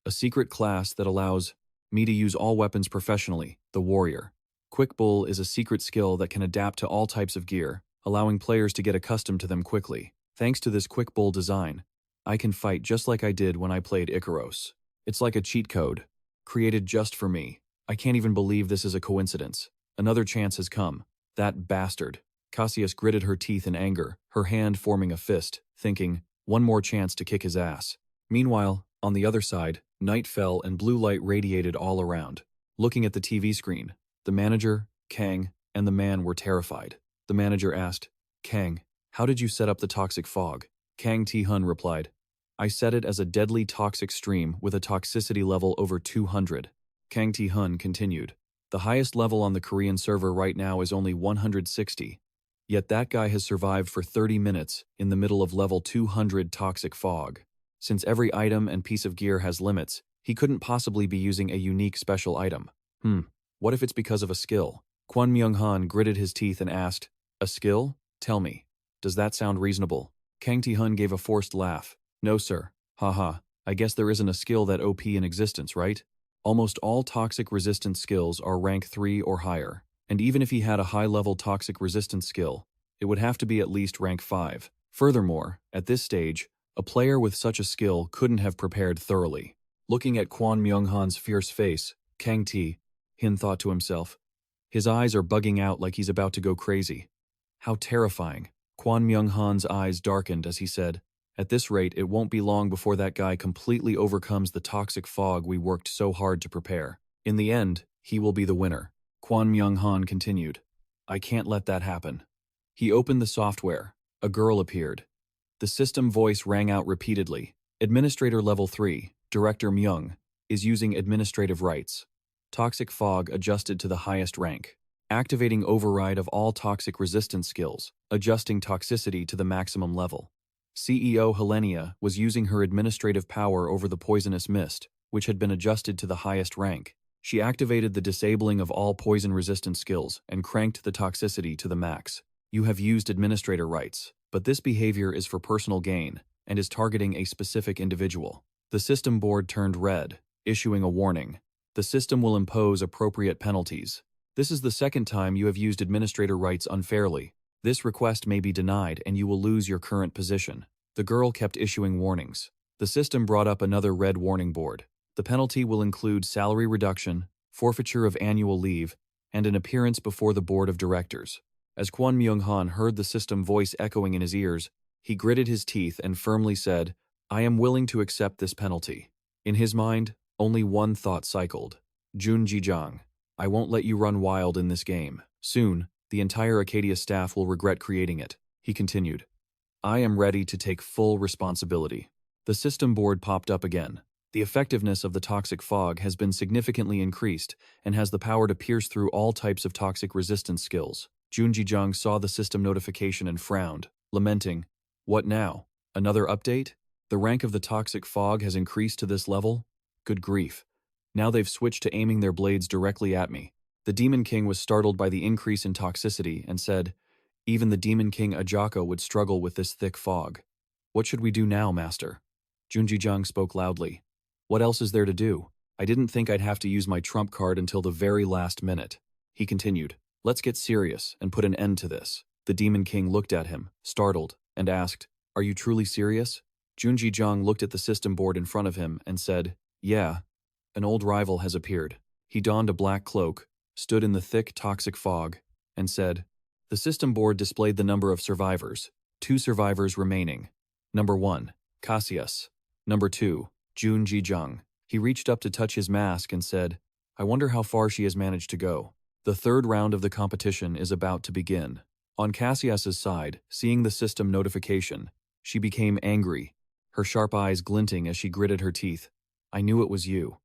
A secret class that allows me to use all weapons professionally, the warrior. Quick Bull is a secret skill that can adapt to all types of gear, allowing players to get accustomed to them quickly. Thanks to this Quick Bull design, I can fight just like I did when I played Icaros. It's like a cheat code, created just for me. I can't even believe this is a coincidence. Another chance has come. That bastard. Cassius gritted her teeth in anger, her hand forming a fist, thinking, one more chance to kick his ass. Meanwhile, on the other side, night fell and blue light radiated all around. Looking at the TV screen, the manager, Kang, and the man were terrified. The manager asked, Kang, how did you set up the toxic fog? Kang Ti-hun replied, I set it as a deadly toxic stream with a toxicity level over 200. Kang Ti-hun continued, the highest level on the Korean server right now is only 160. Yet that guy has survived for 30 minutes in the middle of level 200 toxic fog. Since every item and piece of gear has limits, he couldn't possibly be using a unique special item. What if it's because of a skill? Kwon Myung-han gritted his teeth and asked, a skill? Tell me. Does that sound reasonable? Kang Ti-hun gave a forced laugh. No sir. Haha, I guess there isn't a skill that OP in existence, right? Almost all toxic resistance skills are rank 3 or higher. And even if he had a high-level toxic resistance skill, it would have to be at least rank 5. Furthermore, at this stage, a player with such a skill couldn't have prepared thoroughly. Looking at Kwon Myung-han's fierce face, Kang Ti-hun thought to himself, his eyes are bugging out like he's about to go crazy. How terrifying. Kwon Myung-han's eyes darkened as he said, at this rate, it won't be long before that guy completely overcomes the toxic fog we worked so hard to prepare. In the end, he will be the winner. Kwon Myung-han continued, I can't let that happen. He opened the software. A girl appeared. The system voice rang out repeatedly. Administrator Level 3, Director Myung, is using administrative rights. Toxic fog adjusted to the highest rank. Activating override of all toxic resistance skills, adjusting toxicity to the maximum level. CEO Helenia was using her administrative power over the poisonous mist, which had been adjusted to the highest rank. She activated the disabling of all poison-resistant skills and cranked the toxicity to the max. You have used administrator rights, but this behavior is for personal gain and is targeting a specific individual. The system board turned red, issuing a warning. The system will impose appropriate penalties. This is the second time you have used administrator rights unfairly. This request may be denied and you will lose your current position. The girl kept issuing warnings. The system brought up another red warning board. The penalty will include salary reduction, forfeiture of annual leave, and an appearance before the board of directors. As Kwon Myung-han heard the system voice echoing in his ears, he gritted his teeth and firmly said, I am willing to accept this penalty. In his mind, only one thought cycled. Jun Ji-jang, I won't let you run wild in this game. Soon, the entire Accadia staff will regret creating it. He continued, I am ready to take full responsibility. The system board popped up again. The effectiveness of the toxic fog has been significantly increased and has the power to pierce through all types of toxic resistance skills. Jun Ji-jang saw the system notification and frowned, lamenting, what now? Another update? The rank of the toxic fog has increased to this level? Good grief. Now they've switched to aiming their blades directly at me. The Demon King was startled by the increase in toxicity and said, even the Demon King Ajako would struggle with this thick fog. What should we do now, Master? Jun Ji-jang spoke loudly. What else is there to do? I didn't think I'd have to use my trump card until the very last minute. He continued, let's get serious and put an end to this. The Demon King looked at him, startled, and asked, are you truly serious? Jun Ji-jang looked at the system board in front of him and said, yeah. An old rival has appeared. He donned a black cloak, stood in the thick toxic fog, and said, the system board displayed the number of survivors. 2 survivors remaining. Number 1, Cassius. Number 2, Jun Ji-jang. He reached up to touch his mask and said, I wonder how far she has managed to go. The third round of the competition is about to begin. On Cassius's side, seeing the system notification, she became angry, her sharp eyes glinting as she gritted her teeth. I knew it was you.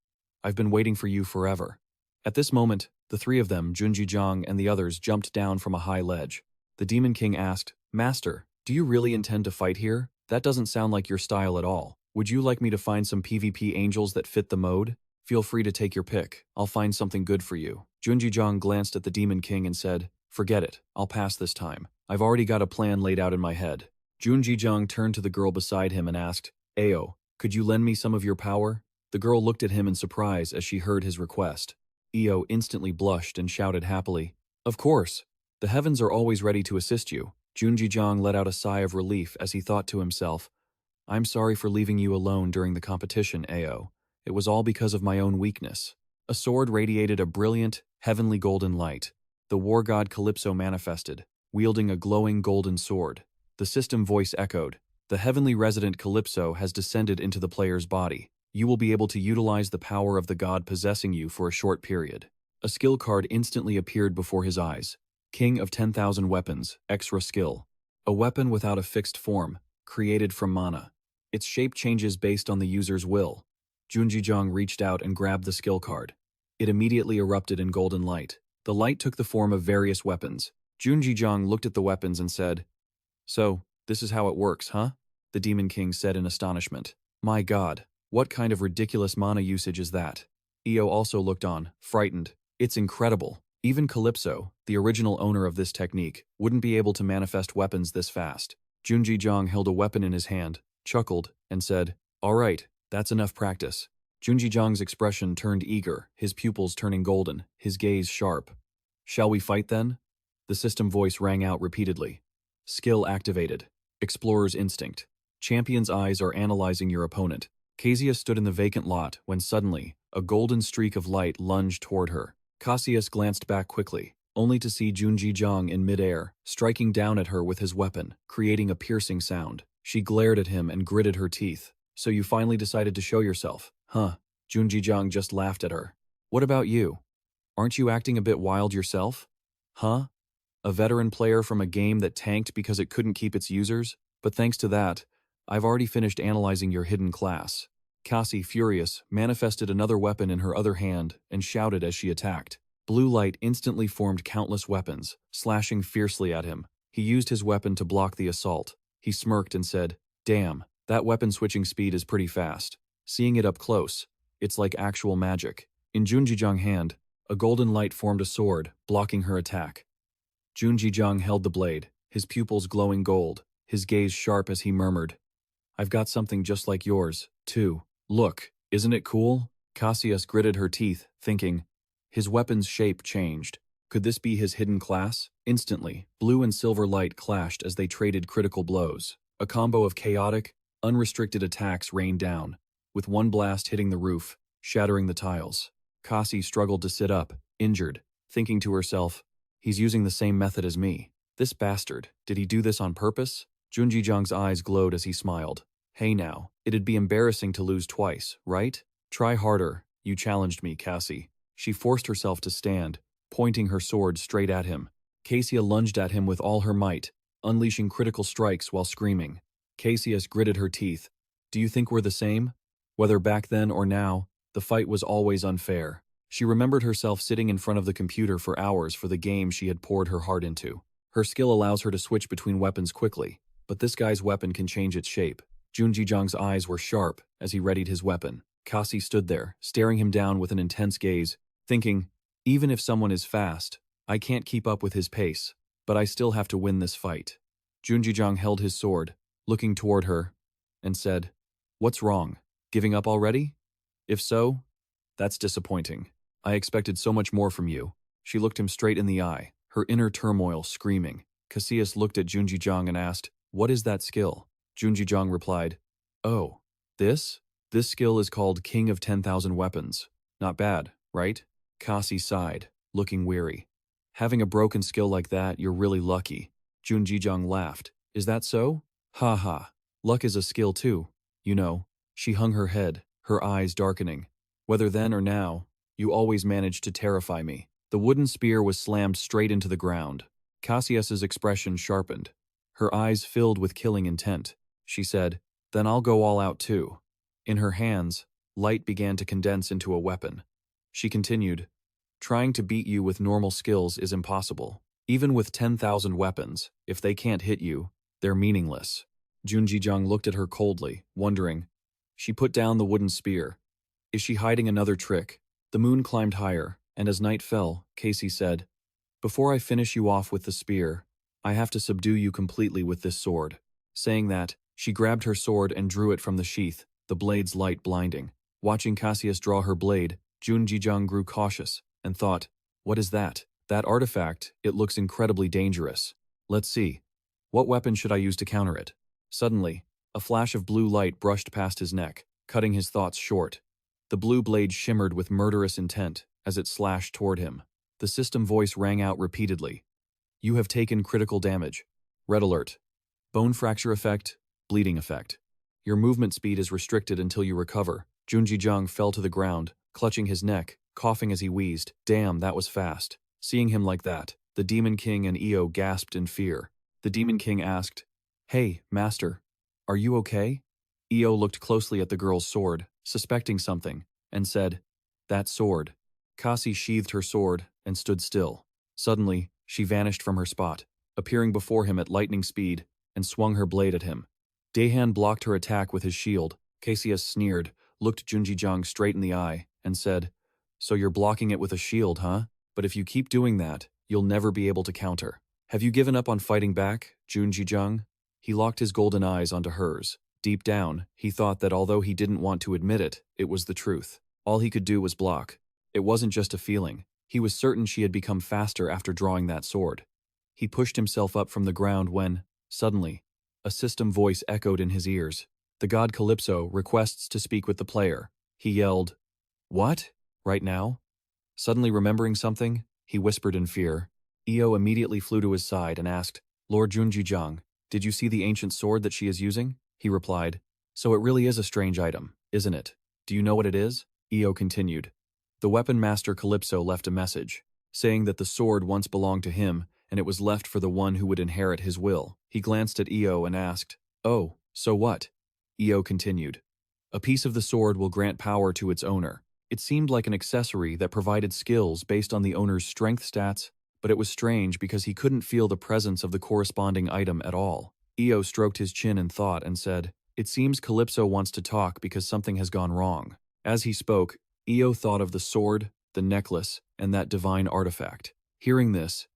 I've been waiting for you forever. At this moment, the 3 of them, Jun Ji-jang and the others, jumped down from a high ledge. The Demon King asked, Master, do you really intend to fight here? That doesn't sound like your style at all. Would you like me to find some PvP angels that fit the mode? Feel free to take your pick. I'll find something good for you. Jun Ji-jang glanced at the Demon King and said, forget it. I'll pass this time. I've already got a plan laid out in my head. Jun Ji-jang turned to the girl beside him and asked, Ayo, could you lend me some of your power? The girl looked at him in surprise as she heard his request. Io instantly blushed and shouted happily, "Of course! The heavens are always ready to assist you." Junjijiang let out a sigh of relief as he thought to himself, "I'm sorry for leaving you alone during the competition, Ao. It was all because of my own weakness." A sword radiated a brilliant, heavenly golden light. The war god Calypso manifested, wielding a glowing golden sword. The system voice echoed, "The heavenly resident Calypso has descended into the player's body. You will be able to utilize the power of the god possessing you for a short period." A skill card instantly appeared before his eyes. King of 10,000 Weapons, Extra Skill. A weapon without a fixed form, created from mana. Its shape changes based on the user's will. Junjijiang reached out and grabbed the skill card. It immediately erupted in golden light. The light took the form of various weapons. Junjijiang looked at the weapons and said, "So, this is how it works, huh?" The Demon King said in astonishment. "My god, what kind of ridiculous mana usage is that?" Io also looked on, frightened. "It's incredible. Even Calypso, the original owner of this technique, wouldn't be able to manifest weapons this fast." Junjijiang held a weapon in his hand, chuckled, and said, "All right, that's enough practice." Junjijiang's expression turned eager, his pupils turning golden, his gaze sharp. "Shall we fight then?" The system voice rang out repeatedly. Skill activated. Explorer's instinct. Champion's eyes are analyzing your opponent. Kezia stood in the vacant lot when suddenly, a golden streak of light lunged toward her. Cassius glanced back quickly, only to see Junjijiang in midair, striking down at her with his weapon, creating a piercing sound. She glared at him and gritted her teeth. "So you finally decided to show yourself, huh?" Junjijiang just laughed at her. "What about you? Aren't you acting a bit wild yourself? Huh? A veteran player from a game that tanked because it couldn't keep its users? But thanks to that, I've already finished analyzing your hidden class." Cassie, furious, manifested another weapon in her other hand and shouted as she attacked. Blue light instantly formed countless weapons, slashing fiercely at him. He used his weapon to block the assault. He smirked and said, "Damn, that weapon switching speed is pretty fast. Seeing it up close, it's like actual magic." In Junjijiang's hand, a golden light formed a sword, blocking her attack. Junjijiang held the blade, his pupils glowing gold, his gaze sharp as he murmured, "I've got something just like yours, too. Look, isn't it cool?" Cassius gritted her teeth, thinking. His weapon's shape changed. Could this be his hidden class? Instantly, blue and silver light clashed as they traded critical blows. A combo of chaotic, unrestricted attacks rained down, with one blast hitting the roof, shattering the tiles. Cassie struggled to sit up, injured, thinking to herself, "He's using the same method as me. This bastard, did he do this on purpose?" Junjijiang's eyes glowed as he smiled. "Hey now, it'd be embarrassing to lose twice, right? Try harder, you challenged me, Cassie." She forced herself to stand, pointing her sword straight at him. Cassia lunged at him with all her might, unleashing critical strikes while screaming. Cassius gritted her teeth. "Do you think we're the same?" Whether back then or now, the fight was always unfair. She remembered herself sitting in front of the computer for hours for the game she had poured her heart into. Her skill allows her to switch between weapons quickly, but this guy's weapon can change its shape. Junjijiang's eyes were sharp as he readied his weapon. Cassie stood there, staring him down with an intense gaze, thinking, even if someone is fast, I can't keep up with his pace, but I still have to win this fight. Junjijiang held his sword, looking toward her, and said, "What's wrong? Giving up already? If so, that's disappointing. I expected so much more from you." She looked him straight in the eye, her inner turmoil screaming. Cassius looked at Junjijiang and asked, "What is that skill?" Junjijiang replied, "Oh, this? This skill is called King of 10,000 Weapons. Not bad, right?" Cassie sighed, looking weary. "Having a broken skill like that, you're really lucky." Junjijiang laughed. "Is that so? Ha ha. Luck is a skill too, you know." She hung her head, her eyes darkening. "Whether then or now, you always managed to terrify me." The wooden spear was slammed straight into the ground. Cassius's expression sharpened. Her eyes filled with killing intent. She said, "Then I'll go all out too." In her hands, light began to condense into a weapon. She continued, "Trying to beat you with normal skills is impossible. Even with 10,000 weapons, if they can't hit you, they're meaningless." Junjijiang looked at her coldly, wondering. She put down the wooden spear. Is she hiding another trick? The moon climbed higher, and as night fell, Casey said, "Before I finish you off with the spear, I have to subdue you completely with this sword." Saying that, she grabbed her sword and drew it from the sheath, the blade's light blinding. Watching Cassius draw her blade, Junjijiang grew cautious. and thought, what is that? That artifact, it looks incredibly dangerous. Let's see. What weapon should I use to counter it? Suddenly, a flash of blue light brushed past his neck, cutting his thoughts short. The blue blade shimmered with murderous intent as it slashed toward him. The system voice rang out repeatedly. You have taken critical damage. Red alert. Bone fracture effect, bleeding effect. Your movement speed is restricted until you recover. Junji fell to the ground, clutching his neck, coughing as he wheezed. Damn, that was fast. Seeing him like that, the Demon King and Io gasped in fear. The Demon King asked, Hey, Master, are you okay? Io looked closely at the girl's sword, suspecting something, and said, That sword. Kasi sheathed her sword and stood still. Suddenly, she vanished from her spot, appearing before him at lightning speed, and swung her blade at him. Daehan blocked her attack with his shield. Cassius sneered, looked Junji straight in the eye, and said, So you're blocking it with a shield, huh? But if you keep doing that, you'll never be able to counter. Have you given up on fighting back, Junji? He locked his golden eyes onto hers. Deep down, he thought that although he didn't want to admit it, it was the truth. All he could do was block. It wasn't just a feeling. He was certain she had become faster after drawing that sword. He pushed himself up from the ground when, suddenly, a system voice echoed in his ears. The god Calypso requests to speak with the player. He yelled, What? Right now? Suddenly remembering something, he whispered in fear. Io immediately flew to his side and asked, Lord Junji, did you see the ancient sword that she is using? He replied, So it really is a strange item, isn't it? Do you know what it is? Io continued. The weapon master Calypso left a message, saying that the sword once belonged to him and it was left for the one who would inherit his will. He glanced at Io and asked, Oh, so what? Io continued. A piece of the sword will grant power to its owner. It seemed like an accessory that provided skills based on the owner's strength stats, but it was strange because he couldn't feel the presence of the corresponding item at all. Io stroked his chin in thought and said, It seems Calypso wants to talk because something has gone wrong. As he spoke, Io thought of the sword, the necklace, and that divine artifact. Hearing this,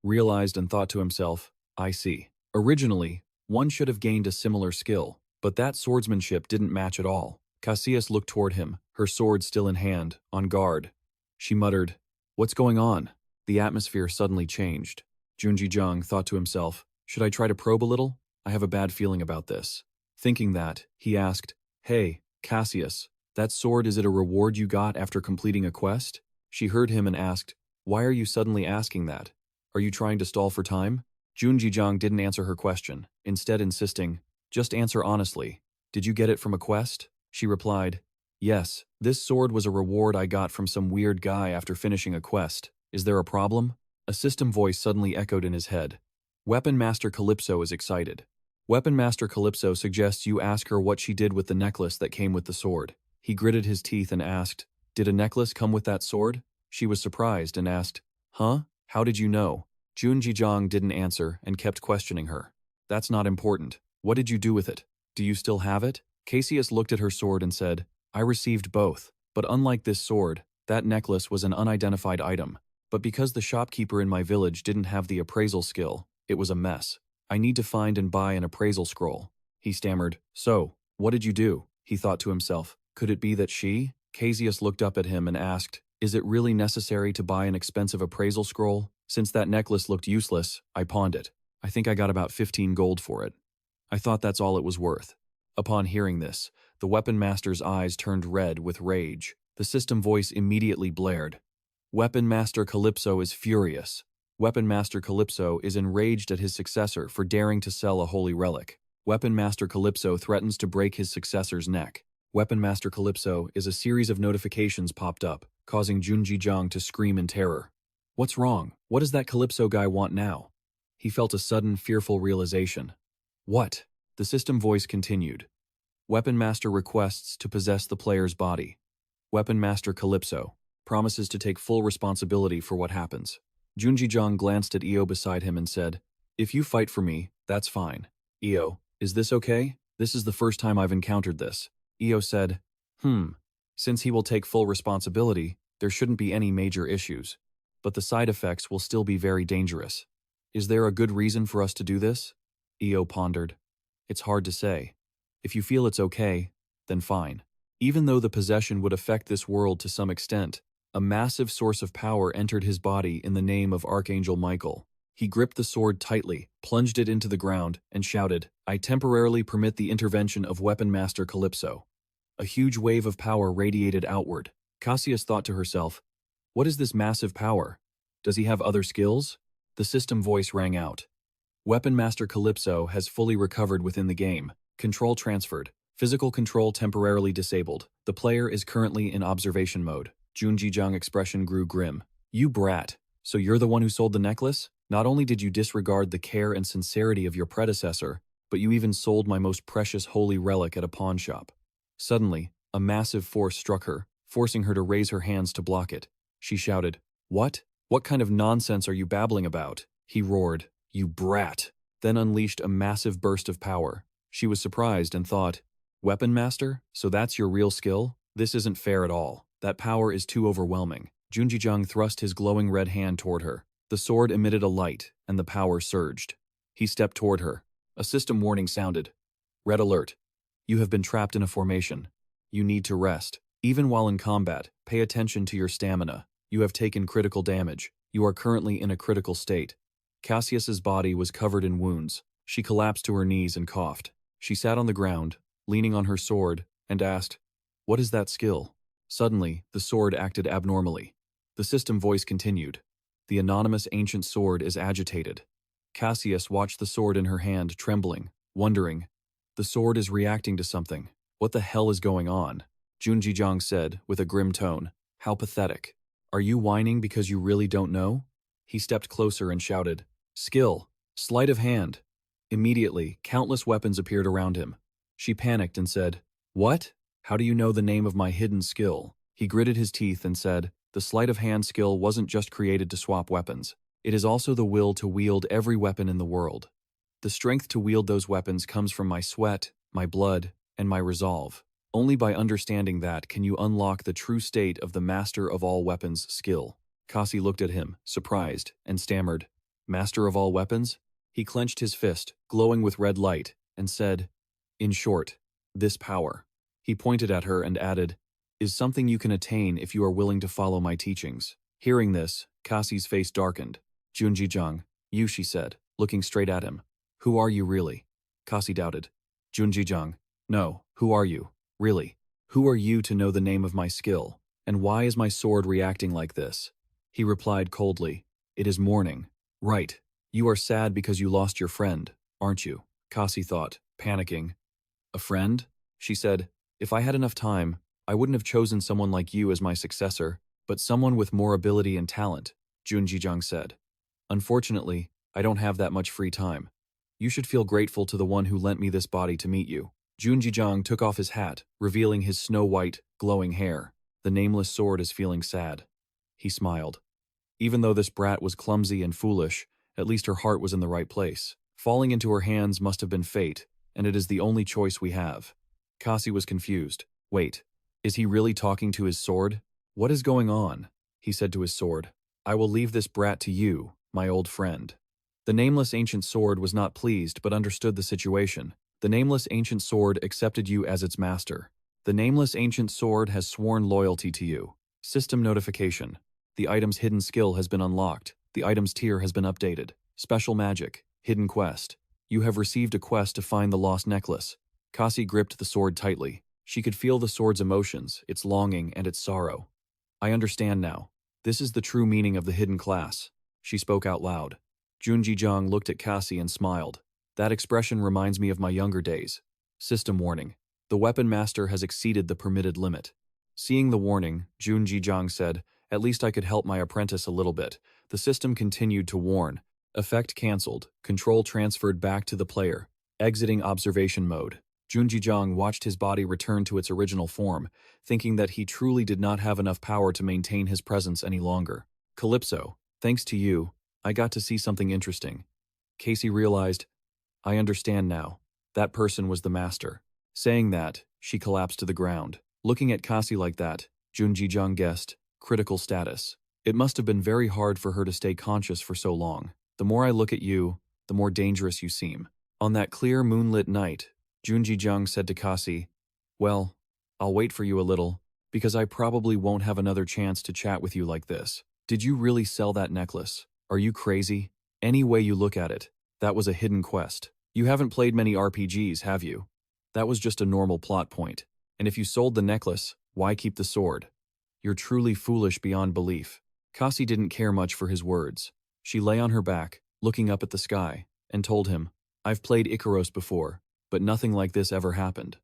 realized and thought to himself, I see. Originally, one should have gained a similar skill, but that swordsmanship didn't match at all. Cassius looked toward him, her sword still in hand, on guard. She muttered, What's going on? The atmosphere suddenly changed. Junji thought to himself, Should I try to probe a little? I have a bad feeling about this. Thinking that, he asked, Hey, Cassius, that sword, is it a reward you got after completing a quest? She heard him and asked, Why are you suddenly asking that? Are you trying to stall for time? Junji didn't answer her question, instead insisting, Just answer honestly. Did you get it from a quest? She replied, Yes, this sword was a reward I got from some weird guy after finishing a quest. Is there a problem? A system voice suddenly echoed in his head. Weapon Master Calypso is excited. Weapon Master Calypso suggests you ask her what she did with the necklace that came with the sword. He gritted his teeth and asked, Did a necklace come with that sword? She was surprised and asked, Huh? How did you know? Junji didn't answer and kept questioning her. That's not important. What did you do with it? Do you still have it? Cassius looked at her sword and said, I received both, but unlike this sword, that necklace was an unidentified item. But because the shopkeeper in my village didn't have the appraisal skill, it was a mess. I need to find and buy an appraisal scroll. He stammered, So, what did you do? He thought to himself, Could it be that she? Cassius looked up at him and asked, Is it really necessary to buy an expensive appraisal scroll? Since that necklace looked useless, I pawned it. I think I got about 15 gold for it. I thought that's all it was worth. Upon hearing this, the weapon master's eyes turned red with rage. The system voice immediately blared. Weapon Master Calypso is furious. Weapon Master Calypso is enraged at his successor for daring to sell a holy relic. Weapon Master Calypso threatens to break his successor's neck. Weapon Master Calypso is a series of notifications popped up, causing Junji to scream in terror. What's wrong? What does that Calypso guy want now? He felt a sudden, fearful realization. What? The system voice continued. Weapon Master requests to possess the player's body. Weapon Master Calypso promises to take full responsibility for what happens. Junji glanced at Io beside him and said, If you fight for me, that's fine. Io, is this okay? This is the first time I've encountered this. Io said, Since he will take full responsibility, there shouldn't be any major issues. But the side effects will still be very dangerous. Is there a good reason for us to do this? Io pondered. It's hard to say. If you feel it's okay, then fine. Even though the possession would affect this world to some extent, A massive source of power entered his body in the name of Archangel Michael. He gripped the sword tightly, plunged it into the ground, and shouted, "I temporarily permit the intervention of Weapon Master Calypso." A huge wave of power radiated outward. Cassius thought to herself, "What is this massive power? Does he have other skills?" The system voice rang out. Weapon Master Calypso has fully recovered within the game. Control transferred. Physical control temporarily disabled. The player is currently in observation mode. Junjijang's expression grew grim. "You brat. So you're the one who sold the necklace? Not only did you disregard the care and sincerity of your predecessor, but you even sold my most precious holy relic at a pawn shop." Suddenly, a massive force struck her, forcing her to raise her hands to block it. She shouted, "What? What kind of nonsense are you babbling about?" He roared, "You brat!" Then unleashed a massive burst of power. She was surprised and thought, "Weapon Master? So that's your real skill? This isn't fair at all. That power is too overwhelming." Junjijang thrust his glowing red hand toward her. The sword emitted a light, and the power surged. He stepped toward her. A system warning sounded. "Red alert. You have been trapped in a formation. You need to rest. Even while in combat, pay attention to your stamina. You have taken critical damage. You are currently in a critical state." Cassius's body was covered in wounds. She collapsed to her knees and coughed. She sat on the ground, leaning on her sword, and asked, "What is that skill?" Suddenly, the sword acted abnormally. The system voice continued. "The anonymous ancient sword is agitated." Cassius watched the sword in her hand trembling, wondering, "The sword is reacting to something. What the hell is going on?" Junjijang said, with a grim tone, "How pathetic. Are you whining because you really don't know?" He stepped closer and shouted, "Skill! Sleight of hand!" Immediately, countless weapons appeared around him. She panicked and said, "What? How do you know the name of my hidden skill?" He gritted his teeth and said, "The sleight of hand skill wasn't just created to swap weapons. It is also the will to wield every weapon in the world. The strength to wield those weapons comes from my sweat, my blood, and my resolve. Only by understanding that can you unlock the true state of the master of all weapons skill." Kasi looked at him, surprised, and stammered, "Master of all weapons?" He clenched his fist, glowing with red light, and said, "In short, this power." He pointed at her and added, "Is something you can attain if you are willing to follow my teachings." Hearing this, Kasi's face darkened. "Junjijang, you," she said, looking straight at him. "Who are you really?" Kasi doubted. "Junjijang, no, who are you, really? Who are you to know the name of my skill? And why is my sword reacting like this?" He replied coldly, "It is morning." "Right. You are sad because you lost your friend, aren't you?" Kasi thought, panicking. "A friend?" She said, "If I had enough time, I wouldn't have chosen someone like you as my successor, but someone with more ability and talent," Junjijang said. "Unfortunately, I don't have that much free time. You should feel grateful to the one who lent me this body to meet you." Junjijang took off his hat, revealing his snow-white, glowing hair. "The nameless sword is feeling sad." He smiled. Even though this brat was clumsy and foolish, at least her heart was in the right place. Falling into her hands must have been fate, and it is the only choice we have. Kasi was confused. Wait, is he really talking to his sword? "What is going on?" He said to his sword. "I will leave this brat to you, my old friend." The nameless ancient sword was not pleased but understood the situation. The nameless ancient sword accepted you as its master. The nameless ancient sword has sworn loyalty to you. System notification. The item's hidden skill has been unlocked. The item's tier has been updated. Special magic. Hidden quest. You have received a quest to find the lost necklace. Kasi gripped the sword tightly. She could feel the sword's emotions, its longing, and its sorrow. "I understand now. This is the true meaning of the hidden class." She spoke out loud. Junjijang looked at Kasi and smiled. "That expression reminds me of my younger days." System warning. The weapon master has exceeded the permitted limit. Seeing the warning, Junjijang said, "At least I could help my apprentice a little bit." The system continued to warn. Effect cancelled. Control transferred back to the player. Exiting observation mode. Junjijang watched his body return to its original form, thinking that he truly did not have enough power to maintain his presence any longer. "Calypso, thanks to you, I got to see something interesting." Casey realized, "I understand now. That person was the master." Saying that, she collapsed to the ground. Looking at Kasi like that, Junjijang guessed, critical status. It must have been very hard for her to stay conscious for so long. "The more I look at you, the more dangerous you seem." On that clear moonlit night, Junjijang said to Kasi, "Well, I'll wait for you a little. Because I probably won't have another chance to chat with you like this. Did you really sell that necklace? Are you crazy? Any way you look at it, that was a hidden quest. You haven't played many RPGs, have you? That was just a normal plot point. And if you sold the necklace, why keep the sword? You're truly foolish beyond belief. Cassie didn't care much for his words. She lay on her back, looking up at the sky, and told him, I've played Icaros before, but nothing like this ever happened.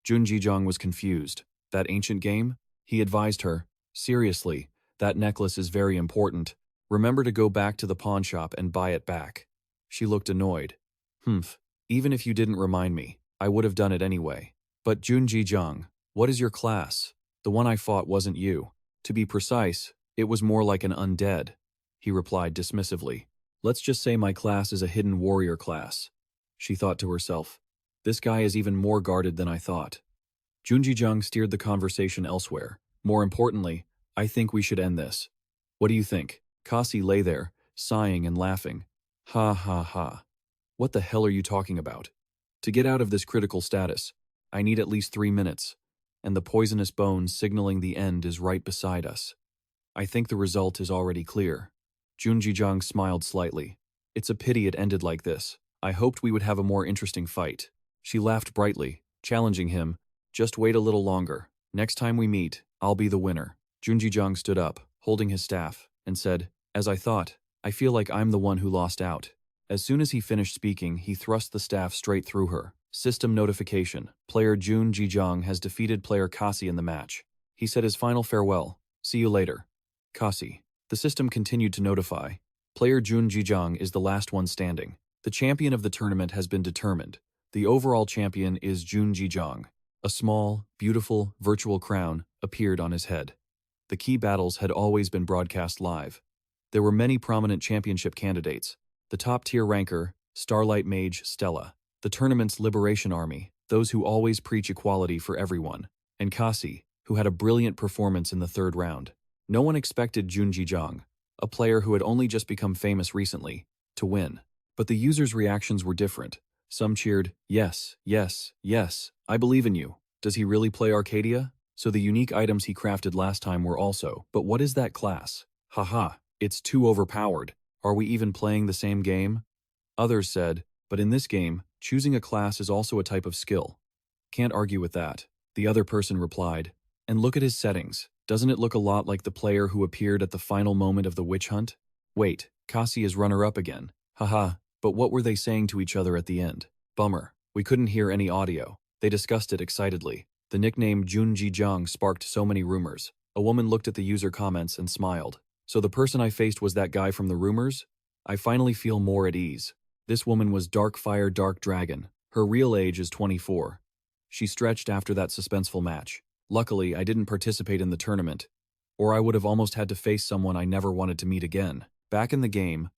Jun Jijong was confused. That ancient game? He advised her, seriously, that necklace is very important. Remember to go back to the pawn shop and buy it back. She looked annoyed. Humph, even if you didn't remind me, I would have done it anyway. But Jun Jijong, what is your class? The one I fought wasn't you. To be precise, it was more like an undead. He replied dismissively. Let's just say my class is a hidden warrior class. She thought to herself, this guy is even more guarded than I thought. Jun Jijong steered the conversation elsewhere. More importantly, I think we should end this. What do you think? Cassie lay there, sighing and laughing. Ha ha ha. What the hell are you talking about? To get out of this critical status, I need at least 3 minutes, and the poisonous bone signaling the end is right beside us. I think the result is already clear. Jun Jijong smiled slightly. It's a pity it ended like this. I hoped we would have a more interesting fight. She laughed brightly, challenging him. Just wait a little longer. Next time we meet, I'll be the winner. Jun Jijong stood up, holding his staff, and said, as I thought, I feel like I'm the one who lost out. As soon as he finished speaking, he thrust the staff straight through her. System notification. Player Jun Jijong has defeated player Cassie in the match. He said his final farewell. See you later. Cassie. The system continued to notify. Player Jun Jijong is the last one standing. The champion of the tournament has been determined. The overall champion is Jun Jijong. A small, beautiful, virtual crown appeared on his head. The key battles had always been broadcast live. There were many prominent championship candidates. The top-tier ranker, Starlight Mage Stella. The tournament's Liberation Army, those who always preach equality for everyone. And Cassie, who had a brilliant performance in the third round. No one expected Jun Jijong, a player who had only just become famous recently, to win. But the users' reactions were different. Some cheered, yes, yes, yes, I believe in you. Does he really play Accadia? So the unique items he crafted last time were also, but what is that class? Haha, it's too overpowered. Are we even playing the same game? Others said, but in this game, choosing a class is also a type of skill. Can't argue with that. The other person replied, and look at his settings. Doesn't it look a lot like the player who appeared at the final moment of the witch hunt? Wait, Cassie is runner-up again. Haha, but what were they saying to each other at the end? Bummer, we couldn't hear any audio. They discussed it excitedly. The nickname Jun Jijong sparked so many rumors. A woman looked at the user comments and smiled. So the person I faced was that guy from the rumors? I finally feel more at ease. This woman was Darkfire Dark Dragon. Her real age is 24. She stretched after that suspenseful match. Luckily, I didn't participate in the tournament, or I would have almost had to face someone I never wanted to meet again. Back in the game,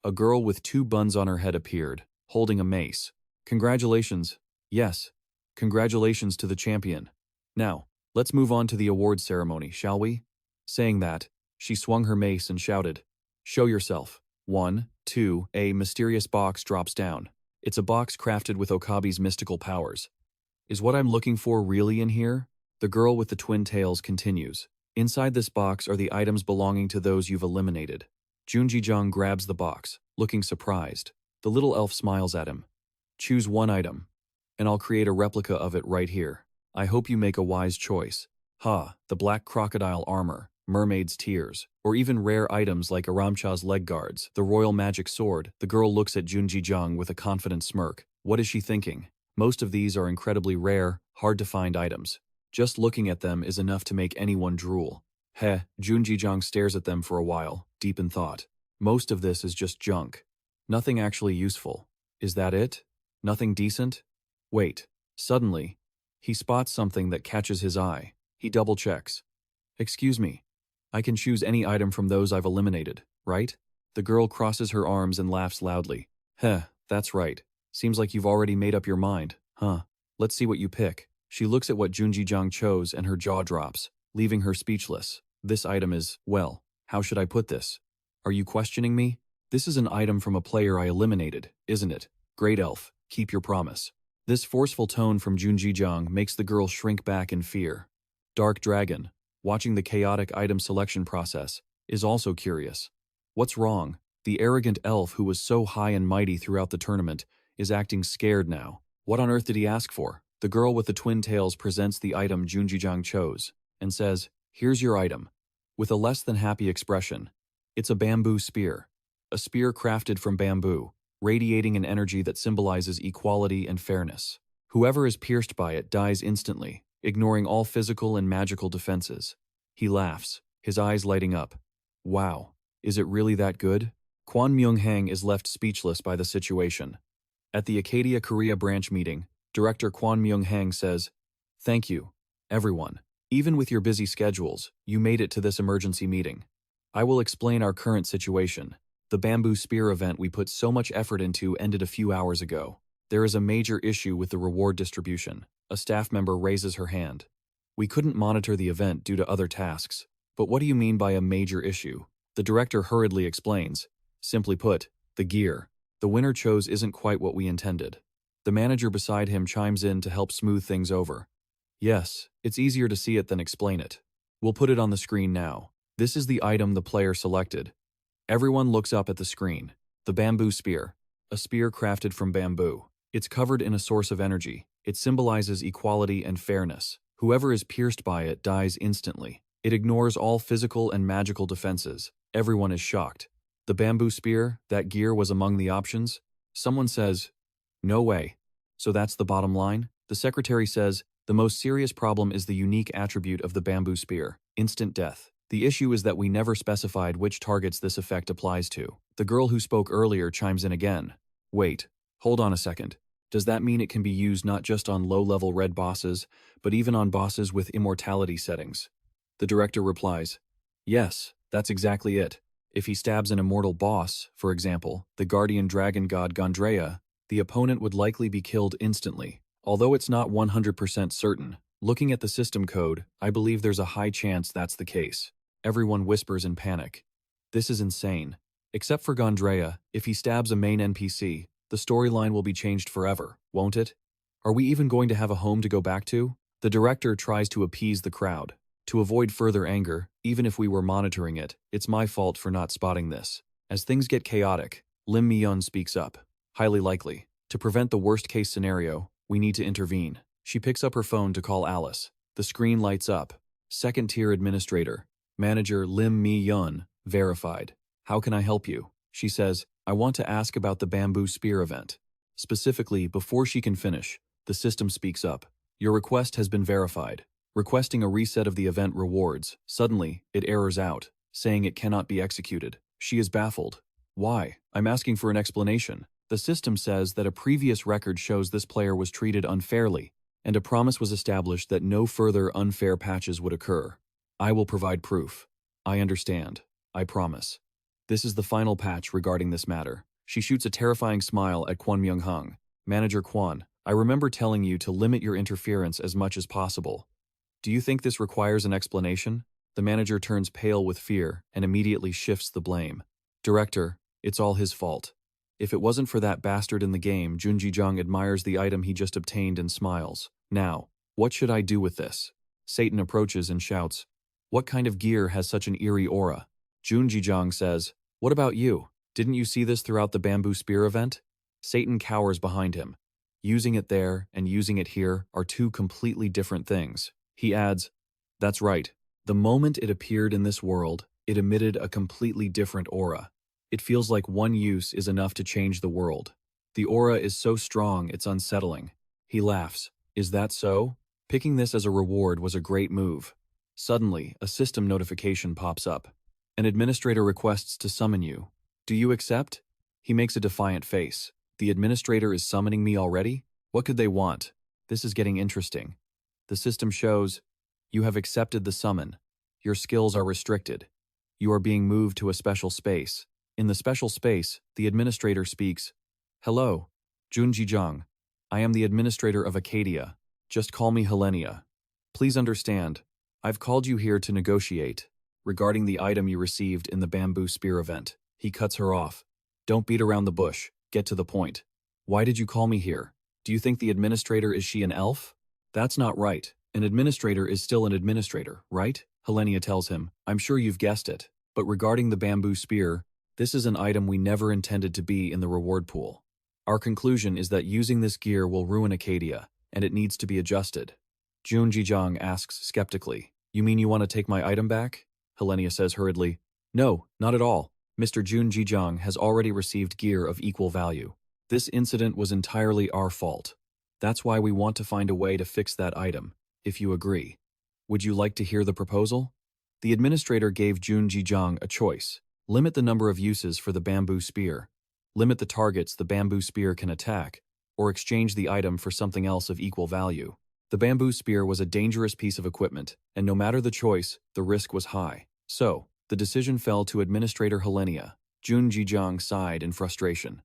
a girl with 2 buns on her head appeared, holding a mace. Congratulations. Yes, congratulations to the champion. Now, let's move on to the awards ceremony, shall we? Saying that, she swung her mace and shouted, show yourself. 1, 2, a mysterious box drops down. It's a box crafted with Okabe's mystical powers. Is what I'm looking for really in here? The girl with the twin tails continues. Inside this box are the items belonging to those you've eliminated. Jun Jijong grabs the box, looking surprised. The little elf smiles at him. Choose one item, and I'll create a replica of it right here. I hope you make a wise choice. The black crocodile armor, mermaid's tears, or even rare items like Aramcha's leg guards, the royal magic sword. The girl looks at Jun Jijong with a confident smirk. What is she thinking? Most of these are incredibly rare, hard-to-find items. Just looking at them is enough to make anyone drool. Jun Jijong stares at them for a while, deep in thought. Most of this is just junk. Nothing actually useful. Is that it? Nothing decent? Wait. Suddenly, he spots something that catches his eye. He double-checks. Excuse me. I can choose any item from those I've eliminated, right? The girl crosses her arms and laughs loudly. That's right. Seems like you've already made up your mind, huh? Let's see what you pick. She looks at what Jun Jijong chose and her jaw drops, leaving her speechless. This item is, well, how should I put this? Are you questioning me? This is an item from a player I eliminated, isn't it? Great elf, keep your promise. This forceful tone from Jun Jijong makes the girl shrink back in fear. Dark Dragon. watching the chaotic item selection process, is also curious. What's wrong? The arrogant elf who was so high and mighty throughout the tournament is acting scared now. What on earth did he ask for? The girl with the twin tails presents the item Junjijang chose and says, "Here's your item." With a less than happy expression. It's a bamboo spear. A spear crafted from bamboo, radiating an energy that symbolizes equality and fairness. Whoever is pierced by it dies instantly, ignoring all physical and magical defenses. He laughs, his eyes lighting up. Wow, is it really that good? Kwon Myung-hang is left speechless by the situation. At the Accadia Korea branch meeting, Director Kwon Myung-hang says, "Thank you, everyone. Even with your busy schedules, you made it to this emergency meeting. I will explain our current situation. The bamboo spear event we put so much effort into ended a few hours ago. There is a major issue with the reward distribution." A staff member raises her hand. "We couldn't monitor the event due to other tasks. But what do you mean by a major issue?" The director hurriedly explains. "Simply put, the gear the winner chose isn't quite what we intended." The manager beside him chimes in to help smooth things over. "Yes, it's easier to see it than explain it. We'll put it on the screen now. This is the item the player selected." Everyone looks up at the screen. The bamboo spear. A spear crafted from bamboo. It's covered in a source of energy. It symbolizes equality and fairness. Whoever is pierced by it dies instantly. It ignores all physical and magical defenses. Everyone is shocked. The bamboo spear, that gear was among the options? Someone says, "No way." So that's the bottom line? The secretary says, "The most serious problem is the unique attribute of the bamboo spear, instant death. The issue is that we never specified which targets this effect applies to." The girl who spoke earlier chimes in again. "Wait, hold on a second. Does that mean it can be used not just on low-level red bosses, but even on bosses with immortality settings?" The director replies, "Yes, that's exactly it. If he stabs an immortal boss, for example, the guardian dragon god Gondrea, the opponent would likely be killed instantly. Although it's not 100% certain, looking at the system code, I believe there's a high chance that's the case." Everyone whispers in panic. This is insane. Except for Gondrea, if he stabs a main NPC, the storyline will be changed forever, won't it? Are we even going to have a home to go back to? The director tries to appease the crowd. To avoid further anger, even if we were monitoring it, it's my fault for not spotting this. As things get chaotic, Lim Mi-yeon speaks up. Highly likely. To prevent the worst-case scenario, we need to intervene. She picks up her phone to call Alice. The screen lights up. Second-tier administrator. Manager Lim Mi-yeon, verified. "How can I help you?" She says, "I want to ask about the bamboo spear event." Specifically, before she can finish, the system speaks up. "Your request has been verified. Requesting a reset of the event rewards." Suddenly, it errors out, saying it cannot be executed. She is baffled. "Why? I'm asking for an explanation." The system says that a previous record shows this player was treated unfairly, and a promise was established that no further unfair patches would occur. "I will provide proof. I understand. I promise. This is the final patch regarding this matter." She shoots a terrifying smile at Kwon Myung-hang. "Manager Kwon, I remember telling you to limit your interference as much as possible. Do you think this requires an explanation?" The manager turns pale with fear and immediately shifts the blame. "Director, it's all his fault. If it wasn't for that bastard in the game, Junji-jung admires the item he just obtained and smiles. Now, what should I do with this?" Satan approaches and shouts, "What kind of gear has such an eerie aura?" Junji-jung says, "What about you? Didn't you see this throughout the bamboo spear event?" Satan cowers behind him. Using it there and using it here are two completely different things. He adds, "That's right. The moment it appeared in this world, it emitted a completely different aura. It feels like one use is enough to change the world. The aura is so strong it's unsettling." He laughs. "Is that so? Picking this as a reward was a great move." Suddenly, a system notification pops up. "An administrator requests to summon you. Do you accept?" He makes a defiant face. "The administrator is summoning me already? What could they want? This is getting interesting." The system shows, "You have accepted the summon. Your skills are restricted. You are being moved to a special space." In the special space, the administrator speaks, "Hello, Junji-jung. I am the administrator of Accadia. Just call me Helenia. Please understand, I've called you here to negotiate regarding the item you received in the bamboo spear event." He cuts her off. "Don't beat around the bush. Get to the point. Why did you call me here? Do you think the administrator is she an elf? That's not right. An administrator is still an administrator, right? Helenia tells him. I'm sure you've guessed it, but regarding the bamboo spear, this is an item we never intended to be in the reward pool. Our conclusion is that using this gear will ruin Accadia, and it needs to be adjusted. Jun Jijang asks skeptically, You mean you want to take my item back? Helenia says hurriedly, No, not at all. Mr. Jun Jijang has already received gear of equal value. This incident was entirely our fault. That's why we want to find a way to fix that item, if you agree. Would you like to hear the proposal? The administrator gave Jun Jijang a choice. Limit the number of uses for the bamboo spear. Limit the targets the bamboo spear can attack, or exchange the item for something else of equal value. The bamboo spear was a dangerous piece of equipment, and no matter the choice, the risk was high. So, the decision fell to Administrator Helenia. Jun Jijang sighed in frustration.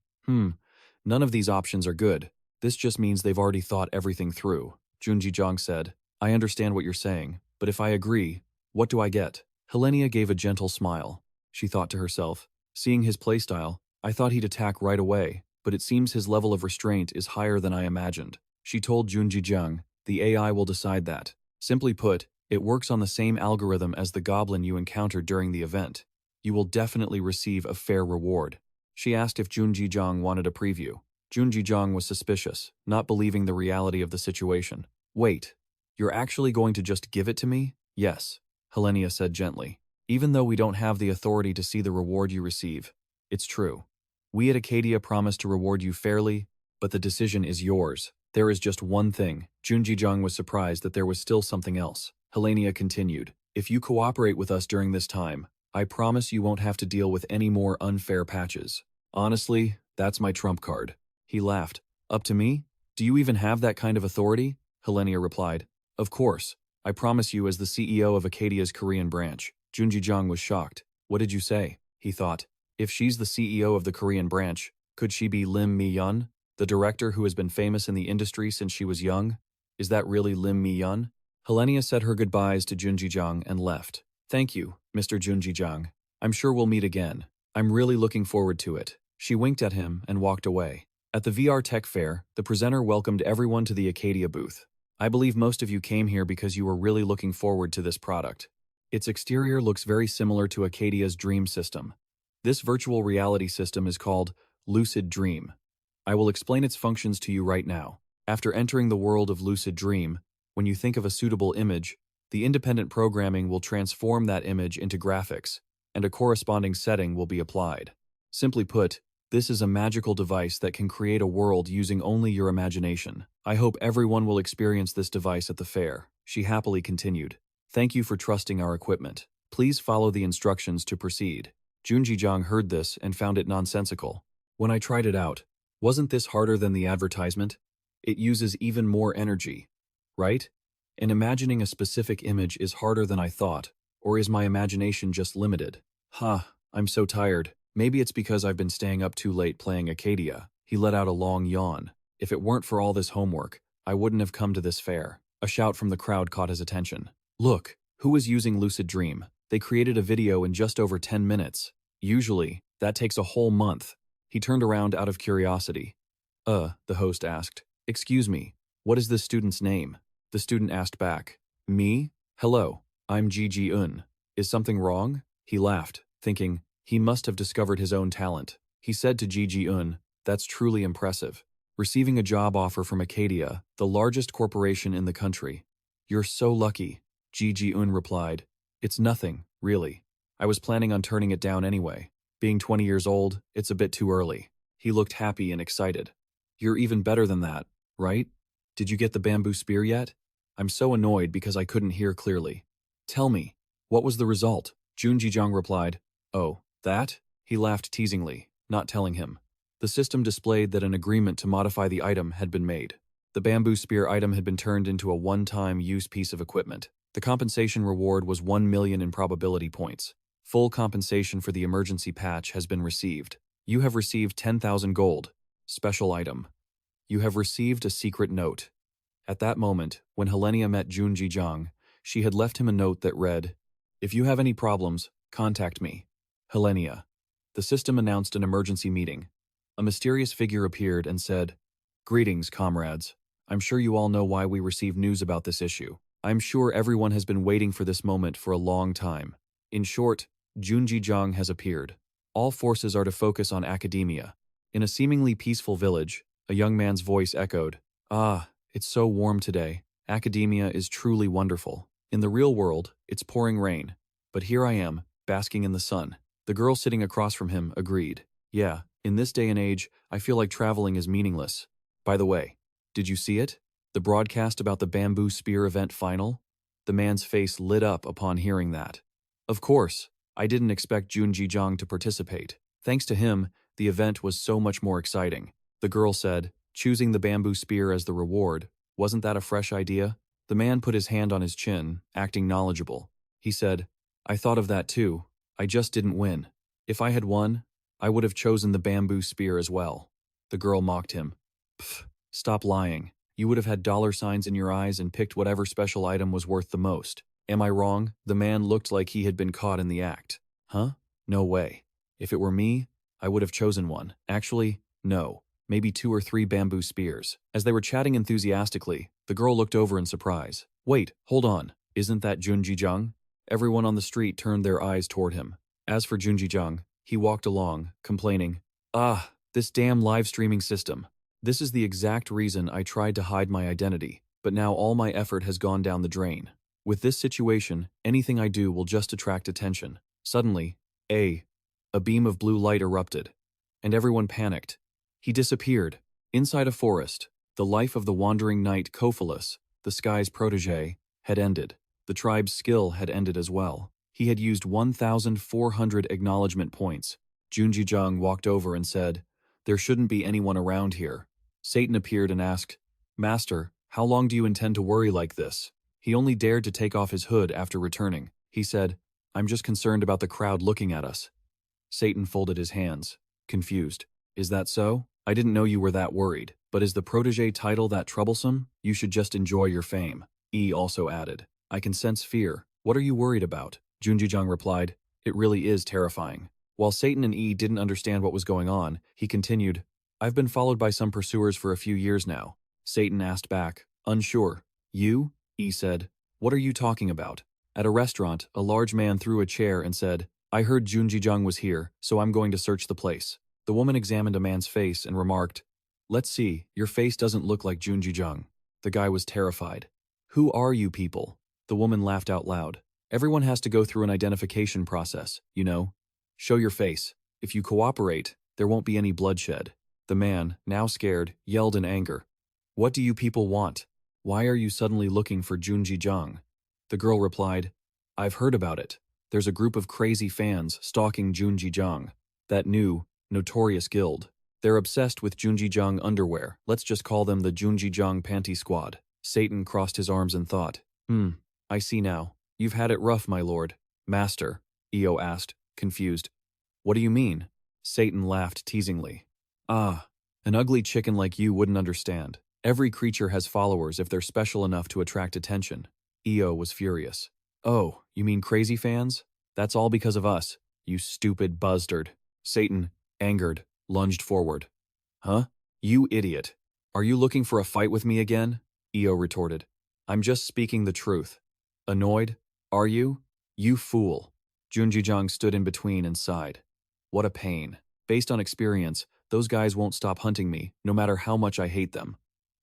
None of these options are good. This just means they've already thought everything through. Jun Jijang said, I understand what you're saying, but if I agree, what do I get? Helenia gave a gentle smile. She thought to herself, seeing his playstyle, I thought he'd attack right away, but it seems his level of restraint is higher than I imagined. She told Jun Jijang, the AI will decide that. Simply put, it works on the same algorithm as the goblin you encountered during the event. You will definitely receive a fair reward. She asked if Jun Jijang wanted a preview. Jun Jijang was suspicious, not believing the reality of the situation. Wait, you're actually going to just give it to me? Yes, Helenia said gently. Even though we don't have the authority to see the reward you receive, it's true. We at Accadia promise to reward you fairly, but the decision is yours. There is just one thing. Jun Jijang was surprised that there was still something else. Helenia continued, if you cooperate with us during this time, I promise you won't have to deal with any more unfair patches. Honestly, that's my trump card. He laughed. Up to me? Do you even have that kind of authority? Helenia replied. Of course. I promise you as the CEO of Accadia's Korean branch. Jun Jijang was shocked. What did you say? He thought. If she's the CEO of the Korean branch, could she be Lim Mi-yun, the director who has been famous in the industry since she was young? Is that really Lim Mi-yun? Helenia said her goodbyes to Jun Jijang and left. Thank you, Mr. Jun Jijang. I'm sure we'll meet again. I'm really looking forward to it. She winked at him and walked away. At the VR Tech Fair, the presenter welcomed everyone to the Accadia booth. I believe most of you came here because you were really looking forward to this product. Its exterior looks very similar to Accadia's Dream system. This virtual reality system is called Lucid Dream. I will explain its functions to you right now. After entering the world of Lucid Dream, when you think of a suitable image, the independent programming will transform that image into graphics, and a corresponding setting will be applied. Simply put, this is a magical device that can create a world using only your imagination. I hope everyone will experience this device at the fair. She happily continued. Thank you for trusting our equipment. Please follow the instructions to proceed. Jun Jijang heard this and found it nonsensical. When I tried it out, wasn't this harder than the advertisement? It uses even more energy, right? And imagining a specific image is harder than I thought, or is my imagination just limited? I'm so tired. Maybe it's because I've been staying up too late playing Accadia. He let out a long yawn. If it weren't for all this homework, I wouldn't have come to this fair. A shout from the crowd caught his attention. Look, who is using Lucid Dream? They created a video in just over 10 minutes. Usually, that takes a whole month. He turned around out of curiosity. The host asked. Excuse me, what is this student's name? The student asked back. Me? Hello, I'm Ji-un. Is something wrong? He laughed, thinking, he must have discovered his own talent. He said to Ji-un, that's truly impressive. Receiving a job offer from Accadia, the largest corporation in the country. You're so lucky, Ji-un replied. It's nothing, really. I was planning on turning it down anyway. Being 20 years old, it's a bit too early. He looked happy and excited. You're even better than that, right? Did you get the bamboo spear yet? I'm so annoyed because I couldn't hear clearly. Tell me, what was the result? Jun Jijang replied. Oh, that? He laughed teasingly, not telling him. The system displayed that an agreement to modify the item had been made. The bamboo spear item had been turned into a one-time use piece of equipment. The compensation reward was 1 million in probability points. Full compensation for the emergency patch has been received. You have received 10,000 gold. Special item. You have received a secret note. At that moment, when Helenia met Jun Jijang, she had left him a note that read, If you have any problems, contact me. Helenia. The system announced an emergency meeting. A mysterious figure appeared and said, Greetings, comrades. I'm sure you all know why we received news about this issue. I'm sure everyone has been waiting for this moment for a long time. In short, Junji has appeared. All forces are to focus on academia. In a seemingly peaceful village, a young man's voice echoed, "Ah, it's so warm today. Academia is truly wonderful. In the real world, it's pouring rain. But here I am, basking in the sun." The girl sitting across from him agreed. "Yeah, in this day and age, I feel like traveling is meaningless. By the way, did you see it? The broadcast about the bamboo spear event final?" The man's face lit up upon hearing that. "Of course, I didn't expect Junji to participate. Thanks to him, the event was so much more exciting." The girl said, "Choosing the bamboo spear as the reward, wasn't that a fresh idea?" The man put his hand on his chin, acting knowledgeable. He said, "I thought of that too. I just didn't win. If I had won, I would have chosen the bamboo spear as well." The girl mocked him. "Pfft, stop lying. You would have had dollar signs in your eyes and picked whatever special item was worth the most. Am I wrong?" The man looked like he had been caught in the act. "Huh? No way. If it were me, I would have chosen one. Actually, no. Maybe 2 or 3 bamboo spears." As they were chatting enthusiastically, the girl looked over in surprise. "Wait, hold on. Isn't that Junji?" Everyone on the street turned their eyes toward him. As for Junji, he walked along, complaining, "Ah, this damn live streaming system. This is the exact reason I tried to hide my identity, but now all my effort has gone down the drain. With this situation, anything I do will just attract attention." Suddenly, a beam of blue light erupted, and everyone panicked. He disappeared. Inside a forest, the life of the wandering knight Kophilus, the sky's protege, had ended. The tribe's skill had ended as well. He had used 1,400 acknowledgement points. Junji walked over and said, "There shouldn't be anyone around here." Satan appeared and asked, "Master, how long do you intend to worry like this?" He only dared to take off his hood after returning. He said, "I'm just concerned about the crowd looking at us." Satan folded his hands, confused. "Is that so? I didn't know you were that worried. But is the protege title that troublesome? You should just enjoy your fame." Also added, "I can sense fear. What are you worried about?" Junji replied, "It really is terrifying." While Satan and didn't understand what was going on, he continued, "I've been followed by some pursuers for a few years now." Satan asked back, unsure. "You?" said, "What are you talking about?" At a restaurant, a large man threw a chair and said, "I heard Junji was here, so I'm going to search the place." The woman examined a man's face and remarked, "Let's see, your face doesn't look like Junji." The guy was terrified. "Who are you people?" The woman laughed out loud. "Everyone has to go through an identification process, you know. Show your face. If you cooperate, there won't be any bloodshed." The man, now scared, yelled in anger, "What do you people want? Why are you suddenly looking for Junji?" The girl replied, "I've heard about it. There's a group of crazy fans stalking Junji, that new, notorious guild. They're obsessed with Junji underwear. Let's just call them the Junji Panty Squad." Satan crossed his arms and thought, I see now. You've had it rough, my lord." "Master," asked, confused. "What do you mean?" Satan laughed teasingly. "Ah, an ugly chicken like you wouldn't understand. Every creature has followers if they're special enough to attract attention." Was furious. "Oh, you mean crazy fans? That's all because of us, you stupid buzzard." Satan, angered, lunged forward. "Huh? You idiot. Are you looking for a fight with me again?" retorted. "I'm just speaking the truth." "Annoyed? Are you? You fool." Junji stood in between and sighed. "What a pain. Based on experience, those guys won't stop hunting me, no matter how much I hate them.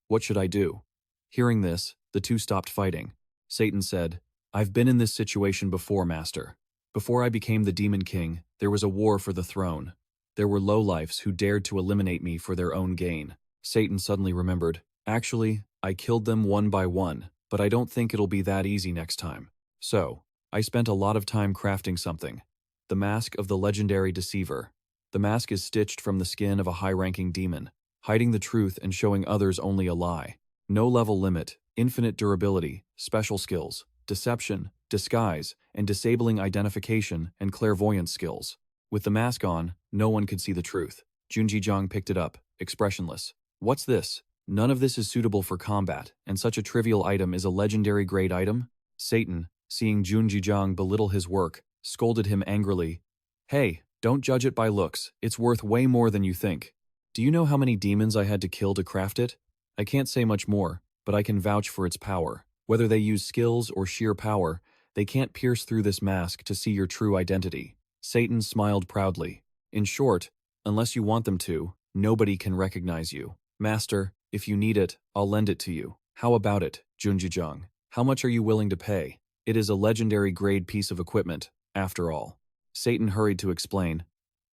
What should I do?" Hearing this, the two stopped fighting. Satan said, "I've been in this situation before, Master. Before I became the Demon King, there was a war for the throne. There were lowlifes who dared to eliminate me for their own gain." Satan suddenly remembered, "Actually, I killed them one by one, but I don't think it'll be that easy next time. So, I spent a lot of time crafting something. The mask of the legendary deceiver. The mask is stitched from the skin of a high-ranking demon, hiding the truth and showing others only a lie. No level limit, infinite durability, special skills, deception, disguise, and disabling identification and clairvoyance skills. With the mask on, no one could see the truth." Junji picked it up, expressionless. "What's this? None of this is suitable for combat, and such a trivial item is a legendary grade item?" Satan, seeing Junji belittle his work, scolded him angrily. "Hey, don't judge it by looks. It's worth way more than you think. Do you know how many demons I had to kill to craft it? I can't say much more, but I can vouch for its power. Whether they use skills or sheer power, they can't pierce through this mask to see your true identity. Satan smiled proudly. In short, unless you want them to, nobody can recognize you. Master, if you need it, I'll lend it to you. How about it, Junjijang? How much are you willing to pay? It is a legendary grade piece of equipment, after all. Satan hurried to explain.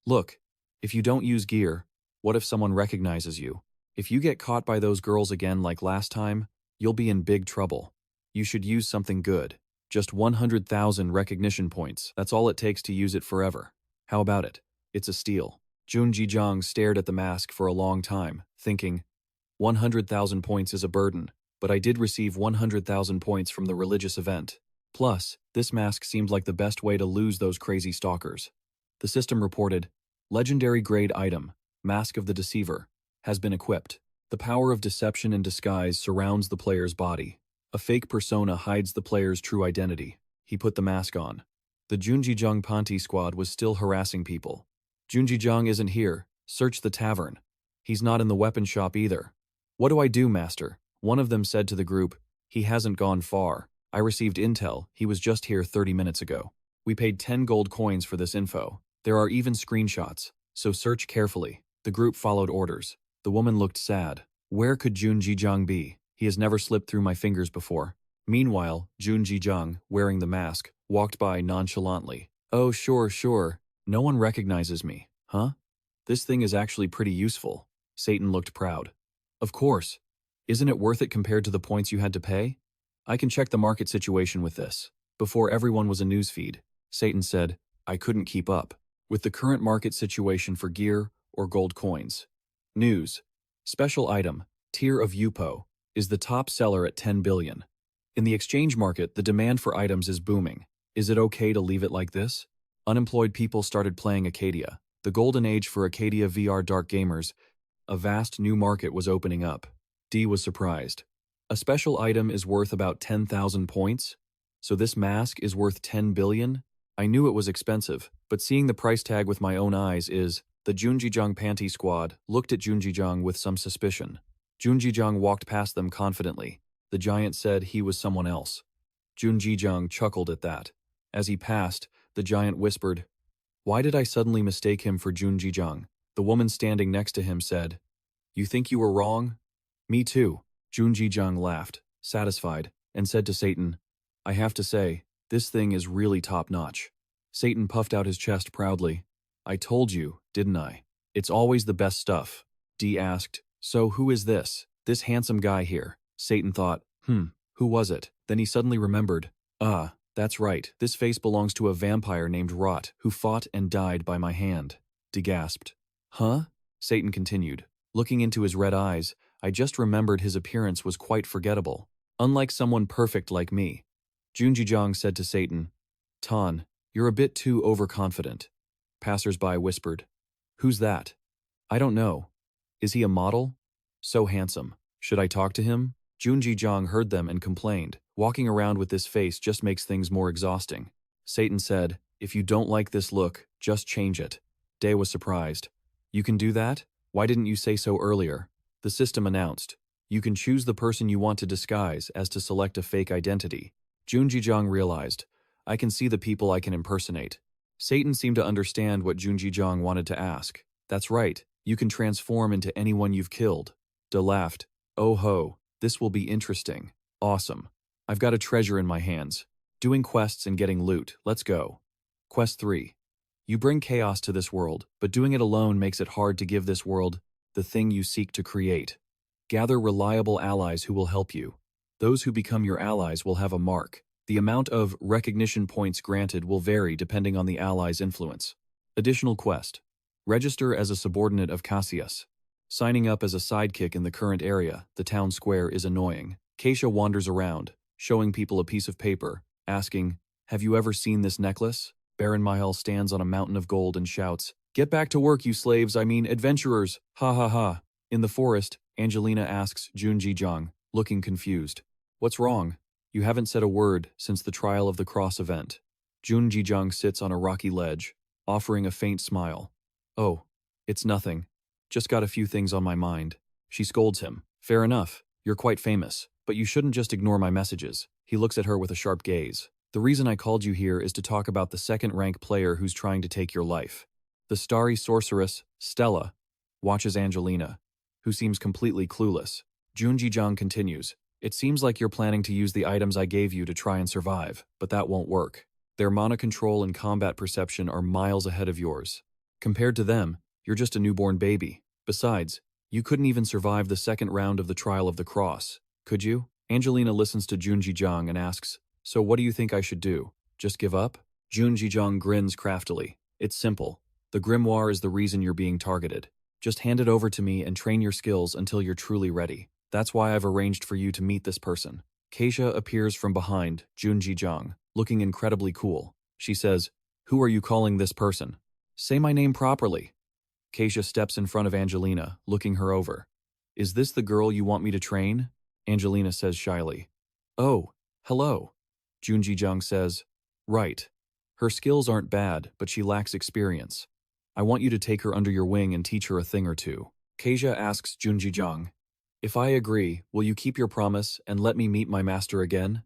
Look, if you don't use gear, what if someone recognizes you? If you get caught by those girls again like last time, you'll be in big trouble. You should use something good. Just 100,000 recognition points. That's all it takes to use it forever. How about it? It's a steal. Junjijang stared at the mask for a long time, thinking, 100,000 points is a burden, but I did receive 100,000 points from the religious event. Plus, this mask seemed like the best way to lose those crazy stalkers. The system reported, Legendary grade item, Mask of the Deceiver, has been equipped. The power of deception and disguise surrounds the player's body. A fake persona hides the player's true identity. He put the mask on. The Junjijang Panti squad was still harassing people. Junjijang isn't here. Search the tavern. He's not in the weapon shop either. What do I do, master? One of them said to the group, He hasn't gone far. I received intel. He was just here 30 minutes ago. We paid 10 gold coins for this info. There are even screenshots, so search carefully. The group followed orders. The woman looked sad. Where could Junjijang be? He has never slipped through my fingers before. Meanwhile, Junjijang, wearing the mask, walked by nonchalantly. Oh, sure. No one recognizes me, huh? This thing is actually pretty useful. Satan looked proud. Of course. Isn't it worth it compared to the points you had to pay? I can check the market situation with this. Before everyone was a newsfeed, Satan said, I couldn't keep up with the current market situation for gear or gold coins. News. Special item, Tier of Yupo, is the top seller at 10 billion. In the exchange market, the demand for items is booming. Is it okay to leave it like this? Unemployed people started playing Accadia. The golden age for Accadia VR dark gamers. A vast new market was opening up. D was surprised. A special item is worth about 10,000 points? So this mask is worth 10 billion? I knew it was expensive, but seeing the price tag with my own eyes is... The Junjijang Panty squad looked at Junjijang with some suspicion. Junjijang walked past them confidently. The giant said he was someone else. Junjijang chuckled at that. As he passed, the giant whispered, Why did I suddenly mistake him for Junjijang? The woman standing next to him said, You think you were wrong? Me too. Junjijang laughed, satisfied, and said to Satan, I have to say, this thing is really top-notch. Satan puffed out his chest proudly. I told you, didn't I? It's always the best stuff. D asked, So who is this? This handsome guy here. Satan thought, who was it? Then he suddenly remembered, that's right, this face belongs to a vampire named Rot, who fought and died by my hand. D gasped. Huh? Satan continued. Looking into his red eyes, I just remembered his appearance was quite forgettable. Unlike someone perfect like me. Junjijang said to Satan, Tan, you're a bit too overconfident. Passers-by whispered, Who's that? I don't know. Is he a model? So handsome. Should I talk to him? Junjijang heard them and complained. Walking around with this face just makes things more exhausting. Satan said, If you don't like this look, just change it. Day was surprised. You can do that? Why didn't you say so earlier? The system announced. You can choose the person you want to disguise as to select a fake identity. Junjijang realized, I can see the people I can impersonate. Satan seemed to understand what Junjijang wanted to ask. That's right, you can transform into anyone you've killed. De laughed. Oh ho, this will be interesting. Awesome. I've got a treasure in my hands. Doing quests and getting loot, let's go. Quest 3. You bring chaos to this world, but doing it alone makes it hard to give this world the thing you seek to create. Gather reliable allies who will help you. Those who become your allies will have a mark. The amount of recognition points granted will vary depending on the ally's influence. Additional quest. Register as a subordinate of Cassius. Signing up as a sidekick in the current area, the town square, is annoying. Keisha wanders around, showing people a piece of paper, asking, Have you ever seen this necklace? Baron Mahal stands on a mountain of gold and shouts, Get back to work, you slaves, I mean adventurers, ha ha ha. In the forest, Angelina asks Junjijang, looking confused. What's wrong? You haven't said a word since the Trial of the Cross event. Junjijang sits on a rocky ledge, offering a faint smile. Oh, it's nothing. Just got a few things on my mind. She scolds him. Fair enough. You're quite famous, but you shouldn't just ignore my messages. He looks at her with a sharp gaze. The reason I called you here is to talk about the second-rank player who's trying to take your life. The starry sorceress, Stella, watches Angelina, who seems completely clueless. Junji-jang continues, "It seems like you're planning to use the items I gave you to try and survive, but that won't work. Their mana control and combat perception are miles ahead of yours. Compared to them, you're just a newborn baby. Besides, you couldn't even survive the second round of the Trial of the Cross, could you?" Angelina listens to Junji-jang and asks, "So what do you think I should do? Just give up?" Junji-jang grins craftily. "It's simple. The grimoire is the reason you're being targeted. Just hand it over to me and train your skills until you're truly ready. That's why I've arranged for you to meet this person." Keisha appears from behind Junji-jang, looking incredibly cool. She says, "Who are you calling this person? Say my name properly." Keisha steps in front of Angelina, looking her over. "Is this the girl you want me to train?" Angelina says shyly. "Oh, hello." Junji-jang says, "Right. Her skills aren't bad, but she lacks experience. I want you to take her under your wing and teach her a thing or two." Keisha asks Junji-jang, "If I agree, will you keep your promise and let me meet my master again?"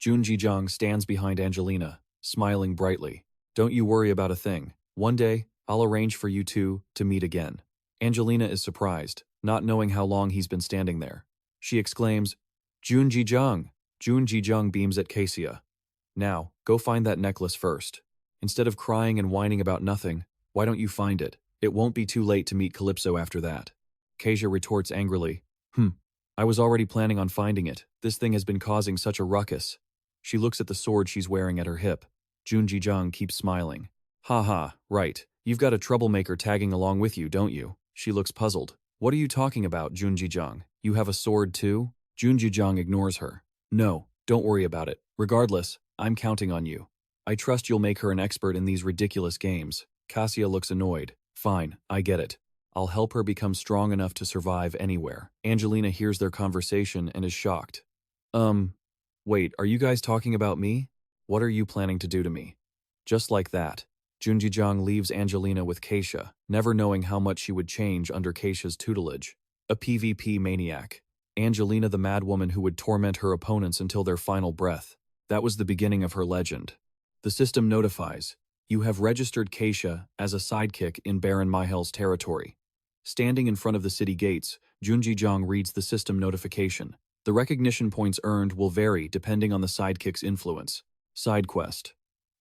Junji-jang stands behind Angelina, smiling brightly. "Don't you worry about a thing. One day, I'll arrange for you two to meet again." Angelina is surprised, not knowing how long he's been standing there. She exclaims, "Junji-jang!" Junji-jang beams at Keisha. "Now, go find that necklace first. Instead of crying and whining about nothing, why don't you find it? It won't be too late to meet Calypso after that." Keisha retorts angrily, I was already planning on finding it. This thing has been causing such a ruckus." She looks at the sword she's wearing at her hip. Junji-jang keeps smiling. "Ha, right. You've got a troublemaker tagging along with you, don't you?" She looks puzzled. "What are you talking about, Junji-jang? You have a sword too?" Junji-jang ignores her. "No, don't worry about it. Regardless, I'm counting on you. I trust you'll make her an expert in these ridiculous games." Cassia looks annoyed. "Fine, I get it. I'll help her become strong enough to survive anywhere." Angelina hears their conversation and is shocked. Wait, are you guys talking about me? What are you planning to do to me?" Just like that, Junji-jang leaves Angelina with Keisha, never knowing how much she would change under Keisha's tutelage. A PvP maniac. Angelina the madwoman who would torment her opponents until their final breath. That was the beginning of her legend. The system notifies, "You have registered Keisha as a sidekick in Baron Mihail's territory." Standing in front of the city gates, Junji-jang reads the system notification. The recognition points earned will vary depending on the sidekick's influence. Side quest.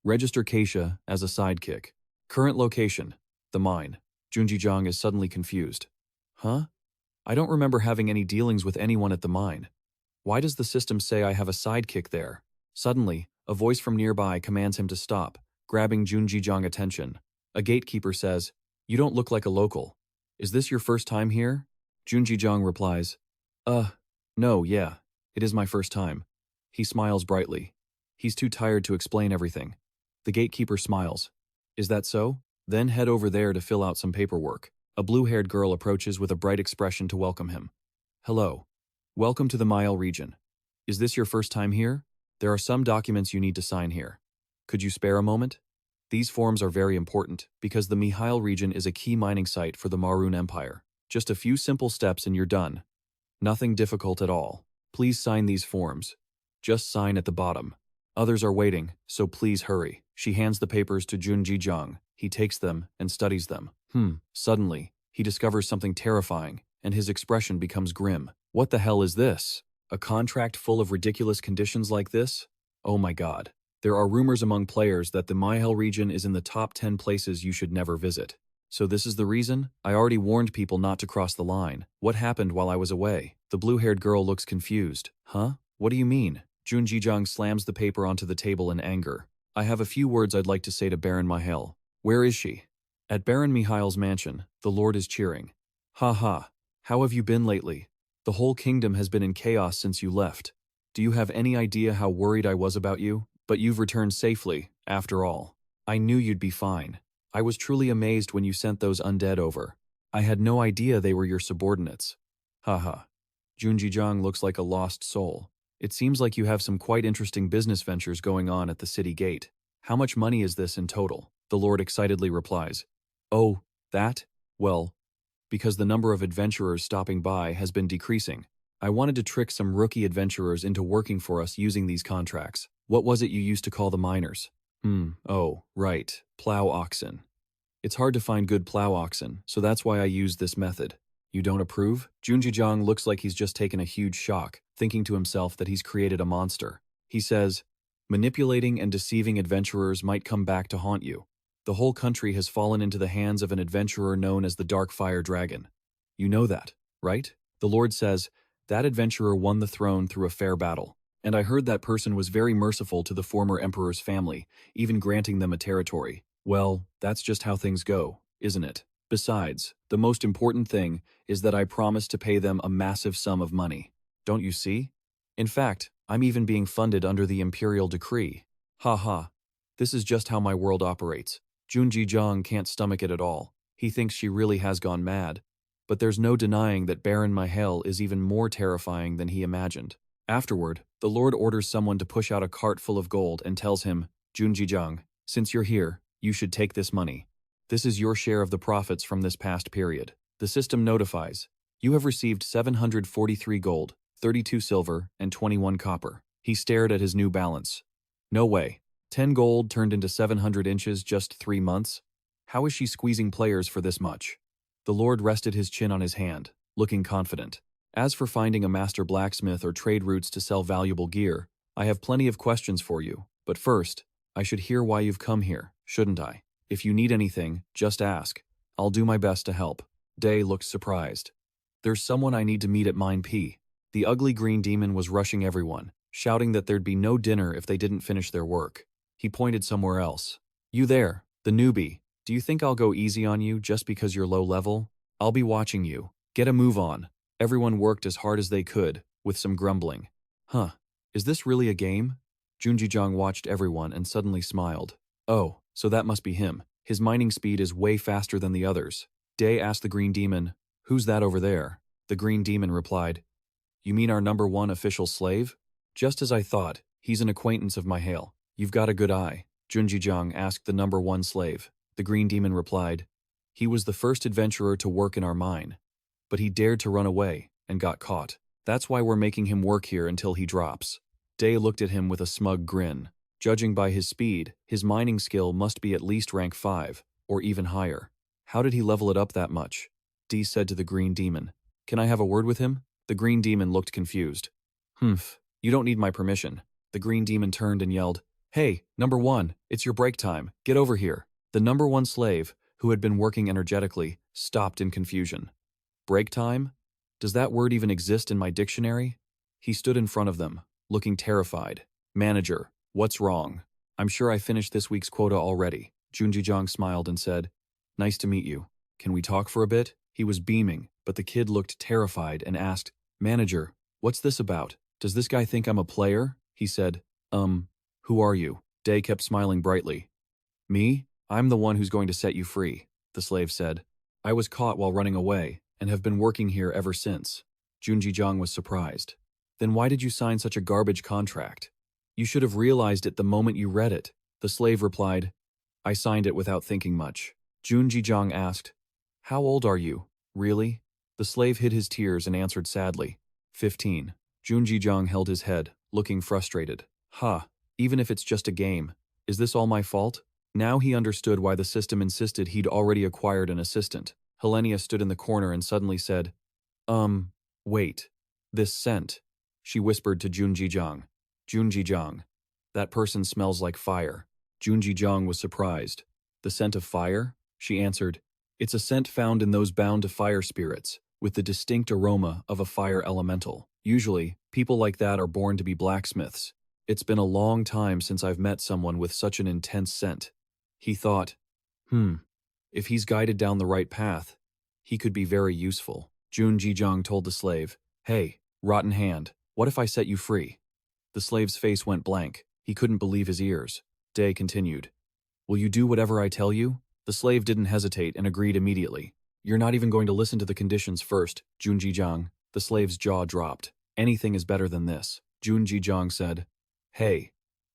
Register Keisha as a sidekick. Current location, the mine. Junji-jang is suddenly confused. Huh? I don't remember having any dealings with anyone at the mine. Why does the system say I have a sidekick there? Suddenly, a voice from nearby commands him to stop, grabbing Junji-jang attention. A gatekeeper says, "You don't look like a local. Is this your first time here?" Junji-jang replies, No, yeah, it is my first time." He smiles brightly. He's too tired to explain everything. The gatekeeper smiles. "Is that so? Then head over there to fill out some paperwork." A blue-haired girl approaches with a bright expression to welcome him. "Hello. Welcome to the Mile region. Is this your first time here? There are some documents you need to sign here. Could you spare a moment? These forms are very important because the Mihail region is a key mining site for the Maroon Empire. Just a few simple steps and you're done. Nothing difficult at all. Please sign these forms. Just sign at the bottom. Others are waiting, so please hurry." She hands the papers to Junji-jang. He takes them and studies them. Suddenly, he discovers something terrifying, and his expression becomes grim. What the hell is this? A contract full of ridiculous conditions like this? Oh my god. There are rumors among players that the Mihail region is in the top 10 places you should never visit. So this is the reason? I already warned people not to cross the line. What happened while I was away? The blue-haired girl looks confused. Huh? What do you mean? Junji-jang slams the paper onto the table in anger. "I have a few words I'd like to say to Baron Mihail." "Where is she?" "At Baron Mihail's mansion. The Lord is cheering." "Ha. How have you been lately? The whole kingdom has been in chaos since you left. Do you have any idea how worried I was about you? But you've returned safely, after all. I knew you'd be fine. I was truly amazed when you sent those undead over. I had no idea they were your subordinates." Haha. Junji-jang looks like a lost soul. "It seems like you have some quite interesting business ventures going on at the city gate. How much money is this in total?" The Lord excitedly replies. "Oh, that? Well, because the number of adventurers stopping by has been decreasing. I wanted to trick some rookie adventurers into working for us using these contracts. What was it you used to call the miners? Oh, right. Plow oxen. It's hard to find good plow oxen, so that's why I used this method. You don't approve? Junjijang looks like he's just taken a huge shock, thinking to himself that he's created a monster. He says, manipulating and deceiving adventurers might come back to haunt you. The whole country has fallen into the hands of an adventurer known as the Dark Fire Dragon. You know that, right? The Lord says, that adventurer won the throne through a fair battle. And I heard that person was very merciful to the former emperor's family, even granting them a territory. Well, that's just how things go, isn't it? Besides, the most important thing is that I promised to pay them a massive sum of money. Don't you see? In fact, I'm even being funded under the imperial decree. Ha ha. This is just how my world operates. Junjijang can't stomach it at all. He thinks she really has gone mad. But there's no denying that Baron Mihail is even more terrifying than he imagined. Afterward, the Lord orders someone to push out a cart full of gold and tells him, Junjijang, since you're here, you should take this money. This is your share of the profits from this past period. The system notifies, you have received 743 gold, 32 silver, and 21 copper. He stared at his new balance. No way. 10 gold turned into 700 inches just 3 months? How is she squeezing players for this much? The Lord rested his chin on his hand, looking confident. As for finding a master blacksmith or trade routes to sell valuable gear, I have plenty of questions for you. But first, I should hear why you've come here, shouldn't I? If you need anything, just ask. I'll do my best to help. Day looked surprised. There's someone I need to meet at Mine P. The ugly green demon was rushing everyone, shouting that there'd be no dinner if they didn't finish their work. He pointed somewhere else. You there, the newbie. Do you think I'll go easy on you just because you're low level? I'll be watching you. Get a move on. Everyone worked as hard as they could, with some grumbling. Huh, is this really a game? Junjijang watched everyone and suddenly smiled. Oh, so that must be him. His mining speed is way faster than the others. Day asked the green demon, who's that over there? The green demon replied, you mean our number 1 official slave? Just as I thought, he's an acquaintance of Mihail. You've got a good eye. Junjijang asked the number 1 slave. The green demon replied, he was the first adventurer to work in our mine. But he dared to run away and got caught. That's why we're making him work here until he drops. Day looked at him with a smug grin. Judging by his speed, his mining skill must be at least rank 5, or even higher. How did he level it up that much? D said to the green demon. Can I have a word with him? The green demon looked confused. You don't need my permission. The green demon turned and yelled, hey, number 1, it's your break time. Get over here. The number 1 slave, who had been working energetically, stopped in confusion. Break time? Does that word even exist in my dictionary? He stood in front of them, looking terrified. Manager, what's wrong? I'm sure I finished this week's quota already. Junjijang smiled and said, nice to meet you. Can we talk for a bit? He was beaming, but the kid looked terrified and asked, Manager, what's this about? Does this guy think I'm a player? He said, who are you? Day kept smiling brightly. Me? I'm the one who's going to set you free, the slave said. I was caught while running away, and have been working here ever since. Junjijang was surprised. Then why did you sign such a garbage contract? You should have realized it the moment you read it. The slave replied, I signed it without thinking much. Junjijang asked, how old are you? Really? The slave hid his tears and answered sadly, 15. Junjijang held his head, looking frustrated. Even if it's just a game, is this all my fault? Now he understood why the system insisted he'd already acquired an assistant. Helenia stood in the corner and suddenly said, wait. This scent. She whispered to Junjijang. Junjijang. That person smells like fire. Junjijang was surprised. The scent of fire? She answered, it's a scent found in those bound to fire spirits, with the distinct aroma of a fire elemental. Usually, people like that are born to be blacksmiths. It's been a long time since I've met someone with such an intense scent. He thought, if he's guided down the right path, he could be very useful. Junjijang told the slave, hey, rotten hand, what if I set you free? The slave's face went blank. He couldn't believe his ears. Day continued, will you do whatever I tell you? The slave didn't hesitate and agreed immediately. You're not even going to listen to the conditions first, Junjijang. The slave's jaw dropped. Anything is better than this. Junjijang said, hey,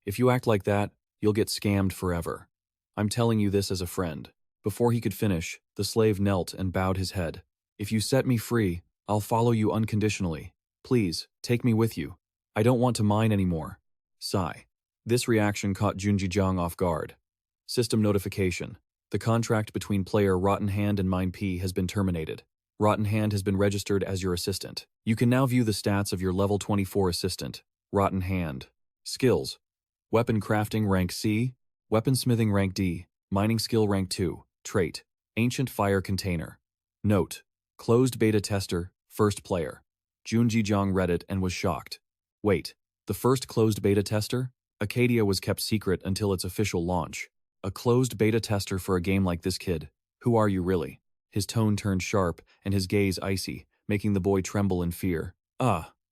if you act like that, you'll get scammed forever. I'm telling you this as a friend. Before he could finish, the slave knelt and bowed his head. If you set me free, I'll follow you unconditionally. Please, take me with you. I don't want to mine anymore. Sigh. This reaction caught Junjijiang off guard. System notification. The contract between player Rotten Hand and Mine P has been terminated. Rotten Hand has been registered as your assistant. You can now view the stats of your level 24 assistant, Rotten Hand. Skills. Weapon crafting rank C, weaponsmithing rank D, mining skill rank 2, trait, ancient fire container. Note: closed beta tester, first player. Junjijiang read it and was shocked. Wait, the first closed beta tester? Accadia was kept secret until its official launch. A closed beta tester for a game like this, kid? Who are you really? His tone turned sharp and his gaze icy, making the boy tremble in fear.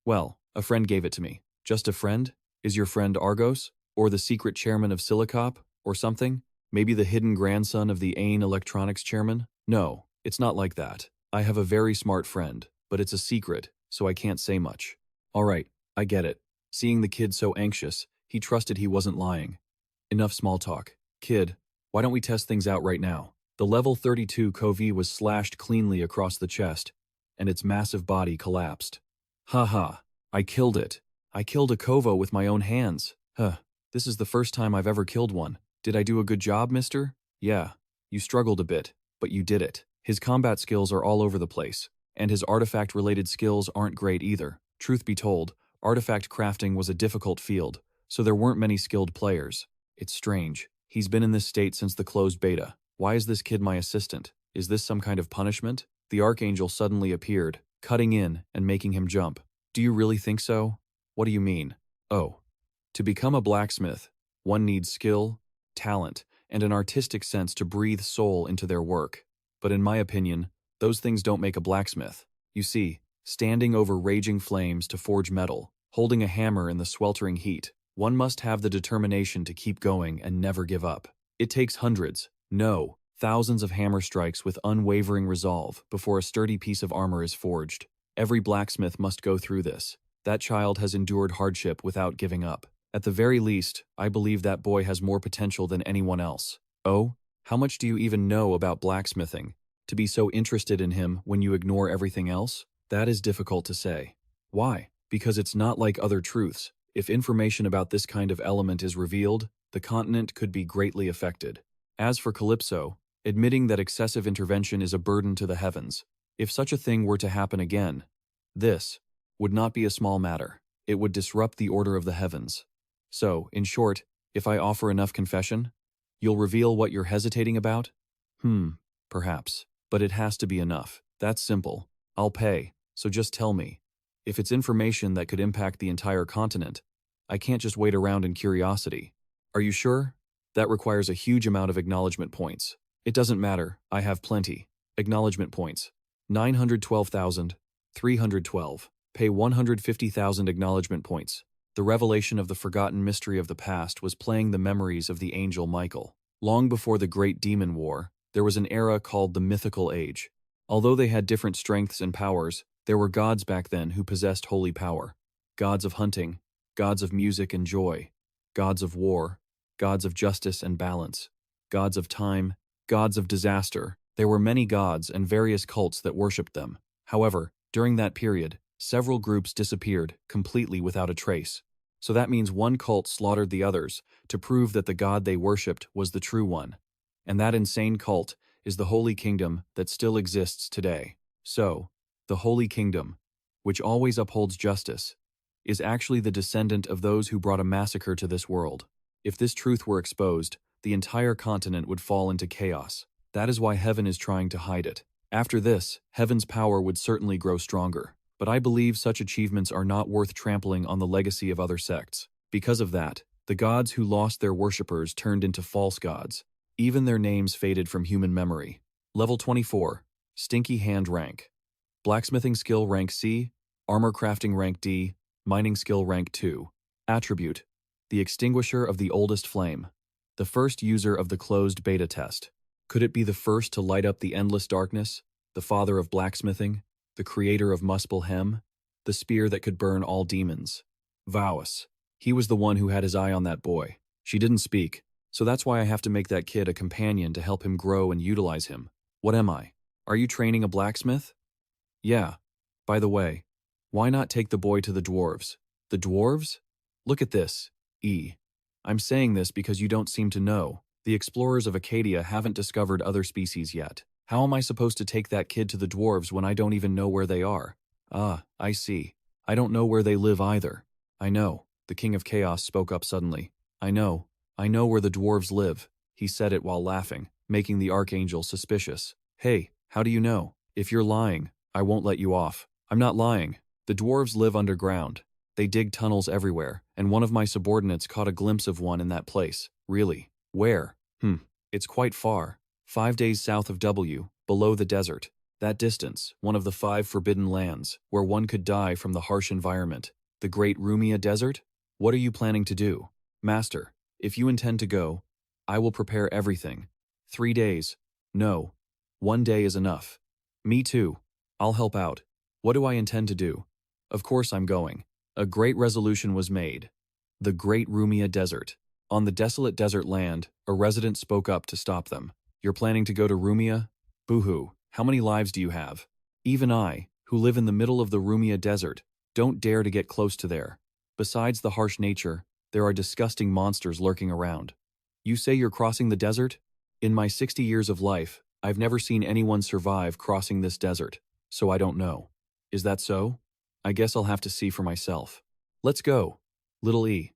Well, a friend gave it to me. Just a friend? Is your friend Argos? Or the secret chairman of Silicop? Or something? Maybe the hidden grandson of the AIN Electronics chairman? No, it's not like that. I have a very smart friend, but it's a secret, so I can't say much. Alright, I get it. Seeing the kid so anxious, he trusted he wasn't lying. Enough small talk. Kid, why don't we test things out right now? The level 32 Kovi was slashed cleanly across the chest, and its massive body collapsed. Haha, I killed it. I killed a Kovo with my own hands. This is the first time I've ever killed one. Did I do a good job, mister? Yeah, you struggled a bit, but you did it. His combat skills are all over the place, and his artifact-related skills aren't great either. Truth be told, artifact crafting was a difficult field, so there weren't many skilled players. It's strange. He's been in this state since the closed beta. Why is this kid my assistant? Is this some kind of punishment? The Archangel suddenly appeared, cutting in and making him jump. Do you really think so? What do you mean? Oh. To become a blacksmith, one needs skill, talent, and an artistic sense to breathe soul into their work. But in my opinion, those things don't make a blacksmith. You see, standing over raging flames to forge metal, holding a hammer in the sweltering heat, one must have the determination to keep going and never give up. It takes hundreds, no, thousands of hammer strikes with unwavering resolve before a sturdy piece of armor is forged. Every blacksmith must go through this. That child has endured hardship without giving up. At the very least, I believe that boy has more potential than anyone else. Oh, how much do you even know about blacksmithing? To be so interested in him when you ignore everything else? That is difficult to say. Why? Because it's not like other truths. If information about this kind of element is revealed, the continent could be greatly affected. As for Calypso, admitting that excessive intervention is a burden to the heavens, if such a thing were to happen again, this would not be a small matter. It would disrupt the order of the heavens. So, in short, if I offer enough confession, you'll reveal what you're hesitating about? Perhaps. But it has to be enough. That's simple. I'll pay, so just tell me. If it's information that could impact the entire continent, I can't just wait around in curiosity. Are you sure? That requires a huge amount of acknowledgement points. It doesn't matter, I have plenty. Acknowledgement points. 912,312. Pay 150,000 acknowledgement points. The revelation of the forgotten mystery of the past was playing the memories of the angel Michael. Long before the Great Demon War, there was an era called the Mythical Age. Although they had different strengths and powers, there were gods back then who possessed holy power. Gods of hunting, gods of music and joy, gods of war, gods of justice and balance, gods of time, gods of disaster. There were many gods and various cults that worshipped them. However, during that period, several groups disappeared, completely without a trace. So that means one cult slaughtered the others to prove that the god they worshipped was the true one. And that insane cult is the Holy Kingdom that still exists today. So, the Holy Kingdom, which always upholds justice, is actually the descendant of those who brought a massacre to this world. If this truth were exposed, the entire continent would fall into chaos. That is why heaven is trying to hide it. After this, heaven's power would certainly grow stronger. But I believe such achievements are not worth trampling on the legacy of other sects. Because of that, the gods who lost their worshippers turned into false gods. Even their names faded from human memory. Level 24. Stinky Hand Rank. Blacksmithing Skill Rank C. Armor Crafting Rank D. Mining Skill Rank 2. Attribute: the Extinguisher of the Oldest Flame. The first user of the closed beta test. Could it be the first to light up the endless darkness? The father of blacksmithing? The creator of Muspelhem, the spear that could burn all demons. Vaus. He was the one who had his eye on that boy. She didn't speak, so that's why I have to make that kid a companion to help him grow and utilize him. What am I? Are you training a blacksmith? Yeah. By the way, Why not take the boy to the dwarves? The dwarves? Look at this, E. I'm saying this because you don't seem to know. The explorers of Accadia haven't discovered other species yet. How am I supposed to take that kid to the dwarves when I don't even know where they are? Ah, I see. I don't know where they live either. I know, the King of Chaos spoke up suddenly. I know where the dwarves live. He said it while laughing, making the Archangel suspicious. Hey, how do you know? If you're lying, I won't let you off. I'm not lying. The dwarves live underground. They dig tunnels everywhere, and one of my subordinates caught a glimpse of one in that place. Really? Where? It's quite far. 5 days south of W, below the desert. That distance, one of the 5 forbidden lands, where one could die from the harsh environment. The Great Rumia Desert? What are you planning to do? Master, if you intend to go, I will prepare everything. 3 days. No. 1 day is enough. Me too. I'll help out. What do I intend to do? Of course I'm going. A great resolution was made. The Great Rumia Desert. On the desolate desert land, a resident spoke up to stop them. You're planning to go to Rumia? Boo-hoo, how many lives do you have? Even I, who live in the middle of the Rumia Desert, don't dare to get close to there. Besides the harsh nature, there are disgusting monsters lurking around. You say you're crossing the desert? In my 60 years of life, I've never seen anyone survive crossing this desert, so I don't know. Is that so? I guess I'll have to see for myself. Let's go. Little E.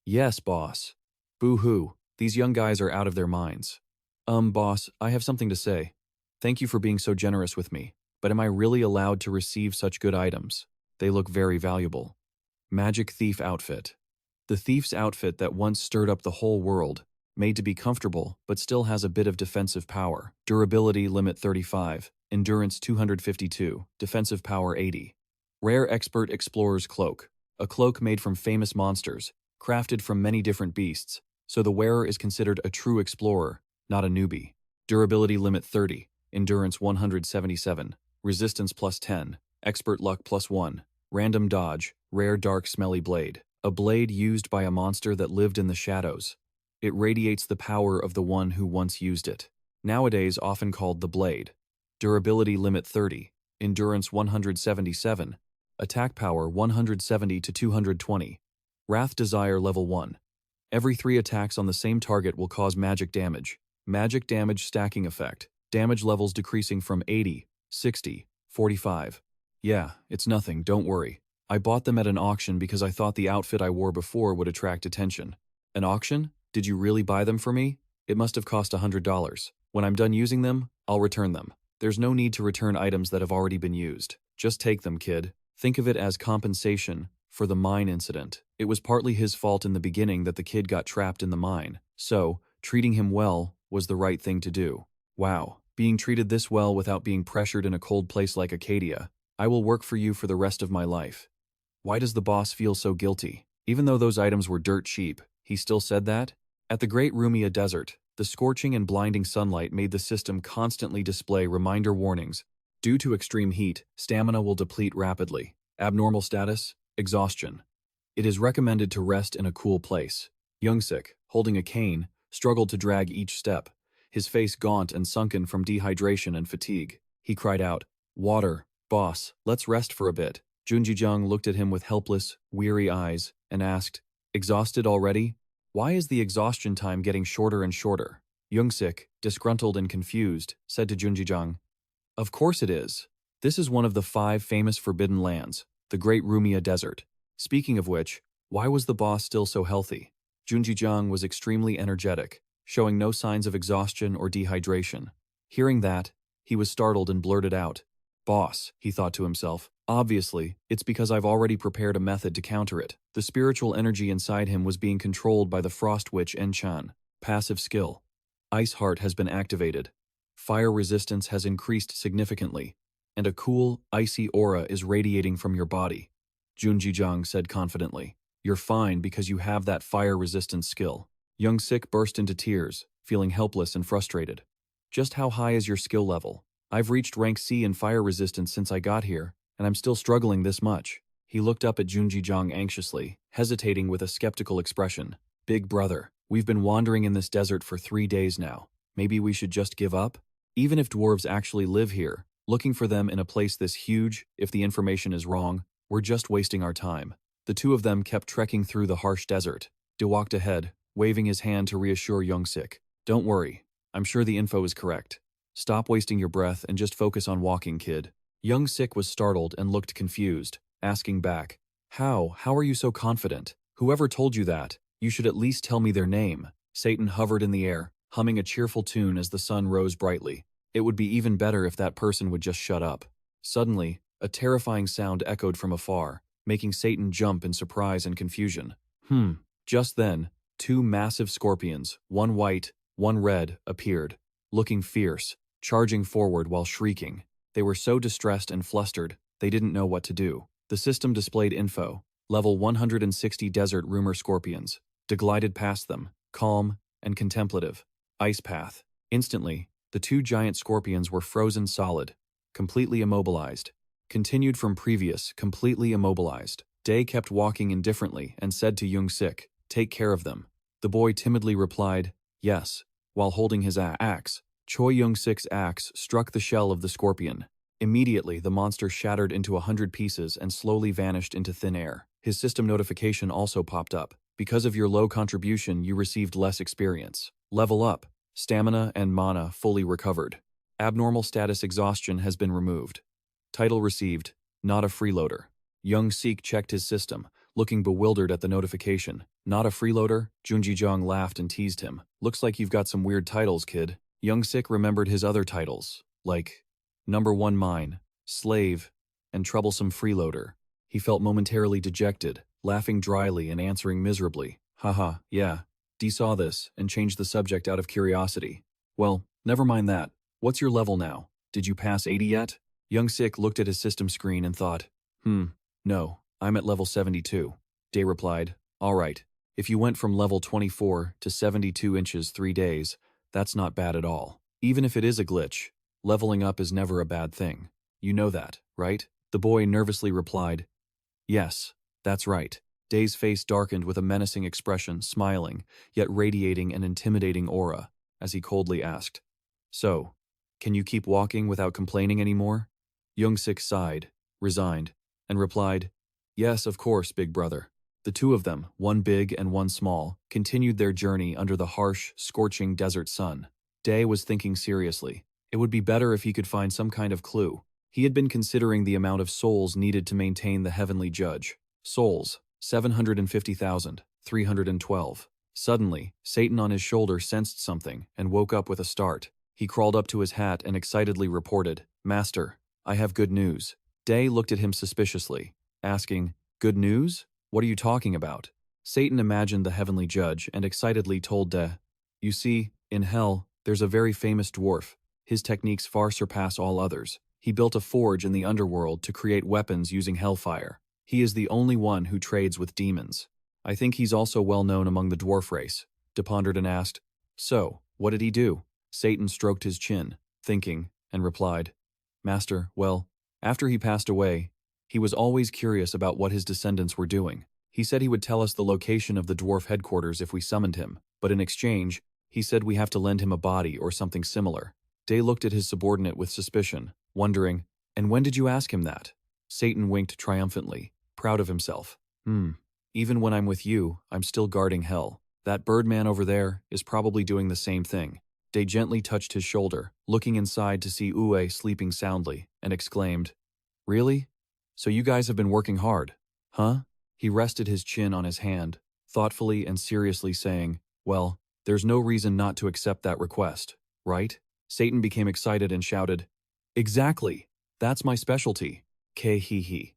Yes, boss. Boo-hoo, these young guys are out of their minds. Boss, I have something to say. Thank you for being so generous with me, but am I really allowed to receive such good items? They look very valuable. Magic Thief Outfit. The thief's outfit that once stirred up the whole world, made to be comfortable but still has a bit of defensive power. Durability limit 35, endurance 252, defensive power 80. Rare Expert Explorer's Cloak. A cloak made from famous monsters, crafted from many different beasts, so the wearer is considered a true explorer, not a newbie. Durability limit 30, endurance 177, resistance plus 10, expert luck plus 1, random dodge, rare dark smelly blade. A blade used by a monster that lived in the shadows. It radiates the power of the one who once used it. Nowadays often called the blade. Durability limit 30, endurance 177, attack power 170 to 220. Wrath Desire level 1. Every 3 attacks on the same target will cause magic damage. Magic damage stacking effect. Damage levels decreasing from 80, 60, 45. Yeah, it's nothing, don't worry. I bought them at an auction because I thought the outfit I wore before would attract attention. An auction? Did you really buy them for me? It must have cost $100. When I'm done using them, I'll return them. There's no need to return items that have already been used. Just take them, kid. Think of it as compensation for the mine incident. It was partly his fault in the beginning that the kid got trapped in the mine, so treating him well was the right thing to do. Wow, being treated this well without being pressured in a cold place like Accadia. I will work for you for the rest of my life. Why does the boss feel so guilty? Even though those items were dirt cheap, he still said that? At the Great Rumia Desert, the scorching and blinding sunlight made the system constantly display reminder warnings. Due to extreme heat, stamina will deplete rapidly. Abnormal status? Exhaustion. It is recommended to rest in a cool place. Youngsik, holding a cane, struggled to drag each step, his face gaunt and sunken from dehydration and fatigue. He cried out, "Water, boss, let's rest for a bit." Junjijang looked at him with helpless, weary eyes and asked, "Exhausted already? Why is the exhaustion time getting shorter and shorter?" Youngsik, disgruntled and confused, said to Junjijang, "Of course it is. This is one of the 5 famous forbidden lands, the Great Rumia Desert. Speaking of which, why was the boss still so healthy?" Junjijang was extremely energetic, showing no signs of exhaustion or dehydration. Hearing that, he was startled and blurted out, "Boss," he thought to himself, "obviously, it's because I've already prepared a method to counter it." The spiritual energy inside him was being controlled by the Frost Witch Enchan. Passive skill. Ice Heart has been activated. Fire resistance has increased significantly, and a cool, icy aura is radiating from your body. Junjijang said confidently, "You're fine because you have that fire resistance skill." Youngsik burst into tears, feeling helpless and frustrated. "Just how high is your skill level? I've reached rank C in fire resistance since I got here, and I'm still struggling this much." He looked up at Junjijang anxiously, hesitating with a skeptical expression. "Big brother, we've been wandering in this desert for 3 days now. Maybe we should just give up? Even if dwarves actually live here, looking for them in a place this huge, if the information is wrong, We're just wasting our time. The two of them kept trekking through the harsh desert. De walked ahead, waving his hand to reassure Young-sik. Don't worry. I'm sure the info is correct. Stop wasting your breath and just focus on walking, kid. Young-sik was startled and looked confused, asking back, How are you so confident? Whoever told you that? You should at least tell me their name. Satan hovered in the air, humming a cheerful tune as the sun rose brightly. It would be even better if that person would just shut up. Suddenly, a terrifying sound echoed from afar, making Satan jump in surprise and confusion. Just then, two massive scorpions, one white, one red, appeared, looking fierce, charging forward while shrieking. They were so distressed and flustered, they didn't know what to do. The system displayed info. Level 160 desert rumor scorpions. De glided past them, calm and contemplative. Ice path. Instantly, the two giant scorpions were frozen solid, completely immobilized. Continued from previous, completely immobilized. Day kept walking indifferently and said to Young-sik, Take care of them. The boy timidly replied, Yes, while holding his axe. Choi Young-sik's axe struck the shell of the scorpion. Immediately, the monster shattered into 100 pieces and slowly vanished into thin air. His system notification also popped up. Because of your low contribution, you received less experience. Level up. Stamina and mana fully recovered. Abnormal status exhaustion has been removed. Title received, not a freeloader. Young-sik checked his system, looking bewildered at the notification. Not a freeloader? Junji-jung laughed and teased him. Looks like you've got some weird titles, kid. Young-sik remembered his other titles, like Number 1 Mine, Slave, and Troublesome Freeloader. He felt momentarily dejected, laughing dryly and answering miserably. Haha, yeah. Dee saw this and changed the subject out of curiosity. Well, never mind that. What's your level now? Did you pass 80 yet? Young-sik looked at his system screen and thought, No, I'm at level 72. Day replied, Alright, if you went from level 24 to 72 inches 3 days, that's not bad at all. Even if it is a glitch, leveling up is never a bad thing. You know that, right? The boy nervously replied, Yes, that's right. Day's face darkened with a menacing expression, smiling, yet radiating an intimidating aura, as he coldly asked, So, can you keep walking without complaining anymore? Young-sik sighed, resigned, and replied, Yes, of course, big brother. The two of them, one big and one small, continued their journey under the harsh, scorching desert sun. Day was thinking seriously. It would be better if he could find some kind of clue. He had been considering the amount of souls needed to maintain the heavenly judge. Souls, 750,312. Suddenly, Satan on his shoulder sensed something and woke up with a start. He crawled up to his hat and excitedly reported, Master, I have good news. Day looked at him suspiciously, asking, Good news? What are you talking about? Satan imagined the heavenly judge and excitedly told De, You see, in hell, there's a very famous dwarf. His techniques far surpass all others. He built a forge in the underworld to create weapons using hellfire. He is the only one who trades with demons. I think he's also well known among the dwarf race. De pondered and asked, So, what did he do? Satan stroked his chin, thinking, and replied, Master, well, after he passed away, he was always curious about what his descendants were doing. He said he would tell us the location of the dwarf headquarters if we summoned him, but in exchange, he said we have to lend him a body or something similar. Day looked at his subordinate with suspicion, wondering, And when did you ask him that? Satan winked triumphantly, proud of himself. Even when I'm with you, I'm still guarding hell. That birdman over there is probably doing the same thing. Day gently touched his shoulder, looking inside to see Ue sleeping soundly, and exclaimed, Really? So you guys have been working hard, huh? He rested his chin on his hand, thoughtfully and seriously saying, Well, there's no reason not to accept that request, right? Satan became excited and shouted, Exactly! That's my specialty. Ke-he-he.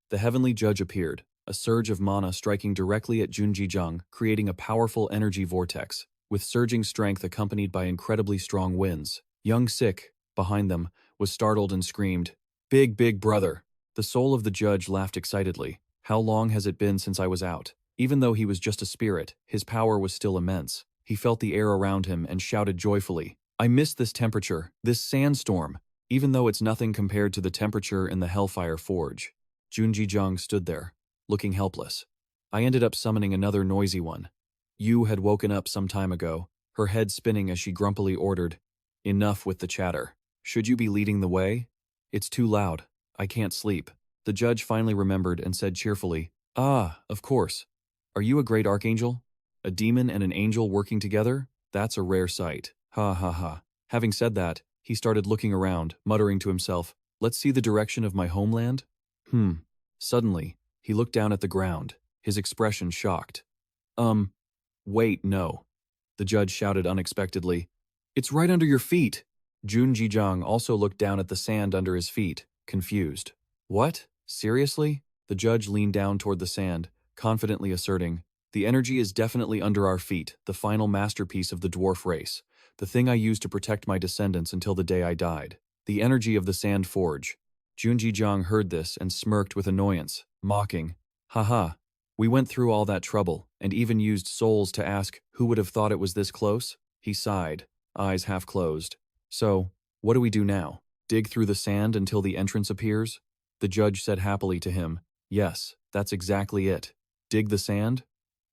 The heavenly judge appeared, a surge of mana striking directly at Junji-jung, creating a powerful energy vortex, with surging strength accompanied by incredibly strong winds. Young-sik, behind them, was startled and screamed, Big brother! The soul of the judge laughed excitedly. How long has it been since I was out? Even though he was just a spirit, his power was still immense. He felt the air around him and shouted joyfully, I miss this temperature, this sandstorm, even though it's nothing compared to the temperature in the Hellfire Forge. Junji-jung stood there, looking helpless. I ended up summoning another noisy one. Yu had woken up some time ago, her head spinning as she grumpily ordered, Enough with the chatter. Should you be leading the way? It's too loud. I can't sleep. The judge finally remembered and said cheerfully, "Ah, of course. Are you a great archangel? A demon and an angel working together? That's a rare sight. Ha ha ha." Having said that, he started looking around, muttering to himself, "Let's see the direction of my homeland?" Suddenly, he looked down at the ground, his expression shocked. Wait, no." The judge shouted unexpectedly. "It's right under your feet." Jun Jijang also looked down at the sand under his feet, confused. "What? Seriously?" The judge leaned down toward the sand, confidently asserting, "The energy is definitely under our feet, the final masterpiece of the dwarf race, the thing I used to protect my descendants until the day I died. The energy of the sand forge." Junji Jang heard this and smirked with annoyance, mocking, "Haha, we went through all that trouble, and even used souls to ask who would have thought it was this close?" He sighed, eyes half closed. "So, what do we do now? Dig through the sand until the entrance appears?" The judge said happily to him, "Yes, that's exactly it. Dig the sand?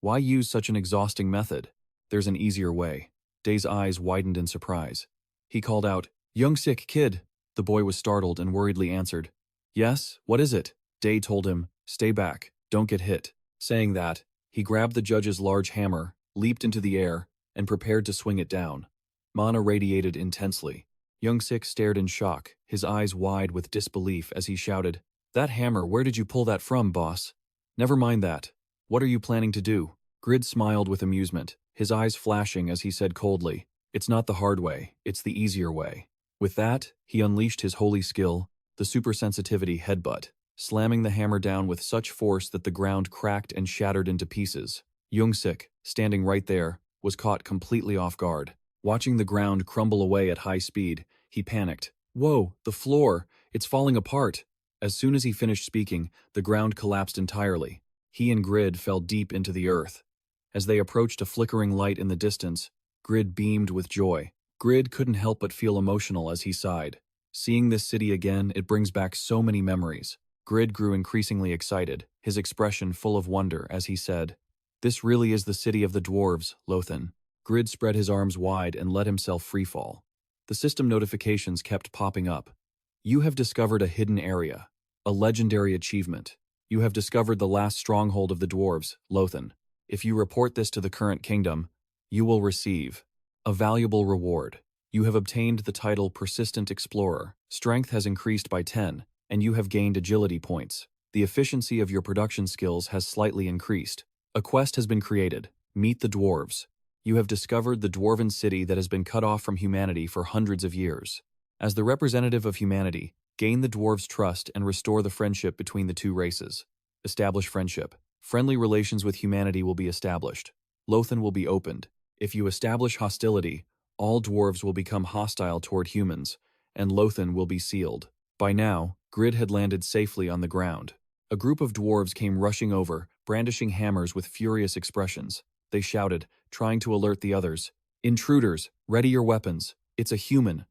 Why use such an exhausting method? There's an easier way." Day's eyes widened in surprise. He called out, "Young sick kid." The boy was startled and worriedly answered, "Yes, what is it?" Day told him, "Stay back, don't get hit." Saying that, he grabbed the judge's large hammer, leaped into the air, and prepared to swing it down. Mana radiated intensely. Young Sik stared in shock, his eyes wide with disbelief as he shouted, "That hammer, where did you pull that from, boss?" "Never mind that. What are you planning to do?" Grid smiled with amusement, his eyes flashing as he said coldly, "It's not the hard way, it's the easier way." With that, he unleashed his holy skill, the supersensitivity headbutt, slamming the hammer down with such force that the ground cracked and shattered into pieces. Youngsik, standing right there, was caught completely off guard. Watching the ground crumble away at high speed, he panicked. "Whoa, the floor! It's falling apart!" As soon as he finished speaking, the ground collapsed entirely. He and Grid fell deep into the earth. As they approached a flickering light in the distance, Grid beamed with joy. Grid couldn't help but feel emotional as he sighed. Seeing this city again, it brings back so many memories. Grid grew increasingly excited, his expression full of wonder as he said, "This really is the city of the dwarves, Lothan." Grid spread his arms wide and let himself freefall. The system notifications kept popping up. "You have discovered a hidden area. A legendary achievement. You have discovered the last stronghold of the dwarves, Lothan. If you report this to the current kingdom, you will receive a valuable reward. You have obtained the title Persistent Explorer. Strength has increased by 10, and you have gained agility points. The efficiency of your production skills has slightly increased. A quest has been created. Meet the dwarves. You have discovered the dwarven city that has been cut off from humanity for hundreds of years. As the representative of humanity, gain the dwarves' trust and restore the friendship between the two races. Establish friendship. Friendly relations with humanity will be established. Lothan will be opened. If you establish hostility, all dwarves will become hostile toward humans, and Lothan will be sealed." By now, Grid had landed safely on the ground. A group of dwarves came rushing over, brandishing hammers with furious expressions. They shouted, trying to alert the others, "Intruders, ready your weapons. It's a human,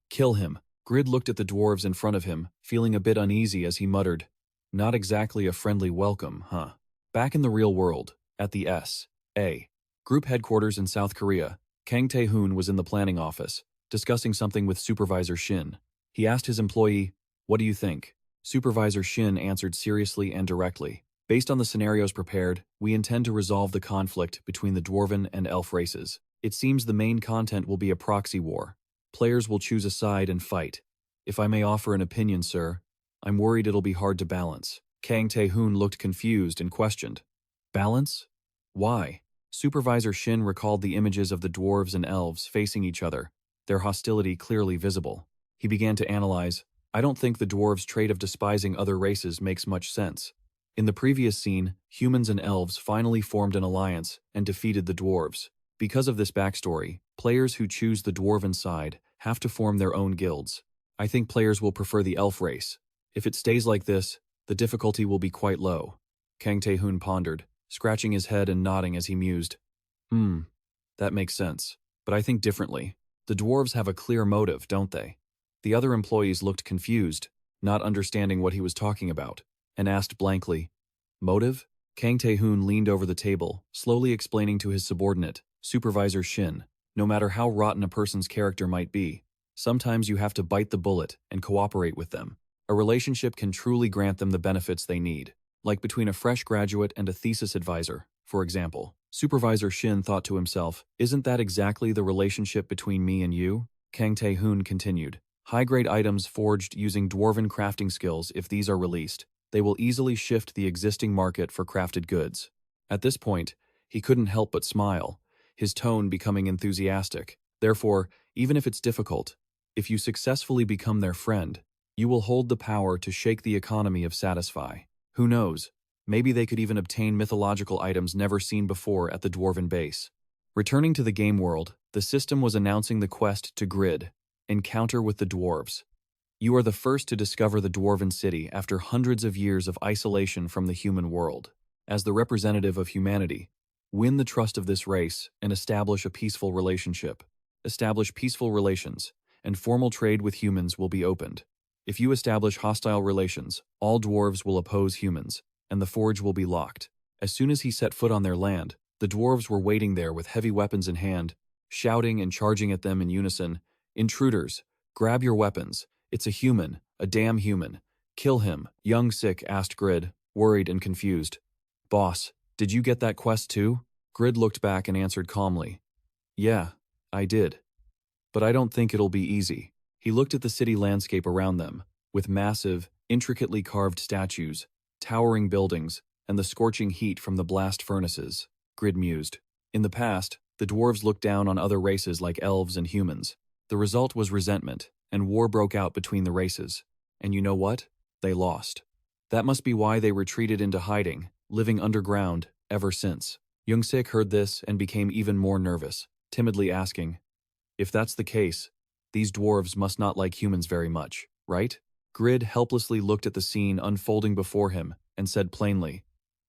kill him." Grid looked at the dwarves in front of him, feeling a bit uneasy as he muttered, "Not exactly a friendly welcome, huh?" Back in the real world, at the S.A. Group headquarters in South Korea, Kang Tae-hoon was in the planning office, discussing something with Supervisor Shin. He asked his employee, "What do you think?" Supervisor Shin answered seriously and directly, "Based on the scenarios prepared, we intend to resolve the conflict between the dwarven and elf races. It seems the main content will be a proxy war. Players will choose a side and fight. If I may offer an opinion, sir, I'm worried it'll be hard to balance." Kang Tae-hoon looked confused and questioned, "Balance? Why?" Supervisor Shin recalled the images of the dwarves and elves facing each other, their hostility clearly visible. He began to analyze, "I don't think the dwarves' trait of despising other races makes much sense. In the previous scene, humans and elves finally formed an alliance and defeated the dwarves. Because of this backstory, players who choose the dwarven side have to form their own guilds. I think players will prefer the elf race. If it stays like this, the difficulty will be quite low." Kang Tae-hoon pondered, scratching his head and nodding as he mused. That makes sense. But I think differently. The dwarves have a clear motive, don't they?" The other employees looked confused, not understanding what he was talking about, and asked blankly, "Motive?" Kang Tae-hoon leaned over the table, slowly explaining to his subordinate, Supervisor Shin, "No matter how rotten a person's character might be, sometimes you have to bite the bullet and cooperate with them. A relationship can truly grant them the benefits they need, like between a fresh graduate and a thesis advisor, for example. Supervisor Shin thought to himself, "Isn't that exactly the relationship between me and you?" Kang Tae-hoon continued, "High-grade items forged using dwarven crafting skills, if these are released, they will easily shift the existing market for crafted goods." At this point, he couldn't help but smile, his tone becoming enthusiastic. Therefore, even if it's difficult, if you successfully become their friend, you will hold the power to shake the economy of Satisfy. Who knows? Maybe they could even obtain mythological items never seen before at the dwarven base. Returning to the game world, the system was announcing the quest to Grid, Encounter with the Dwarves. You are the first to discover the dwarven city after hundreds of years of isolation from the human world. As the representative of humanity, win the trust of this race and establish a peaceful relationship. Establish peaceful relations, and formal trade with humans will be opened. If you establish hostile relations, all dwarves will oppose humans, and the forge will be locked. As soon as he set foot on their land, the dwarves were waiting there with heavy weapons in hand, shouting and charging at them in unison. "Intruders, grab your weapons. It's a human, a damn human. Kill him." Young Sick asked Grid, worried and confused. "Boss, did you get that quest too?" Grid looked back and answered calmly, "Yeah, I did. But I don't think it'll be easy." He looked at the city landscape around them, with massive, intricately carved statues, towering buildings, and the scorching heat from the blast furnaces. Grid mused. In the past, the dwarves looked down on other races like elves and humans. The result was resentment, and war broke out between the races. And you know what? They lost. That must be why they retreated into hiding, living underground, ever since. Young-sik heard this and became even more nervous, timidly asking, "If that's the case, these dwarves must not like humans very much, right?" Grid helplessly looked at the scene unfolding before him and said plainly,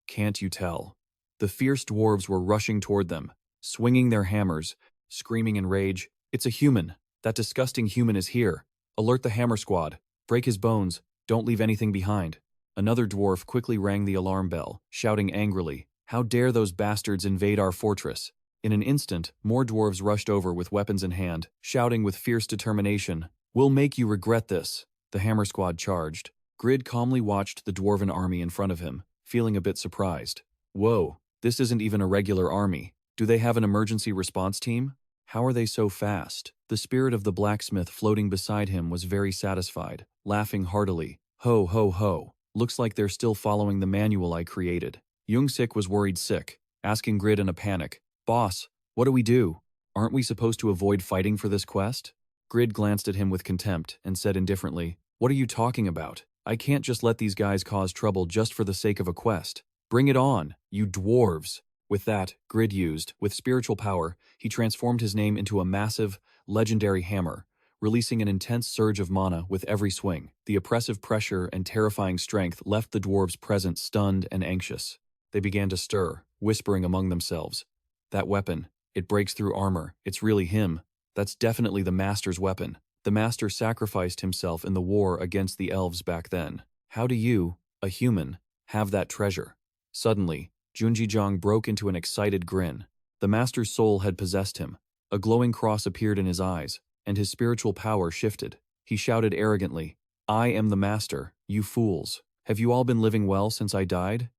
"Can't you tell?" The fierce dwarves were rushing toward them, swinging their hammers, screaming in rage, "It's a human! That disgusting human is here! Alert the hammer squad! Break his bones! Don't leave anything behind!" Another dwarf quickly rang the alarm bell, shouting angrily, "How dare those bastards invade our fortress?" In an instant, more dwarves rushed over with weapons in hand, shouting with fierce determination, "We'll make you regret this!" The hammer squad charged. Grid calmly watched the dwarven army in front of him, feeling a bit surprised. Whoa, this isn't even a regular army. Do they have an emergency response team? How are they so fast? The spirit of the blacksmith floating beside him was very satisfied, laughing heartily. "Ho ho ho, looks like they're still following the manual I created." Young-sik was worried sick, asking Grid in a panic, "Boss, what do we do? Aren't we supposed to avoid fighting for this quest?" Grid glanced at him with contempt and said indifferently, "What are you talking about? I can't just let these guys cause trouble just for the sake of a quest. Bring it on, you dwarves!" With that, Grid used, with spiritual power, he transformed his name into a massive, legendary hammer, releasing an intense surge of mana with every swing. The oppressive pressure and terrifying strength left the dwarves present stunned and anxious. They began to stir, whispering among themselves, "That weapon, it breaks through armor. It's really him. That's definitely the Master's weapon. The Master sacrificed himself in the war against the elves back then. How do you, a human, have that treasure?" Suddenly, Junjijang broke into an excited grin. The Master's soul had possessed him. A glowing cross appeared in his eyes, and his spiritual power shifted. He shouted arrogantly, "I am the Master, you fools. Have you all been living well since I died?"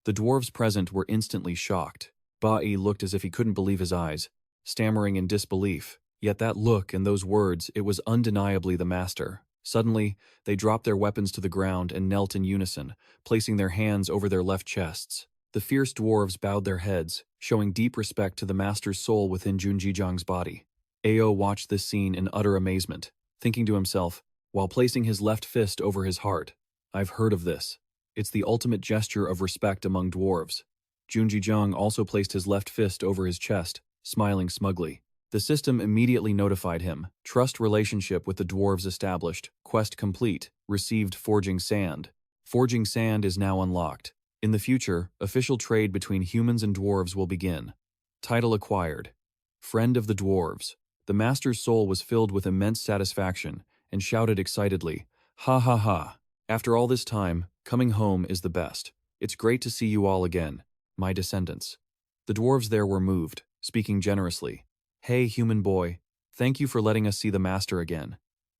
The dwarves present were instantly shocked. Ba'i looked as if he couldn't believe his eyes, stammering in disbelief. Yet that look and those words, it was undeniably the Master. Suddenly, they dropped their weapons to the ground and knelt in unison, placing their hands over their left chests. The fierce dwarves bowed their heads, showing deep respect to the Master's soul within Junjijang's body. Ao watched this scene in utter amazement, thinking to himself, while placing his left fist over his heart, "I've heard of this. It's the ultimate gesture of respect among dwarves." Junjijang also placed his left fist over his chest, smiling smugly. The system immediately notified him. Trust relationship with the dwarves established. Quest complete. Received Forging Sand. Forging Sand is now unlocked. In the future, official trade between humans and dwarves will begin. Title acquired. Friend of the Dwarves. The Master's soul was filled with immense satisfaction and shouted excitedly, "Ha ha ha. After all this time, coming home is the best. It's great to see you all again, my descendants." The dwarves there were moved, speaking generously. "Hey, human boy, thank you for letting us see the Master again.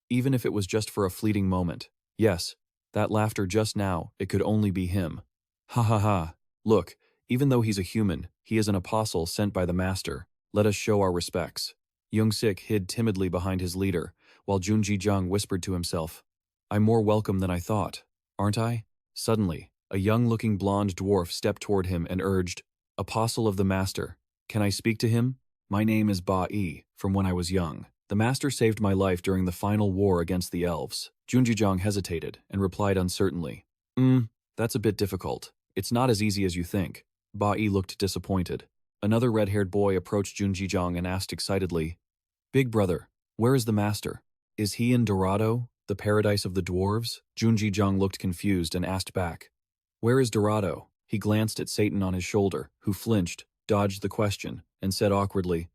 Even if it was just for a fleeting moment. Yes, That laughter just now, it could only be him. Ha ha ha. Look, even though he's a human, he is an apostle sent by the master. Let us show our respects. Young-sik hid timidly behind his leader, while Junji-jung whispered to himself, I'm more welcome than I thought, aren't I? Suddenly, a young-looking blonde dwarf stepped toward him and urged, Apostle of the Master, can I speak to him? My name is Ba-e, from when I was young. The Master saved my life during the final war against the elves. Junji-jung hesitated and replied uncertainly, that's a bit difficult. It's not as easy as you think. Ba-e looked disappointed. Another red-haired boy approached Junji-jung and asked excitedly, Big brother, where is the Master? Is he in Dorado, the paradise of the dwarves? Junji-jung looked confused and asked back, Where is Dorado? He glanced at Satan on his shoulder, who flinched, dodged the question, and said awkwardly,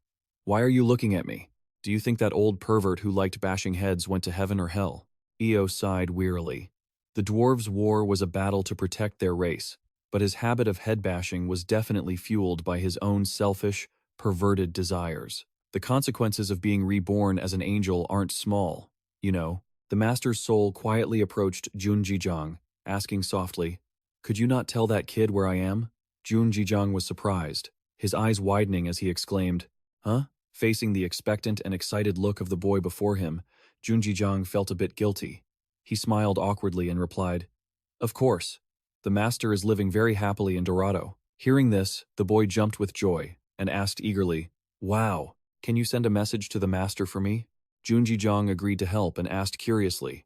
Why are you looking at me? Do you think that old pervert who liked bashing heads went to heaven or hell? Io sighed wearily. The dwarves' war was a battle to protect their race, but his habit of head-bashing was definitely fueled by his own selfish, perverted desires. The consequences of being reborn as an angel aren't small, you know. The Master's soul quietly approached Junji-jung, asking softly, Could you not tell that kid where I am? Junji-jung was surprised, his eyes widening as he exclaimed, Huh? Facing the expectant and excited look of the boy before him, Junji-jung felt a bit guilty. He smiled awkwardly and replied, Of course. The Master is living very happily in Dorado. Hearing this, the boy jumped with joy and asked eagerly, Wow, can you send a message to the Master for me? Junji-jung agreed to help and asked curiously,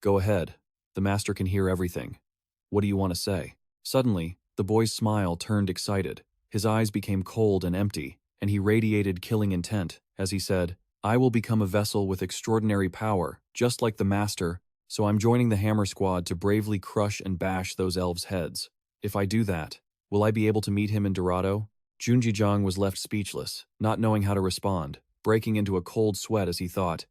Go ahead. The Master can hear everything. What do you want to say? Suddenly, the boy's smile turned excited. His eyes became cold and empty, and he radiated killing intent as he said, I will become a vessel with extraordinary power, just like the Master, so I'm joining the Hammer Squad to bravely crush and bash those elves' heads. If I do that, will I be able to meet him in Dorado? Junji-jung was left speechless, not knowing how to respond, breaking into a cold sweat as he thought,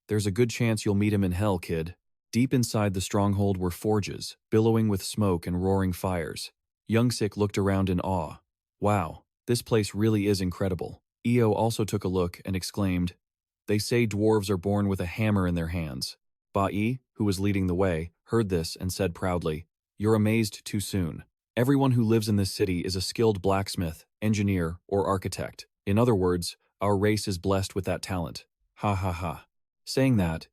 There's a good chance you'll meet him in hell, kid. Deep inside the stronghold were forges, billowing with smoke and roaring fires. Young-sik looked around in awe. Wow, this place really is incredible. Io also took a look and exclaimed, They say dwarves are born with a hammer in their hands. Ba-e, who was leading the way, heard this and said proudly, You're amazed too soon. Everyone who lives in this city is a skilled blacksmith, engineer, or architect. In other words, our race is blessed with that talent. Ha ha ha. Saying that,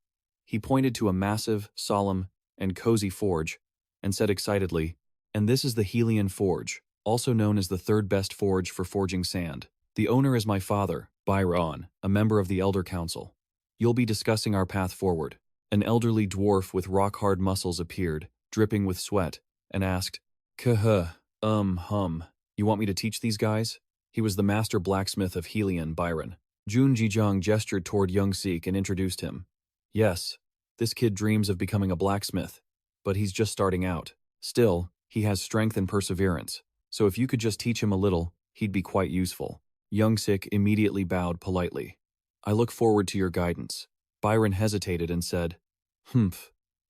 he pointed to a massive, solemn, and cozy forge and said excitedly, And this is the Helion Forge, also known as the third best forge for forging sand. The owner is my father, Byron, a member of the Elder Council. You'll be discussing our path forward. An elderly dwarf with rock-hard muscles appeared, dripping with sweat, and asked, You want me to teach these guys? He was the master blacksmith of Helion, Byron. Junji-jung gestured toward Young-sik and introduced him. Yes, this kid dreams of becoming a blacksmith, but he's just starting out. Still, he has strength and perseverance, so if you could just teach him a little, he'd be quite useful. Young-sik immediately bowed politely. I look forward to your guidance. Byron hesitated and said,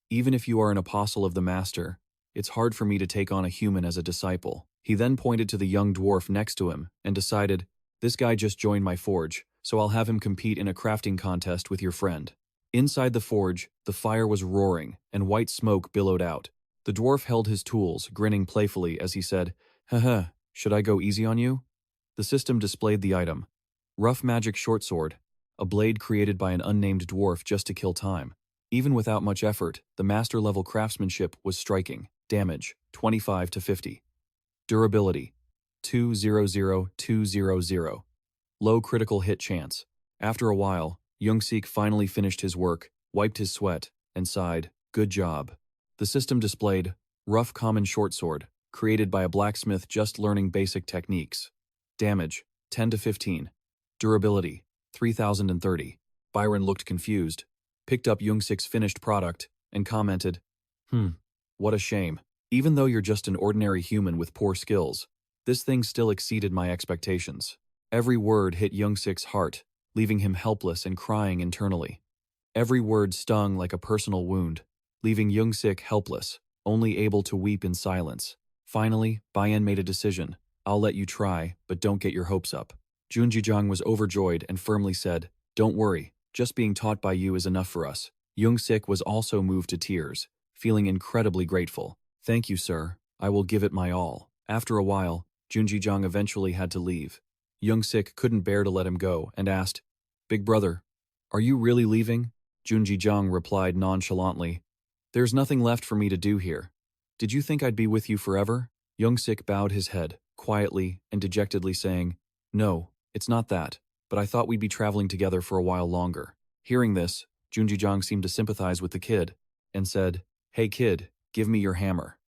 Even if you are an apostle of the Master, it's hard for me to take on a human as a disciple. He then pointed to the young dwarf next to him and decided, This guy just joined my forge, so I'll have him compete in a crafting contest with your friend. Inside the forge, the fire was roaring and white smoke billowed out. The dwarf held his tools, grinning playfully as he said, Haha, should I go easy on you? The system displayed the item. Rough magic short sword, a blade created by an unnamed dwarf just to kill time. Even without much effort, the master-level craftsmanship was striking. Damage, 25 to 50. Durability, 200-200. Low critical hit chance. After a while, Young-sik finally finished his work, wiped his sweat, and sighed, Good job. The system displayed, Rough common short sword, created by a blacksmith just learning basic techniques. Damage, 10 to 15. Durability, 3030. Byron looked confused, picked up Young-sik's finished product, and commented, What a shame. Even though you're just an ordinary human with poor skills, this thing still exceeded my expectations. Every word hit Young-sik's heart, leaving him helpless and crying internally. Every word stung like a personal wound, leaving Young-sik helpless, only able to weep in silence. Finally, Bayan made a decision. I'll let you try, but don't get your hopes up. Junji-jung was overjoyed and firmly said, Don't worry, just being taught by you is enough for us. Young-sik was also moved to tears, feeling incredibly grateful. Thank you, sir. I will give it my all. After a while, Junji eventually had to leave. Young-sik couldn't bear to let him go and asked, Big brother, are you really leaving? Junji replied nonchalantly, There's nothing left for me to do here. Did you think I'd be with you forever? Young-sik bowed his head, quietly and dejectedly saying, No, it's not that, but I thought we'd be traveling together for a while longer. Hearing this, Junji seemed to sympathize with the kid, and said, Hey kid, give me your hammer.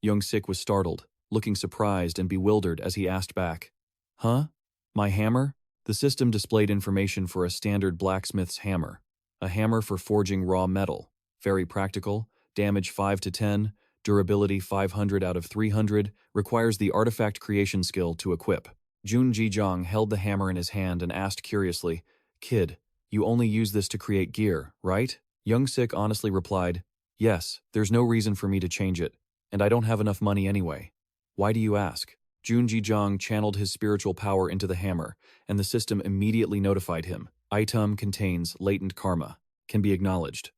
Young-sik was startled, looking surprised and bewildered as he asked back, Huh? My hammer? The system displayed information for a standard blacksmith's hammer. A hammer for forging raw metal. Very practical, damage 5 to 10, durability 500 out of 300, requires the artifact creation skill to equip. Junji held the hammer in his hand and asked curiously, Kid, you only use this to create gear, right? Young-sik honestly replied, Yes, there's no reason for me to change it, and I don't have enough money anyway. Why do you ask? Junji channeled his spiritual power into the hammer, and the system immediately notified him. Item contains latent karma. Can be acknowledged.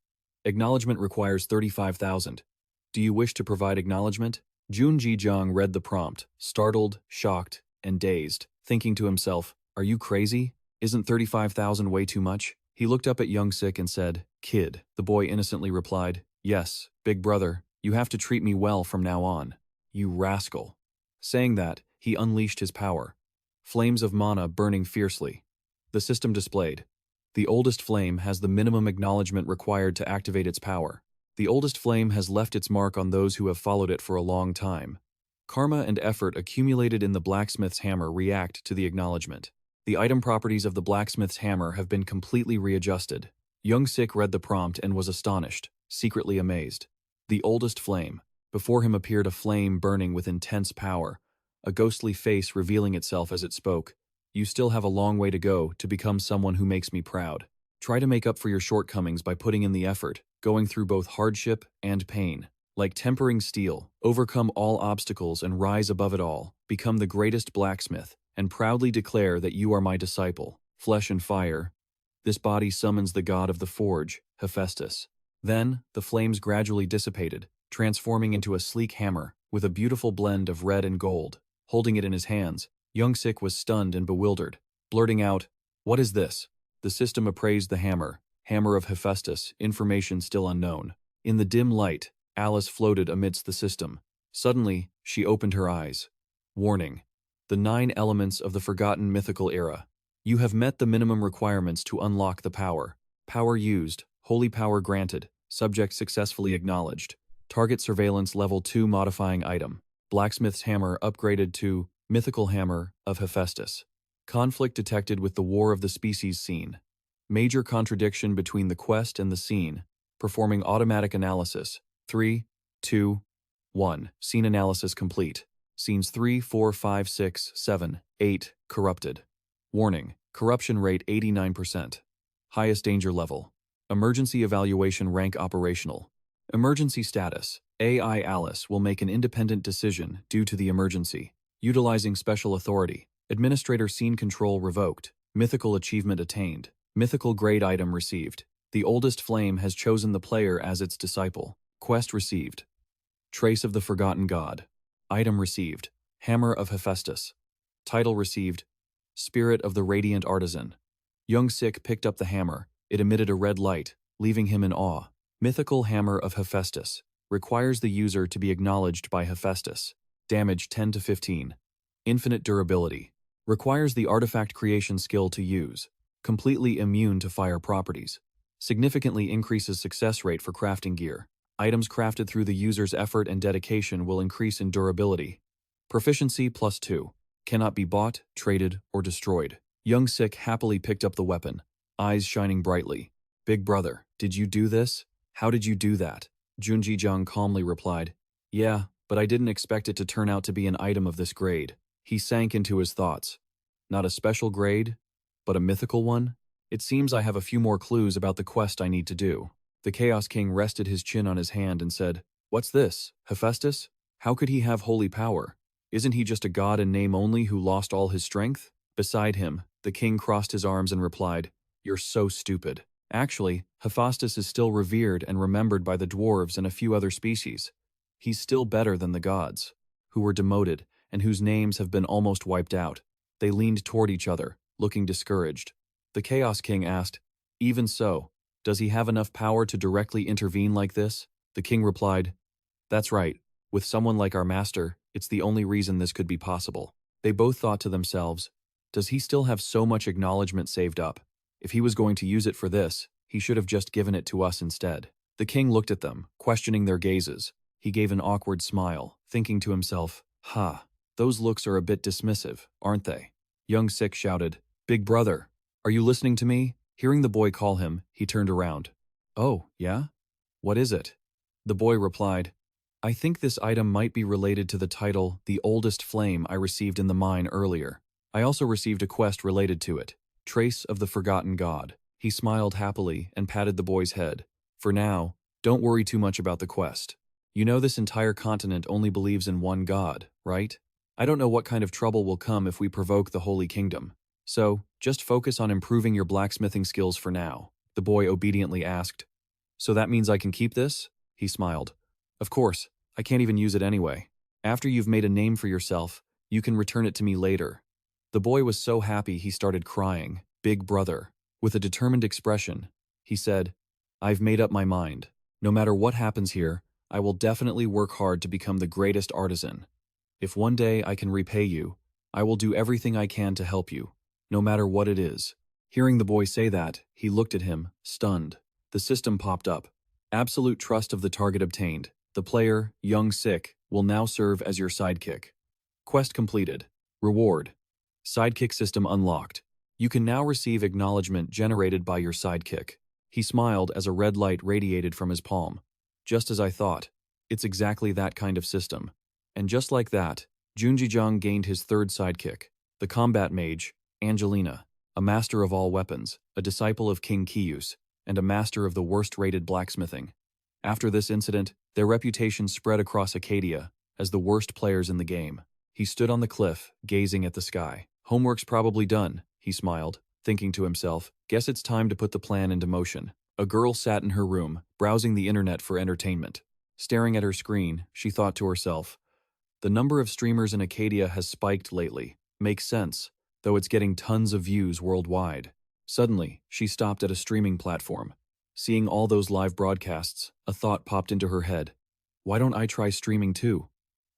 Acknowledgement requires 35,000. Do you wish to provide acknowledgement? Junji read the prompt, startled, shocked, and dazed, thinking to himself, Are you crazy? Isn't 35,000 way too much? He looked up at Young-sik and said, Kid. The boy innocently replied, Yes, big brother, you have to treat me well from now on. You rascal. Saying that, he unleashed his power. Flames of mana burning fiercely. The system displayed. The oldest flame has the minimum acknowledgement required to activate its power. The oldest flame has left its mark on those who have followed it for a long time. Karma and effort accumulated in the blacksmith's hammer react to the acknowledgement. The item properties of the blacksmith's hammer have been completely readjusted. Young-sik read the prompt and was astonished, secretly amazed. The oldest flame. Before him appeared a flame burning with intense power, a ghostly face revealing itself as it spoke. You still have a long way to go to become someone who makes me proud. Try to make up for your shortcomings by putting in the effort, going through both hardship and pain. Like tempering steel, overcome all obstacles and rise above it all, become the greatest blacksmith, and proudly declare that you are my disciple, flesh and fire. This body summons the god of the forge, Hephaestus. Then, the flames gradually dissipated, transforming into a sleek hammer with a beautiful blend of red and gold. Holding it in his hands, Young-sik was stunned and bewildered, blurting out, What is this? The system appraised the hammer, Hammer of Hephaestus, information still unknown. In the dim light, Alice floated amidst the system. Suddenly, she opened her eyes. Warning. The 9 elements of the forgotten mythical era. You have met the minimum requirements to unlock the power. Power used, holy power granted, subject successfully acknowledged. Target surveillance level 2 modifying item. Blacksmith's hammer upgraded to Mythical Hammer of Hephaestus. Conflict detected with the War of the Species scene. Major contradiction between the quest and the scene. Performing automatic analysis. 3, 2, 1. Scene analysis complete. Scenes 3, 4, 5, 6, 7, 8, corrupted. Warning, corruption rate 89%. Highest danger level. Emergency evaluation rank operational. Emergency status. AI Alice will make an independent decision due to the emergency. Utilizing special authority. Administrator scene control revoked. Mythical achievement attained. Mythical grade item received. The oldest flame has chosen the player as its disciple. Quest received. Trace of the Forgotten God. Item received. Hammer of Hephaestus. Title received. Spirit of the Radiant Artisan. Young-sik picked up the hammer. It emitted a red light, leaving him in awe. Mythical Hammer of Hephaestus. Requires the user to be acknowledged by Hephaestus. Damage 10 to 15. Infinite durability. Requires the artifact creation skill to use. Completely immune to fire properties. Significantly increases success rate for crafting gear. Items crafted through the user's effort and dedication will increase in durability. Proficiency +2. Cannot be bought, traded, or destroyed. Young-sik happily picked up the weapon, eyes shining brightly. Big brother, did you do this? How did you do that? Junji calmly replied, Yeah, but I didn't expect it to turn out to be an item of this grade. He sank into his thoughts. Not a special grade, but a mythical one? It seems I have a few more clues about the quest I need to do. The Chaos King rested his chin on his hand and said, What's this, Hephaestus? How could he have holy power? Isn't he just a god in name only who lost all his strength? Beside him, the king crossed his arms and replied, You're so stupid. Actually, Hephaestus is still revered and remembered by the dwarves and a few other species. He's still better than the gods, who were demoted and whose names have been almost wiped out. They leaned toward each other, looking discouraged. The Chaos King asked, "Even so, does he have enough power to directly intervene like this?" The king replied, "That's right. With someone like our master, it's the only reason this could be possible." They both thought to themselves, "Does he still have so much acknowledgement saved up? If he was going to use it for this, he should have just given it to us instead." The king looked at them, questioning their gazes. He gave an awkward smile, thinking to himself, those looks are a bit dismissive, aren't they?" Young Sik shouted, "Big brother, are you listening to me?" Hearing the boy call him, he turned around. "Oh, yeah? What is it?" The boy replied, "I think this item might be related to the title, The Oldest Flame, I received in the mine earlier. I also received a quest related to it, Trace of the Forgotten God." He smiled happily and patted the boy's head. "For now, don't worry too much about the quest. You know this entire continent only believes in one God, right? I don't know what kind of trouble will come if we provoke the Holy Kingdom. So, just focus on improving your blacksmithing skills for now." The boy obediently asked, "So that means I can keep this?" He smiled. "Of course, I can't even use it anyway. After you've made a name for yourself, you can return it to me later." The boy was so happy he started crying. "Big brother." With a determined expression, he said, "I've made up my mind. No matter what happens here, I will definitely work hard to become the greatest artisan. If one day I can repay you, I will do everything I can to help you, no matter what it is." Hearing the boy say that, he looked at him, stunned. The system popped up. Absolute trust of the target obtained. The player, Young Sik, will now serve as your sidekick. Quest completed. Reward. Sidekick system unlocked. You can now receive acknowledgement generated by your sidekick. He smiled as a red light radiated from his palm. "Just as I thought. It's exactly that kind of system." And just like that, Junjijang gained his third sidekick, the combat mage, Angelina, a master of all weapons, a disciple of King Kius, and a master of the worst-rated blacksmithing. After this incident, their reputation spread across Accadia as the worst players in the game. He stood on the cliff, gazing at the sky. "Homework's probably done," he smiled, thinking to himself, "Guess it's time to put the plan into motion." A girl sat in her room, browsing the internet for entertainment. Staring at her screen, she thought to herself, "The number of streamers in Accadia has spiked lately. Makes sense, though it's getting tons of views worldwide." Suddenly, she stopped at a streaming platform. Seeing all those live broadcasts, a thought popped into her head. Why don't I try streaming too?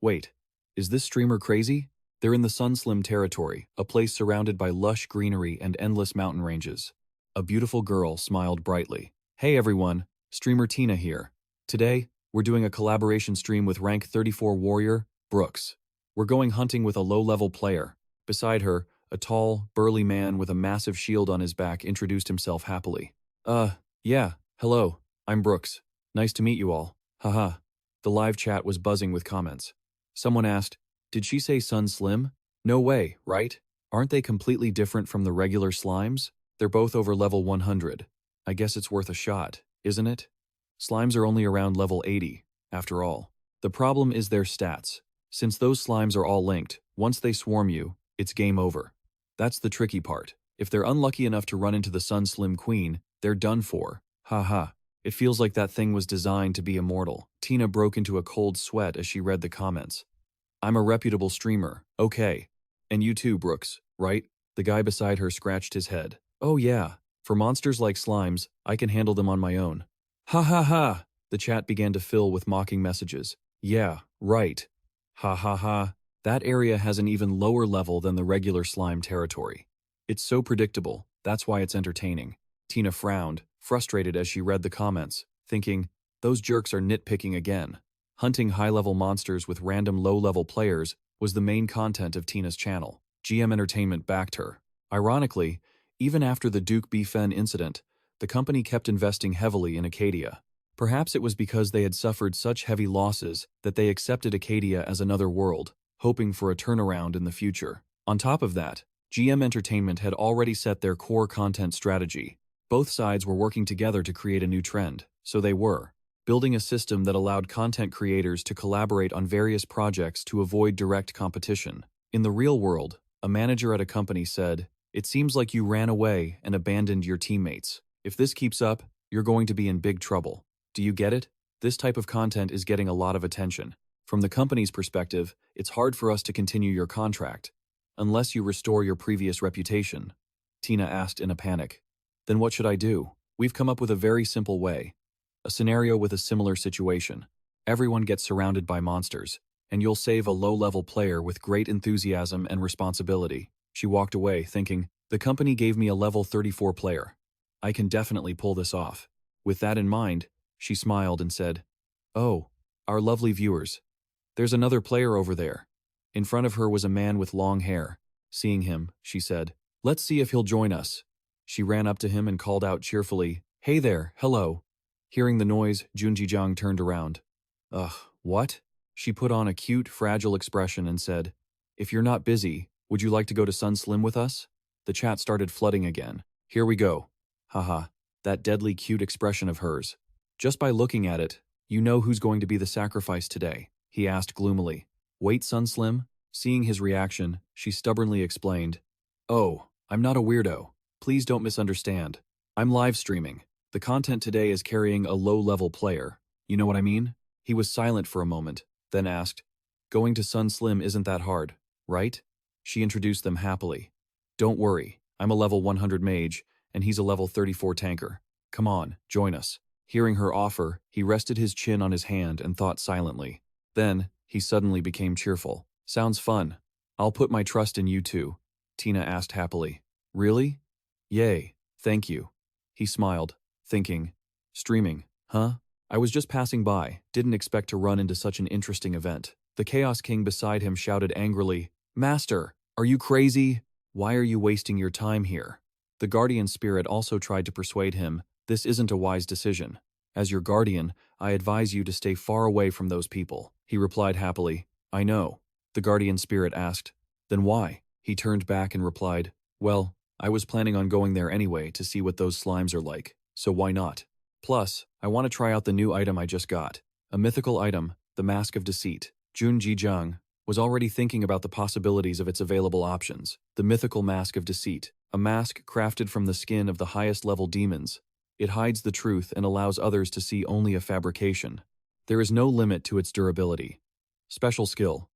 Wait, is this streamer crazy? They're in the Sunslim territory, a place surrounded by lush greenery and endless mountain ranges. A beautiful girl smiled brightly. "Hey everyone, streamer Tina here. Today, we're doing a collaboration stream with rank 34 warrior, Brooks. We're going hunting with a low-level player." Beside her, a tall, burly man with a massive shield on his back introduced himself happily. Yeah, hello, I'm Brooks. Nice to meet you all. Haha." The live chat was buzzing with comments. Someone asked, "Did she say Sun Slim? No way, right? Aren't they completely different from the regular slimes? They're both over level 100. I guess it's worth a shot, isn't it? Slimes are only around level 80, after all. The problem is their stats. Since those slimes are all linked, once they swarm you, it's game over. That's the tricky part. If they're unlucky enough to run into the Sun Slim Queen, they're done for. Haha. It feels like that thing was designed to be immortal." Tina broke into a cold sweat as she read the comments. "I'm a reputable streamer, okay. And you too, Brooks, right?" The guy beside her scratched his head. "Oh yeah. For monsters like slimes, I can handle them on my own." "Ha ha ha!" The chat began to fill with mocking messages. "Yeah, right. Ha ha ha. That area has an even lower level than the regular slime territory. It's so predictable, that's why it's entertaining." Tina frowned, frustrated as she read the comments, thinking, those jerks are nitpicking again. Hunting high-level monsters with random low-level players was the main content of Tina's channel. GM Entertainment backed her. Ironically, even after the Duke B. Fen incident, the company kept investing heavily in Accadia. Perhaps it was because they had suffered such heavy losses that they accepted Accadia as another world, hoping for a turnaround in the future. On top of that, GM Entertainment had already set their core content strategy. Both sides were working together to create a new trend, so they were building a system that allowed content creators to collaborate on various projects to avoid direct competition. In the real world, a manager at a company said, "It seems like you ran away and abandoned your teammates. If this keeps up, you're going to be in big trouble. Do you get it? This type of content is getting a lot of attention. From the company's perspective, it's hard for us to continue your contract. Unless you restore your previous reputation. Tina asked in a panic. Then what should I do? We've come up with a very simple way. A scenario with a similar situation. Everyone gets surrounded by monsters, and you'll save a low-level player with great enthusiasm and responsibility. She walked away, thinking, the company gave me a level 34 player. I can definitely pull this off. With that in mind, she smiled and said, Oh, our lovely viewers. There's another player over there. In front of her was a man with long hair. Seeing him, she said, Let's see if he'll join us. She ran up to him and called out cheerfully, Hey there, hello. Hearing the noise, Junjijiang turned around. Ugh, what? She put on a cute, fragile expression and said, If you're not busy, would you like to go to Sun Slim with us? The chat started flooding again. Here we go. Haha, that deadly cute expression of hers. Just by looking at it, you know who's going to be the sacrifice today, he asked gloomily. Wait, Sun Slim? Seeing his reaction, she stubbornly explained, Oh, I'm not a weirdo. Please don't misunderstand. I'm live streaming. The content today is carrying a low-level player. You know what I mean? He was silent for a moment, then asked, Going to Sun Slim isn't that hard, right? She introduced them happily. Don't worry, I'm a level 100 mage, and he's a level 34 tanker. Come on, join us. Hearing her offer, he rested his chin on his hand and thought silently. Then, he suddenly became cheerful. Sounds fun. I'll put my trust in you two, Tina asked happily. Really? Yay, thank you. He smiled, thinking, Streaming, huh? I was just passing by, didn't expect to run into such an interesting event. The Chaos King beside him shouted angrily, Master, are you crazy? Why are you wasting your time here? The guardian spirit also tried to persuade him, this isn't a wise decision. As your guardian, I advise you to stay far away from those people. He replied happily, I know. The guardian spirit asked, Then why? He turned back and replied, Well, I was planning on going there anyway to see what those slimes are like, so why not? Plus, I want to try out the new item I just got. A mythical item, the Mask of Deceit. Jun Jijiang was already thinking about the possibilities of its available options. The mythical Mask of Deceit, a mask crafted from the skin of the highest level demons. It hides the truth and allows others to see only a fabrication. There is no limit to its durability. Special skill.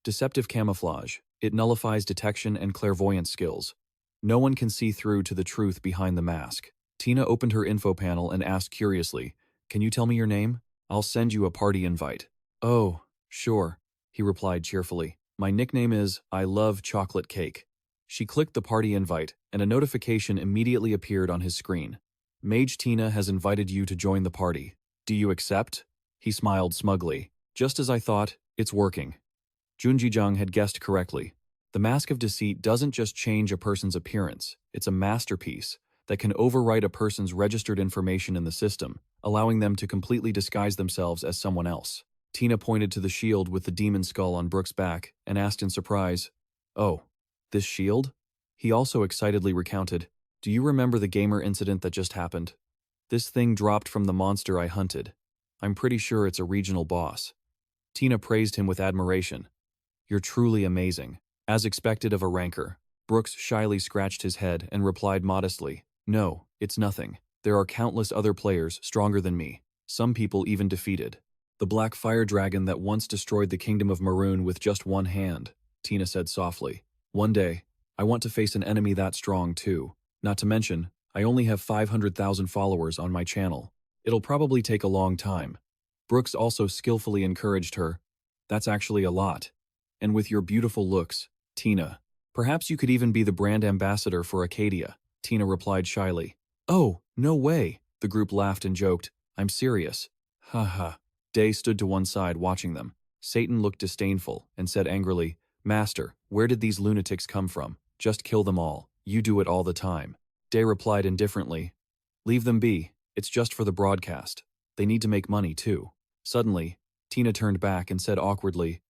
Deceptive camouflage. It nullifies detection and clairvoyance skills. No one can see through to the truth behind the mask. Tina opened her info panel and asked curiously, Can you tell me your name? I'll send you a party invite. Oh, sure, he replied cheerfully. My nickname is I Love Chocolate Cake. She clicked the party invite, and a notification immediately appeared on his screen. Mage Tina has invited you to join the party. Do you accept? He smiled smugly. Just as I thought, it's working. Junjijiang had guessed correctly. The Mask of Deceit doesn't just change a person's appearance, it's a masterpiece that can overwrite a person's registered information in the system, allowing them to completely disguise themselves as someone else. Tina pointed to the shield with the demon skull on Brooke's back and asked in surprise, Oh, this shield? He also excitedly recounted, Do you remember the gamer incident that just happened? This thing dropped from the monster I hunted. I'm pretty sure it's a regional boss. Tina praised him with admiration. You're truly amazing. As expected of a ranker, Brooks shyly scratched his head and replied modestly, No, it's nothing. There are countless other players stronger than me, some people even defeated. The black fire dragon that once destroyed the kingdom of Maroon with just one hand, Tina said softly. One day, I want to face an enemy that strong too. Not to mention, I only have 500,000 followers on my channel. It'll probably take a long time. Brooks also skillfully encouraged her. That's actually a lot. And with your beautiful looks, Tina, perhaps you could even be the brand ambassador for Accadia, Tina replied shyly. Oh, no way, the group laughed and joked. I'm serious. Ha ha. Day stood to one side watching them. Satan looked disdainful and said angrily, Master, where did these lunatics come from? Just kill them all. You do it all the time. Day replied indifferently, Leave them be. It's just for the broadcast. They need to make money too. Suddenly, Tina turned back and said awkwardly,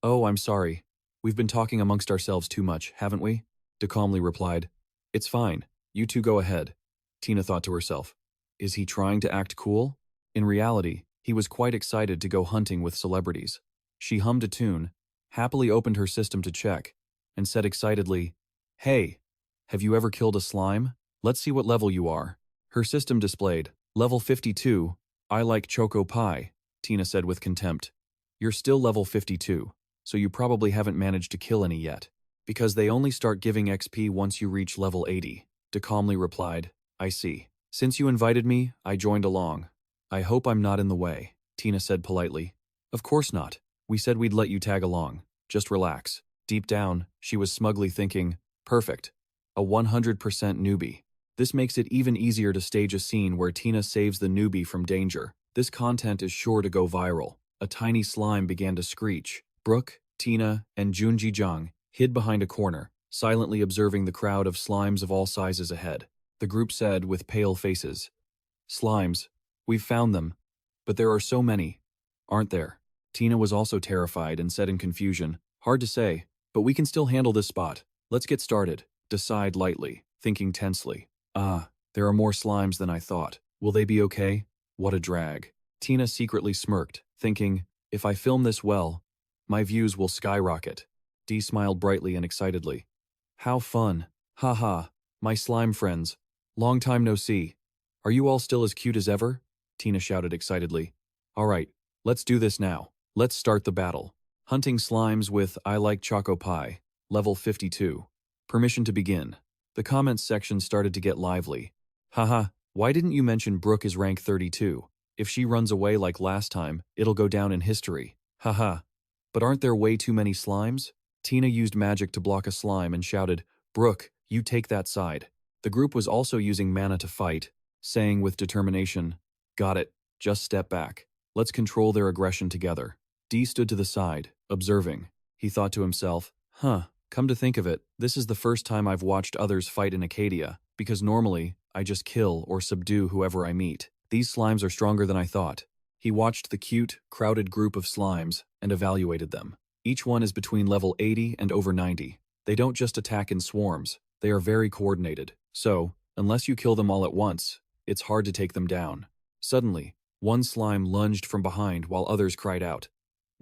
Oh, I'm sorry. We've been talking amongst ourselves too much, haven't we? De calmly replied, It's fine. You two go ahead. Tina thought to herself, Is he trying to act cool? In reality, he was quite excited to go hunting with celebrities. She hummed a tune, happily opened her system to check, and said excitedly, Hey, have you ever killed a slime? Let's see what level you are. Her system displayed, level 52, I like choco pie, Tina said with contempt. You're still level 52, so you probably haven't managed to kill any yet. Because they only start giving XP once you reach level 80, De calmly replied, I see. Since you invited me, I joined along. I hope I'm not in the way, Tina said politely. Of course not. We said we'd let you tag along. Just relax. Deep down, she was smugly thinking, perfect. A 100% newbie. This makes it even easier to stage a scene where Tina saves the newbie from danger. This content is sure to go viral. A tiny slime began to screech. Brooke, Tina, and Junji Jung hid behind a corner, silently observing the crowd of slimes of all sizes ahead. The group said with pale faces, Slimes. We've found them. But there are so many. Aren't there? Tina was also terrified and said in confusion, hard to say, but we can still handle this spot. Let's get started. Decide lightly, thinking tensely. There are more slimes than I thought. Will they be okay? What a drag. Tina secretly smirked, thinking, if I film this well, my views will skyrocket. Dee smiled brightly and excitedly. How fun. Haha, my slime friends. Long time no see. Are you all still as cute as ever? Tina shouted excitedly. All right, let's do this now. Let's start the battle. Hunting slimes with I like choco pie, level 52. Permission to begin. The comments section started to get lively. Haha, why didn't you mention Brooke is rank 32? If she runs away like last time, it'll go down in history. Haha. But aren't there way too many slimes? Tina used magic to block a slime and shouted, Brooke, you take that side. The group was also using mana to fight, saying with determination, got it, just step back. Let's control their aggression together. Dee stood to the side, observing. He thought to himself, come to think of it, this is the first time I've watched others fight in Accadia, because normally, I just kill or subdue whoever I meet. These slimes are stronger than I thought. He watched the cute, crowded group of slimes and evaluated them. Each one is between level 80 and over 90. They don't just attack in swarms, they are very coordinated. So, unless you kill them all at once, it's hard to take them down. Suddenly, one slime lunged from behind while others cried out.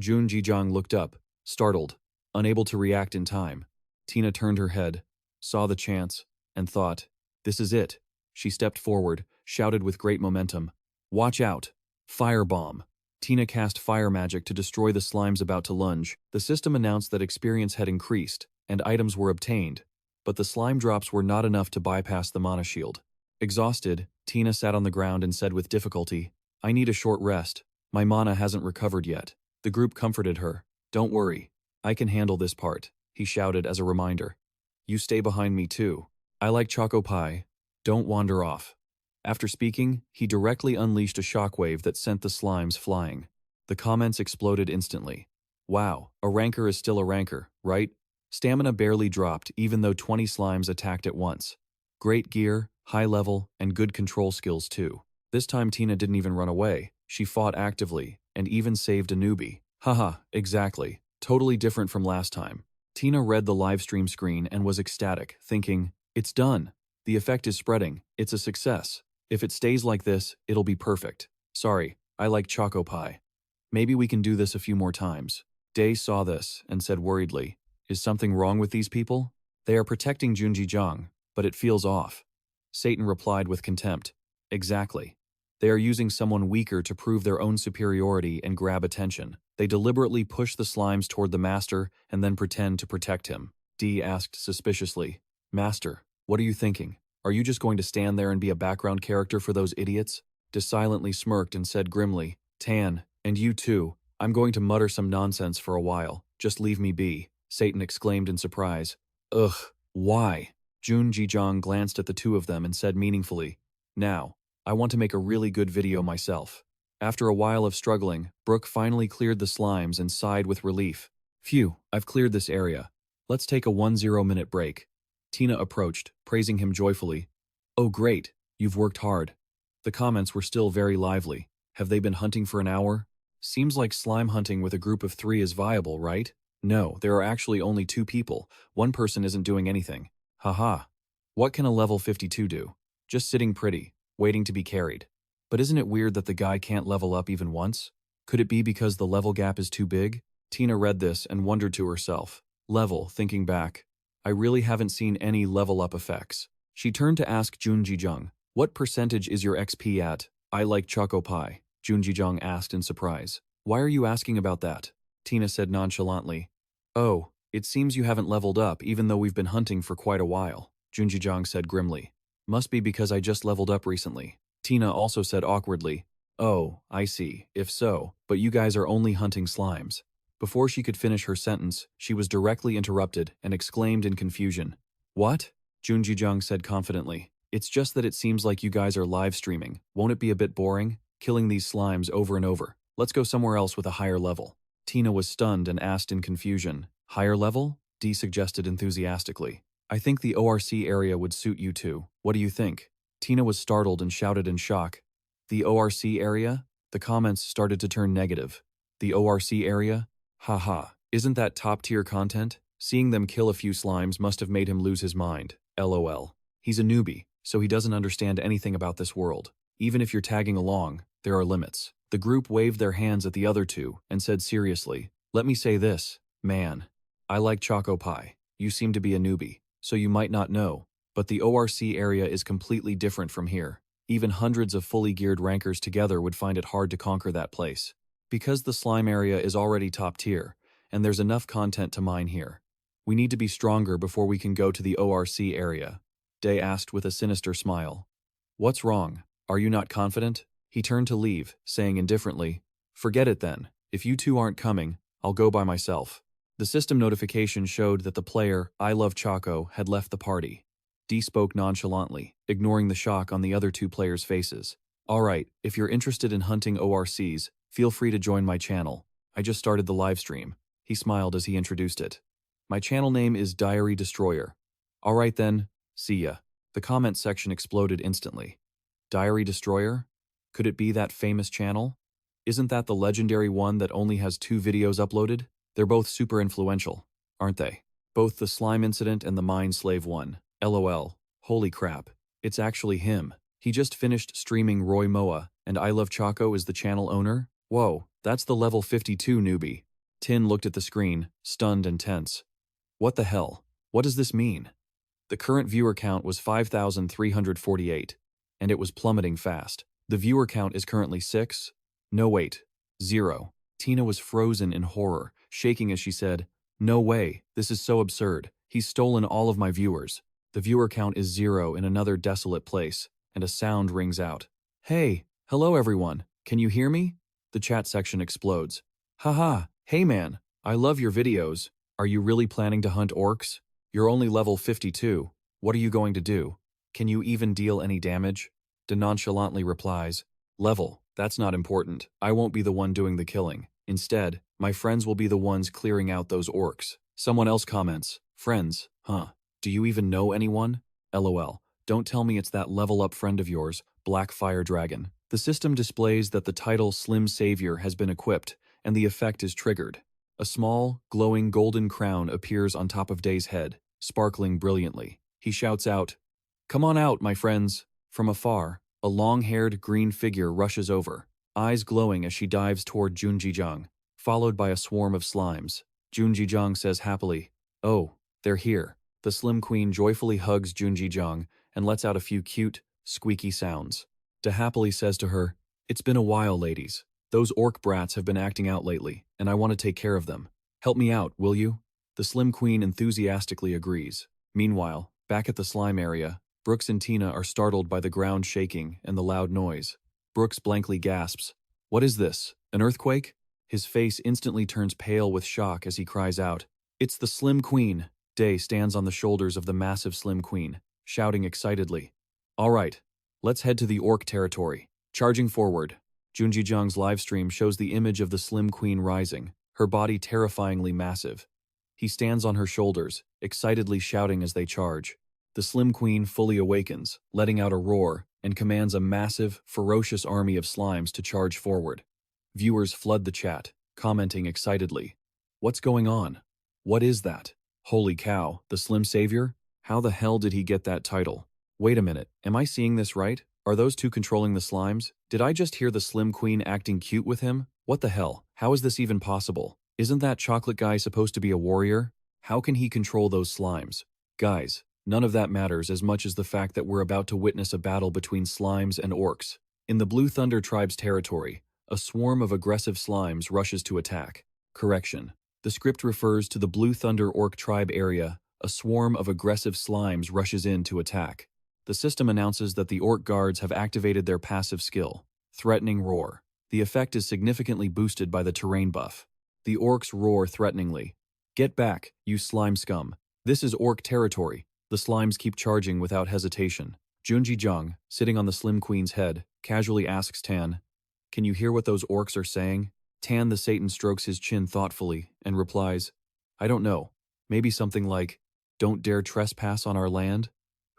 Jun Jijang looked up, startled, unable to react in time. Tina turned her head, saw the chance, and thought, this is it. She stepped forward, shouted with great momentum, watch out! Firebomb! Tina cast fire magic to destroy the slimes about to lunge. The system announced that experience had increased, and items were obtained, but the slime drops were not enough to bypass the mana shield. Exhausted, Tina sat on the ground and said with difficulty, I need a short rest. My mana hasn't recovered yet. The group comforted her. Don't worry. I can handle this part, he shouted as a reminder. You stay behind me too. I like choco pie. Don't wander off. After speaking, he directly unleashed a shockwave that sent the slimes flying. The comments exploded instantly. Wow, a ranker is still a ranker, right? Stamina barely dropped even though 20 slimes attacked at once. Great gear, high level, and good control skills too. This time Tina didn't even run away. She fought actively, and even saved a newbie. Haha, exactly. Totally different from last time. Tina read the livestream screen and was ecstatic, thinking, it's done. The effect is spreading. It's a success. If it stays like this, it'll be perfect. Sorry, I like choco pie. Maybe we can do this a few more times. Day saw this and said worriedly, is something wrong with these people? They are protecting Junji Jang, but it feels off. Satan replied with contempt, exactly. They are using someone weaker to prove their own superiority and grab attention. They deliberately push the slimes toward the master and then pretend to protect him. Dee asked suspiciously, Master, what are you thinking? Are you just going to stand there and be a background character for those idiots? De silently smirked and said grimly, Tan, and you too, I'm going to mutter some nonsense for a while. Just leave me be. Satan exclaimed in surprise. Ugh, why? Jun Jijang glanced at the two of them and said meaningfully, now, I want to make a really good video myself. After a while of struggling, Brooke finally cleared the slimes and sighed with relief. Phew, I've cleared this area. Let's take a 10-minute break. Tina approached, praising him joyfully. Oh great, you've worked hard. The comments were still very lively. Have they been hunting for an hour? Seems like slime hunting with a group of 3 is viable, right? No, there are actually only 2 people. One person isn't doing anything. Haha. What can a level 52 do? Just sitting pretty, waiting to be carried. But isn't it weird that the guy can't level up even once? Could it be because the level gap is too big? Tina read this and wondered to herself. Level, thinking back. I really haven't seen any level up effects. She turned to ask Jun Jijung, What percentage is your XP at? I like Choco Pie, Junjijang asked in surprise. Why are you asking about that? Tina said nonchalantly. Oh, it seems you haven't leveled up even though we've been hunting for quite a while, Junjijang said grimly. Must be because I just leveled up recently. Tina also said awkwardly. Oh, I see, if so, but you guys are only hunting slimes. Before she could finish her sentence, she was directly interrupted and exclaimed in confusion. What? Junjijang said confidently. It's just that it seems like you guys are live streaming. Won't it be a bit boring? Killing these slimes over and over. Let's go somewhere else with a higher level. Tina was stunned and asked in confusion. Higher level? Dee suggested enthusiastically. I think the ORC area would suit you two. What do you think? Tina was startled and shouted in shock. The ORC area? The comments started to turn negative. The ORC area? Haha, isn't that top-tier content? Seeing them kill a few slimes must have made him lose his mind. LOL. He's a newbie, so he doesn't understand anything about this world. Even if you're tagging along, there are limits. The group waved their hands at the other two and said seriously, let me say this, man. I like Choco Pie. You seem to be a newbie, so you might not know, but the ORC area is completely different from here. Even hundreds of fully geared rankers together would find it hard to conquer that place. Because the slime area is already top tier, and there's enough content to mine here. We need to be stronger before we can go to the ORC area. Day asked with a sinister smile. What's wrong? Are you not confident? He turned to leave, saying indifferently, forget it then. If you two aren't coming, I'll go by myself. The system notification showed that the player, I Love Choco, had left the party. Dee spoke nonchalantly, ignoring the shock on the other two players' faces. Alright, if you're interested in hunting ORCs, feel free to join my channel. I just started the livestream. He smiled as he introduced it. My channel name is Diary Destroyer. Alright then, see ya. The comment section exploded instantly. Diary Destroyer? Could it be that famous channel? Isn't that the legendary one that only has 2 videos uploaded? They're both super influential, aren't they? Both the slime incident and the mine slave one. LOL. Holy crap. It's actually him. He just finished streaming Roy Moa, and I Love Choco is the channel owner? Whoa, that's the level 52 newbie. Tin looked at the screen, stunned and tense. What the hell? What does this mean? The current viewer count was 5,348, and it was plummeting fast. The viewer count is currently 6. No wait. 0. Tina was frozen in horror, shaking as she said, no way, this is so absurd. He's stolen all of my viewers. The viewer count is 0 in another desolate place, and a sound rings out. Hey, hello everyone, can you hear me? The chat section explodes. Haha, hey man, I love your videos. Are you really planning to hunt orcs? You're only level 52. What are you going to do? Can you even deal any damage? De nonchalantly replies, level, that's not important. I won't be the one doing the killing. Instead, my friends will be the ones clearing out those orcs. Someone else comments, friends, huh? Do you even know anyone? LOL. Don't tell me it's that level up friend of yours, Black Fire Dragon. The system displays that the title Slim Savior has been equipped, and the effect is triggered. A small, glowing golden crown appears on top of Day's head, sparkling brilliantly. He shouts out, come on out, my friends. From afar, a long-haired green figure rushes over, eyes glowing as she dives toward Junjijang, followed by a swarm of slimes. Junjijang says happily, oh, they're here. The Slim Queen joyfully hugs Junjijang and lets out a few cute, squeaky sounds. Da happily says to her, it's been a while, ladies. Those orc brats have been acting out lately, and I want to take care of them. Help me out, will you? The Slim Queen enthusiastically agrees. Meanwhile, back at the slime area, Brooks and Tina are startled by the ground shaking and the loud noise. Brooks blankly gasps, what is this, an earthquake? His face instantly turns pale with shock as he cries out, it's the Slim Queen. Day stands on the shoulders of the massive Slim Queen, shouting excitedly, all right, let's head to the orc territory. Charging forward, Junjijang's livestream shows the image of the Slim Queen rising, her body terrifyingly massive. He stands on her shoulders, excitedly shouting as they charge. The Slim Queen fully awakens, letting out a roar, and commands a massive, ferocious army of slimes to charge forward. Viewers flood the chat, commenting excitedly. What's going on? What is that? Holy cow, the Slim Savior? How the hell did he get that title? Wait a minute, am I seeing this right? Are those two controlling the slimes? Did I just hear the Slim Queen acting cute with him? What the hell? How is this even possible? Isn't that chocolate guy supposed to be a warrior? How can he control those slimes? Guys, None of that matters as much as the fact that we're about to witness a battle between slimes and orcs. In the Blue Thunder tribe's territory, a swarm of aggressive slimes rushes to attack. Correction. The script refers to the Blue Thunder orc tribe area. A swarm of aggressive slimes rushes in to attack. The system announces that the orc guards have activated their passive skill, Threatening Roar. The effect is significantly boosted by the terrain buff. The orcs roar threateningly. Get back, you slime scum. This is orc territory. The slimes keep charging without hesitation. Junji-jung, sitting on the Slim Queen's head, casually asks Tan, "Can you hear what those orcs are saying?" Tan the Satan strokes his chin thoughtfully and replies, "I don't know. Maybe something like, 'Don't dare trespass on our land?'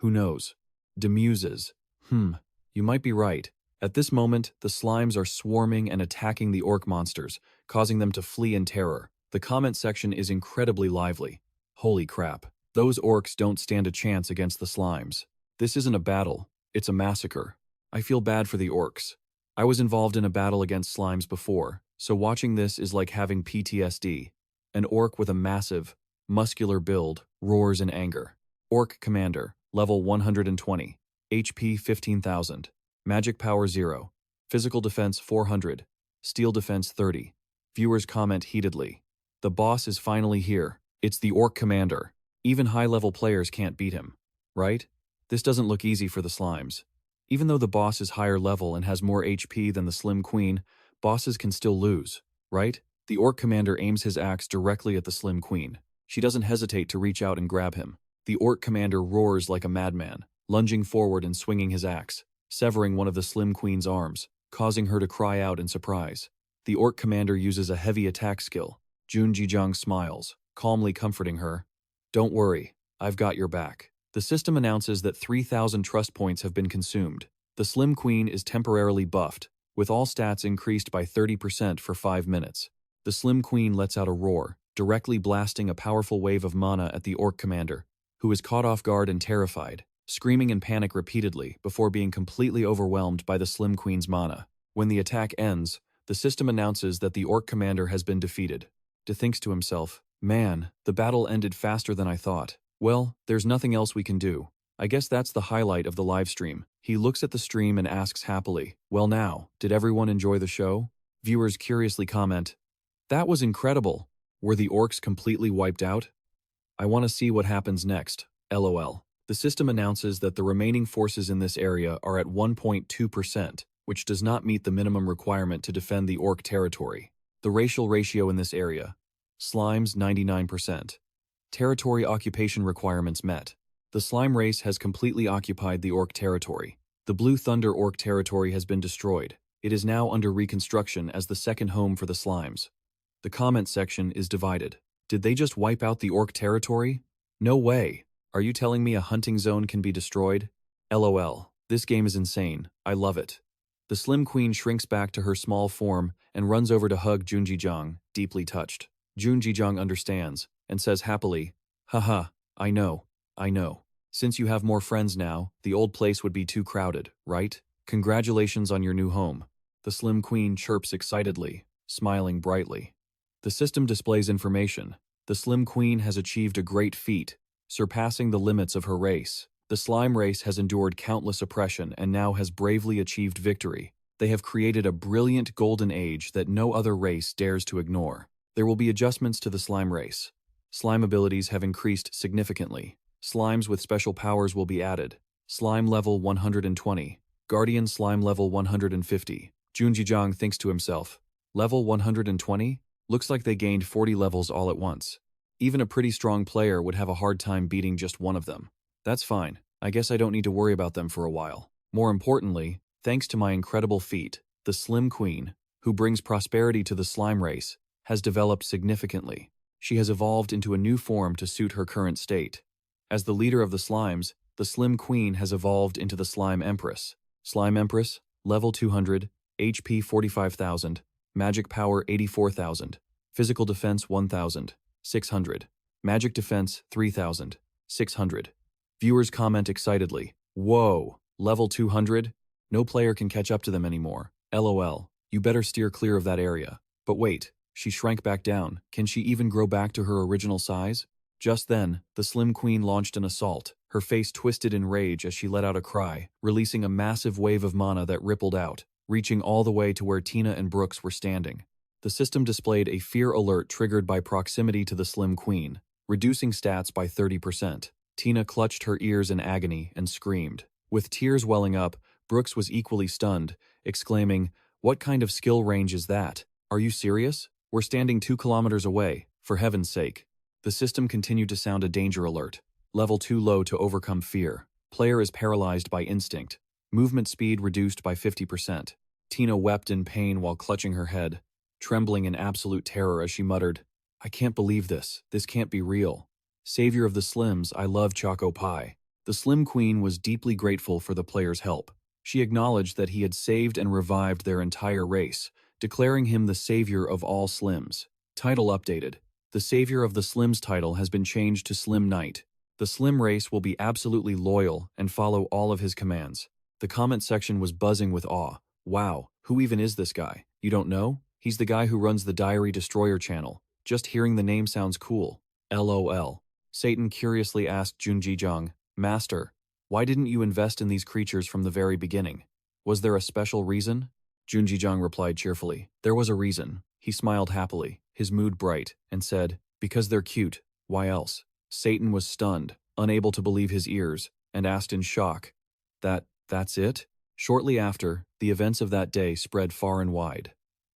Who knows?" Demuses, "You might be right." At this moment, the slimes are swarming and attacking the orc monsters, causing them to flee in terror. The comment section is incredibly lively. Holy crap. Those orcs don't stand a chance against the slimes. This isn't a battle, it's a massacre. I feel bad for the orcs. I was involved in a battle against slimes before, so watching this is like having PTSD. An orc with a massive, muscular build roars in anger. Orc Commander, level 120, HP 15,000. Magic power 0. Physical defense 400. Steel defense 30. Viewers comment heatedly. The boss is finally here. It's the Orc Commander. Even high-level players can't beat him. Right? This doesn't look easy for the slimes. Even though the boss is higher level and has more HP than the Slim Queen, bosses can still lose. Right? The Orc Commander aims his axe directly at the Slim Queen. She doesn't hesitate to reach out and grab him. The Orc Commander roars like a madman, lunging forward and swinging his axe, severing one of the Slim Queen's arms, causing her to cry out in surprise. The Orc Commander uses a heavy attack skill. Junji-jung smiles, calmly comforting her. "Don't worry, I've got your back." The system announces that 3,000 trust points have been consumed. The Slim Queen is temporarily buffed, with all stats increased by 30% for 5 minutes. The Slim Queen lets out a roar, directly blasting a powerful wave of mana at the Orc Commander, who is caught off guard and terrified, screaming in panic repeatedly before being completely overwhelmed by the Slim Queen's mana. When the attack ends, the system announces that the Orc Commander has been defeated. De thinks to himself, "Man, the battle ended faster than I thought. Well, there's nothing else we can do. I guess that's the highlight of the livestream." He looks at the stream and asks happily, "Well now, did everyone enjoy the show?" Viewers curiously comment, "That was incredible. Were the orcs completely wiped out? I want to see what happens next. LOL." The system announces that the remaining forces in this area are at 1.2%, which does not meet the minimum requirement to defend the orc territory. The racial ratio in this area: slimes 99%. Territory occupation requirements met. The slime race has completely occupied the orc territory. The Blue Thunder orc territory has been destroyed. It is now under reconstruction as the second home for the slimes. The comment section is divided. Did they just wipe out the orc territory? No way. Are you telling me a hunting zone can be destroyed? LOL. This game is insane. I love it. The Slim Queen shrinks back to her small form and runs over to hug Junji-jung, deeply touched. Junji-jung understands and says happily, "Haha, I know. Since you have more friends now, the old place would be too crowded, right? Congratulations on your new home." The Slim Queen chirps excitedly, smiling brightly. The system displays information. The Slim Queen has achieved a great feat, surpassing the limits of her race. The slime race has endured countless oppression and now has bravely achieved victory. They have created a brilliant golden age that no other race dares to ignore. There will be adjustments to the slime race. Slime abilities have increased significantly. Slimes with special powers will be added. Slime level 120. Guardian Slime level 150. Junji-jung thinks to himself, level 120? Looks like they gained 40 levels all at once. Even a pretty strong player would have a hard time beating just one of them. That's fine. I guess I don't need to worry about them for a while. More importantly, thanks to my incredible feat, the Slim Queen, who brings prosperity to the slime race, has developed significantly. She has evolved into a new form to suit her current state. As the leader of the slimes, the Slim Queen has evolved into the Slime Empress. Slime Empress, level 200, HP 45,000, magic power 84,000, physical defense 1,600, magic defense 3,600. Viewers comment excitedly, "Whoa, level 200? No player can catch up to them anymore. LOL, you better steer clear of that area." But wait, she shrank back down. Can she even grow back to her original size? Just then, the Slim Queen launched an assault, her face twisted in rage as she let out a cry, releasing a massive wave of mana that rippled out, reaching all the way to where Tina and Brooks were standing. The system displayed a fear alert triggered by proximity to the Slim Queen, reducing stats by 30%. Tina clutched her ears in agony and screamed. With tears welling up, Brooks was equally stunned, exclaiming, "What kind of skill range is that? Are you serious? We're standing 2 kilometers away, for heaven's sake." The system continued to sound a danger alert. Level too low to overcome fear. Player is paralyzed by instinct. Movement speed reduced by 50%. Tina wept in pain while clutching her head, trembling in absolute terror as she muttered, "I can't believe this. This can't be real. Savior of the Slims, I love Choco Pie." The Slim Queen was deeply grateful for the player's help. She acknowledged that he had saved and revived their entire race, declaring him the savior of all Slims. Title updated. The Savior of the Slims title has been changed to Slim Knight. The Slim race will be absolutely loyal and follow all of his commands. The comment section was buzzing with awe. Wow, who even is this guy? You don't know? He's the guy who runs the Diary Destroyer channel. Just hearing the name sounds cool. LOL. Satan curiously asked Junjijang, "Master, why didn't you invest in these creatures from the very beginning? Was there a special reason?" Junjijang replied cheerfully, "There was a reason." He smiled happily, his mood bright, and said, "Because they're cute. Why else?" Satan was stunned, unable to believe his ears, and asked in shock, That's it?" Shortly after, the events of that day spread far and wide.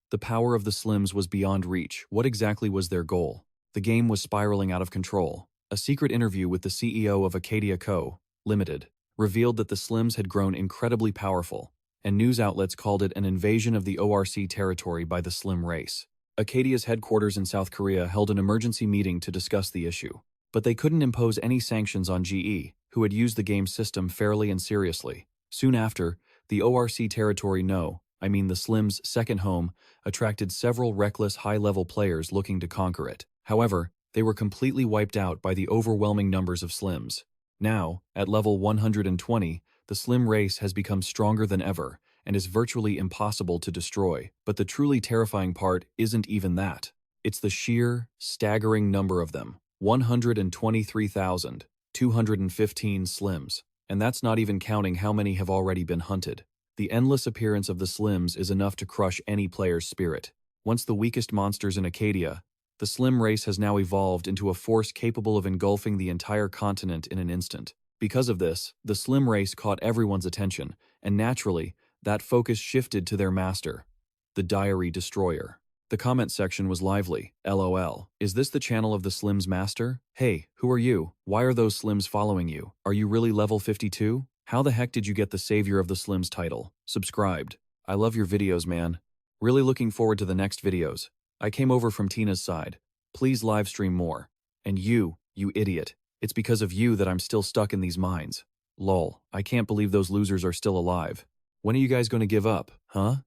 The power of the Slims was beyond reach. What exactly was their goal? The game was spiraling out of control. A secret interview with the CEO of Accadia Co. Limited revealed that the Slims had grown incredibly powerful, and news outlets called it an invasion of the ORC territory by the Slim race. Accadia's headquarters in South Korea held an emergency meeting to discuss the issue, but they couldn't impose any sanctions on GE, who had used the game system fairly and seriously. Soon after, the ORC territory the Slim's second home, attracted several reckless high-level players looking to conquer it. However, they were completely wiped out by the overwhelming numbers of Slims. Now, at level 120, the Slim race has become stronger than ever and is virtually impossible to destroy. But the truly terrifying part isn't even that. It's the sheer, staggering number of them. 123,215 Slims. And that's not even counting how many have already been hunted. The endless appearance of the Slims is enough to crush any player's spirit. Once the weakest monsters in Accadia, the Slim race has now evolved into a force capable of engulfing the entire continent in an instant. Because of this, the Slim race caught everyone's attention, and naturally, that focus shifted to their master, the Diary Destroyer. The comment section was lively. LOL. Is this the channel of the Slim's master? Hey, who are you? Why are those Slims following you? Are you really level 52? How the heck did you get the Savior of the Slims title? Subscribed. I love your videos, man. Really looking forward to the next videos. I came over from Tina's side. Please live stream more. And you idiot. It's because of you that I'm still stuck in these mines. Lol, I can't believe those losers are still alive. When are you guys going to give up, huh?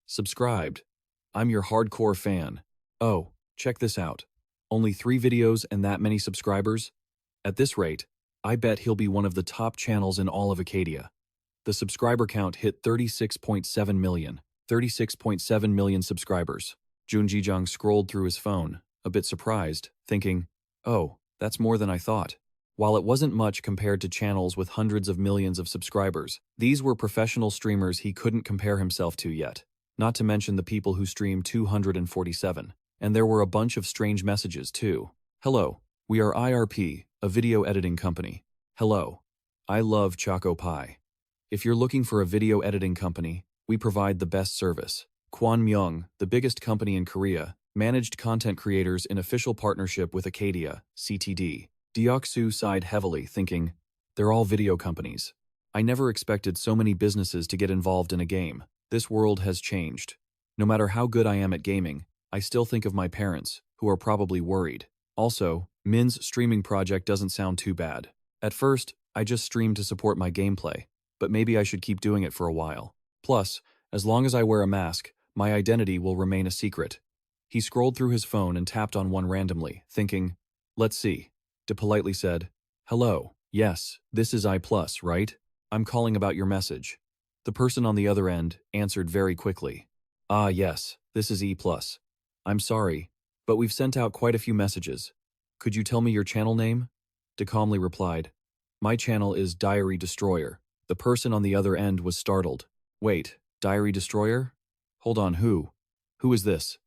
Subscribed. I'm your hardcore fan. Oh, check this out. Only 3 videos and that many subscribers? At this rate, I bet he'll be one of the top channels in all of Accadia. The subscriber count hit 36.7 million. 36.7 million subscribers. Junjijang scrolled through his phone, a bit surprised, thinking, "Oh, that's more than I thought." While it wasn't much compared to channels with hundreds of millions of subscribers, these were professional streamers he couldn't compare himself to yet. Not to mention the people who stream 247. And there were a bunch of strange messages too. "Hello, we are IRP, a video editing company. Hello, I love Choco Pie. If you're looking for a video editing company, we provide the best service. Kwanmyong, the biggest company in Korea, managed content creators in official partnership with Accadia, CTD. Deoksu sighed heavily, thinking, they're all video companies. I never expected so many businesses to get involved in a game. This world has changed. No matter how good I am at gaming, I still think of my parents, who are probably worried. Also, Min's streaming project doesn't sound too bad. At first, I just streamed to support my gameplay, but maybe I should keep doing it for a while. Plus, as long as I wear a mask, my identity will remain a secret." He scrolled through his phone and tapped on one randomly, thinking, "Let's see." De politely said, "Hello, yes, this is I+, right? I'm calling about your message." The person on the other end answered very quickly, "Ah yes, this is E+. I'm sorry, but we've sent out quite a few messages. Could you tell me your channel name? De calmly replied. My channel is Diary Destroyer. The person on the other end was startled. Wait, Diary Destroyer? Hold on, who? Who is this?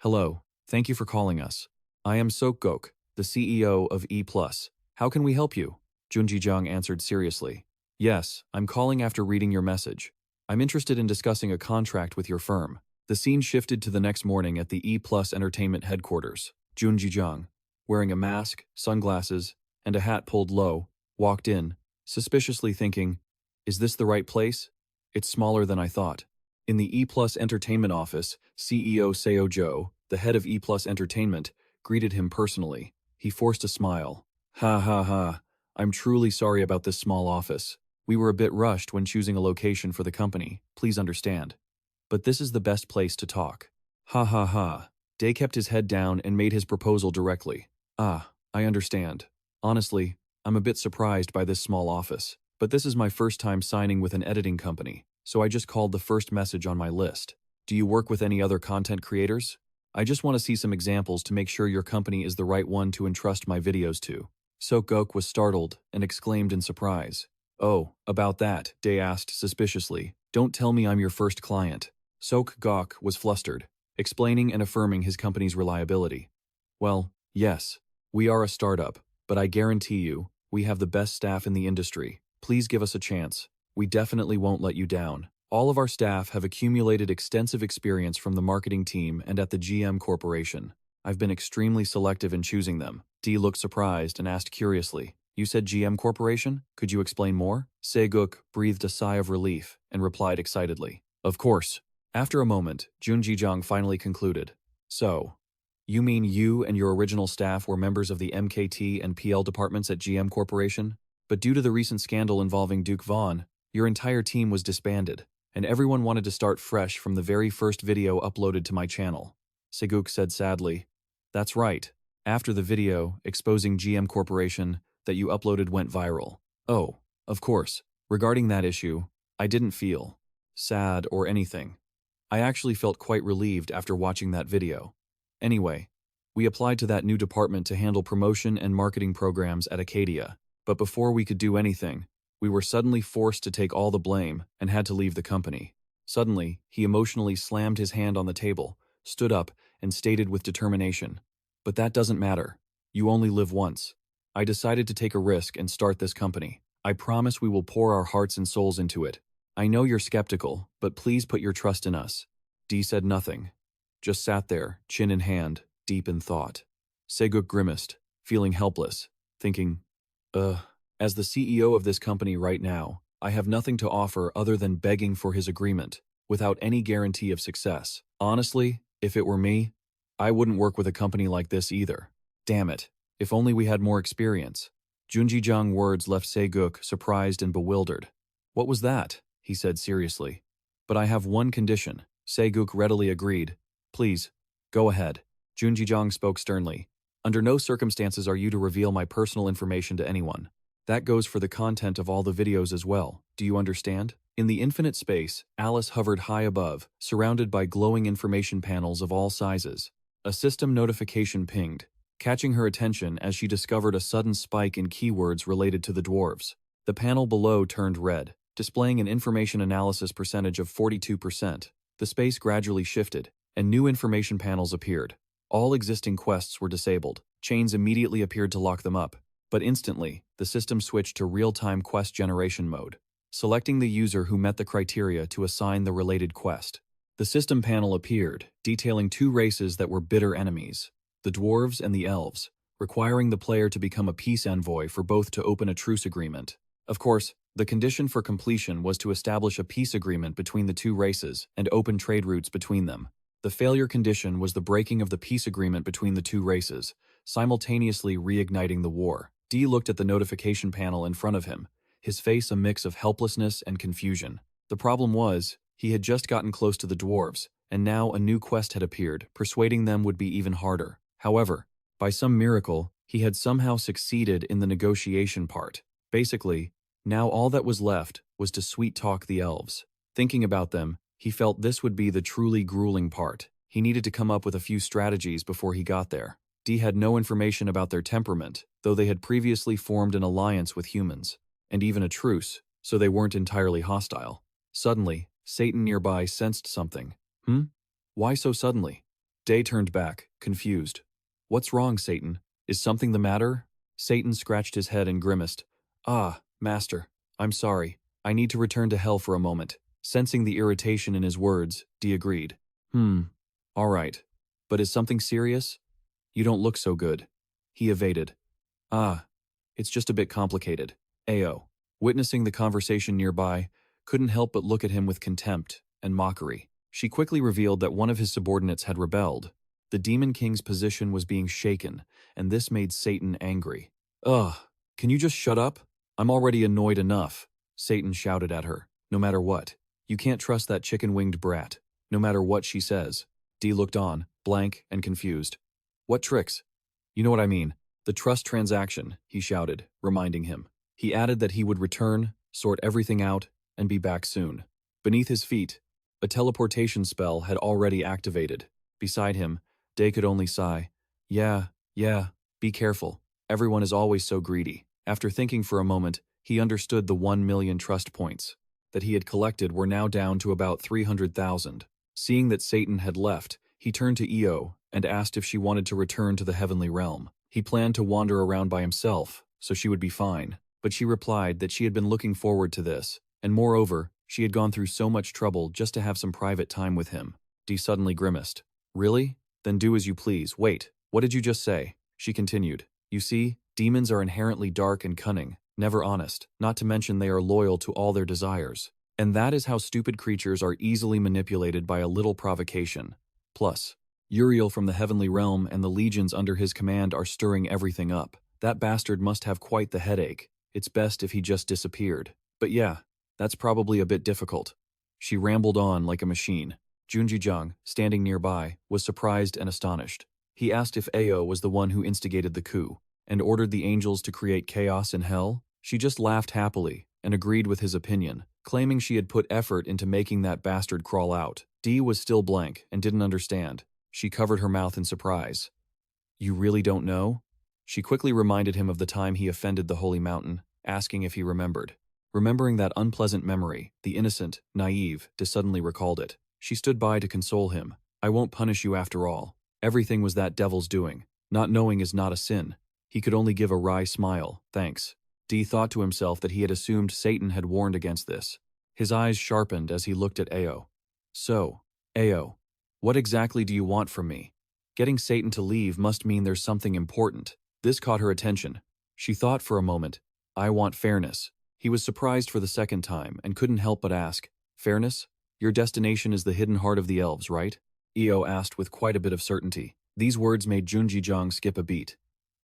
Hello, thank you for calling us. I am Gok, the CEO of E+. How can we help you? Junji Jung answered seriously. Yes, I'm calling after reading your message. I'm interested in discussing a contract with your firm. The scene shifted to the next morning at the E+ Entertainment headquarters. Junji Jung, wearing a mask, sunglasses, and a hat pulled low, walked in, suspiciously thinking, is this the right place? It's smaller than I thought. In the E+ Entertainment office, CEO Seo Jo, the head of E+ Entertainment, greeted him personally. He forced a smile. Ha ha ha, I'm truly sorry about this small office. We were a bit rushed when choosing a location for the company, please understand. But this is the best place to talk. Ha ha ha. Day kept his head down and made his proposal directly. Ah, I understand. Honestly, I'm a bit surprised by this small office, but this is my first time signing with an editing company, so I just called the first message on my list. Do you work with any other content creators? I just want to see some examples to make sure your company is the right one to entrust my videos to. Gok was startled and exclaimed in surprise. Oh, about that, Day asked suspiciously. Don't tell me I'm your first client. Gok was flustered, explaining and affirming his company's reliability. Well, yes, we are a startup, but I guarantee you, we have the best staff in the industry. Please give us a chance. We definitely won't let you down. All of our staff have accumulated extensive experience from the marketing team and at the GM Corporation. I've been extremely selective in choosing them. Dee looked surprised and asked curiously, You said GM Corporation? Could you explain more? Seguk breathed a sigh of relief and replied excitedly, Of course. After a moment, Junji Jung finally concluded. So, you mean you and your original staff were members of the MKT and PL departments at GM Corporation? But due to the recent scandal involving Duke Vaughn, your entire team was disbanded, and everyone wanted to start fresh from the very first video uploaded to my channel. Seguk said sadly, That's right. After the video exposing GM Corporation that you uploaded went viral. Oh, of course. Regarding that issue, I didn't feel sad or anything. I actually felt quite relieved after watching that video. Anyway, we applied to that new department to handle promotion and marketing programs at Accadia, but before we could do anything, we were suddenly forced to take all the blame and had to leave the company. Suddenly, he emotionally slammed his hand on the table, stood up, and stated with determination, But that doesn't matter. You only live once. I decided to take a risk and start this company. I promise we will pour our hearts and souls into it. I know you're skeptical, but please put your trust in us. Dee said nothing, just sat there, chin in hand, deep in thought. Seguk grimaced, feeling helpless, thinking, as the CEO of this company right now, I have nothing to offer other than begging for his agreement, without any guarantee of success. Honestly, if it were me, I wouldn't work with a company like this either. Damn it, if only we had more experience. Junji Jung's words left Seguk surprised and bewildered. What was that? He said seriously. But I have one condition. Seguk readily agreed. Please, go ahead. Junji Jung spoke sternly. Under no circumstances are you to reveal my personal information to anyone. That goes for the content of all the videos as well. Do you understand? In the infinite space, Alice hovered high above, surrounded by glowing information panels of all sizes. A system notification pinged, catching her attention as she discovered a sudden spike in keywords related to the dwarves. The panel below turned red, displaying an information analysis percentage of 42%. The space gradually shifted, and new information panels appeared. All existing quests were disabled. Chains immediately appeared to lock them up, but instantly, the system switched to real-time quest generation mode, selecting the user who met the criteria to assign the related quest. The system panel appeared, detailing two races that were bitter enemies, the dwarves and the elves, requiring the player to become a peace envoy for both to open a truce agreement. Of course, the condition for completion was to establish a peace agreement between the two races and open trade routes between them. The failure condition was the breaking of the peace agreement between the two races, simultaneously reigniting the war. Dee looked at the notification panel in front of him, his face a mix of helplessness and confusion. The problem was, he had just gotten close to the dwarves, and now a new quest had appeared, persuading them would be even harder. However, by some miracle, he had somehow succeeded in the negotiation part. Basically, now all that was left was to sweet-talk the elves. Thinking about them, he felt this would be the truly grueling part. He needed to come up with a few strategies before he got there. Dee had no information about their temperament, though they had previously formed an alliance with humans, and even a truce, so they weren't entirely hostile. Suddenly, Satan nearby sensed something. Why so suddenly? Day turned back, confused. What's wrong, Satan? Is something the matter? Satan scratched his head and grimaced. Ah, Master, I'm sorry. I need to return to hell for a moment. Sensing the irritation in his words, Dee agreed. All right. But is something serious? You don't look so good. He evaded. Ah, it's just a bit complicated. Ao, witnessing the conversation nearby, couldn't help but look at him with contempt and mockery. She quickly revealed that one of his subordinates had rebelled. The Demon King's position was being shaken, and this made Satan angry. Ugh, can you just shut up? I'm already annoyed enough, Satan shouted at her. No matter what. You can't trust that chicken-winged brat, no matter what she says. Dee looked on, blank and confused. What tricks? You know what I mean. The trust transaction, he shouted, reminding him. He added that he would return, sort everything out, and be back soon. Beneath his feet, a teleportation spell had already activated. Beside him, Day could only sigh. Yeah, be careful. Everyone is always so greedy. After thinking for a moment, he understood the 1 million trust points that he had collected were now down to about 300,000. Seeing that Satan had left, he turned to Io and asked if she wanted to return to the heavenly realm. He planned to wander around by himself, so she would be fine, but she replied that she had been looking forward to this, and moreover, she had gone through so much trouble just to have some private time with him. Dee suddenly grimaced. Really? Then do as you please. Wait, what did you just say? She continued. You see, demons are inherently dark and cunning, never honest, not to mention they are loyal to all their desires. And that is how stupid creatures are easily manipulated by a little provocation. Plus, Uriel from the heavenly realm and the legions under his command are stirring everything up. That bastard must have quite the headache. It's best if he just disappeared. But yeah, that's probably a bit difficult. She rambled on like a machine. Junjijang, standing nearby, was surprised and astonished. He asked if Ao was the one who instigated the coup, and ordered the angels to create chaos in hell. She just laughed happily, and agreed with his opinion, claiming she had put effort into making that bastard crawl out. Dee was still blank and didn't understand. She covered her mouth in surprise. You really don't know? She quickly reminded him of the time he offended the Holy Mountain, asking if he remembered. Remembering that unpleasant memory, the innocent, naive, suddenly recalled it. She stood by to console him. I won't punish you after all. Everything was that devil's doing. Not knowing is not a sin. He could only give a wry smile. Thanks. Dee thought to himself that he had assumed Satan had warned against this. His eyes sharpened as he looked at Ao. So, Ao, what exactly do you want from me? Getting Satan to leave must mean there's something important. This caught her attention. She thought for a moment. I want fairness. He was surprised for the second time and couldn't help but ask, Fairness? Your destination is the hidden heart of the elves, right? Io asked with quite a bit of certainty. These words made Junjijang skip a beat.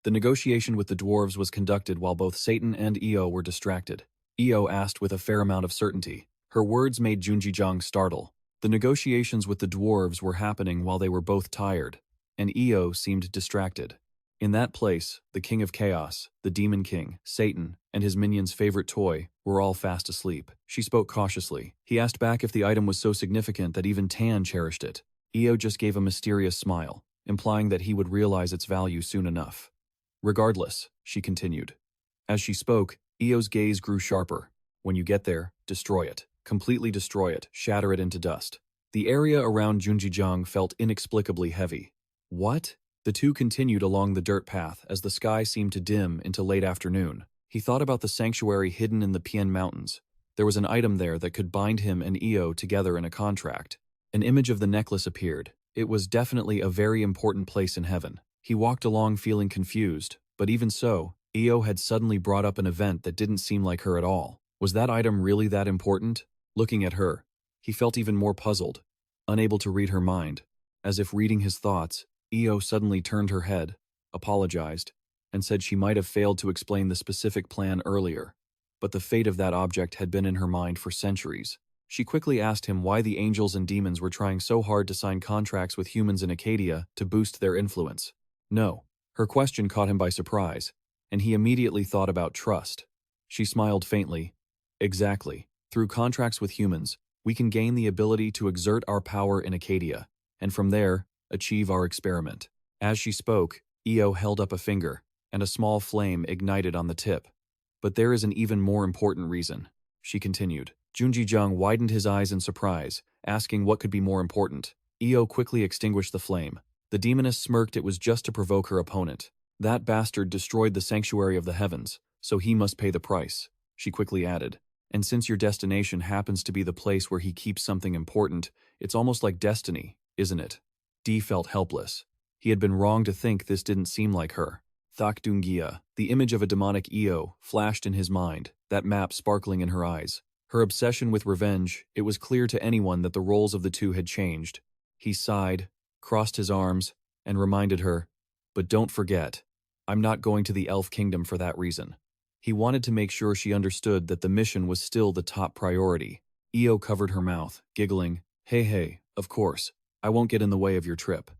The negotiation with the dwarves was conducted while both Satan and Io were distracted. Io asked with a fair amount of certainty. Her words made Junjijang startle. The negotiations with the dwarves were happening while they were both tired, and Io seemed distracted. In that place, the King of Chaos, the Demon King, Satan, and his minion's favorite toy were all fast asleep. She spoke cautiously. He asked back if the item was so significant that even Tan cherished it. Io just gave a mysterious smile, implying that he would realize its value soon enough. Regardless, she continued. As she spoke, Io's gaze grew sharper. When you get there, destroy it. Completely destroy it, shatter it into dust. The area around Junjijang felt inexplicably heavy. What? The two continued along the dirt path as the sky seemed to dim into late afternoon. He thought about the sanctuary hidden in the Pian Mountains. There was an item there that could bind him and Io together in a contract. An image of the necklace appeared. It was definitely a very important place in heaven. He walked along feeling confused, but even so, Io had suddenly brought up an event that didn't seem like her at all. Was that item really that important? Looking at her, he felt even more puzzled, unable to read her mind. As if reading his thoughts, Io suddenly turned her head, apologized, and said she might have failed to explain the specific plan earlier, but the fate of that object had been in her mind for centuries. She quickly asked him why the angels and demons were trying so hard to sign contracts with humans in Accadia to boost their influence. No, her question caught him by surprise, and he immediately thought about trust. She smiled faintly. Exactly. Through contracts with humans, we can gain the ability to exert our power in Accadia, and from there, achieve our experiment. As she spoke, Io held up a finger, and a small flame ignited on the tip. But there is an even more important reason, she continued. Junji widened his eyes in surprise, asking what could be more important. Io quickly extinguished the flame. The demoness smirked. It was just to provoke her opponent. That bastard destroyed the sanctuary of the heavens, so he must pay the price, she quickly added. And since your destination happens to be the place where he keeps something important, it's almost like destiny, isn't it? D felt helpless. He had been wrong to think this didn't seem like her. Thakdungia, the image of a demonic Io, flashed in his mind, that map sparkling in her eyes. Her obsession with revenge, it was clear to anyone that the roles of the two had changed. He sighed, crossed his arms, and reminded her, "But don't forget, I'm not going to the Elf Kingdom for that reason." He wanted to make sure she understood that the mission was still the top priority. Io covered her mouth, giggling, Hey, of course, I won't get in the way of your trip."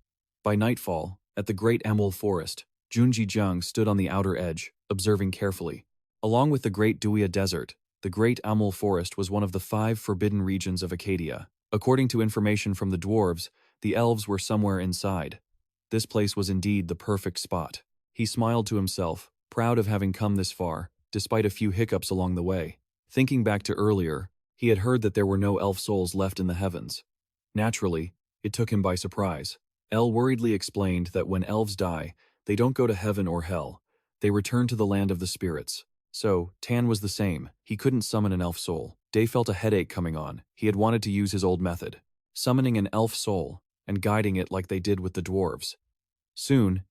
By nightfall, at the Great Emerald Forest, Junji stood on the outer edge, observing carefully. Along with the Great Duia Desert, the Great Emerald Forest was one of the 5 forbidden regions of Accadia. According to information from the dwarves, the elves were somewhere inside. This place was indeed the perfect spot. He smiled to himself, proud of having come this far, despite a few hiccups along the way. Thinking back to earlier, he had heard that there were no elf souls left in the heavens. Naturally, it took him by surprise. El worriedly explained that when elves die, they don't go to heaven or hell. They return to the land of the spirits. So, Tan was the same. He couldn't summon an elf soul. Day felt a headache coming on. He had wanted to use his old method, summoning an elf soul and guiding it like they did with the dwarves. Soon,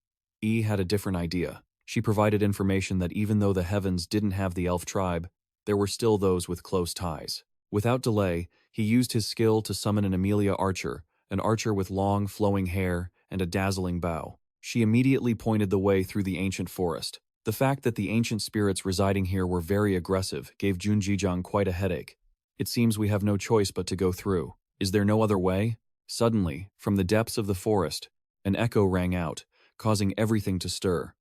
E had a different idea. She provided information that even though the heavens didn't have the elf tribe, there were still those with close ties. Without delay, he used his skill to summon an Amelia archer, an archer with long, flowing hair and a dazzling bow. She immediately pointed the way through the ancient forest. The fact that the ancient spirits residing here were very aggressive gave Junji quite a headache. It seems we have no choice but to go through. Is there no other way? Suddenly, from the depths of the forest, an echo rang out, causing everything to stir.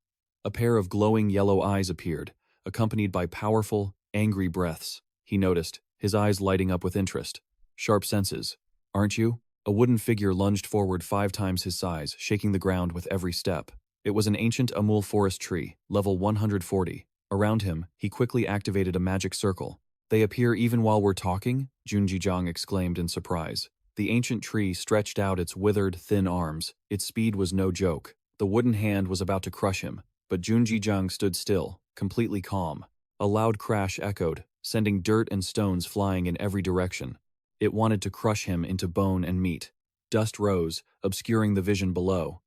A pair of glowing yellow eyes appeared, accompanied by powerful, angry breaths. He noticed, his eyes lighting up with interest. Sharp senses, aren't you? A wooden figure lunged forward 5 times his size, shaking the ground with every step. It was an ancient Amul forest tree, level 140. Around him, he quickly activated a magic circle. "They appear even while we're talking?" Junji exclaimed in surprise. The ancient tree stretched out its withered, thin arms. Its speed was no joke. The wooden hand was about to crush him, but Junji stood still, completely calm. A loud crash echoed, sending dirt and stones flying in every direction. It wanted to crush him into bone and meat. Dust rose, obscuring the vision below.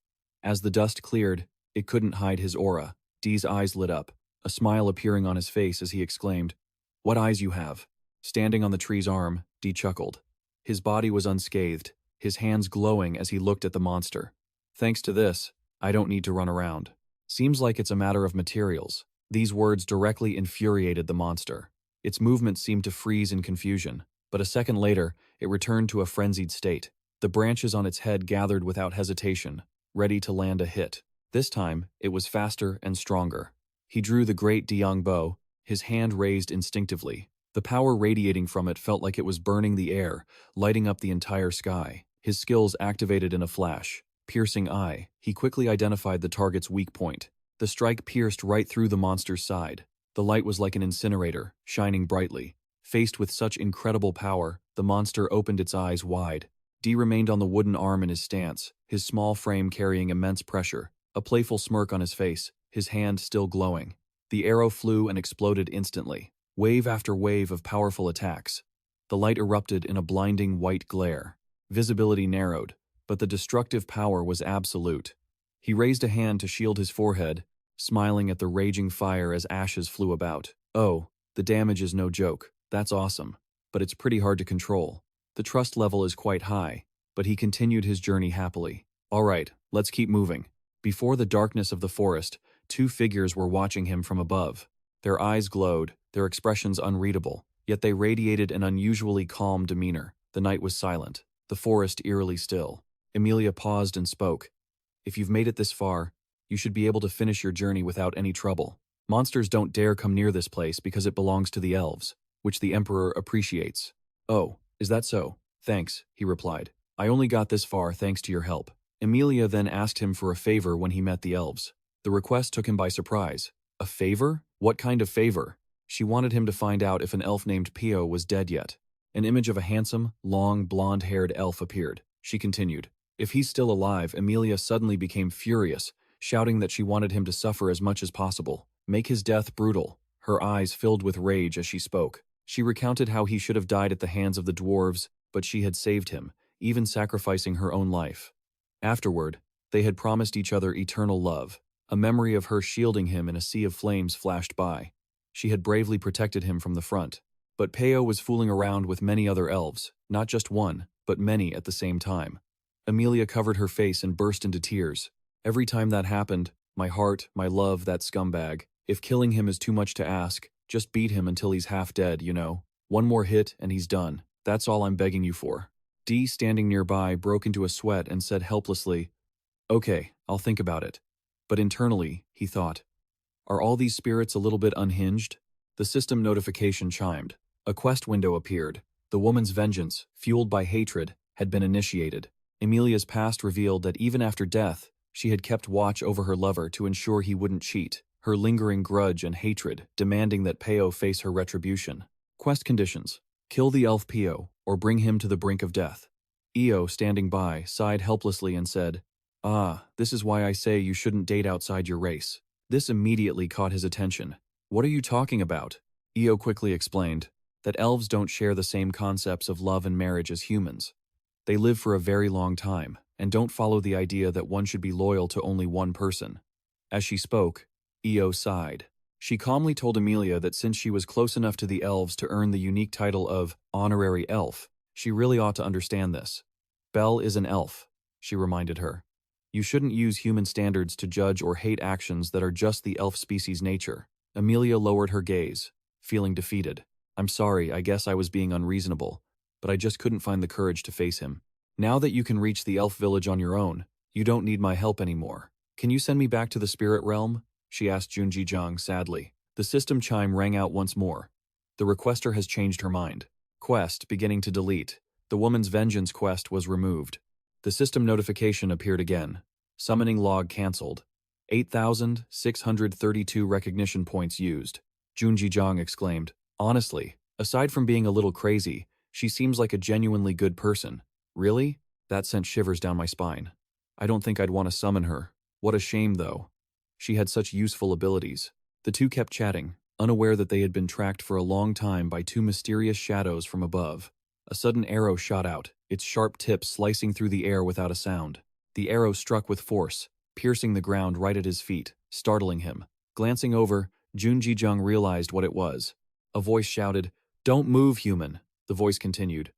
As the dust cleared, it couldn't hide his aura. Dee's eyes lit up, a smile appearing on his face as he exclaimed, "What eyes you have!" Standing on the tree's arm, Dee chuckled. His body was unscathed, his hands glowing as he looked at the monster. "Thanks to this, I don't need to run around. Seems like it's a matter of materials." These words directly infuriated the monster. Its movements seemed to freeze in confusion, but a second later, it returned to a frenzied state. The branches on its head gathered without hesitation, ready to land a hit. This time, it was faster and stronger. He drew the great Diang bow, his hand raised instinctively. The power radiating from it felt like it was burning the air, lighting up the entire sky. His skills activated in a flash. Piercing eye, he quickly identified the target's weak point. The strike pierced right through the monster's side. The light was like an incinerator, shining brightly. Faced with such incredible power, the monster opened its eyes wide. Dee remained on the wooden arm in his stance, his small frame carrying immense pressure, a playful smirk on his face, his hand still glowing. The arrow flew and exploded instantly, wave after wave of powerful attacks. The light erupted in a blinding white glare. Visibility narrowed, but the destructive power was absolute. He raised a hand to shield his forehead, smiling at the raging fire as ashes flew about. "Oh, the damage is no joke. That's awesome, but it's pretty hard to control. The trust level is quite high," but he continued his journey happily. "All right, let's keep moving." Before the darkness of the forest, 2 figures were watching him from above. Their eyes glowed, their expressions unreadable, yet they radiated an unusually calm demeanor. The night was silent, the forest eerily still. Amelia paused and spoke. "If you've made it this far, you should be able to finish your journey without any trouble. Monsters don't dare come near this place because it belongs to the elves, which the Emperor appreciates." "Oh, is that so? Thanks," he replied. "I only got this far thanks to your help." Emilia then asked him for a favor when he met the elves. The request took him by surprise. A favor? What kind of favor? She wanted him to find out if an elf named Pio was dead yet. An image of a handsome, long, blonde-haired elf appeared. She continued. If he's still alive, Emilia suddenly became furious, shouting that she wanted him to suffer as much as possible. Make his death brutal. Her eyes filled with rage as she spoke. She recounted how he should have died at the hands of the dwarves, but she had saved him, even sacrificing her own life. Afterward, they had promised each other eternal love. A memory of her shielding him in a sea of flames flashed by. She had bravely protected him from the front. But Peo was fooling around with many other elves, not just one, but many at the same time. Emilia covered her face and burst into tears. Every time that happened, my heart, my love, that scumbag. If killing him is too much to ask, just beat him until he's half dead, you know. One more hit and he's done. That's all I'm begging you for. Dee, standing nearby, broke into a sweat and said helplessly, "Okay, I'll think about it." But internally, he thought, are all these spirits a little bit unhinged? The system notification chimed. A quest window appeared. The woman's vengeance, fueled by hatred, had been initiated. Emilia's past revealed that even after death, she had kept watch over her lover to ensure he wouldn't cheat, her lingering grudge and hatred demanding that Peo face her retribution. Quest conditions: kill the elf Peo, or bring him to the brink of death. Io, standing by, sighed helplessly and said, "Ah, this is why I say you shouldn't date outside your race." This immediately caught his attention. "What are you talking about?" Io quickly explained that elves don't share the same concepts of love and marriage as humans. They live for a very long time, and don't follow the idea that one should be loyal to only one person. As she spoke, Io sighed. She calmly told Emilia that since she was close enough to the elves to earn the unique title of honorary elf, she really ought to understand this. Belle is an elf, she reminded her. You shouldn't use human standards to judge or hate actions that are just the elf species' nature. Emilia lowered her gaze, feeling defeated. I'm sorry, I guess I was being unreasonable, but I just couldn't find the courage to face him. Now that you can reach the elf village on your own, you don't need my help anymore. Can you send me back to the spirit realm? She asked Junji-jang sadly. The system chime rang out once more. The requester has changed her mind. Quest beginning to delete. The woman's vengeance quest was removed. The system notification appeared again. Summoning log cancelled. 8,632 recognition points used. Junji-jang exclaimed. Honestly, aside from being a little crazy, she seems like a genuinely good person. Really? That sent shivers down my spine. I don't think I'd want to summon her. What a shame, though. She had such useful abilities. The two kept chatting, unaware that they had been tracked for a long time by two mysterious shadows from above. A sudden arrow shot out, its sharp tip slicing through the air without a sound. The arrow struck with force, piercing the ground right at his feet, startling him. Glancing over, Junji-jang realized what it was. A voice shouted, "Don't move, human." The voice continued,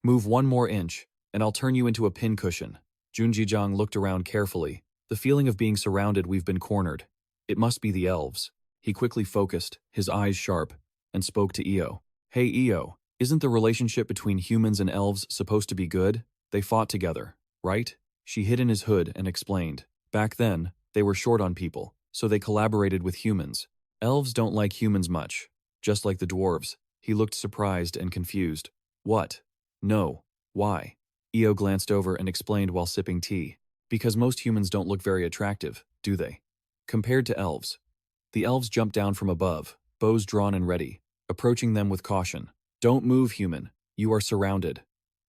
"Move 1 more inch, and I'll turn you into a pincushion." Junji-jang looked around carefully. The feeling of being surrounded, we've been cornered. It must be the elves. He quickly focused, his eyes sharp, and spoke to Io. Hey Io, isn't the relationship between humans and elves supposed to be good? They fought together, right? She hid in his hood and explained. Back then, they were short on people, so they collaborated with humans. Elves don't like humans much, just like the dwarves. He looked surprised and confused. What? No. Why? Io glanced over and explained while sipping tea. Because most humans don't look very attractive, do they? Compared to elves. The elves jumped down from above, bows drawn and ready, approaching them with caution. Don't move, human. You are surrounded.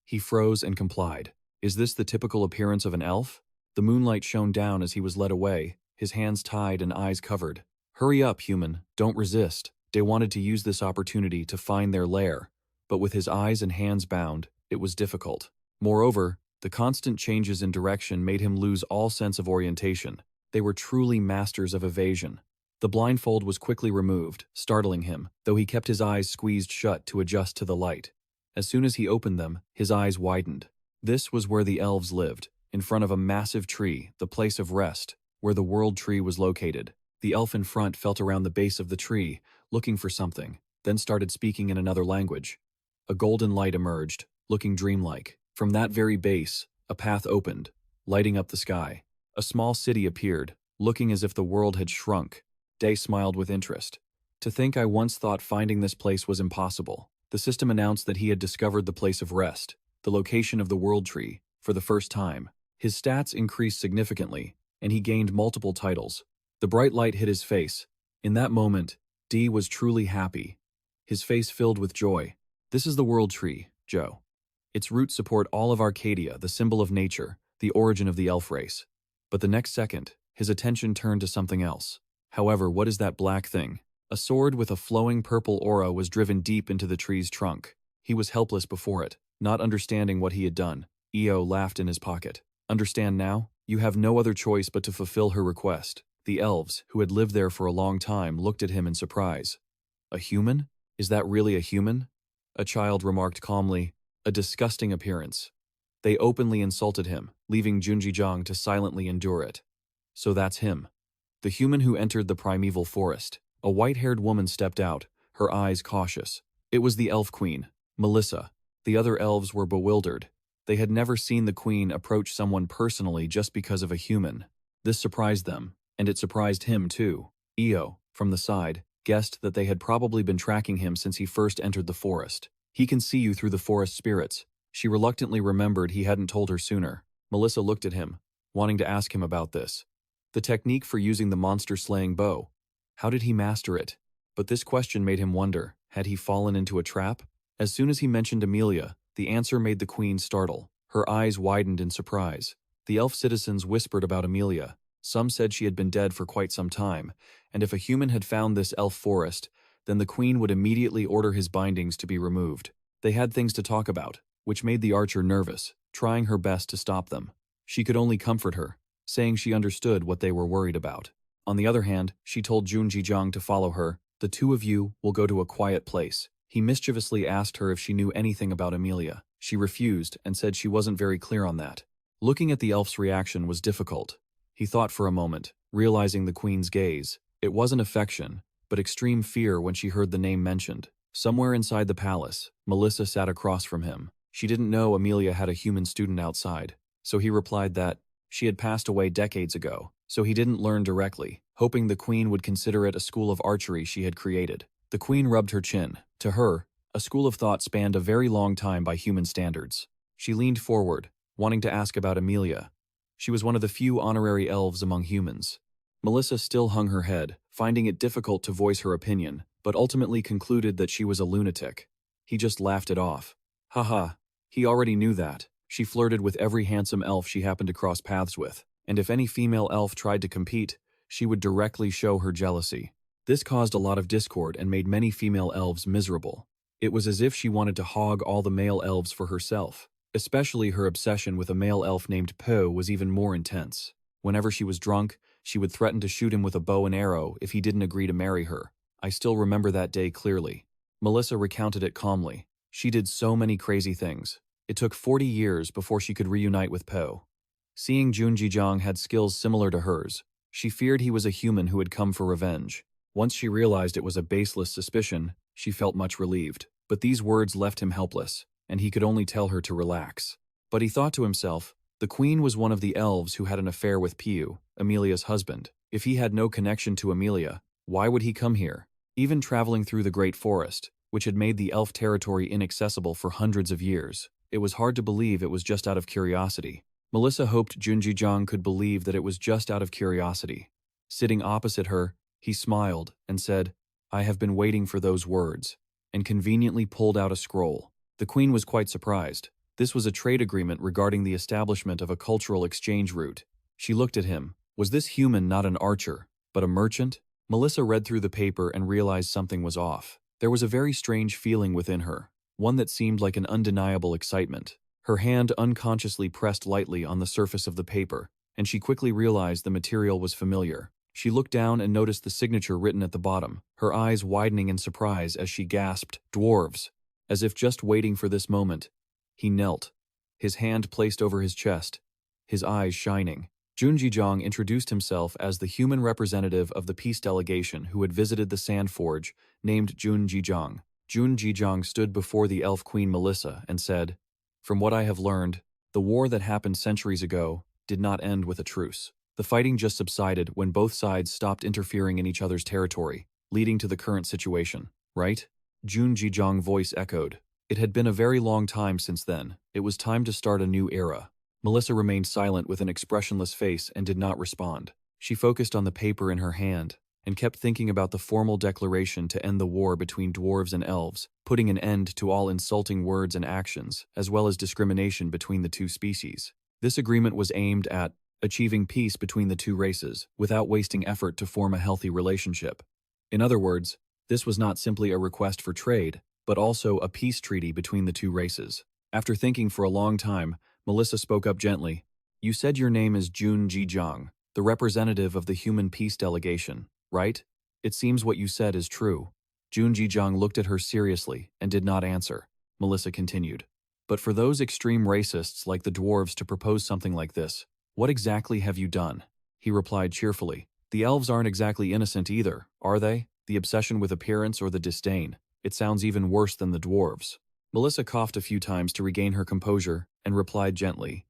He froze and complied. Is this the typical appearance of an elf? The moonlight shone down as he was led away, his hands tied and eyes covered. Hurry up, human. Don't resist. They wanted to use this opportunity to find their lair, but with his eyes and hands bound, it was difficult. Moreover, the constant changes in direction made him lose all sense of orientation. They were truly masters of evasion. The blindfold was quickly removed, startling him, though he kept his eyes squeezed shut to adjust to the light. As soon as he opened them, his eyes widened. This was where the elves lived, in front of a massive tree, the place of rest, where the world tree was located. The elf in front felt around the base of the tree, looking for something, then started speaking in another language. A golden light emerged, looking dreamlike. From that very base, a path opened, lighting up the sky. A small city appeared, looking as if the world had shrunk. Day smiled with interest. To think I once thought finding this place was impossible. The system announced that he had discovered the place of rest, the location of the world tree, for the first time. His stats increased significantly, and he gained multiple titles. The bright light hit his face. In that moment, D was truly happy. His face filled with joy. This is the world tree, Joe. Its roots support all of Accadia, the symbol of nature, the origin of the elf race. But the next second, his attention turned to something else. However, what is that black thing? A sword with a flowing purple aura was driven deep into the tree's trunk. He was helpless before it, not understanding what he had done. Io laughed in his pocket. Understand now? You have no other choice but to fulfill her request. The elves, who had lived there for a long time, looked at him in surprise. A human? Is that really a human? A child remarked calmly. A disgusting appearance. They openly insulted him, leaving Junjijang to silently endure it. So that's him. The human who entered the primeval forest. A white-haired woman stepped out, her eyes cautious. It was the elf queen, Melissa. The other elves were bewildered. They had never seen the queen approach someone personally just because of a human. This surprised them, and it surprised him too. Io, from the side, guessed that they had probably been tracking him since he first entered the forest. He can see you through the forest spirits. She reluctantly remembered he hadn't told her sooner. Melissa looked at him, wanting to ask him about this. The technique for using the monster-slaying bow. How did he master it? But this question made him wonder, had he fallen into a trap? As soon as he mentioned Amelia, the answer made the queen startle. Her eyes widened in surprise. The elf citizens whispered about Amelia. Some said she had been dead for quite some time, and if a human had found this elf forest, then the queen would immediately order his bindings to be removed. They had things to talk about, which made the archer nervous, trying her best to stop them. She could only comfort her, saying she understood what they were worried about. On the other hand, she told Junjijang to follow her. The two of you will go to a quiet place. He mischievously asked her if she knew anything about Amelia. She refused and said she wasn't very clear on that. Looking at the elf's reaction was difficult. He thought for a moment, realizing the queen's gaze. It wasn't affection, but extreme fear when she heard the name mentioned. Somewhere inside the palace, Melissa sat across from him. She didn't know Amelia had a human student outside, so he replied that she had passed away decades ago, so he didn't learn directly, hoping the queen would consider it a school of archery she had created. The queen rubbed her chin. To her, a school of thought spanned a very long time by human standards. She leaned forward, wanting to ask about Amelia. She was one of the few honorary elves among humans. Melissa still hung her head, finding it difficult to voice her opinion, but ultimately concluded that she was a lunatic. He just laughed it off. Haha, he already knew that. She flirted with every handsome elf she happened to cross paths with, and if any female elf tried to compete, she would directly show her jealousy. This caused a lot of discord and made many female elves miserable. It was as if she wanted to hog all the male elves for herself. Especially her obsession with a male elf named Po was even more intense. Whenever she was drunk, she would threaten to shoot him with a bow and arrow if he didn't agree to marry her. I still remember that day clearly. Melissa recounted it calmly. She did so many crazy things. It took 40 years before she could reunite with Po. Seeing Junjijang had skills similar to hers, she feared he was a human who had come for revenge. Once she realized it was a baseless suspicion, she felt much relieved. But these words left him helpless, and he could only tell her to relax. But he thought to himself, the queen was one of the elves who had an affair with Piu, Amelia's husband. If he had no connection to Amelia, why would he come here? Even traveling through the great forest, which had made the elf territory inaccessible for hundreds of years, it was hard to believe it was just out of curiosity. Melissa hoped Junjijang could believe that it was just out of curiosity. Sitting opposite her, he smiled and said, I have been waiting for those words, and conveniently pulled out a scroll. The queen was quite surprised. This was a trade agreement regarding the establishment of a cultural exchange route. She looked at him. Was this human not an archer, but a merchant? Melissa read through the paper and realized something was off. There was a very strange feeling within her, one that seemed like an undeniable excitement. Her hand unconsciously pressed lightly on the surface of the paper, and she quickly realized the material was familiar. She looked down and noticed the signature written at the bottom, her eyes widening in surprise as she gasped, "Dwarves!" As if just waiting for this moment. He knelt, his hand placed over his chest, his eyes shining. Junjijang introduced himself as the human representative of the peace delegation who had visited the Sand Forge, named Junjijang. Junjijang stood before the elf queen Melissa and said, "From what I have learned, the war that happened centuries ago did not end with a truce. The fighting just subsided when both sides stopped interfering in each other's territory, leading to the current situation, right?" Junjijang's voice echoed. It had been a very long time since then. It was time to start a new era. Melissa remained silent with an expressionless face and did not respond. She focused on the paper in her hand and kept thinking about the formal declaration to end the war between dwarves and elves, putting an end to all insulting words and actions, as well as discrimination between the two species. This agreement was aimed at achieving peace between the two races without wasting effort to form a healthy relationship. In other words, this was not simply a request for trade, but also a peace treaty between the two races. After thinking for a long time, Melissa spoke up gently. "You said your name is Jun Ji-jong, the representative of the Human Peace Delegation, right? It seems what you said is true." Jun Ji-jong looked at her seriously and did not answer. Melissa continued. "But for those extreme racists like the dwarves to propose something like this, what exactly have you done?" He replied cheerfully. "The elves aren't exactly innocent either, are they? The obsession with appearance or the disdain. It sounds even worse than the dwarves." Melissa coughed a few times to regain her composure and replied gently.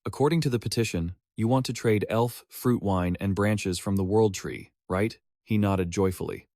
"According to the petition, you want to trade elf, fruit wine, and branches from the world tree, right?" He nodded joyfully.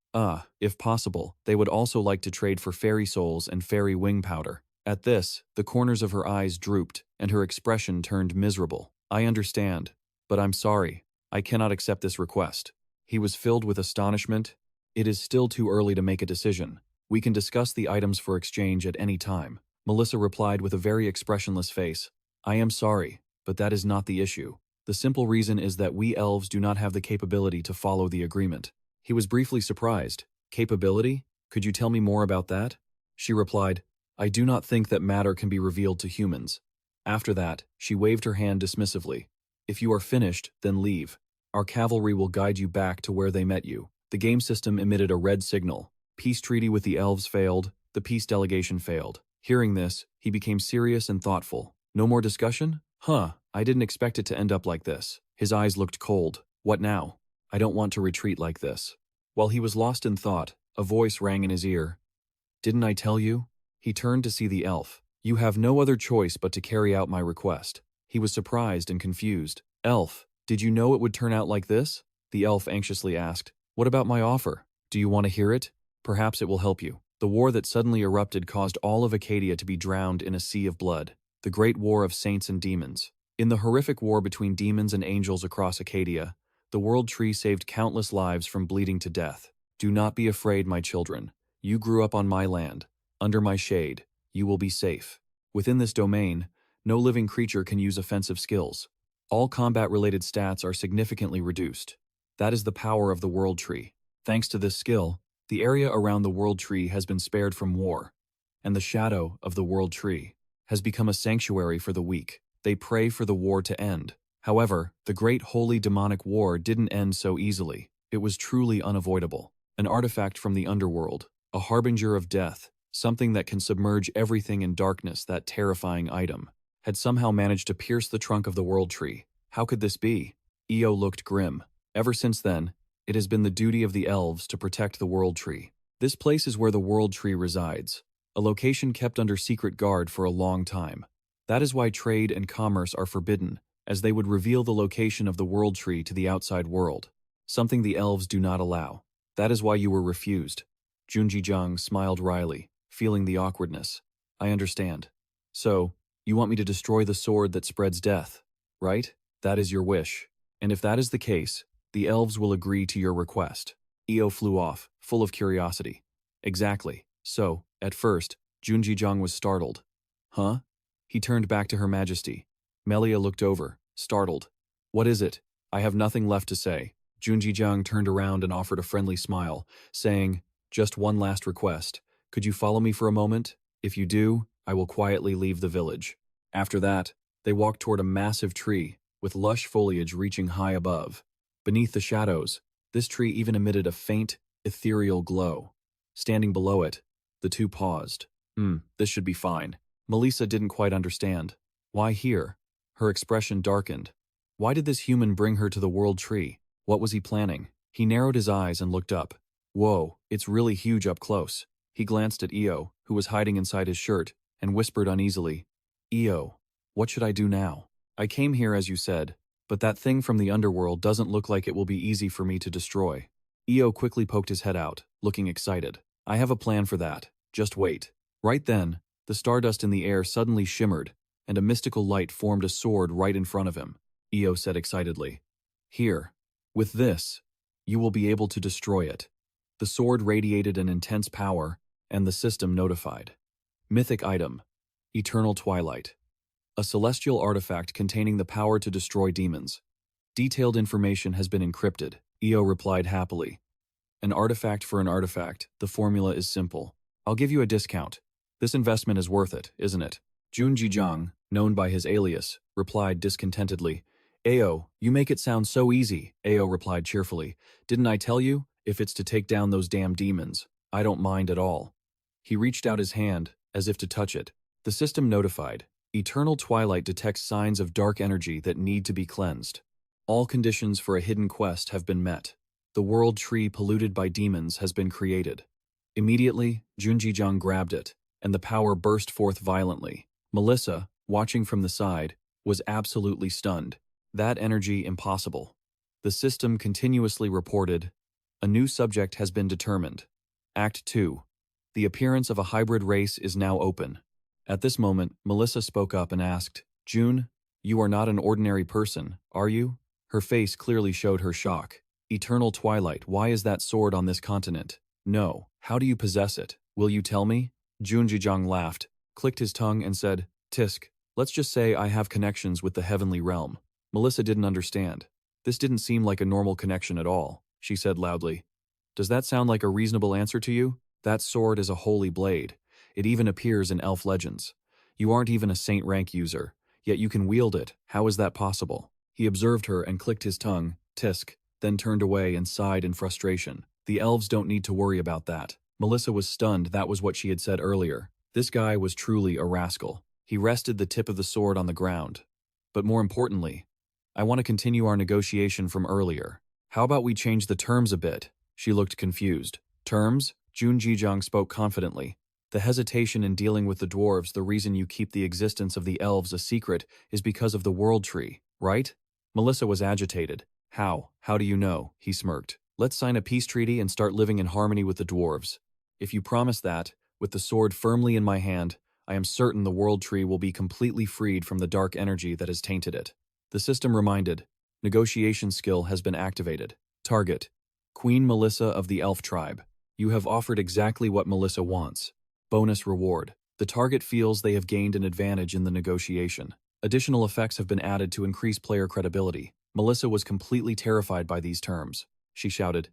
If possible, they would also like to trade for fairy souls and fairy wing powder." At this, the corners of her eyes drooped and her expression turned miserable. "I understand, but I'm sorry. I cannot accept this request." He was filled with astonishment. "It is still too early to make a decision. We can discuss the items for exchange at any time." Melissa replied with a very expressionless face. "I am sorry, but that is not the issue. The simple reason is that we elves do not have the capability to follow the agreement." He was briefly surprised. "Capability? Could you tell me more about that?" She replied, "I do not think that matter can be revealed to humans." After that, she waved her hand dismissively. "If you are finished, then leave. Our cavalry will guide you back to where they met you." The game system emitted a red signal. Peace treaty with the elves failed, the peace delegation failed. Hearing this, he became serious and thoughtful. "No more discussion? I didn't expect it to end up like this." His eyes looked cold. "What now? I don't want to retreat like this." While he was lost in thought, a voice rang in his ear. "Didn't I tell you?" He turned to see the elf. "You have no other choice but to carry out my request." He was surprised and confused. "Elf, did you know it would turn out like this?" The elf anxiously asked. "What about my offer? Do you want to hear it? Perhaps it will help you." The war that suddenly erupted caused all of Accadia to be drowned in a sea of blood. The Great War of Saints and Demons. In the horrific war between demons and angels across Accadia, the World Tree saved countless lives from bleeding to death. "Do not be afraid, my children. You grew up on my land. Under my shade, you will be safe. Within this domain, no living creature can use offensive skills. All combat-related stats are significantly reduced. That is the power of the World Tree. Thanks to this skill, the area around the World Tree has been spared from war, and the shadow of the World Tree has become a sanctuary for the weak. They pray for the war to end. However, the great holy demonic war didn't end so easily. It was truly unavoidable. An artifact from the underworld, a harbinger of death, something that can submerge everything in darkness, that terrifying item, had somehow managed to pierce the trunk of the World Tree. How could this be? Io looked grim. Ever since then, it has been the duty of the elves to protect the World Tree. This place is where the World Tree resides, a location kept under secret guard for a long time. That is why trade and commerce are forbidden, as they would reveal the location of the World Tree to the outside world, something the elves do not allow. That is why you were refused. Junji-jang smiled wryly, feeling the awkwardness. "I understand. So, you want me to destroy the sword that spreads death, right? That is your wish. And if that is the case, the elves will agree to your request." Io flew off, full of curiosity. "Exactly. So, at first, Junji-jang was startled." "Huh?" He turned back to Her Majesty. Melia looked over, startled. "What is it?" "I have nothing left to say." Junji-jang turned around and offered a friendly smile, saying, "Just one last request. Could you follow me for a moment? If you do, I will quietly leave the village." After that, they walked toward a massive tree, with lush foliage reaching high above. Beneath the shadows, this tree even emitted a faint, ethereal glow. Standing below it, the two paused. This should be fine." Melissa didn't quite understand. Why here? Her expression darkened. Why did this human bring her to the World Tree? What was he planning? He narrowed his eyes and looked up. Whoa, it's really huge up close. He glanced at Io, who was hiding inside his shirt, and whispered uneasily, "Io, what should I do now? I came here as you said, but that thing from the underworld doesn't look like it will be easy for me to destroy." Io quickly poked his head out, looking excited. "I have a plan for that. Just wait." Right then, the stardust in the air suddenly shimmered, and a mystical light formed a sword right in front of him. Io said excitedly. Here. With this, you will be able to destroy it. The sword radiated an intense power, and the system notified. Mythic item. Eternal Twilight. A celestial artifact containing the power to destroy demons. Detailed information has been encrypted, Io replied happily. An artifact for an artifact, the formula is simple. I'll give you a discount. This investment is worth it, isn't it? Jun Jijiang, known by his alias, replied discontentedly. Ao, you make it sound so easy, Ao replied cheerfully. Didn't I tell you? If it's to take down those damn demons, I don't mind at all. He reached out his hand, as if to touch it. The system notified. Eternal Twilight detects signs of dark energy that need to be cleansed. All conditions for a hidden quest have been met. The world tree polluted by demons has been created. Immediately, Junjijiang grabbed it, and the power burst forth violently. Melissa, watching from the side, was absolutely stunned. That energy impossible. The system continuously reported, a new subject has been determined. Act 2. The appearance of a hybrid race is now open. At this moment, Melissa spoke up and asked, June, you are not an ordinary person, are you? Her face clearly showed her shock. Eternal Twilight, why is that sword on this continent? No, how do you possess it? Will you tell me? Junjijiang laughed, clicked his tongue and said, Tisk, let's just say I have connections with the heavenly realm. Melissa didn't understand. This didn't seem like a normal connection at all, she said loudly. Does that sound like a reasonable answer to you? That sword is a holy blade. It even appears in elf legends. You aren't even a saint rank user, yet you can wield it. How is that possible? He observed her and clicked his tongue, Tisk, then turned away and sighed in frustration. The elves don't need to worry about that. Melissa was stunned. That was what she had said earlier. This guy was truly a rascal. He rested the tip of the sword on the ground. But more importantly, I want to continue our negotiation from earlier. How about we change the terms a bit? She looked confused. Terms? Jun Jijiang spoke confidently. The hesitation in dealing with the dwarves, the reason you keep the existence of the elves a secret is because of the world tree, right? Melissa was agitated. How? How do you know? He smirked. Let's sign a peace treaty and start living in harmony with the dwarves. If you promise that, with the sword firmly in my hand, I am certain the world tree will be completely freed from the dark energy that has tainted it. The system reminded. Negotiation skill has been activated. Target. Queen Melissa of the Elf Tribe. You have offered exactly what Melissa wants. Bonus reward. The target feels they have gained an advantage in the negotiation. Additional effects have been added to increase player credibility. Melissa was completely terrified by these terms. She shouted,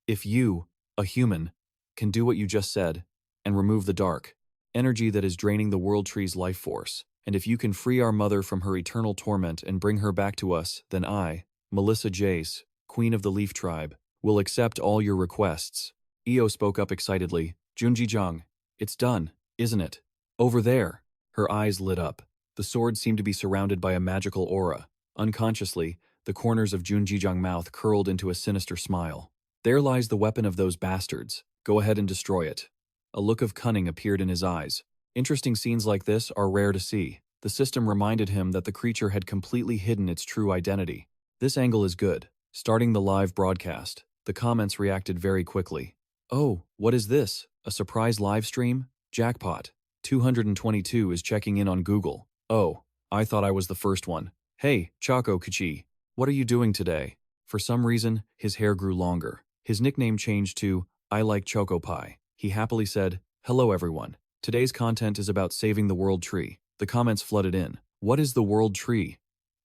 If you, a human, can do what you just said, and remove the dark energy that is draining the world tree's life force, and if you can free our mother from her eternal torment and bring her back to us, then I, Melissa Jace, Queen of the Leaf Tribe, will accept all your requests. Io spoke up excitedly. Junjijiang, it's done, isn't it? Over there. Her eyes lit up. The sword seemed to be surrounded by a magical aura. Unconsciously, the corners of Junjijiang's mouth curled into a sinister smile. There lies the weapon of those bastards. Go ahead and destroy it. A look of cunning appeared in his eyes. Interesting scenes like this are rare to see. The system reminded him that the creature had completely hidden its true identity. This angle is good. Starting the live broadcast, the comments reacted very quickly. Oh, what is this? A surprise live stream? Jackpot. 222 is checking in on Google. Oh, I thought I was the first one. Hey, Choco Kachi, what are you doing today? For some reason, his hair grew longer. His nickname changed to, I like Choco Pie. He happily said, Hello everyone. Today's content is about saving the world tree. The comments flooded in. What is the world tree?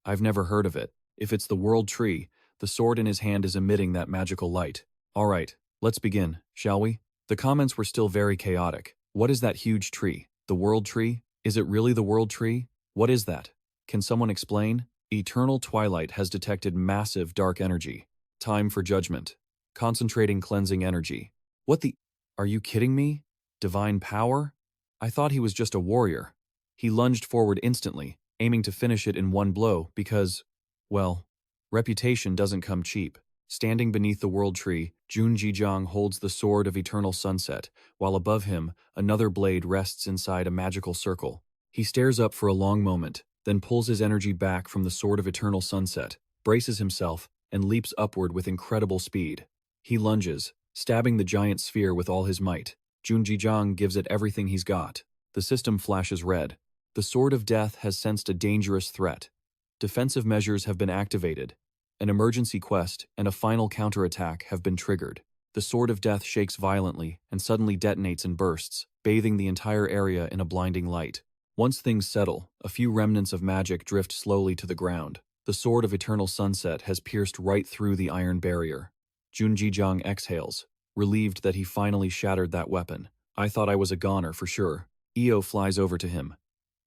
I've never heard of it. If it's the world tree, the sword in his hand is emitting that magical light. Alright, let's begin, shall we? The comments were still very chaotic. What is that huge tree? The world tree? Is it really the world tree? What is that? Can someone explain? Eternal Twilight has detected massive dark energy. Time for judgment. Concentrating cleansing energy. What the? Are you kidding me? Divine power? I thought he was just a warrior. He lunged forward instantly, aiming to finish it in one blow because, well, reputation doesn't come cheap. Standing beneath the world tree, Jun Jijiang holds the sword of eternal sunset, while above him, another blade rests inside a magical circle. He stares up for a long moment, then pulls his energy back from the sword of eternal sunset, braces himself, and leaps upward with incredible speed. He lunges, stabbing the giant sphere with all his might. Jun Jijiang gives it everything he's got. The system flashes red. The Sword of Death has sensed a dangerous threat. Defensive measures have been activated. An emergency quest and a final counterattack have been triggered. The Sword of Death shakes violently and suddenly detonates in bursts, bathing the entire area in a blinding light. Once things settle, a few remnants of magic drift slowly to the ground. The Sword of Eternal Sunset has pierced right through the iron barrier. Junjijiang exhales, relieved that he finally shattered that weapon. I thought I was a goner for sure. Io flies over to him.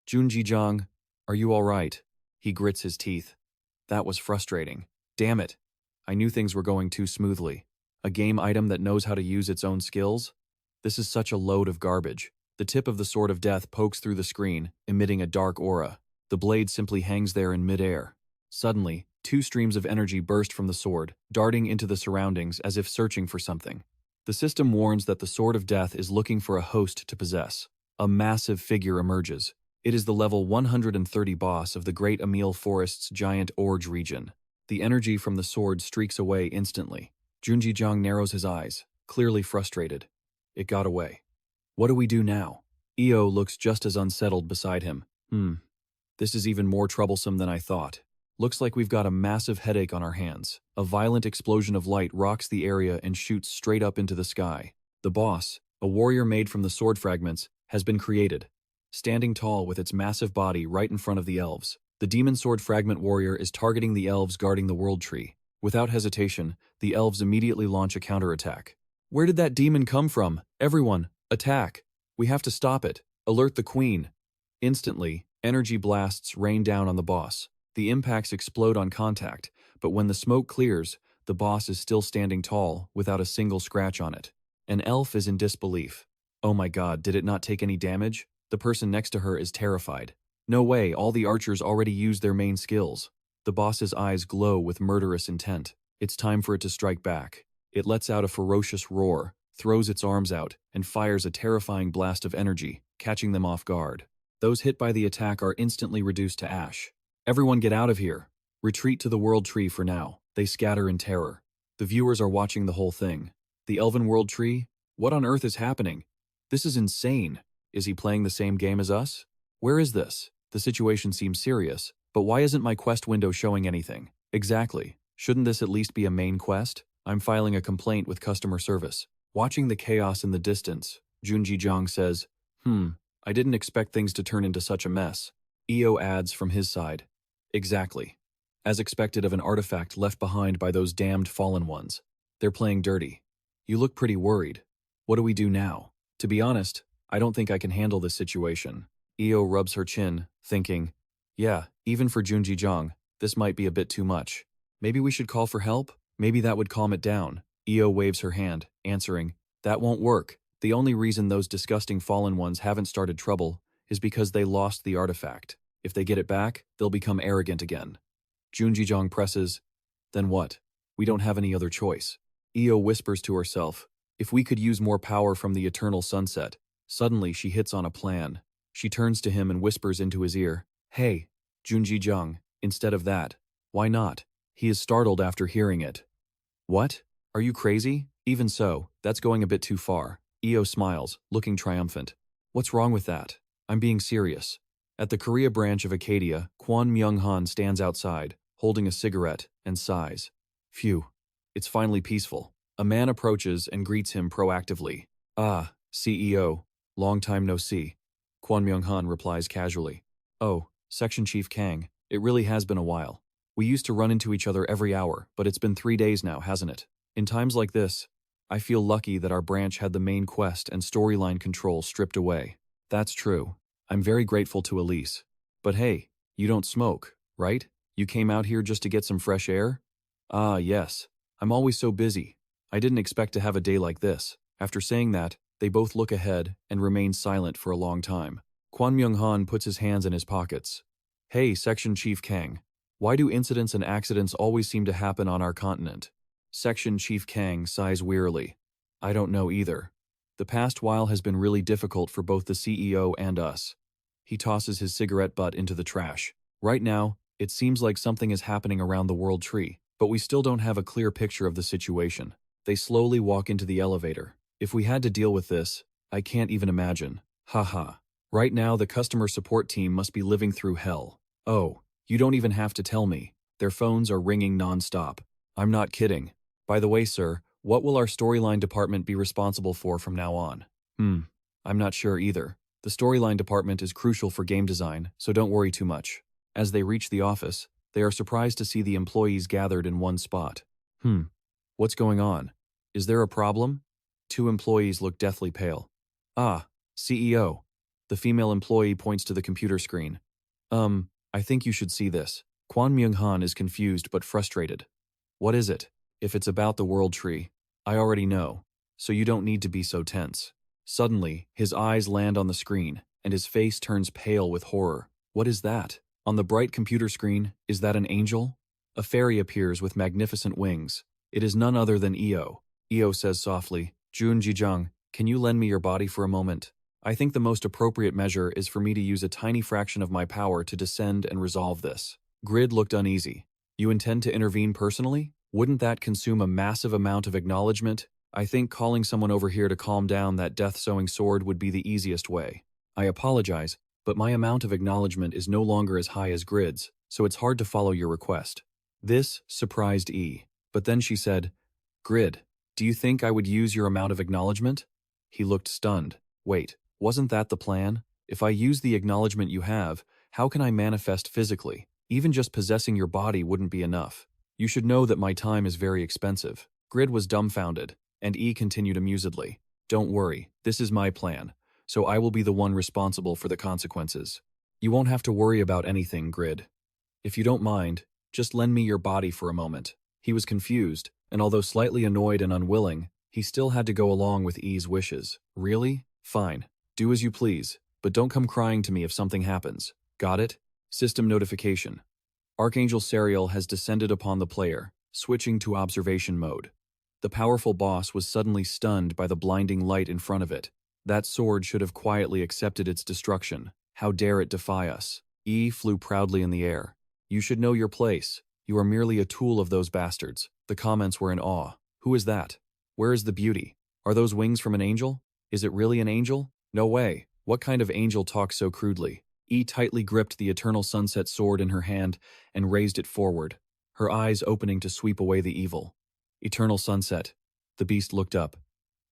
Junjijiang, are you all right? He grits his teeth. That was frustrating. Damn it. I knew things were going too smoothly. A game item that knows how to use its own skills? This is such a load of garbage. The tip of the Sword of Death pokes through the screen, emitting a dark aura. The blade simply hangs there in midair. Suddenly, two streams of energy burst from the sword, darting into the surroundings as if searching for something. The system warns that the Sword of Death is looking for a host to possess. A massive figure emerges. It is the level 130 boss of the Great Emil Forest's giant Orge region. The energy from the sword streaks away instantly. Junjijiang narrows his eyes, clearly frustrated. It got away. What do we do now? Io looks just as unsettled beside him. This is even more troublesome than I thought. Looks like we've got a massive headache on our hands. A violent explosion of light rocks the area and shoots straight up into the sky. The boss, a warrior made from the sword fragments, has been created. Standing tall with its massive body right in front of the elves, the demon sword fragment warrior is targeting the elves guarding the world tree. Without hesitation, the elves immediately launch a counterattack. Where did that demon come from? Everyone, attack! We have to stop it. Alert the queen. Instantly, energy blasts rain down on the boss. The impacts explode on contact, but when the smoke clears, the boss is still standing tall, without a single scratch on it. An elf is in disbelief. Oh my god, did it not take any damage? The person next to her is terrified. No way, all the archers already used their main skills. The boss's eyes glow with murderous intent. It's time for it to strike back. It lets out a ferocious roar, throws its arms out, and fires a terrifying blast of energy, catching them off guard. Those hit by the attack are instantly reduced to ash. Everyone get out of here. Retreat to the world tree for now. They scatter in terror. The viewers are watching the whole thing. The Elven World Tree? What on earth is happening? This is insane. Is he playing the same game as us? Where is this? The situation seems serious, but why isn't my quest window showing anything? Exactly. Shouldn't this at least be a main quest? I'm filing a complaint with customer service. Watching the chaos in the distance, Junjijiang says, I didn't expect things to turn into such a mess. Io adds from his side, exactly. As expected of an artifact left behind by those damned fallen ones. They're playing dirty. You look pretty worried. What do we do now? To be honest, I don't think I can handle this situation. Io rubs her chin, thinking, yeah, even for Junjijiang, this might be a bit too much. Maybe we should call for help? Maybe that would calm it down. Io waves her hand, answering, that won't work. The only reason those disgusting fallen ones haven't started trouble is because they lost the artifact. If they get it back, they'll become arrogant again. Junjijiang presses, then what? We don't have any other choice. Io whispers to herself, if we could use more power from the eternal sunset. Suddenly she hits on a plan. She turns to him and whispers into his ear, hey, Junjijiang, instead of that. Why not? He is startled after hearing it. What? Are you crazy? Even so, that's going a bit too far. Io smiles, looking triumphant. What's wrong with that? I'm being serious. At the Korea branch of Accadia, Kwon Myung-han stands outside, holding a cigarette, and sighs. Phew. It's finally peaceful. A man approaches and greets him proactively. Ah, CEO. Long time no see. Kwon Myung-han replies casually. Oh, Section Chief Kang, it really has been a while. We used to run into each other every hour, but it's been 3 days now, hasn't it? In times like this, I feel lucky that our branch had the main quest and storyline control stripped away. That's true. I'm very grateful to Elise. But hey, you don't smoke, right? You came out here just to get some fresh air? Ah, yes. I'm always so busy. I didn't expect to have a day like this. After saying that, they both look ahead and remain silent for a long time. Kwon Myung-han puts his hands in his pockets. Hey, Section Chief Kang. Why do incidents and accidents always seem to happen on our continent? Section Chief Kang sighs wearily. I don't know either. The past while has been really difficult for both the CEO and us. He tosses his cigarette butt into the trash. Right now, it seems like something is happening around the world tree, but we still don't have a clear picture of the situation. They slowly walk into the elevator. If we had to deal with this, I can't even imagine. Haha. Right now, the customer support team must be living through hell. Oh, you don't even have to tell me. Their phones are ringing nonstop. I'm not kidding. By the way, sir, what will our storyline department be responsible for from now on? I'm not sure either. The storyline department is crucial for game design, so don't worry too much. As they reach the office, they are surprised to see the employees gathered in one spot. What's going on? Is there a problem? Two employees look deathly pale. Ah, CEO. The female employee points to the computer screen. I think you should see this. Kwon Myung-han is confused but frustrated. What is it? If it's about the world tree, I already know, so you don't need to be so tense. Suddenly, his eyes land on the screen, and his face turns pale with horror. What is that? On the bright computer screen, is that an angel? A fairy appears with magnificent wings. It is none other than Io. Io says softly, Jun Jijang, can you lend me your body for a moment? I think the most appropriate measure is for me to use a tiny fraction of my power to descend and resolve this. Grid looked uneasy. You intend to intervene personally? Wouldn't that consume a massive amount of acknowledgement? I think calling someone over here to calm down that death-sowing sword would be the easiest way. I apologize, but my amount of acknowledgement is no longer as high as Grid's, so it's hard to follow your request. This surprised E. But then she said, Grid, do you think I would use your amount of acknowledgement? He looked stunned. Wait, wasn't that the plan? If I use the acknowledgement you have, how can I manifest physically? Even just possessing your body wouldn't be enough. You should know that my time is very expensive. Grid was dumbfounded, and E continued amusedly. Don't worry, this is my plan, so I will be the one responsible for the consequences. You won't have to worry about anything, Grid. If you don't mind, just lend me your body for a moment. He was confused, and although slightly annoyed and unwilling, he still had to go along with E's wishes. Really? Fine. Do as you please, but don't come crying to me if something happens. Got it? System notification. Archangel Serial has descended upon the player, switching to observation mode. The powerful boss was suddenly stunned by the blinding light in front of it. That sword should have quietly accepted its destruction. How dare it defy us? E flew proudly in the air. You should know your place. You are merely a tool of those bastards. The comments were in awe. Who is that? Where is the beauty? Are those wings from an angel? Is it really an angel? No way. What kind of angel talks so crudely? E tightly gripped the eternal sunset sword in her hand and raised it forward, her eyes opening to sweep away the evil. Eternal sunset. The beast looked up.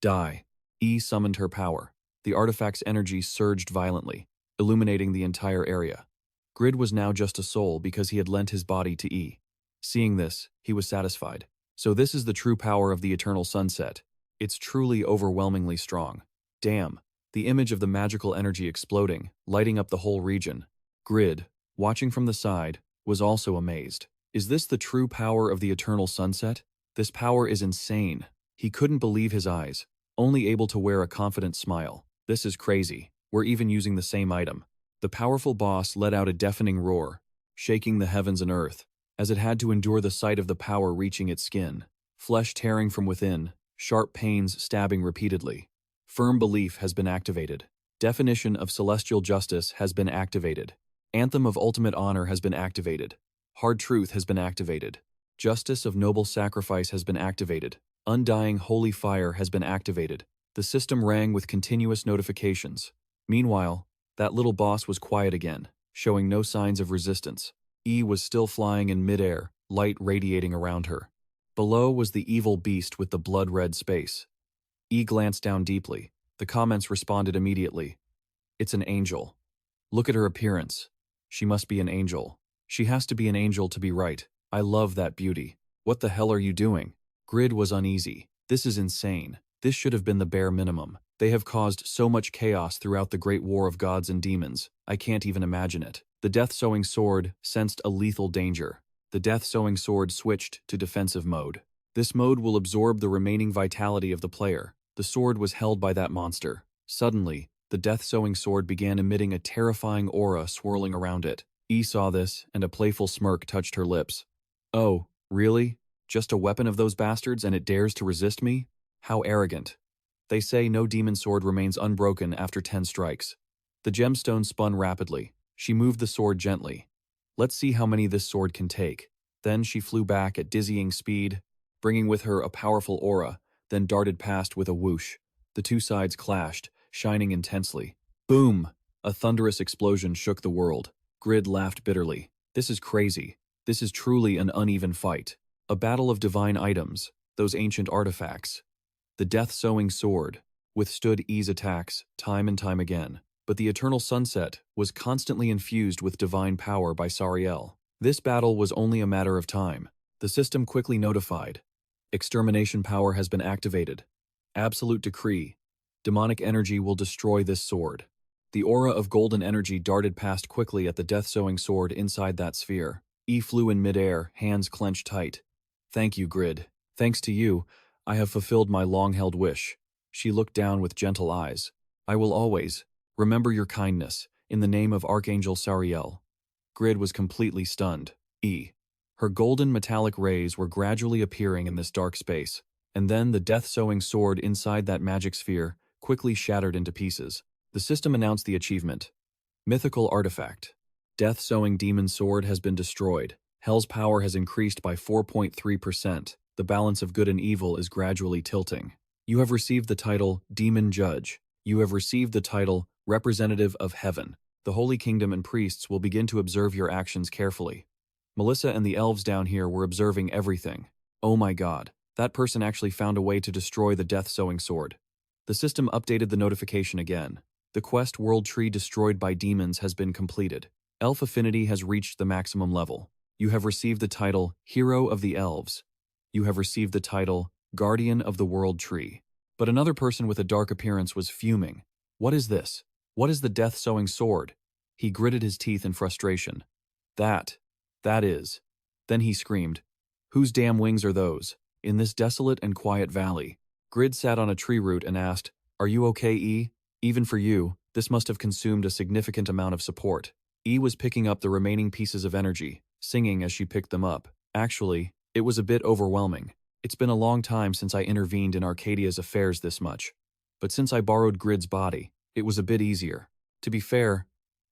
Die. E summoned her power. The artifact's energy surged violently, illuminating the entire area. Grid was now just a soul because he had lent his body to E. Seeing this, he was satisfied. So this is the true power of the eternal sunset. It's truly overwhelmingly strong. Damn. The image of the magical energy exploding, lighting up the whole region. Grid, watching from the side, was also amazed. Is this the true power of the eternal sunset? This power is insane. He couldn't believe his eyes, only able to wear a confident smile. This is crazy. We're even using the same item. The powerful boss let out a deafening roar, shaking the heavens and earth, as it had to endure the sight of the power reaching its skin. Flesh tearing from within, sharp pains stabbing repeatedly. Firm belief has been activated. Definition of celestial justice has been activated. Anthem of ultimate honor has been activated. Hard truth has been activated. Justice of noble sacrifice has been activated. Undying holy fire has been activated. The system rang with continuous notifications. Meanwhile, that little boss was quiet again, showing no signs of resistance. E was still flying in midair, light radiating around her. Below was the evil beast with the blood-red space. E glanced down deeply. The comments responded immediately. It's an angel. Look at her appearance. She must be an angel. She has to be an angel to be right. I love that beauty. What the hell are you doing? Grid was uneasy. This is insane. This should have been the bare minimum. They have caused so much chaos throughout the great war of gods and demons. I can't even imagine it. The death-sowing sword sensed a lethal danger. The death-sowing sword switched to defensive mode. This mode will absorb the remaining vitality of the player. The sword was held by that monster. Suddenly, the death-sowing sword began emitting a terrifying aura swirling around it. E saw this, and a playful smirk touched her lips. Oh, really? Just a weapon of those bastards and it dares to resist me? How arrogant. They say no demon sword remains unbroken after 10 strikes. The gemstone spun rapidly. She moved the sword gently. Let's see how many this sword can take. Then she flew back at dizzying speed, bringing with her a powerful aura, then darted past with a whoosh. The two sides clashed, shining intensely. Boom! A thunderous explosion shook the world. Grid laughed bitterly. This is crazy. This is truly an uneven fight. A battle of divine items, those ancient artifacts. The death-sowing sword withstood E's attacks time and time again, but the eternal sunset was constantly infused with divine power by Sariel. This battle was only a matter of time. The system quickly notified. Extermination power has been activated. Absolute decree. Demonic energy will destroy this sword. The aura of golden energy darted past quickly at the death-sowing sword inside that sphere. E flew in midair, hands clenched tight. Thank you, Grid. Thanks to you, I have fulfilled my long-held wish. She looked down with gentle eyes. I will always remember your kindness, in the name of Archangel Sariel. Grid was completely stunned. Her golden metallic rays were gradually appearing in this dark space, and then the death-sowing sword inside that magic sphere quickly shattered into pieces. The system announced the achievement. Mythical artifact. Death-sowing demon sword has been destroyed. Hell's power has increased by 4.3%. The balance of good and evil is gradually tilting. You have received the title Demon Judge. You have received the title Representative of Heaven. The Holy Kingdom and priests will begin to observe your actions carefully. Melissa and the elves down here were observing everything. Oh my god, that person actually found a way to destroy the death-sowing sword. The system updated the notification again. The quest World Tree destroyed by demons has been completed. Elf affinity has reached the maximum level. You have received the title Hero of the Elves. You have received the title Guardian of the World Tree. But another person with a dark appearance was fuming. What is this? What is the death-sowing sword? He gritted his teeth in frustration. That is. Then he screamed. Whose damn wings are those? In this desolate and quiet valley. Grid sat on a tree root and asked, Are you okay, E? Even for you, this must have consumed a significant amount of support. E was picking up the remaining pieces of energy, singing as she picked them up. Actually, it was a bit overwhelming. It's been a long time since I intervened in Accadia's affairs this much. But since I borrowed Grid's body, it was a bit easier. To be fair,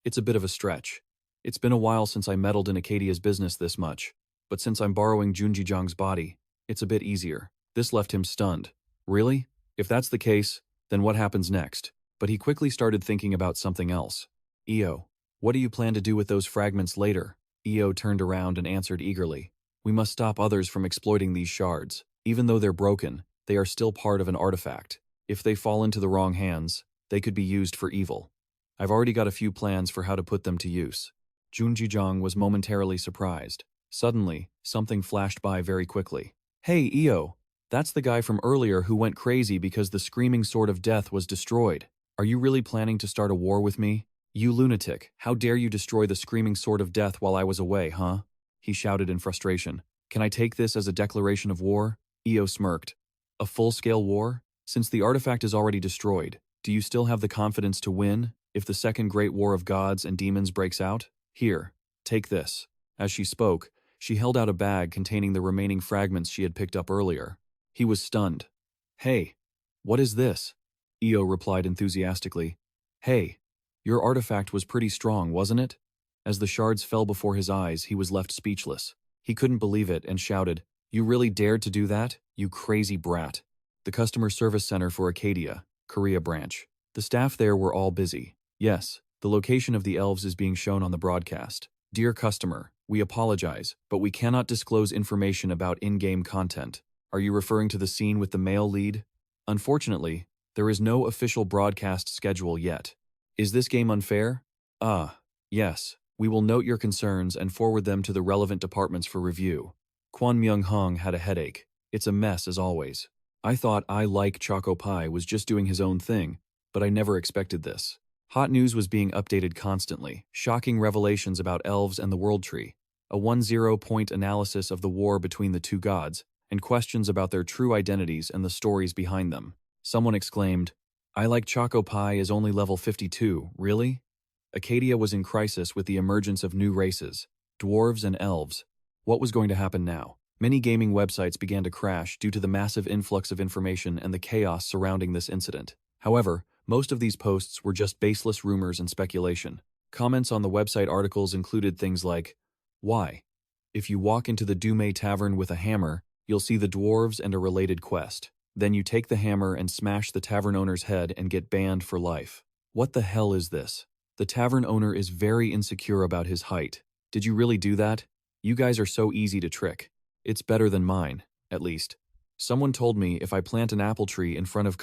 it's a bit of a stretch. It's been a while since I meddled in Accadia's business this much, but since I'm borrowing Junjijang's body, it's a bit easier. This left him stunned. Really? If that's the case, then what happens next? But he quickly started thinking about something else. Io, what do you plan to do with those fragments later? Io turned around and answered eagerly. We must stop others from exploiting these shards. Even though they're broken, they are still part of an artifact. If they fall into the wrong hands, they could be used for evil. I've already got a few plans for how to put them to use. Junjijang was momentarily surprised. Suddenly, something flashed by very quickly. Hey, Io, that's the guy from earlier who went crazy because the screaming sword of death was destroyed. Are you really planning to start a war with me? You lunatic, how dare you destroy the screaming sword of death while I was away, huh? He shouted in frustration. Can I take this as a declaration of war? Io smirked. A full-scale war? Since the artifact is already destroyed, do you still have the confidence to win if the second great war of gods and demons breaks out? Here, take this. As she spoke, she held out a bag containing the remaining fragments she had picked up earlier. He was stunned. Hey, what is this? Io replied enthusiastically. Hey, your artifact was pretty strong, wasn't it? As the shards fell before his eyes, he was left speechless. He couldn't believe it and shouted, You really dared to do that, you crazy brat. The customer service center for Accadia, Korea branch. The staff there were all busy. Yes, the location of the elves is being shown on the broadcast. Dear customer, we apologize, but we cannot disclose information about in-game content. Are you referring to the scene with the male lead? Unfortunately, there is no official broadcast schedule yet. Is this game unfair? Yes. We will note your concerns and forward them to the relevant departments for review. Kwon Myung-hong had a headache. It's a mess as always. I thought I Like Choco Pie was just doing his own thing, but I never expected this. Hot news was being updated constantly. Shocking revelations about elves and the World Tree. A 10-point analysis of the war between the two gods, and questions about their true identities and the stories behind them. Someone exclaimed, I Like Choco Pie is only level 52, really? Accadia was in crisis with the emergence of new races, dwarves and elves. What was going to happen now? Many gaming websites began to crash due to the massive influx of information and the chaos surrounding this incident. However, most of these posts were just baseless rumors and speculation. Comments on the website articles included things like, Why? If you walk into the Dume Tavern with a hammer, you'll see the dwarves and a related quest. Then you take the hammer and smash the tavern owner's head and get banned for life. What the hell is this? The tavern owner is very insecure about his height. Did you really do that? You guys are so easy to trick. It's better than mine, at least. Someone told me if I plant an apple tree in front of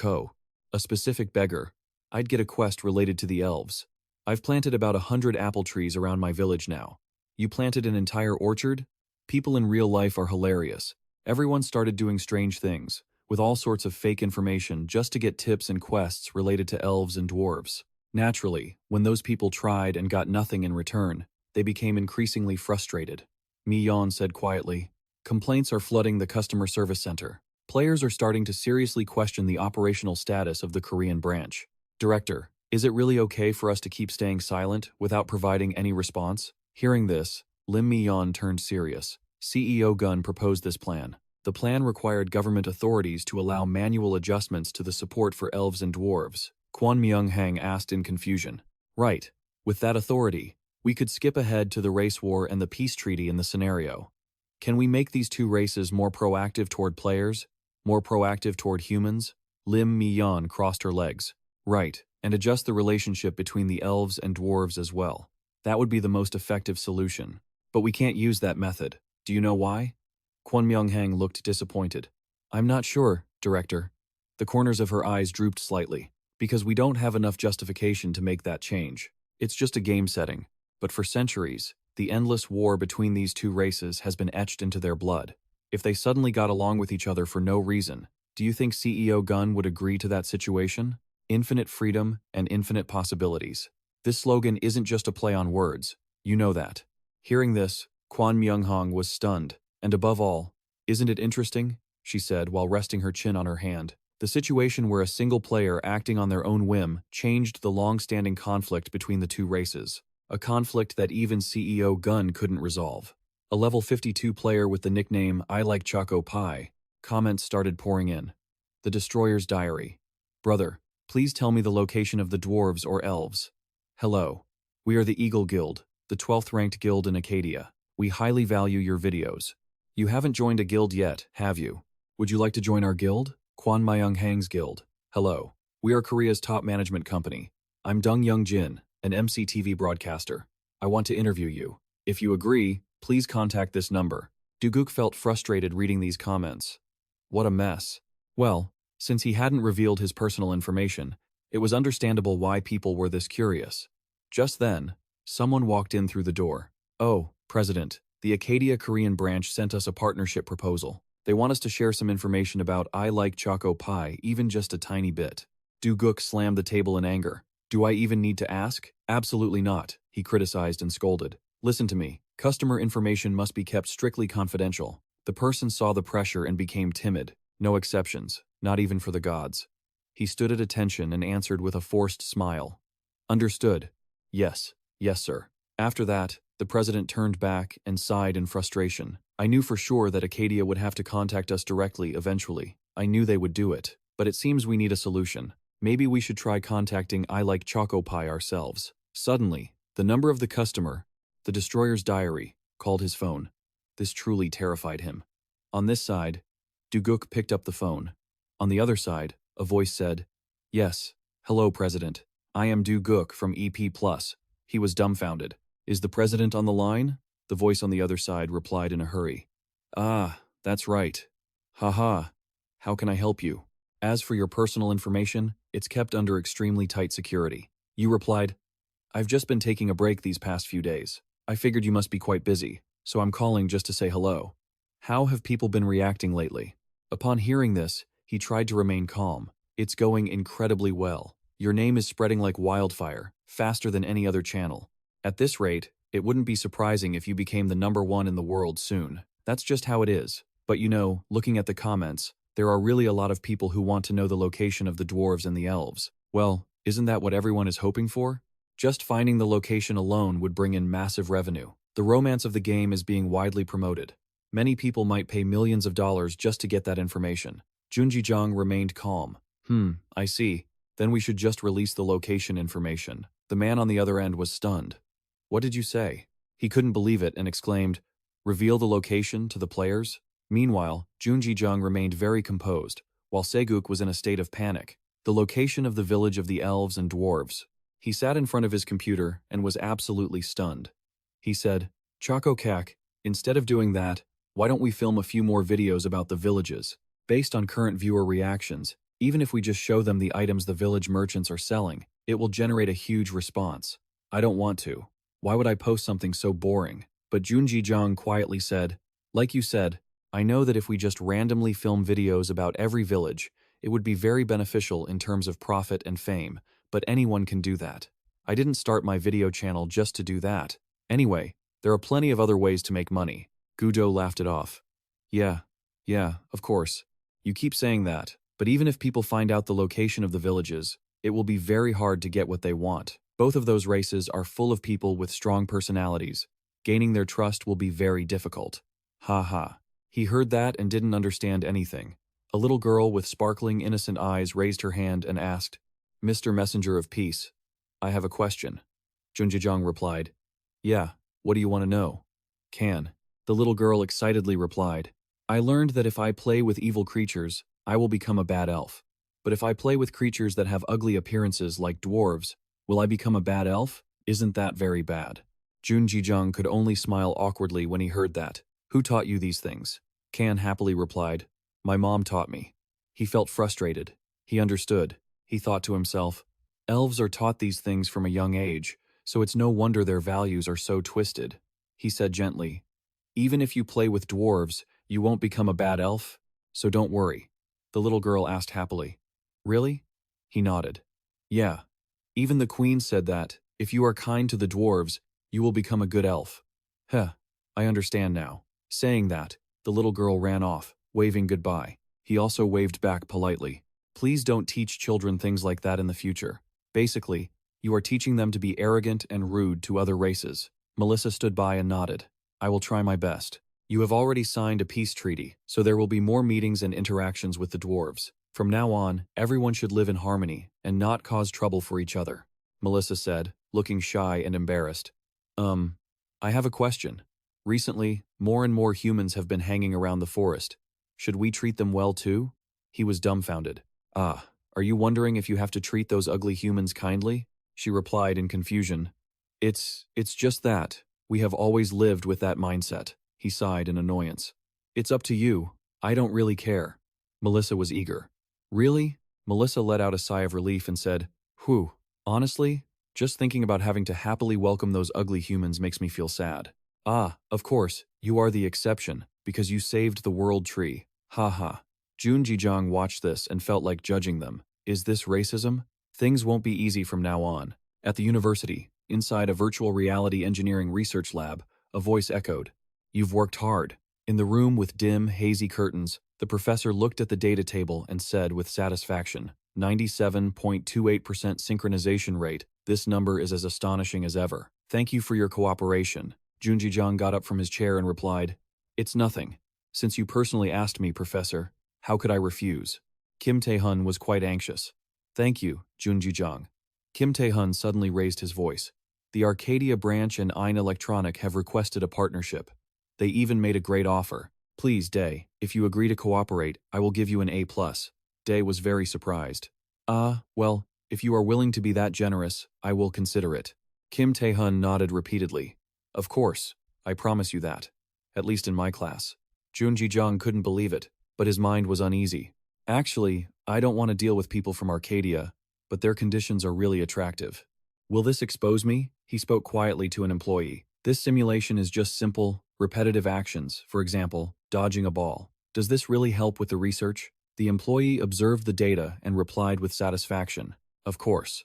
a specific beggar, I'd get a quest related to the elves. I've planted about 100 apple trees around my village now. You planted an entire orchard? People in real life are hilarious. Everyone started doing strange things, with all sorts of fake information just to get tips and quests related to elves and dwarves. Naturally, when those people tried and got nothing in return, they became increasingly frustrated. Mi Yon said quietly, "Complaints are flooding the customer service center. Players are starting to seriously question the operational status of the Korean branch. Director, is it really okay for us to keep staying silent without providing any response?" Hearing this, Lim Mi-yeon turned serious. CEO Gun proposed this plan. The plan required government authorities to allow manual adjustments to the support for elves and dwarves. Kwon Myung-hang asked in confusion. Right. With that authority, we could skip ahead to the race war and the peace treaty in the scenario. Can we make these two races more proactive toward players? More proactive toward humans? Lim Mi-yeon crossed her legs. Right, and adjust the relationship between the elves and dwarves as well. That would be the most effective solution. But we can't use that method. Do you know why? Kwon Myung-hang looked disappointed. I'm not sure, Director. The corners of her eyes drooped slightly. Because we don't have enough justification to make that change. It's just a game setting. But for centuries, the endless war between these two races has been etched into their blood. If they suddenly got along with each other for no reason, do you think CEO Gun would agree to that situation? Infinite freedom and infinite possibilities. This slogan isn't just a play on words. You know that. Hearing this, Kwon Myung-hang was stunned. And above all, isn't it interesting? She said while resting her chin on her hand. The situation where a single player acting on their own whim changed the long-standing conflict between the two races. A conflict that even CEO Gun couldn't resolve. A level 52 player with the nickname I Like Choco Pie. Comments started pouring in. The Destroyer's Diary. Brother, please tell me the location of the dwarves or elves. Hello. We are the Eagle Guild, the 12th ranked guild in Accadia. We highly value your videos. You haven't joined a guild yet, have you? Would you like to join our guild? Kwon Myung-hang's guild. Hello. We are Korea's top management company. I'm Dong Young-jin, an MCTV broadcaster. I want to interview you. If you agree, please contact this number. Duguk felt frustrated reading these comments. What a mess. Well, since he hadn't revealed his personal information, it was understandable why people were this curious. Just then, someone walked in through the door. Oh, President, the Accadia Korean branch sent us a partnership proposal. They want us to share some information about I Like Choco Pie, even just a tiny bit. Duguk slammed the table in anger. Do I even need to ask? Absolutely not, he criticized and scolded. Listen to me. Customer information must be kept strictly confidential. The person saw the pressure and became timid. No exceptions, not even for the gods. He stood at attention and answered with a forced smile. Understood. Yes, sir. After that, the president turned back and sighed in frustration. I knew for sure that Accadia would have to contact us directly eventually. I knew they would do it. But it seems we need a solution. Maybe we should try contacting I Like Choco Pie ourselves. Suddenly, the number of the customer, the Destroyer's Diary, called his phone. This truly terrified him. On this side, Duguk picked up the phone. On the other side, a voice said, Yes. Hello, President. I am Duguk from EP+. He was dumbfounded. Is the president on the line? The voice on the other side replied in a hurry. Ah, that's right. Haha. How can I help you? As for your personal information, it's kept under extremely tight security. You replied, I've just been taking a break these past few days. I figured you must be quite busy, so I'm calling just to say hello. How have people been reacting lately? Upon hearing this, he tried to remain calm. It's going incredibly well. Your name is spreading like wildfire, faster than any other channel. At this rate, it wouldn't be surprising if you became the #1 in the world soon. That's just how it is. But you know, looking at the comments, there are really a lot of people who want to know the location of the dwarves and the elves. Well, isn't that what everyone is hoping for? Just finding the location alone would bring in massive revenue. The romance of the game is being widely promoted. Many people might pay millions of dollars just to get that information. Junji Jung remained calm. I see. Then we should just release the location information. The man on the other end was stunned. What did you say? He couldn't believe it and exclaimed, Reveal the location to the players? Meanwhile, Junji Jung remained very composed, while Seguk was in a state of panic. The location of the village of the elves and dwarves. He sat in front of his computer and was absolutely stunned. He said, Choco Kak, instead of doing that, why don't we film a few more videos about the villages? Based on current viewer reactions, even if we just show them the items the village merchants are selling, it will generate a huge response. I don't want to. Why would I post something so boring? But Junji Jong quietly said, like you said, I know that if we just randomly film videos about every village, it would be very beneficial in terms of profit and fame, but anyone can do that. I didn't start my video channel just to do that. Anyway, there are plenty of other ways to make money. Gujo laughed it off. Yeah, of course. You keep saying that, but even if people find out the location of the villages, it will be very hard to get what they want. Both of those races are full of people with strong personalities. Gaining their trust will be very difficult. Ha ha. He heard that and didn't understand anything. A little girl with sparkling innocent eyes raised her hand and asked, Mr. Messenger of Peace, I have a question. Junjijang replied, Yeah, what do you want to know? Can. The little girl excitedly replied, I learned that if I play with evil creatures, I will become a bad elf. But if I play with creatures that have ugly appearances like dwarves, will I become a bad elf? Isn't that very bad? Junjijang could only smile awkwardly when he heard that. Who taught you these things? Can happily replied, My mom taught me. He felt frustrated. He understood. He thought to himself, Elves are taught these things from a young age, so it's no wonder their values are so twisted. He said gently, Even if you play with dwarves, you won't become a bad elf, so don't worry. The little girl asked happily, Really? He nodded. Yeah. Even the queen said that, if you are kind to the dwarves, you will become a good elf. Heh, I understand now. Saying that, the little girl ran off, waving goodbye. He also waved back politely. Please don't teach children things like that in the future. Basically, you are teaching them to be arrogant and rude to other races. Melissa stood by and nodded. I will try my best. You have already signed a peace treaty, so there will be more meetings and interactions with the dwarves. From now on, everyone should live in harmony and not cause trouble for each other, Melissa said, looking shy and embarrassed. I have a question. Recently, more and more humans have been hanging around the forest. Should we treat them well too? He was dumbfounded. Ah, are you wondering if you have to treat those ugly humans kindly? She replied in confusion. It's just that. We have always lived with that mindset. He sighed in annoyance. It's up to you. I don't really care. Melissa was eager. Really? Melissa let out a sigh of relief and said, Whew, honestly, just thinking about having to happily welcome those ugly humans makes me feel sad. Ah, of course, you are the exception, because you saved the world tree. Ha ha. Junjijang watched this and felt like judging them. Is this racism? Things won't be easy from now on. At the university, inside a virtual reality engineering research lab, a voice echoed. You've worked hard. In the room with dim, hazy curtains, the professor looked at the data table and said with satisfaction, 97.28% synchronization rate. This number is as astonishing as ever. Thank you for your cooperation. Junjijang got up from his chair and replied, It's nothing. Since you personally asked me, Professor, how could I refuse? Kim Tae-hun was quite anxious. Thank you, Junjijang. Kim Tae-hun suddenly raised his voice. The Accadia branch and Ein Electronic have requested a partnership. They even made a great offer. Please, Dae, if you agree to cooperate, I will give you an A+. Dae was very surprised. Well, if you are willing to be that generous, I will consider it. Kim Tae-hun nodded repeatedly. Of course, I promise you that. At least in my class. Junjijang couldn't believe it, but his mind was uneasy. Actually, I don't want to deal with people from Accadia, but their conditions are really attractive. Will this expose me? He spoke quietly to an employee. This simulation is just simple, repetitive actions, for example, dodging a ball. Does this really help with the research? The employee observed the data and replied with satisfaction. Of course.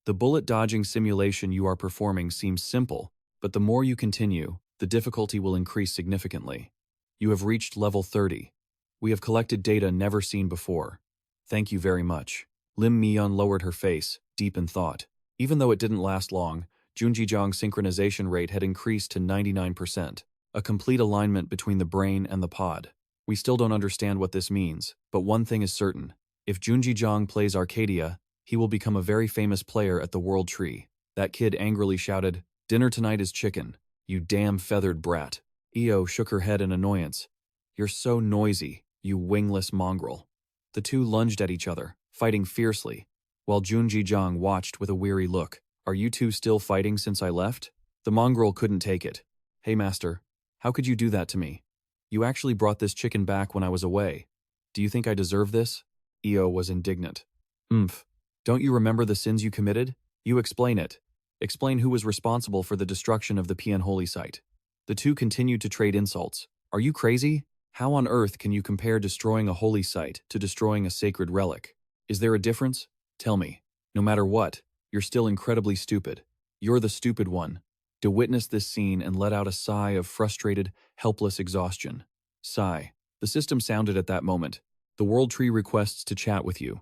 The bullet dodging simulation you are performing seems simple, but the more you continue, the difficulty will increase significantly. You have reached level 30. We have collected data never seen before. Thank you very much. Lim Mian lowered her face, deep in thought. Even though it didn't last long, Junjijang's synchronization rate had increased to 99%, a complete alignment between the brain and the pod. We still don't understand what this means, but one thing is certain. If Junjijang plays Accadia, he will become a very famous player at the World Tree. That kid angrily shouted, Dinner tonight is chicken, you damn feathered brat. Io shook her head in annoyance. You're so noisy, you wingless mongrel. The two lunged at each other, fighting fiercely, while Junjijang watched with a weary look. Are you two still fighting since I left? The mongrel couldn't take it. Hey master, how could you do that to me? You actually brought this chicken back when I was away. Do you think I deserve this? Io was indignant. Don't you remember the sins you committed? You explain it. Explain who was responsible for the destruction of the Pian holy site. The two continued to trade insults. Are you crazy? How on earth can you compare destroying a holy site to destroying a sacred relic? Is there a difference? Tell me. No matter what, you're still incredibly stupid. You're the stupid one. To witness this scene and let out a sigh of frustrated, helpless exhaustion. Sigh. The system sounded at that moment. The World Tree requests to chat with you.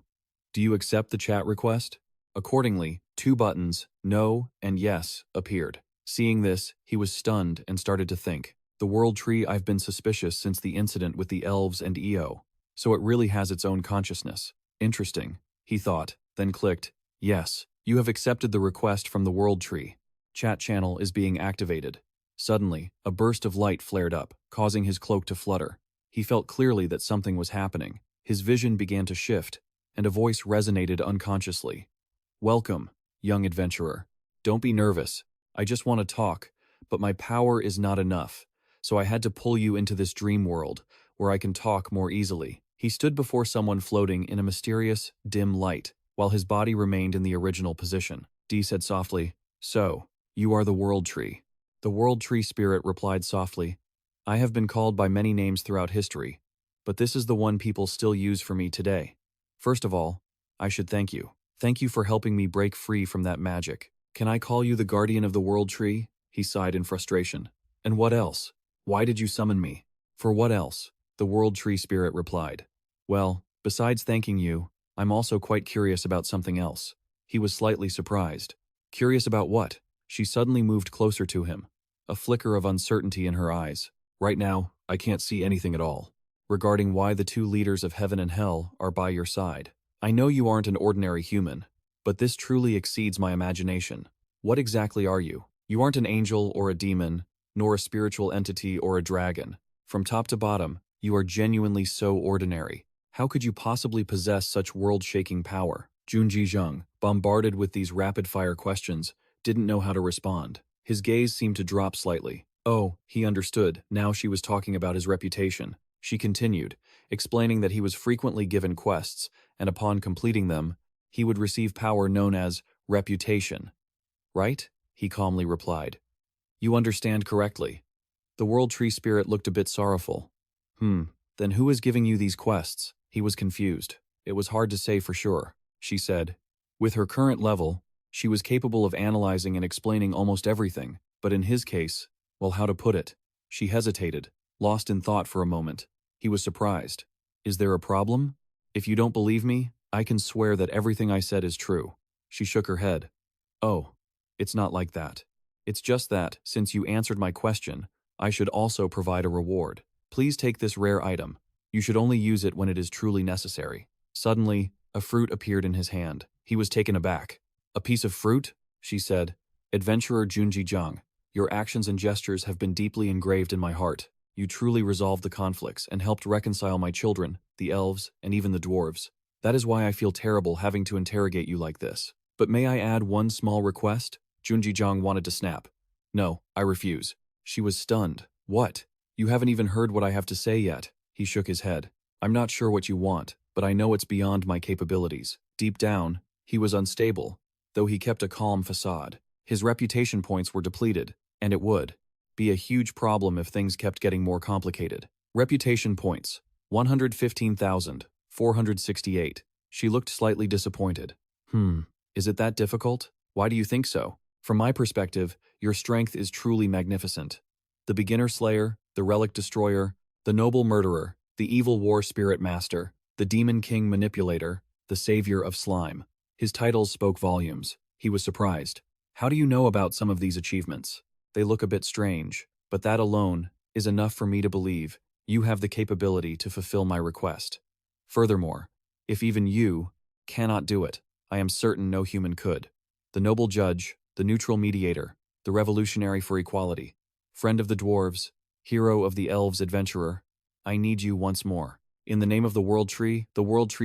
Do you accept the chat request? Accordingly, 2 buttons, no and yes, appeared. Seeing this, he was stunned and started to think. The World Tree, I've been suspicious since the incident with the elves and Io. So it really has its own consciousness. Interesting, he thought, then clicked, yes, you have accepted the request from the World Tree. Chat channel is being activated. Suddenly, a burst of light flared up, causing his cloak to flutter. He felt clearly that something was happening. His vision began to shift, and a voice resonated unconsciously. Welcome, young adventurer. Don't be nervous. I just want to talk, but my power is not enough, so I had to pull you into this dream world, where I can talk more easily. He stood before someone floating in a mysterious, dim light, while his body remained in the original position. Dee said softly, So, you are the World Tree. The World Tree spirit replied softly, I have been called by many names throughout history, but this is the one people still use for me today. First of all, I should thank you. Thank you for helping me break free from that magic. Can I call you the Guardian of the World Tree? He sighed in frustration. And what else? Why did you summon me? For what else? The World Tree spirit replied. Well, besides thanking you, I'm also quite curious about something else. He was slightly surprised. Curious about what? She suddenly moved closer to him, a flicker of uncertainty in her eyes. Right now, I can't see anything at all. Regarding why the 2 leaders of heaven and hell are by your side. I know you aren't an ordinary human, but this truly exceeds my imagination. What exactly are you? You aren't an angel or a demon, nor a spiritual entity or a dragon. From top to bottom, you are genuinely so ordinary. How could you possibly possess such world-shaking power? Junji Zheng, bombarded with these rapid-fire questions, didn't know how to respond. His gaze seemed to drop slightly. Oh, he understood. Now she was talking about his reputation. She continued, explaining that he was frequently given quests, and upon completing them, he would receive power known as reputation. Right? He calmly replied. You understand correctly. The World Tree spirit looked a bit sorrowful. Then who is giving you these quests? He was confused. It was hard to say for sure, she said. With her current level, she was capable of analyzing and explaining almost everything, but in his case, well, how to put it? She hesitated, lost in thought for a moment. He was surprised. Is there a problem? If you don't believe me, I can swear that everything I said is true. She shook her head. Oh, it's not like that. It's just that, since you answered my question, I should also provide a reward. Please take this rare item. You should only use it when it is truly necessary. Suddenly, a fruit appeared in his hand. He was taken aback. A piece of fruit? She said. Adventurer Junji Zhang, your actions and gestures have been deeply engraved in my heart. You truly resolved the conflicts and helped reconcile my children, the elves, and even the dwarves. That is why I feel terrible having to interrogate you like this. But may I add one small request? Junji Zhang wanted to snap. No, I refuse. She was stunned. What? You haven't even heard what I have to say yet. He shook his head. I'm not sure what you want, but I know it's beyond my capabilities. Deep down, he was unstable, though he kept a calm facade. His reputation points were depleted, and it would be a huge problem if things kept getting more complicated. Reputation points, 115,468. She looked slightly disappointed. Is it that difficult? Why do you think so? From my perspective, your strength is truly magnificent. The beginner slayer, the relic destroyer, the noble murderer, the evil war spirit master, the demon king manipulator, the savior of slime. His titles spoke volumes. He was surprised. How do you know about some of these achievements? They look a bit strange, but that alone is enough for me to believe you have the capability to fulfill my request. Furthermore, if even you cannot do it, I am certain no human could. The noble judge, the neutral mediator, the revolutionary for equality, friend of the dwarves, hero of the elves adventurer, I need you once more. In the name of the World Tree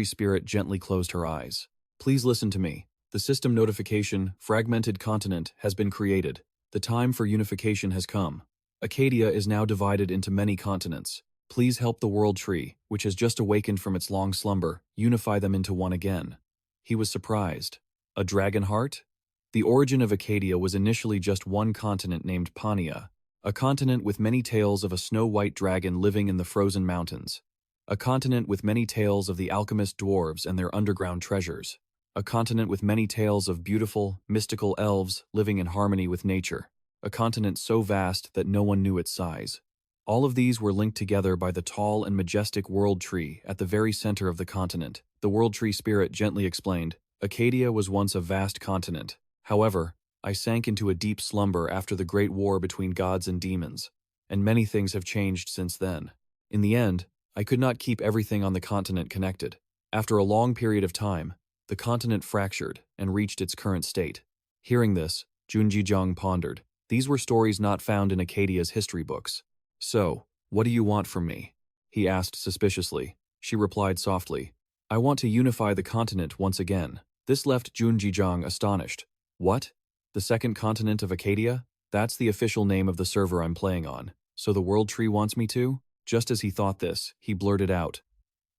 spirit gently closed her eyes. Please listen to me. The system notification, fragmented continent, has been created. The time for unification has come. Accadia is now divided into many continents. Please help the world tree, which has just awakened from its long slumber, unify them into one again. He was surprised. A dragon heart? The origin of Accadia was initially just one continent named Pania, a continent with many tales of a snow-white dragon living in the frozen mountains. A continent with many tales of the alchemist dwarves and their underground treasures. A continent with many tales of beautiful, mystical elves living in harmony with nature. A continent so vast that no one knew its size. All of these were linked together by the tall and majestic world tree at the very center of the continent. The world tree spirit gently explained, Accadia was once a vast continent. However, I sank into a deep slumber after the great war between gods and demons, and many things have changed since then. In the end, I could not keep everything on the continent connected. After a long period of time, the continent fractured and reached its current state. Hearing this, Junjijang pondered. These were stories not found in Accadia's history books. So, what do you want from me? He asked suspiciously. She replied softly, I want to unify the continent once again. This left Junjijang astonished. What? The second continent of Accadia? That's the official name of the server I'm playing on. So the world tree wants me to? Just as he thought this, he blurted out.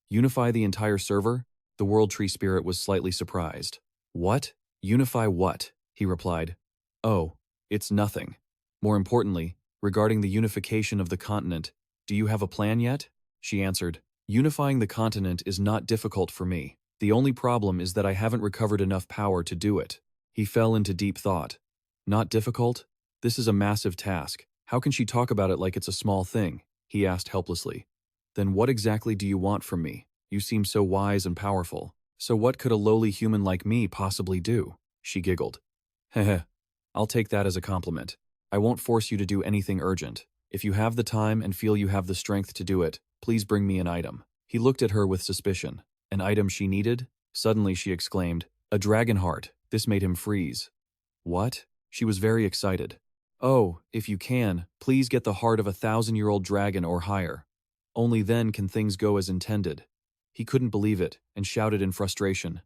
Unify the entire server? The world tree spirit was slightly surprised. What? Unify what? He replied. Oh, it's nothing. More importantly, regarding the unification of the continent, do you have a plan yet? She answered. Unifying the continent is not difficult for me. The only problem is that I haven't recovered enough power to do it. He fell into deep thought. Not difficult? This is a massive task. How can she talk about it like it's a small thing? He asked helplessly. Then what exactly do you want from me? You seem so wise and powerful. So what could a lowly human like me possibly do? She giggled. Heh. I'll take that as a compliment. I won't force you to do anything urgent. If you have the time and feel you have the strength to do it, please bring me an item. He looked at her with suspicion. An item she needed? Suddenly she exclaimed, a dragon heart. This made him freeze. What? She was very excited. Oh, if you can, please get the heart of a 1,000-year-old dragon or higher. Only then can things go as intended. He couldn't believe it and shouted in frustration.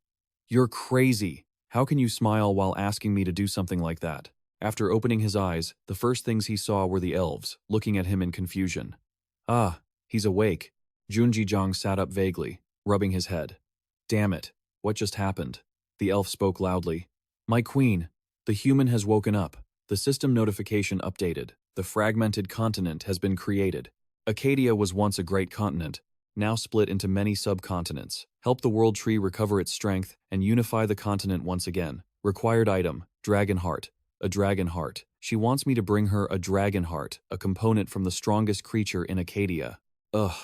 You're crazy! How can you smile while asking me to do something like that? After opening his eyes, the first things he saw were the elves, looking at him in confusion. Ah, he's awake. Junjijang sat up vaguely, rubbing his head. Damn it, what just happened? The elf spoke loudly. My queen, the human has woken up. The system notification updated. The fragmented continent has been created. Accadia was once a great continent, now split into many subcontinents. Help the world tree recover its strength and unify the continent once again. Required item, dragon heart. A dragon heart. She wants me to bring her a dragon heart, a component from the strongest creature in Accadia. Ugh,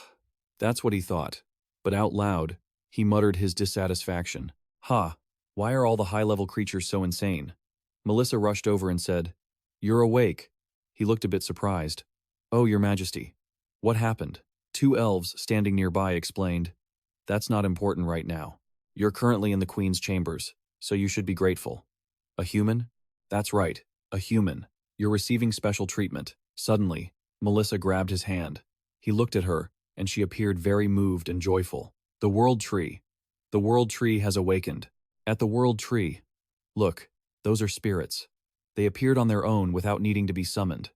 that's what he thought. But out loud, he muttered his dissatisfaction. Ha, why are all the high-level creatures so insane? Melissa rushed over and said, You're awake. He looked a bit surprised. Oh, Your Majesty. What happened? Two elves standing nearby explained, That's not important right now. You're currently in the Queen's chambers, so you should be grateful. A human? That's right, a human. You're receiving special treatment. Suddenly, Melissa grabbed his hand. He looked at her, and she appeared very moved and joyful. The world tree. The world tree has awakened. At the world tree. Look, those are spirits. They appeared on their own without needing to be summoned.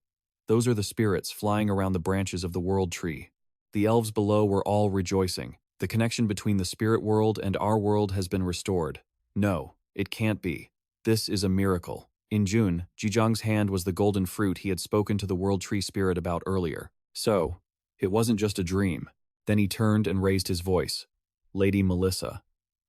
Those are the spirits flying around the branches of the world tree. The elves below were all rejoicing. The connection between the spirit world and our world has been restored. No, it can't be. This is a miracle. In June, Jijang's hand was the golden fruit he had spoken to the world tree spirit about earlier. So, it wasn't just a dream. Then he turned and raised his voice. Lady Melissa.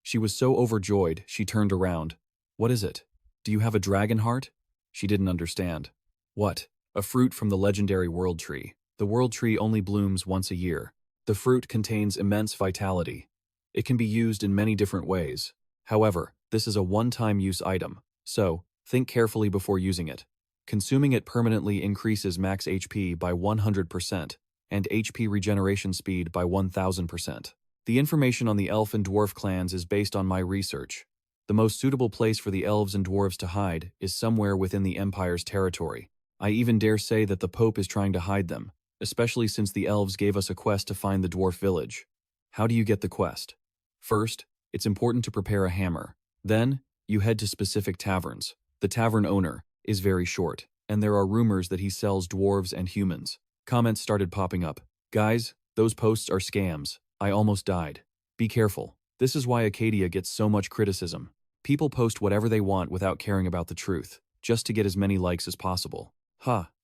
She was so overjoyed, she turned around. What is it? Do you have a dragon heart? She didn't understand. What? A fruit from the legendary world tree. The world tree only blooms once a year. The fruit contains immense vitality. It can be used in many different ways. However, this is a one-time use item, so think carefully before using it. Consuming it permanently increases max HP by 100% and HP regeneration speed by 1000%. The information on the elf and dwarf clans is based on my research. The most suitable place for the elves and dwarves to hide is somewhere within the Empire's territory. I even dare say that the Pope is trying to hide them, especially since the elves gave us a quest to find the dwarf village. How do you get the quest? First, it's important to prepare a hammer. Then, You head to specific taverns. The tavern owner is very short, and there are rumors that he sells dwarves and humans. Comments started popping up. Guys, those posts are scams. I almost died. Be careful. This is why Accadia gets so much criticism. People post whatever they want without caring about the truth, just to get as many likes as possible.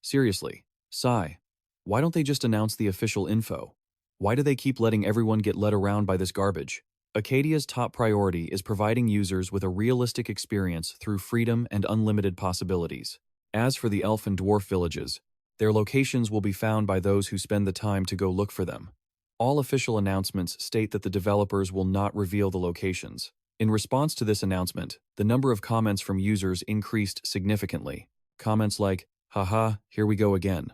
Seriously. Sigh. Why don't they just announce the official info? Why do they keep letting everyone get led around by this garbage? Accadia's top priority is providing users with a realistic experience through freedom and unlimited possibilities. As for the elf and dwarf villages, their locations will be found by those who spend the time to go look for them. All official announcements state that the developers will not reveal the locations. In response to this announcement, the number of comments from users increased significantly. Comments like, haha, here we go again.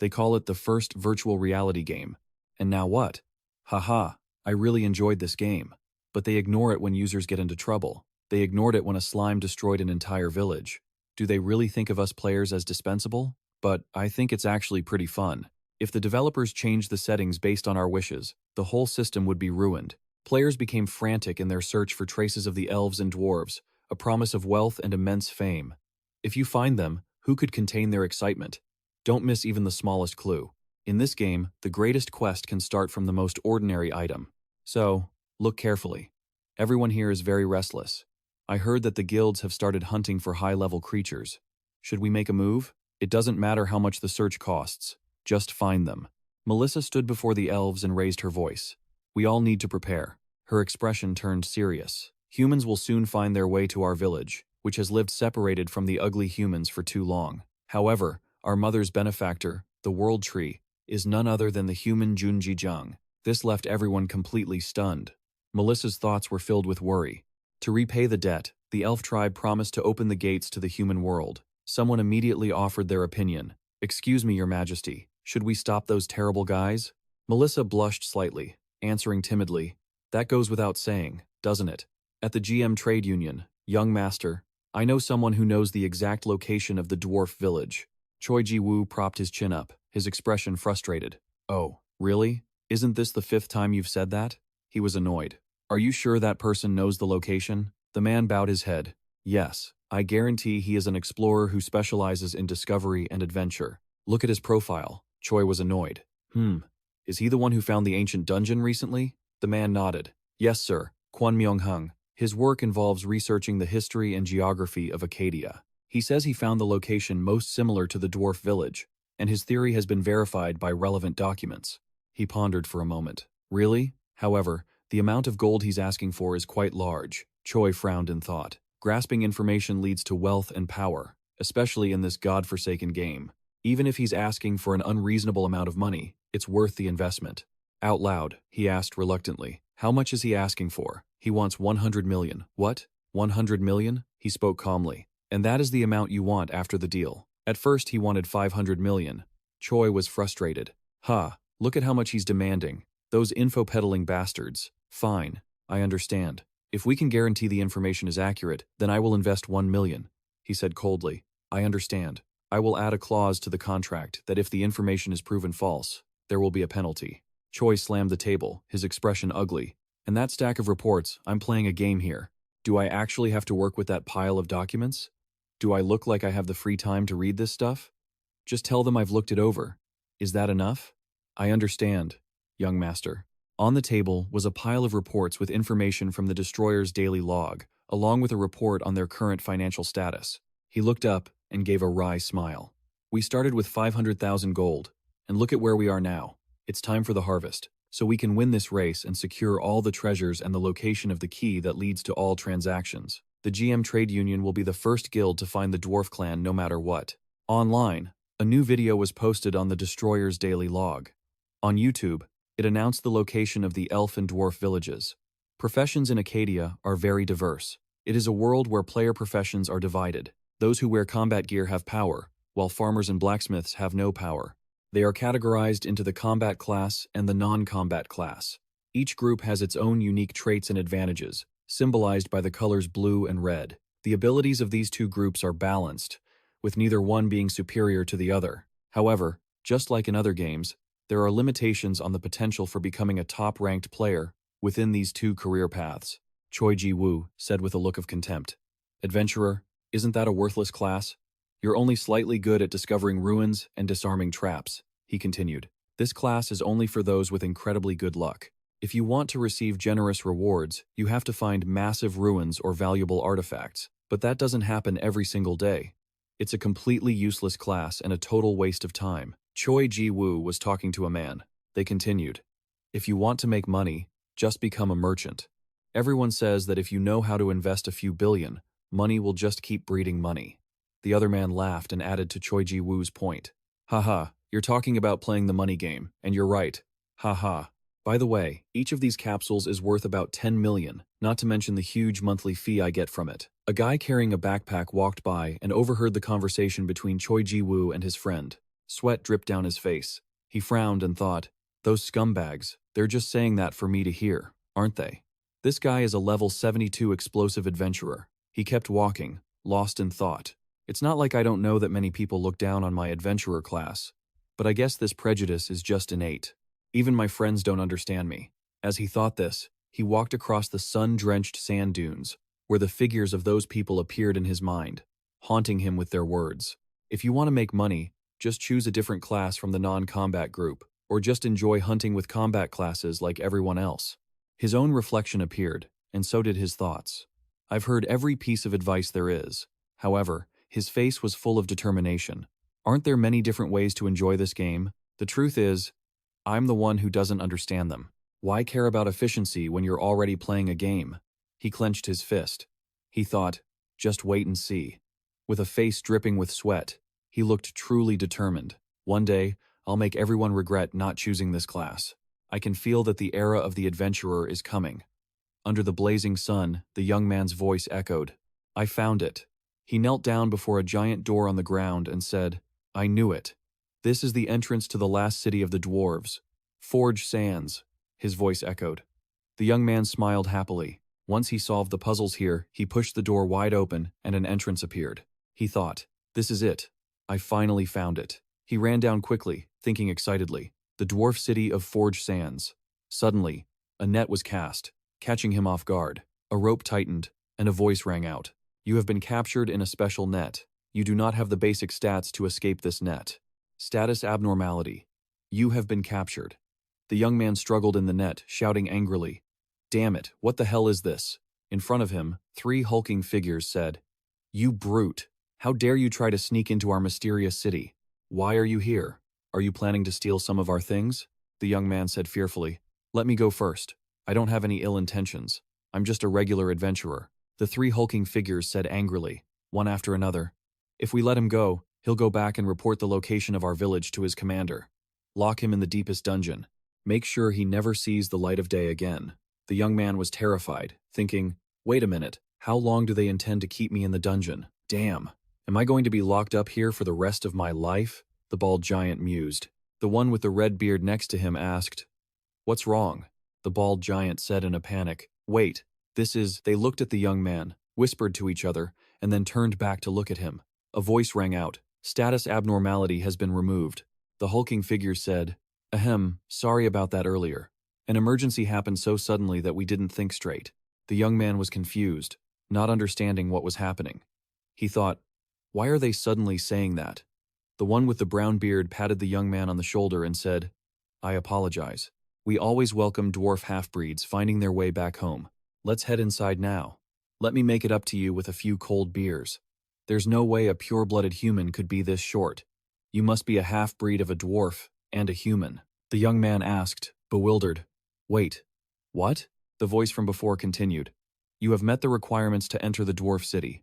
They call it the first virtual reality game. And now what? Haha, I really enjoyed this game. But they ignore it when users get into trouble. They ignored it when a slime destroyed an entire village. Do they really think of us players as dispensable? But I think it's actually pretty fun. If the developers changed the settings based on our wishes, the whole system would be ruined. Players became frantic in their search for traces of the elves and dwarves, a promise of wealth and immense fame. If you find them, who could contain their excitement? Don't miss even the smallest clue. In this game, the greatest quest can start from the most ordinary item. So, look carefully. Everyone here is very restless. I heard that the guilds have started hunting for high-level creatures. Should we make a move? It doesn't matter how much the search costs. Just find them. Melissa stood before the elves and raised her voice. We all need to prepare. Her expression turned serious. Humans will soon find their way to our village, which has lived separated from the ugly humans for too long. However, our mother's benefactor, the World Tree, is none other than the human Junji. This left everyone completely stunned. Melissa's thoughts were filled with worry. To repay the debt, the elf tribe promised to open the gates to the human world. Someone immediately offered their opinion. Excuse me, Your Majesty, should we stop those terrible guys? Melissa blushed slightly, answering timidly, that goes without saying, doesn't it? At the GM trade union, young master, I know someone who knows the exact location of the dwarf village. Choi Ji-woo propped his chin up, his expression frustrated. Oh, really? Isn't this the 5th time you've said that? He was annoyed. Are you sure that person knows the location? The man bowed his head. Yes, I guarantee he is an explorer who specializes in discovery and adventure. Look at his profile. Choi was annoyed. Is he the one who found the ancient dungeon recently? The man nodded. Yes, sir, Kwon Myung-hung. His work involves researching the history and geography of Accadia. He says he found the location most similar to the dwarf village, and his theory has been verified by relevant documents. He pondered for a moment. Really? However, the amount of gold he's asking for is quite large. Choi frowned in thought. Grasping information leads to wealth and power, especially in this godforsaken game. Even if he's asking for an unreasonable amount of money, it's worth the investment. Out loud, he asked reluctantly, how much is he asking for? He wants 100 million. What? 100 million? He spoke calmly. And that is the amount you want after the deal. At first he wanted 500 million. Choi was frustrated. Look at how much he's demanding. Those info-peddling bastards. Fine, I understand. If we can guarantee the information is accurate, then I will invest 1 million, he said coldly. I understand. I will add a clause to the contract that if the information is proven false, there will be a penalty. Choi slammed the table, his expression ugly. And that stack of reports, I'm playing a game here. Do I actually have to work with that pile of documents? Do I look like I have the free time to read this stuff? Just tell them I've looked it over. Is that enough? I understand, young master. On the table was a pile of reports with information from the destroyer's daily log, along with a report on their current financial status. He looked up and gave a wry smile. We started with 500,000 gold, and look at where we are now. It's time for the harvest, so we can win this race and secure all the treasures and the location of the key that leads to all transactions. The GM Trade Union will be the first guild to find the dwarf clan no matter what. Online, a new video was posted on the destroyer's daily log. On YouTube, it announced the location of the elf and dwarf villages. Professions in Accadia are very diverse. It is a world where player professions are divided. Those who wear combat gear have power, while farmers and blacksmiths have no power. They are categorized into the combat class and the non-combat class. Each group has its own unique traits and advantages, symbolized by the colors blue and red. The abilities of these two groups are balanced, with neither one being superior to the other. However, just like in other games, there are limitations on the potential for becoming a top-ranked player within these two career paths, Choi Ji-woo said with a look of contempt. Adventurer, isn't that a worthless class? You're only slightly good at discovering ruins and disarming traps, he continued. This class is only for those with incredibly good luck. If you want to receive generous rewards, you have to find massive ruins or valuable artifacts, but that doesn't happen every single day. It's a completely useless class and a total waste of time. Choi Ji-woo was talking to a man. They continued. If you want to make money, just become a merchant. Everyone says that if you know how to invest a few billion, money will just keep breeding money. The other man laughed and added to Choi Ji-woo's point. Haha, you're talking about playing the money game, and you're right. Haha. By the way, each of these capsules is worth about 10 million, not to mention the huge monthly fee I get from it. A guy carrying a backpack walked by and overheard the conversation between Choi Ji-woo and his friend. Sweat dripped down his face. He frowned and thought, those scumbags, they're just saying that for me to hear, aren't they? This guy is a level 72 explosive adventurer. He kept walking, lost in thought. It's not like I don't know that many people look down on my adventurer class, but I guess this prejudice is just innate. Even my friends don't understand me. As he thought this, he walked across the sun-drenched sand dunes, where the figures of those people appeared in his mind, haunting him with their words. If you want to make money, just choose a different class from the non-combat group, or just enjoy hunting with combat classes like everyone else. His own reflection appeared, and so did his thoughts. I've heard every piece of advice there is. However, his face was full of determination. Aren't there many different ways to enjoy this game? The truth is, I'm the one who doesn't understand them. Why care about efficiency when you're already playing a game? He clenched his fist. He thought, just wait and see. With a face dripping with sweat, he looked truly determined. One day, I'll make everyone regret not choosing this class. I can feel that the era of the adventurer is coming. Under the blazing sun, the young man's voice echoed. I found it. He knelt down before a giant door on the ground and said, I knew it. This is the entrance to the last city of the dwarves. Forge Sands, his voice echoed. The young man smiled happily. Once he solved the puzzles here, he pushed the door wide open and an entrance appeared. He thought, this is it. I finally found it. He ran down quickly, thinking excitedly. The dwarf city of Forge Sands. Suddenly, a net was cast, catching him off guard. A rope tightened, and a voice rang out. You have been captured in a special net. You do not have the basic stats to escape this net. Status abnormality. You have been captured. The young man struggled in the net, shouting angrily. Damn it, what the hell is this? In front of him, 3 hulking figures said, You brute! How dare you try to sneak into our mysterious city? Why are you here? Are you planning to steal some of our things? The young man said fearfully. Let me go first. I don't have any ill intentions. I'm just a regular adventurer. The 3 hulking figures said angrily, one after another. If we let him go, he'll go back and report the location of our village to his commander. Lock him in the deepest dungeon. Make sure he never sees the light of day again. The young man was terrified, thinking, wait a minute, how long do they intend to keep me in the dungeon? Damn. Am I going to be locked up here for the rest of my life? The bald giant mused. The one with the red beard next to him asked, What's wrong? The bald giant said in a panic, Wait, They looked at the young man, whispered to each other, and then turned back to look at him. A voice rang out, Status abnormality has been removed. The hulking figure said, Ahem, sorry about that earlier. An emergency happened so suddenly that we didn't think straight. The young man was confused, not understanding what was happening. He thought, why are they suddenly saying that? The one with the brown beard patted the young man on the shoulder and said, I apologize. We always welcome dwarf half-breeds finding their way back home. Let's head inside now. Let me make it up to you with a few cold beers. There's no way a pure-blooded human could be this short. You must be a half-breed of a dwarf and a human. The young man asked, bewildered. Wait, what? The voice from before continued. You have met the requirements to enter the dwarf city,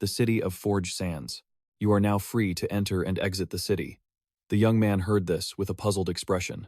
the city of Forge Sands. You are now free to enter and exit the city. The young man heard this with a puzzled expression.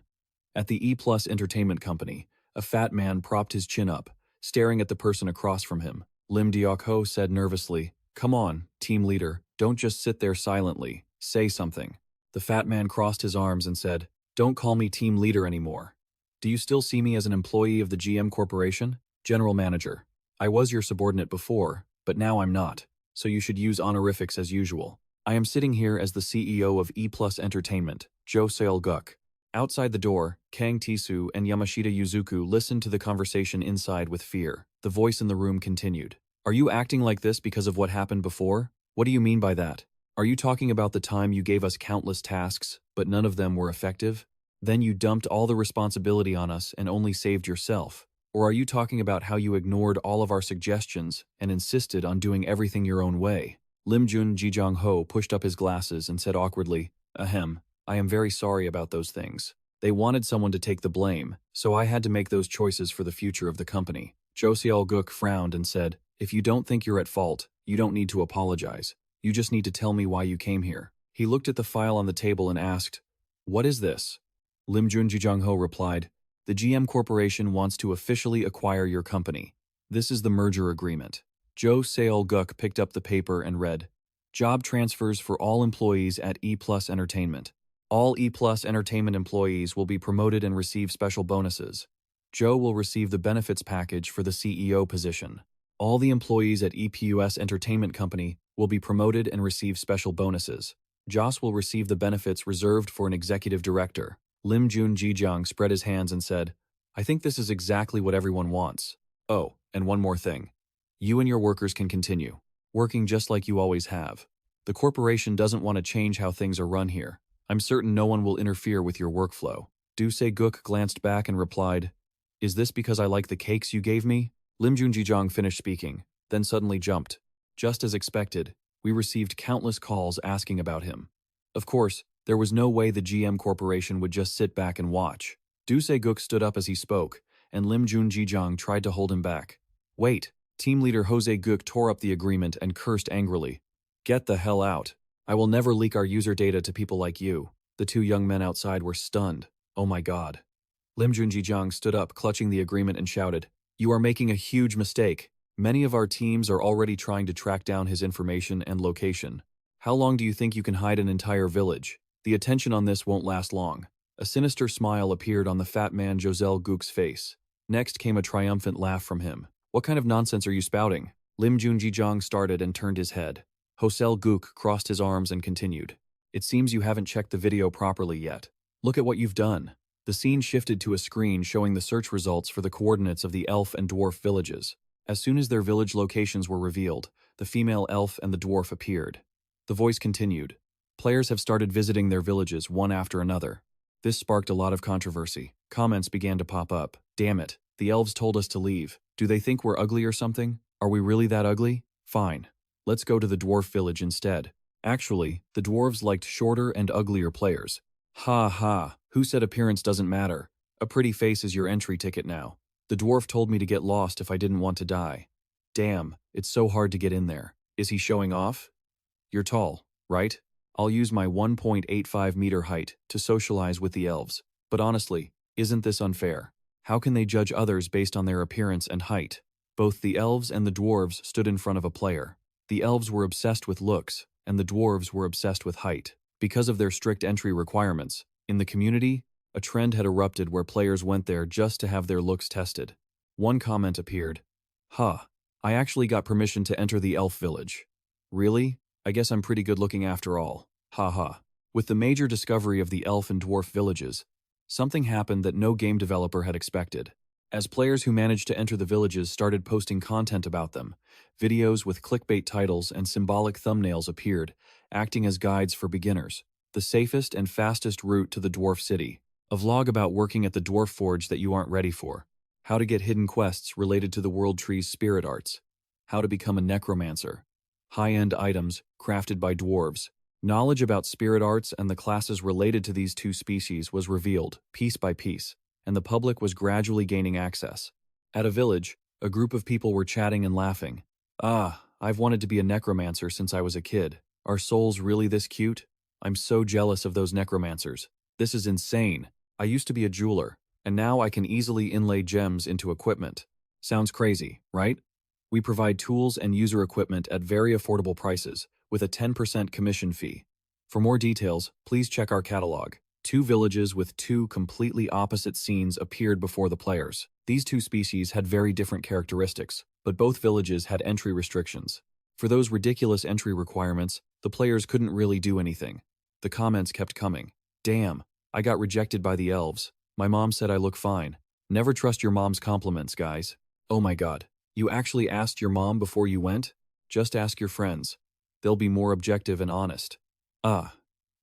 At the E+ Entertainment Company, a fat man propped his chin up, staring at the person across from him. Lim Deok-ho said nervously, Come on, team leader, don't just sit there silently. Say something. The fat man crossed his arms and said, Don't call me team leader anymore. Do you still see me as an employee of the GM Corporation? General Manager. I was your subordinate before, but now I'm not, so you should use honorifics as usual. I am sitting here as the CEO of E+ Entertainment, Jo Seol-guk. Outside the door, Kang Tisu and Yamashita Yuzuku listened to the conversation inside with fear. The voice in the room continued. Are you acting like this because of what happened before? What do you mean by that? Are you talking about the time you gave us countless tasks, but none of them were effective? Then you dumped all the responsibility on us and only saved yourself. Or are you talking about how you ignored all of our suggestions and insisted on doing everything your own way? Lim Jun Jijong Ho pushed up his glasses and said awkwardly, Ahem, I am very sorry about those things. They wanted someone to take the blame, so I had to make those choices for the future of the company. Jo Seol-guk frowned and said, if you don't think you're at fault, you don't need to apologize. You just need to tell me why you came here. He looked at the file on the table and asked, what is this? Lim Jun Jijong Ho replied, the GM Corporation wants to officially acquire your company. This is the merger agreement. Jo Seol-guk picked up the paper and read, job transfers for all employees at E+ Entertainment. All E+ Entertainment employees will be promoted and receive special bonuses. Joe will receive the benefits package for the CEO position. All the employees at EPUS Entertainment Company will be promoted and receive special bonuses. Joss will receive the benefits reserved for an executive director. Lim Jun Jijong spread his hands and said, I think this is exactly what everyone wants. Oh, and one more thing. You and your workers can continue, working just like you always have. The corporation doesn't want to change how things are run here. I'm certain no one will interfere with your workflow. Do Se-guk glanced back and replied, is this because I like the cakes you gave me? Lim Jun Jijong finished speaking, then suddenly jumped. Just as expected, we received countless calls asking about him. Of course, there was no way the GM Corporation would just sit back and watch. Do Se-guk stood up as he spoke, and Lim Jun Jijong tried to hold him back. Wait, team leader Jose Guk tore up the agreement and cursed angrily. Get the hell out. I will never leak our user data to people like you. The two young men outside were stunned. Oh my god. Lim Jun Jijong stood up, clutching the agreement and shouted, you are making a huge mistake. Many of our teams are already trying to track down his information and location. How long do you think you can hide an entire village? The attention on this won't last long. A sinister smile appeared on the fat man Josel Guk's face. Next came a triumphant laugh from him. What kind of nonsense are you spouting? Lim Jun Jijong started and turned his head. Josel Guk crossed his arms and continued. It seems you haven't checked the video properly yet. Look at what you've done. The scene shifted to a screen showing the search results for the coordinates of the elf and dwarf villages. As soon as their village locations were revealed, the female elf and the dwarf appeared. The voice continued. Players have started visiting their villages one after another. This sparked a lot of controversy. Comments began to pop up. Damn it, the elves told us to leave. Do they think we're ugly or something? Are we really that ugly? Fine. Let's go to the dwarf village instead. Actually, the dwarves liked shorter and uglier players. Ha ha, who said appearance doesn't matter? A pretty face is your entry ticket now. The dwarf told me to get lost if I didn't want to die. Damn, it's so hard to get in there. Is he showing off? You're tall, right? I'll use my 1.85 meter height to socialize with the elves. But honestly, isn't this unfair? How can they judge others based on their appearance and height? Both the elves and the dwarves stood in front of a player. The elves were obsessed with looks, and the dwarves were obsessed with height. Because of their strict entry requirements, in the community, a trend had erupted where players went there just to have their looks tested. One comment appeared. Huh, I actually got permission to enter the elf village. Really? I guess I'm pretty good looking after all. Ha ha. With the major discovery of the elf and dwarf villages, something happened that no game developer had expected. As players who managed to enter the villages started posting content about them, videos with clickbait titles and symbolic thumbnails appeared, acting as guides for beginners. The safest and fastest route to the dwarf city. A vlog about working at the dwarf forge that you aren't ready for. How to get hidden quests related to the world tree's spirit arts. How to become a necromancer. High-end items crafted by dwarves. Knowledge about spirit arts and the classes related to these two species was revealed, piece by piece, and the public was gradually gaining access. At a village, a group of people were chatting and laughing. Ah, I've wanted to be a necromancer since I was a kid. Are souls really this cute? I'm so jealous of those necromancers. This is insane. I used to be a jeweler, and now I can easily inlay gems into equipment. Sounds crazy, right? We provide tools and user equipment at very affordable prices, with a 10% commission fee. For more details, please check our catalog. Two villages with two completely opposite scenes appeared before the players. These two species had very different characteristics, but both villages had entry restrictions. For those ridiculous entry requirements, the players couldn't really do anything. The comments kept coming. Damn, I got rejected by the elves. My mom said I look fine. Never trust your mom's compliments, guys. Oh my god. You actually asked your mom before you went? Just ask your friends. They'll be more objective and honest. Ah,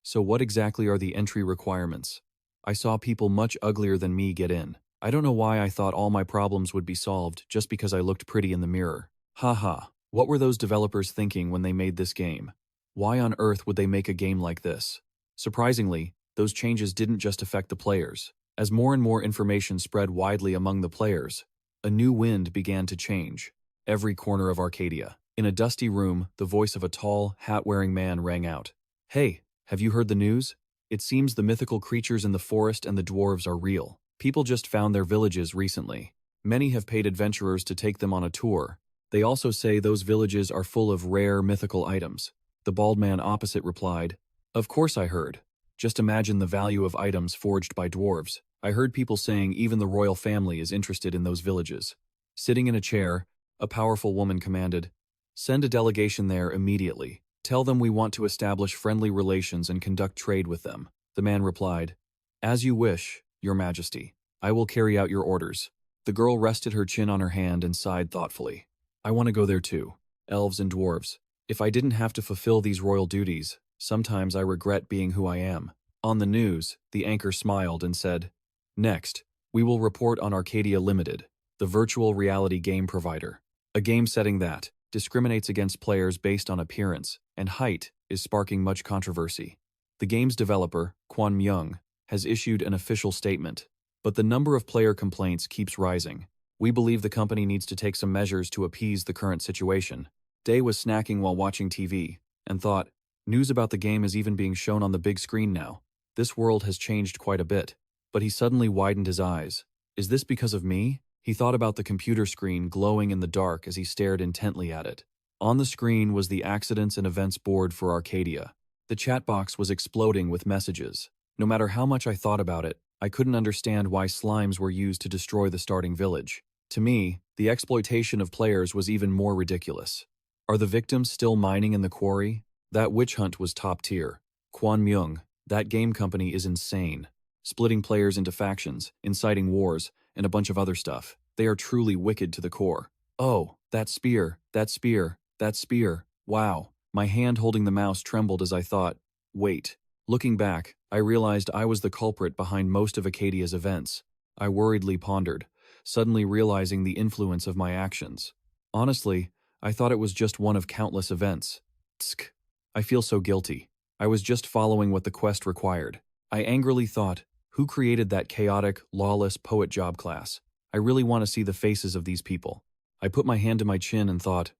so what exactly are the entry requirements? I saw people much uglier than me get in. I don't know why I thought all my problems would be solved just because I looked pretty in the mirror. Haha, what were those developers thinking when they made this game? Why on earth would they make a game like this? Surprisingly, those changes didn't just affect the players. As more and more information spread widely among the players, a new wind began to change. Every corner of Arcadia. In a dusty room, the voice of a tall, hat-wearing man rang out. Hey, have you heard the news? It seems the mythical creatures in the forest and the dwarves are real. People just found their villages recently. Many have paid adventurers to take them on a tour. They also say those villages are full of rare mythical items. The bald man opposite replied, Of course I heard. Just imagine the value of items forged by dwarves. I heard people saying even the royal family is interested in those villages. Sitting in a chair, a powerful woman commanded, Send a delegation there immediately. Tell them we want to establish friendly relations and conduct trade with them. The man replied, As you wish, Your Majesty. I will carry out your orders. The girl rested her chin on her hand and sighed thoughtfully. I want to go there too. Elves and dwarves. If I didn't have to fulfill these royal duties, sometimes I regret being who I am. On the news, the anchor smiled and said, Next, we will report on Arcadia Limited, the virtual reality game provider. A game setting that discriminates against players based on appearance and height is sparking much controversy. The game's developer, Kwon Myung, has issued an official statement, but the number of player complaints keeps rising. We believe the company needs to take some measures to appease the current situation. Day was snacking while watching TV and thought, news about the game is even being shown on the big screen now. This world has changed quite a bit. But he suddenly widened his eyes. Is this because of me? He thought about the computer screen glowing in the dark as he stared intently at it. On the screen was the accidents and events board for Arcadia. The chat box was exploding with messages. No matter how much I thought about it, I couldn't understand why slimes were used to destroy the starting village. To me, the exploitation of players was even more ridiculous. Are the victims still mining in the quarry? That witch hunt was top tier. Kwon Myung, that game company is insane. Splitting players into factions, inciting wars, and a bunch of other stuff. They are truly wicked to the core. Oh, that spear, that spear, that spear. Wow. My hand holding the mouse trembled as I thought, wait. Looking back, I realized I was the culprit behind most of Accadia's events. I worriedly pondered, suddenly realizing the influence of my actions. Honestly, I thought it was just one of countless events. Tsk. I feel so guilty. I was just following what the quest required. I angrily thought, who created that chaotic, lawless poet job class? I really want to see the faces of these people. I put my hand to my chin and thought,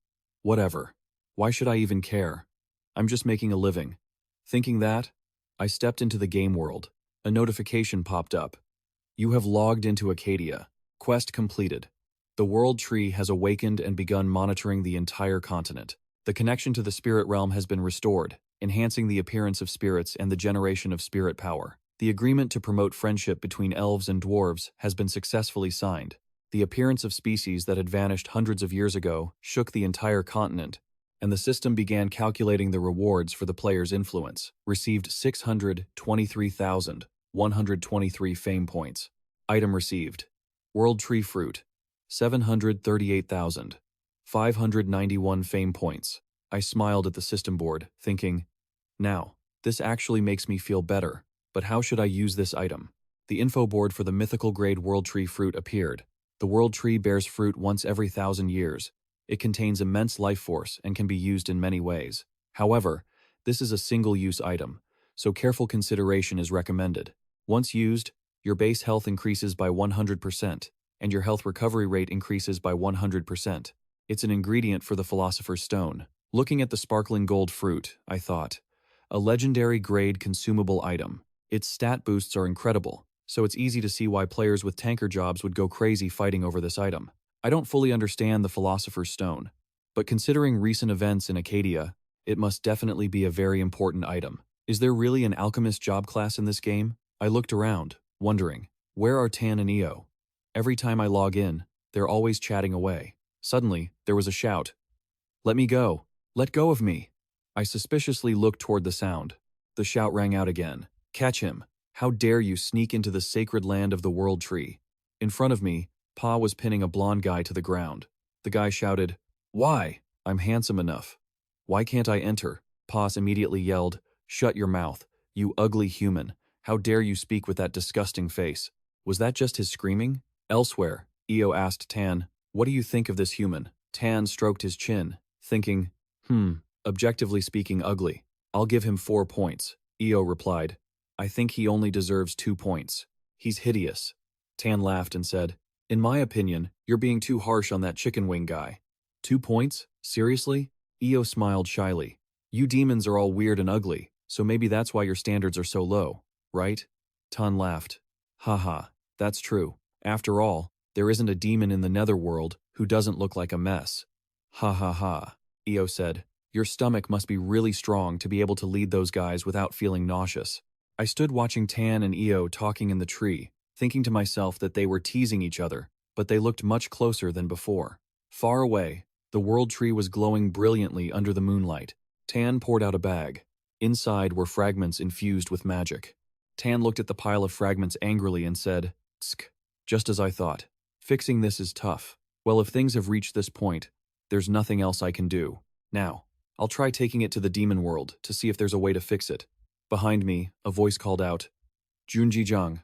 whatever. Why should I even care? I'm just making a living. Thinking that, I stepped into the game world. A notification popped up. You have logged into Accadia. Quest completed. The world tree has awakened and begun monitoring the entire continent. The connection to the spirit realm has been restored, enhancing the appearance of spirits and the generation of spirit power. The agreement to promote friendship between elves and dwarves has been successfully signed. The appearance of species that had vanished hundreds of years ago shook the entire continent, and the system began calculating the rewards for the player's influence. Received 623,123 fame points. Item received. World Tree Fruit. 738,591 fame points. I smiled at the system board, thinking, now, this actually makes me feel better. But how should I use this item? The info board for the mythical grade World Tree Fruit appeared. The World Tree bears fruit once every 1,000 years. It contains immense life force and can be used in many ways. However, this is a single-use item, so careful consideration is recommended. Once used, your base health increases by 100%, and your health recovery rate increases by 100%. It's an ingredient for the Philosopher's Stone. Looking at the sparkling gold fruit, I thought, a legendary grade consumable item. Its stat boosts are incredible, so it's easy to see why players with tanker jobs would go crazy fighting over this item. I don't fully understand the Philosopher's Stone, but considering recent events in Accadia, it must definitely be a very important item. Is there really an alchemist job class in this game? I looked around, wondering, where are Tan and Io? Every time I log in, they're always chatting away. Suddenly, there was a shout. Let me go. Let go of me. I suspiciously looked toward the sound. The shout rang out again. Catch him. How dare you sneak into the sacred land of the World Tree? In front of me, Pa was pinning a blonde guy to the ground. The guy shouted, "Why? I'm handsome enough. Why can't I enter?" Paz immediately yelled, "Shut your mouth, you ugly human. How dare you speak with that disgusting face?" Was that just his screaming? Elsewhere, Io asked Tan, "What do you think of this human?" Tan stroked his chin, thinking, objectively speaking ugly. "I'll give him 4 points." Io replied, "I think he only deserves 2 points. He's hideous." Tan laughed and said, "In my opinion, you're being too harsh on that chicken wing guy." 2 points? Seriously? Io smiled shyly. "You demons are all weird and ugly, so maybe that's why your standards are so low, right?" Tan laughed. "Haha, that's true. After all, there isn't a demon in the netherworld who doesn't look like a mess." "Ha ha ha," Io said. "Your stomach must be really strong to be able to lead those guys without feeling nauseous." I stood watching Tan and Io talking in the tree, thinking to myself that they were teasing each other, but they looked much closer than before. Far away, the world tree was glowing brilliantly under the moonlight. Tan poured out a bag. Inside were fragments infused with magic. Tan looked at the pile of fragments angrily and said, "Tsk, just as I thought. Fixing this is tough. Well, if things have reached this point, there's nothing else I can do. Now, I'll try taking it to the demon world to see if there's a way to fix it." Behind me, a voice called out, "Junji-jang,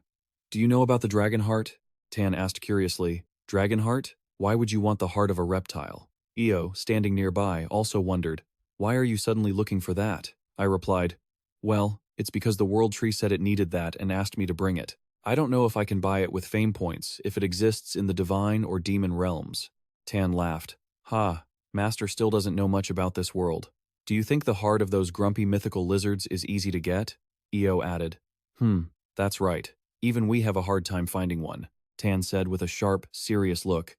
do you know about the dragon heart?" Tan asked curiously, "Dragon heart? Why would you want the heart of a reptile?" Io, standing nearby, also wondered, "Why are you suddenly looking for that?" I replied, "Well, it's because the world tree said it needed that and asked me to bring it. I don't know if I can buy it with fame points if it exists in the divine or demon realms." Tan laughed. "Ha, Master still doesn't know much about this world. Do you think the heart of those grumpy mythical lizards is easy to get?" Io added. That's right. Even we have a hard time finding one," Tan said with a sharp, serious look.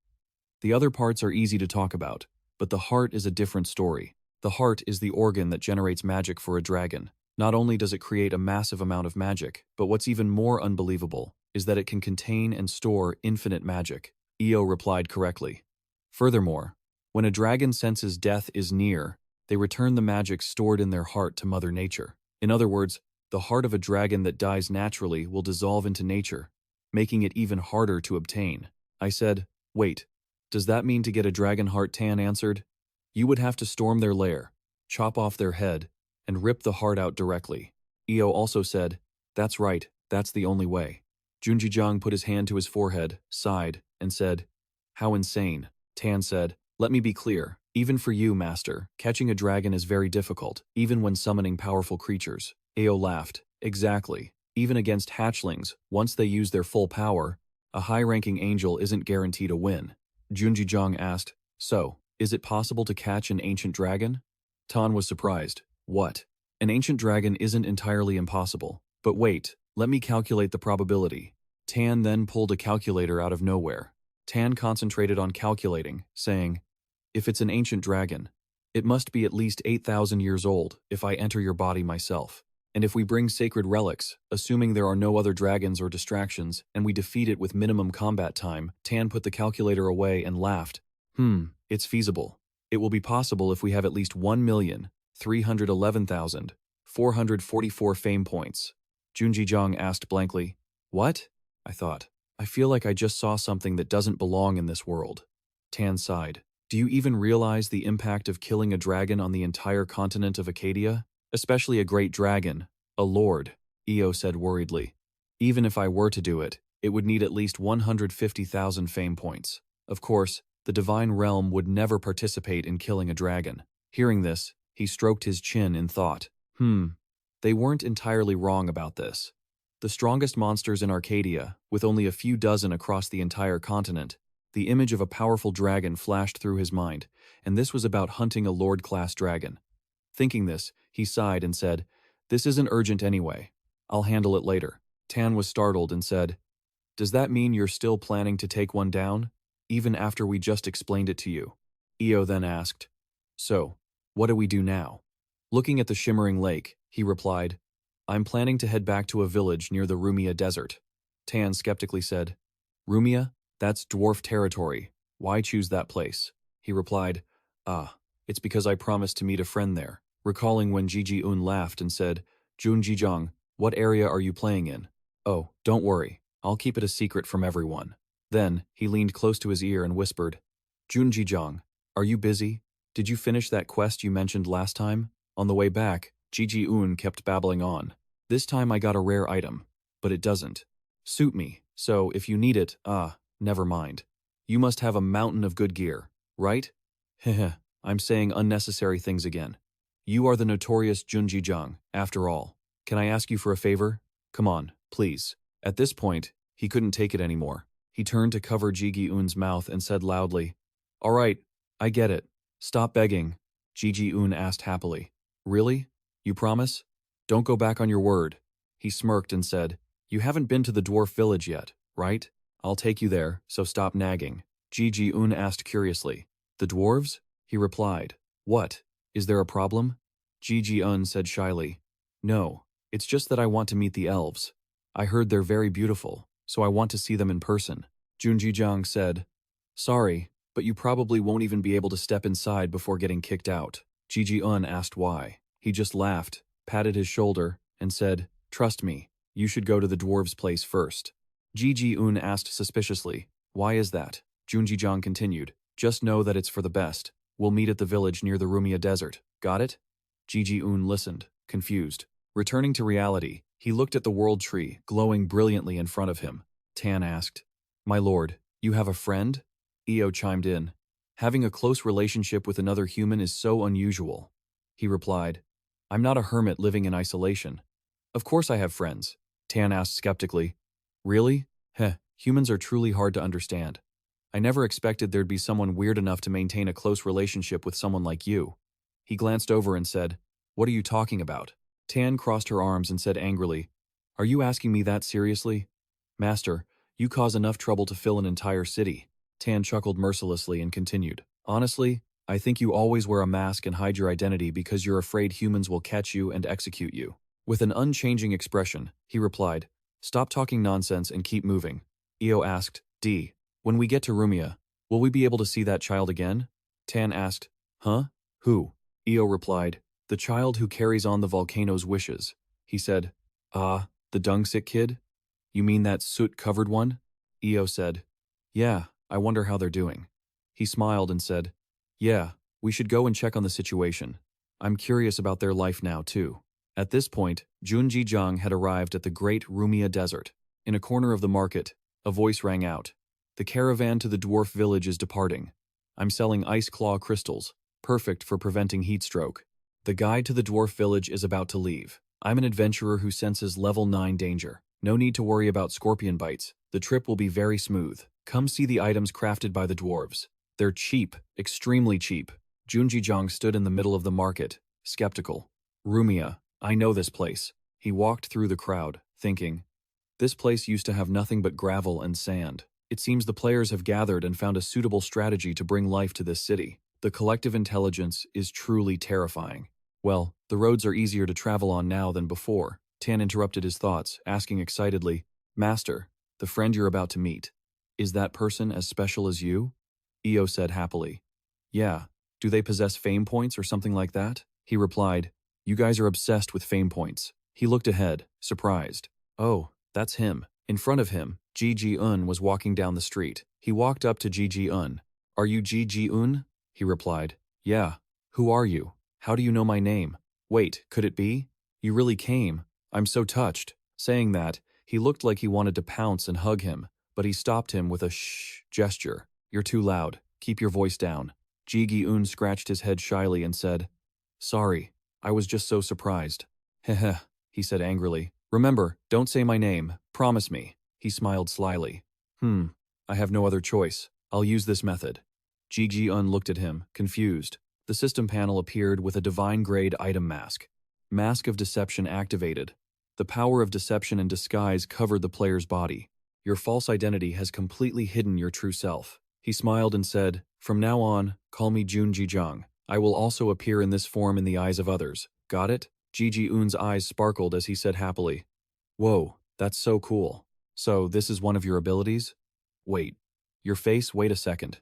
"The other parts are easy to talk about, but the heart is a different story. The heart is the organ that generates magic for a dragon. Not only does it create a massive amount of magic, but what's even more unbelievable is that it can contain and store infinite magic." Io replied correctly. "Furthermore, when a dragon senses death is near, they return the magic stored in their heart to Mother Nature. In other words, the heart of a dragon that dies naturally will dissolve into nature, making it even harder to obtain." I said, "Wait, does that mean to get a dragon heart?" Tan answered. "You would have to storm their lair, chop off their head, and rip the heart out directly." Io also said, "That's right, that's the only way." Junji-jang put his hand to his forehead, sighed, and said, "How insane." Tan said, "Let me be clear. Even for you, Master, catching a dragon is very difficult, even when summoning powerful creatures." Io laughed. "Exactly. Even against hatchlings, once they use their full power, a high-ranking angel isn't guaranteed a win." Junji-jang asked, "So, is it possible to catch an ancient dragon?" Tan was surprised. "What? An ancient dragon isn't entirely impossible. But wait, let me calculate the probability." Tan then pulled a calculator out of nowhere. Tan concentrated on calculating, saying, "If it's an ancient dragon, it must be at least 8,000 years old if I enter your body myself. And if we bring sacred relics, assuming there are no other dragons or distractions, and we defeat it with minimum combat time," Tan put the calculator away and laughed. It's feasible. It will be possible if we have at least 1,311,444 fame points." Junji-jang asked blankly, "What?" I thought. "I feel like I just saw something that doesn't belong in this world." Tan sighed. "Do you even realize the impact of killing a dragon on the entire continent of Accadia? Especially a great dragon, a lord," Io said worriedly. "Even if I were to do it, it would need at least 150,000 fame points. Of course, the divine realm would never participate in killing a dragon." Hearing this, he stroked his chin in thought. They weren't entirely wrong about this. The strongest monsters in Arcadia, with only a few dozen across the entire continent. The image of a powerful dragon flashed through his mind, and this was about hunting a lord-class dragon. Thinking this, he sighed and said, "This isn't urgent anyway. I'll handle it later." Tan was startled and said, "Does that mean you're still planning to take one down, even after we just explained it to you?" Io then asked, "So, what do we do now?" Looking at the shimmering lake, he replied, "I'm planning to head back to a village near the Rumia Desert." Tan skeptically said, "Rumia? That's dwarf territory. Why choose that place?" He replied, "It's because I promised to meet a friend there," recalling when Ji-un laughed and said, "Junji-jang, what area are you playing in?" "Oh, don't worry. I'll keep it a secret from everyone." Then, he leaned close to his ear and whispered, Junjijang, are you busy? Did you finish that quest you mentioned last time? On the way back, Ji-Un kept babbling on. This time I got a rare item, but it doesn't suit me, so if you need it, never mind. You must have a mountain of good gear, right? Heh, I'm saying unnecessary things again. You are the notorious Junjijang, after all. Can I ask you for a favor? Come on, please. At this point, he couldn't take it anymore. He turned to cover Ji-Un's mouth and said loudly, All right, I get it. Stop begging, Ji-Un asked happily. Really? You promise? Don't go back on your word. He smirked and said, You haven't been to the dwarf village yet, right? I'll take you there, so stop nagging. Ji-Un asked curiously. The dwarves? He replied. What? Is there a problem? Ji-Un said shyly. No, it's just that I want to meet the elves. I heard they're very beautiful, so I want to see them in person. Junjijang said. Sorry, but you probably won't even be able to step inside before getting kicked out. Ji-Un asked why. He just laughed, patted his shoulder, and said, Trust me, you should go to the dwarves' place first. Ji-Un asked suspiciously, Why is that? Junjijang continued, Just know that it's for the best. We'll meet at the village near the Rumia Desert. Got it? Ji-Un listened, confused. Returning to reality, he looked at the world tree, glowing brilliantly in front of him. Tan asked, My lord, you have a friend? Eo chimed in. Having a close relationship with another human is so unusual. He replied, I'm not a hermit living in isolation. Of course I have friends. Tan asked skeptically. Really? Heh, humans are truly hard to understand. I never expected there'd be someone weird enough to maintain a close relationship with someone like you. He glanced over and said, What are you talking about? Tan crossed her arms and said angrily, Are you asking me that seriously? Master, you cause enough trouble to fill an entire city. Tan chuckled mercilessly and continued, Honestly, I think you always wear a mask and hide your identity because you're afraid humans will catch you and execute you. With an unchanging expression, he replied, Stop talking nonsense and keep moving. Eo asked, D, when we get to Rumia, will we be able to see that child again? Tan asked, Huh? Who? Eo replied, The child who carries on the volcano's wishes. He said, the dung-sick kid? You mean that soot-covered one? Eo said, Yeah, I wonder how they're doing. He smiled and said, Yeah, we should go and check on the situation. I'm curious about their life now, too. At this point, Junjijang had arrived at the Great Rumia Desert. In a corner of the market, a voice rang out. The caravan to the dwarf village is departing. I'm selling ice claw crystals, perfect for preventing heat stroke. The guide to the dwarf village is about to leave. I'm an adventurer who senses level 9 danger. No need to worry about scorpion bites. The trip will be very smooth. Come see the items crafted by the dwarves. They're cheap, extremely cheap. Junjijang stood in the middle of the market, skeptical. Rumia, I know this place. He walked through the crowd, thinking, This place used to have nothing but gravel and sand. It seems the players have gathered and found a suitable strategy to bring life to this city. The collective intelligence is truly terrifying. Well, the roads are easier to travel on now than before. Tan interrupted his thoughts, asking excitedly, Master, the friend you're about to meet, is that person as special as you? Eo said happily. Yeah, do they possess fame points or something like that? He replied, You guys are obsessed with fame points. He looked ahead, surprised. Oh, that's him. In front of him, Ji-Un was walking down the street. He walked up to Ji-Un. Are you Ji-Un? He replied. Yeah. Who are you? How do you know my name? Wait, could it be? You really came. I'm so touched. Saying that, he looked like he wanted to pounce and hug him, but he stopped him with a shh gesture. You're too loud. Keep your voice down. Ji-Un scratched his head shyly and said, Sorry, I was just so surprised. Heh, he said angrily. Remember, don't say my name. Promise me. He smiled slyly. I have no other choice. I'll use this method. Ji-Un looked at him, confused. The system panel appeared with a divine-grade item mask. Mask of Deception activated. The power of deception and disguise covered the player's body. Your false identity has completely hidden your true self. He smiled and said, From now on, call me Junjijang. I will also appear in this form in the eyes of others. Got it? Ji-Un's eyes sparkled as he said happily, Whoa, that's so cool. So this is one of your abilities? Wait. Your face, wait a second.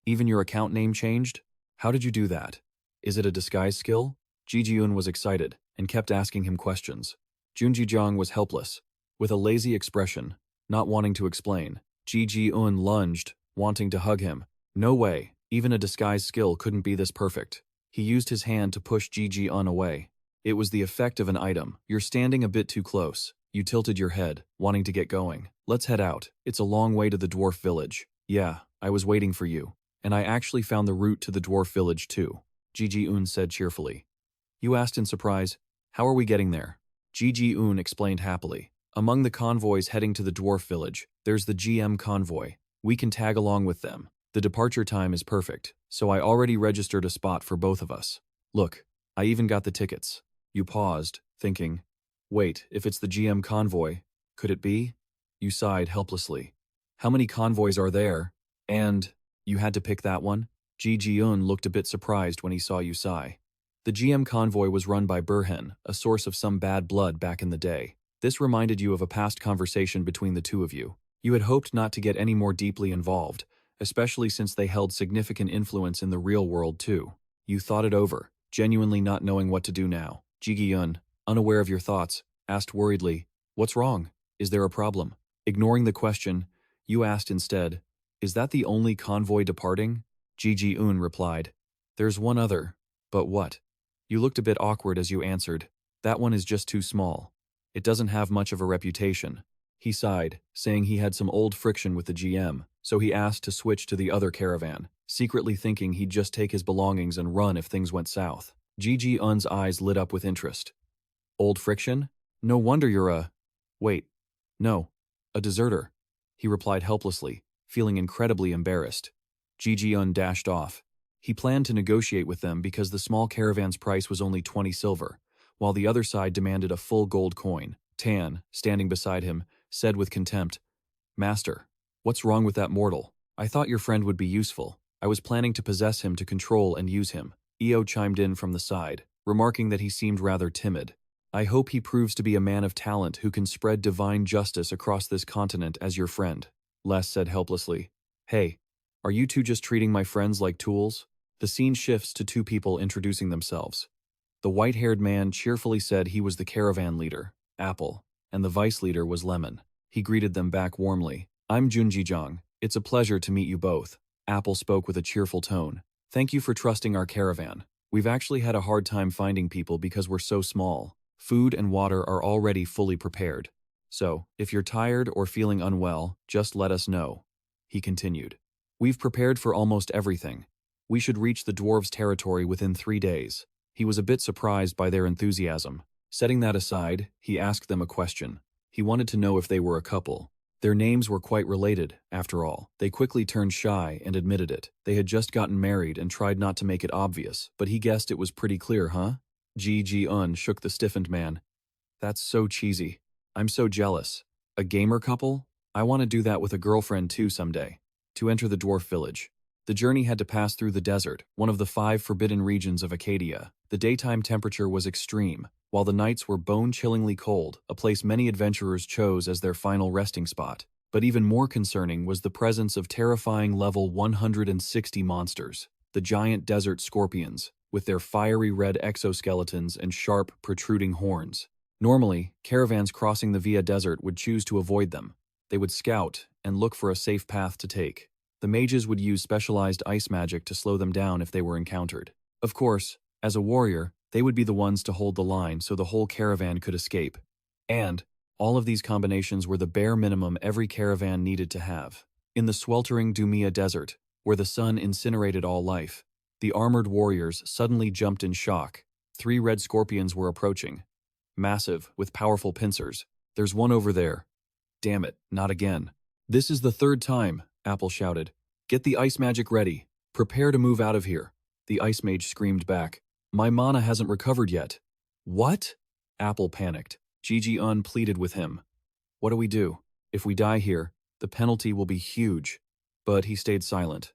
Even your account name changed? How did you do that? Is it a disguise skill? Ji-Un was excited and kept asking him questions. Junjijang was helpless. With a lazy expression, not wanting to explain, Ji-Un lunged, wanting to hug him. No way, Even a disguise skill couldn't be this perfect. He used his hand to push Ji-Un away. It was the effect of an item. You're standing a bit too close. You tilted your head, wanting to get going. Let's head out. It's a long way to the dwarf village. Yeah, I was waiting for you. And I actually found the route to the dwarf village too, Ji-Un said cheerfully. You asked in surprise, how are we getting there? Ji-Un explained happily. Among the convoys heading to the dwarf village, there's the GM convoy. We can tag along with them. The departure time is perfect, so I already registered a spot for both of us. Look, I even got the tickets. You paused, thinking, wait, if it's the GM convoy, could it be? You sighed helplessly. How many convoys are there? And you had to pick that one? Ji-Un looked a bit surprised when he saw you sigh. The GM convoy was run by Burhan, a source of some bad blood back in the day. This reminded you of a past conversation between the two of you. You had hoped not to get any more deeply involved, especially since they held significant influence in the real world too. You thought it over, genuinely not knowing what to do now. Ji-Un, unaware of your thoughts, asked worriedly, what's wrong? Is there a problem? Ignoring the question, you asked instead, is that the only convoy departing? Ji-Un replied, there's one other, but what? You looked a bit awkward as you answered, that one is just too small. It doesn't have much of a reputation. He sighed, saying he had some old friction with the GM, so he asked to switch to the other caravan, secretly thinking he'd just take his belongings and run if things went south. Ji-Un's eyes lit up with interest. Old friction? No wonder you're a… Wait. No. A deserter. He replied helplessly, feeling incredibly embarrassed. Ji-Un dashed off. He planned to negotiate with them because the small caravan's price was only 20 silver, while the other side demanded a full gold coin. Tan, standing beside him, said with contempt, Master, what's wrong with that mortal? I thought your friend would be useful. I was planning to possess him to control and use him. Io chimed in from the side, remarking that he seemed rather timid. I hope he proves to be a man of talent who can spread divine justice across this continent as your friend. Les said helplessly. Hey, are you two just treating my friends like tools? The scene shifts to two people introducing themselves. The white-haired man cheerfully said he was the caravan leader, Apple, and the vice leader was Lemon. He greeted them back warmly. I'm Junjijang. It's a pleasure to meet you both. Apple spoke with a cheerful tone. Thank you for trusting our caravan. We've actually had a hard time finding people because we're so small. Food and water are already fully prepared. So, if you're tired or feeling unwell, just let us know. He continued. We've prepared for almost everything. We should reach the dwarves' territory within 3 days. He was a bit surprised by their enthusiasm. Setting that aside, he asked them a question. He wanted to know if they were a couple. Their names were quite related, after all. They quickly turned shy and admitted it. They had just gotten married and tried not to make it obvious, but he guessed it was pretty clear, huh? Ji-Un shook the stiffened man. That's so cheesy. I'm so jealous. A gamer couple? I want to do that with a girlfriend too someday. To enter the dwarf village. The journey had to pass through the desert, one of the 5 forbidden regions of Accadia. The daytime temperature was extreme, while the nights were bone-chillingly cold, a place many adventurers chose as their final resting spot. But even more concerning was the presence of terrifying level 160 monsters, the giant desert scorpions, with their fiery red exoskeletons and sharp, protruding horns. Normally, caravans crossing the Via Desert would choose to avoid them. They would scout and look for a safe path to take. The mages would use specialized ice magic to slow them down if they were encountered. Of course, as a warrior, they would be the ones to hold the line so the whole caravan could escape. And all of these combinations were the bare minimum every caravan needed to have. In the sweltering Dumia Desert, where the sun incinerated all life, the armored warriors suddenly jumped in shock. 3 red scorpions were approaching. Massive, with powerful pincers. There's one over there. Damn it, not again. This is the 3rd time, Apple shouted. Get the ice magic ready. Prepare to move out of here. The ice mage screamed back. My mana hasn't recovered yet. What? Apple panicked. Ji-Un pleaded with him. What do we do? If we die here, the penalty will be huge. But he stayed silent,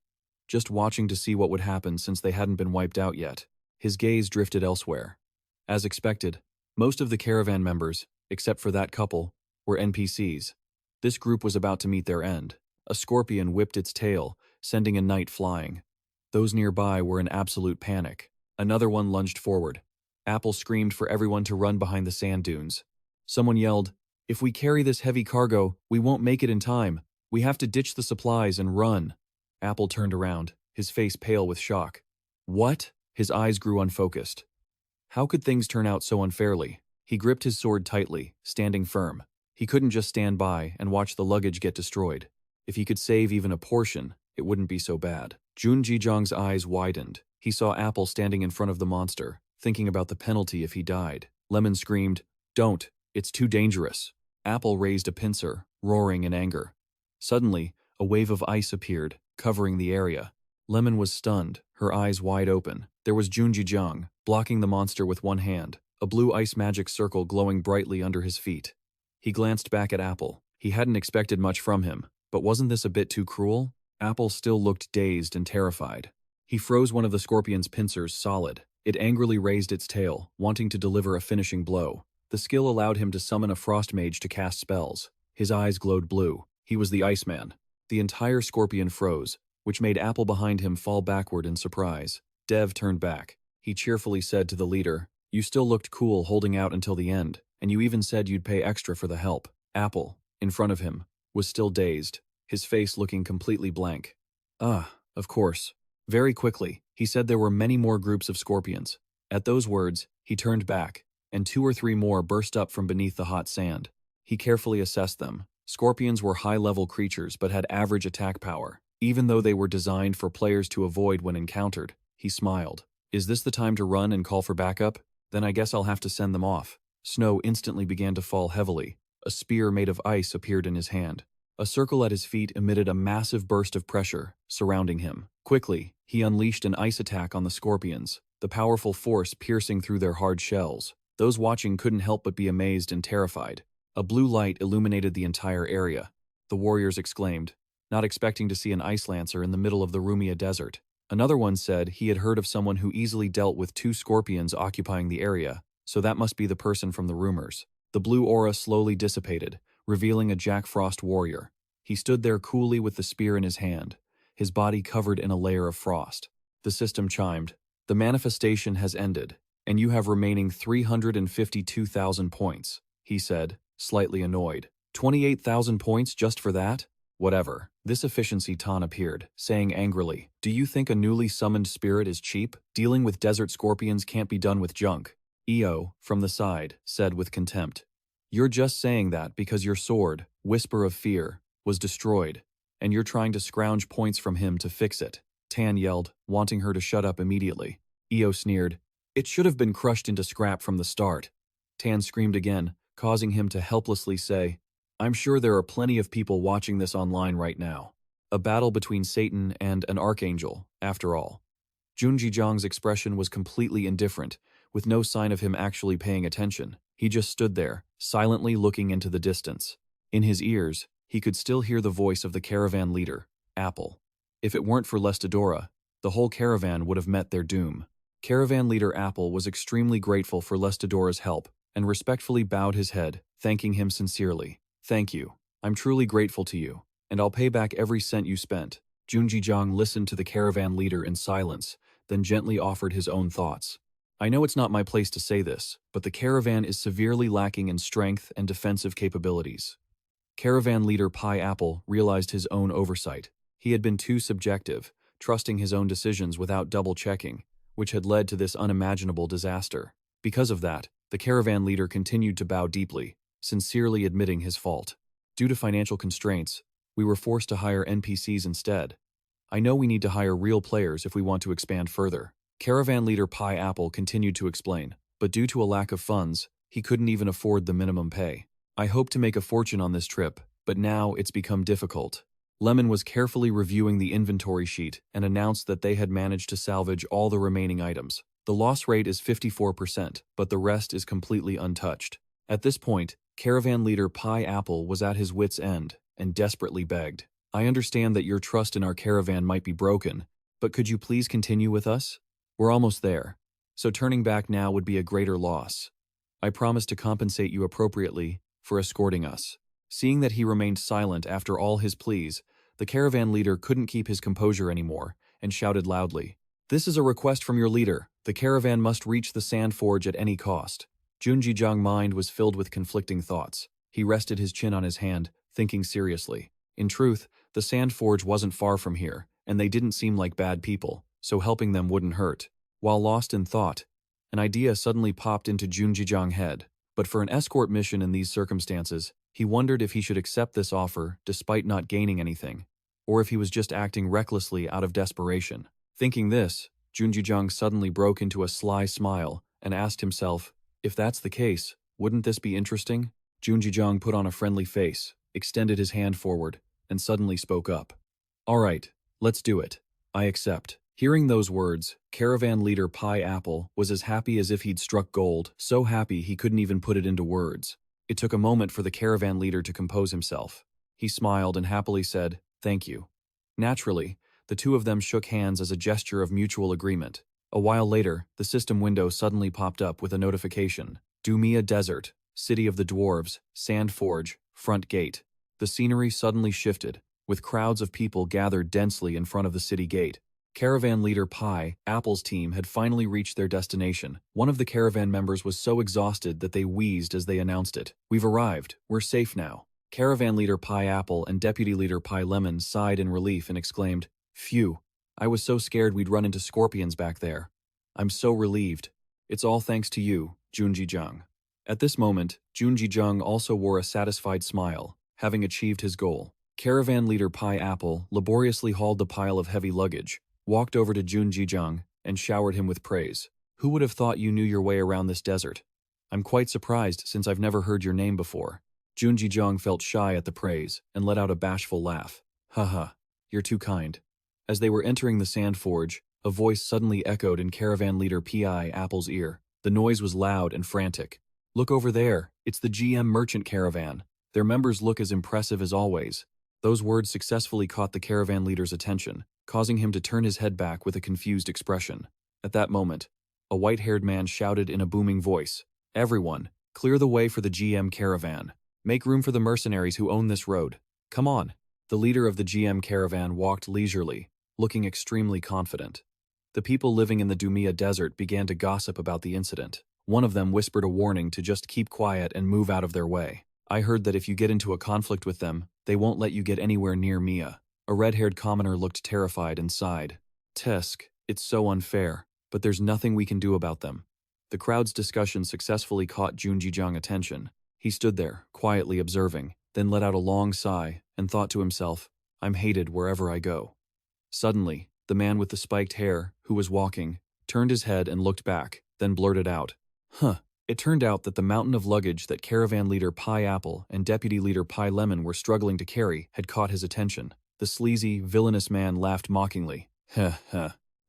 just watching to see what would happen since they hadn't been wiped out yet. His gaze drifted elsewhere. As expected, most of the caravan members, except for that couple, were NPCs. This group was about to meet their end. A scorpion whipped its tail, sending a knight flying. Those nearby were in absolute panic. Another one lunged forward. Apple screamed for everyone to run behind the sand dunes. Someone yelled, If we carry this heavy cargo, we won't make it in time. We have to ditch the supplies and run. Apple turned around. his face pale with shock. What? His eyes grew unfocused. How could things turn out so unfairly? He gripped his sword tightly, standing firm. He couldn't just stand by and watch the luggage get destroyed. If he could save even a portion, it wouldn't be so bad. Jun Jijong's eyes widened. He saw Apple standing in front of the monster, thinking about the penalty if he died. Lemon screamed, "Don't, it's too dangerous." Apple raised a pincer, roaring in anger. Suddenly, a wave of ice appeared, covering the area. Lemon was stunned, her eyes wide open. There was Jun Jijong, blocking the monster with one hand, a blue ice magic circle glowing brightly under his feet. He glanced back at Apple. He hadn't expected much from him, but wasn't this a bit too cruel? Apple still looked dazed and terrified. He froze one of the scorpion's pincers solid. It angrily raised its tail, wanting to deliver a finishing blow. The skill allowed him to summon a frost mage to cast spells. His eyes glowed blue. He was the Iceman. The entire scorpion froze, which made Apple behind him fall backward in surprise. Dev turned back. He cheerfully said to the leader, "You still looked cool holding out until the end, and you even said you'd pay extra for the help." Apple, in front of him, was still dazed, his face looking completely blank. "Ah, of course." Very quickly, he said there were many more groups of scorpions. At those words, he turned back, and 2 or 3 more burst up from beneath the hot sand. He carefully assessed them. Scorpions were high-level creatures but had average attack power. Even though they were designed for players to avoid when encountered, he smiled. "Is this the time to run and call for backup? Then I guess I'll have to send them off." Snow instantly began to fall heavily. A spear made of ice appeared in his hand. A circle at his feet emitted a massive burst of pressure, surrounding him. Quickly, he unleashed an ice attack on the scorpions, the powerful force piercing through their hard shells. Those watching couldn't help but be amazed and terrified. A blue light illuminated the entire area. The warriors exclaimed, not expecting to see an ice lancer in the middle of the Rumia desert. Another one said he had heard of someone who easily dealt with 2 scorpions occupying the area, so that must be the person from the rumors. The blue aura slowly dissipated, revealing a Jack Frost warrior. He stood there coolly with the spear in his hand, his body covered in a layer of frost. The system chimed. "The manifestation has ended, and you have remaining 352,000 points," he said, slightly annoyed. 28,000 points just for that? Whatever. This efficiency Tan appeared, saying angrily, "Do you think a newly summoned spirit is cheap? Dealing with desert scorpions can't be done with junk." Io, from the side, said with contempt, "You're just saying that because your sword, Whisper of Fear, was destroyed, and you're trying to scrounge points from him to fix it." Tan yelled, wanting her to shut up immediately. Io sneered, "It should have been crushed into scrap from the start." Tan screamed again, causing him to helplessly say, "I'm sure there are plenty of people watching this online right now. A battle between Satan and an archangel, after all." Jun Jijong's expression was completely indifferent, with no sign of him actually paying attention. He just stood there, silently looking into the distance. In his ears, he could still hear the voice of the caravan leader, Apple. If it weren't for Lestadora, the whole caravan would have met their doom. Caravan leader Apple was extremely grateful for Lestadora's help and respectfully bowed his head, thanking him sincerely. "Thank you. I'm truly grateful to you, and I'll pay back every cent you spent." Jun Jijong listened to the caravan leader in silence, then gently offered his own thoughts. "I know it's not my place to say this, but the caravan is severely lacking in strength and defensive capabilities." Caravan leader Pi Apple realized his own oversight. He had been too subjective, trusting his own decisions without double-checking, which had led to this unimaginable disaster. Because of that, the caravan leader continued to bow deeply, sincerely admitting his fault. "Due to financial constraints, we were forced to hire NPCs instead. I know we need to hire real players if we want to expand further." Caravan leader Pi Apple continued to explain, but due to a lack of funds, he couldn't even afford the minimum pay. "I hope to make a fortune on this trip, but now it's become difficult." Lemon was carefully reviewing the inventory sheet and announced that they had managed to salvage all the remaining items. The loss rate is 54%, but the rest is completely untouched. At this point, caravan leader Pi Apple was at his wit's end and desperately begged, "I understand that your trust in our caravan might be broken, but could you please continue with us? We're almost there, so turning back now would be a greater loss. I promise to compensate you appropriately for escorting us." Seeing that he remained silent after all his pleas, the caravan leader couldn't keep his composure anymore and shouted loudly, "This is a request from your leader. The caravan must reach the sand forge at any cost." Jun Jijong's mind was filled with conflicting thoughts. He rested his chin on his hand, thinking seriously. In truth, the sand forge wasn't far from here, and they didn't seem like bad people, so helping them wouldn't hurt. While lost in thought, an idea suddenly popped into Junjijang's head. But for an escort mission in these circumstances, he wondered if he should accept this offer despite not gaining anything, or if he was just acting recklessly out of desperation. Thinking this, Junjijang suddenly broke into a sly smile and asked himself, if that's the case, wouldn't this be interesting? Junjijang put on a friendly face, extended his hand forward, and suddenly spoke up. All right, let's do it. I accept. Hearing those words, caravan leader Pie Apple was as happy as if he'd struck gold, so happy he couldn't even put it into words. It took a moment for the caravan leader to compose himself. He smiled and happily said, thank you. Naturally, the two of them shook hands as a gesture of mutual agreement. A while later, the system window suddenly popped up with a notification. Dumia Desert, City of the Dwarves, Sand Forge, Front Gate. The scenery suddenly shifted, with crowds of people gathered densely in front of the city gate. Caravan leader Pie Apple's team had finally reached their destination. One of the caravan members was so exhausted that they wheezed as they announced it. We've arrived. We're safe now. Caravan leader Pie Apple and deputy leader Pie Lemon sighed in relief and exclaimed, phew, I was so scared we'd run into scorpions back there. I'm so relieved. It's all thanks to you, Junjijang. At this moment, Junjijang also wore a satisfied smile, having achieved his goal. Caravan leader Pie Apple laboriously hauled the pile of heavy luggage, walked over to Junjijang, and showered him with praise. Who would have thought you knew your way around this desert? I'm quite surprised since I've never heard your name before. Junjijang felt shy at the praise and let out a bashful laugh. Haha, you're too kind. As they were entering the sand forge, a voice suddenly echoed in caravan leader P.I. Apple's ear. The noise was loud and frantic. Look over there, it's the GM merchant caravan. Their members look as impressive as always. Those words successfully caught the caravan leader's attention, causing him to turn his head back with a confused expression. At that moment, a white-haired man shouted in a booming voice, everyone, clear the way for the GM caravan. Make room for the mercenaries who own this road. Come on. The leader of the GM caravan walked leisurely, looking extremely confident. The people living in the Dumia desert began to gossip about the incident. One of them whispered a warning to just keep quiet and move out of their way. I heard that if you get into a conflict with them, they won't let you get anywhere near Mia. A red-haired commoner looked terrified and sighed. Tesk, it's so unfair, but there's nothing we can do about them. The crowd's discussion successfully caught Junjijang's attention. He stood there, quietly observing, then let out a long sigh and thought to himself, I'm hated wherever I go. Suddenly, the man with the spiked hair, who was walking, turned his head and looked back, then blurted out, It turned out that the mountain of luggage that caravan leader Pie Apple and deputy leader Pie Lemon were struggling to carry had caught his attention. The sleazy, villainous man laughed mockingly.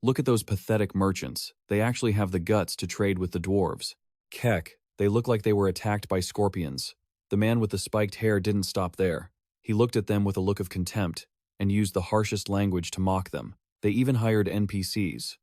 Look at those pathetic merchants. They actually have the guts to trade with the dwarves. Keck, they look like they were attacked by scorpions. The man with the spiked hair didn't stop there. He looked at them with a look of contempt and used the harshest language to mock them. They even hired NPCs.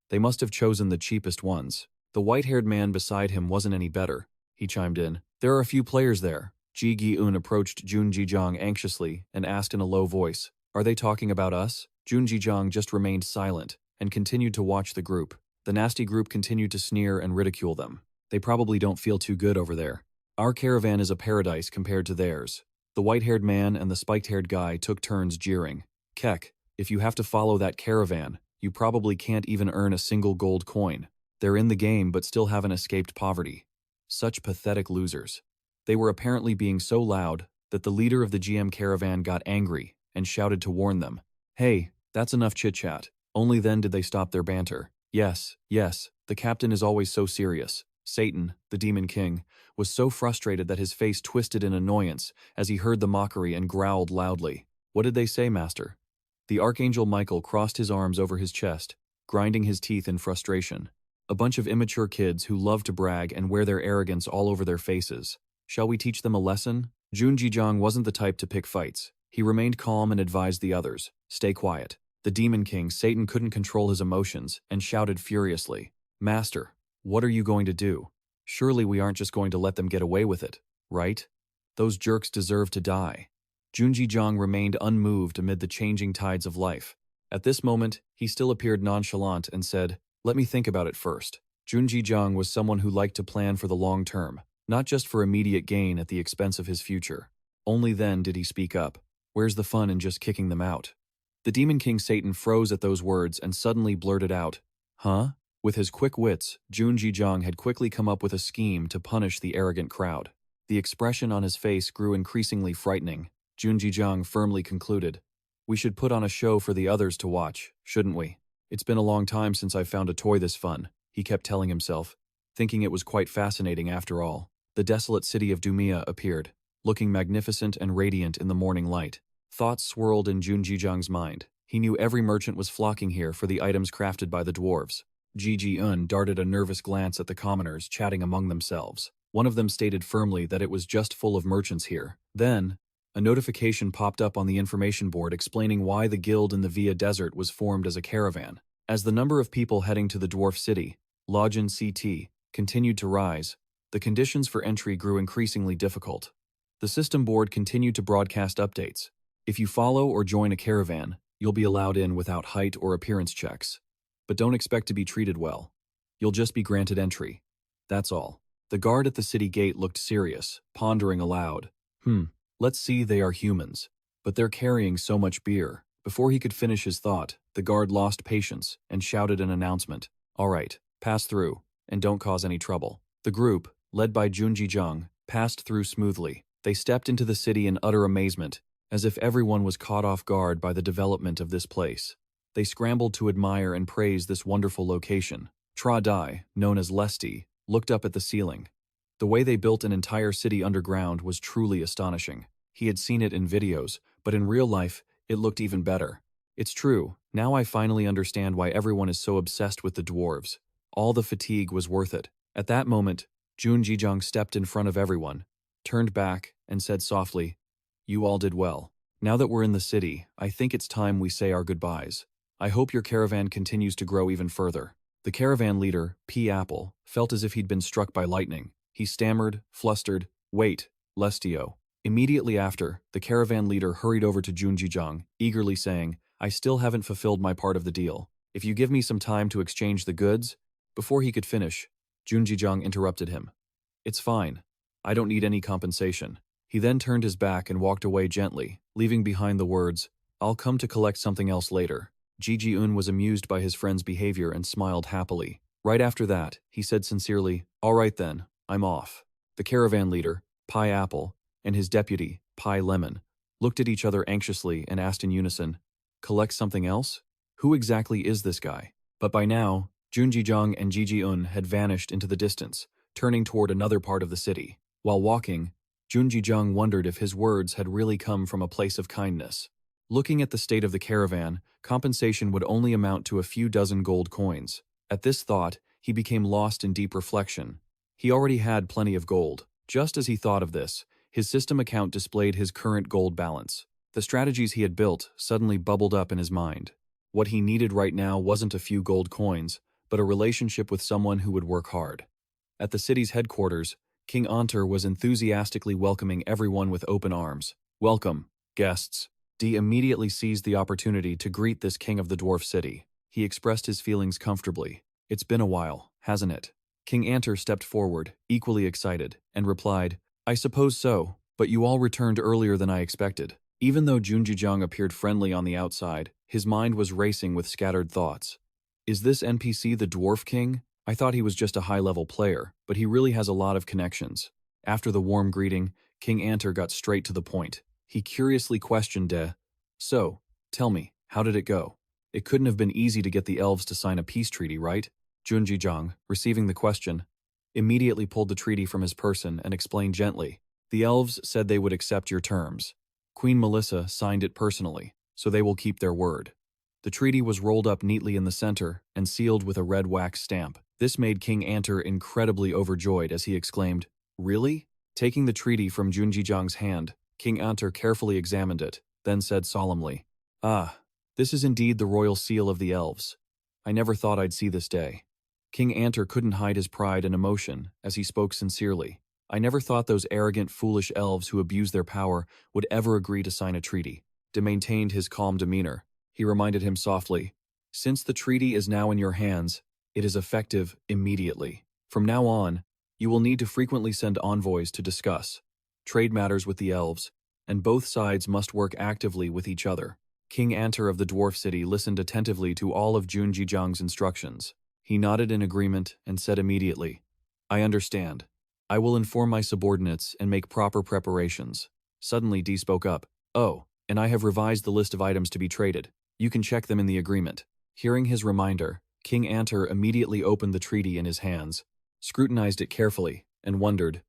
They must have chosen the cheapest ones. The white-haired man beside him wasn't any better. He chimed in. There are a few players there. Ji Gi-un approached Junjijang anxiously and asked in a low voice, Are they talking about us? Junjijang just remained silent and continued to watch the group. The nasty group continued to sneer and ridicule them. They probably don't feel too good over there. Our caravan is a paradise compared to theirs. The white-haired man and the spiked-haired guy took turns jeering. Keck, if you have to follow that caravan, you probably can't even earn a single gold coin. They're in the game but still haven't escaped poverty. Such pathetic losers. They were apparently being so loud that the leader of the GM caravan got angry and shouted to warn them. Hey, that's enough chit-chat. Only then did they stop their banter. Yes, the captain is always so serious. Satan, the demon king, was so frustrated that his face twisted in annoyance as he heard the mockery and growled loudly. What did they say, master? The Archangel Michael crossed his arms over his chest, grinding his teeth in frustration. A bunch of immature kids who love to brag and wear their arrogance all over their faces. Shall we teach them a lesson? Junjijang wasn't the type to pick fights. He remained calm and advised the others, stay quiet. The demon king, Satan, couldn't control his emotions and shouted furiously, Master, what are you going to do? Surely we aren't just going to let them get away with it, right? Those jerks deserve to die. Junjijang remained unmoved amid the changing tides of life. At this moment, he still appeared nonchalant and said, Let me think about it first. Junjijang was someone who liked to plan for the long term, not just for immediate gain at the expense of his future. Only then did he speak up. Where's the fun in just kicking them out? The Demon King Satan froze at those words and suddenly blurted out, "Huh?" With his quick wits, Jun Jijong had quickly come up with a scheme to punish the arrogant crowd. The expression on his face grew increasingly frightening. Jun Jijong firmly concluded, "We should put on a show for the others to watch, shouldn't we? It's been a long time since I've found a toy this fun," he kept telling himself, thinking it was quite fascinating after all. The desolate city of Dumia appeared, looking magnificent and radiant in the morning light. Thoughts swirled in Jun Jijong's mind. He knew every merchant was flocking here for the items crafted by the dwarves. Ji Ji-un darted a nervous glance at the commoners chatting among themselves. One of them stated firmly that it was just full of merchants here. Then, a notification popped up on the information board explaining why the guild in the Via Desert was formed as a caravan. As the number of people heading to the dwarf city, Lojin CT, continued to rise, the conditions for entry grew increasingly difficult. The system board continued to broadcast updates. If you follow or join a caravan, you'll be allowed in without height or appearance checks. But don't expect to be treated well. You'll just be granted entry. That's all. The guard at the city gate looked serious, pondering aloud. Let's see, they are humans. But they're carrying so much beer. Before he could finish his thought, the guard lost patience and shouted an announcement. All right, pass through, and don't cause any trouble. The group, led by Jun Jijong, passed through smoothly. They stepped into the city in utter amazement, as if everyone was caught off guard by the development of this place. They scrambled to admire and praise this wonderful location. Tra Dai, known as Lesti, looked up at the ceiling. The way they built an entire city underground was truly astonishing. He had seen it in videos, but in real life, it looked even better. It's true, now I finally understand why everyone is so obsessed with the dwarves. All the fatigue was worth it. At that moment, Jun Jijong stepped in front of everyone, turned back, and said softly, "You all did well. Now that we're in the city, I think it's time we say our goodbyes. I hope your caravan continues to grow even further." The caravan leader, P. Apple, felt as if he'd been struck by lightning. He stammered, flustered, "Wait, Lestio." Immediately after, the caravan leader hurried over to Jun Jijong, eagerly saying, "I still haven't fulfilled my part of the deal. If you give me some time to exchange the goods..." Before he could finish, Jun Jijong interrupted him. "It's fine. I don't need any compensation." He then turned his back and walked away gently, leaving behind the words, "I'll come to collect something else later." Ji Ji-un was amused by his friend's behavior and smiled happily. Right after that, he said sincerely, "All right then, I'm off." The caravan leader, Pie Apple, and his deputy, Pie Lemon, looked at each other anxiously and asked in unison, "Collect something else? Who exactly is this guy?" But by now, Jun Jijong and Ji Ji-un had vanished into the distance, turning toward another part of the city. While walking, Jun Jijong wondered if his words had really come from a place of kindness. Looking at the state of the caravan, compensation would only amount to a few dozen gold coins. At this thought, he became lost in deep reflection. He already had plenty of gold. Just as he thought of this, his system account displayed his current gold balance. The strategies he had built suddenly bubbled up in his mind. What he needed right now wasn't a few gold coins, but a relationship with someone who would work hard. At the city's headquarters, King Anter was enthusiastically welcoming everyone with open arms. "Welcome, guests." Dee immediately seized the opportunity to greet this king of the dwarf city. He expressed his feelings comfortably. "It's been a while, hasn't it?" King Anter stepped forward, equally excited, and replied, "I suppose so, but you all returned earlier than I expected." Even though Jun Jijong appeared friendly on the outside, his mind was racing with scattered thoughts. Is this NPC the Dwarf King? I thought he was just a high-level player, but he really has a lot of connections. After the warm greeting, King Anter got straight to the point. He curiously questioned "So, tell me, how did it go? It couldn't have been easy to get the elves to sign a peace treaty, right?" Jun Jijong, receiving the question, immediately pulled the treaty from his person and explained gently, "The elves said they would accept your terms. Queen Melissa signed it personally, so they will keep their word." The treaty was rolled up neatly in the center and sealed with a red wax stamp. This made King Anter incredibly overjoyed as he exclaimed, "Really?" Taking the treaty from Jun Jijong's hand, King Anter carefully examined it, then said solemnly, "Ah, this is indeed the royal seal of the elves. I never thought I'd see this day." King Anter couldn't hide his pride and emotion as he spoke sincerely. "I never thought those arrogant, foolish elves who abuse their power would ever agree to sign a treaty." De maintained his calm demeanor. He reminded him softly, "Since the treaty is now in your hands, it is effective immediately. From now on, you will need to frequently send envoys to discuss trade matters with the elves, and both sides must work actively with each other. King Antar of the dwarf city listened attentively to all of Jun Jijiang's instructions. He nodded in agreement and said immediately, I understand. I will inform my subordinates and make proper preparations. Suddenly Dee spoke up. Oh, and I have revised the list of items to be traded. You can check them in the agreement. Hearing his reminder, King Antar immediately opened the treaty in his hands, scrutinized it carefully, and wondered,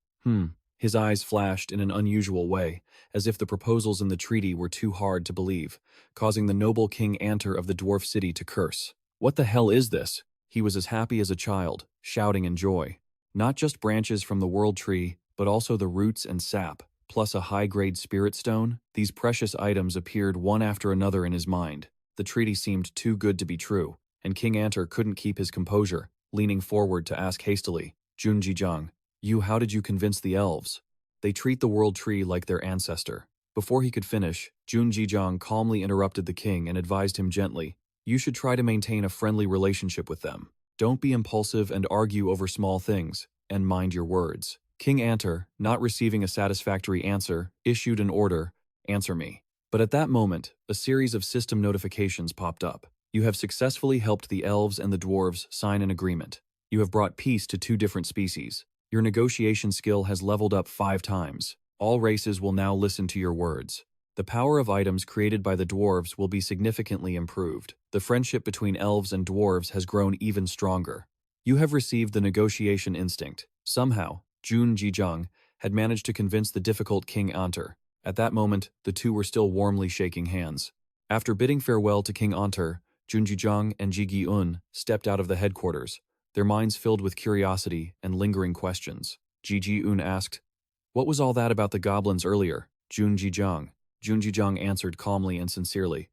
His eyes flashed in an unusual way, as if the proposals in the treaty were too hard to believe, causing the noble King Antar of the dwarf city to curse. What the hell is this? He was as happy as a child, shouting in joy. Not just branches from the world tree, but also the roots and sap, plus a high-grade spirit stone. These precious items appeared one after another in his mind. The treaty seemed too good to be true, and King Antar couldn't keep his composure, leaning forward to ask hastily, Jun Jijiang, how did you convince the elves? They treat the world tree like their ancestor. Before he could finish, Jun Jijiang calmly interrupted the king and advised him gently, you should try to maintain a friendly relationship with them. Don't be impulsive and argue over small things, and mind your words. King Antar, not receiving a satisfactory answer, issued an order, answer me. But at that moment, a series of system notifications popped up. You have successfully helped the elves and the dwarves sign an agreement. You have brought peace to 2 different species. Your negotiation skill has leveled up 5 times. All races will now listen to your words. The power of items created by the dwarves will be significantly improved. The friendship between elves and dwarves has grown even stronger. You have received the negotiation instinct. Somehow, Jun Jijiang had managed to convince the difficult King Antar. At that moment, the two were still warmly shaking hands. After bidding farewell to King Antar, Jun Jijiang and Ji Gi-un stepped out of the headquarters, their minds filled with curiosity and lingering questions. Ji Gi-un asked, what was all that about the goblins earlier, Jun Jijiang answered calmly and sincerely.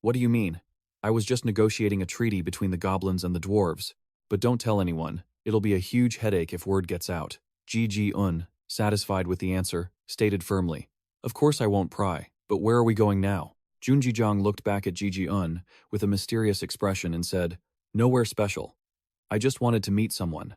What do you mean? I was just negotiating a treaty between the goblins and the dwarves. But don't tell anyone. It'll be a huge headache if word gets out. Ji Gi-un, satisfied with the answer, stated firmly. Of course I won't pry, but where are we going now? Jun Jijiang looked back at Ji Gi-un with a mysterious expression and said, nowhere special. I just wanted to meet someone.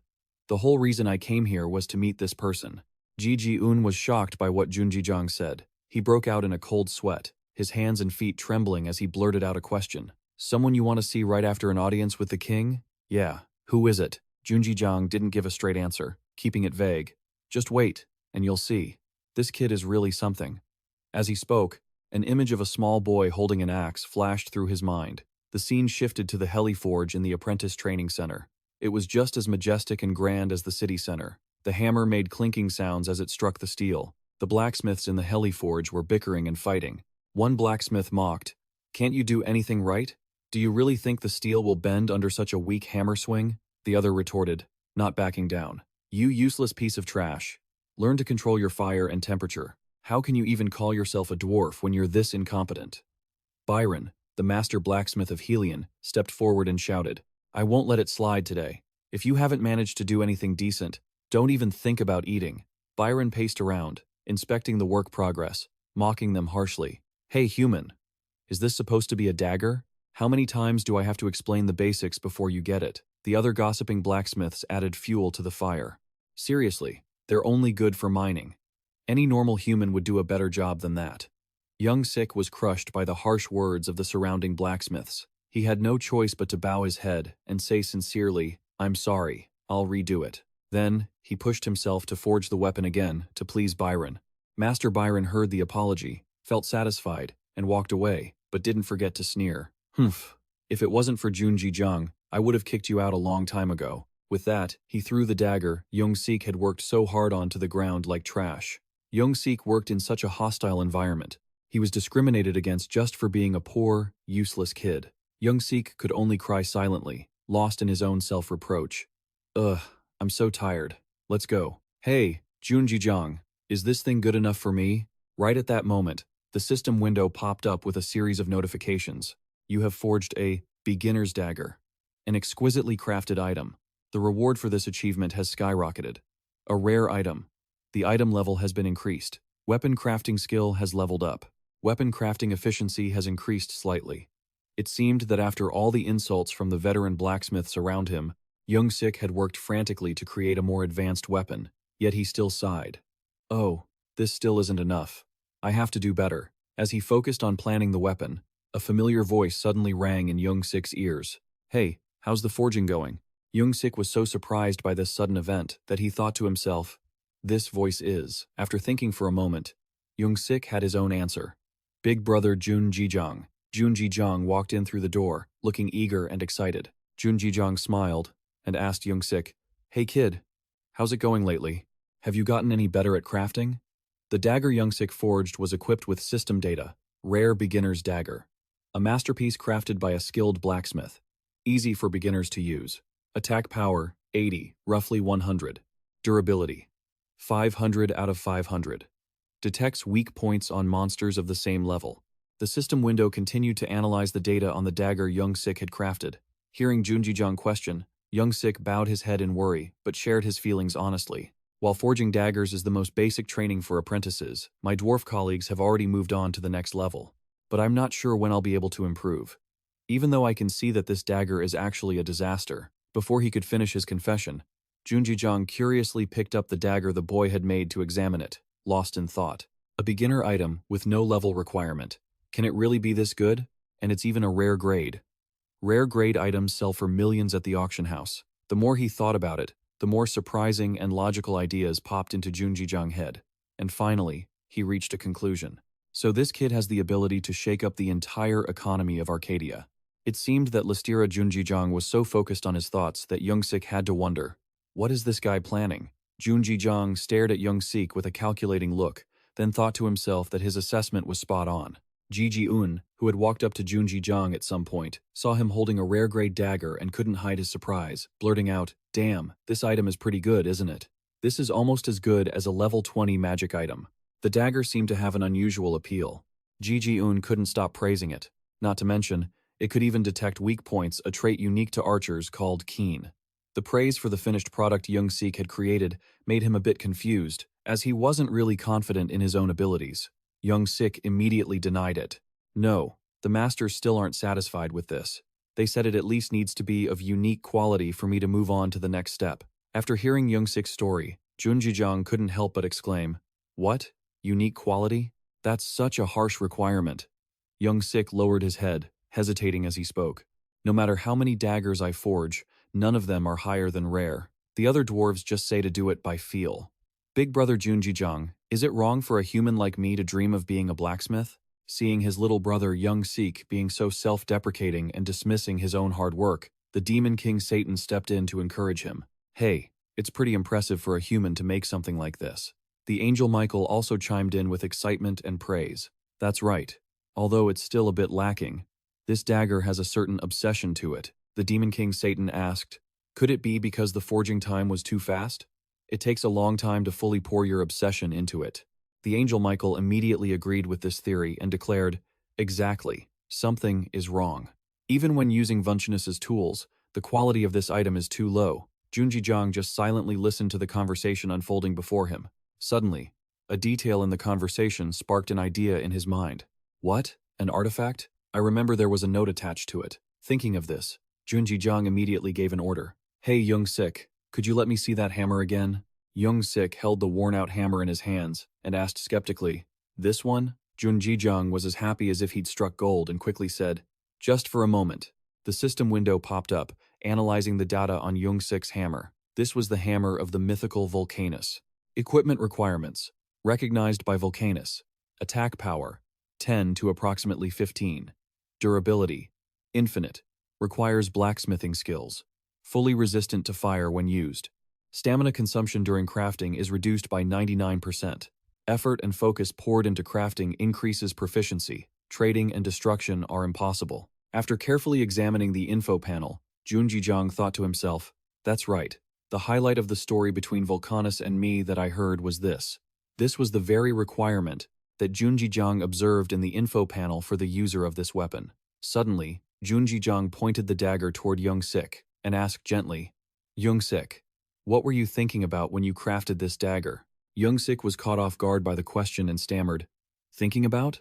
The whole reason I came here was to meet this person. Ji Gi-un was shocked by what Jun Jijiang said. He broke out in a cold sweat, his hands and feet trembling as he blurted out a question. Someone you want to see right after an audience with the king? Yeah. Who is it? Jun Jijiang didn't give a straight answer, keeping it vague. Just wait, and you'll see. This kid is really something. As he spoke, an image of a small boy holding an axe flashed through his mind. The scene shifted to the heli-forge in the apprentice training center. It was just as majestic and grand as the city center. The hammer made clinking sounds as it struck the steel. The blacksmiths in the heli-forge were bickering and fighting. One blacksmith mocked, can't you do anything right? Do you really think the steel will bend under such a weak hammer swing? The other retorted, not backing down. You useless piece of trash. Learn to control your fire and temperature. How can you even call yourself a dwarf when you're this incompetent? Byron, the master blacksmith of Helion, stepped forward and shouted, I won't let it slide today. If you haven't managed to do anything decent, don't even think about eating. Byron paced around, inspecting the work progress, mocking them harshly. Hey human, is this supposed to be a dagger? How many times do I have to explain the basics before you get it? The other gossiping blacksmiths added fuel to the fire. Seriously, they're only good for mining. Any normal human would do a better job than that. Young Sik was crushed by the harsh words of the surrounding blacksmiths. He had no choice but to bow his head and say sincerely, I'm sorry, I'll redo it. Then, he pushed himself to forge the weapon again to please Byron. Master Byron heard the apology, felt satisfied, and walked away, but didn't forget to sneer. Humph. If it wasn't for Jun Jijiang, I would have kicked you out a long time ago. With that, he threw the dagger Young Sik had worked so hard on to the ground like trash. Young Sik worked in such a hostile environment. He was discriminated against just for being a poor, useless kid. Young Sik could only cry silently, lost in his own self-reproach. Ugh, I'm so tired. Let's go. Hey, Jun Jijiang, is this thing good enough for me? Right at that moment, the system window popped up with a series of notifications. You have forged a beginner's dagger, an exquisitely crafted item. The reward for this achievement has skyrocketed. A rare item. The item level has been increased. Weapon crafting skill has leveled up. Weapon crafting efficiency has increased slightly. It seemed that after all the insults from the veteran blacksmiths around him, Young Sik had worked frantically to create a more advanced weapon, yet he still sighed. Oh, this still isn't enough. I have to do better. As he focused on planning the weapon, A familiar voice suddenly rang in Young-sik's ears. "Hey, how's the forging going?" Young-sik was so surprised by this sudden event that he thought to himself, "This voice is." After thinking for a moment, Young-sik had his own answer. Big brother Jun Jijong. Jun Jijong walked in through the door, looking eager and excited. Jun Jijong smiled and asked Young-sik, "Hey kid, how's it going lately? Have you gotten any better at crafting?" The dagger Young-sik forged was equipped with system data, rare beginner's dagger. A masterpiece crafted by a skilled blacksmith. Easy for beginners to use. Attack power, 80, roughly 100. Durability, 500 out of 500. Detects weak points on monsters of the same level. The system window continued to analyze the data on the dagger Young-sik had crafted. Hearing Junjijang question, Young-sik bowed his head in worry, but shared his feelings honestly. While forging daggers is the most basic training for apprentices, my dwarf colleagues have already moved on to the next level. But I'm not sure when I'll be able to improve. Even though I can see that this dagger is actually a disaster. Before he could finish his confession, Junjijang curiously picked up the dagger the boy had made to examine it, lost in thought. A beginner item with no level requirement. Can it really be this good? And it's even a rare grade. Rare grade items sell for millions at the auction house. The more he thought about it, the more surprising and logical ideas popped into Junjijang's head. And finally, he reached a conclusion. So this kid has the ability to shake up the entire economy of Accadia. It seemed that Listira Junjijang was so focused on his thoughts that Young-sik had to wonder, what is this guy planning? Junjijang stared at Young-sik with a calculating look, then thought to himself that his assessment was spot on. Ji-un, who had walked up to Junjijang at some point, saw him holding a rare-grade dagger and couldn't hide his surprise, blurting out, "Damn, this item is pretty good, isn't it? This is almost as good as a level 20 magic item." The dagger seemed to have an unusual appeal. Ji-un couldn't stop praising it. Not to mention, it could even detect weak points, a trait unique to archers called keen. The praise for the finished product Young-sik had created made him a bit confused, as he wasn't really confident in his own abilities. Young-sik immediately denied it. "No, the masters still aren't satisfied with this. They said it at least needs to be of unique quality for me to move on to the next step." After hearing Young-sik's story, Junjijang couldn't help but exclaim, "What? Unique quality? That's such a harsh requirement." Young-sik lowered his head, hesitating as he spoke. "No matter how many daggers I forge, none of them are higher than rare. The other dwarves just say to do it by feel." "Big brother Junjijang, is it wrong for a human like me to dream of being a blacksmith?" Seeing his little brother Young-sik being so self-deprecating and dismissing his own hard work, the Demon King Satan stepped in to encourage him. "Hey, it's pretty impressive for a human to make something like this." The Angel Michael also chimed in with excitement and praise. "That's right. Although it's still a bit lacking. This dagger has a certain obsession to it." The Demon King Satan asked, "Could it be because the forging time was too fast? It takes a long time to fully pour your obsession into it." The Angel Michael immediately agreed with this theory and declared, "Exactly. Something is wrong. Even when using Vunchinus's tools, the quality of this item is too low." Junjijang just silently listened to the conversation unfolding before him. Suddenly, a detail in the conversation sparked an idea in his mind. "What? An artifact? I remember there was a note attached to it." Thinking of this, Junjijang immediately gave an order. "Hey Young-sik, could you let me see that hammer again?" Young-sik held the worn-out hammer in his hands and asked skeptically, "This one?" Junjijang was as happy as if he'd struck gold and quickly said, "Just for a moment." The system window popped up, analyzing the data on Young-sik's hammer. This was the hammer of the mythical Volcanus. Equipment requirements. Recognized by Volcanus. Attack power, 10 to approximately 15. Durability, infinite. Requires blacksmithing skills. Fully resistant to fire when used. Stamina consumption during crafting is reduced by 99%. Effort and focus poured into crafting increases proficiency. Trading and destruction are impossible. After carefully examining the info panel, Junjijang thought to himself, "That's right. The highlight of the story between Volcanus and me that I heard was this." This was the very requirement that Junjijang observed in the info panel for the user of this weapon. Suddenly, Junjijang pointed the dagger toward Young-sik and asked gently, "Young-sik, what were you thinking about when you crafted this dagger?" Young-sik was caught off guard by the question and stammered, "Thinking about?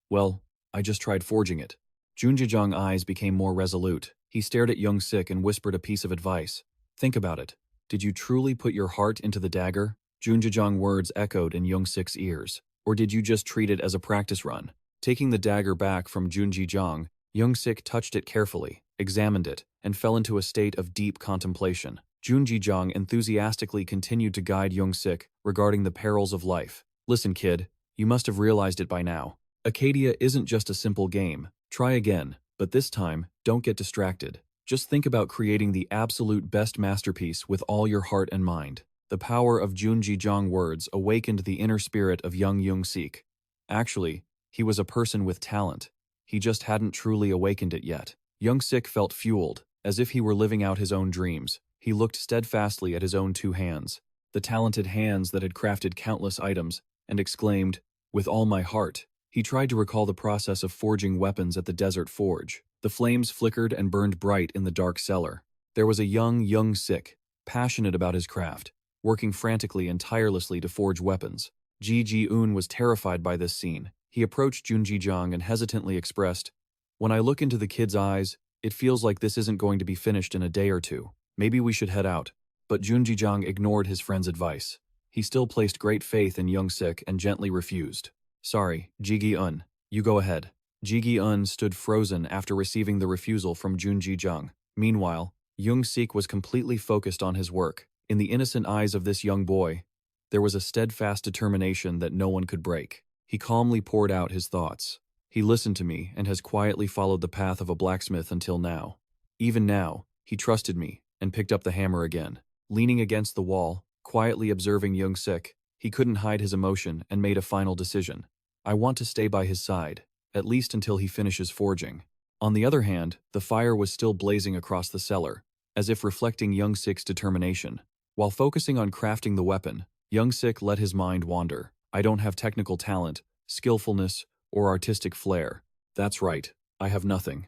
Well, I just tried forging it." Junjijang's eyes became more resolute. He stared at Young-sik and whispered a piece of advice. "Think about it. Did you truly put your heart into the dagger?" Junjijang's words echoed in Young-sik's ears. "Or did you just treat it as a practice run? Taking the dagger back from Junji Jong, Young-sik touched it carefully, examined it, and fell into a state of deep contemplation. Junji Jong enthusiastically continued to guide Young-sik regarding the perils of life. Listen, kid, you must have realized it by now. Accadia isn't just a simple game. Try again, but this time, don't get distracted. Just think about creating the absolute best masterpiece with all your heart and mind. The power of Junji Jong words awakened the inner spirit of young Young-sik. Actually, he was a person with talent. He just hadn't truly awakened it yet. Young-sik felt fueled, as if he were living out his own dreams. He looked steadfastly at his own two hands, the talented hands that had crafted countless items, and exclaimed, "With all my heart." He tried to recall the process of forging weapons at the desert forge. The flames flickered and burned bright in the dark cellar. There was a young Young-sik, passionate about his craft, working frantically and tirelessly to forge weapons. Ji Ji-un was terrified by this scene. He approached Junji Jong and hesitantly expressed, "When I look into the kid's eyes, it feels like this isn't going to be finished in a day or two. Maybe we should head out." But Junji Jong ignored his friend's advice. He still placed great faith in Young-sik and gently refused. "Sorry, Ji-gi-un, you go ahead." Ji-gi-un stood frozen after receiving the refusal from Junji Jong. Meanwhile, Young-sik was completely focused on his work. In the innocent eyes of this young boy, there was a steadfast determination that no one could break. He calmly poured out his thoughts. "He listened to me and has quietly followed the path of a blacksmith until now. Even now, he trusted me and picked up the hammer again." Leaning against the wall, quietly observing Young-sik, he couldn't hide his emotion and made a final decision. "I want to stay by his side, at least until he finishes forging." On the other hand, the fire was still blazing across the cellar, as if reflecting Young-sik's determination. While focusing on crafting the weapon, Young-sik let his mind wander. "I don't have technical talent, skillfulness, or artistic flair. That's right, I have nothing."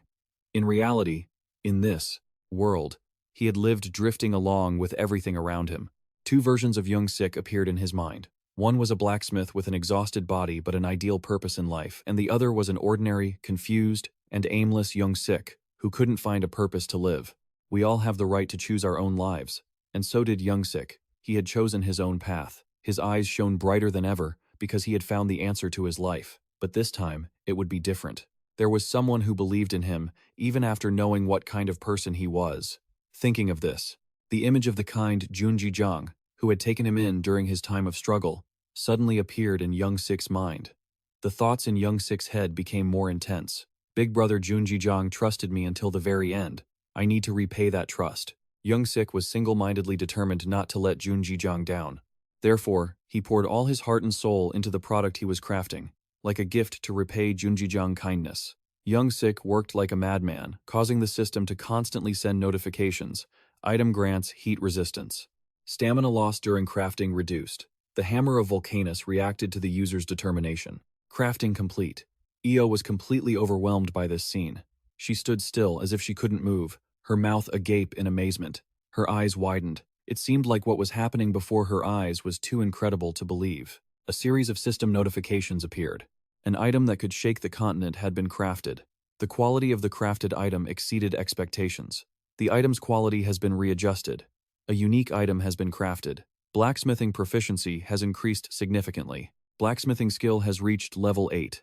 In reality, in this world, he had lived drifting along with everything around him. Two versions of Young-sik appeared in his mind. One was a blacksmith with an exhausted body but an ideal purpose in life, and the other was an ordinary, confused, and aimless Young-sik who couldn't find a purpose to live. We all have the right to choose our own lives, and so did Young-sik. He had chosen his own path. His eyes shone brighter than ever because he had found the answer to his life. But this time, it would be different. There was someone who believed in him, even after knowing what kind of person he was. Thinking of this, the image of the kind Junji Jong, who had taken him in during his time of struggle, suddenly appeared in Young-sik's mind. The thoughts in Young-sik's head became more intense. "Big brother Junji Jong trusted me until the very end. I need to repay that trust." Young-sik was single-mindedly determined not to let Junji Jong down. Therefore, he poured all his heart and soul into the product he was crafting, like a gift to repay Junji Jong kindness. Young-sik worked like a madman, causing the system to constantly send notifications. Item grants heat resistance. Stamina loss during crafting reduced. The hammer of Vulcanus reacted to the user's determination. Crafting complete. Io was completely overwhelmed by this scene. She stood still as if she couldn't move, her mouth agape in amazement. Her eyes widened. It seemed like what was happening before her eyes was too incredible to believe. A series of system notifications appeared. An item that could shake the continent had been crafted. The quality of the crafted item exceeded expectations. The item's quality has been readjusted. A unique item has been crafted. Blacksmithing proficiency has increased significantly. Blacksmithing skill has reached level 8.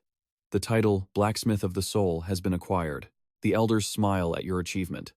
The title, Blacksmith of the Soul, has been acquired. The elders smile at your achievement.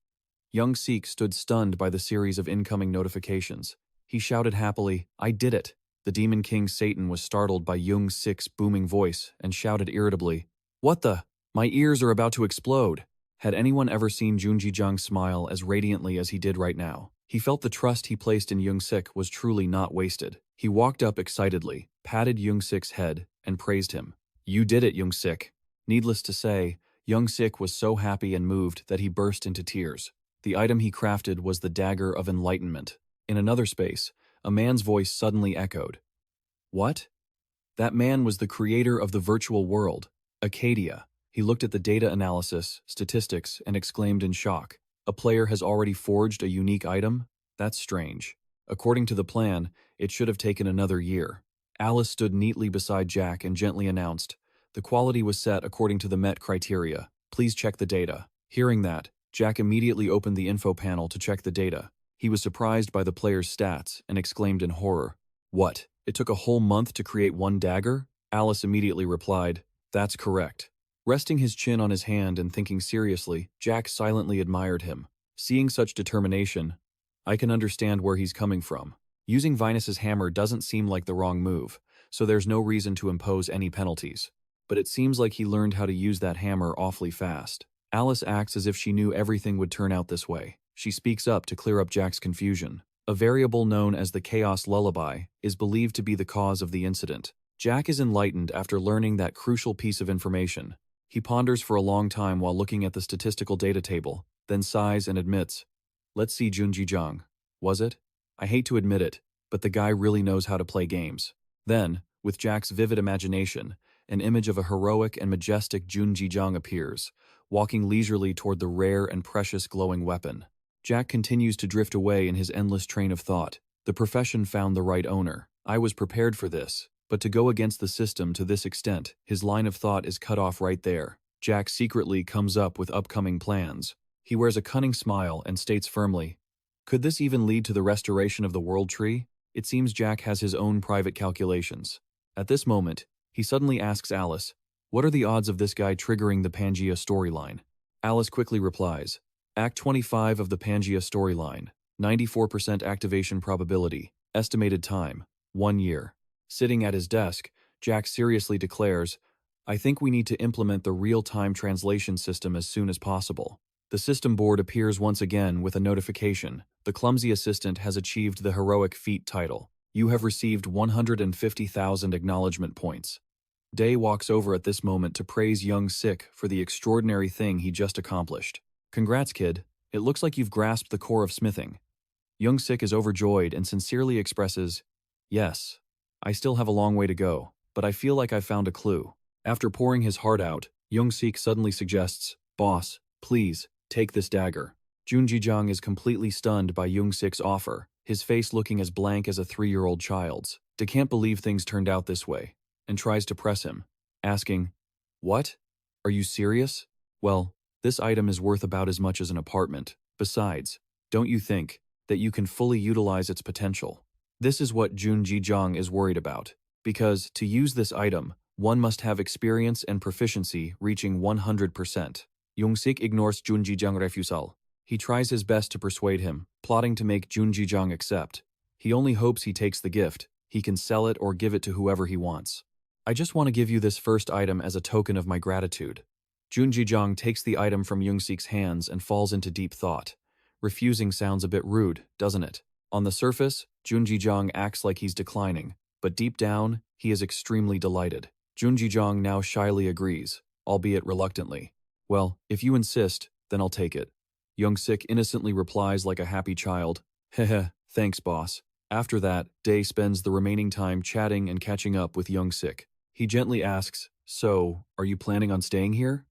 Young-sik stood stunned by the series of incoming notifications. He shouted happily, "I did it!" The Demon King Satan was startled by Young-sik's booming voice and shouted irritably, "What the? My ears are about to explode." Had anyone ever seen Junji Jong smile as radiantly as he did right now? He felt the trust he placed in Young-sik was truly not wasted. He walked up excitedly, patted Young-sik's head, and praised him. "You did it, Young-sik." Needless to say, Young-sik was so happy and moved that he burst into tears. The item he crafted was the Dagger of Enlightenment. In another space, a man's voice suddenly echoed. "What?" That man was the creator of the virtual world, Accadia. He looked at the data analysis, statistics, and exclaimed in shock. "A player has already forged a unique item? That's strange. According to the plan, it should have taken another year." Alice stood neatly beside Jack and gently announced, "The quality was set according to the Met criteria. Please check the data." Hearing that, Jack immediately opened the info panel to check the data. He was surprised by the player's stats and exclaimed in horror, "What? It took a whole month to create one dagger?" Alice immediately replied, "That's correct. Resting his chin on his hand and thinking seriously, Jack silently admired him. Seeing such determination, I can understand where he's coming from. Using Vinus's hammer doesn't seem like the wrong move, so there's no reason to impose any penalties. But it seems like he learned how to use that hammer awfully fast. Alice acts as if she knew everything would turn out this way. She speaks up to clear up Jack's confusion. A variable known as the Chaos Lullaby is believed to be the cause of the incident. Jack is enlightened after learning that crucial piece of information. He ponders for a long time while looking at the statistical data table, then sighs and admits, "Let's see Junji Jang. Was it? I hate to admit it, but the guy really knows how to play games." Then, with Jack's vivid imagination, an image of a heroic and majestic Junji Jang appears, walking leisurely toward the rare and precious glowing weapon. Jack continues to drift away in his endless train of thought. The profession found the right owner. I was prepared for this, but to go against the system to this extent, his line of thought is cut off right there. Jack secretly comes up with upcoming plans. He wears a cunning smile and states firmly, "Could this even lead to the restoration of the World Tree?" It seems Jack has his own private calculations. At this moment, he suddenly asks Alice, "What are the odds of this guy triggering the Pangea storyline?" Alice quickly replies, Act 25 of the Pangea storyline, 94% activation probability, estimated time, 1 year. Sitting at his desk, Jack seriously declares, "I think we need to implement the real-time translation system as soon as possible." The system board appears once again with a notification. The clumsy assistant has achieved the heroic feat title. You have received 150,000 acknowledgement points. Day walks over at this moment to praise young Sik for the extraordinary thing he just accomplished. "Congrats, kid. It looks like you've grasped the core of smithing." Young Sik is overjoyed and sincerely expresses, "Yes, I still have a long way to go, but I feel like I've found a clue." After pouring his heart out, Young Sik suddenly suggests, "Boss, please, take this dagger." Junji Jang is completely stunned by Young Sik's offer, his face looking as blank as a 3-year-old child's. They can't believe things turned out this way, and tries to press him, asking, "What? Are you serious? Well, this item is worth about as much as an apartment. Besides, don't you think that you can fully utilize its potential?" This is what Junji Jang is worried about, because to use this item, one must have experience and proficiency reaching 100%. Young-sik ignores Junji Jang's refusal. He tries his best to persuade him, plotting to make Junji Jang accept. He only hopes he takes the gift. He can sell it or give it to whoever he wants. "I just want to give you this first item as a token of my gratitude." Junji Jang takes the item from Young-sik's hands and falls into deep thought. Refusing sounds a bit rude, doesn't it? On the surface, Junji Jang acts like he's declining, but deep down, he is extremely delighted. Junji Jang now shyly agrees, albeit reluctantly. "Well, if you insist, then I'll take it." Young-sik innocently replies like a happy child, "Heh, thanks boss." After that, Day spends the remaining time chatting and catching up with Young-sik. He gently asks, "So, are you planning on staying here?"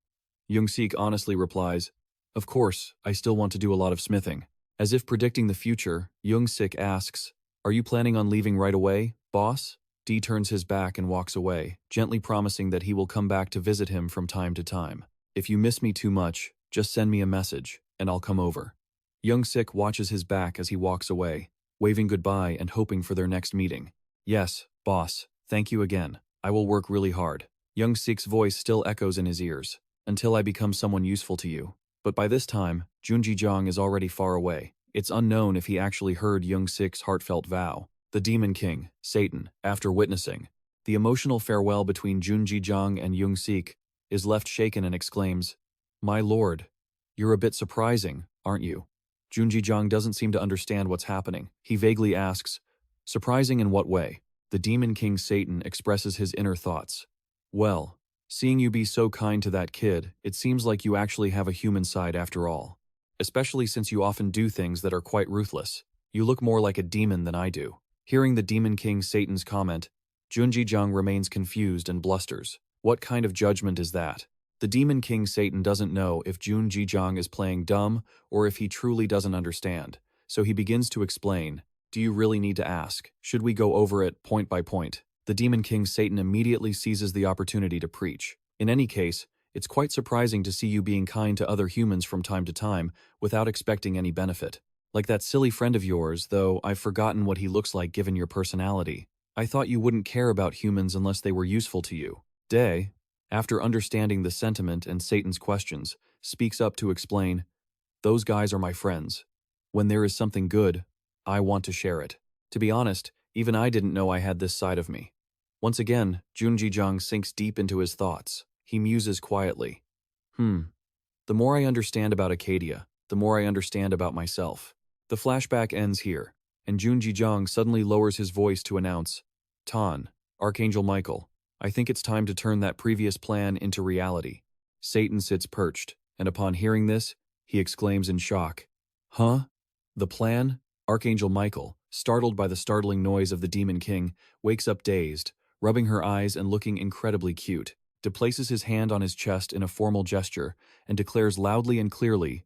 Young-sik honestly replies, "Of course, I still want to do a lot of smithing." As if predicting the future, Young-sik asks, "Are you planning on leaving right away, boss?" D turns his back and walks away, gently promising that he will come back to visit him from time to time. "If you miss me too much, just send me a message, and I'll come over." Young-sik watches his back as he walks away, waving goodbye and hoping for their next meeting. "Yes, boss, thank you again. I will work really hard." Young-sik's voice still echoes in his ears, "Until I become someone useful to you." But by this time, Junji Jang is already far away. It's unknown if he actually heard Young-sik's heartfelt vow. The Demon King, Satan, after witnessing the emotional farewell between Junji Jang and Young-sik, is left shaken and exclaims, "My lord, you're a bit surprising, aren't you?" Junji Jang doesn't seem to understand what's happening. He vaguely asks, "Surprising in what way?" The Demon King Satan expresses his inner thoughts. "Well, seeing you be so kind to that kid, it seems like you actually have a human side after all. Especially since you often do things that are quite ruthless. You look more like a demon than I do." Hearing the Demon King Satan's comment, Junji Jang remains confused and blusters. What kind of judgment is that? The Demon King Satan doesn't know if Junji Jang is playing dumb or if he truly doesn't understand, so he begins to explain, "Do you really need to ask? Should we go over it point by point?" The Demon King Satan immediately seizes the opportunity to preach. "In any case, it's quite surprising to see you being kind to other humans from time to time without expecting any benefit. Like that silly friend of yours, though I've forgotten what he looks like given your personality. I thought you wouldn't care about humans unless they were useful to you." Day, After understanding the sentiment and Satan's questions, speaks up to explain, "Those guys are my friends. When there is something good, I want to share it." To be honest, even I didn't know I had this side of me. Once again, Junji sinks deep into his thoughts. He muses quietly. The more I understand about Accadia, the more I understand about myself. The flashback ends here, and Junji suddenly lowers his voice to announce, "Tan, Archangel Michael, I think it's time to turn that previous plan into reality." Satan sits perched, and upon hearing this, he exclaims in shock, "Huh? The plan?" Archangel Michael, startled by the startling noise of the Demon King, wakes up dazed, rubbing her eyes and looking incredibly cute, deplaces his hand on his chest in a formal gesture, and declares loudly and clearly,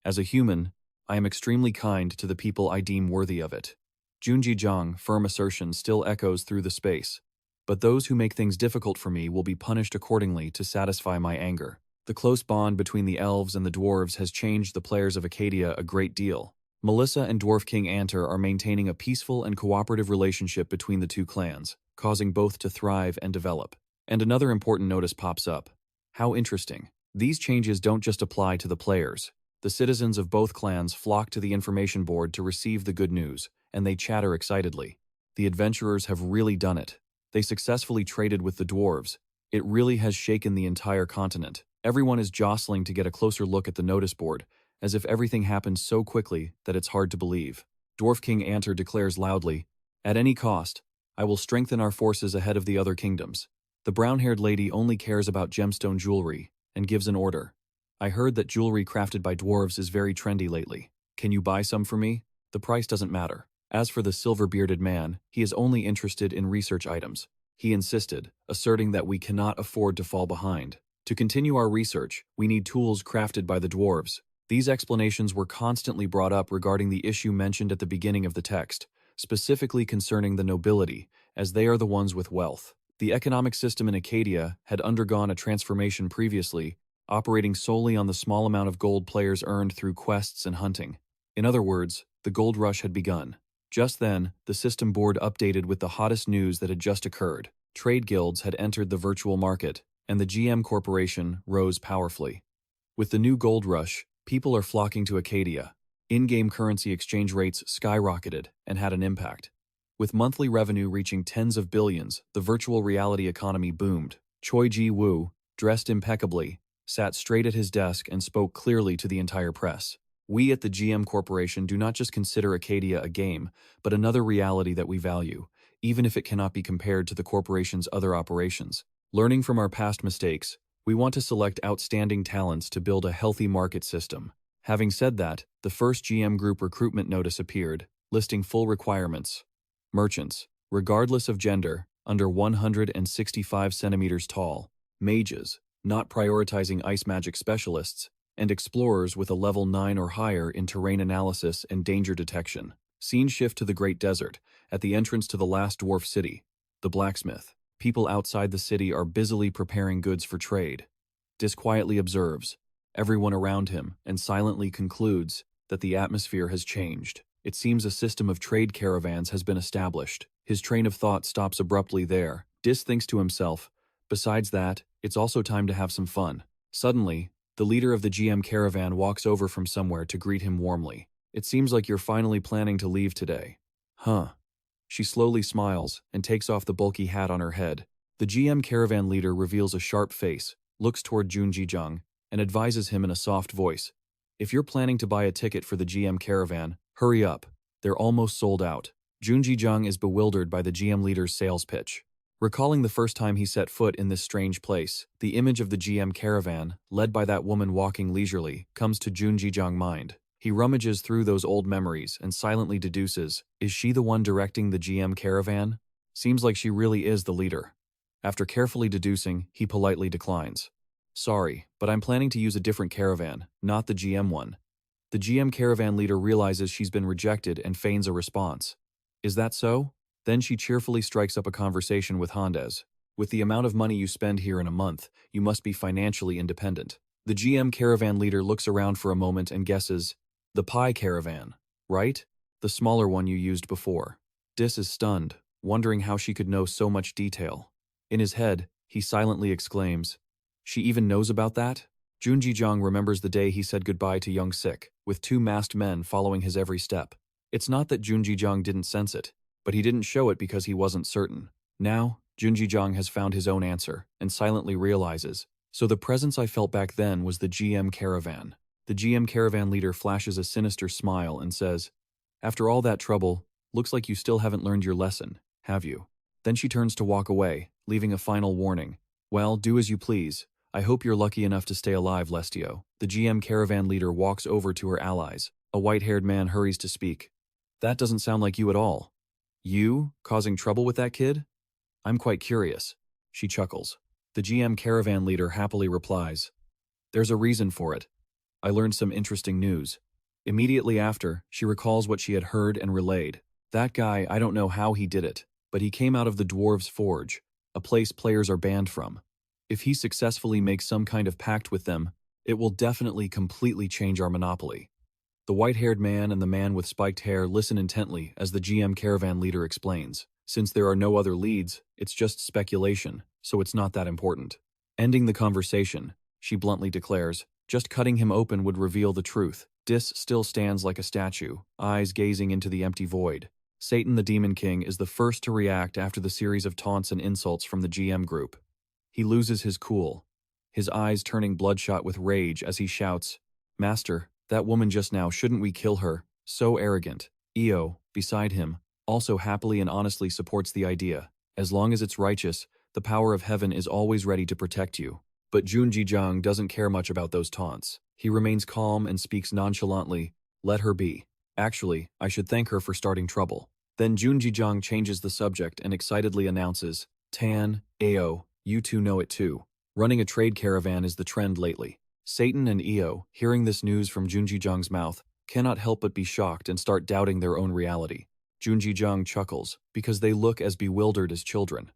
"As a human, I am extremely kind to the people I deem worthy of it." Junji firm assertion still echoes through the space. "But those who make things difficult for me will be punished accordingly to satisfy my anger." The close bond between the elves and the dwarves has changed the players of Accadia a great deal. Melissa and Dwarf King Anter are maintaining a peaceful and cooperative relationship between the two clans, causing both to thrive and develop. And another important notice pops up. How interesting. These changes don't just apply to the players. The citizens of both clans flock to the information board to receive the good news, and they chatter excitedly. The adventurers have really done it. They successfully traded with the dwarves. It really has shaken the entire continent. Everyone is jostling to get a closer look at the notice board, as if everything happened so quickly that it's hard to believe. Dwarf King Anter declares loudly, "At any cost, I will strengthen our forces ahead of the other kingdoms." The brown-haired lady only cares about gemstone jewelry and gives an order. "I heard that jewelry crafted by dwarves is very trendy lately. Can you buy some for me? The price doesn't matter." As for the silver-bearded man, he is only interested in research items. He insisted, asserting that we cannot afford to fall behind. To continue our research, we need tools crafted by the dwarves. These explanations were constantly brought up regarding the issue mentioned at the beginning of the text, specifically concerning the nobility, as they are the ones with wealth. The economic system in Accadia had undergone a transformation previously, operating solely on the small amount of gold players earned through quests and hunting. In other words, the gold rush had begun. Just then, the system board updated with the hottest news that had just occurred. Trade guilds had entered the virtual market, and the GM Corporation rose powerfully. With the new gold rush, people are flocking to Accadia. In-game currency exchange rates skyrocketed and had an impact. With monthly revenue reaching tens of billions, the virtual reality economy boomed. Choi Ji-woo, dressed impeccably, sat straight at his desk and spoke clearly to the entire press. "We at the GM Corporation do not just consider Accadia a game, but another reality that we value, even if it cannot be compared to the corporation's other operations. Learning from our past mistakes, we want to select outstanding talents to build a healthy market system." Having said that, the first GM Group recruitment notice appeared, listing full requirements. Merchants, regardless of gender, under 165 centimeters tall, mages, not prioritizing ice magic specialists, and explorers with a level 9 or higher in terrain analysis and danger detection. Scene shift to the Great Desert, at the entrance to the last dwarf city, the blacksmith. People outside the city are busily preparing goods for trade. Dis quietly observes everyone around him and silently concludes that the atmosphere has changed. It seems a system of trade caravans has been established. His train of thought stops abruptly there. Dis thinks to himself, besides that, it's also time to have some fun. Suddenly, the leader of the GM caravan walks over from somewhere to greet him warmly. "It seems like you're finally planning to leave today." "Huh." She slowly smiles and takes off the bulky hat on her head. The GM caravan leader reveals a sharp face, looks toward Junji, and advises him in a soft voice, "If you're planning to buy a ticket for the GM caravan, hurry up. They're almost sold out." Junji is bewildered by the GM leader's sales pitch. Recalling the first time he set foot in this strange place, the image of the GM caravan, led by that woman walking leisurely, comes to Junji mind. He rummages through those old memories and silently deduces, is she the one directing the GM caravan? Seems like she really is the leader. After carefully deducing, he politely declines. "Sorry, but I'm planning to use a different caravan, not the GM one." The GM caravan leader realizes she's been rejected and feigns a response. "Is that so?" Then she cheerfully strikes up a conversation with Hondes. "With the amount of money you spend here in a month, you must be financially independent." The GM caravan leader looks around for a moment and guesses, "The pie caravan, right? The smaller one you used before." Dis is stunned, wondering how she could know so much detail. In his head, he silently exclaims, She even knows about that? Junji remembers the day he said goodbye to young Sik, with 2 masked men following his every step. It's not that Junji didn't sense it, but he didn't show it because he wasn't certain. Now, Junji has found his own answer, and silently realizes, so the presence I felt back then was the GM caravan. The GM caravan leader flashes a sinister smile and says, "After all that trouble, looks like you still haven't learned your lesson, have you?" Then she turns to walk away, leaving a final warning. "Well, do as you please. I hope you're lucky enough to stay alive, Lestio." The GM caravan leader walks over to her allies. A white-haired man hurries to speak. "That doesn't sound like you at all. You, causing trouble with that kid? I'm quite curious." She chuckles. The GM caravan leader happily replies, "There's a reason for it. I learned some interesting news." Immediately after, she recalls what she had heard and relayed. "That guy, I don't know how he did it, but he came out of the Dwarves' Forge, a place players are banned from. If he successfully makes some kind of pact with them, it will definitely completely change our monopoly." The white-haired man and the man with spiked hair listen intently as the GM caravan leader explains. Since there are no other leads, it's just speculation, so it's not that important. Ending the conversation, she bluntly declares, "Just cutting him open would reveal the truth." Dis still stands like a statue, eyes gazing into the empty void. Satan the Demon King is the first to react after the series of taunts and insults from the GM group. He loses his cool, his eyes turning bloodshot with rage as he shouts, "Master, that woman just now, shouldn't we kill her? So arrogant." Io, beside him, also happily and honestly supports the idea. As long as it's righteous, the power of heaven is always ready to protect you. But Junji doesn't care much about those taunts. He remains calm and speaks nonchalantly, "Let her be. Actually, I should thank her for starting trouble." Then Junji changes the subject and excitedly announces, "Tan, Ao, you two know it too. Running a trade caravan is the trend lately." Satan and Io, hearing this news from Junji mouth, cannot help but be shocked and start doubting their own reality. Junji chuckles, because they look as bewildered as children.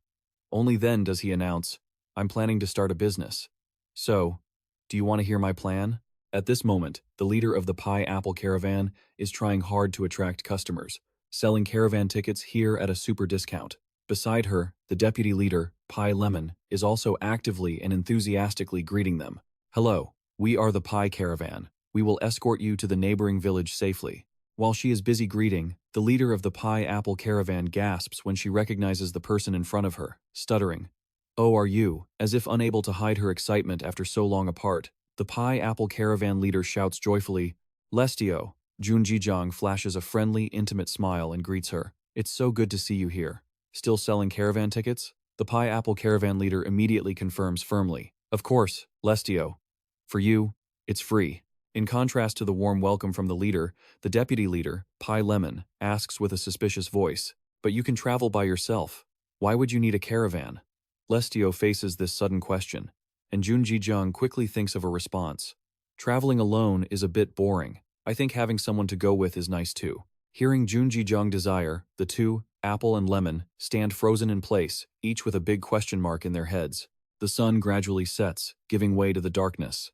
Only then does he announce, "I'm planning to start a business. So, do you want to hear my plan?" At this moment, the leader of the Pie Apple Caravan is trying hard to attract customers, selling caravan tickets here at a super discount. Beside her, the deputy leader, Pie Lemon, is also actively and enthusiastically greeting them. "Hello, we are the Pie Caravan. We will escort you to the neighboring village safely." While she is busy greeting, the leader of the Pie Apple Caravan gasps when she recognizes the person in front of her, stuttering, "Oh, are you?" As if unable to hide her excitement after so long apart, the Pie Apple Caravan leader shouts joyfully, "Lestio." Junji flashes a friendly, intimate smile and greets her. "It's so good to see you here. Still selling caravan tickets?" The Pie Apple Caravan leader immediately confirms firmly, "Of course, Lestio. For you, it's free." In contrast to the warm welcome from the leader, the deputy leader, Pie Lemon, asks with a suspicious voice, "But you can travel by yourself. Why would you need a caravan?" Lestio faces this sudden question, and Junji quickly thinks of a response. "Traveling alone is a bit boring. I think having someone to go with is nice too." Hearing Junji desire, the two, Apple and Lemon, stand frozen in place, each with a big question mark in their heads. The sun gradually sets, giving way to the darkness.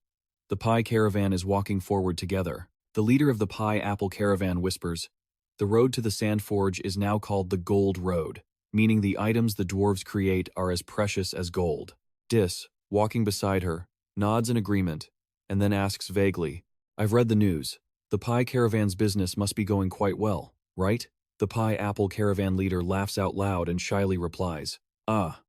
The Pie Caravan is walking forward together. The leader of the Pie Apple Caravan whispers, "The road to the Sand Forge is now called the Gold Road, meaning the items the dwarves create are as precious as gold." Dis, walking beside her, nods in agreement, and then asks vaguely, "I've read the news. The Pie Caravan's business must be going quite well, right?" The Pie Apple Caravan leader laughs out loud and shyly replies,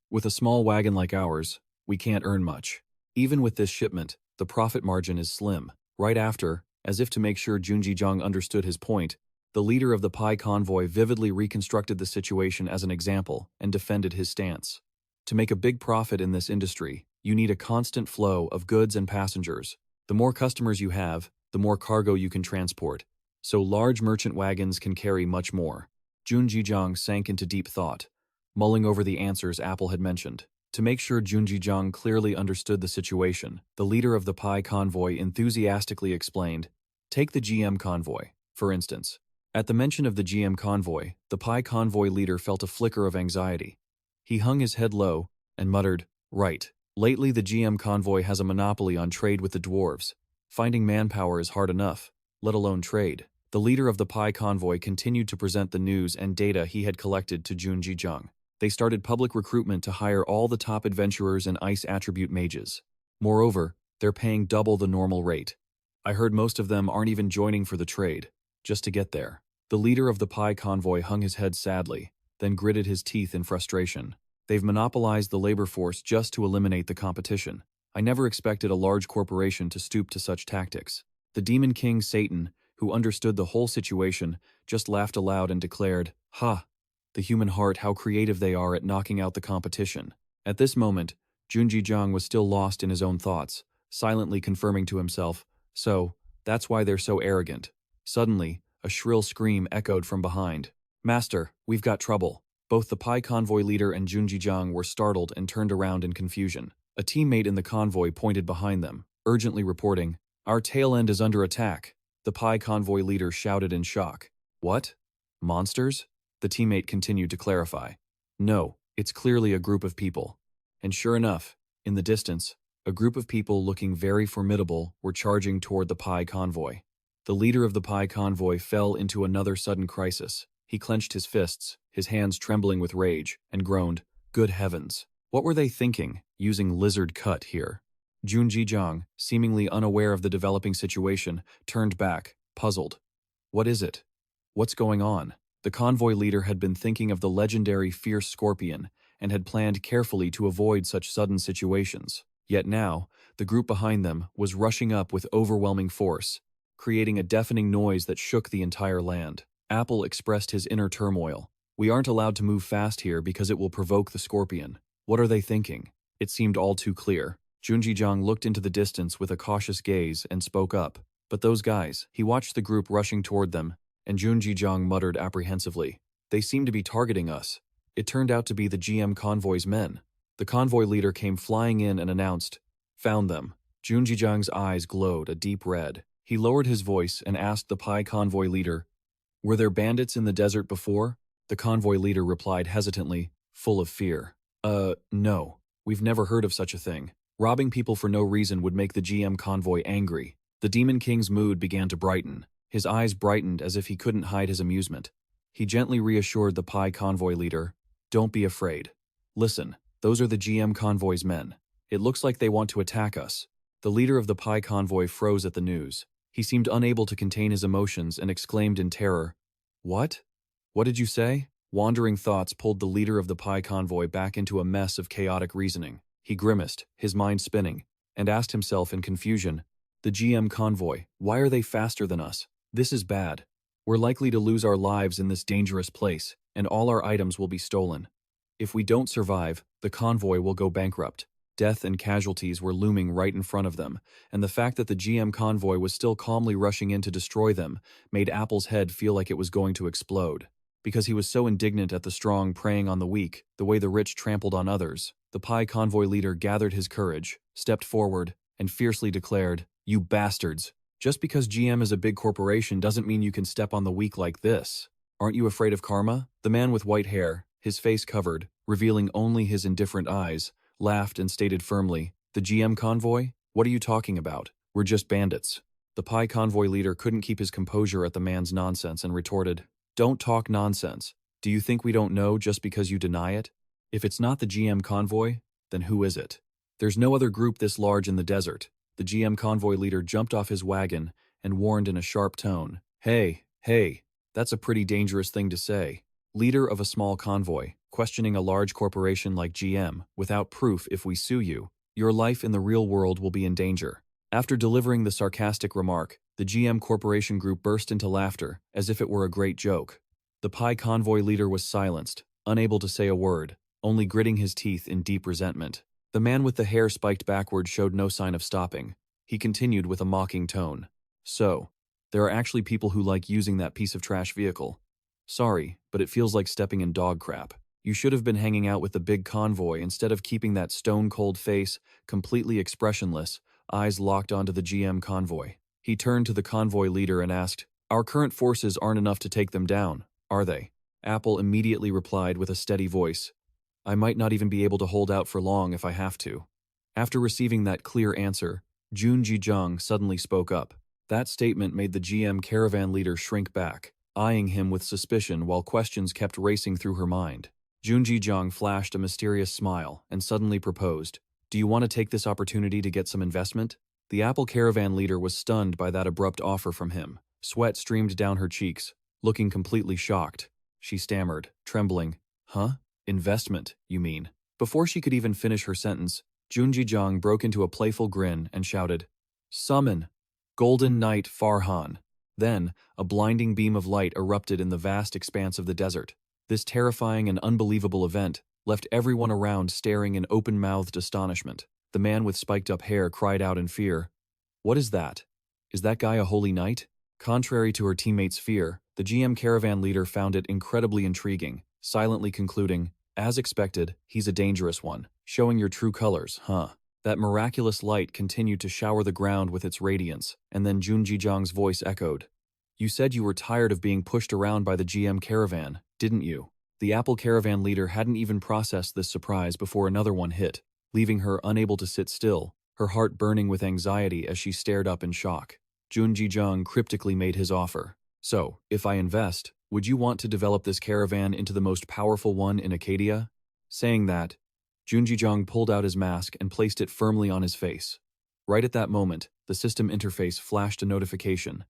"With a small wagon like ours, we can't earn much. Even with this shipment, the profit margin is slim." Right after, as if to make sure Junji understood his point, the leader of the Pie Convoy vividly reconstructed the situation as an example and defended his stance. To make a big profit in this industry, you need a constant flow of goods and passengers. The more customers you have, the more cargo you can transport. So large merchant wagons can carry much more. Junji sank into deep thought, mulling over the answers Apple had mentioned. To make sure Junji clearly understood the situation, the leader of the Pie Convoy enthusiastically explained, "Take the GM Convoy, for instance." At the mention of the GM Convoy, the Pie Convoy leader felt a flicker of anxiety. He hung his head low and muttered, "Right. Lately the GM Convoy has a monopoly on trade with the dwarves. Finding manpower is hard enough, let alone trade." The leader of the Pie Convoy continued to present the news and data he had collected to Junji. They started public recruitment to hire all the top adventurers and ice attribute mages. Moreover, they're paying double the normal rate. I heard most of them aren't even joining for the trade, just to get there. The leader of the Pi convoy hung his head sadly, then gritted his teeth in frustration. They've monopolized the labor force just to eliminate the competition. I never expected a large corporation to stoop to such tactics. The Demon King Satan, who understood the whole situation, just laughed aloud and declared, "Ha! The human heart, how creative they are at knocking out the competition." At this moment, Junji was still lost in his own thoughts, silently confirming to himself, "So, that's why they're so arrogant." Suddenly, a shrill scream echoed from behind. "Master, we've got trouble." Both the Pi convoy leader and Junji were startled and turned around in confusion. A teammate in the convoy pointed behind them, urgently reporting, "Our tail end is under attack." The Pi convoy leader shouted in shock. "What? Monsters?" The teammate continued to clarify. "No, it's clearly a group of people." And sure enough, in the distance, a group of people looking very formidable were charging toward the Pi convoy. The leader of the Pi convoy fell into another sudden crisis. He clenched his fists, his hands trembling with rage, and groaned, "Good heavens! What were they thinking, using lizard cut here?" Junji, seemingly unaware of the developing situation, turned back, puzzled. "What is it? What's going on?" The convoy leader had been thinking of the legendary fierce scorpion and had planned carefully to avoid such sudden situations. Yet now, the group behind them was rushing up with overwhelming force, creating a deafening noise that shook the entire land. Apple expressed his inner turmoil. "We aren't allowed to move fast here because it will provoke the scorpion. What are they thinking?" It seemed all too clear. Junji looked into the distance with a cautious gaze and spoke up. "But those guys," he watched the group rushing toward them, and Junji muttered apprehensively, "They seem to be targeting us." It turned out to be the GM convoy's men. The convoy leader came flying in and announced, "Found them." Junji eyes glowed a deep red. He lowered his voice and asked the Pi convoy leader, "Were there bandits in the desert before?" The convoy leader replied hesitantly, full of fear. No. We've never heard of such a thing. Robbing people for no reason would make the GM convoy angry." The Demon King's mood began to brighten. His eyes brightened as if he couldn't hide his amusement. He gently reassured the Pi convoy leader, "Don't be afraid. Listen, those are the GM convoy's men. It looks like they want to attack us." The leader of the Pi convoy froze at the news. He seemed unable to contain his emotions and exclaimed in terror, "What? What did you say?" Wandering thoughts pulled the leader of the Pi convoy back into a mess of chaotic reasoning. He grimaced, his mind spinning, and asked himself in confusion, "The GM convoy, why are they faster than us? This is bad. We're likely to lose our lives in this dangerous place, and all our items will be stolen. If we don't survive, the convoy will go bankrupt." Death and casualties were looming right in front of them, and the fact that the GM convoy was still calmly rushing in to destroy them made Apple's head feel like it was going to explode. Because he was so indignant at the strong preying on the weak, the way the rich trampled on others, the Pi convoy leader gathered his courage, stepped forward, and fiercely declared, "You bastards! Just because GM is a big corporation doesn't mean you can step on the weak like this. Aren't you afraid of karma?" The man with white hair, his face covered, revealing only his indifferent eyes, laughed and stated firmly, "The GM convoy? What are you talking about? We're just bandits." The Pi convoy leader couldn't keep his composure at the man's nonsense and retorted, "Don't talk nonsense. Do you think we don't know just because you deny it? If it's not the GM convoy, then who is it? There's no other group this large in the desert." The GM convoy leader jumped off his wagon and warned in a sharp tone, Hey, that's a pretty dangerous thing to say. Leader of a small convoy, questioning a large corporation like GM, without proof if we sue you, your life in the real world will be in danger." After delivering the sarcastic remark, the GM Corporation group burst into laughter, as if it were a great joke. The Pi convoy leader was silenced, unable to say a word, only gritting his teeth in deep resentment. The man with the hair spiked backward showed no sign of stopping. He continued with a mocking tone, "So, there are actually people who like using that piece of trash vehicle. Sorry, but it feels like stepping in dog crap. You should have been hanging out with the big convoy instead of keeping that stone-cold face, completely expressionless, eyes locked onto the GM convoy." He turned to the convoy leader and asked, "Our current forces aren't enough to take them down, are they?" Apple immediately replied with a steady voice, "I might not even be able to hold out for long if I have to." After receiving that clear answer, Junji suddenly spoke up. That statement made the GM caravan leader shrink back, eyeing him with suspicion while questions kept racing through her mind. Junji flashed a mysterious smile and suddenly proposed, Do you want to take this opportunity to get some investment? The Apple Caravan leader was stunned by that abrupt offer from him. Sweat streamed down her cheeks, looking completely shocked. She stammered, trembling. Huh? Investment, you mean? Before she could even finish her sentence, Junji broke into a playful grin and shouted, Summon! Golden Knight Farhan. Then, a blinding beam of light erupted in the vast expanse of the desert. This terrifying and unbelievable event left everyone around staring in open-mouthed astonishment. The man with spiked-up hair cried out in fear. What is that? Is that guy a holy knight? Contrary to her teammates' fear, the GM Caravan leader found it incredibly intriguing, silently concluding, as expected, he's a dangerous one. Showing your true colors, huh? That miraculous light continued to shower the ground with its radiance, and then Junji's voice echoed. You said you were tired of being pushed around by the GM Caravan, didn't you? The Apple Caravan leader hadn't even processed this surprise before another one hit, leaving her unable to sit still, her heart burning with anxiety as she stared up in shock. Junji cryptically made his offer. So, if I invest, would you want to develop this caravan into the most powerful one in Accadia? Saying that, Junji pulled out his mask and placed it firmly on his face. Right at that moment, the system interface flashed a notification.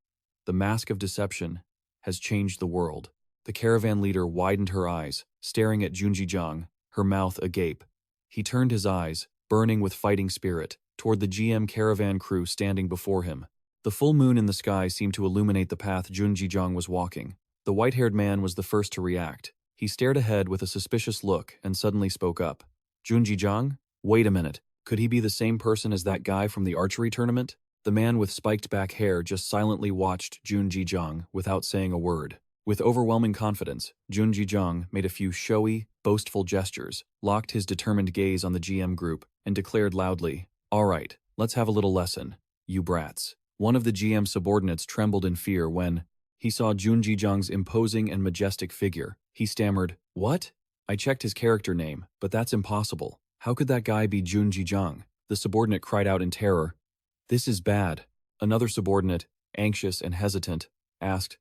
The mask of deception has changed the world. The caravan leader widened her eyes, staring at Junji, her mouth agape. He turned his eyes, burning with fighting spirit, toward the GM caravan crew standing before him. The full moon in the sky seemed to illuminate the path Junji was walking. The white-haired man was the first to react. He stared ahead with a suspicious look and suddenly spoke up. Junji? Wait a minute. Could he be the same person as that guy from the archery tournament? The man with spiked-back hair just silently watched Junji without saying a word. With overwhelming confidence, Junji made a few showy, boastful gestures, locked his determined gaze on the GM group, and declared loudly, All right, let's have a little lesson, you brats. One of the GM subordinates trembled in fear when he saw Junji's imposing and majestic figure. He stammered, What? I checked his character name, but that's impossible. How could that guy be Junji? The subordinate cried out in terror. This is bad. Another subordinate, anxious and hesitant, asked,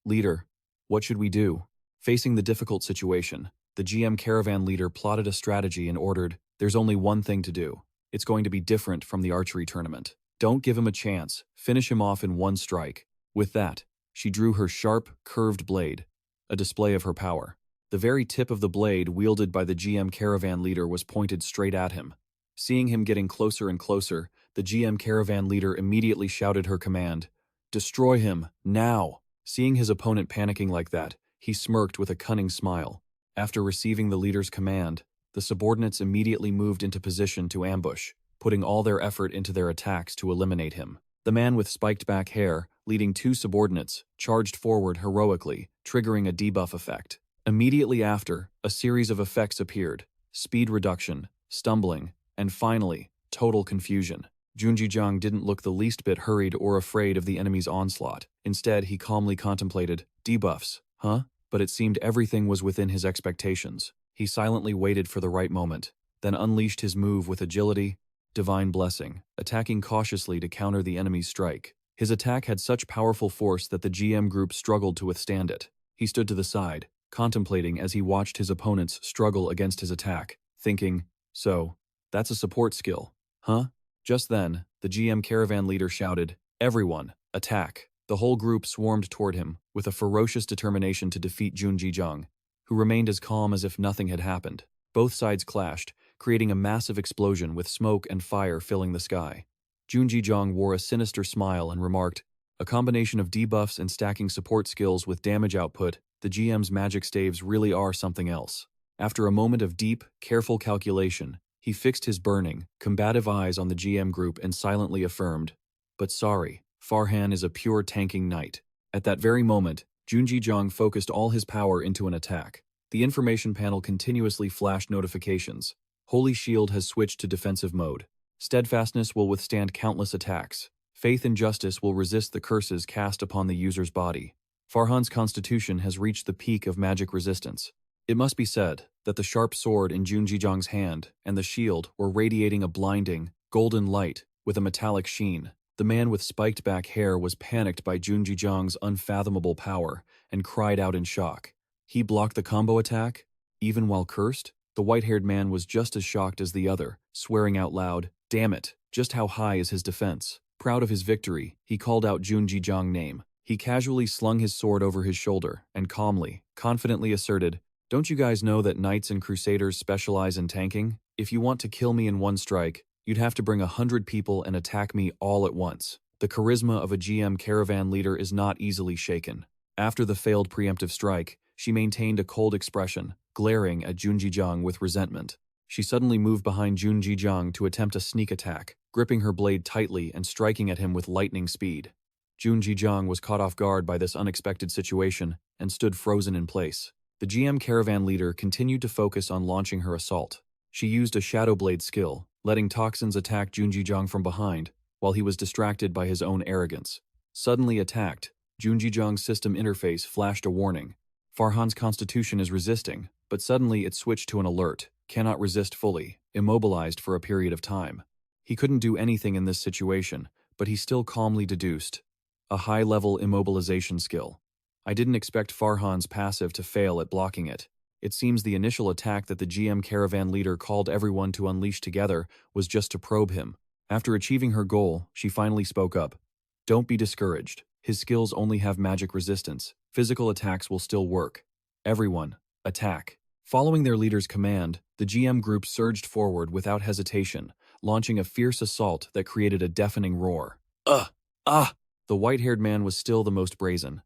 Leader, what should we do? Facing the difficult situation, the GM caravan leader plotted a strategy and ordered, There's only one thing to do. It's going to be different from the archery tournament. Don't give him a chance. Finish him off in one strike. With that, she drew her sharp, curved blade, a display of her power. The very tip of the blade wielded by the GM caravan leader was pointed straight at him. Seeing him getting closer and closer, the GM caravan leader immediately shouted her command, Destroy him, now! Seeing his opponent panicking like that, he smirked with a cunning smile. After receiving the leader's command, the subordinates immediately moved into position to ambush, putting all their effort into their attacks to eliminate him. The man with spiked-back hair, leading two subordinates, charged forward heroically, triggering a debuff effect. Immediately after, a series of effects appeared: speed reduction, stumbling, and finally, total confusion. Junji didn't look the least bit hurried or afraid of the enemy's onslaught. Instead, he calmly contemplated, debuffs, huh? But it seemed everything was within his expectations. He silently waited for the right moment, then unleashed his move with agility, divine blessing, attacking cautiously to counter the enemy's strike. His attack had such powerful force that the GM group struggled to withstand it. He stood to the side, contemplating as he watched his opponents struggle against his attack, thinking, so, that's a support skill, huh? Just then, the GM caravan leader shouted, Everyone, attack! The whole group swarmed toward him, with a ferocious determination to defeat Junji, who remained as calm as if nothing had happened. Both sides clashed, creating a massive explosion with smoke and fire filling the sky. Junji wore a sinister smile and remarked, A combination of debuffs and stacking support skills with damage output, the GM's magic staves really are something else. After a moment of deep, careful calculation, he fixed his burning, combative eyes on the GM group and silently affirmed, But sorry, Farhan is a pure tanking knight. At that very moment, Junji focused all his power into an attack. The information panel continuously flashed notifications. Holy Shield has switched to defensive mode. Steadfastness will withstand countless attacks. Faith and justice will resist the curses cast upon the user's body. Farhan's constitution has reached the peak of magic resistance. It must be said that the sharp sword in Junji's hand and the shield were radiating a blinding, golden light with a metallic sheen. The man with spiked-back hair was panicked by Junji's unfathomable power and cried out in shock. He blocked the combo attack, even while cursed? The white-haired man was just as shocked as the other, swearing out loud, "Damn it, just how high is his defense?" Proud of his victory, he called out Junji Jong's name. He casually slung his sword over his shoulder and calmly, confidently asserted, "Don't you guys know that knights and crusaders specialize in tanking? If you want to kill me in one strike, you'd have to bring 100 people and attack me all at once." The charisma of a GM caravan leader is not easily shaken. After the failed preemptive strike, she maintained a cold expression, glaring at Junji Jong with resentment. She suddenly moved behind Junji Jong to attempt a sneak attack, gripping her blade tightly and striking at him with lightning speed. Junji Jong was caught off guard by this unexpected situation and stood frozen in place. The GM caravan leader continued to focus on launching her assault. She used a shadow blade skill, letting toxins attack Junji Jong from behind, while he was distracted by his own arrogance. Suddenly attacked, Junji Jong's system interface flashed a warning. Farhan's constitution is resisting, but suddenly it switched to an alert, cannot resist fully, immobilized for a period of time. He couldn't do anything in this situation, but he still calmly deduced. A high-level immobilization skill. I didn't expect Farhan's passive to fail at blocking it. It seems the initial attack that the GM caravan leader called everyone to unleash together was just to probe him. After achieving her goal, she finally spoke up. "Don't be discouraged. His skills only have magic resistance. Physical attacks will still work. Everyone, attack." Following their leader's command, the GM group surged forward without hesitation, launching a fierce assault that created a deafening roar. "Ugh! Ah!" The white-haired man was still the most brazen.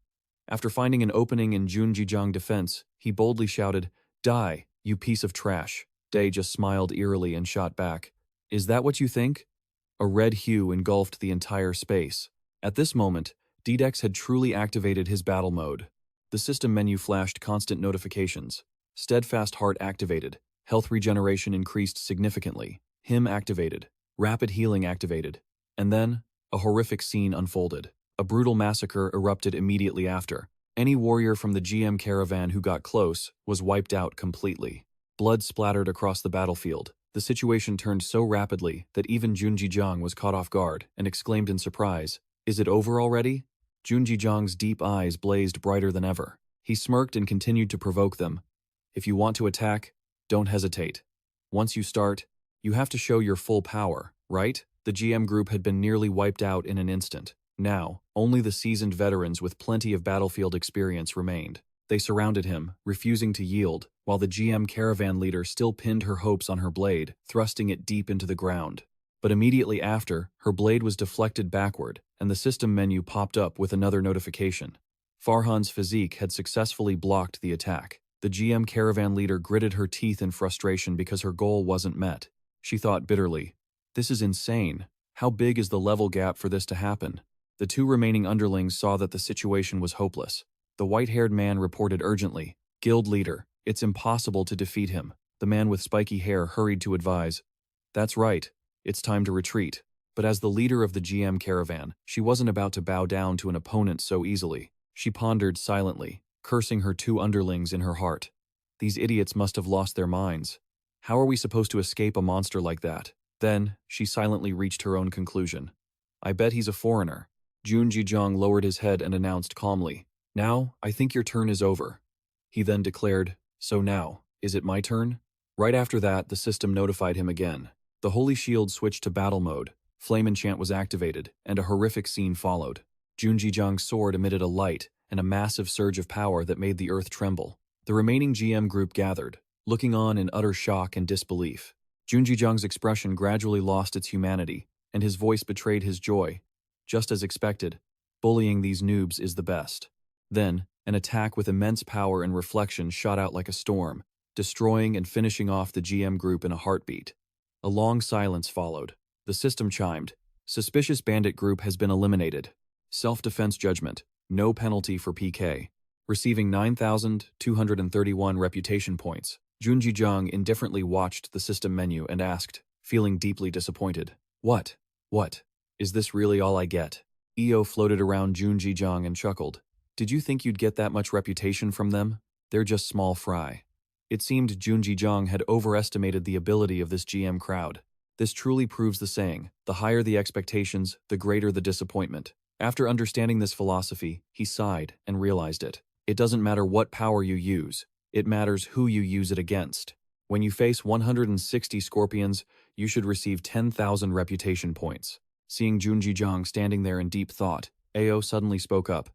After finding an opening in Junji Jong's defense, he boldly shouted, "Die, you piece of trash." Day just smiled eerily and shot back, "Is that what you think?" A red hue engulfed the entire space. At this moment, DDEX had truly activated his battle mode. The system menu flashed constant notifications. Steadfast Heart activated. Health regeneration increased significantly. Him activated. Rapid healing activated. And then, a horrific scene unfolded. A brutal massacre erupted immediately after. Any warrior from the GM caravan who got close was wiped out completely. Blood splattered across the battlefield. The situation turned so rapidly that even Junji Jong was caught off guard and exclaimed in surprise, "Is it over already?" Junji Jong's deep eyes blazed brighter than ever. He smirked and continued to provoke them. "If you want to attack, don't hesitate. Once you start, you have to show your full power, right?" The GM group had been nearly wiped out in an instant. Now, only the seasoned veterans with plenty of battlefield experience remained. They surrounded him, refusing to yield, while the GM caravan leader still pinned her hopes on her blade, thrusting it deep into the ground. But immediately after, her blade was deflected backward, and the system menu popped up with another notification. Farhan's physique had successfully blocked the attack. The GM caravan leader gritted her teeth in frustration because her goal wasn't met. She thought bitterly, "This is insane. How big is the level gap for this to happen?" The two remaining underlings saw that the situation was hopeless. The white-haired man reported urgently, "Guild leader, it's impossible to defeat him." The man with spiky hair hurried to advise, "That's right, it's time to retreat." But as the leader of the GM caravan, she wasn't about to bow down to an opponent so easily. She pondered silently, cursing her two underlings in her heart. These idiots must have lost their minds. How are we supposed to escape a monster like that? Then, she silently reached her own conclusion. "I bet he's a foreigner." Junji Jong lowered his head and announced calmly, "Now, I think your turn is over." He then declared, "So now, is it my turn?" Right after that, the system notified him again. The Holy Shield switched to battle mode, Flame Enchant was activated, and a horrific scene followed. Junji Jong's sword emitted a light and a massive surge of power that made the earth tremble. The remaining GM group gathered, looking on in utter shock and disbelief. Junji Jong's expression gradually lost its humanity, and his voice betrayed his joy. Just as expected, bullying these noobs is the best. Then, an attack with immense power and reflection shot out like a storm, destroying and finishing off the GM group in a heartbeat. A long silence followed. The system chimed. "Suspicious bandit group has been eliminated. Self-defense judgment. No penalty for PK." Receiving 9,231 reputation points, Junji Jong indifferently watched the system menu and asked, feeling deeply disappointed, What? Is this really all I get?" EO floated around Junji Jong and chuckled. "Did you think you'd get that much reputation from them? They're just small fry." It seemed Junji Jong had overestimated the ability of this GM crowd. This truly proves the saying, the higher the expectations, the greater the disappointment. After understanding this philosophy, he sighed and realized it. It doesn't matter what power you use, it matters who you use it against. When you face 160 scorpions, you should receive 10,000 reputation points. Seeing Junji standing there in deep thought, Ao suddenly spoke up.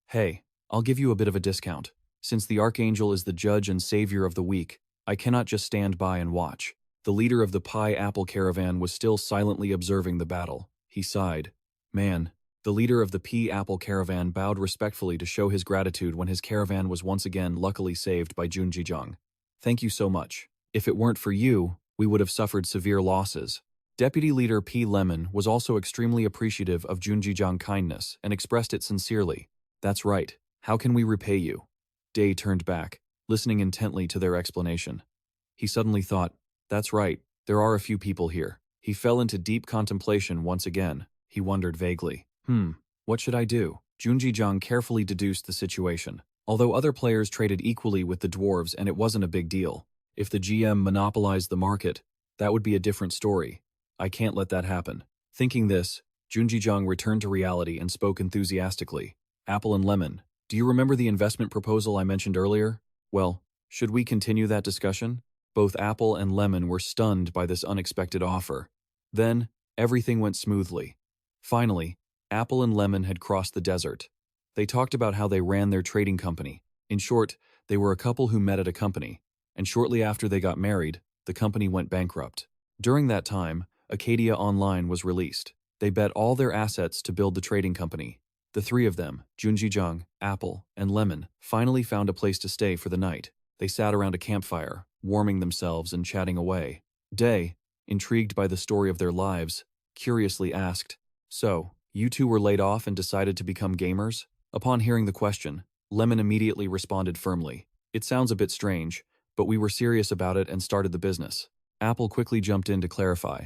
Hey, I'll give you a bit of a discount. Since the Archangel is the judge and savior of the weak, I cannot just stand by and watch. The leader of the Pie Apple Caravan was still silently observing the battle. He sighed. Man, the leader of the Pea Apple Caravan bowed respectfully to show his gratitude when his caravan was once again luckily saved by Junji. Thank you so much. If it weren't for you, we would have suffered severe losses. Deputy Leader P. Lemon was also extremely appreciative of Junji's kindness and expressed it sincerely. That's right. How can we repay you? Day turned back, listening intently to their explanation. He suddenly thought, that's right, there are a few people here. He fell into deep contemplation once again. He wondered vaguely. What should I do? Junji carefully deduced the situation. Although other players traded equally with the dwarves and it wasn't a big deal, if the GM monopolized the market, that would be a different story. I can't let that happen. Thinking this, Junji returned to reality and spoke enthusiastically. Apple and Lemon, do you remember the investment proposal I mentioned earlier? Well, should we continue that discussion? Both Apple and Lemon were stunned by this unexpected offer. Then, everything went smoothly. Finally, Apple and Lemon had crossed the desert. They talked about how they ran their trading company. In short, they were a couple who met at a company, and shortly after they got married, the company went bankrupt. During that time, Accadia Online was released. They bet all their assets to build the trading company. The three of them, Junji, Apple, and Lemon, finally found a place to stay for the night. They sat around a campfire, warming themselves and chatting away. Day, intrigued by the story of their lives, curiously asked, So, you two were laid off and decided to become gamers? Upon hearing the question, Lemon immediately responded firmly. It sounds a bit strange, but we were serious about it and started the business. Apple quickly jumped in to clarify.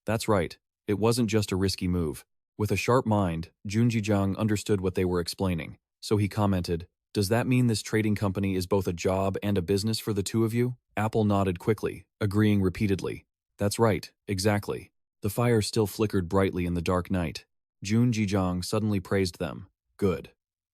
That's right, it wasn't just a risky move. With a sharp mind, Junji understood what they were explaining, so he commented, Does that mean this trading company is both a job and a business for the two of you? Apple nodded quickly, agreeing repeatedly. That's right, exactly. The fire still flickered brightly in the dark night. Junji suddenly praised them. Good.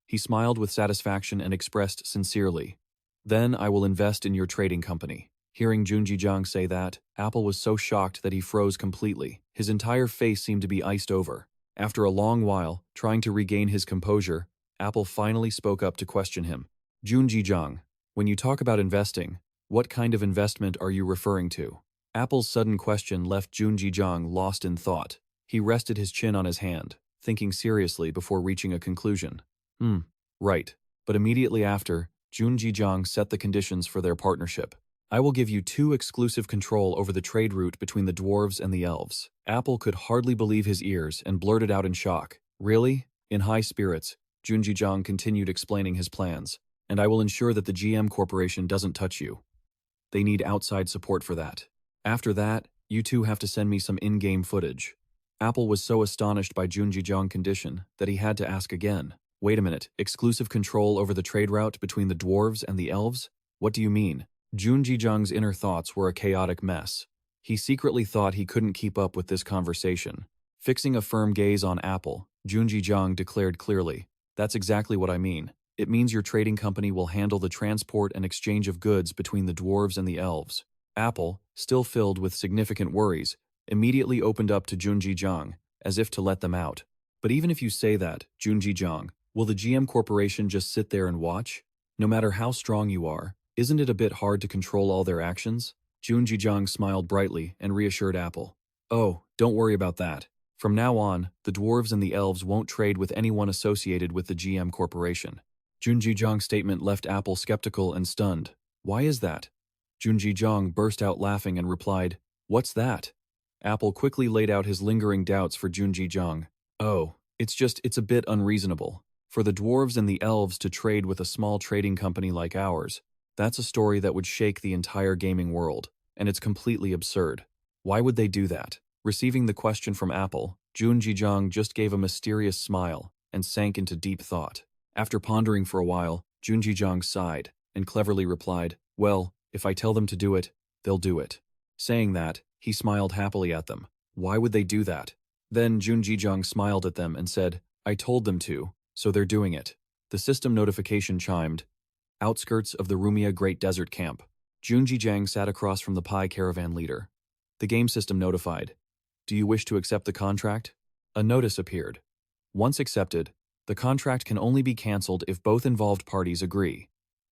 He smiled with satisfaction and expressed sincerely. Then I will invest in your trading company. Hearing Junji say that, Apple was so shocked that he froze completely. His entire face seemed to be iced over. After a long while, trying to regain his composure, Apple finally spoke up to question him. Junji, when you talk about investing, what kind of investment are you referring to? Apple's sudden question left Junji lost in thought. He rested his chin on his hand, thinking seriously before reaching a conclusion. Right. But immediately after, Junji set the conditions for their partnership. I will give you 2 exclusive control over the trade route between the dwarves and the elves. Apple could hardly believe his ears and blurted out in shock. Really? In high spirits, Junji continued explaining his plans. And I will ensure that the GM Corporation doesn't touch you. They need outside support for that. After that, you two have to send me some in-game footage. Apple was so astonished by Junji condition that he had to ask again. Wait a minute, exclusive control over the trade route between the dwarves and the elves? What do you mean? Junji inner thoughts were a chaotic mess. He secretly thought he couldn't keep up with this conversation. Fixing a firm gaze on Apple, Junji declared clearly, That's exactly what I mean. It means your trading company will handle the transport and exchange of goods between the dwarves and the elves. Apple, still filled with significant worries, immediately opened up to Junji as if to let them out. But even if you say that, Junji, will the GM Corporation just sit there and watch? No matter how strong you are, isn't it a bit hard to control all their actions? Junji smiled brightly and reassured Apple. Oh, don't worry about that. From now on, the dwarves and the elves won't trade with anyone associated with the GM Corporation. Junji's statement left Apple skeptical and stunned. Why is that? Junji burst out laughing and replied, What's that? Apple quickly laid out his lingering doubts for Junji. Oh, it's a bit unreasonable. For the dwarves and the elves to trade with a small trading company like ours, that's a story that would shake the entire gaming world, and it's completely absurd. Why would they do that? Receiving the question from Apple, Junji just gave a mysterious smile and sank into deep thought. After pondering for a while, Junji sighed and cleverly replied, Well, if I tell them to do it, they'll do it. Saying that, he smiled happily at them. Why would they do that? Then Junji smiled at them and said, I told them to, so they're doing it. The system notification chimed. Outskirts of the Rumia Great Desert Camp. Junji Jang sat across from the Pi Caravan leader. The game system notified. Do you wish to accept the contract? A notice appeared. Once accepted, the contract can only be cancelled if both involved parties agree.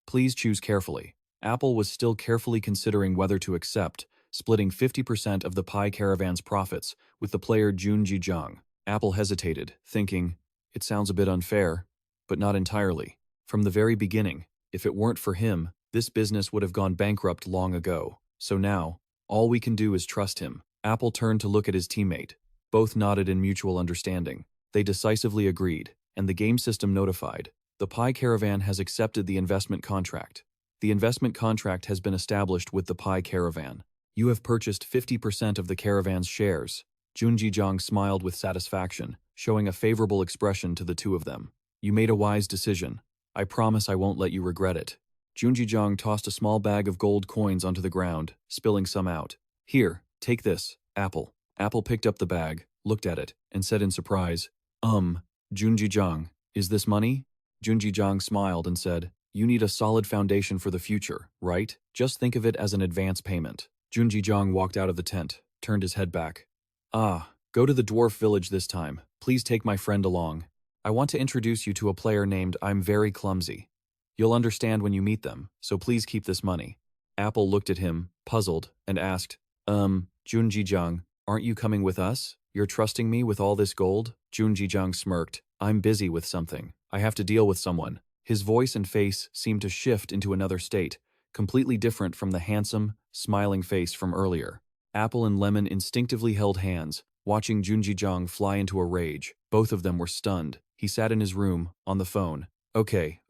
Please choose carefully. Apple was still carefully considering whether to accept, splitting 50% of the Pi Caravan's profits with the player Junji Jang. Apple hesitated, thinking, it sounds a bit unfair, but not entirely. From the very beginning, if it weren't for him, this business would have gone bankrupt long ago. So now, all we can do is trust him. Apple turned to look at his teammate. Both nodded in mutual understanding. They decisively agreed, and the game system notified. The Pi Caravan has accepted the investment contract. The investment contract has been established with the Pi Caravan. You have purchased 50% of the caravan's shares. Junji Jang smiled with satisfaction, showing a favorable expression to the two of them. You made a wise decision. I promise I won't let you regret it. Junji Jang tossed a small bag of gold coins onto the ground, spilling some out. Here, take this, Apple. Apple picked up the bag, looked at it, and said in surprise, Junji Jang, is this money? Junji Jang smiled and said, you need a solid foundation for the future, right? Just think of it as an advance payment. Junji Jang walked out of the tent, turned his head back. Go to the dwarf village this time. Please take my friend along. I want to introduce you to a player named I'm Very Clumsy. You'll understand when you meet them, so please keep this money. Apple looked at him, puzzled, and asked, Junji Jang, aren't you coming with us? You're trusting me with all this gold? Junji Jang smirked. I'm busy with something. I have to deal with someone. His voice and face seemed to shift into another state, completely different from the handsome, smiling face from earlier. Apple and Lemon instinctively held hands, watching Junji Jang fly into a rage. Both of them were stunned. He sat in his room, on the phone. Okay,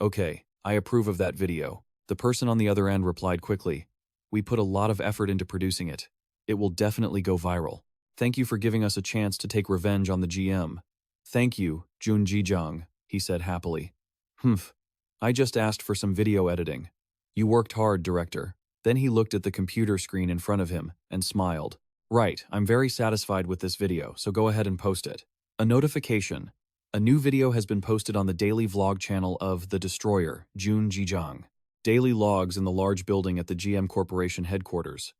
I approve of that video. The person on the other end replied quickly. We put a lot of effort into producing it. It will definitely go viral. Thank you for giving us a chance to take revenge on the GM. Thank you, Junji Jang, he said happily. I just asked for some video editing. You worked hard, director. Then he looked at the computer screen in front of him and smiled. Right, I'm very satisfied with this video, so go ahead and post it. A notification. A new video has been posted on the daily vlog channel of The Destroyer, Junji Jang. Daily logs in the large building at the GM Corporation headquarters.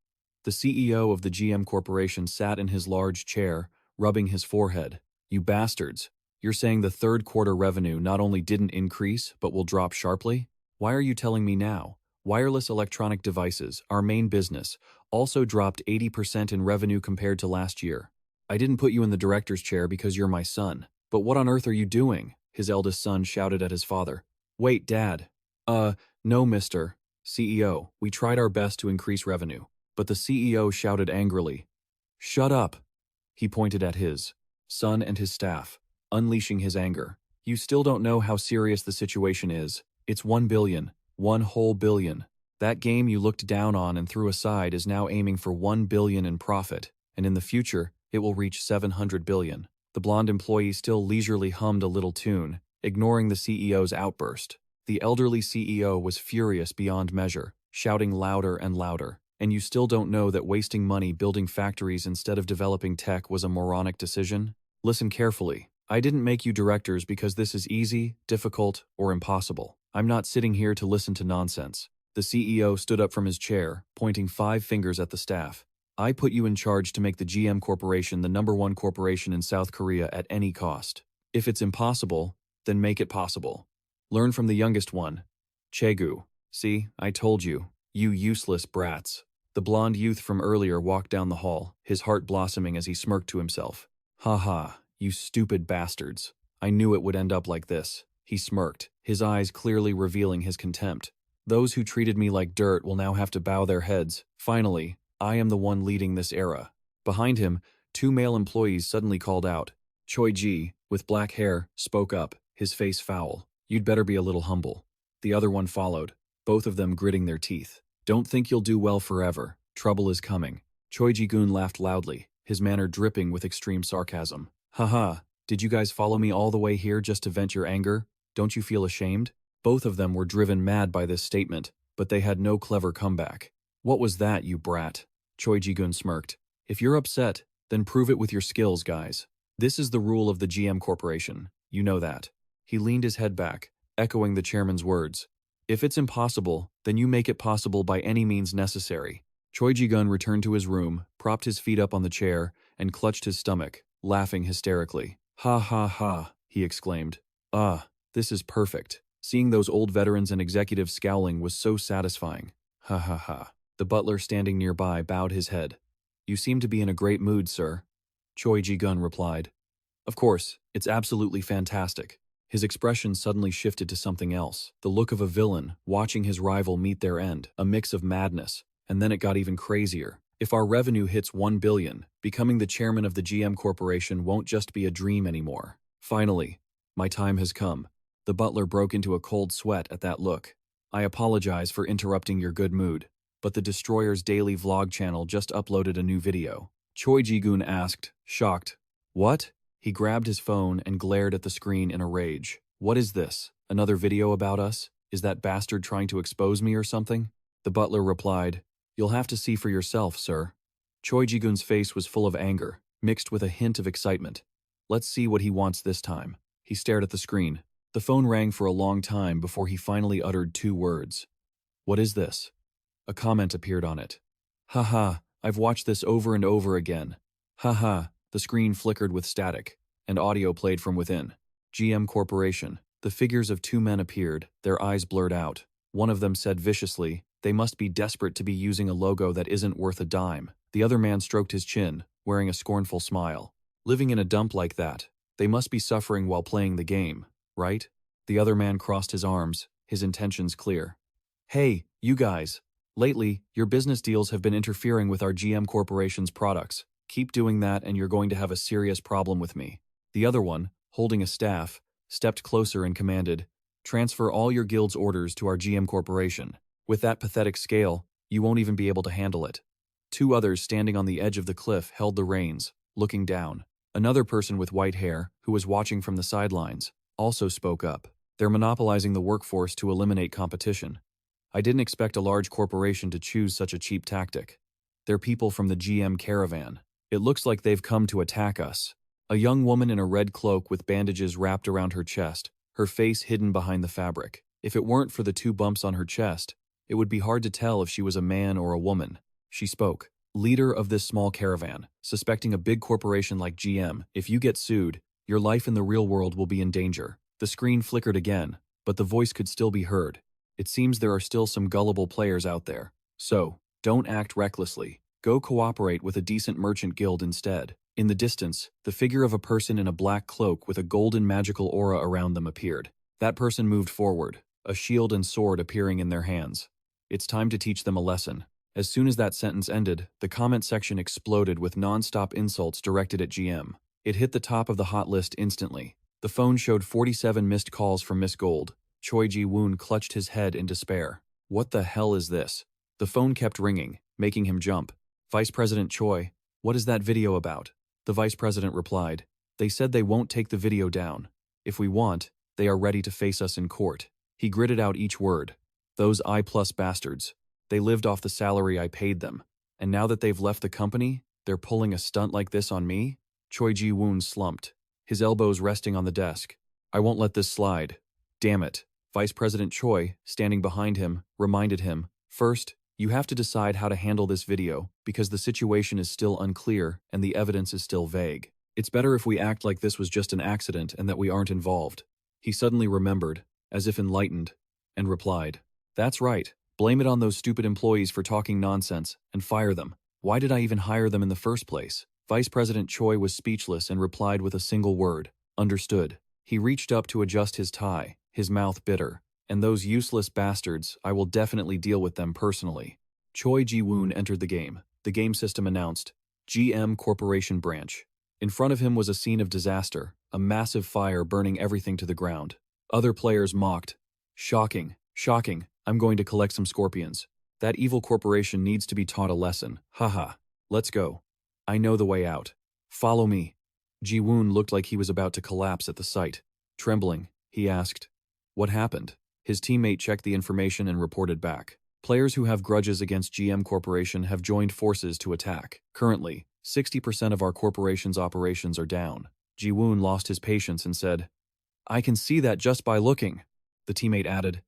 The CEO of the GM Corporation sat in his large chair, rubbing his forehead. You bastards. You're saying the third quarter revenue not only didn't increase, but will drop sharply? Why are you telling me now? Wireless electronic devices, our main business, also dropped 80% in revenue compared to last year. I didn't put you in the director's chair because you're my son. But what on earth are you doing? His eldest son shouted at his father. Wait, Dad. No, Mr. CEO. We tried our best to increase revenue. But the CEO shouted angrily. Shut up. He pointed at his son and his staff, unleashing his anger. You still don't know how serious the situation is. It's 1 billion. 1 whole billion. That game you looked down on and threw aside is now aiming for 1 billion in profit, and in the future, it will reach 700 billion. The blonde employee still leisurely hummed a little tune, ignoring the CEO's outburst. The elderly CEO was furious beyond measure, shouting louder and louder. And you still don't know that wasting money building factories instead of developing tech was a moronic decision? Listen carefully. I didn't make you directors because this is easy, difficult, or impossible. I'm not sitting here to listen to nonsense. The CEO stood up from his chair, pointing 5 fingers at the staff. I put you in charge to make the GM Corporation the #1 corporation in South Korea at any cost. If it's impossible, then make it possible. Learn from the youngest one. Chegu. See, I told you. You useless brats. The blonde youth from earlier walked down the hall, his heart blossoming as he smirked to himself. Ha, you stupid bastards. I knew it would end up like this. He smirked, his eyes clearly revealing his contempt. Those who treated me like dirt will now have to bow their heads. Finally, I am the one leading this era. Behind him, 2 male employees suddenly called out. Choi Ji, with black hair, spoke up, his face foul. You'd better be a little humble. The other one followed, both of them gritting their teeth. Don't think you'll do well forever. Trouble is coming. Choi Ji-gun laughed loudly, his manner dripping with extreme sarcasm. Haha, did you guys follow me all the way here just to vent your anger? Don't you feel ashamed? Both of them were driven mad by this statement, but they had no clever comeback. What was that, you brat? Choi Ji-gun smirked. If you're upset, then prove it with your skills, guys. This is the rule of the GM Corporation. You know that. He leaned his head back, echoing the chairman's words. If it's impossible, then you make it possible by any means necessary. Choi Ji-gun returned to his room, propped his feet up on the chair, and clutched his stomach, laughing hysterically. Ha ha ha, he exclaimed. Ah, this is perfect. Seeing those old veterans and executives scowling was so satisfying. Ha ha ha. The butler standing nearby bowed his head. You seem to be in a great mood, sir. Choi Ji-gun replied. Of course, it's absolutely fantastic. His expression suddenly shifted to something else, the look of a villain watching his rival meet their end, a mix of madness, and then it got even crazier. If our revenue hits 1 billion, becoming the chairman of the GM Corporation won't just be a dream anymore. Finally, my time has come. The butler broke into a cold sweat at that look. I apologize for interrupting your good mood, but the Destroyer's daily vlog channel just uploaded a new video. Choi Ji-gun asked, shocked. What? He grabbed his phone and glared at the screen in a rage. What is this? Another video about us? Is that bastard trying to expose me or something? The butler replied, You'll have to see for yourself, sir. Choi Ji-gun's face was full of anger, mixed with a hint of excitement. Let's see what he wants this time. He stared at the screen. The phone rang for a long time before he finally uttered 2 words. What is this? A comment appeared on it. Haha, I've watched this over and over again. Haha, the screen flickered with static, and audio played from within. GM Corporation. The figures of 2 men appeared, their eyes blurred out. One of them said viciously, They must be desperate to be using a logo that isn't worth a dime. The other man stroked his chin, wearing a scornful smile. Living in a dump like that, they must be suffering while playing the game, right? The other man crossed his arms, his intentions clear. Hey, you guys. Lately, your business deals have been interfering with our GM Corporation's products. Keep doing that and you're going to have a serious problem with me. The other one, holding a staff, stepped closer and commanded, Transfer all your guild's orders to our GM Corporation. With that pathetic scale, you won't even be able to handle it. 2 others standing on the edge of the cliff held the reins, looking down. Another person with white hair, who was watching from the sidelines, also spoke up. They're monopolizing the workforce to eliminate competition. I didn't expect a large corporation to choose such a cheap tactic. They're people from the GM caravan. It looks like they've come to attack us. A young woman in a red cloak with bandages wrapped around her chest, her face hidden behind the fabric. If it weren't for the 2 bumps on her chest, it would be hard to tell if she was a man or a woman. She spoke. Leader of this small caravan, suspecting a big corporation like GM, if you get sued, your life in the real world will be in danger. The screen flickered again, but the voice could still be heard. It seems there are still some gullible players out there. So, don't act recklessly. Go cooperate with a decent merchant guild instead. In the distance, the figure of a person in a black cloak with a golden magical aura around them appeared. That person moved forward, a shield and sword appearing in their hands. It's time to teach them a lesson. As soon as that sentence ended, the comment section exploded with non-stop insults directed at GM. It hit the top of the hot list instantly. The phone showed 47 missed calls from Miss Gold. Choi Ji-woon clutched his head in despair. What the hell is this? The phone kept ringing, making him jump. Vice President Choi, what is that video about? The vice president replied, They said they won't take the video down. If we want, they are ready to face us in court. He gritted out each word. Those I+ bastards. They lived off the salary I paid them. And now that they've left the company, they're pulling a stunt like this on me? Choi Ji-woon slumped, his elbows resting on the desk. I won't let this slide. Damn it. Vice President Choi, standing behind him, reminded him, First, you have to decide how to handle this video because the situation is still unclear and the evidence is still vague. It's better if we act like this was just an accident and that we aren't involved. He suddenly remembered, as if enlightened, and replied, That's right. Blame it on those stupid employees for talking nonsense and fire them. Why did I even hire them in the first place? Vice President Choi was speechless and replied with a single word, Understood. He reached up to adjust his tie, his mouth bitter. And those useless bastards, I will definitely deal with them personally. Choi Ji-woon entered the game. The game system announced, GM Corporation Branch. In front of him was a scene of disaster, a massive fire burning everything to the ground. Other players mocked. Shocking, shocking, I'm going to collect some scorpions. That evil corporation needs to be taught a lesson. Haha, let's go. I know the way out. Follow me. Ji-woon looked like he was about to collapse at the sight. Trembling, he asked, What happened? His teammate checked the information and reported back. Players who have grudges against GM Corporation have joined forces to attack. Currently, 60% of our corporation's operations are down. Ji-woon lost his patience and said, I can see that just by looking. The teammate added,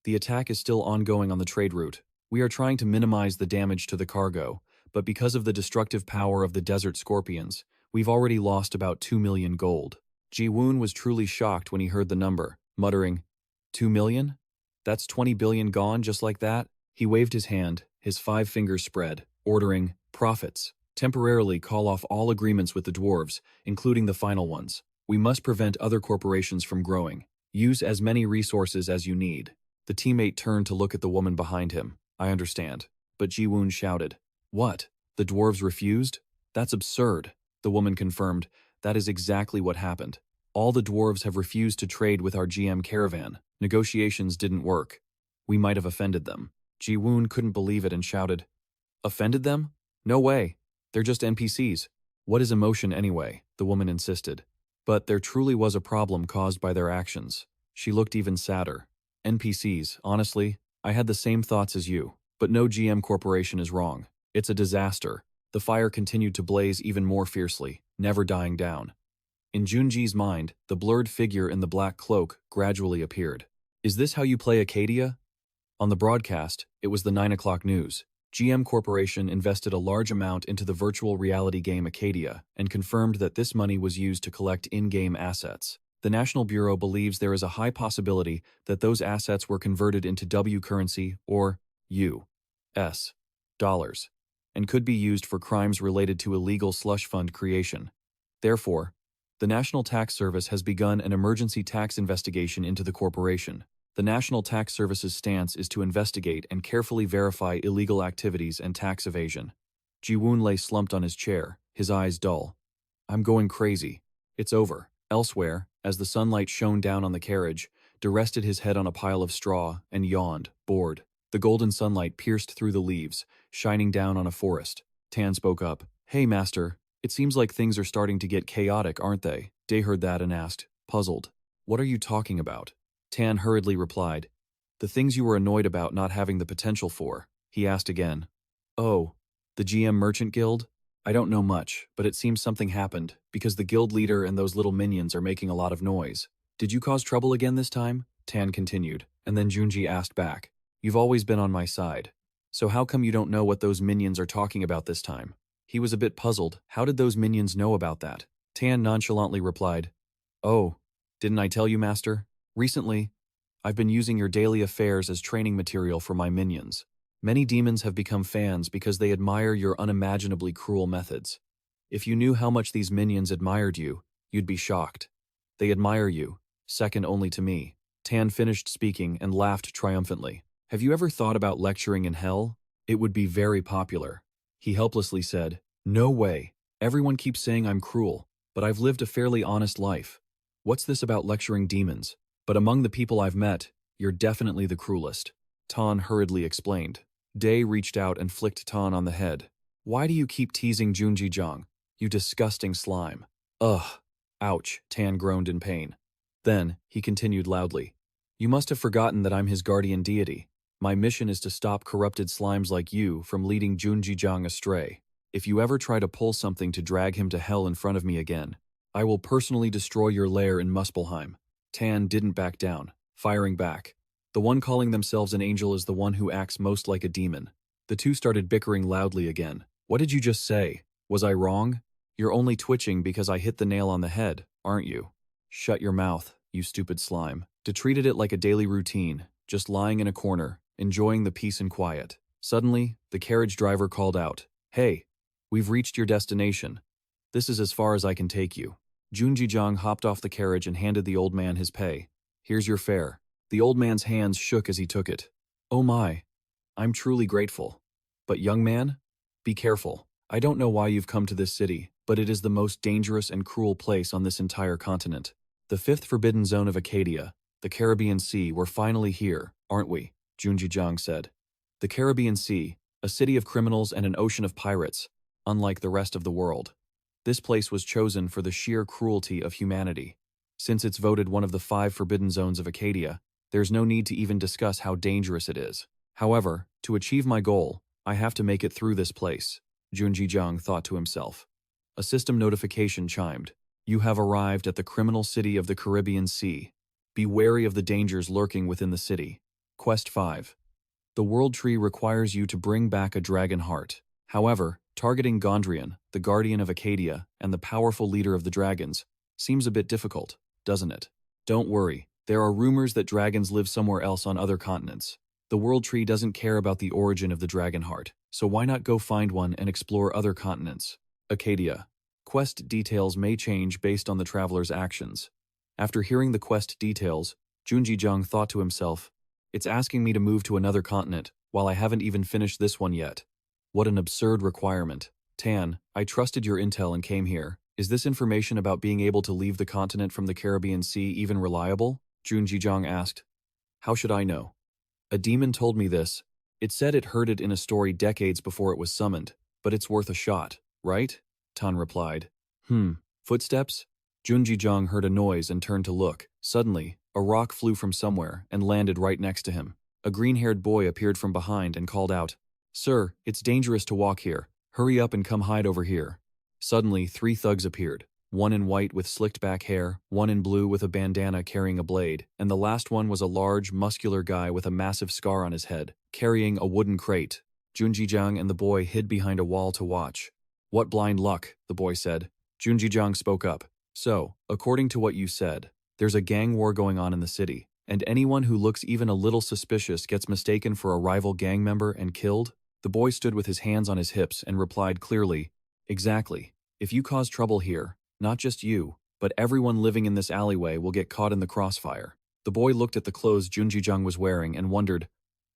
The attack is still ongoing on the trade route. We are trying to minimize the damage to the cargo, but because of the destructive power of the desert scorpions, we've already lost about 2 million gold. Ji-woon was truly shocked when he heard the number, muttering, 2 million? That's 20 billion gone just like that? He waved his hand, his 5 fingers spread, ordering, profits. Temporarily call off all agreements with the dwarves, including the final ones. We must prevent other corporations from growing. Use as many resources as you need. The teammate turned to look at the woman behind him. I understand. But Ji-woon shouted. What? The dwarves refused? That's absurd. The woman confirmed. That is exactly what happened. All the dwarves have refused to trade with our GM caravan. Negotiations didn't work. We might have offended them. Ji-woon couldn't believe it and shouted. Offended them? No way. They're just NPCs. What is emotion anyway? The woman insisted. But there truly was a problem caused by their actions. She looked even sadder. NPCs, honestly, I had the same thoughts as you. But no GM corporation is wrong. It's a disaster. The fire continued to blaze even more fiercely, never dying down. In Junji's mind, the blurred figure in the black cloak gradually appeared. Is this how you play Accadia? On the broadcast, it was the 9 o'clock news. GM Corporation invested a large amount into the virtual reality game Accadia and confirmed that this money was used to collect in-game assets. The National Bureau believes there is a high possibility that those assets were converted into W currency or U.S. dollars and could be used for crimes related to illegal slush fund creation. Therefore, the National Tax Service has begun an emergency tax investigation into the corporation. The National Tax Service's stance is to investigate and carefully verify illegal activities and tax evasion. Ji-woon lay slumped on his chair, his eyes dull. I'm going crazy. It's over. Elsewhere, as the sunlight shone down on the carriage, De rested his head on a pile of straw and yawned, bored. The golden sunlight pierced through the leaves, shining down on a forest. Tan spoke up. Hey, master. It seems like things are starting to get chaotic, aren't they? Day heard that and asked, puzzled. What are you talking about? Tan hurriedly replied. The things you were annoyed about not having the potential for. He asked again. Oh, the GM Merchant Guild? I don't know much, but it seems something happened, because the guild leader and those little minions are making a lot of noise. Did you cause trouble again this time? Tan continued, and then Junji asked back. You've always been on my side. So how come you don't know what those minions are talking about this time? He was a bit puzzled. How did those minions know about that? Tan nonchalantly replied, Oh, didn't I tell you, master? Recently, I've been using your daily affairs as training material for my minions. Many demons have become fans because they admire your unimaginably cruel methods. If you knew how much these minions admired you, you'd be shocked. They admire you, second only to me. Tan finished speaking and laughed triumphantly. Have you ever thought about lecturing in hell? It would be very popular. He helplessly said, No way. Everyone keeps saying I'm cruel, but I've lived a fairly honest life. What's this about lecturing demons? But among the people I've met, you're definitely the cruelest. Tan hurriedly explained. Day reached out and flicked Tan on the head. Why do you keep teasing Junji-jang? You disgusting slime. Ugh. Ouch, Tan groaned in pain. Then, he continued loudly. You must have forgotten that I'm his guardian deity. My mission is to stop corrupted slimes like you from leading Junji-jang astray. If you ever try to pull something to drag him to hell in front of me again, I will personally destroy your lair in Muspelheim. Tan didn't back down, firing back. The one calling themselves an angel is the one who acts most like a demon. The two started bickering loudly again. What did you just say? Was I wrong? You're only twitching because I hit the nail on the head, aren't you? Shut your mouth, you stupid slime. De treated it like a daily routine, just lying in a corner, enjoying the peace and quiet. Suddenly, the carriage driver called out, Hey, we've reached your destination. This is as far as I can take you. Junji-jang hopped off the carriage and handed the old man his pay. Here's your fare. The old man's hands shook as he took it. Oh my, I'm truly grateful. But young man, be careful. I don't know why you've come to this city, but it is the most dangerous and cruel place on this entire continent. The fifth forbidden zone of Accadia, the Caribbean Sea, we're finally here, aren't we? Junji-jang said. The Caribbean Sea, a city of criminals and an ocean of pirates, unlike the rest of the world. This place was chosen for the sheer cruelty of humanity. Since it's voted one of the 5 forbidden zones of Accadia, there's no need to even discuss how dangerous it is. However, to achieve my goal, I have to make it through this place, Junji-jang thought to himself. A system notification chimed. You have arrived at the criminal city of the Caribbean Sea. Be wary of the dangers lurking within the city. Quest 5. The World Tree requires you to bring back a dragon heart. However, targeting Gondrian, the guardian of Accadia, and the powerful leader of the dragons, seems a bit difficult, doesn't it? Don't worry, there are rumors that dragons live somewhere else on other continents. The World Tree doesn't care about the origin of the dragon heart, so why not go find one and explore other continents? Accadia. Quest details may change based on the traveler's actions. After hearing the quest details, Junji thought to himself, it's asking me to move to another continent, while I haven't even finished this one yet. What an absurd requirement. Tan, I trusted your intel and came here. Is this information about being able to leave the continent from the Caribbean Sea even reliable? Junji asked. How should I know? A demon told me this. It said it heard it in a story decades before it was summoned, but it's worth a shot, right? Tan replied. Footsteps? Junji heard a noise and turned to look. Suddenly, a rock flew from somewhere and landed right next to him. A green-haired boy appeared from behind and called out, Sir, it's dangerous to walk here. Hurry up and come hide over here. Suddenly, 3 thugs appeared. One in white with slicked back hair, one in blue with a bandana carrying a blade, and the last one was a large, muscular guy with a massive scar on his head, carrying a wooden crate. Junji and the boy hid behind a wall to watch. What blind luck, the boy said. Junji spoke up. So, according to what you said, there's a gang war going on in the city, and anyone who looks even a little suspicious gets mistaken for a rival gang member and killed? The boy stood with his hands on his hips and replied clearly, Exactly. If you cause trouble here, not just you, but everyone living in this alleyway will get caught in the crossfire. The boy looked at the clothes Junji was wearing and wondered,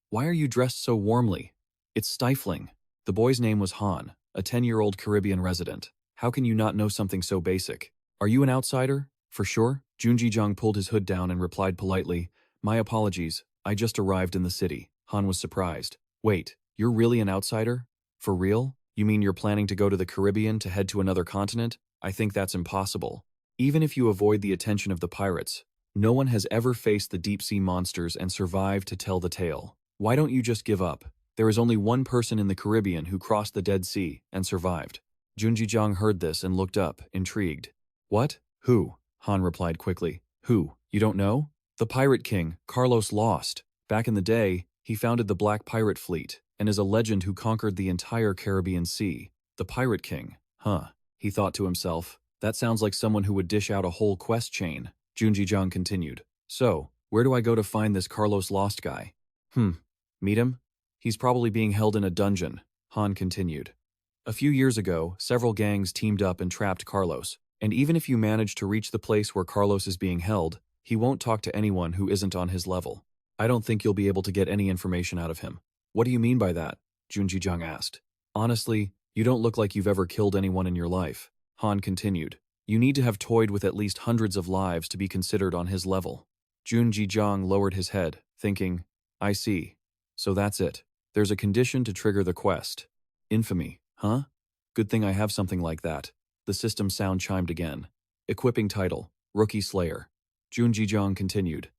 Why are you dressed so warmly? It's stifling. The boy's name was Han, a 10-year-old Caribbean resident. How can you not know something so basic? Are you an outsider? For sure? Junji pulled his hood down and replied politely, My apologies, I just arrived in the city. Han was surprised. Wait, you're really an outsider? For real? You mean you're planning to go to the Caribbean to head to another continent? I think that's impossible. Even if you avoid the attention of the pirates, no one has ever faced the deep-sea monsters and survived to tell the tale. Why don't you just give up? There is only one person in the Caribbean who crossed the Dead Sea and survived. Junji heard this and looked up, intrigued. What? Who? Han replied quickly. Who? You don't know? The Pirate King, Carlos Lost. Back in the day, he founded the Black Pirate Fleet and is a legend who conquered the entire Caribbean Sea. The Pirate King. Huh. He thought to himself. That sounds like someone who would dish out a whole quest chain. Junji continued. So, where do I go to find this Carlos Lost guy? Meet him? He's probably being held in a dungeon. Han continued. A few years ago, several gangs teamed up and trapped Carlos. And even if you manage to reach the place where Carlos is being held, he won't talk to anyone who isn't on his level. I don't think you'll be able to get any information out of him. What do you mean by that? Junji asked. Honestly, you don't look like you've ever killed anyone in your life. Han continued. You need to have toyed with at least hundreds of lives to be considered on his level. Junji lowered his head, thinking, I see. So that's it. There's a condition to trigger the quest. Infamy, huh? Good thing I have something like that. The system sound chimed again. Equipping title, Rookie Slayer. Junji continued.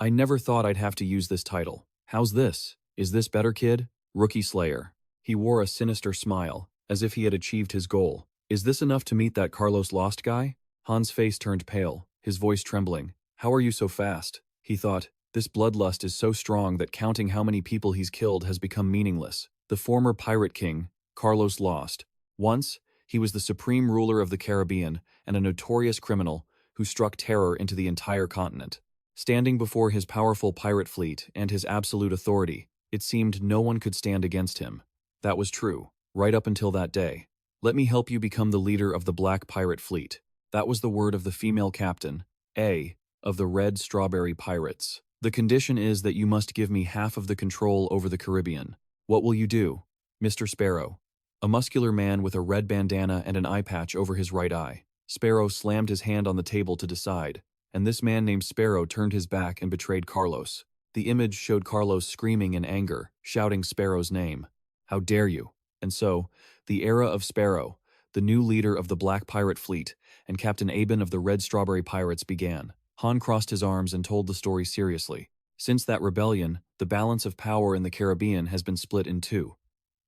I never thought I'd have to use this title. How's this? Is this better, kid? Rookie Slayer. He wore a sinister smile, as if he had achieved his goal. Is this enough to meet that Carlos Lost guy? Han's face turned pale, his voice trembling. How are you so fast? He thought, this bloodlust is so strong that counting how many people he's killed has become meaningless. The former Pirate King, Carlos Lost. Once, he was the supreme ruler of the Caribbean and a notorious criminal who struck terror into the entire continent. Standing before his powerful pirate fleet and his absolute authority, it seemed no one could stand against him. That was true, right up until that day. Let me help you become the leader of the Black Pirate Fleet. That was the word of the female captain, A, of the Red Strawberry Pirates. The condition is that you must give me half of the control over the Caribbean. What will you do? Mr. Sparrow. A muscular man with a red bandana and an eye patch over his right eye. Sparrow slammed his hand on the table to decide, and this man named Sparrow turned his back and betrayed Carlos. The image showed Carlos screaming in anger, shouting Sparrow's name. How dare you? And so, the era of Sparrow, the new leader of the Black Pirate Fleet, and Captain Aben of the Red Strawberry Pirates began. Han crossed his arms and told the story seriously. Since that rebellion, the balance of power in the Caribbean has been split in two.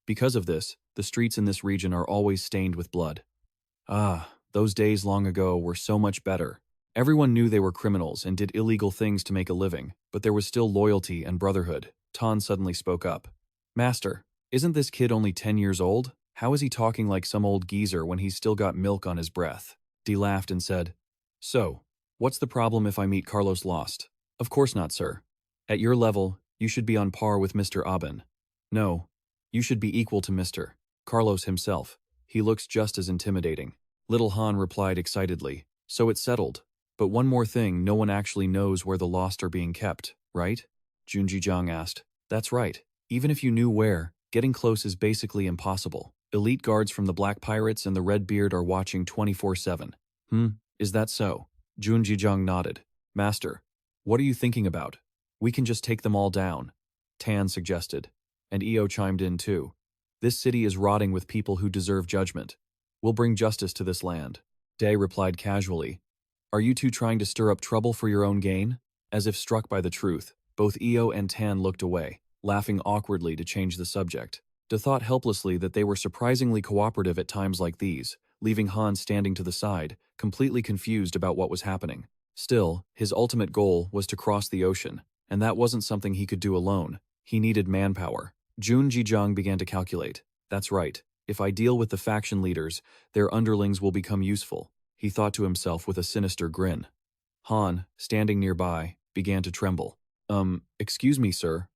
Because of this, the streets in this region are always stained with blood. Ah, those days long ago were so much better. Everyone knew they were criminals and did illegal things to make a living, but there was still loyalty and brotherhood. Tan suddenly spoke up. Master, isn't this kid only 10 years old? How is he talking like some old geezer when he's still got milk on his breath? Dee laughed and said, So, what's the problem if I meet Carlos Lost? Of course not, sir. At your level, you should be on par with Mr. Aben. No, you should be equal to Mr. Carlos himself. He looks just as intimidating. Little Han replied excitedly. So it's settled. But one more thing, no one actually knows where the Lost are being kept, right? Junji asked. That's right. Even if you knew where, getting close is basically impossible. Elite guards from the Black Pirates and the Red Beard are watching 24/7. Is that so? Junji nodded. Master, what are you thinking about? We can just take them all down. Tan suggested. And Io chimed in too. This city is rotting with people who deserve judgment. We'll bring justice to this land. Day replied casually. Are you two trying to stir up trouble for your own gain? As if struck by the truth, both Io and Tan looked away, laughing awkwardly to change the subject. De thought helplessly that they were surprisingly cooperative at times like these, leaving Han standing to the side, completely confused about what was happening. Still, his ultimate goal was to cross the ocean, and that wasn't something he could do alone. He needed manpower. Junji began to calculate. That's right. If I deal with the faction leaders, their underlings will become useful, he thought to himself with a sinister grin. Han, standing nearby, began to tremble. Excuse me, sir.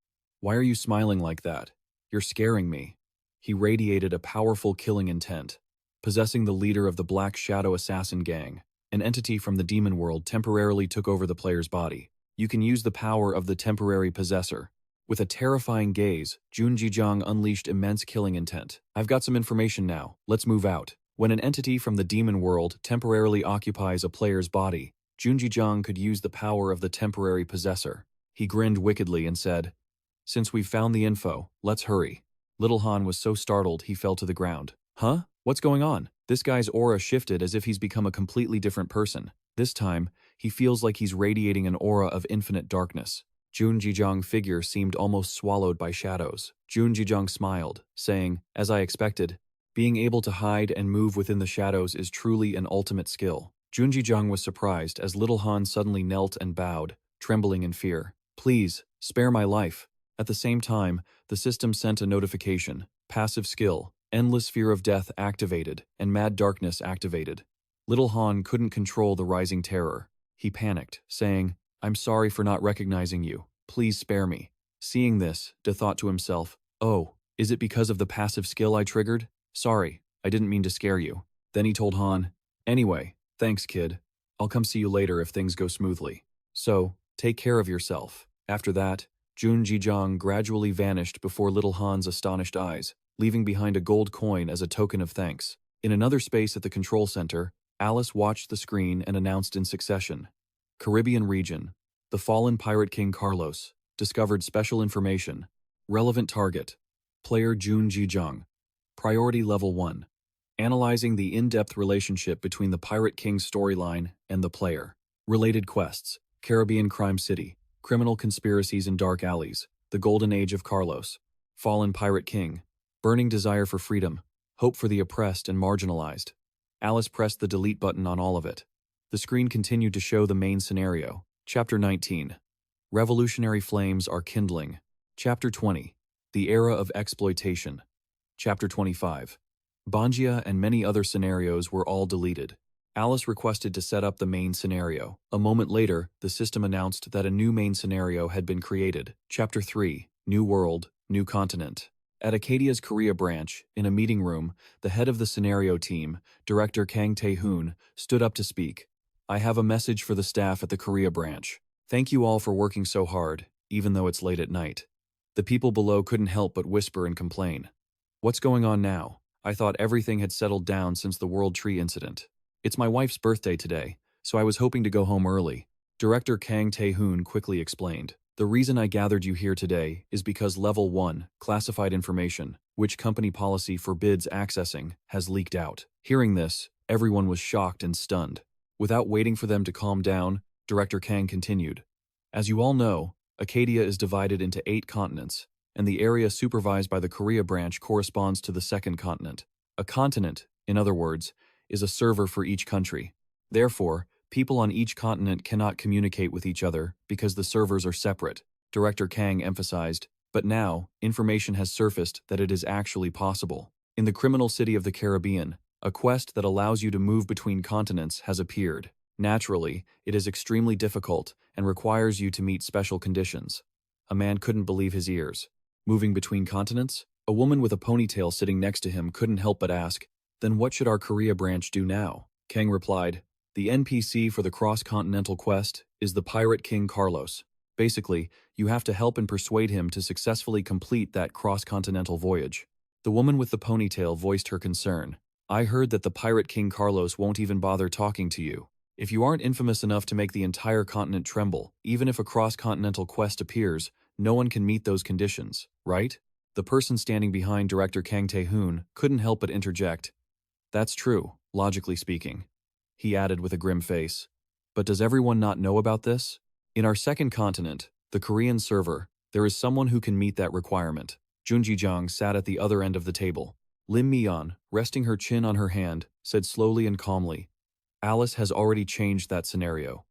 Why are you smiling like that? You're scaring me. He radiated a powerful killing intent. Possessing the leader of the Black Shadow Assassin Gang, an entity from the demon world temporarily took over the player's body. You can use the power of the temporary possessor. With a terrifying gaze, Junji unleashed immense killing intent. I've got some information now. Let's move out. When an entity from the demon world temporarily occupies a player's body, Junji could use the power of the temporary possessor. He grinned wickedly and said, Since we've found the info, let's hurry. Little Han was so startled he fell to the ground. Huh? What's going on? This guy's aura shifted as if he's become a completely different person. This time, he feels like he's radiating an aura of infinite darkness. Junji's figure seemed almost swallowed by shadows. Junji smiled, saying, As I expected, being able to hide and move within the shadows is truly an ultimate skill. Junji was surprised as little Han suddenly knelt and bowed, trembling in fear. Please, spare my life. At the same time, the system sent a notification. Passive skill, endless fear of death activated, and mad darkness activated. Little Han couldn't control the rising terror. He panicked, saying, I'm sorry for not recognizing you. Please spare me. Seeing this, De thought to himself, Oh, is it because of the passive skill I triggered? Sorry, I didn't mean to scare you. Then he told Han, Anyway, thanks kid. I'll come see you later if things go smoothly. So, take care of yourself. After that, Junji gradually vanished before little Han's astonished eyes, leaving behind a gold coin as a token of thanks. In another space at the control center, Alice watched the screen and announced in succession, Caribbean region, the fallen pirate king Carlos, discovered special information, relevant target, player Junji. Priority level 1, analyzing the in-depth relationship between the Pirate King storyline and the player. Related quests, Caribbean Crime City, criminal conspiracies in dark alleys, the golden age of Carlos, fallen Pirate King, burning desire for freedom, hope for the oppressed and marginalized. Alice pressed the delete button on all of it. The screen continued to show the main scenario. Chapter 19. Revolutionary flames are kindling. Chapter 20. The era of exploitation. Chapter 25. Banjia and many other scenarios were all deleted. Alice requested to set up the main scenario. A moment later, the system announced that a new main scenario had been created. Chapter 3. New World, New Continent. At Accadia's Korea branch, in a meeting room, the head of the scenario team, Director Kang Tae-hoon, stood up to speak. I have a message for the staff at the Korea branch. Thank you all for working so hard, even though it's late at night. The people below couldn't help but whisper and complain. What's going on now? I thought everything had settled down since the World Tree incident. It's my wife's birthday today, so I was hoping to go home early. Director Kang Tae-hoon quickly explained. The reason I gathered you here today is because Level 1, classified information, which company policy forbids accessing, has leaked out. Hearing this, everyone was shocked and stunned. Without waiting for them to calm down, Director Kang continued. As you all know, Accadia is divided into 8 continents, and the area supervised by the Korea branch corresponds to the second continent. A continent, in other words, is a server for each country. Therefore, People on each continent cannot communicate with each other because the servers are separate, Director Kang emphasized. But now, information has surfaced that it is actually possible. In the criminal city of the Caribbean, a quest that allows you to move between continents has appeared. Naturally, it is extremely difficult and requires you to meet special conditions. A man couldn't believe his ears. Moving between continents? A woman with a ponytail sitting next to him couldn't help but ask, "Then what should our Korea branch do now?" Kang replied, "The NPC for the cross-continental quest is the pirate King Carlos. Basically, you have to help and persuade him to successfully complete that cross-continental voyage." The woman with the ponytail voiced her concern. "I heard that the pirate King Carlos won't even bother talking to you. If you aren't infamous enough to make the entire continent tremble, even if a cross-continental quest appears, no one can meet those conditions, right?" The person standing behind Director Kang Tae-hoon couldn't help but interject. "That's true, logically speaking," he added with a grim face. "But does everyone not know about this? In our second continent, the Korean server, there is someone who can meet that requirement." Junji Jang sat at the other end of the table. Lim Mi-yeon, resting her chin on her hand, said slowly and calmly, "Alice has already changed that scenario.